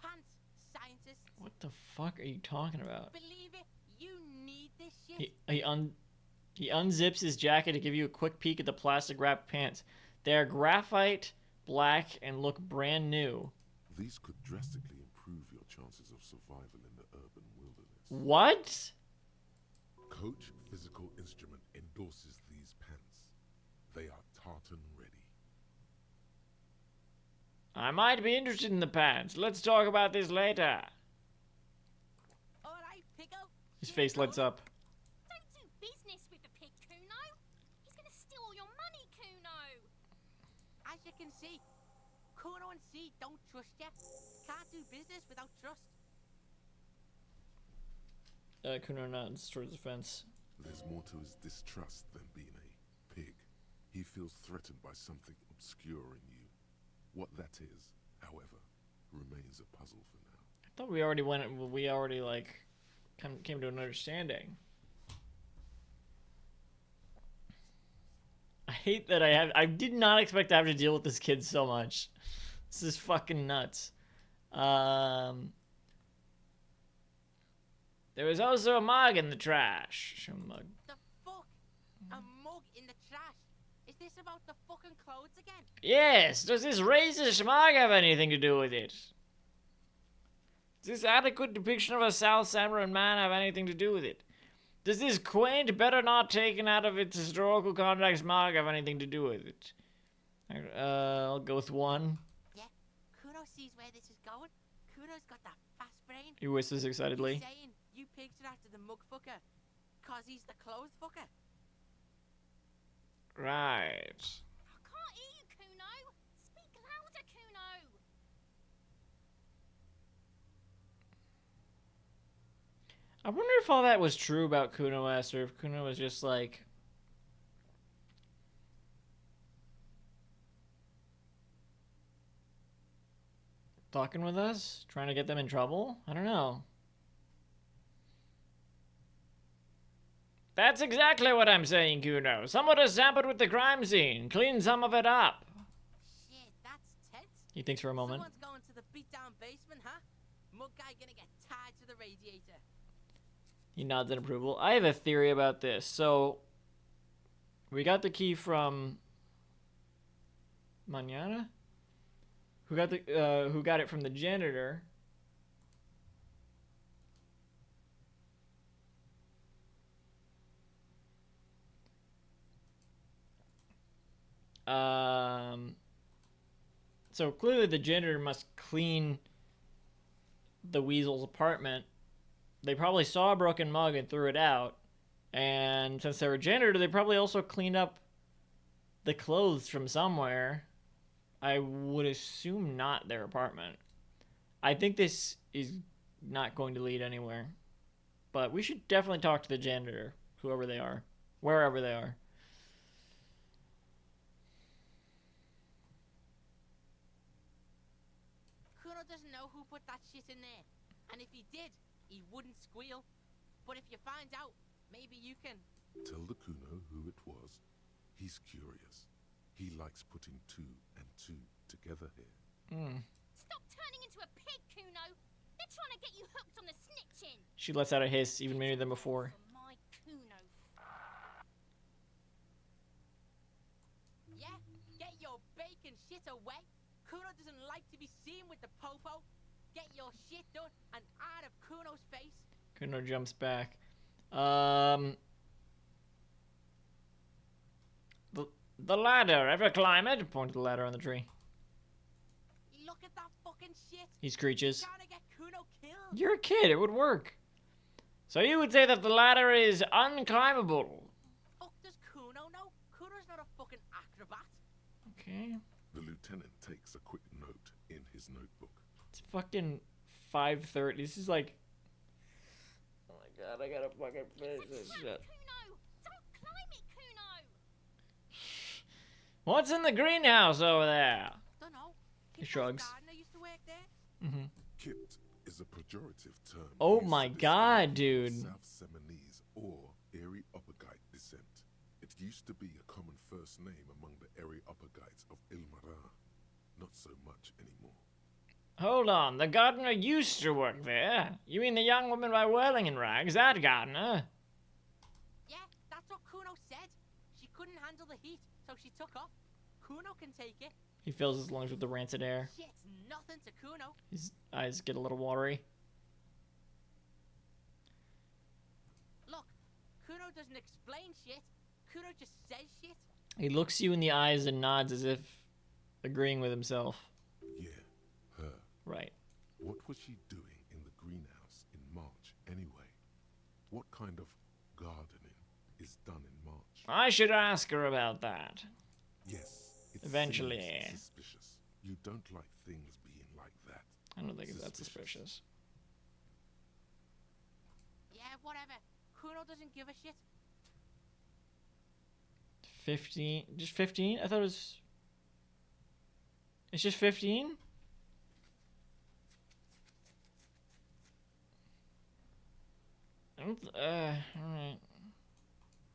S19: Pants scientists.
S1: What the fuck are you talking about?
S19: Believe it, you need this shit.
S1: He unzips his jacket to give you a quick peek at the plastic wrapped pants. They are graphite, black, and look brand new.
S4: These could drastically improve your chances of survival in the urban wilderness.
S1: What?
S4: Coach Physical Instrument endorses these pants. They are tartan ready.
S1: I might be interested in the pants. Let's talk about this later.
S19: Alright, Pico.
S1: His face lights up.
S11: Don't do business with the pig, Kuno. He's gonna steal all your money, Kuno.
S19: As you can see, Kuno and C don't trust you. Can't do business without trust.
S1: Kuno nods towards the fence.
S4: There's more to his distrust than being a pig. He feels threatened by something obscure in you. What that is, however, remains a puzzle for now.
S1: I thought we already like came to an understanding. I hate that I did not expect to have to deal with this kid so much. This is fucking nuts. There was also a mug in the trash. Show him the mug.
S19: The fuck? A mug in the trash? Is this about the fucking clothes again?
S1: Yes, does this racist mug have anything to do with it? Does this adequate depiction of a South Samoan man have anything to do with it? Does this quaint, better not taken out of its historical context mug have anything to do with it? I'll go with one.
S19: Yeah, Kuno sees where this is going. Kuno's got that fast brain.
S1: He whistles excitedly.
S19: He's saying you pigs are after the mug fucker, cause he's the clothes fucker.
S1: Right.
S11: I can't hear you, Kuno. Speak louder, Kuno.
S1: I wonder if all that was true about Kuno S, or if Kuno was just like... talking with us? Trying to get them in trouble? I don't know. That's exactly what I'm saying, Kuno. Someone has tampered with the crime scene. Clean some of it up.
S19: Shit, that's tense.
S1: He thinks for a moment.
S19: Someone's going to the beat-down basement, huh? Mug guy gonna get tied to the radiator.
S1: He nods in approval. I have a theory about this. So, we got the key from Manana, who got it from the janitor. So clearly the janitor must clean the weasel's apartment. They probably saw a broken mug and threw it out. And since they were janitor, they probably also cleaned up the clothes from somewhere. I would assume not their apartment. I think this is not going to lead anywhere. But we should definitely talk to the janitor, whoever they are, wherever they are.
S19: Kuno doesn't know who put that shit in there. And if he did, he wouldn't squeal. But if you find out, maybe you can...
S4: Tell the Kuno who it was. He's curious. He likes putting two and two together here.
S11: Stop turning into a pig, Kuno. They're trying to get you hooked on the snitching.
S1: She lets out a hiss even meaner than before.
S11: My Kuno.
S19: Yeah? Get your bacon shit away. Kuno doesn't like to be seen with the popo. Get your shit done and out of Kuno's face.
S1: Kuno jumps back. The ladder. Ever climb it? Point to the ladder on the tree.
S19: Look at that fucking shit.
S1: He screeches.
S19: Trying to get Kuno killed.
S1: You're a kid. It would work. So you would say that the ladder is unclimbable.
S19: Fuck does Kuno know? Kuno's not a fucking acrobat.
S1: Okay.
S4: The lieutenant takes a quick note in his notebook.
S1: It's fucking 5:30. This is like... Oh my god, I gotta fucking finish this shit.
S11: Kuno, don't climb it, Kuno.
S1: What's in the greenhouse over there?
S19: Don't know.
S1: He shrugs.
S19: Gardener used to work there.
S4: Kipt is a pejorative term.
S1: Oh
S4: used
S1: my
S4: to describe
S1: god, dude.
S4: South Seminese or Areopagite descent. It used to be a common first name among the Areopagites of Ilmaran. Not so much anymore.
S1: Hold on, the gardener used to work there. You mean the young woman by whirling in rags? That gardener?
S19: Yeah, that's what Kuno said. She couldn't handle the heat, so she took off. Kuno can take it.
S1: He fills his lungs with the rancid air.
S19: Shit's nothing to Kuno.
S1: His eyes get a little watery.
S19: Look, Kuno doesn't explain shit. Kuno just says shit.
S1: He looks you in the eyes and nods as if agreeing with himself.
S4: Yeah, her.
S1: Right.
S4: What was she doing in the greenhouse in March anyway? What kind of gardening is done in March?
S1: I should ask her about that.
S4: Yes. It
S1: Eventually.
S4: seems suspicious. You don't like things being like that.
S1: I don't think it's that suspicious.
S19: Yeah, whatever. Kuno doesn't give a shit.
S1: 15? Just 15? I thought it was... It's just 15? Alright.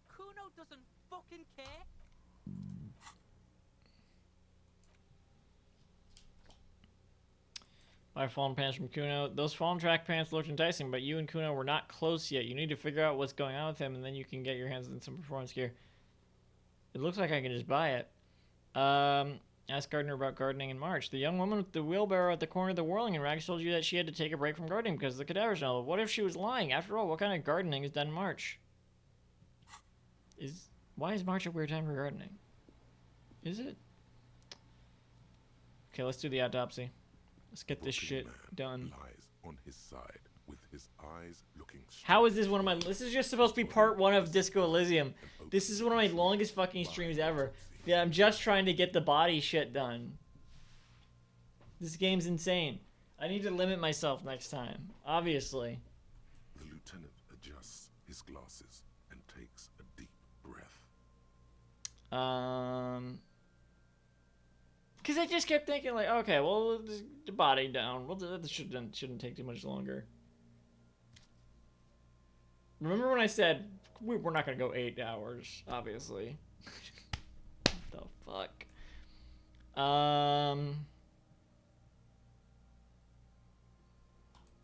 S19: Kuno doesn't fucking care.
S1: Buy fallen pants from Kuno. Those fallen track pants looked enticing, but you and Kuno were not close yet. You need to figure out what's going on with him, and then you can get your hands on some performance gear. It looks like I can just buy it. Ask Gardner about gardening in March. The young woman with the wheelbarrow at the corner of the whirling in rags told you that she had to take a break from gardening because of the cadaver smell. What if she was lying? After all, what kind of gardening is done in March? Why is March a weird time for gardening? Is it? Okay, let's do the autopsy. Let's get this shit done.
S4: Lies on his side with his eyes looking straight.
S1: How is this one of my... This is just supposed to be part 1 of Disco Elysium. This is one of my longest fucking streams ever. Yeah, I'm just trying to get the body shit done. This game's insane. I need to limit myself next time. Obviously.
S4: The lieutenant adjusts his glasses and takes a deep breath.
S1: Because I just kept thinking, like, okay, well, the body down. Well, this shouldn't take too much longer. Remember when I said we're not gonna go 8 hours, obviously. The fuck?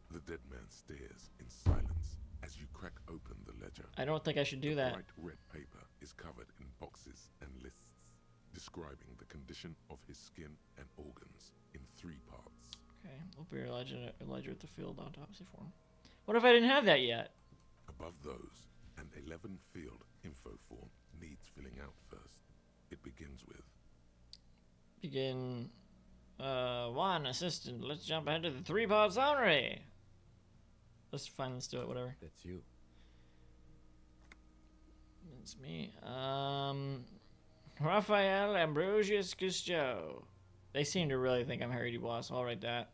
S4: The dead man stares in silence as you crack open the ledger.
S1: I don't think I should do that.
S4: Bright red paper is covered in boxes and lists, describing the condition of his skin and organs in 3 parts.
S1: Okay, open your ledger at the field autopsy form. What if I didn't have that yet?
S4: Above those, an 11-field info form needs filling out first. It begins with...
S1: Begin... 1, assistant. Let's jump ahead to the 3-part summary. Let's do it, whatever.
S7: That's you.
S1: That's me. Raphael Ambrosius Cousteau. They seem to really think I'm Harry Dubois, so I'll write that.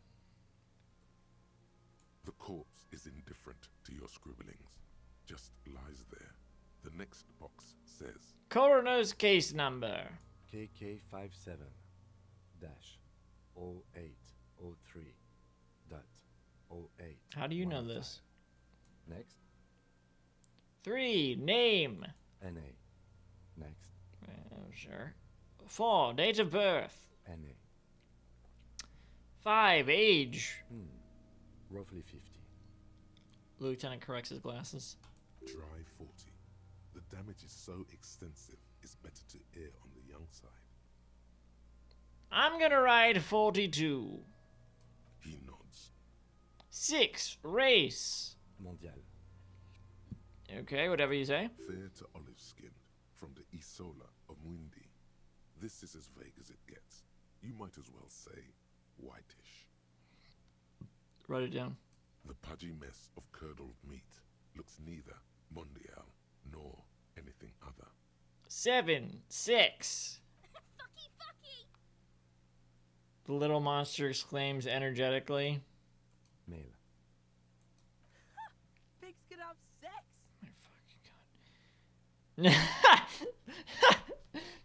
S4: The corpse is indifferent to your scribblings. Just lies there. The next box says...
S1: Coroner's case number.
S7: KK57-0803.08.
S1: How do you know this?
S7: Next.
S1: 3, name.
S7: NA. Next.
S1: Sure. 4, date of birth.
S7: NA.
S1: 5, age.
S7: Roughly 50.
S1: Lieutenant corrects his glasses.
S4: Dry 40. The damage is so extensive, it's better to err on the young side.
S1: I'm gonna write 42.
S4: He nods.
S1: 6, race.
S7: Mondial.
S1: Okay, whatever you say.
S4: Fair to olive-skinned, from the Isola of Muindi. This is as vague as it gets. You might as well say whitish.
S1: Write it down.
S4: The pudgy mess of curdled meat looks neither mondial nor anything other.
S1: 7, 6.
S11: Fucky, fucky!
S1: The little monster exclaims energetically.
S7: Male.
S19: Pigs can have sex.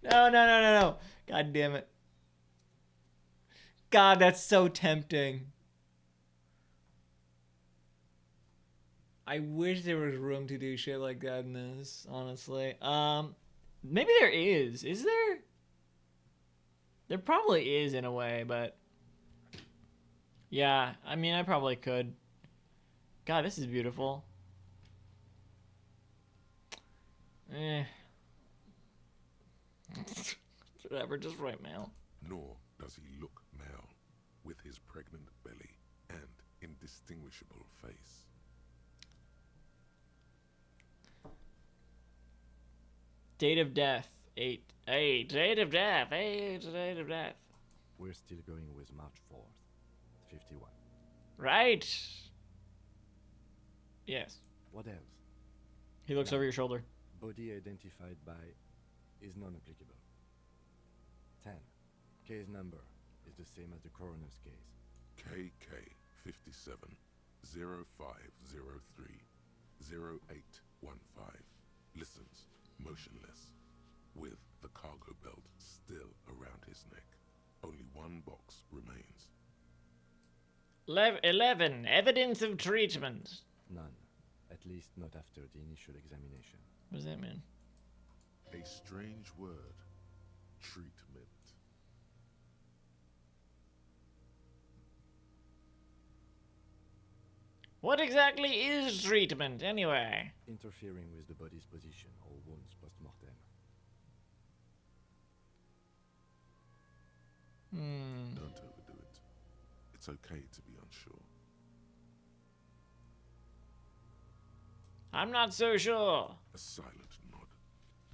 S1: No. God damn it. God, that's so tempting. I wish there was room to do shit like that in this, honestly. Maybe there is. Is there? There probably is in a way, but... Yeah, I mean, I probably could. God, this is beautiful. Whatever, just write male.
S4: Nor does he look male, with his pregnant belly and indistinguishable face.
S1: Date of death. 8. Hey, date of death. Hey, date of death.
S7: We're still going with March 4th, 51.
S1: Right. Yes.
S7: What else?
S1: He looks over your shoulder.
S7: Body identified by is non-applicable. 10. Case number is the same as the coroner's case.
S4: KK 57 0503 0815 listens motionless, with the cargo belt still around his neck. Only one box remains.
S1: 11. Evidence of treatment.
S7: None. At least not after the initial examination.
S1: What does that mean?
S4: A strange word. Treatment.
S1: What exactly is treatment, anyway?
S7: Interfering with the body's position or wounds post-mortem.
S4: Don't overdo it. It's okay to be unsure.
S1: I'm not so sure.
S4: A silent nod.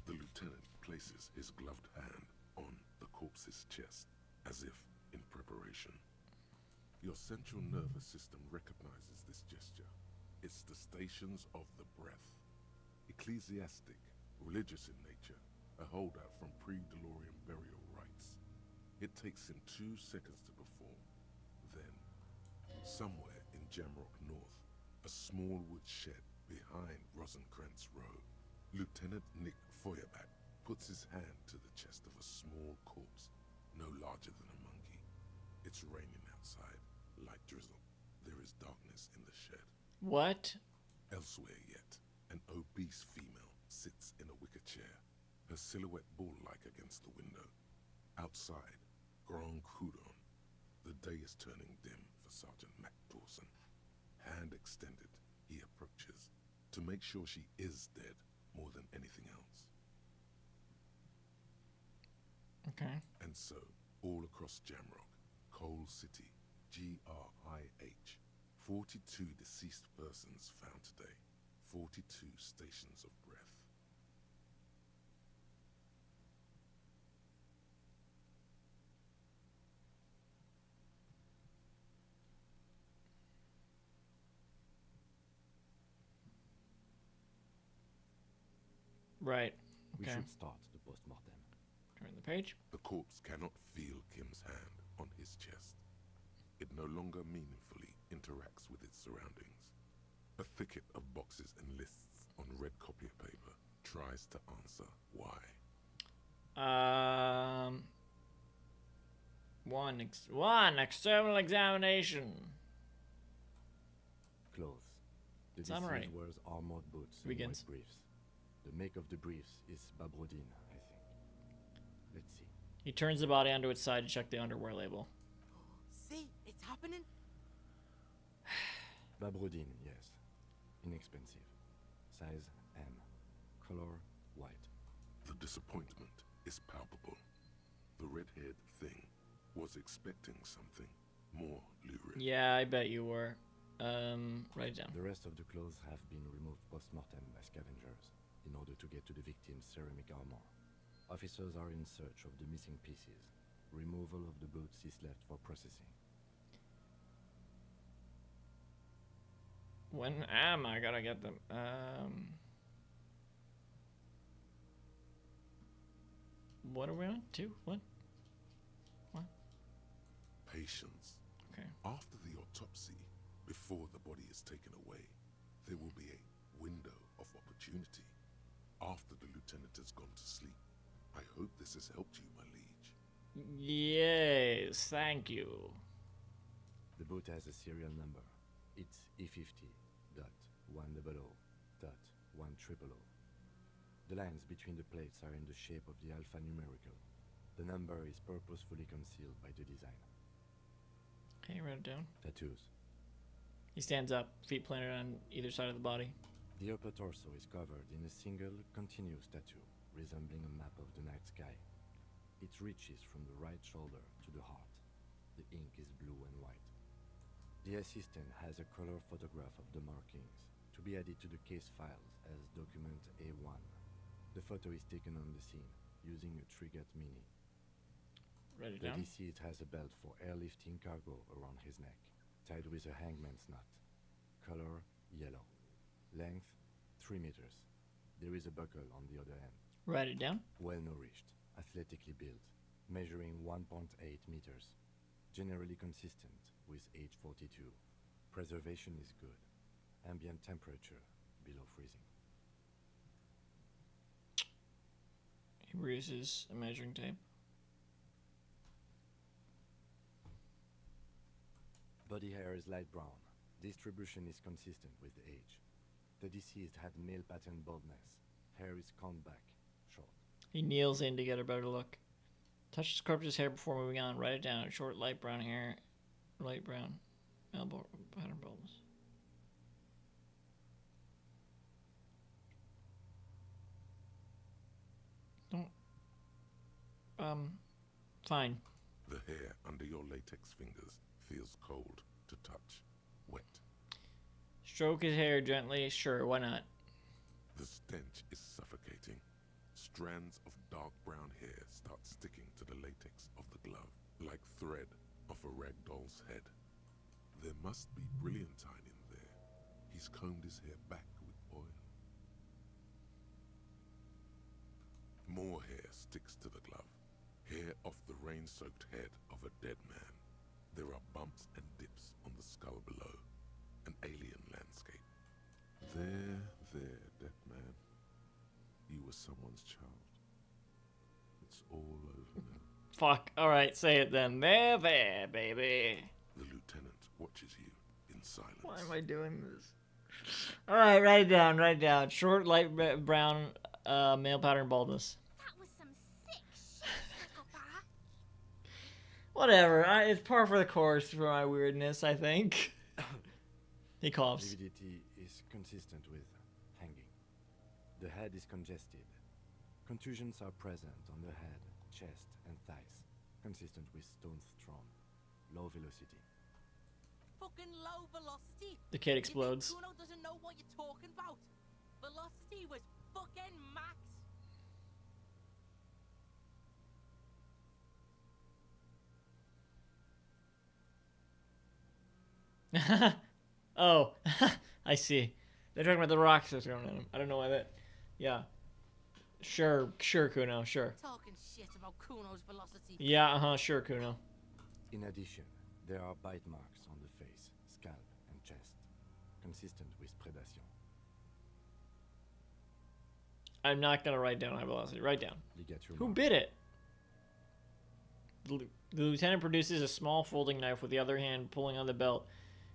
S4: The lieutenant places his gloved hand on the corpse's chest, as if in preparation. Your central nervous system recognizes this gesture. It's the stations of the breath. Ecclesiastic, religious in nature, a holdout from pre-Delorian burial rites. It takes him 2 seconds to perform. Then, somewhere in Jamrock North, a small wood shed behind Rosencrantz Row, Lieutenant Nick Feuerbach puts his hand to the chest of a small corpse, no larger than a monkey. It's raining outside, light drizzle. There is darkness in the shed.
S1: What?
S4: Elsewhere yet, An obese female sits in a wicker chair, her silhouette bull-like against the window. Outside, Grand Coudon. The day is turning dim for Sergeant Mac Dawson. Hand extended, he approaches to make sure she is dead more than anything else.
S1: Okay.
S4: And so, all across Jamrock, Coal City, GRIH, 42 deceased persons found today, 42 stations of breath.
S1: Right.
S14: We
S1: Okay.
S14: should start the post-mortem.
S1: Turn the page.
S4: The corpse cannot feel Kim's hand on his chest. It no longer meaningfully interacts with its surroundings. A thicket of boxes and lists on red copier paper tries to answer why.
S1: One external examination.
S14: Clothes. The
S1: Summary.
S14: deceased wears armored boots and
S1: Begins.
S14: white briefs. The make of the briefs is Babrodine, I think. Let's see.
S1: He turns the body onto its side to check the underwear label.
S19: See, it's happening.
S14: Babrodine, yes. Inexpensive. Size M. Color white.
S4: The disappointment is palpable. The red-haired thing was expecting something more lurid.
S1: Yeah, I bet you were. Write it down.
S14: The rest of the clothes have been removed post-mortem by scavengers in order to get to the victim's ceramic armor. Officers are in search of the missing pieces. Removal of the boots is left for processing.
S1: When am I gonna get them? What are we on? 2? What?
S4: Patience.
S1: Okay.
S4: After the autopsy, before the body is taken away, there will be a window of opportunity. After the lieutenant has gone to sleep. I hope this has helped you, my liege.
S1: Yes, thank you.
S14: The boot has a serial number. It's E50.100.100. The lines between the plates are in the shape of the alphanumerical. The number is purposefully concealed by the designer.
S1: Okay, write it down.
S14: Tattoos.
S1: He stands up, feet planted on either side of the body.
S14: The upper torso is covered in a single, continuous tattoo, resembling a map of the night sky. It reaches from the right shoulder to the heart. The ink is blue and white. The assistant has a color photograph of the markings, to be added to the case files as document A1. The photo is taken on the scene, using a Trigat Mini.
S1: Write it
S14: The
S1: down.
S14: deceased has a belt for airlifting cargo around his neck, tied with a hangman's knot. Color yellow. Length 3 meters. There is a buckle on the other end.
S1: Write it down.
S14: Well nourished, athletically built, measuring 1.8 meters. Generally consistent with age 42. Preservation is good. Ambient temperature below freezing.
S1: He uses a measuring tape.
S14: Body hair is light brown. Distribution is consistent with age. The deceased had male pattern baldness. Hair is combed back, short.
S1: He kneels in to get a better look. Touches corpse's hair before moving on. Write it down. Short, light brown hair. Light brown. Elbow pattern baldness. Don't. Fine.
S4: The hair under your latex fingers feels cold to touch. Wet.
S1: Stroke his hair gently. Sure, why not?
S4: The stench is suffocating. Strands of dark brown hair start sticking to the latex of the glove, like thread off a rag doll's head. There must be brilliantine in there. He's combed his hair back with oil. More hair sticks to the glove. Hair off the rain-soaked head of a dead man. There are bumps and dips on the skull below. An alien landscape. There, dead man. You were someone's child. It's all over now.
S1: Fuck. Alright, say it then. There, baby.
S4: The lieutenant watches you in silence.
S1: Why am I doing this? All right, write it down. Write it down. Short, light brown, male pattern baldness.
S11: That was some sick shit, psychopath.
S1: Whatever. It's par for the course for my weirdness, I think. He coughs.
S14: Lividity is consistent with hanging. The head is congested. Contusions are present on the head, chest, and thighs, consistent with stones thrown. Low velocity.
S19: Fucking low velocity.
S1: The kid explodes.
S19: You think Kuno doesn't know what you're talking about? Velocity was fucking max.
S1: Oh, I see. They're talking about the rocks that's thrown at him. I don't know why that. Yeah. Sure, Kuno, sure.
S19: Talking shit about Kuno's velocity.
S1: Yeah, sure, Kuno.
S14: In addition, there are bite marks on the face, scalp, and chest, consistent with predation.
S1: I'm not gonna write down high velocity. Write down.
S14: Ligature
S1: Who
S14: mark.
S1: bit it? The lieutenant produces a small folding knife with the other hand pulling on the belt.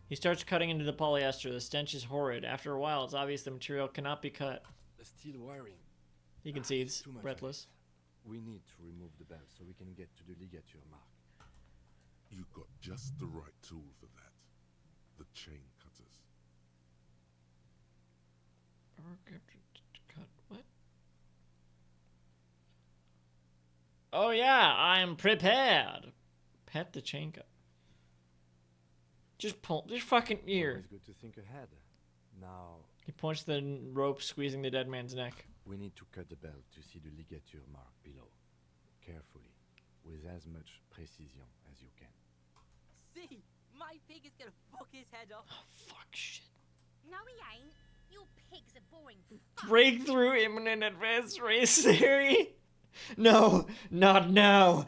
S1: He starts cutting into the polyester. The stench is horrid. After a while, it's obvious the material cannot be cut.
S14: The steel wiring.
S1: He concedes,
S14: Too much
S1: breathless.
S14: of it. We need to remove the belt so we can get to the ligature mark.
S4: You got just the right tool for that. The chain cutters.
S1: Cut what? Oh yeah, I'm prepared. Pet the chain cut. Just pull. Just fucking ear.
S14: Always good to think ahead. Now
S1: He points to the rope squeezing the dead man's neck.
S14: we need to cut the belt to see the ligature mark below. Carefully, with as much precision as you can.
S19: See, my pig is gonna fuck his head off.
S1: Oh, fuck shit.
S11: No, he ain't. Your pig's a boring fuck.
S1: Breakthrough imminent advanced race theory? No, not now.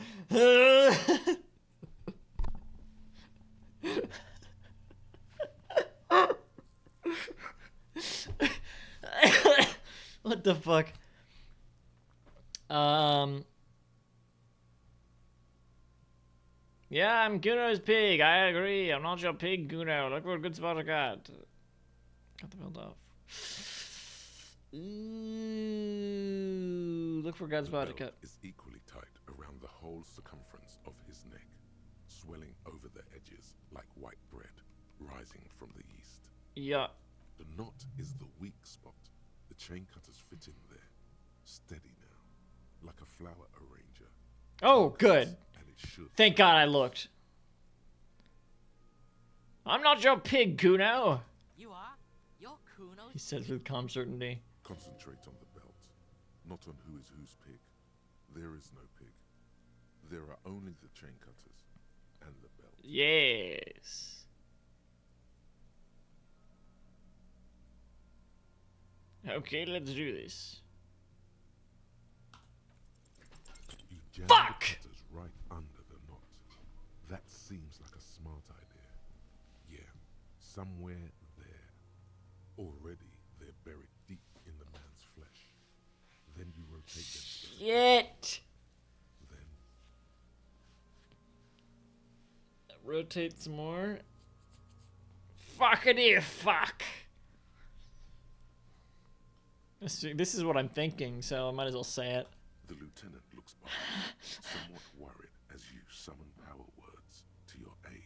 S1: What the fuck? Yeah, I'm Guno's pig. I agree. I'm not your pig, Guno. Look what a good spot I got. Cut the belt off. Ooh, look for God's spot to cut.
S4: Is equally tight around the whole circumference of his neck, swelling over the edges like white bread rising from the east.
S1: Yeah.
S4: The knot is the weak spot. The chain cutters fit in there. Steady now, like a flower arranger.
S1: Oh, good.
S4: And it should.
S1: Thank God I looked. I'm not your pig, Kuno.
S19: You are? You're Kuno's
S1: He says with calm certainty.
S4: Concentrate on the belt, not on who is whose pig. There is no pig. There are only the chain cutters and the belt.
S1: Yes. Okay, let's do this.
S4: You jam
S1: Fuck!
S4: the cutters right under the knot. That seems like a smart idea. Yeah, somewhere there. Already they're buried deep in the man's flesh. Then you rotate them.
S1: Shit!
S4: Then
S1: Rotate some more. Fuckity fuck! This is what I'm thinking, so I might as well say it.
S4: the lieutenant looks behind, somewhat worried as you summon power words to your aid.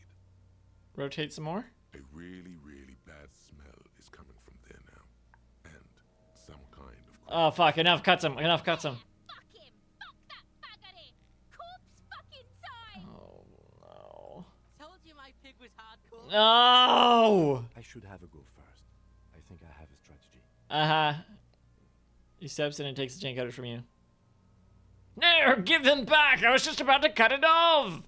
S1: Rotate some more.
S4: A really, really bad smell is coming from there now. And some kind of...
S1: Oh fuck, enough cuts him, enough cuts him.
S11: Fuck him. Fuck that buggery. Corpse fucking time.
S1: Oh no.
S19: Told you my pig was hardcore.
S1: No!
S14: I should have a go first. I think I have a strategy.
S1: Uh-huh. He steps in and takes the chain cutters from you. No, give them back! I was just about to cut it off!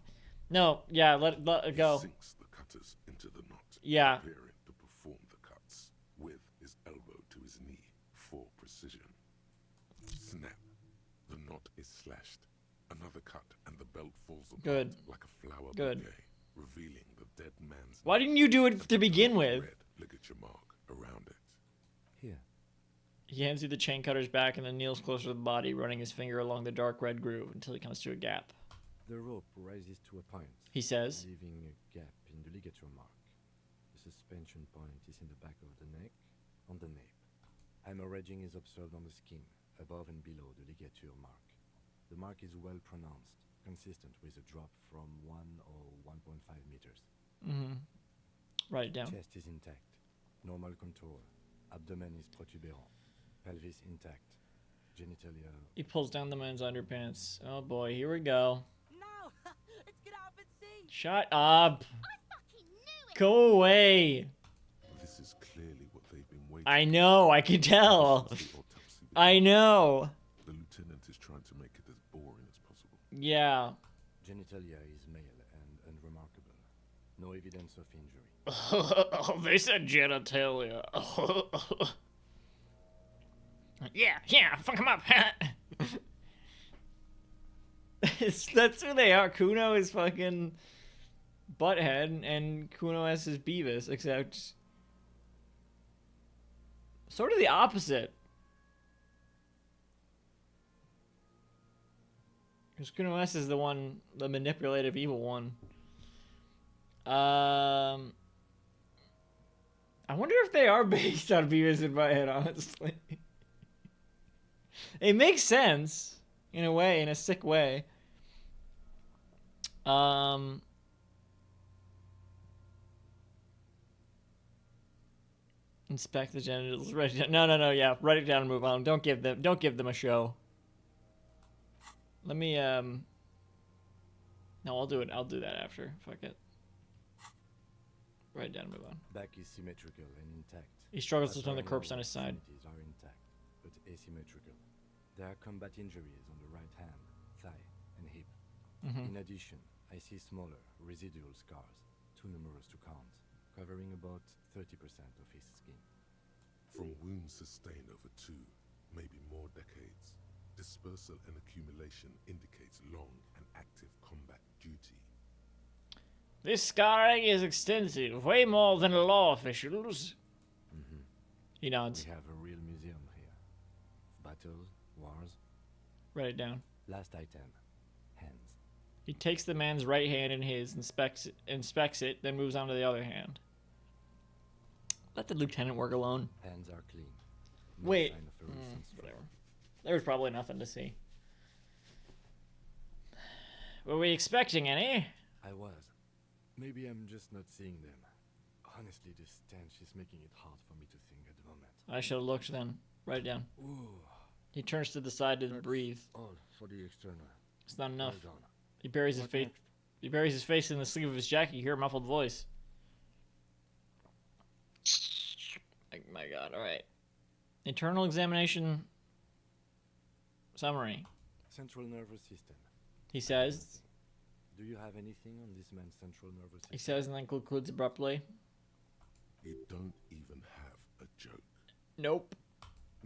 S1: No, yeah, let it go.
S4: He sinks the cutters into the knot,
S1: Yeah.
S4: preparing to perform the cuts, with his elbow to his knee for precision. Snap. The knot is slashed. Another cut, and the belt falls apart
S1: Good.
S4: like a flower
S1: Good.
S4: bouquet, revealing the dead man's
S1: Why didn't you do it to begin with?
S4: red ligature mark around it.
S14: Here.
S1: He hands you the chain cutters back and then kneels closer to the body, running his finger along the dark red groove until he comes to a gap.
S14: The rope rises to a point.
S1: He says.
S14: Leaving a gap in the ligature mark. The suspension point is in the back of the neck, on the nape. Hemorrhaging is observed on the skin, above and below the ligature mark. The mark is well pronounced, consistent with a drop from 1 or 1.5 meters.
S1: Write it down.
S14: Chest is intact, normal contour. Abdomen is protuberant, pelvis intact, genitalia.
S1: He pulls down the man's underpants. Oh boy, here we go.
S19: No! Let's get off and see!
S1: Shut up! Go away!
S4: This is clearly what they've been waiting
S1: I know, I can tell. I know.
S4: The lieutenant is trying to make it as boring as possible.
S1: Yeah.
S14: Genitalia is male and unremarkable. No evidence of injury.
S1: Oh, they said genitalia. yeah, fuck him up. That's who they are. Kuno is fucking Butthead, and Kuno S is Beavis, except sort of the opposite. Because Kuno S is the one, the manipulative evil one. I wonder if they are based on Beavis and Butthead, honestly. It makes sense, in a way, in a sick way. Inspect the genitals. Write it down. No, yeah. Write it down and move on. Don't give them a show. Let me, no, I'll do it. I'll do that after. Fuck it. Write it down and move on.
S14: Back is symmetrical and intact.
S1: He struggles to turn the corpse on his side.
S14: Extremities are intact, but asymmetrical. There are combat injuries on the right hand, thigh, and hip. In addition, I see smaller, residual scars, too numerous to count, covering about 30% of his skin.
S4: From wounds sustained over 2, maybe more decades, dispersal and accumulation indicates long and active combat duty.
S1: This scarring is extensive, way more than law officials. He nods.
S14: We have a real museum here. Battles, wars.
S1: Write it down.
S14: Last item, hands.
S1: He takes the man's right hand in his, inspects it, then moves on to the other hand. Let the lieutenant work alone.
S14: Hands are clean. No
S1: Wait.
S14: sign of a recent
S1: Whatever. There's probably nothing to see. Were we expecting any?
S14: I was. Maybe I'm just not seeing them. Honestly, this stench is making it hard for me to think at the moment.
S1: I should have looked then. Write it down.
S14: Ooh.
S1: He turns to the side to breathe.
S14: All for the external.
S1: It's not enough.
S14: Well done.
S1: He buries his face. He buries his face in the sleeve of his jacket. You hear a muffled voice. My God! All right. Internal examination. Summary.
S14: Central nervous system.
S1: He says.
S14: Do you have anything on this man's central nervous system?
S1: He says and then concludes abruptly.
S4: You don't even have a joke.
S1: Nope.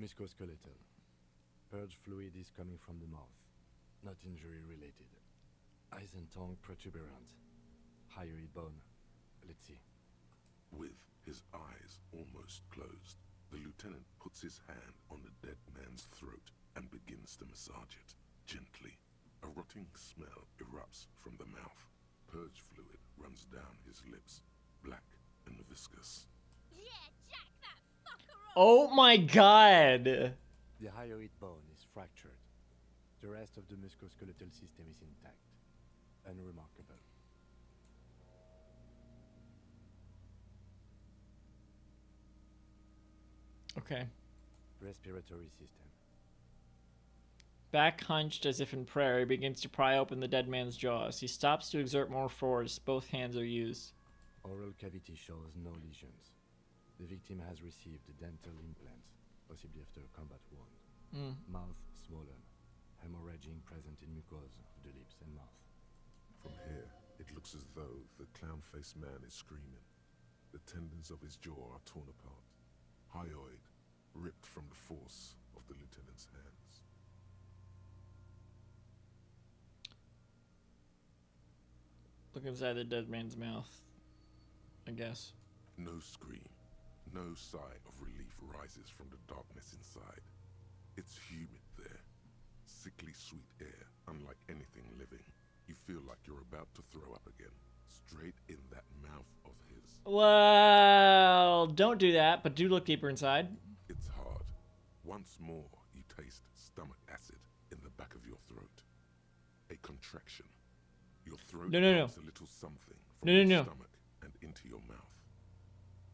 S14: Musculoskeletal. Purge fluid is coming from the mouth. Not injury related. Eyes and tongue protuberant. Hyoid bone. Let's see.
S4: With his eyes almost closed, the lieutenant puts his hand on the dead man's throat and begins to massage it, gently. A rotting smell erupts from the mouth. Purge fluid runs down his lips, black and viscous.
S11: Yeah, jack that fucker up!
S1: Oh my God!
S14: The hyoid bone is fractured. The rest of the musculoskeletal system is intact. Unremarkable.
S1: Okay.
S14: Respiratory system.
S1: Back hunched as if in prayer, he begins to pry open the dead man's jaws. He stops to exert more force. Both hands are used.
S14: Oral cavity shows no lesions. The victim has received dental implants, possibly after a combat wound. Mouth swollen. Hemorrhaging present in mucosa of the lips and mouth.
S4: From here, it looks as though the clown-faced man is screaming. The tendons of his jaw are torn apart. Hyoid ripped from the force of the lieutenant's hands.
S1: Look inside the dead man's mouth, I guess.
S4: No scream, no sigh of relief rises from the darkness inside. It's humid there. Sickly sweet air, unlike anything living. You feel like you're about to throw up again. straight in that mouth of his.
S1: Well, don't do that, but do look deeper inside.
S4: It's hard. Once more, you taste stomach acid in the back of your throat. A contraction. Your throat
S1: No.
S4: pumps a little something from your stomach and into your mouth.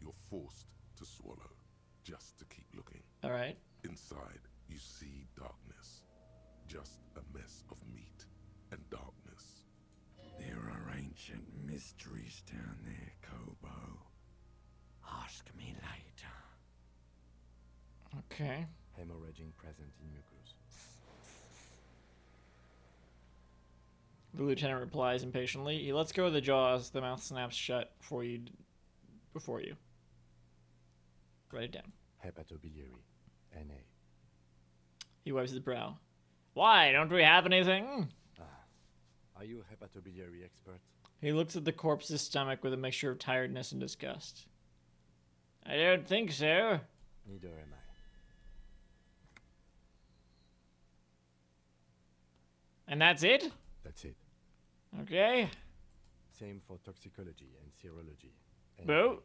S4: You're forced to swallow just to keep looking.
S1: All right.
S4: Inside, you see darkness. Just a mess of meat and darkness.
S2: There are ancient mysteries down there, Kobo. Ask me later.
S1: Okay.
S14: Hemorrhaging present in mucus.
S1: The lieutenant replies impatiently. He lets go of the jaws. The mouth snaps shut before you. Write it down.
S14: Hepatobiliary. NA.
S1: He wipes his brow. Why? Don't we have anything?
S14: Are you a hepatobiliary expert?
S1: He looks at the corpse's stomach with a mixture of tiredness and disgust. I don't think so.
S14: Neither am I.
S1: And that's it?
S14: That's it.
S1: Okay.
S14: Same for toxicology and serology.
S1: Both?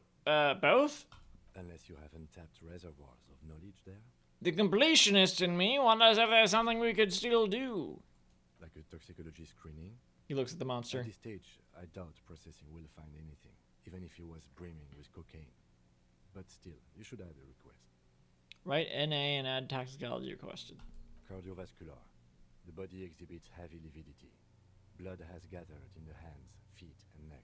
S14: Unless you have untapped reservoirs of knowledge there.
S1: The completionist in me wonders if there's something we could still do.
S14: Like a toxicology screening?
S1: He looks at the monster.
S14: At this stage, I doubt processing will find anything, even if he was brimming with cocaine. But still, you should add a request.
S1: Write NA and add toxicology requested.
S14: Cardiovascular. The body exhibits heavy lividity. Blood has gathered in the hands, feet, and neck.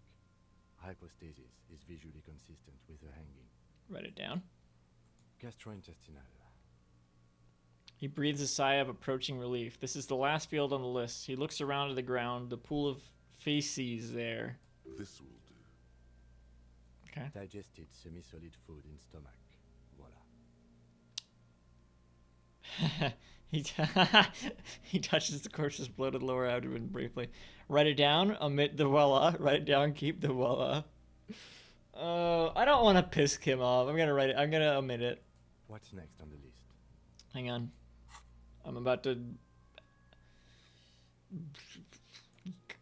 S14: Hypostasis is visually consistent with the hanging.
S1: Write it down.
S14: Gastrointestinal.
S1: He breathes a sigh of approaching relief. This is the last field on the list. He looks around to the ground, the pool of feces there.
S4: This will do.
S1: Okay.
S14: Digested semi-solid food in stomach. Voila.
S1: He touches the corpse's bloated lower abdomen briefly. Write it down, omit the voila. Write it down, keep the voila. I don't want to piss Kim off. I'm gonna omit it.
S14: What's next on the list?
S1: Hang on. I'm about to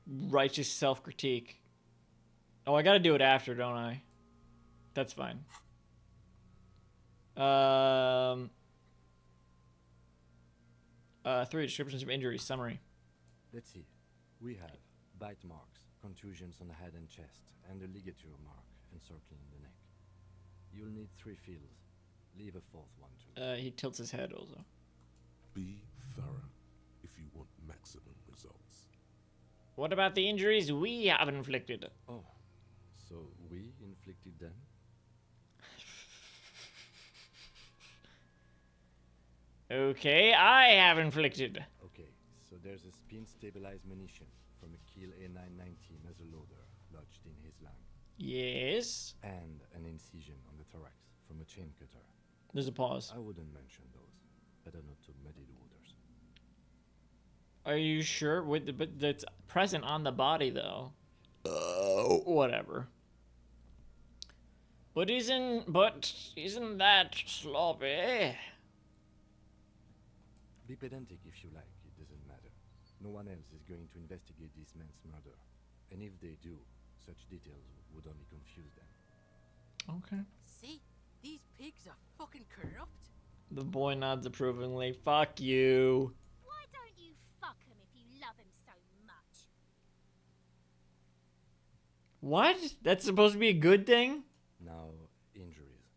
S1: righteous self-critique. Oh, I gotta do it after, don't I? That's fine. 3 descriptions of injuries. Summary.
S14: Let's see. We have bite marks, contusions on the head and chest, and a ligature mark encircling the neck. You'll need 3 fields. Leave a 4th one too.
S1: He tilts his head also.
S4: Be thorough if you want maximum results.
S1: What about the injuries we have inflicted?
S14: Oh, so we inflicted them?
S1: Okay, I have inflicted.
S14: Okay, so there's a spin-stabilized munition from a Kiel A919 as a loader lodged in his lung.
S1: Yes.
S14: And an incision on the thorax from a chain cutter.
S1: There's a pause.
S14: I wouldn't mention those. Better not to muddy the waters.
S1: Are you sure? But that's present on the body, though. Whatever. But isn't that sloppy?
S14: Be pedantic if you like, it doesn't matter. No one else is going to investigate this man's murder. And if they do, such details would only confuse them.
S1: Okay.
S19: See? These pigs are fucking corrupt.
S1: The boy nods approvingly. Fuck you.
S11: Why don't you fuck him if you love him so much?
S1: What? That's supposed to be a good thing?
S14: Now, injuries.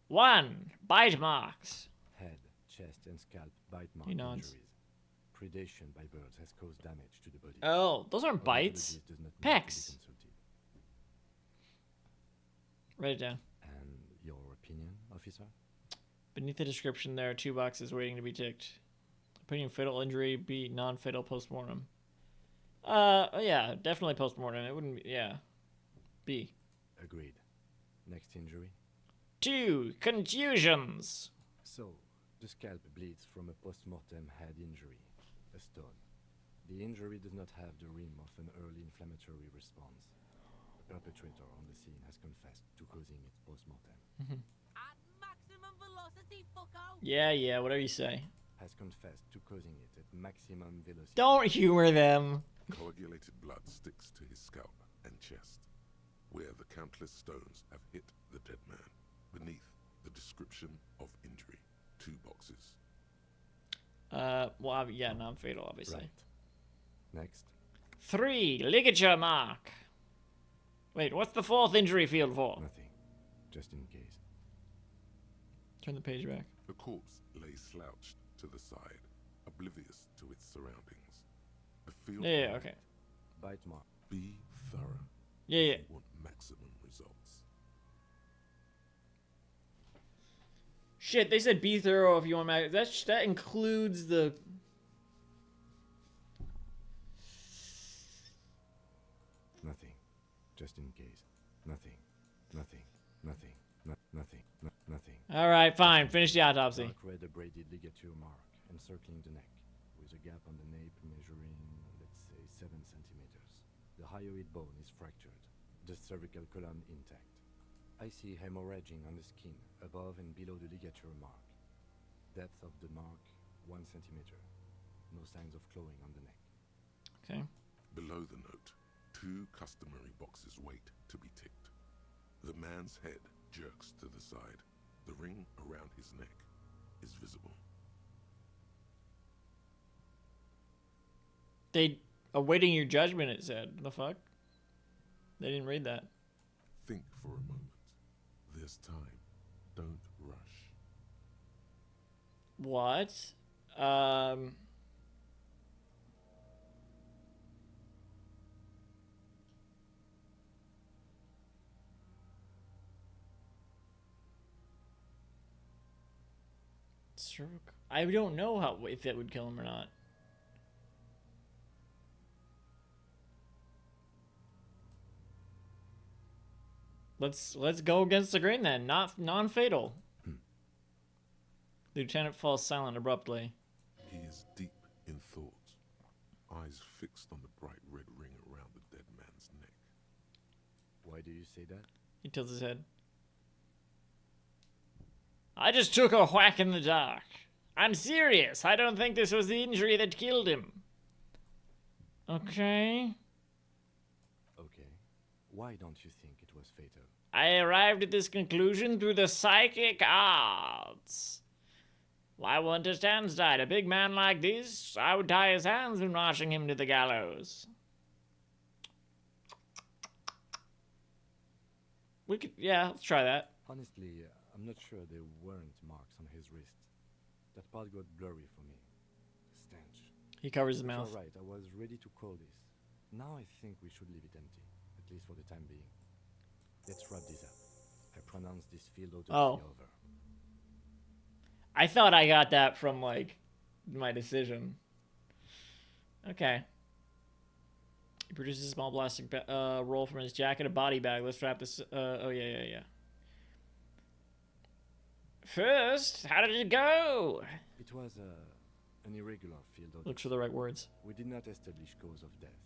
S1: 1. Bite marks.
S14: Head, chest, and scalp bite mark
S1: He nods.
S14: injuries. Predation by birds has caused damage to the body.
S1: Oh, those aren't bites.
S14: Does not need to be
S1: Pecks.
S14: consulted.
S1: Write it down.
S14: And your opinion, officer?
S1: Beneath the description, there are 2 boxes waiting to be ticked. Opinion fatal injury, B non-fatal postmortem. Yeah, definitely postmortem. It wouldn't be, yeah. B.
S14: Agreed. Next injury?
S1: 2. Contusions.
S14: So, the scalp bleeds from a post-mortem head injury, a stone. The injury does not have the rim of an early inflammatory response. The perpetrator on the scene has confessed to causing it post-mortem.
S19: At maximum velocity, fucko!
S1: Yeah, whatever you say.
S14: Has confessed to causing it at maximum velocity.
S1: Don't humor them.
S4: Coagulated blood sticks to his scalp and chest, where the countless stones have hit the dead man. Beneath, the description of injury. 2 boxes.
S1: Well, yeah, non-fatal, obviously.
S14: Right. Next.
S1: 3, ligature mark. Wait, what's the 4th injury field for?
S14: Nothing. Just in case.
S1: Turn the page back.
S4: The corpse lay slouched to the side, oblivious to its surroundings. The field.
S1: Yeah, okay.
S14: Bite mark.
S4: Be thorough.
S1: Yeah.
S4: You want maximum results.
S1: Shit, they said be thorough if you want that includes the...
S14: Nothing. Just in case. Nothing. Nothing. Nothing. Nothing. Nothing.
S1: Alright, fine. Finish the autopsy.
S14: Dark red abraded ligature mark encircling the neck, with a gap on the nape measuring, let's say, 7 centimeters. The hyoid bone is fractured. The cervical column intact. I see hemorrhaging on the skin, above and below the ligature mark. Depth of the mark, 1 centimeter. No signs of clawing on the neck.
S1: Okay.
S4: Below the note, 2 customary boxes wait to be ticked. The man's head jerks to the side. The ring around his neck is visible.
S1: They awaiting your judgment, it said. The fuck? They didn't read that.
S4: Think for a moment. There's time. Don't rush.
S1: What? I don't know if it would kill him or not. Let's go against the grain then. Not non-fatal. The lieutenant falls silent abruptly.
S4: He is deep in thought, eyes fixed on the bright red ring around the dead man's neck.
S14: Why do you say that?
S1: He tilts his head. I just took a whack in the dark. I'm serious. I don't think this was the injury that killed him. Okay.
S14: Okay. Why don't you think it was fatal?
S1: I arrived at this conclusion through the psychic arts. Why wouldn't his hands die? A big man like this, I would tie his hands when marching him to the gallows. We could, yeah, let's try that.
S14: Honestly, I'm not sure there weren't marks on his wrist. That part got blurry for me. The stench.
S1: He covers his mouth.
S14: All right, I was ready to call this. Now I think we should leave it empty, at least for the time being. Let's wrap this up. I pronounce this field autopsy over.
S1: I thought I got that from, like, my decision. Okay. He produces a small plastic roll from his jacket, a body bag. Let's wrap this. Oh, yeah. First, how did it go?
S14: It was an irregular field autopsy.
S1: Look for the right words.
S14: We did not establish cause of death,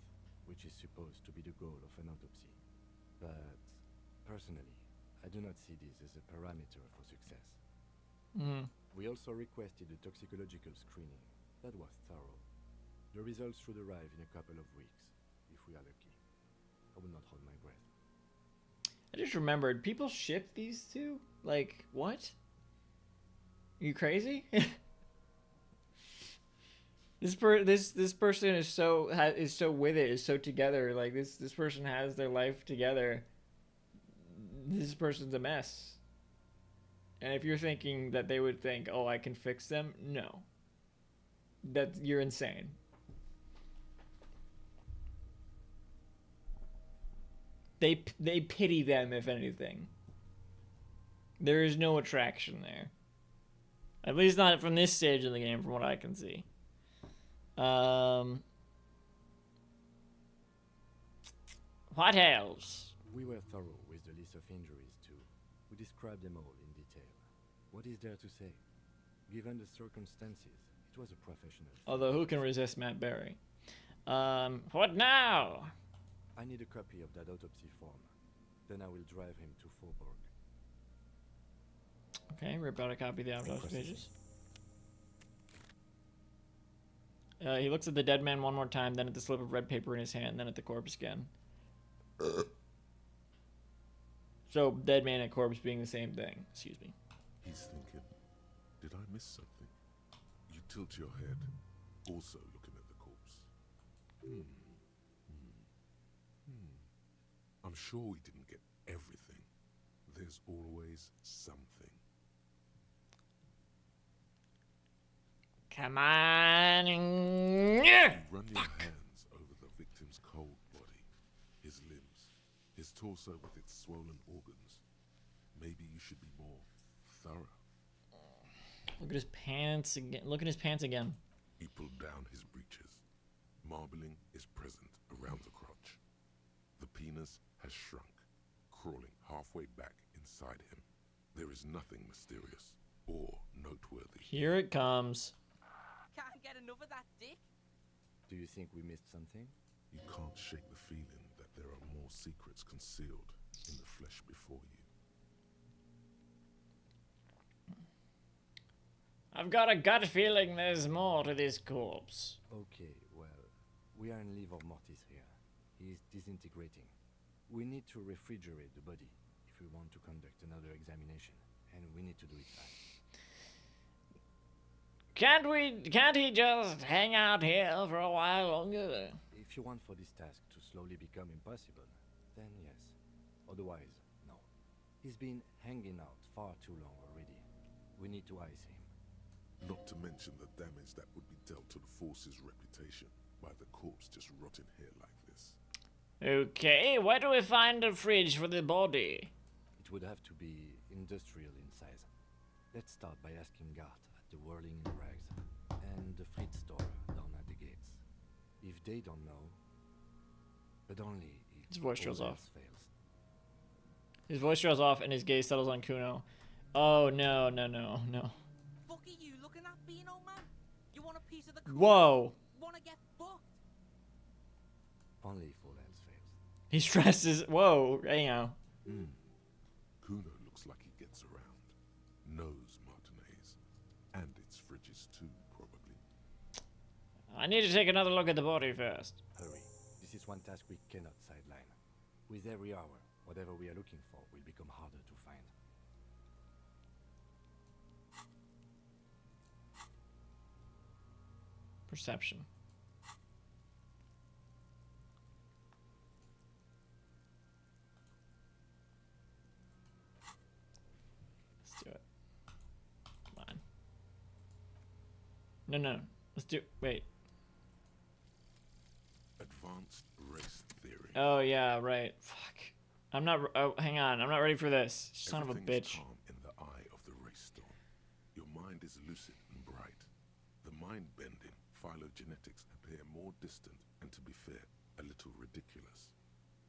S14: which is supposed to be the goal of an autopsy. But, personally, I do not see this as a parameter for success. We also requested a toxicological screening. That was thorough. The results should arrive in a couple of weeks, if we are lucky. I will not hold my breath.
S1: I just remembered, people ship these two? Like, what? Are you crazy? This person is so with it, is so together. Like this person has their life together. This person's a mess. And if you're thinking that they would think, "Oh, I can fix them," no. You're insane. They pity them, if anything. There is no attraction there. At least not from this stage of the game, from what I can see. What else?
S14: We were thorough with the list of injuries, too. We described them all in detail. What is there to say? Given the circumstances, it was a professional.
S1: Although, who can resist Matt Berry? What now?
S14: I need a copy of that autopsy form. Then I will drive him to Faubourg.
S1: Okay, rip out a copy of the autopsy pages. He looks at the dead man one more time, then at the slip of red paper in his hand, then at the corpse again. So, dead man and corpse being the same thing. Excuse me.
S4: He's thinking, did I miss something? You tilt your head, also looking at the corpse. I'm sure we didn't get everything. There's always something.
S1: Come on.
S4: You run your hands over the victim's cold body, his limbs, his torso with its swollen organs. Maybe you should be more thorough.
S1: Look at his pants again. Look at his pants again.
S4: He pulled down his breeches. Marbling is present around the crotch. The penis has shrunk, crawling halfway back inside him. There is nothing mysterious or noteworthy.
S1: Here it comes.
S19: Can't get enough of that dick.
S14: Do you think we missed something?
S4: You can't shake the feeling that there are more secrets concealed in the flesh before you.
S1: I've got a gut feeling there's more to this corpse.
S14: Okay, well, we are in livor mortis here. He is disintegrating. We need to refrigerate the body if we want to conduct another examination, and we need to do it fast.
S1: Can't he just hang out here for a while longer?
S14: If you want for this task to slowly become impossible, then yes. Otherwise, no. He's been hanging out far too long already. We need to ice him.
S4: Not to mention the damage that would be dealt to the force's reputation by the corpse just rotting here like this.
S1: Okay, where do we find a fridge for the body?
S14: It would have to be industrial in size. Let's start by asking Gart at the Whirling in Rags and the Fritz store down at the gates. If they don't know, but only if
S1: his voice trails
S14: all
S1: off.
S14: else fails.
S1: His voice trails off and his gaze settles on Kuno. Oh no, no, no, no.
S19: Fuck are you looking at, Beano man? You want a piece of the
S1: Whoa.
S19: Wanna get fucked?
S14: Only if all else fails.
S1: He stresses. Whoa, hang on.
S4: Kuno looks like he gets around. Knows Martinez. And its fridges too, probably.
S1: I need to take another look at the body first.
S14: Hurry. This is one task we cannot sideline. With every hour, whatever we are looking for will become harder to find.
S1: Perception. Let's do it. Come on. No, no. Let's do. Wait.
S4: Advanced race theory.
S1: Oh yeah, right. Fuck. I'm not. Oh, hang on. I'm not ready for this. Son of a
S4: Everything's
S1: bitch.
S4: calm in the eye of the race storm. Your mind is lucid and bright. The mind-bending phylogenetics appear more distant and, to be fair, a little ridiculous.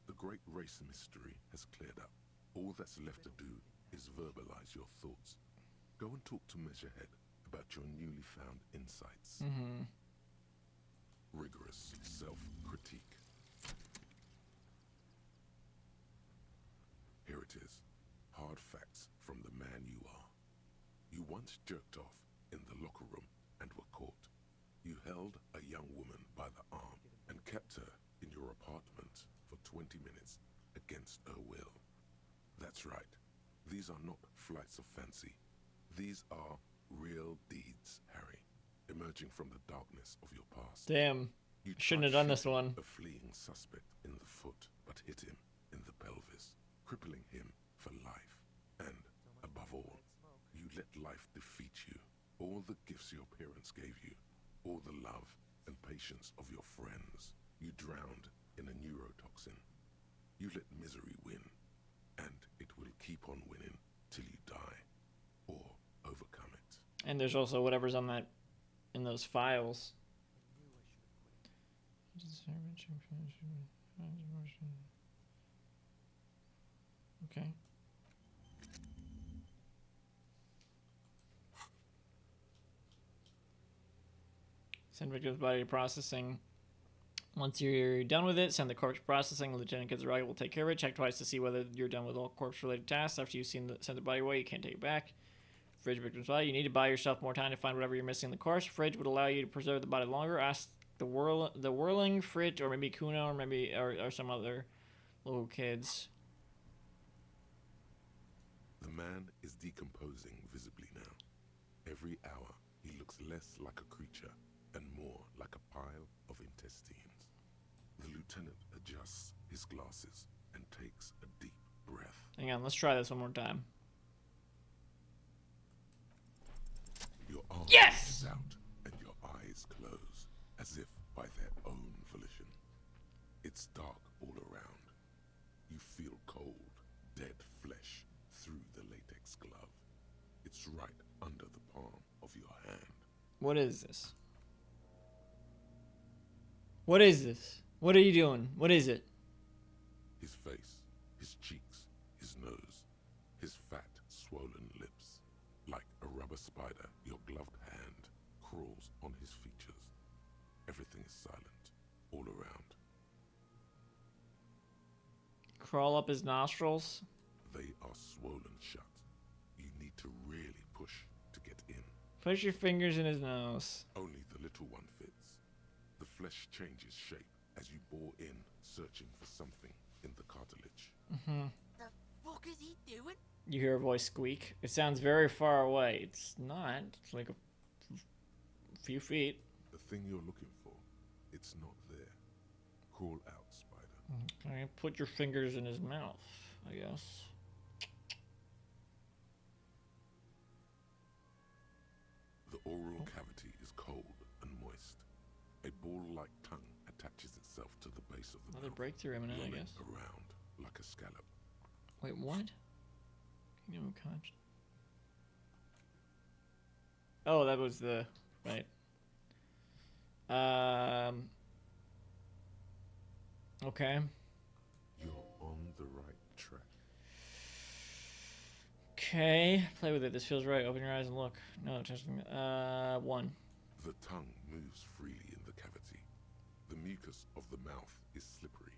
S4: The great race mystery has cleared up. All that's left to do is verbalize your thoughts. Go and talk to Measurehead about your newly found insights. Rigorous self-critique. Here it is. Hard facts from the man you are. You once jerked off in the locker room and were caught. You held a young woman by the arm and kept her in your apartment for 20 minutes against her will. That's right. These are not flights of fancy. These are real deeds, Harry, emerging from the darkness of your past.
S1: Damn.
S4: You
S1: Shouldn't have
S4: tried
S1: done this
S4: shooting
S1: one.
S4: A fleeing suspect in the foot, but hit him in the pelvis, crippling him for life. And, above all, you let life defeat you. All the gifts your parents gave you, all the love and patience of your friends, you drowned in a neurotoxin. You let misery win, and it will keep on winning till you die, or overcome it.
S1: And there's also whatever's on that, in those files. Okay. Send victim's body to processing. Once you're done with it, send the corpse to processing. Lieutenant Kizaragi will take care of it. Check twice to see whether you're done with all corpse-related tasks. After you've seen send the body away, you can't take it back. fridge victims. Well, you need to buy yourself more time to find whatever you're missing in the course. Fridge would allow you to preserve the body longer. Ask the whirling fridge, or maybe Kuno, or maybe or some other little kids.
S4: The man is decomposing visibly now. Every hour, he looks less like a creature and more like a pile of intestines. The lieutenant adjusts his glasses and takes a deep breath.
S1: Hang on, let's try this one more time.
S4: Your arm
S1: yes!
S4: is out and your eyes close, as if by their own volition. It's dark all around. You feel cold, dead flesh through the latex glove. It's right under the palm of your hand.
S1: What is this? What is this? What are you doing? What is it?
S4: His face, his cheeks, his nose, his fat, swollen lips. Like a rubber spider, your gloved hand crawls on his features. Everything is silent, all around.
S1: Crawl up his nostrils?
S4: They are swollen shut. You need to really push to get in.
S1: Push your fingers in his nose.
S4: Only the little one fits. The flesh changes shape as you bore in, searching for something in the cartilage.
S19: The fuck is he doing?
S1: You hear a voice squeak. It sounds very far away. It's not. It's like a few feet.
S4: The thing you're looking for, it's not there. Crawl out, spider.
S1: Okay, put your fingers in his mouth, I guess.
S4: The oral cavity is cold and moist. A ball-like tongue attaches itself to the base of the
S1: Another
S4: mouth,
S1: breakthrough imminent, I
S4: running
S1: guess.
S4: around like a scallop.
S1: Wait, what? Kingdom of Conscience. Oh, that was the right. Okay.
S4: You're on the right track.
S1: Okay, play with it. This feels right. Open your eyes and look. No, testing. 1.
S4: The tongue moves freely in the cavity. The mucus of the mouth is slippery,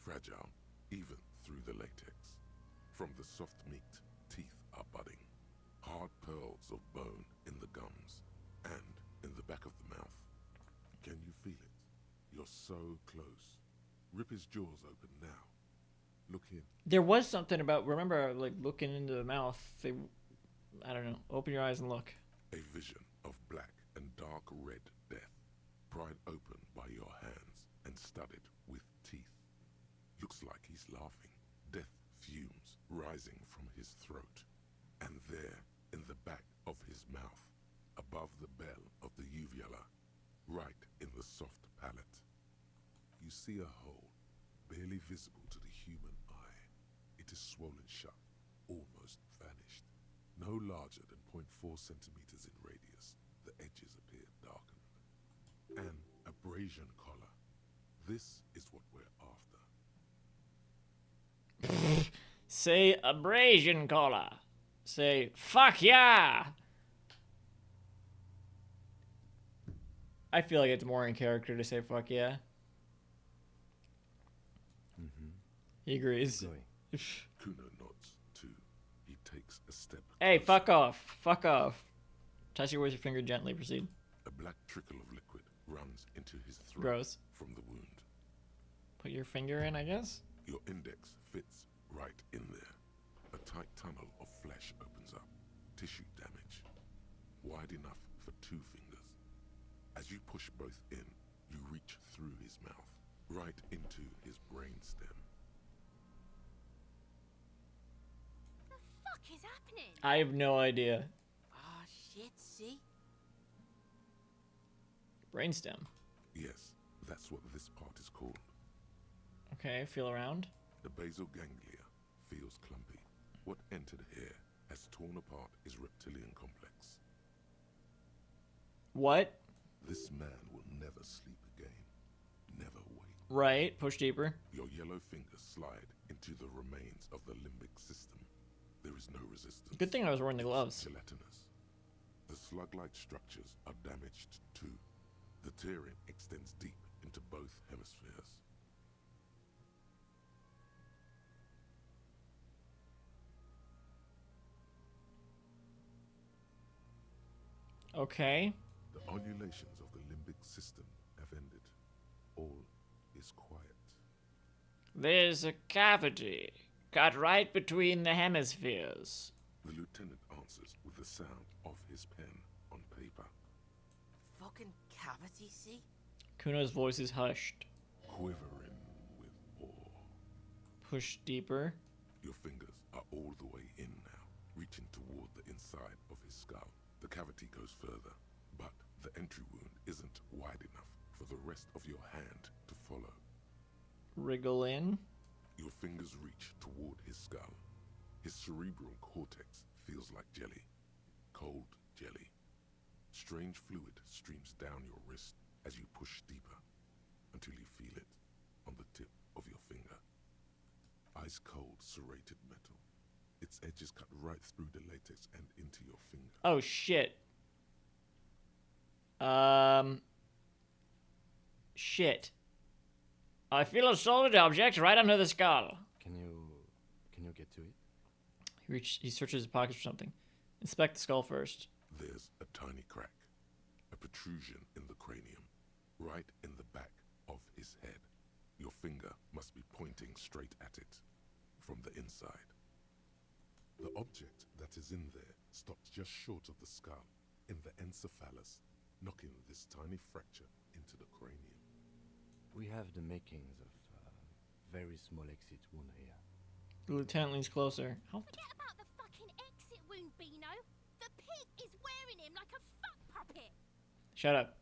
S4: fragile, even through the latex. From the soft meat, teeth are budding. Hard pearls of bone in the gums and in the back of the mouth. Can you feel it? You're so close. Rip his jaws open now. Look in.
S1: There was something about, remember, like, looking into the mouth. They, I don't know. Open your eyes and look.
S4: A vision of black and dark red death, pried open by your hands and studded with teeth. Looks like he's laughing. Death fumes rising from his throat. And there, in the back of his mouth, above the bell of the uvula, right in the soft palate, you see a hole, barely visible to the human eye. It is swollen shut, almost vanished. No larger than 0.4 centimeters in radius, the edges appear darkened. An abrasion collar. This is what we're after.
S1: Say abrasion collar. Say fuck yeah. I feel like it's more in character to say fuck yeah. He agrees.
S4: Kuno nods too. He takes a step.
S1: Hey, fuck off. Fuck off. Touch it with your finger gently. Proceed.
S4: A black trickle of liquid runs into his throat.
S1: Gross.
S4: From the wound.
S1: Put your finger in, I guess?
S4: Your index fits right in there. A tight tunnel of flesh opens up. Tissue damage. Wide enough for 2 fingers. As you push both in, you reach through his mouth, right into his brainstem.
S11: What is happening?
S1: I have no idea.
S19: Ah, shit, see?
S1: Brainstem.
S4: Yes, that's what this part is called.
S1: Okay, feel around.
S4: The basal ganglia feels clumpy. What entered here has torn apart his reptilian complex.
S1: What?
S4: This man will never sleep again. Never wake.
S1: Right, push deeper.
S4: Your yellow fingers slide into the remains of the limbic system. There is no resistance.
S1: Good thing I was wearing the gloves.
S4: Gelatinous. The slug-like structures are damaged too. The tearing extends deep into both hemispheres.
S1: Okay.
S4: The ululations of the limbic system have ended. All is quiet.
S1: There's a cavity cut right between the hemispheres.
S4: The lieutenant answers with the sound of his pen on paper.
S19: Fucking cavity, see?
S1: Kuno's voice is hushed.
S4: Quivering with awe.
S1: Push deeper.
S4: Your fingers are all the way in now, reaching toward the inside of his skull. The cavity goes further, but the entry wound isn't wide enough for the rest of your hand to follow.
S1: Wriggle in.
S4: Your fingers reach toward his skull. His cerebral cortex feels like jelly. Cold jelly. Strange fluid streams down your wrist as you push deeper, until you feel it on the tip of your finger. Ice cold serrated metal. Its edges cut right through the latex and into your finger.
S1: Oh shit. Shit. I feel a solid object right under the skull.
S14: Can you get to it?
S1: He searches his pockets for something. Inspect the skull first.
S4: There's a tiny crack, a protrusion in the cranium, right in the back of his head. Your finger must be pointing straight at it, from the inside. The object that is in there stops just short of the skull, in the encephalus, knocking this tiny fracture into the cranium.
S14: We have the makings of a very small exit wound here.
S1: The lieutenant leans closer.
S11: Forget about the fucking exit wound, Beano. The pig is wearing him like a fuck puppet.
S1: Shut up.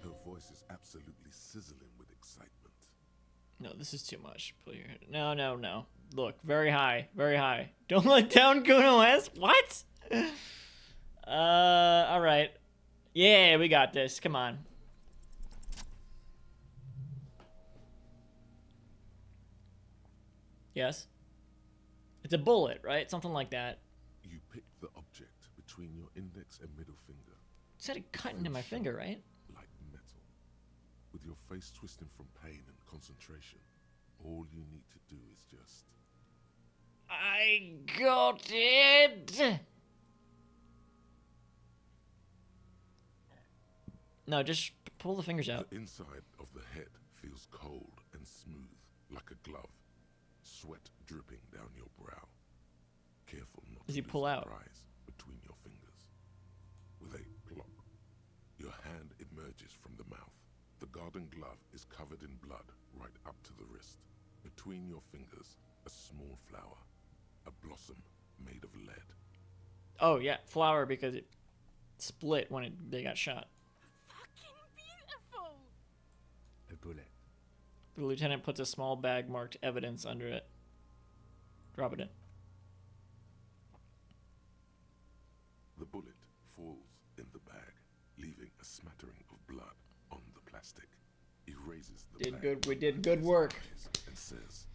S4: Her voice is absolutely sizzling with excitement.
S1: No, this is too much. Pull your head. No, no, no. Look, very high, very high. Don't let down Kuno S. What? All right. Yeah, we got this. Come on. Yes. It's a bullet, right? Something like that.
S4: You pick the object between your index and middle finger.
S1: It said it cut into my finger, right?
S4: Like metal. With your face twisting from pain and concentration, all you need to do is just...
S1: I got it! No, just pull the fingers out.
S4: The inside of the head feels cold and smooth, like a glove. Sweat dripping down your brow. Careful not
S1: Does
S4: to
S1: he pull out?
S4: prize between your fingers. With a plop, your hand emerges from the mouth. The garden glove is covered in blood right up to the wrist. Between your fingers, a small flower. A blossom made of lead.
S1: Oh, yeah, flower because it split when they got shot.
S11: Fucking beautiful.
S14: A bullet.
S1: The lieutenant puts a small bag marked evidence under it. Drop it in.
S4: The bullet falls in the bag, leaving a smattering of blood on the plastic. He raises the bag.
S1: We did good work.
S4: And says,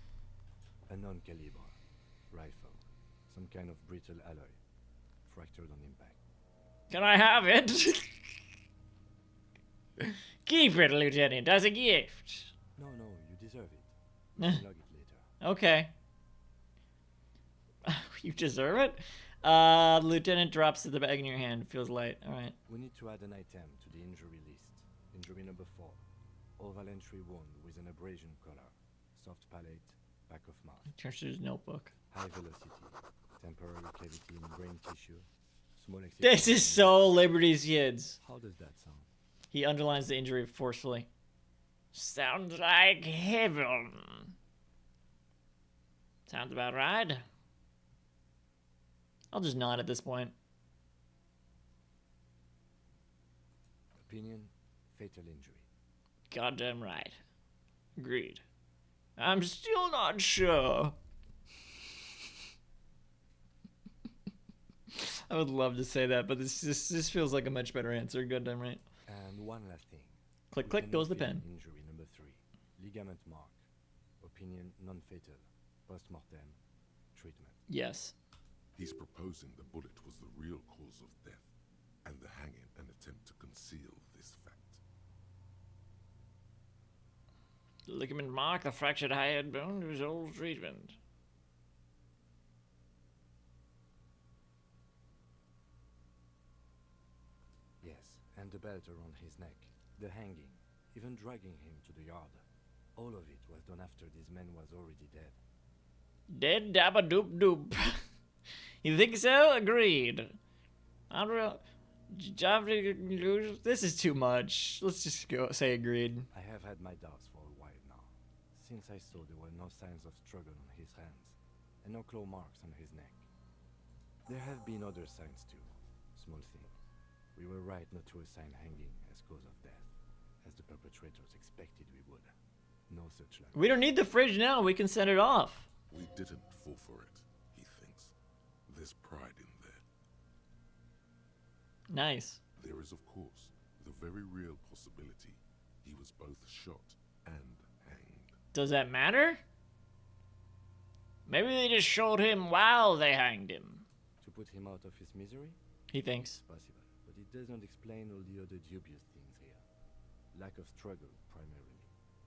S14: A non-caliber rifle. Some kind of brittle alloy. Fractured on impact.
S1: Can I have it? Keep it, Lieutenant, as a gift.
S14: No, you deserve it. You can log it later.
S1: Okay. You deserve it? Lieutenant drops the bag in your hand. Feels light. Alright.
S14: We need to add an item to the injury list. Injury number 4. Oval entry wound with an abrasion color. Soft palate, back of mouth.
S1: Turns to his notebook.
S14: High velocity. Temporary cavity in brain tissue. Small
S1: This is so Liberty's Kids.
S14: How does that sound?
S1: He underlines the injury forcefully. Sounds like heaven. Sounds about right. I'll just nod at this point.
S14: Opinion, fatal injury.
S1: Goddamn right. Agreed. I'm still not sure. I would love to say that, but this feels like a much better answer. Goddamn right.
S14: And one last thing.
S1: Click, click goes the pen.
S14: Injury number 3. Ligament mark. Opinion non-fatal. Post-mortem. Treatment.
S1: Yes.
S4: He's proposing the bullet was the real cause of death, and the hanging an attempt to conceal this fact.
S1: Ligament mark, the fractured hyoid bone, result treatment.
S14: And the belt around his neck, the hanging, even dragging him to the yard. All of it was done after this man was already dead.
S1: Dead dabba doop doop. You think so? Agreed. This is too much. Let's just go say agreed.
S14: I have had my doubts for a while now, since I saw there were no signs of struggle on his hands, and no claw marks on his neck. There have been other signs too, small things. We were right not to assign hanging as cause of death, as the perpetrators expected we would. No such luck.
S1: We don't need the fridge now. We can send it off.
S4: We didn't fall for it, he thinks. There's pride in there.
S1: Nice.
S4: There is, of course, the very real possibility he was both shot and hanged.
S1: Does that matter? Maybe they just showed him while they hanged him.
S14: To put him out of his misery?
S1: He thinks.
S14: It's possible, but it doesn't explain all the other dubious things here. Lack of struggle, primarily.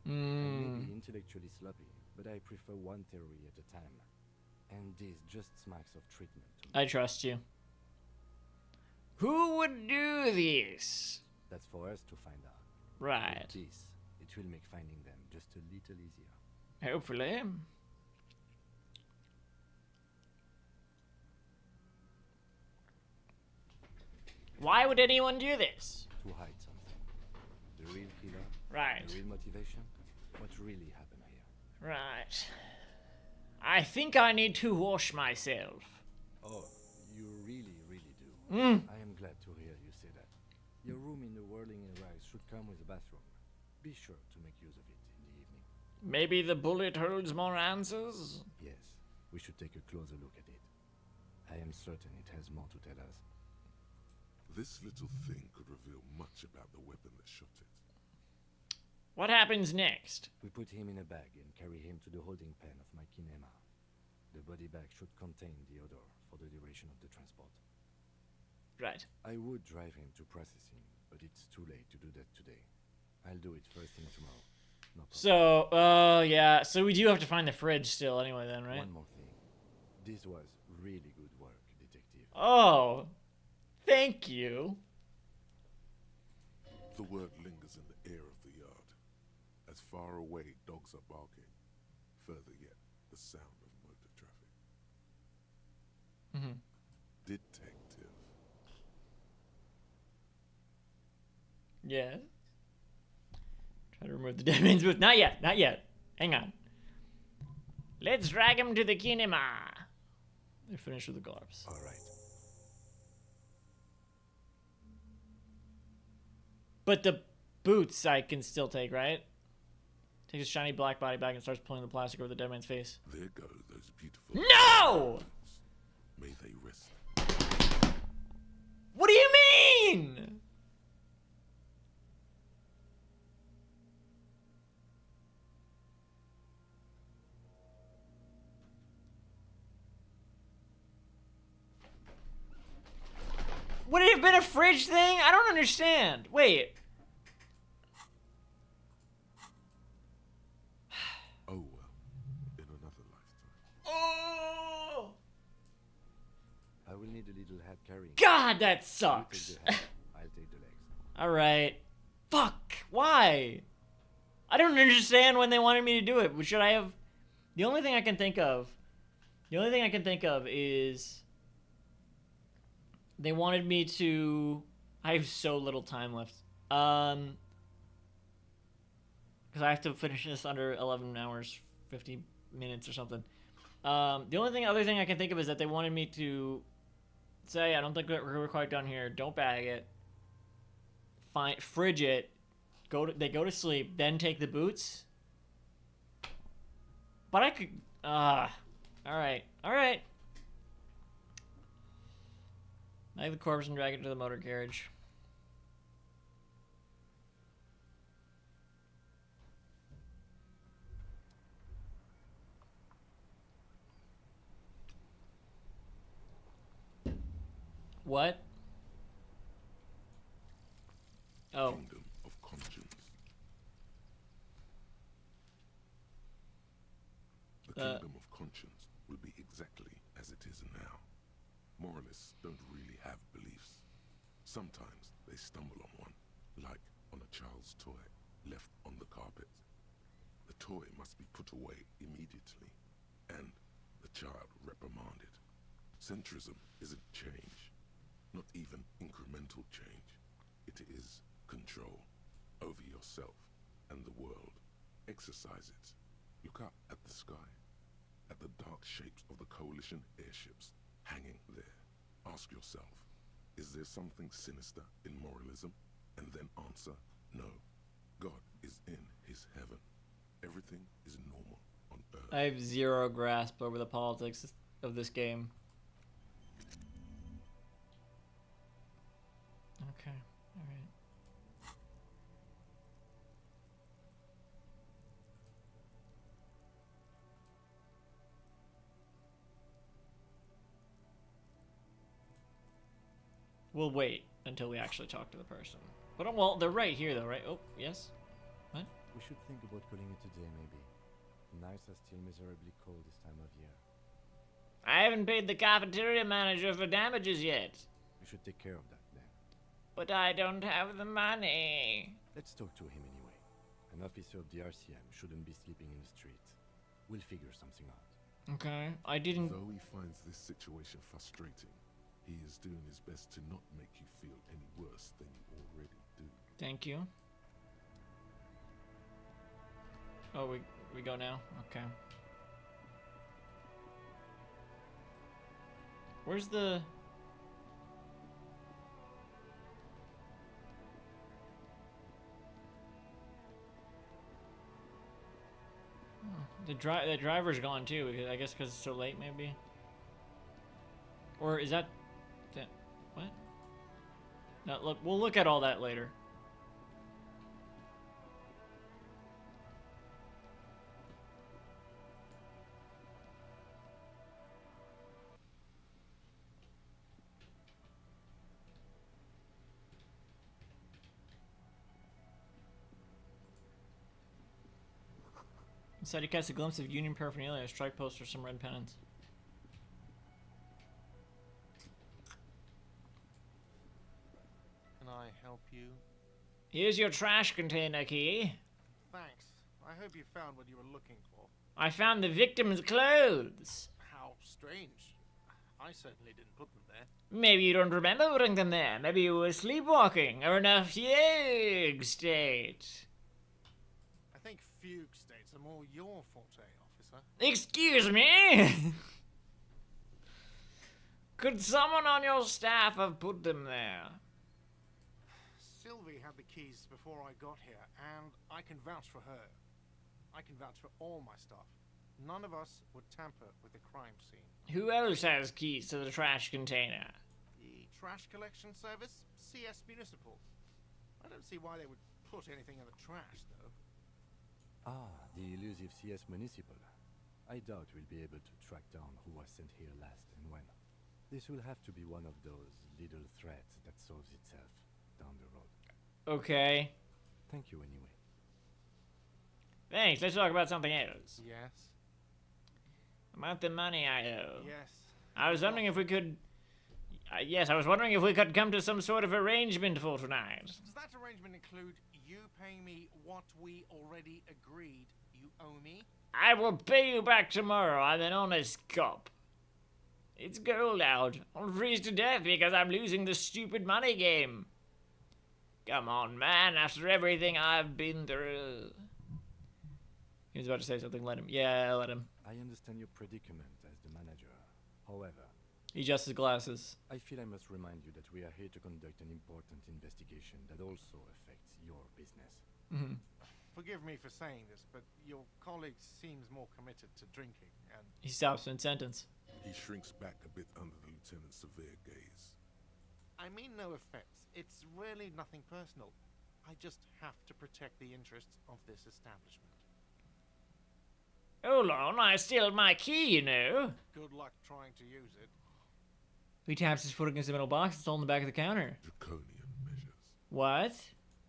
S14: And maybe intellectually sloppy, but I prefer one theory at a time. And this just smacks of treatment.
S1: I trust you. Who would do this?
S14: That's for us to find out.
S1: Right.
S14: With this, it will make finding them just a little easier.
S1: Hopefully. Why would anyone do this?
S14: To hide something. The real killer.
S1: Right.
S14: The real motivation. What really happened here.
S1: Right. I think I need to wash myself.
S14: Oh, you really do. I am glad to hear you say that. Your room in the Whirling Rise should come with a bathroom. Be sure to make use of it in the evening.
S1: Maybe the bullet holds more answers?
S14: Yes, we should take a closer look at it. I am certain it has more to tell us.
S4: This little thing could reveal much about the weapon that shot it.
S1: What happens next?
S14: We put him in a bag and carry him to the holding pen of my kinema. The body bag should contain the odor for the duration of the transport.
S1: Right.
S14: I would drive him to processing, but it's too late to do that today. I'll do it first thing tomorrow. No problem.
S1: So, yeah. So we do have to find the fridge still anyway then, right?
S14: One more thing. This was really good work, detective.
S1: Oh. Thank you.
S4: The word lingers in the air of the yard. As far away dogs are barking, further yet the sound of motor traffic. Detective.
S1: Yeah. Try to remove the dead man's booth. Not yet. Not yet. Hang on. Let's drag him to the kinema. They're finished with the corpse.
S14: All right.
S1: But the boots I can still take, right? Takes a shiny black body bag and starts pulling the plastic over the dead man's face.
S4: There go those beautiful...
S1: No!
S4: May they rest.
S1: What do you mean? Would it have been a fridge thing? I don't understand. Wait.
S4: Oh, well. In another lifetime.
S1: Oh!
S14: I will need a little help carrying.
S1: God, that
S14: You
S1: sucks.
S14: take the head, I'll take the legs.
S1: Alright. Fuck. Why? I don't understand when they wanted me to do it. Should I have... The only thing I can think of is... They wanted me to... I have so little time left. Because I have to finish this under 11 hours, 50 minutes or something. The other thing I can think of is that they wanted me to say, I don't think we're quite done here. Don't bag it. Fridge it. They go to sleep, then take the boots. But I could... Alright. Alright. Knife the corpse and drag it to the motor carriage. What? Oh.
S4: Kingdom of conscience. The kingdom of conscience will be exactly as it is now. Moralists don't really have beliefs. Sometimes they stumble on one, like on a child's toy left on the carpet. The toy must be put away immediately, and the child reprimanded. Centrism isn't change, not even incremental change. It is control over yourself and the world. Exercise it. Look up at the sky, at the dark shapes of the coalition airships hanging there. Ask yourself, is there something sinister in moralism? And then answer, no. God is in his heaven. Everything is normal on earth.
S1: I have zero grasp over the politics of this game. Okay, alright. We'll wait until we actually talk to the person. But, well, they're right here, though, right? Oh, yes? What?
S14: We should think about calling it today, maybe. The nights are still miserably cold this time of year.
S1: I haven't paid the cafeteria manager for damages yet.
S14: We should take care of that, then.
S1: But I don't have the money.
S14: Let's talk to him anyway. An officer of the RCM shouldn't be sleeping in the street. We'll figure something out.
S1: Okay, I didn't...
S4: Though he finds this situation frustrating, he is doing his best to not make you feel any worse than you already do.
S1: Thank you. Oh, we go now? Okay. Where's the... The driver's gone too, I guess because it's so late, maybe? Or is that... What? No, look, we'll look at all that later. Inside, you catch a glimpse of Union paraphernalia, a strike poster, some red pennants.
S15: Can I help you?
S1: Here's your trash container key.
S15: Thanks. I hope you found what you were looking for.
S1: I found the victim's clothes.
S15: How strange. I certainly didn't put them there.
S1: Maybe you don't remember putting them there. Maybe you were sleepwalking or in a fugue state.
S15: I think fugue states are more your forte, officer.
S1: Excuse me? Could someone on your staff have put them there?
S15: Sylvie had the keys before I got here, and I can vouch for her. I can vouch for all my staff. None of us would tamper with the crime scene.
S1: Who else has keys to the trash container?
S15: The trash collection service? CS Municipal. I don't see why they would put anything in the trash, though.
S14: Ah, the elusive CS Municipal. I doubt we'll be able to track down who was sent here last and when. This will have to be one of those little threats that solves itself down the road.
S1: Okay.
S14: Thank you anyway.
S1: Thanks, let's talk about something else.
S15: Yes?
S1: About the money I owe.
S15: Yes.
S1: I was wondering if we could... yes, I was wondering if we could come to some sort of arrangement for tonight.
S15: Does that arrangement include you paying me what we already agreed you owe me?
S1: I will pay you back tomorrow. I'm an honest cop. It's cold out. I'll freeze to death because I'm losing the stupid money game. Come on, man. After everything I've been through... He was about to say something. Let him. Yeah, let him.
S14: I understand your predicament as the manager. However...
S1: He adjusts his glasses.
S14: I feel I must remind you that we are here to conduct an important investigation that also affects your business.
S1: Mm-hmm.
S15: Forgive me for saying this, but your colleague seems more committed to drinking and...
S1: He stops mid-sentence.
S4: He shrinks back a bit under the lieutenant's severe gaze.
S15: I mean no offense. It's really nothing personal. I just have to protect the interests of this establishment.
S1: Hold on, I steal my key, you know.
S15: Good luck trying to use it.
S1: He taps his foot against the metal box. It's all in the back of the counter.
S4: Draconian measures.
S1: What?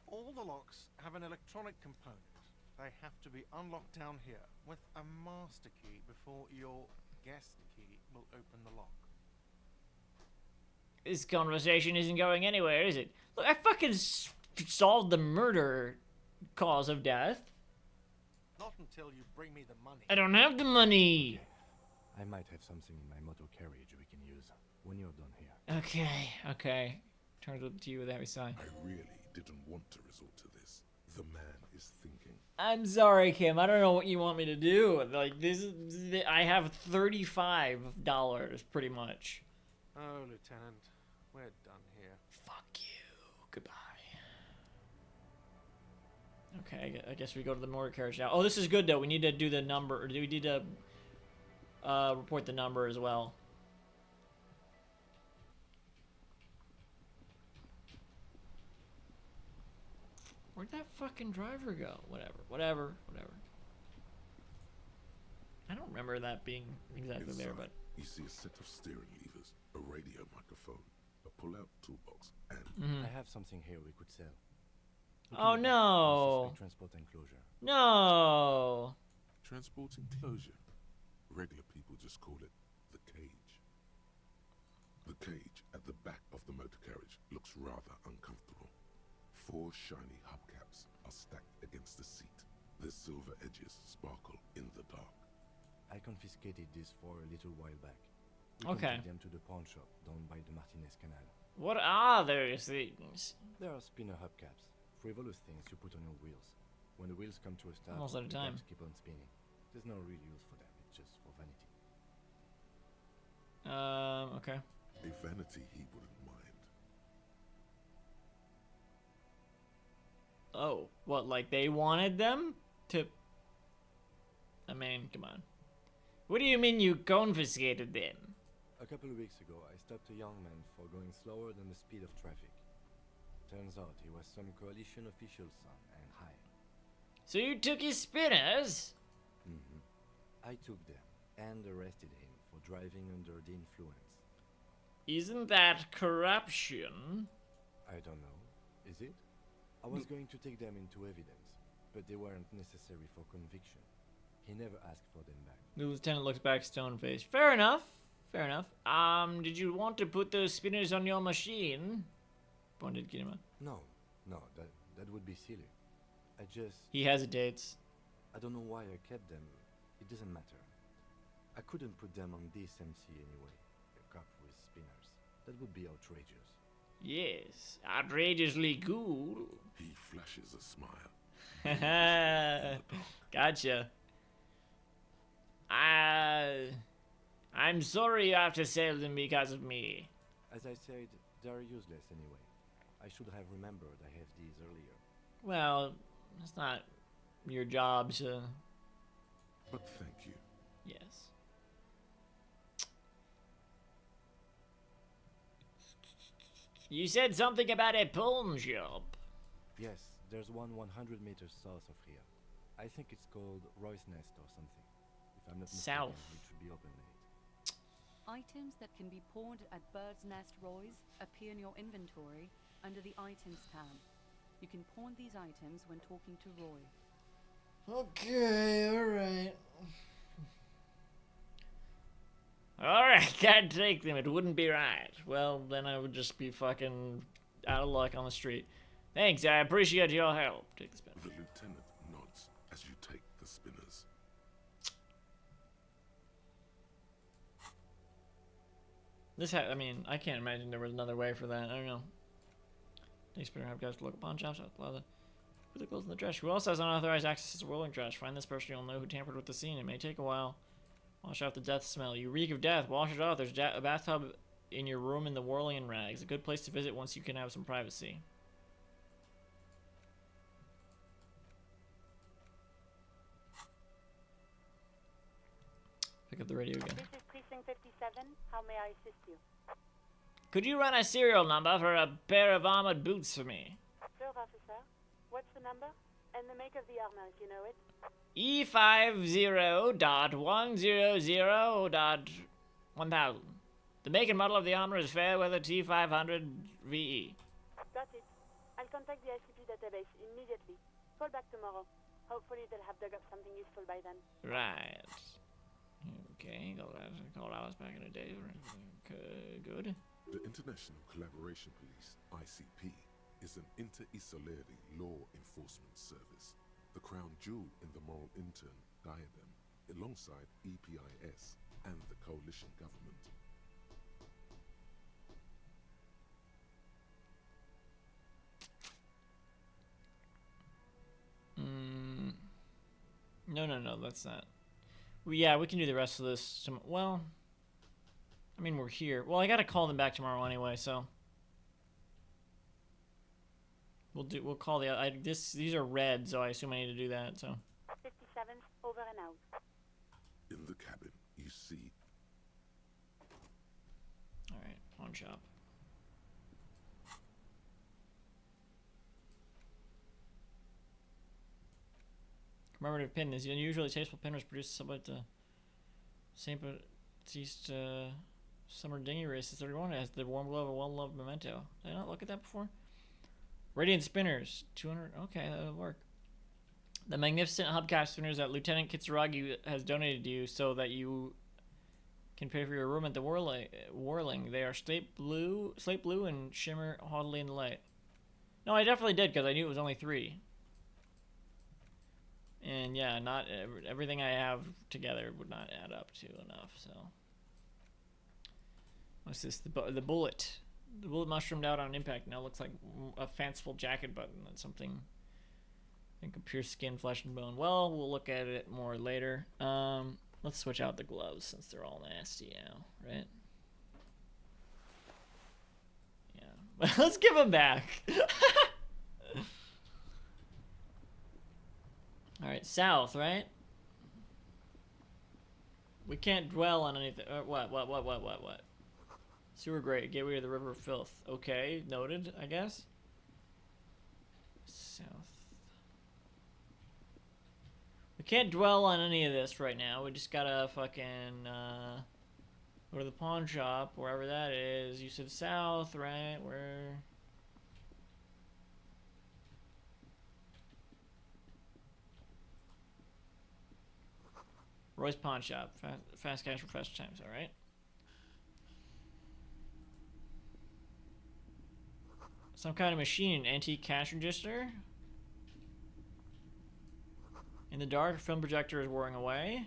S15: All the locks have an electronic component. They have to be unlocked down here with a master key before your guest key will open the lock.
S1: This conversation isn't going anywhere, is it? Look, I fucking solved the murder cause of death.
S15: Not until you bring me the money.
S1: I don't have the money.
S14: Okay. I might have something in my motor carriage we can use when you're done here.
S1: Okay. Turns to you with a heavy sigh.
S4: I really didn't want to resort to this. The man is thinking.
S1: I'm sorry, Kim. I don't know what you want me to do. Like, this is... I have $35, pretty much.
S15: Oh, Lieutenant. We're done here.
S1: Fuck you. Goodbye. Okay, I guess we go to the motor carriage now. Oh, this is good, though. We need to do the number. Or do we need to report the number as well? Where'd that fucking driver go? Whatever. I don't remember that being exactly
S4: Inside,
S1: there, but...
S4: You see a set of steering levers, a radio microphone, a pull-out toolbox, and...
S14: I have something here we could sell.
S1: Oh, no.
S14: Transport enclosure.
S1: No.
S4: Transport enclosure. Regular people just call it the cage. The cage at the back of the motor carriage looks rather uncomfortable. 4 shiny hubcaps are stacked against the seat. Their silver edges sparkle in the dark.
S14: I confiscated this for a little while back. We
S1: Okay.
S14: can take them to the pawn shop down by the Martinez Canal.
S1: What are those things?
S14: There are spinner hubcaps, frivolous things you put on your wheels. When the wheels come to a stop,
S1: Almost out of
S14: the
S1: time.
S14: hubs keep on spinning. There's no real use for them, it's just for vanity.
S1: Okay.
S4: A vanity he wouldn't mind.
S1: Oh, what, like they wanted them to... I mean, come on. What do you mean you confiscated them?
S14: A couple of weeks ago, I stopped a young man for going slower than the speed of traffic. Turns out he was some coalition official's son and high.
S1: So you took his spinners?
S14: I took them and arrested him for driving under the influence.
S1: Isn't that corruption?
S14: I don't know. Is it? I was going to take them into evidence, but they weren't necessary for conviction. He never asked for them back.
S1: The lieutenant looks back stone-faced. Fair enough. Did you want to put those spinners on your machine? Pointed Kinema.
S14: No, that would be silly.
S1: He hesitates.
S14: I don't know why I kept them. It doesn't matter. I couldn't put them on this MC anyway. A cop with spinners. That would be outrageous.
S1: Yes, outrageously cool.
S4: He flashes a smile.
S1: Gotcha. I'm sorry you have to sell them because of me.
S14: As I said, they're useless anyway. I should have remembered I have these earlier.
S1: Well, it's not your job to...
S4: But thank you.
S1: Yes. You said something about a pawn shop.
S14: Yes, there's one 100 meters south of here. I think it's called Roy's Nest or something. If I'm not mistaken,
S1: South.
S14: it should be open late.
S5: Items that can be pawned at Bird's Nest Roy's appear in your inventory under the Items tab. You can pawn these items when talking to Roy.
S1: Okay, alright. Alright, can't take them. It wouldn't be right. Well, then I would just be fucking out of luck on the street. Thanks, I appreciate your help. Take the spinner.
S4: The lieutenant nods as you take the spinners.
S1: I mean, I can't imagine there was another way for that. I don't know. Take spinner hubcaps to local pawn shops. Put the clothes in the trash. Who else has unauthorized access to rolling trash? Find this person, you'll know who tampered with the scene. It may take a while. Wash out the death smell. You reek of death. Wash it off. There's a bathtub in your room in the Whirling Rags. A good place to visit once you can have some privacy. Pick up the radio again.
S12: This is Precinct 57. How may I assist you?
S1: Could you run a serial number for a pair of armored boots for me?
S12: Sir, officer. What's the number? And the make of the armor, if you know it.
S1: E50.100.1000. The make and model of the armor is Fairweather T500 VE.
S12: Got it. I'll contact the ICP database immediately. Call back tomorrow. Hopefully they'll have dug up something useful by then.
S1: Right. Okay, call Alice back in a day. Okay, good.
S4: The International Collaboration Police, ICP, is an inter-Isolari law enforcement service, the crown jewel in the moral intern diadem, alongside EPIS and the coalition government.
S1: No, that's not. Well, yeah, we can do the rest of this. Well, I mean, we're here. Well, I gotta call them back tomorrow anyway, so we'll call the these are red, so I assume I need to do that. So
S12: 57 over and out.
S4: In the cabin, you see.
S1: All right, pawn shop. Commemorative pin. This unusually tasteful pin was produced somewhat the St. Baptiste Summer Dinghy Race 31. It has the warm glow of a well-loved memento. Did I not look at that before? Radiant Spinners. 200. Okay, that'll work. The magnificent hubcap spinners that Lieutenant Kitsuragi has donated to you so that you can pay for your room at the Whirling. They are slate blue, and shimmer haughtily in the light. No, I definitely did because I knew it was only 3. And yeah, not everything I have together would not add up to enough. So, what's this? The bullet. The bullet mushroomed out on impact. Now looks like a fanciful jacket button. That's something. I think of pure skin, flesh, and bone. Well, we'll look at it more later. Let's switch out the gloves since they're all nasty now, right? Yeah. Let's give them back. All right, south, right? We can't dwell on anything. What? Sewer grate, gateway to the river of filth. Okay, noted, I guess. South. We can't dwell on any of this right now. We just gotta fucking go to the pawn shop, wherever that is. You said south, right? Where? Roy's Pawn Shop. Fast cash for fast times, alright? Some kind of machine, antique cash register. In the dark, a film projector is whirring away.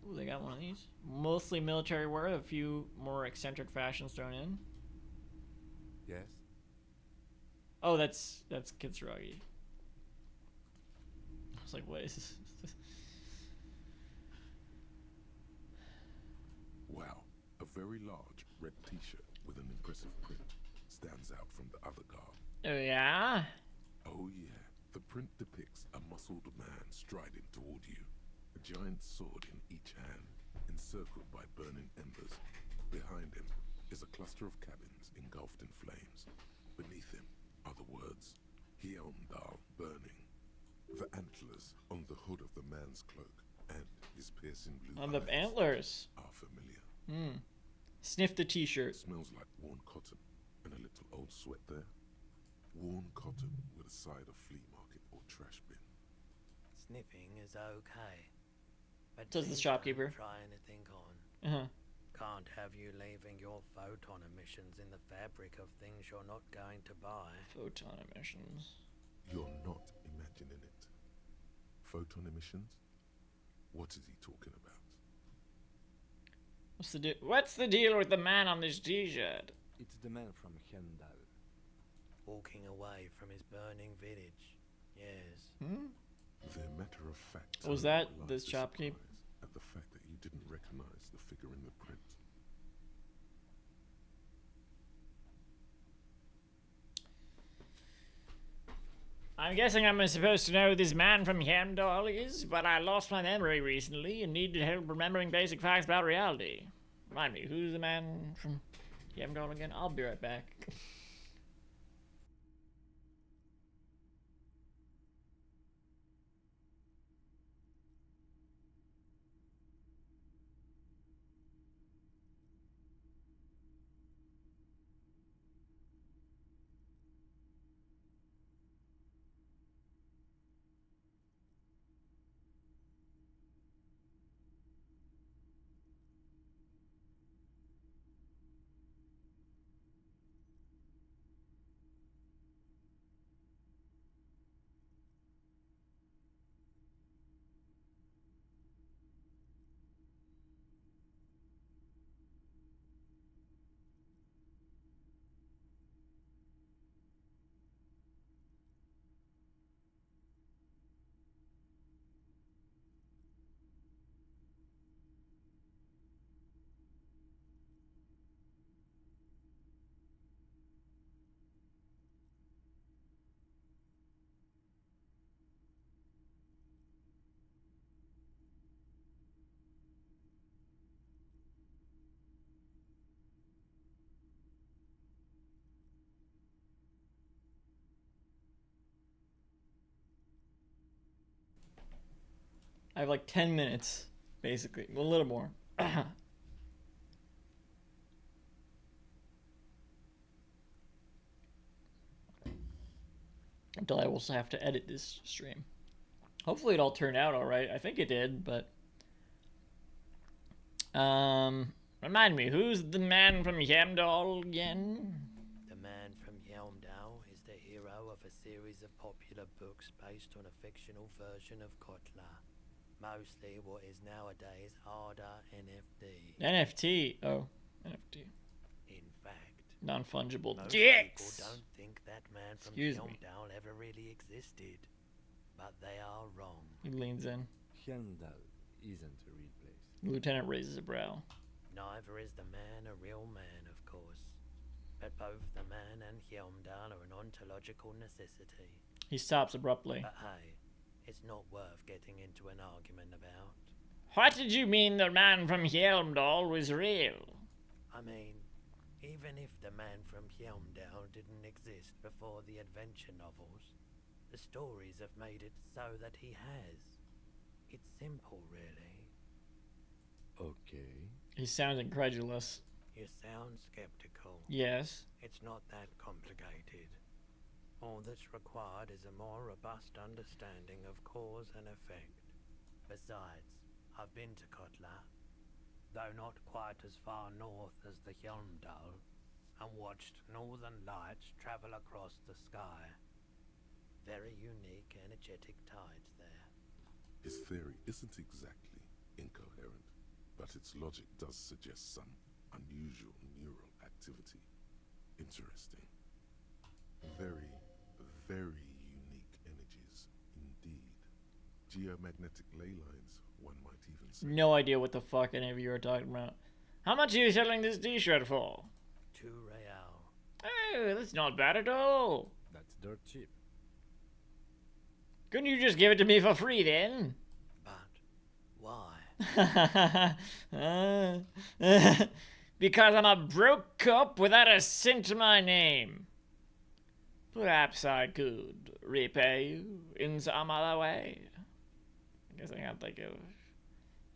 S1: Ooh, they got one of these. Mostly military wear, a few more eccentric fashions thrown in.
S14: Yes?
S1: Oh, that's Kitsuragi. I was like, what is this?
S4: Wow, a very large red t-shirt with an impressive print stands out from the other garb.
S1: Oh, yeah?
S4: Oh, yeah. The print depicts a muscled man striding toward you, a giant sword in each hand, encircled by burning embers. Behind him is a cluster of cabins engulfed in flames. Beneath him are the words, Hyundal burning. The antlers on the hood of the man's cloak and his piercing blue
S1: On the
S4: eyes
S1: antlers
S4: are familiar.
S1: Sniff the t-shirt.
S4: Smells like worn cotton and a little old sweat there. Worn cotton with a side of flea market or trash bin.
S18: Sniffing is okay, but
S1: Says the
S18: please
S1: shopkeeper.
S18: don't try anything on.
S1: Uh-huh.
S18: Can't have you leaving your photon emissions in the fabric of things you're not going to buy.
S1: Photon emissions.
S4: You're not imagining it. Photon emissions? What is he talking about?
S1: What's the deal with the man on this t-shirt?
S14: It's the man from Hyundal.
S18: Walking away from his burning village. Yes.
S4: They're matter of fact.
S1: Was that this shopkeep?
S4: At the fact that you didn't recognize the figure in the print.
S1: I'm guessing I'm supposed to know who this man from Hyundal is, but I lost my memory recently and needed help remembering basic facts about reality. Remind me, who's the man from Hyundal again? I'll be right back. I have like 10 minutes, basically. A little more. Until I also have to edit this stream. Hopefully it all turned out alright. I think it did, but... Remind me, who's the man from Yamdall again?
S18: The man from Yelmdale is the hero of a series of popular books based on a fictional version of Kotla. Mostly what is nowadays Arda NFT.
S1: NFT? Oh, NFT.
S18: In fact,
S1: non-fungible
S18: most
S1: dicks!
S18: people don't think that man from
S1: Excuse me.
S18: Yelmdale ever really existed. But they are wrong.
S1: He leans in.
S14: Yelmdale isn't a real place.
S1: The lieutenant raises a brow.
S18: Neither is the man a real man, of course. But both the man and Yelmdale are an ontological necessity.
S1: He stops abruptly.
S18: But hey, it's not worth getting into an argument about.
S1: What did you mean the man from Yelmdall was real?
S18: I mean, even if the man from Yelmdale didn't exist before the adventure novels, the stories have made it so that he has. It's simple, really.
S14: Okay.
S1: He sounds incredulous.
S18: You sound skeptical.
S1: Yes.
S18: It's not that complicated. All that's required is a more robust understanding of cause and effect. Besides, I've been to Kotla, though not quite as far north as the Yelmdal, and watched northern lights travel across the sky. Very unique, energetic tides there.
S4: His theory isn't exactly incoherent, but its logic does suggest some unusual neural activity. Interesting. Very, very unique energies indeed. Geomagnetic ley lines, one might even say.
S1: No idea what the fuck any of you are talking about. How much are you selling this t-shirt for?
S18: 2 real.
S1: Oh, that's not bad at all.
S14: That's dirt cheap.
S1: Couldn't you just give it to me for free then?
S18: Why?
S1: Because I'm a broke cop without a cent to my name. Perhaps I could repay you in some other way. I guess I can't think of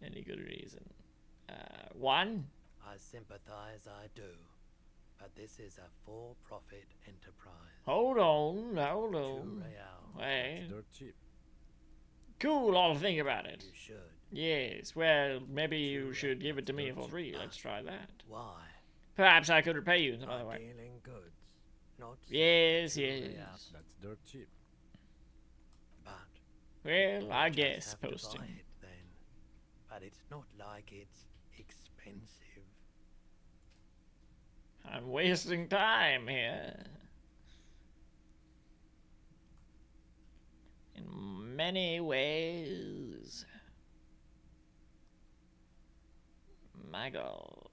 S1: any good reason. One?
S18: I sympathize, I do. But this is a for-profit enterprise.
S1: Hold on.
S18: 2 real.
S1: Wait.
S14: That's dirt cheap.
S1: Cool, I'll think about it.
S18: You should.
S1: Yes, well, maybe you should give it to me for free. Let's try that.
S18: Why?
S1: Perhaps I could repay you in some other way.
S18: Dealing goods, not
S1: Yes,
S18: 2
S1: yes.
S18: real.
S14: That's dirt cheap.
S18: But
S1: Well, I
S18: just
S1: guess
S18: have to
S1: posting.
S18: buy it then. But it's not like it's expensive.
S1: I'm wasting time here. In many ways. My God.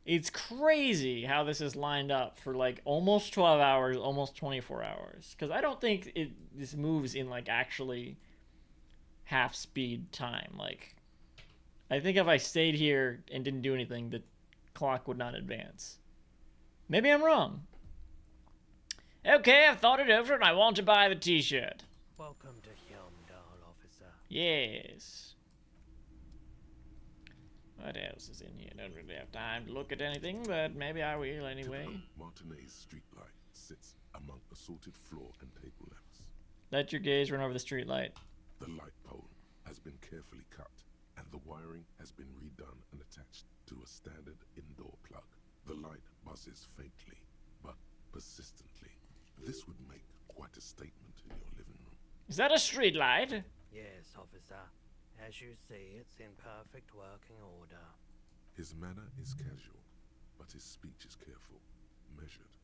S1: It's crazy how this is lined up for like almost 12 hours, almost 24 hours. Because I don't think this moves in like actually half speed time. Like, I think if I stayed here and didn't do anything, the clock would not advance. Maybe I'm wrong. Okay, I've thought it over and I want to buy the t-shirt.
S18: Welcome to Yelmdal, officer.
S1: Yes. What else is in here? Don't really have time to look at anything, but maybe I will anyway.
S4: Martinez streetlight sits among assorted floor and table lamps.
S1: Let your gaze run over the street light.
S4: The light pole has been carefully cut, and the wiring has been redone and attached to a standard indoor plug. The light buzzes faintly, but persistently. This would make quite a statement in your living room.
S1: Is that a street light?
S18: Yes, officer. As you see, it's in perfect working order.
S4: His manner is casual, but his speech is careful, measured.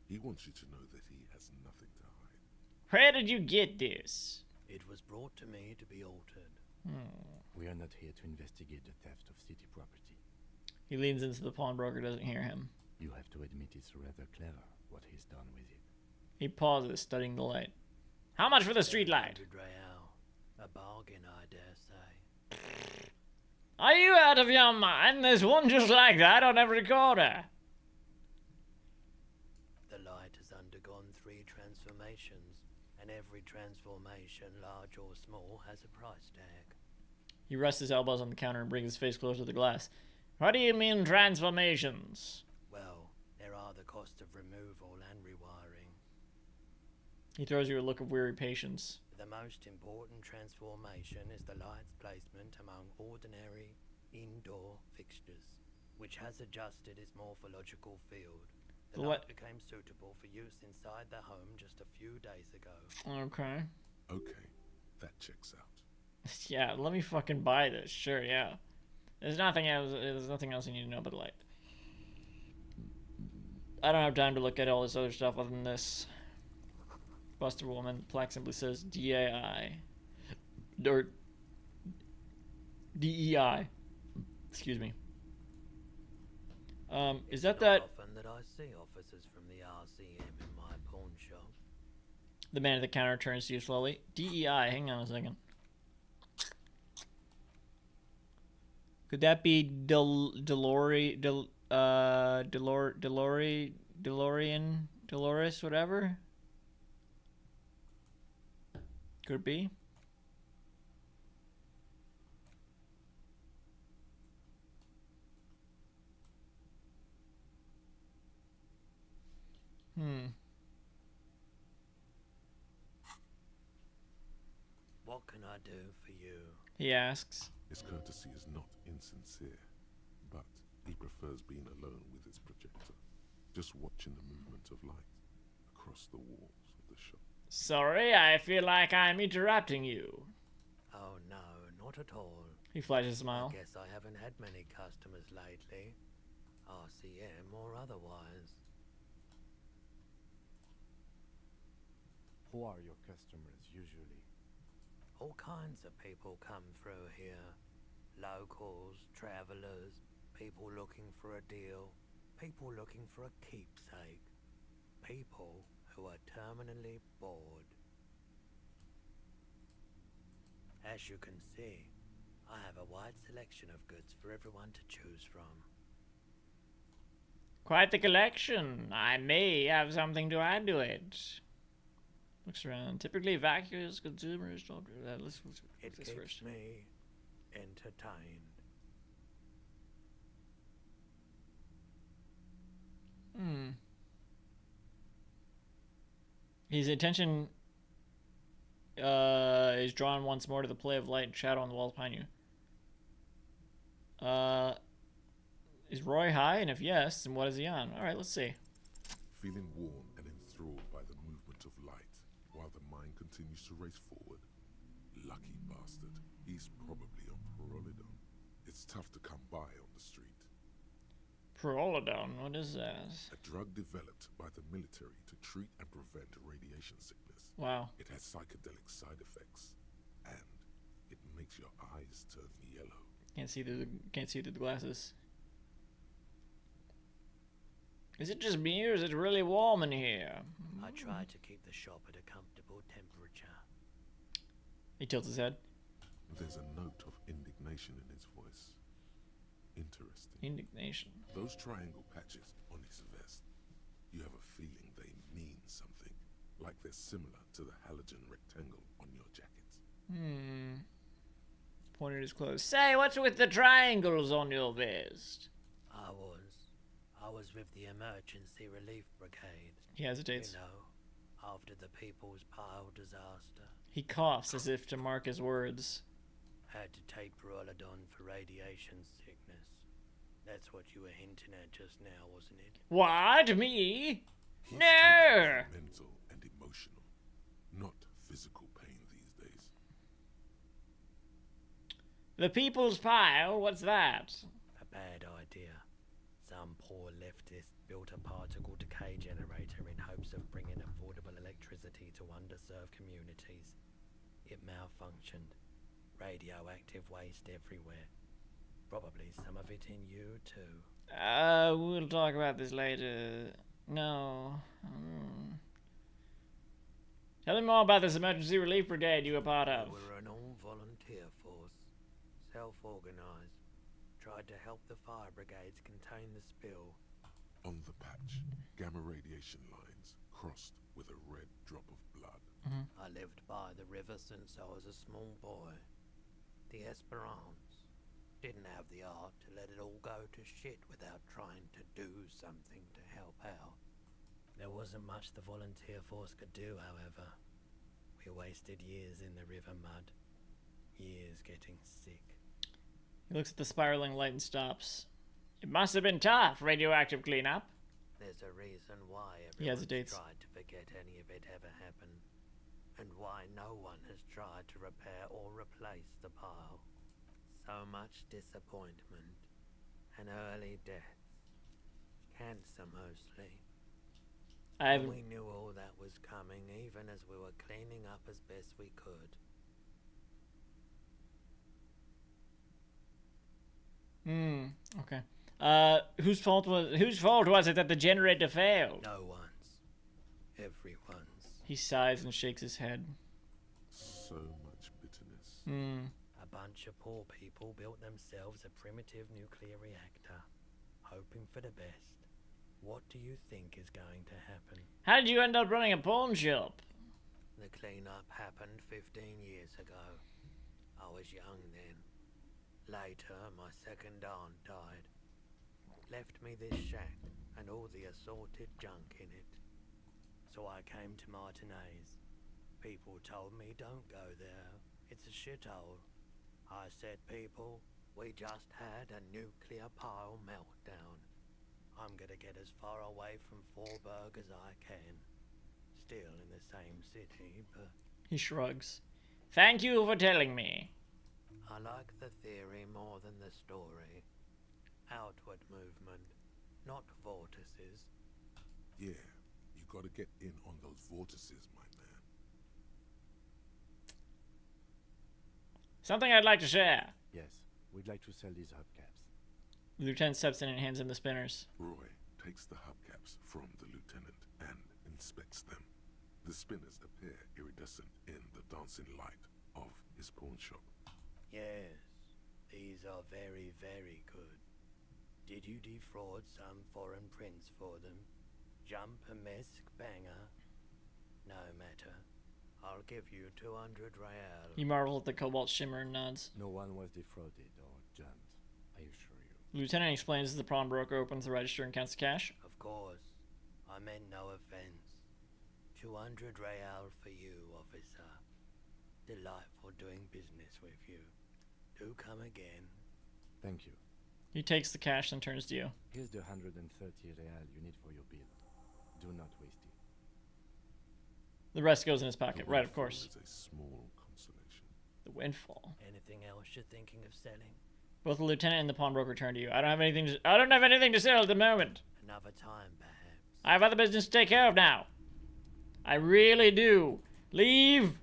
S4: He wants you to know that he has nothing to hide.
S1: Where did you get this?
S18: It was brought to me to be altered.
S14: We are not here to investigate the theft of city property.
S1: He leans into the pawnbroker, doesn't hear him.
S14: You have to admit it's rather clever what he's done with it.
S1: He pauses, studying the light. How much for the street light?
S18: 700 real. A bargain, I dare say.
S1: Are you out of your mind? There's one just like that on every corner.
S18: The light has undergone 3 transformations, and And every transformation, large or small, has a price tag.
S1: He rests his elbows on the counter and brings his face closer to the glass. What do you mean transformations?
S18: Well, there are the cost of removal and rewiring.
S1: He throws you a look of weary patience.
S18: The most important transformation is the light's placement among ordinary indoor fixtures, which has adjusted its morphological field. The light became suitable for use inside the home just a few days ago.
S1: Okay.
S4: Okay, that checks out.
S1: Yeah, let me fucking buy this. Sure, yeah. There's nothing else you need to know about the light. I don't have time to look at all this other stuff other than this. Buster Woman. Plaque simply says DAI. Or DEI. Excuse me. Is that
S18: often that I see officers from the RCM in my pawn shop.
S1: The man at the counter turns to you slowly. DEI, hang on a second. Could that be Dolores, whatever? Could be.
S18: What can I do for you?
S1: He asks.
S4: His courtesy is not insincere, but he prefers being alone with his projector, just watching the movement of light across the walls of the shop.
S1: Sorry, I feel like I'm interrupting you.
S18: Oh no, not at all.
S1: He flashes a smile.
S18: I guess I haven't had many customers lately, RCM or otherwise.
S14: Who are your customers usually?
S18: All kinds of people come through here. Locals, travelers, people looking for a deal, people looking for a keepsake, people who are terminally bored. As you can see, I have a wide selection of goods for everyone to choose from.
S1: Quite the collection. I may have something to add to it. Looks around. Typically vacuous consumers don't do that. Let's
S18: It
S1: this
S18: keeps
S1: first.
S18: me entertained.
S1: His attention is drawn once more to the play of light and shadow on the walls behind you. Is Roy high? And if yes, then what is he on? Alright, let's see.
S4: Feeling warm and enthralled by the movement of light, while the mind continues to race forward. Lucky bastard. He's probably on Prolidon. It's tough to come by on the street.
S1: Prolidon, what is that?
S4: A drug developed by the military to treat and prevent radiation sickness.
S1: Wow.
S4: It has psychedelic side effects, and it makes your eyes turn yellow.
S1: Can't see through the glasses. Is it just me, or is it really warm in here?
S18: I try to keep the shop at a comfortable temperature.
S1: He tilts his head.
S4: There's a note of indignation in his voice. Interesting.
S1: Indignation.
S4: Those triangle patches on his vest, you have a feeling they mean something, like they're similar to the halogen rectangle on your jacket.
S1: Pointed his clothes. Say, what's with the triangles on your vest?
S18: I was with the Emergency Relief Brigade.
S1: He hesitates.
S18: You know, after the People's Pile disaster.
S1: He coughs as if to mark his words.
S18: Had to take Prolidon for radiation sickness. That's what you were hinting at just now, wasn't it?
S1: What? Me?
S4: He's
S1: No!
S4: mental and emotional, not physical pain these days.
S1: The People's Pile? What's that?
S18: A bad idea. Some poor leftist built a particle decay generator in hopes of bringing affordable electricity to underserved communities. It malfunctioned. Radioactive waste everywhere. Probably some of it in you too.
S1: We'll talk about this later. No. Tell me more about this emergency relief brigade you were part of.
S18: We were an all-volunteer force. Self-organized. Tried to help the fire brigades contain the spill.
S4: On the patch, gamma radiation lines crossed with a red drop of blood.
S18: I lived by the river since I was a small boy. The Esperance didn't have the art to let it all go to shit without trying to do something to help out. There wasn't much the volunteer force could do, however. We wasted years in the river mud. Years getting sick.
S1: He looks at the spiraling light and stops. It must have been tough, radioactive cleanup.
S18: There's a reason why
S1: He
S18: everyone's
S1: hesitates.
S18: tried to forget any of it ever happened, and why no one has tried to repair or replace the pile. So much disappointment, and early deaths. Cancer mostly. And we knew all that was coming, even as we were cleaning up as best we could.
S1: Okay. Whose fault was it that the generator failed?
S18: No one's. Everyone's.
S1: He sighs and shakes his head.
S4: So much bitterness.
S18: A bunch of poor people built themselves a primitive nuclear reactor, hoping for the best. What do you think is going to happen?
S1: How did you end up running a pawn shop?
S18: The cleanup happened 15 years ago. I was young then. Later, my second aunt died. Left me this shack and all the assorted junk in it. So I came to Martinez. People told me don't go there. It's a shithole. I said, people, we just had a nuclear pile meltdown. I'm gonna get as far away from Forburg as I can. Still in the same city, but...
S1: He shrugs. Thank you for telling me.
S18: I like the theory more than the story. Outward movement, not vortices.
S4: Yeah, you gotta get in on those vortices, my man.
S1: Something I'd like to share.
S14: Yes, we'd like to sell these hubcaps.
S1: The lieutenant steps in and hands him the spinners.
S4: Roy takes the hubcaps from the lieutenant and inspects them. The spinners appear iridescent in the dancing light of his pawn shop.
S18: Yes, these are very, very good. Did you defraud some foreign prince for them? Jump-a-mesque banger? No matter. I'll give you 200 real.
S1: He marvels at the cobalt shimmer and nods.
S14: No one was defrauded or jumped, I assure you.
S1: The lieutenant explains as the pawnbroker opens the register and counts the cash.
S18: Of course. I meant no offense. 200 real for you, officer. Delightful doing business with you. Do come again.
S14: Thank you.
S1: He takes the cash and turns to you.
S14: Here's the 130 real you need for your bill. Do not waste it.
S1: The rest goes in his pocket. Right, of course.
S4: It's a small consolation.
S1: The windfall.
S18: Anything else you're thinking of selling?
S1: Both the lieutenant and the pawnbroker turn to you. I don't have anything to sell at the moment.
S18: Another time, perhaps.
S1: I have other business to take care of now. I really do. Leave.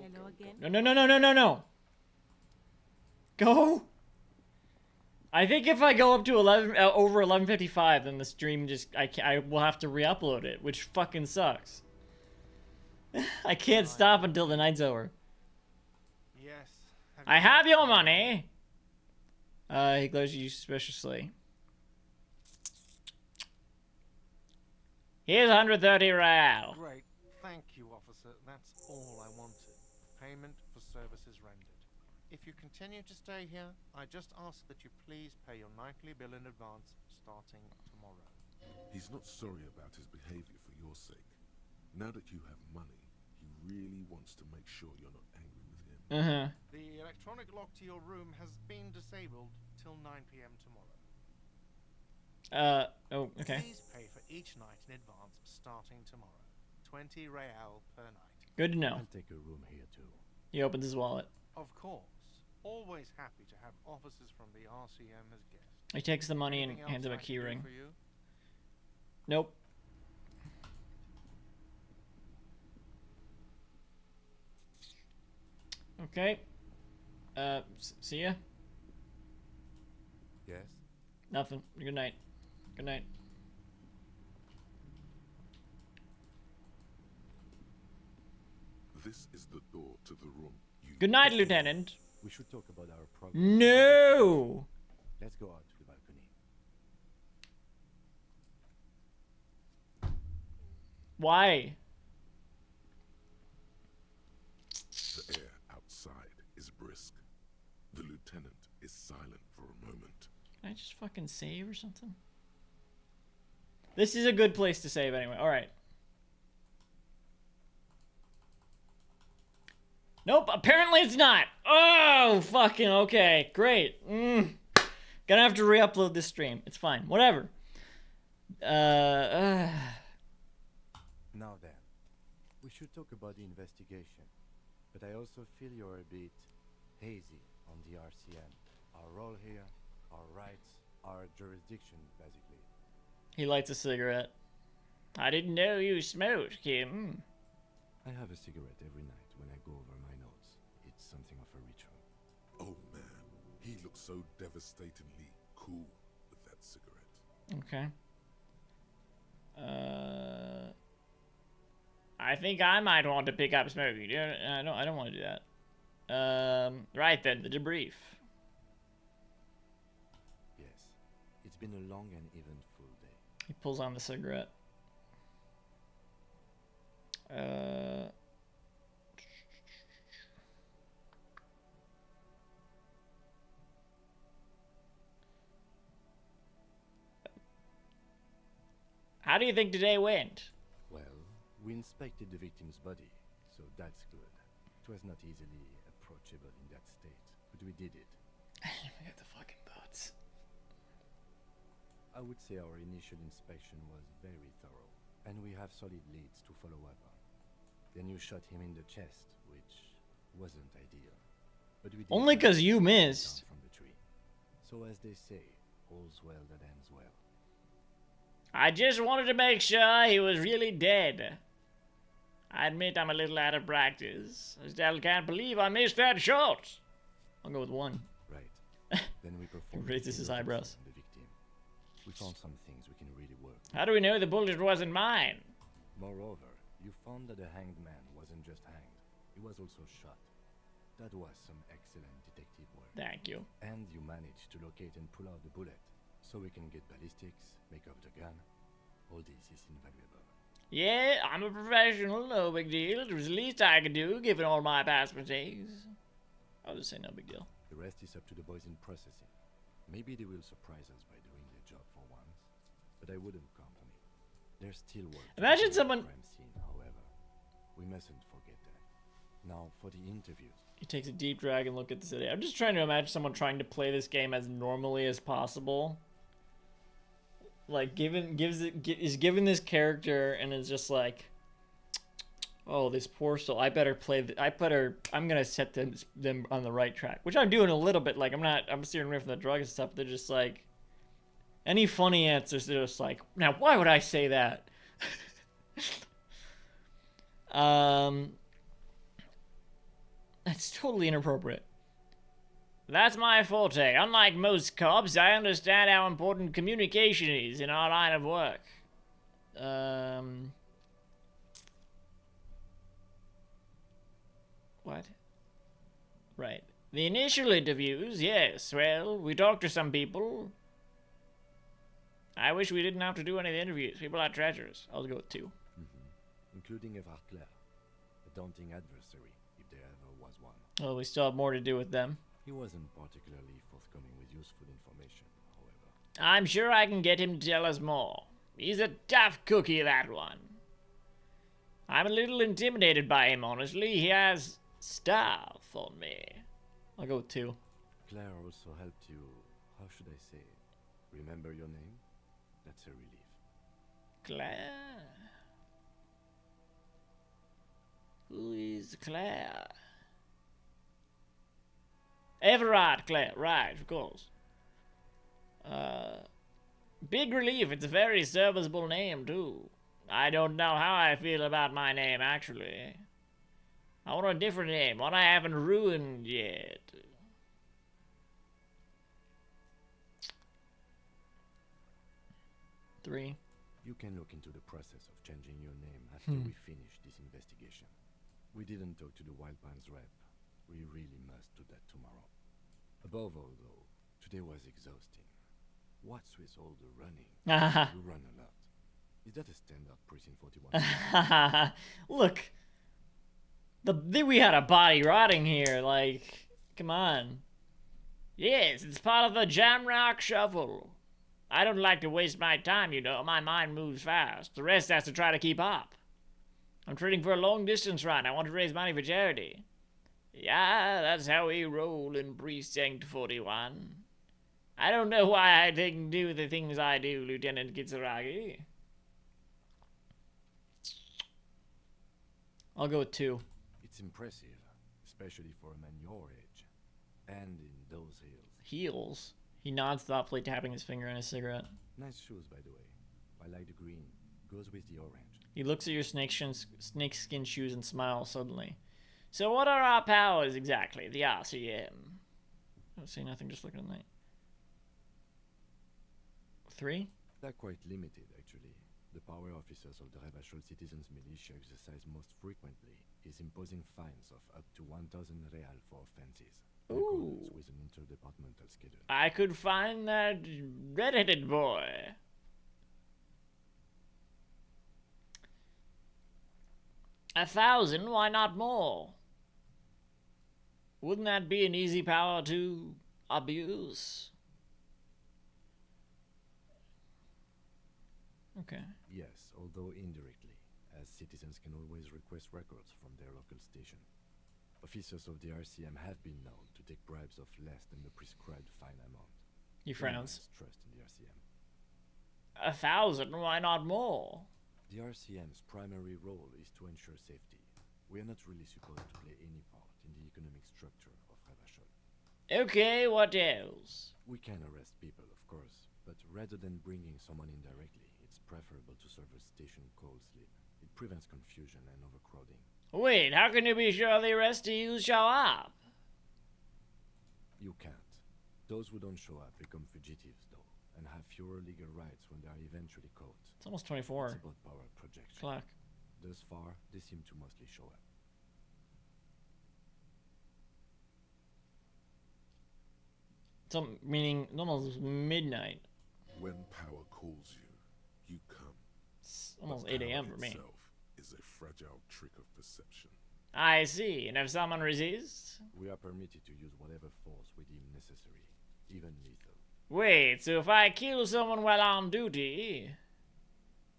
S9: Hello again.
S1: No. Go. I think if I go up to over 11:55, then the stream I will have to re-upload it, which fucking sucks. I can't stop until the night's over.
S15: Yes.
S1: I have your money. He glares at you suspiciously. Here's 130 real.
S15: Great. Thank you, officer. That's all I wanted. Payment for services rendered. If you continue to stay here, I just ask that you please pay your nightly bill in advance starting tomorrow.
S4: He's not sorry about his behavior for your sake. Now that you have money, he really wants to make sure you're not angry with him.
S15: The electronic lock to your room has been disabled till 9 p.m. tomorrow.
S1: Oh, okay.
S15: Please pay for each night in advance starting tomorrow. 20 real per night.
S1: Good to know.
S14: I'll take a room here too.
S1: He opens his wallet.
S15: Of course. Always happy to have officers from the RCM as guests.
S1: He takes the money and
S15: Anything
S1: hands him a
S15: else I
S1: key
S15: can do
S1: ring.
S15: for you?
S1: Nope. Okay. See ya.
S14: Yes?
S1: Nothing. Good night. Good night.
S4: This is the door to the room.
S1: Good night, Lieutenant.
S14: We should talk about our progress.
S1: No!
S14: Let's go out to the balcony.
S1: Why?
S4: The air outside is brisk. The lieutenant is silent for a moment.
S1: Can I just fucking save or something? This is a good place to save anyway. Alright. Nope, apparently it's not. Oh, fucking okay. Great. Gonna have to re-upload this stream. It's fine. Whatever.
S14: Now then, we should talk about the investigation. But I also feel you're a bit hazy on the RCM. Our role here, our rights, our jurisdiction, basically.
S1: He lights a cigarette. I didn't know you smoked, Kim.
S14: I have a cigarette every night when I go over my notes. It's something of a ritual.
S4: Oh man, he looks so devastatingly cool with that cigarette.
S1: Okay. I think I might want to pick up smoking. I don't want to do that. Right then, the debrief.
S14: Yes, it's been a long and eventful day.
S1: He pulls on the cigarette. How do you think today went?
S14: Well, we inspected the victim's body, so that's good. It was not easily approachable in that state, but we did it.
S1: We got the fucking boats.
S14: I would say our initial inspection was very thorough, and we have solid leads to follow up on. Then you shot him in the chest, which wasn't ideal. But we did
S1: only because you missed.
S14: From the tree. So as they say, all's well that ends well.
S1: I just wanted to make sure he was really dead. I admit I'm a little out of practice. I still can't believe I missed that shot. I'll go with 1.
S14: Right. Then we performed.
S1: Raises his eyebrows.
S14: The victim. We found some things we can really work with.
S1: How do we know the bullet wasn't mine?
S14: Moreover, you found that the hanged man wasn't just hanged. He was also shot. That was some excellent detective work.
S1: Thank you.
S14: And you managed to locate and pull out the bullet. So we can get ballistics, make up the gun. All this is invaluable.
S1: Yeah, I'm a professional, no big deal. It was the least I could do, given all my past mistakes. I'll just say no big deal.
S14: The rest is up to the boys in processing. Maybe they will surprise us by doing their job for once. But I wouldn't count on it. There's still work.
S1: Imagine someone...
S14: crime scene, however. We mustn't forget that. Now, for the interviews.
S1: He takes a deep drag and look at the city. I'm just trying to imagine someone trying to play this game as normally as possible. Like, is given this character and is just like, oh, this poor soul. I'm gonna set them on the right track, which I'm doing a little bit. Like, I'm steering away from the drug and stuff. They're just like, any funny answers, they're just like, now why would I say that? That's totally inappropriate. That's my forte. Unlike most cops, I understand how important communication is in our line of work. What? Right. The initial interviews, yes. Well, we talked to some people. I wish we didn't have to do any of the interviews. People are treasures. I'll go with 2.
S14: Including Evrard Claire, a daunting adversary, if there ever was one.
S1: Well, we still have more to do with them.
S14: He wasn't particularly forthcoming with useful information, however.
S1: I'm sure I can get him to tell us more. He's a tough cookie, that one. I'm a little intimidated by him, honestly. He has stuff on me. I'll go with 2.
S14: Claire also helped you, how should I say it? Remember your name? That's a relief.
S1: Claire? Who is Claire? Everard Claire, right, of course. Big relief, it's a very serviceable name, too. I don't know how I feel about my name, actually. I want a different name, one I haven't ruined yet. Three.
S14: You can look into the process of changing your name after we finish this investigation. We didn't talk to the Wild Pines rep. We really must do that tomorrow. Above all, though, today was exhausting. What's with all the running? You run a lot. Is that a standard Precinct 41?
S1: Look. We had a body rotting here, like, come on. Yes, it's part of the Jamrock Shuffle. I don't like to waste my time, you know. My mind moves fast. The rest has to try to keep up. I'm training for a long-distance run. I want to raise money for charity. Yeah, that's how we roll in Precinct 41. I don't know why I do the things I do, Lieutenant Kitsuragi. I'll go with 2.
S14: It's impressive, especially for a man your age. And in those heels.
S1: Heels? He nods thoughtfully, tapping his finger on his cigarette.
S14: Nice shoes, by the way. I like the green. Goes with the orange.
S1: He looks at your snakeskin shoes and smiles suddenly. So what are our powers exactly? The RCM. I don't see nothing, just looking at the night. 3?
S14: They're quite limited, actually. The power officers of the Revachol Citizens Militia exercise most frequently is imposing fines of up to 1,000 real for offenses. In accordance with an interdepartmental schedule.
S1: I could find that red-headed boy. $1,000, why not more? Wouldn't that be an easy power to abuse? Okay.
S14: Yes, although indirectly, as citizens can always request records from their local station. Officers of the RCM have been known to take bribes of less than the prescribed fine amount.
S1: He frowns.
S14: Trust in the RCM.
S1: 1,000, why not more?
S14: The RCM's primary role is to ensure safety. We are not really supposed to play any part in the economic structure of Revachol.
S1: Okay, what else?
S14: We can arrest people, of course, but rather than bringing someone in directly, it's preferable to serve a station call slip. It prevents confusion and overcrowding.
S1: Wait, how can you be sure the arrestees show up?
S14: You can't. Those who don't show up become fugitives, though, and have fewer legal rights when they are eventually caught.
S1: It's almost 24.
S14: It's about power projection.
S1: Clock.
S14: Thus far, they seem to mostly show up.
S1: Meaning almost midnight.
S4: When power calls you, you come.
S1: It's almost 8 a.m. for me.
S4: Itself is a fragile trick of perception.
S1: I see. And if someone resists?
S14: We are permitted to use whatever force we deem necessary, even lethal.
S1: Wait, so if I kill someone while on duty...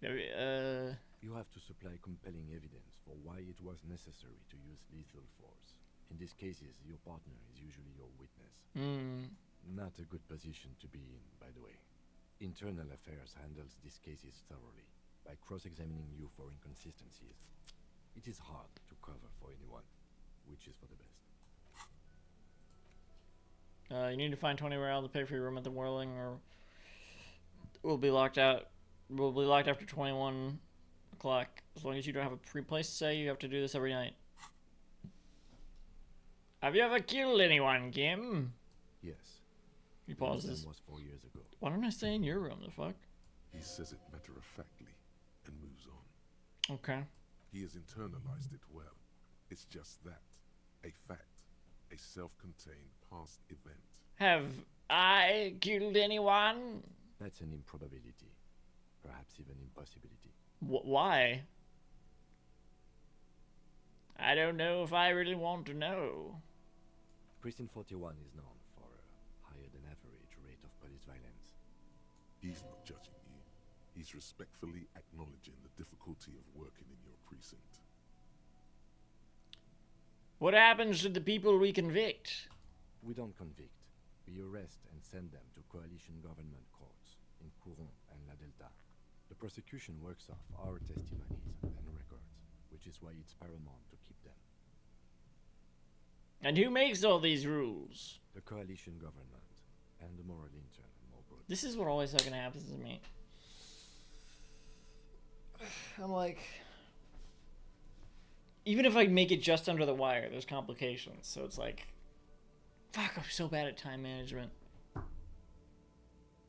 S14: You have to supply compelling evidence for why it was necessary to use lethal force. In these cases, your partner is usually your witness. Not a good position to be in, by the way. Internal Affairs handles these cases thoroughly, by cross-examining you for inconsistencies. It is hard to cover for anyone, which is for the best.
S1: You need to find 20 real to pay for your room at the Whirling, or we'll be locked out. We'll be locked after 21 o'clock. As long as you don't have a place to stay, you have to do this every night. Have you ever killed anyone, Kim?
S14: Yes.
S1: He pauses.
S14: That was 4 years ago.
S1: Why don't I stay in your room, the fuck?
S4: He says it matter-of-factly and moves on.
S1: Okay.
S4: He has internalized it well. It's just that. A fact. A self-contained past event.
S1: Have I killed anyone?
S14: That's an improbability. Perhaps even impossibility.
S1: Why? I don't know if I really want to know.
S14: Precinct 41 is known for a higher-than-average rate of police violence.
S4: He's not judging you. He's respectfully acknowledging the difficulty of working in your precinct.
S1: What happens to the people we convict?
S14: We don't convict. We arrest and send them to coalition government courts in Couron and La Delta. The prosecution works off our testimonies and records, which is why it's paramount to keep them.
S1: And who makes all these rules?
S14: The coalition government and the moral intern, more broadly.
S1: This is what always fucking happens to me. I'm like... Even if I make it just under the wire, there's complications. So it's like... Fuck, I'm so bad at time management.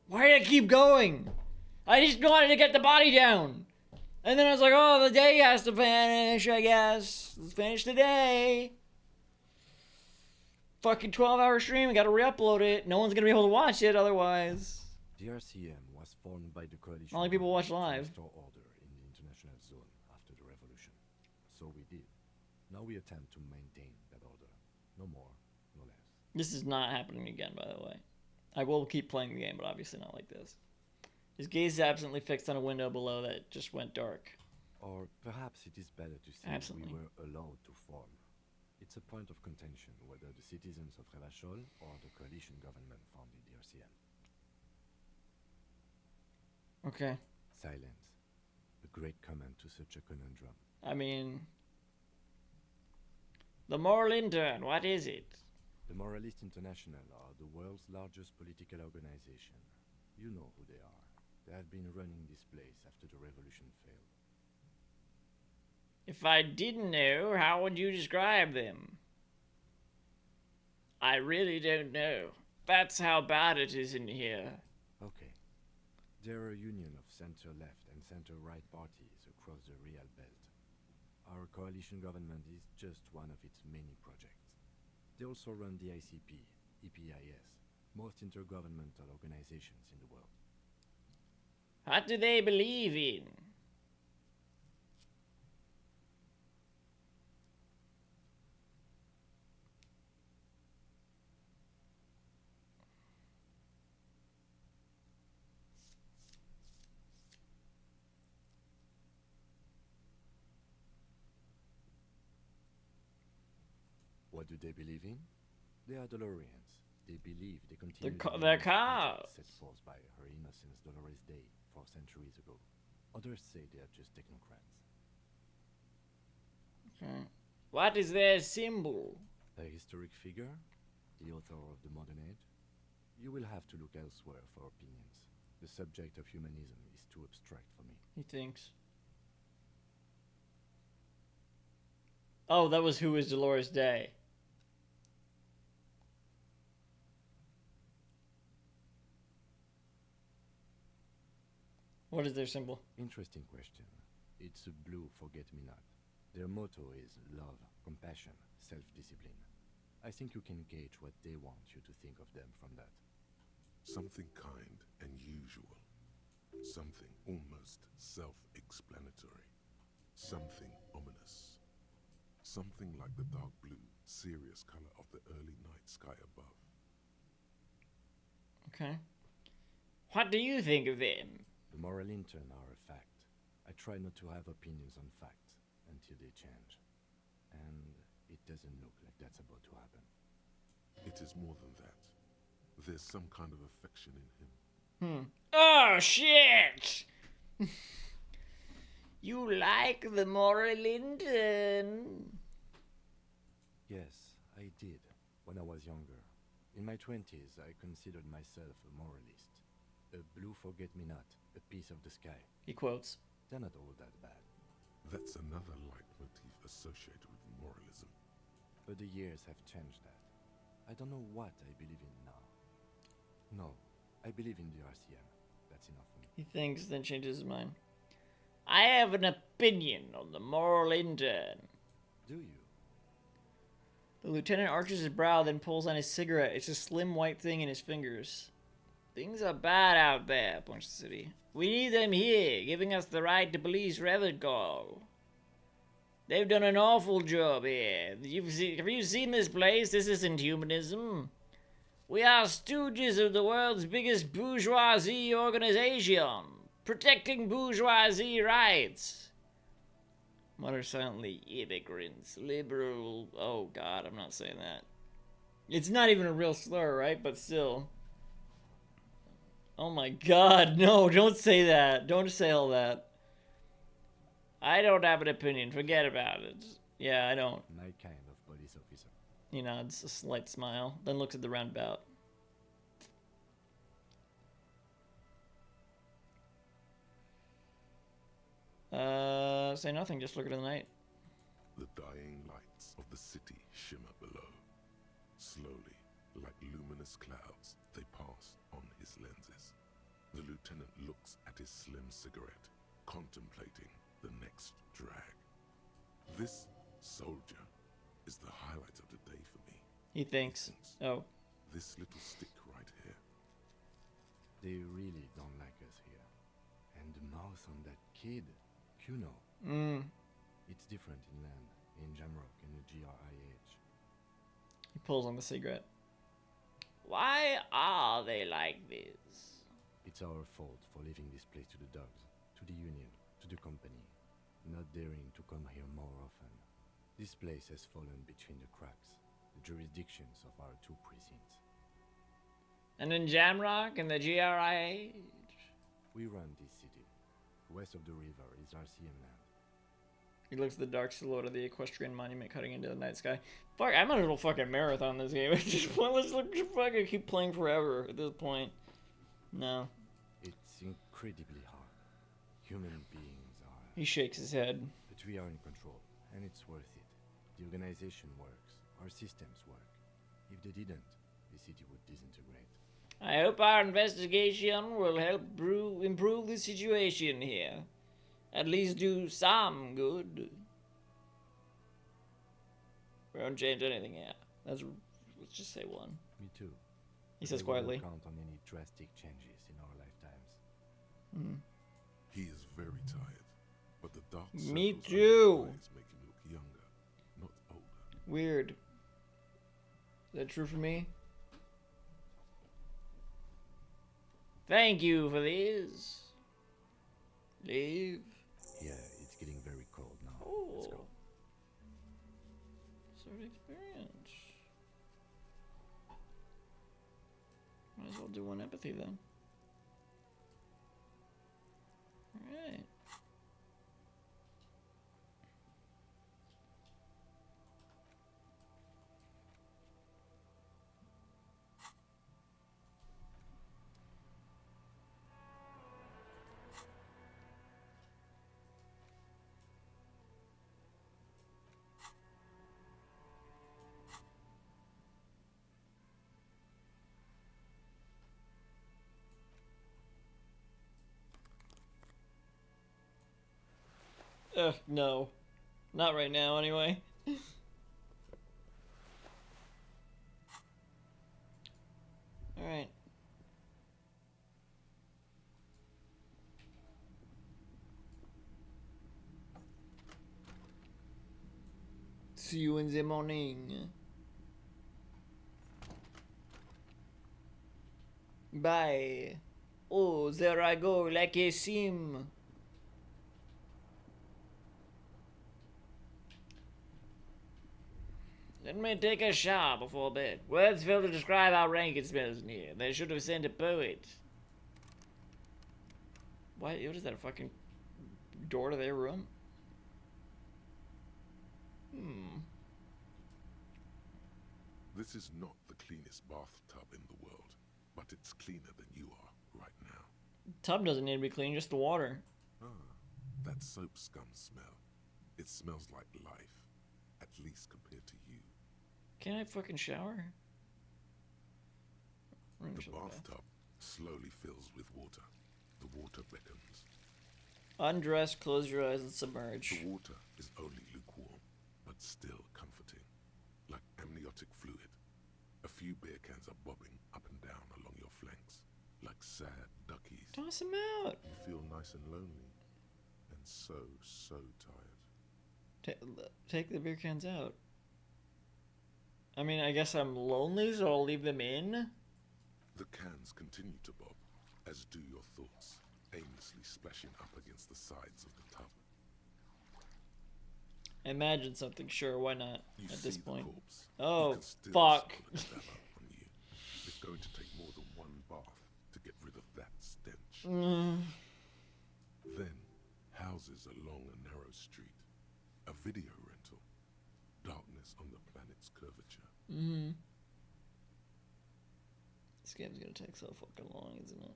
S1: Why did I keep going? I just wanted to get the body down. And then I was like, oh, the day has to vanish, I guess. Let's finish the day. Fucking 12-hour stream, I gotta re-upload it. No one's gonna be able to watch it otherwise.
S14: The RCM was formed by the coalition.
S1: Only people watch live.
S14: To restore order in the international zone after the revolution. So we did. Now we attempt to maintain that order. No more, no less.
S1: This is not happening again, by the way. I will keep playing the game, but obviously not like this. His gaze is absently fixed on a window below that just went dark.
S14: Or perhaps it is better to say we were allowed to form. It's a point of contention whether the citizens of Revachol or the coalition government founded the RCM.
S1: Okay.
S14: Silence. A great comment to such a conundrum.
S1: I mean... The Moral Intern, what is it?
S14: The Moralist International are the world's largest political organization. You know who they are. They have been running this place after the revolution failed.
S1: If I didn't know, how would you describe them? I really don't know. That's how bad it is in here.
S14: Okay. There are a union of center-left and center-right parties across the Real Belt. Our coalition government is just one of its many projects. They also run the ICP, EPIS, most intergovernmental organizations in the world.
S1: What do they believe in?
S14: What do they believe in? They are DeLoreans. They believe they continue
S1: they're cars.
S14: Set forth by Her Innocence Dolores Day 4 centuries ago. Others say they are just technocrats.
S1: Okay. What is their symbol?
S14: A historic figure? The author of the modern age? You will have to look elsewhere for opinions. The subject of humanism is too abstract for me.
S1: He thinks. Oh, that was Who is Dolores Day. What is their symbol?
S14: Interesting question. It's a blue forget-me-not. Their motto is love, compassion, self-discipline. I think you can gauge what they want you to think of them from that.
S4: Something kind and usual. Something almost self-explanatory. Something ominous. Something like the dark blue, serious color of the early night sky above.
S1: Okay. What do you think of them?
S14: The moral intern are a fact. I try not to have opinions on facts until they change. And it doesn't look like that's about to happen.
S4: It is more than that. There's some kind of affection in him.
S1: Oh, shit! You like the moral intern?
S14: Yes, I did, when I was younger. In my 20s, I considered myself a moralist. A blue forget-me-not, a piece of the sky.
S1: He quotes.
S14: They're not all that bad.
S4: That's another leitmotif associated with moralism.
S14: But the years have changed that. I don't know what I believe in now. No, I believe in the RCM. That's enough for me.
S1: He thinks, then changes his mind. I have an opinion on the moral intern.
S14: Do you?
S1: The lieutenant arches his brow, then pulls on his cigarette. It's a slim white thing in his fingers. Things are bad out there, points to the city. We need them here, giving us the right to police Revachol. They've done an awful job here. Have you seen this place? This isn't humanism. We are stooges of the world's biggest bourgeoisie organization, protecting bourgeoisie rights. Mutter silently, immigrants, liberal... Oh god, I'm not saying that. It's not even a real slur, right? But still... Oh my god, no, don't say that. Don't say all that. I don't have an opinion. Forget about it. Yeah, I don't.
S14: My kind of police officer.
S1: He nods, a slight smile, then looks at the roundabout. Say nothing, just look at the night.
S4: The dying lights of the city shimmer below. Slowly, like luminous clouds, they pass on his lenses. The lieutenant looks at his slim cigarette, contemplating, the next drag. This soldier is the highlight of the day for me.
S1: He thinks. Oh.
S4: This little stick right here.
S14: They really don't like us here. And the mouth on that kid, Kuno. It's different in land, in Jamrock, in the GRIH.
S1: He pulls on the cigarette. Why are they like this?
S14: It's our fault for leaving this place to the dogs, to the Union, to the company, not daring to come here more often. This place has fallen between the cracks, the jurisdictions of our two precincts.
S1: And in Jamrock and the GRIH?
S14: We run this city. West of the river is RCM land.
S1: He looks at the dark silhouette of the equestrian monument cutting into the night sky. Fuck, I might as well fucking marathon this game. At this point, let's fucking keep playing forever at this point. No.
S14: It's incredibly hard. Human beings are...
S1: He shakes his head.
S14: But we are in control, and it's worth it. The organization works. Our systems work. If they didn't, the city would disintegrate.
S1: I hope our investigation will help improve the situation here. At least do some good. We don't change anything yet. Let's just say one.
S14: Me too.
S1: He says quietly.
S14: We don't count on any drastic changes in our lifetimes.
S4: He is very tired, but the dark
S1: Me
S4: circles
S1: too.
S4: under his eyes make him look younger, not older.
S1: Weird. Is that true for me? Thank you for this. Leave.
S14: Yeah, it's getting very cold now.
S1: Oh.
S14: Let's go.
S1: Sort of experience. Might as well do one empathy then. Alright. No. Not right now, anyway. Alright. See you in the morning. Bye. Oh, there I go, like a sim. Let me take a shower before bed. Words fail to describe how rank it smells in here. They should have sent a poet. What is that, a fucking door to their room?
S4: This is not the cleanest bathtub in the world, but it's cleaner than you are right now.
S1: Tub doesn't need to be clean, just the water.
S4: Ah, that soap scum smell. It smells like life, at least compared to you.
S1: Can I fucking shower?
S4: The bathtub slowly fills with water. The water beckons.
S1: Undress, close your eyes, and submerge.
S4: The water is only lukewarm, but still comforting, like amniotic fluid. A few beer cans are bobbing up and down along your flanks, like sad duckies.
S1: Toss them out.
S4: You feel nice and lonely, and so tired.
S1: Take the beer cans out. I mean, I guess I'm lonely, so I'll leave them in.
S4: The cans continue to bob, as do your thoughts, aimlessly splashing up against the sides of the tub.
S1: Imagine something, sure, why not?
S4: You
S1: at this
S4: see
S1: point.
S4: The corpse.
S1: Oh,
S4: you can still
S1: fuck.
S4: smell the cadaver on you. It's going to take more than one bath to get rid of that stench. Then, houses along a narrow street. A video rental. Darkness on the planet's curvature.
S1: This game's gonna take so fucking long, isn't it?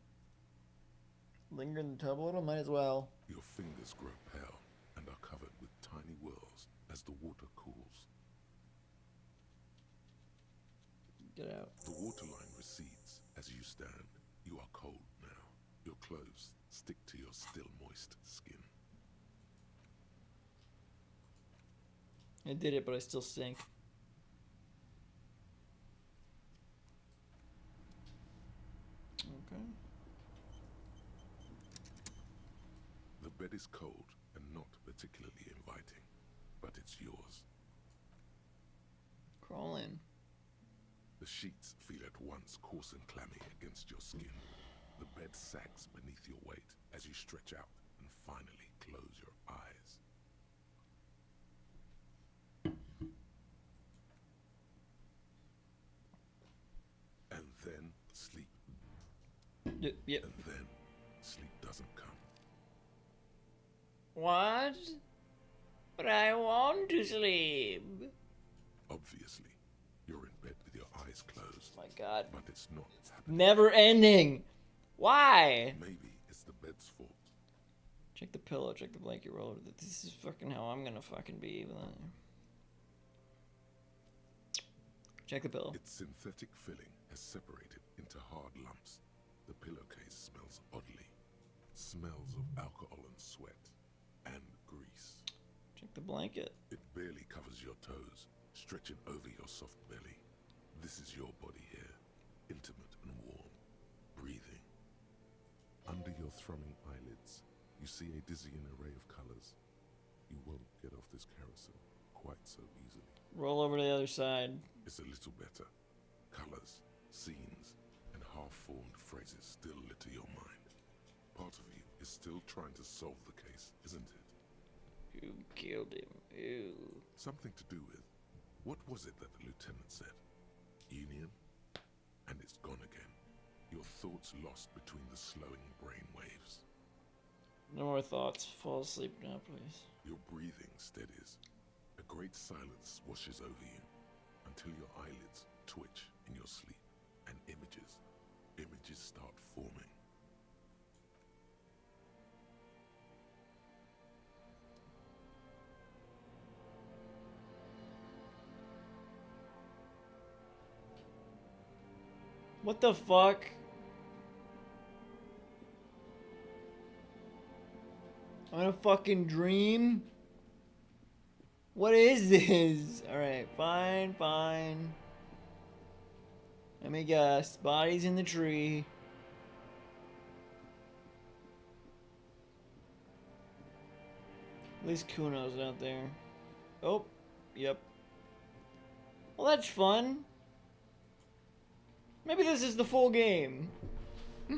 S1: Linger in the tub a little? Might as well.
S4: Your fingers grow pale and are covered with tiny whirls as the water cools.
S1: Get out.
S4: The waterline recedes as you stand. You are cold now. Your clothes stick to your still moist skin.
S1: I did it, but I still stink. Okay.
S4: The bed is cold and not particularly inviting, but it's yours.
S1: Crawl in.
S4: The sheets feel at once coarse and clammy against your skin. The bed sags beneath your weight as you stretch out and finally close your eyes. And then sleep.
S1: Yep.
S4: And then sleep doesn't come.
S1: What? But I want to sleep.
S4: Obviously, you're in bed with your eyes closed.
S1: My God.
S4: But it's not happening.
S1: Never ending. Why?
S4: Maybe it's the bed's fault.
S1: Check the pillow, check the blanket roller. This is fucking how I'm gonna fucking be. Check the pillow.
S4: Its synthetic filling has separated into hard lumps. The pillowcase smells oddly. It smells of alcohol and sweat and grease.
S1: Check the blanket.
S4: It barely covers your toes, stretching over your soft belly. This is your body here, intimate and warm, breathing. Under your thrumming eyelids, you see a dizzying array of colors. You won't get off this carousel quite so easily.
S1: Roll over to the other side.
S4: It's a little better. Colors, scenes, and half-formed phrases still litter your mind. Part of you is still trying to solve the case, isn't it?
S1: Who killed him? Ew.
S4: Something to do with, what was it that the lieutenant said? Union? And it's gone again. Your thoughts lost between the slowing brain waves.
S1: No more thoughts. Fall asleep now, please.
S4: Your breathing steadies. A great silence washes over you until your eyelids twitch in your sleep and images start forming.
S1: What the fuck? I'm in a fucking dream? What is this? Alright, fine. Let me guess. Body's in the tree. At least Kuno's out there. Oh, yep. Well, that's fun. Maybe this is the full game.
S2: Do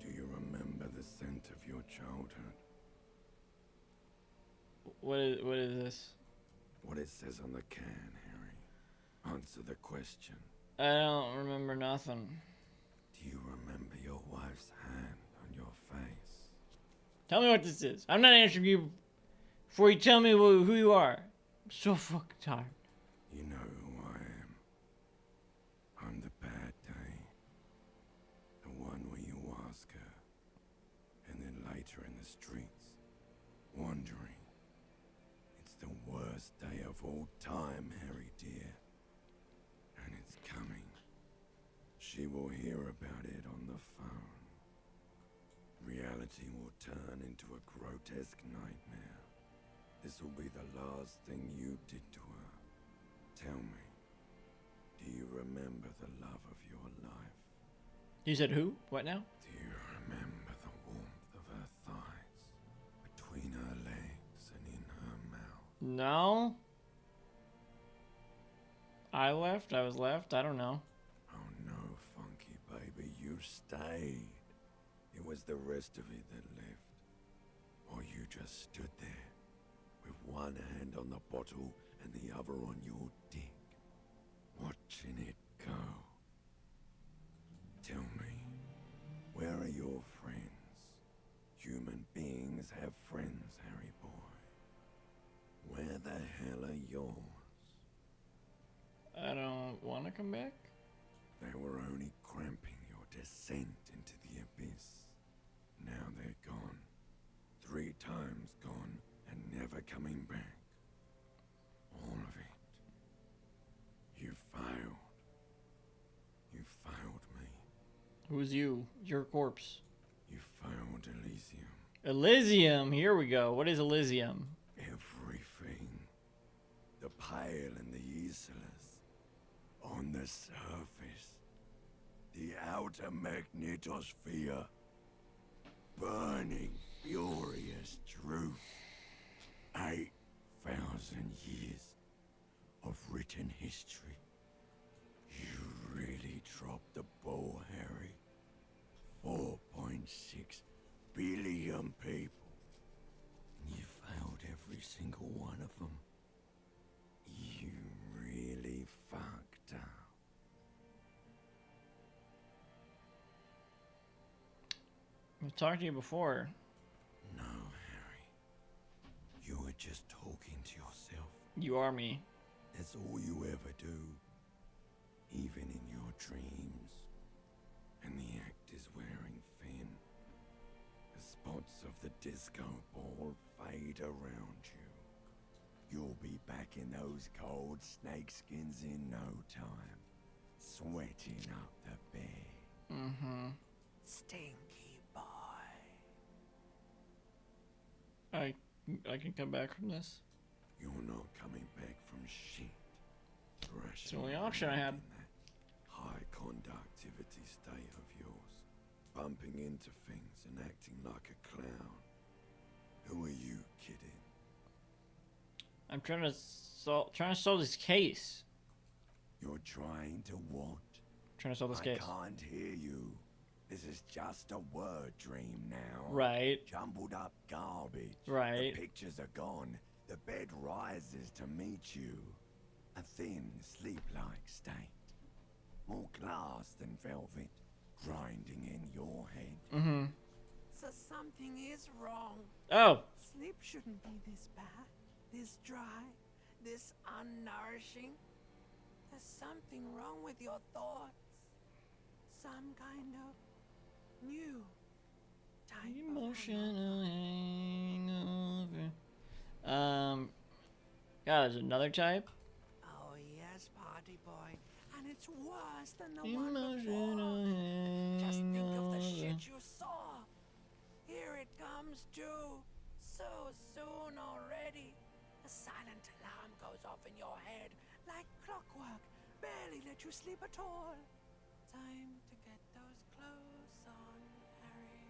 S2: you remember the scent of your childhood?
S1: What is this?
S2: What it says on the can, Harry. Answer the question.
S1: I don't remember nothing.
S2: Do you remember your wife's hand on your face?
S1: Tell me what this is. I'm not answering you before you tell me who you are. I'm so fucking tired.
S2: You know who I am. I'm the bad day. The one where you ask her. And then later in the streets, wandering. It's the worst day of all time, Harry dear. And it's coming. She will hear about it on the phone. Reality will turn into a grotesque nightmare. This will be the last thing you did to her. Tell me, do you remember the love of your life?
S1: You said who? What now?
S2: Do you remember the warmth of her thighs, between her legs and in her mouth?
S1: No. I was left, I don't know.
S2: Oh no, Funky baby, you stayed. It was the rest of it that left. Or you just stood there, with one hand on the bottle and the other on your dick, watching it go. Tell me, where are your friends? Human beings have friends, Harry boy. Where the hell are yours?
S1: I don't want to come back.
S2: They were only cramping your descent into the abyss. Now they're gone. 3 times gone and never coming back. All of it. You failed. You failed me.
S1: Who's you? Your corpse.
S2: You failed Elysium.
S1: Elysium. Here we go. What is Elysium?
S2: It pale in the Islas. On the surface, the outer magnetosphere, burning, furious truth. 8,000 years of written history. You really dropped the ball, Harry. 4.6 billion people. You failed every single one of them. You really fucked up.
S1: I've talked to you before.
S2: No, Harry. You were just talking to yourself.
S1: You are me.
S2: That's all you ever do. Even in your dreams. And the actor's wearing thin. The spots of the disco ball fade around you. You'll be back in those cold snakeskins in no time. Sweating up the bed.
S1: Mm-hmm.
S3: Stinky boy.
S1: I can come back from this.
S2: You're not coming back from shit.
S1: It's the only option I have.
S2: In that high conductivity state of yours. Bumping into things and acting like a clown. Who are you kidding?
S1: I'm trying to solve this case.
S2: You're trying to what?
S1: Trying to solve this case.
S2: I can't hear you. This is just a word dream now.
S1: Right.
S2: Jumbled up garbage.
S1: Right.
S2: The pictures are gone. The bed rises to meet you. A thin, sleep-like state. More glass than velvet. Grinding in your head.
S1: Mm-hmm.
S3: So something is wrong.
S1: Oh.
S3: Sleep shouldn't be this bad, this dry, this unnourishing. There's something wrong with your thoughts. Some kind of new type
S1: Emotional hangover. God, there's another type?
S3: Oh yes, party boy. And it's worse than the
S1: Emotional
S3: one before. Just think of the
S1: hangover.
S3: shit you saw. Here it comes too. So soon already. A silent alarm goes off in your head like clockwork. Barely let you sleep at all. Time to get those clothes on, Harry.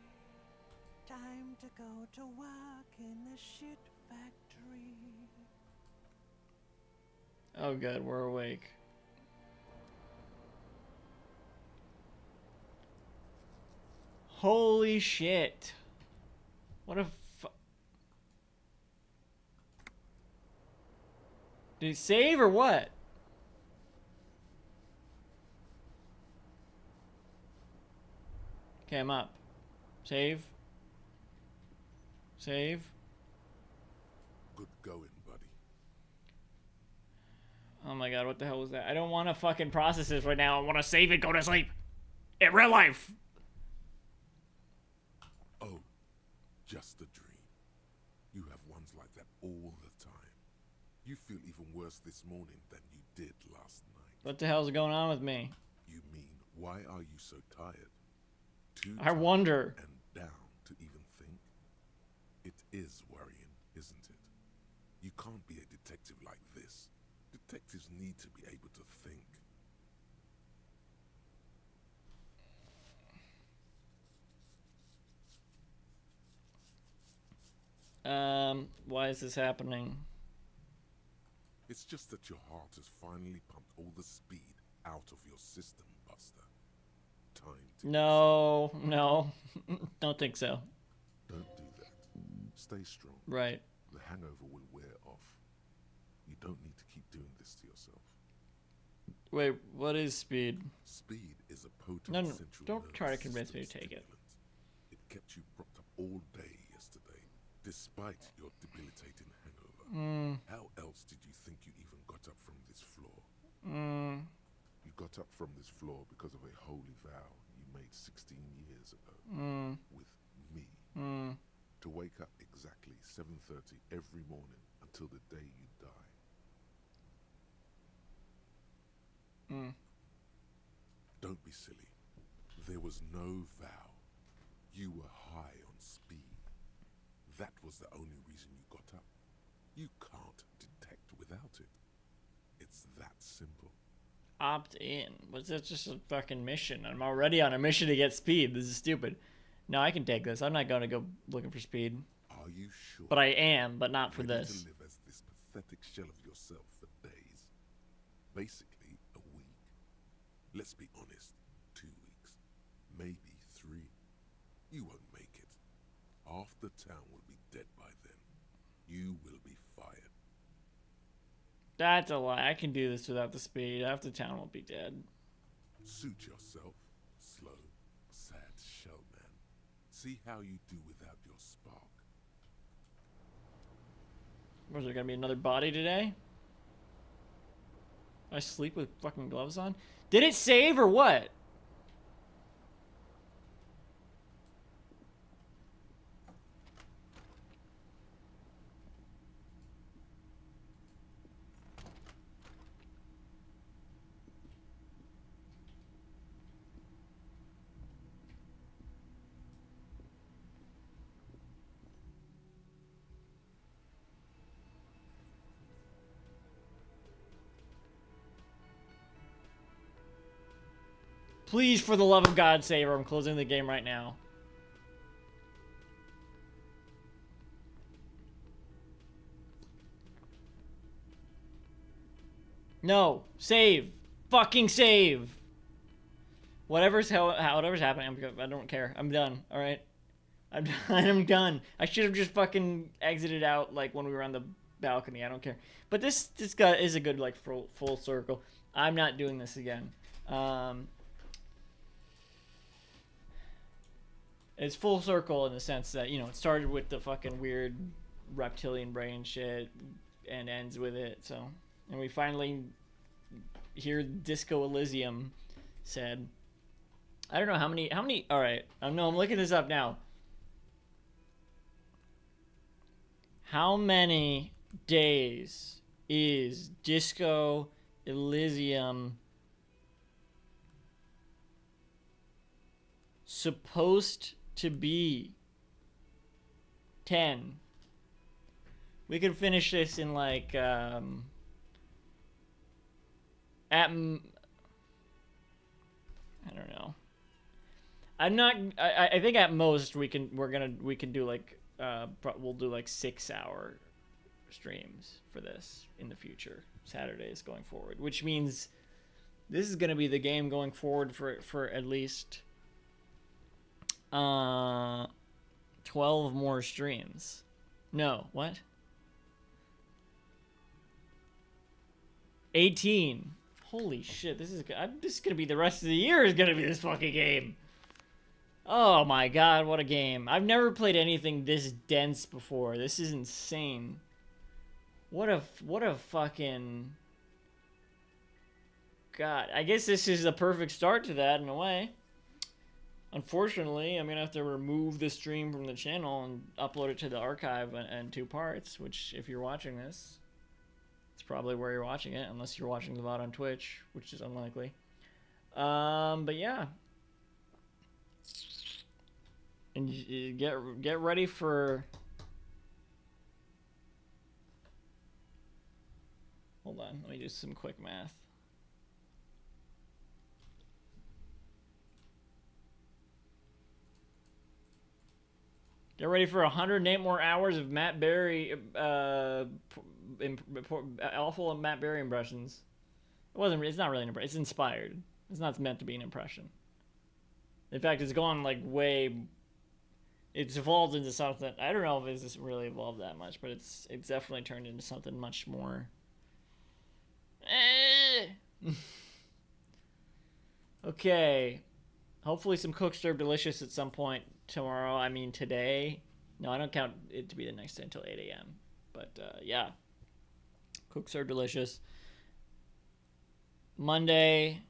S3: Time to go to work in the shit factory.
S1: Oh good, we're awake. Holy shit. What a Did he save or what? Okay, I'm up. Save. Save.
S4: Good going, buddy.
S1: Oh my god, what the hell was that? I don't want to fucking process this right now. I want to save it, go to sleep. In real life.
S4: Oh, just a dream. You have ones like that all the time. You feel even worse this morning than you did last night.
S1: What the hell's going on with me?
S4: You mean, why are you so tired? Too
S1: I
S4: tired
S1: wonder.
S4: and down to even think? It is worrying, isn't it? You can't be a detective like this. Detectives need to be able to think.
S1: Why is this happening?
S4: It's just that your heart has finally pumped all the speed out of your system, Buster. Time to...
S1: No, don't think so.
S4: Don't do that. Stay strong.
S1: Right.
S4: The hangover will wear off. You don't need to keep doing this to yourself.
S1: Wait, what is speed?
S4: Speed is a potent
S1: No,
S4: central
S1: don't try to
S4: nervous
S1: convince me to
S4: system
S1: take it.
S4: stimulant. It kept you propped up all day yesterday, despite your debilitating hangover. How else did you think you even got up from this floor? You got up from this floor because of a holy vow you made 16 years ago with me. To wake up exactly 7:30 every morning until the day you die. Don't be silly. There was no vow. You were high on speed. That was the only reason you got up. You can't detect without it. It's that simple.
S1: Opt in. What's that? Just a fucking mission. I'm already on a mission to get speed. This is stupid. No, I can take this. I'm not going to go looking for speed.
S4: Are you sure?
S1: But I am, but not for
S4: Ready
S1: this.
S4: to live as this pathetic shell of yourself for days. Basically, a week. Let's be honest. 2 weeks. Maybe 3. You won't make it. Half the town will be dead by then. You will be fired.
S1: That's a lie. I can do this without the speed. Half the town will be dead.
S4: Suit yourself. Slow, sad shell man. See how you do without your spark.
S1: Was there gonna be another body today? I sleep with fucking gloves on? Did it save or what? Please, for the love of God, save her. I'm closing the game right now. No. Save. Fucking save. Whatever's happening, I don't care. I'm done. All right. I'm done. I'm done. I should have just fucking exited out like when we were on the balcony. I don't care. But this guy is a good like full circle. I'm not doing this again. It's full circle in the sense that, you know, it started with the fucking weird reptilian brain shit and ends with it. So, and we finally hear Disco Elysium said. I don't know how many, all right. No, I'm looking this up now. How many days is Disco Elysium supposed to be? 10. We could finish this in like I don't know. I think at most we can do like we'll do like 6-hour streams for this in the future, Saturdays going forward, which means this is going to be the game going forward for at least 12 more streams. No, what? 18. Holy shit, this is going to be the rest of the year is going to be this fucking game. Oh my god, what a game. I've never played anything this dense before. This is insane. What a fucking... God, I guess this is the perfect start to that in a way. Unfortunately, I'm going to have to remove the stream from the channel and upload it to the archive in 2 parts, which if you're watching this, it's probably where you're watching it, unless you're watching the VOD on Twitch, which is unlikely. But yeah. And get ready for... Hold on, let me do some quick math. Get ready for 108 more hours of Matt Berry, awful Matt Berry impressions. It's not really an impression. It's inspired. It's not meant to be an impression. In fact, it's gone like way... It's evolved into something... I don't know if it's really evolved that much, but it's definitely turned into something much more... Okay. Hopefully some Cook Serve Delicious at some point tomorrow. I mean today. No, I don't count it to be the next day until 8 a.m. But yeah. Cook Serve Delicious. Monday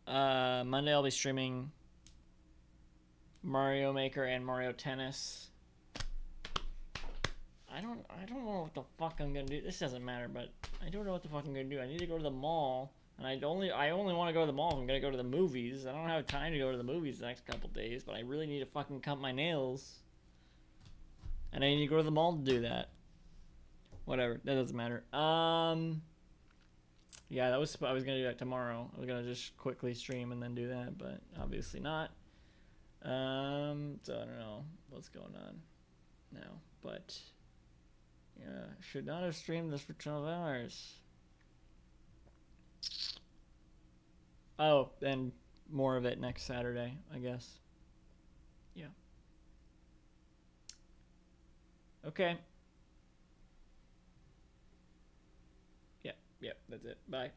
S1: I'll be streaming Mario Maker and Mario Tennis. I don't know what the fuck I'm gonna do. This doesn't matter, but I don't know what the fuck I'm gonna do. I need to go to the mall, and I only want to go to the mall if I'm gonna go to the movies. I don't have time to go to the movies the next couple days, but I really need to fucking cut my nails, and I need to go to the mall to do that. Whatever. That doesn't matter. Yeah, I was gonna do that tomorrow. I was gonna just quickly stream and then do that, but obviously not. So I don't know what's going on now, but yeah, should not have streamed this for 12 hours. Oh, and more of it next Saturday, I guess. Yeah. Okay. Yeah, that's it. Bye.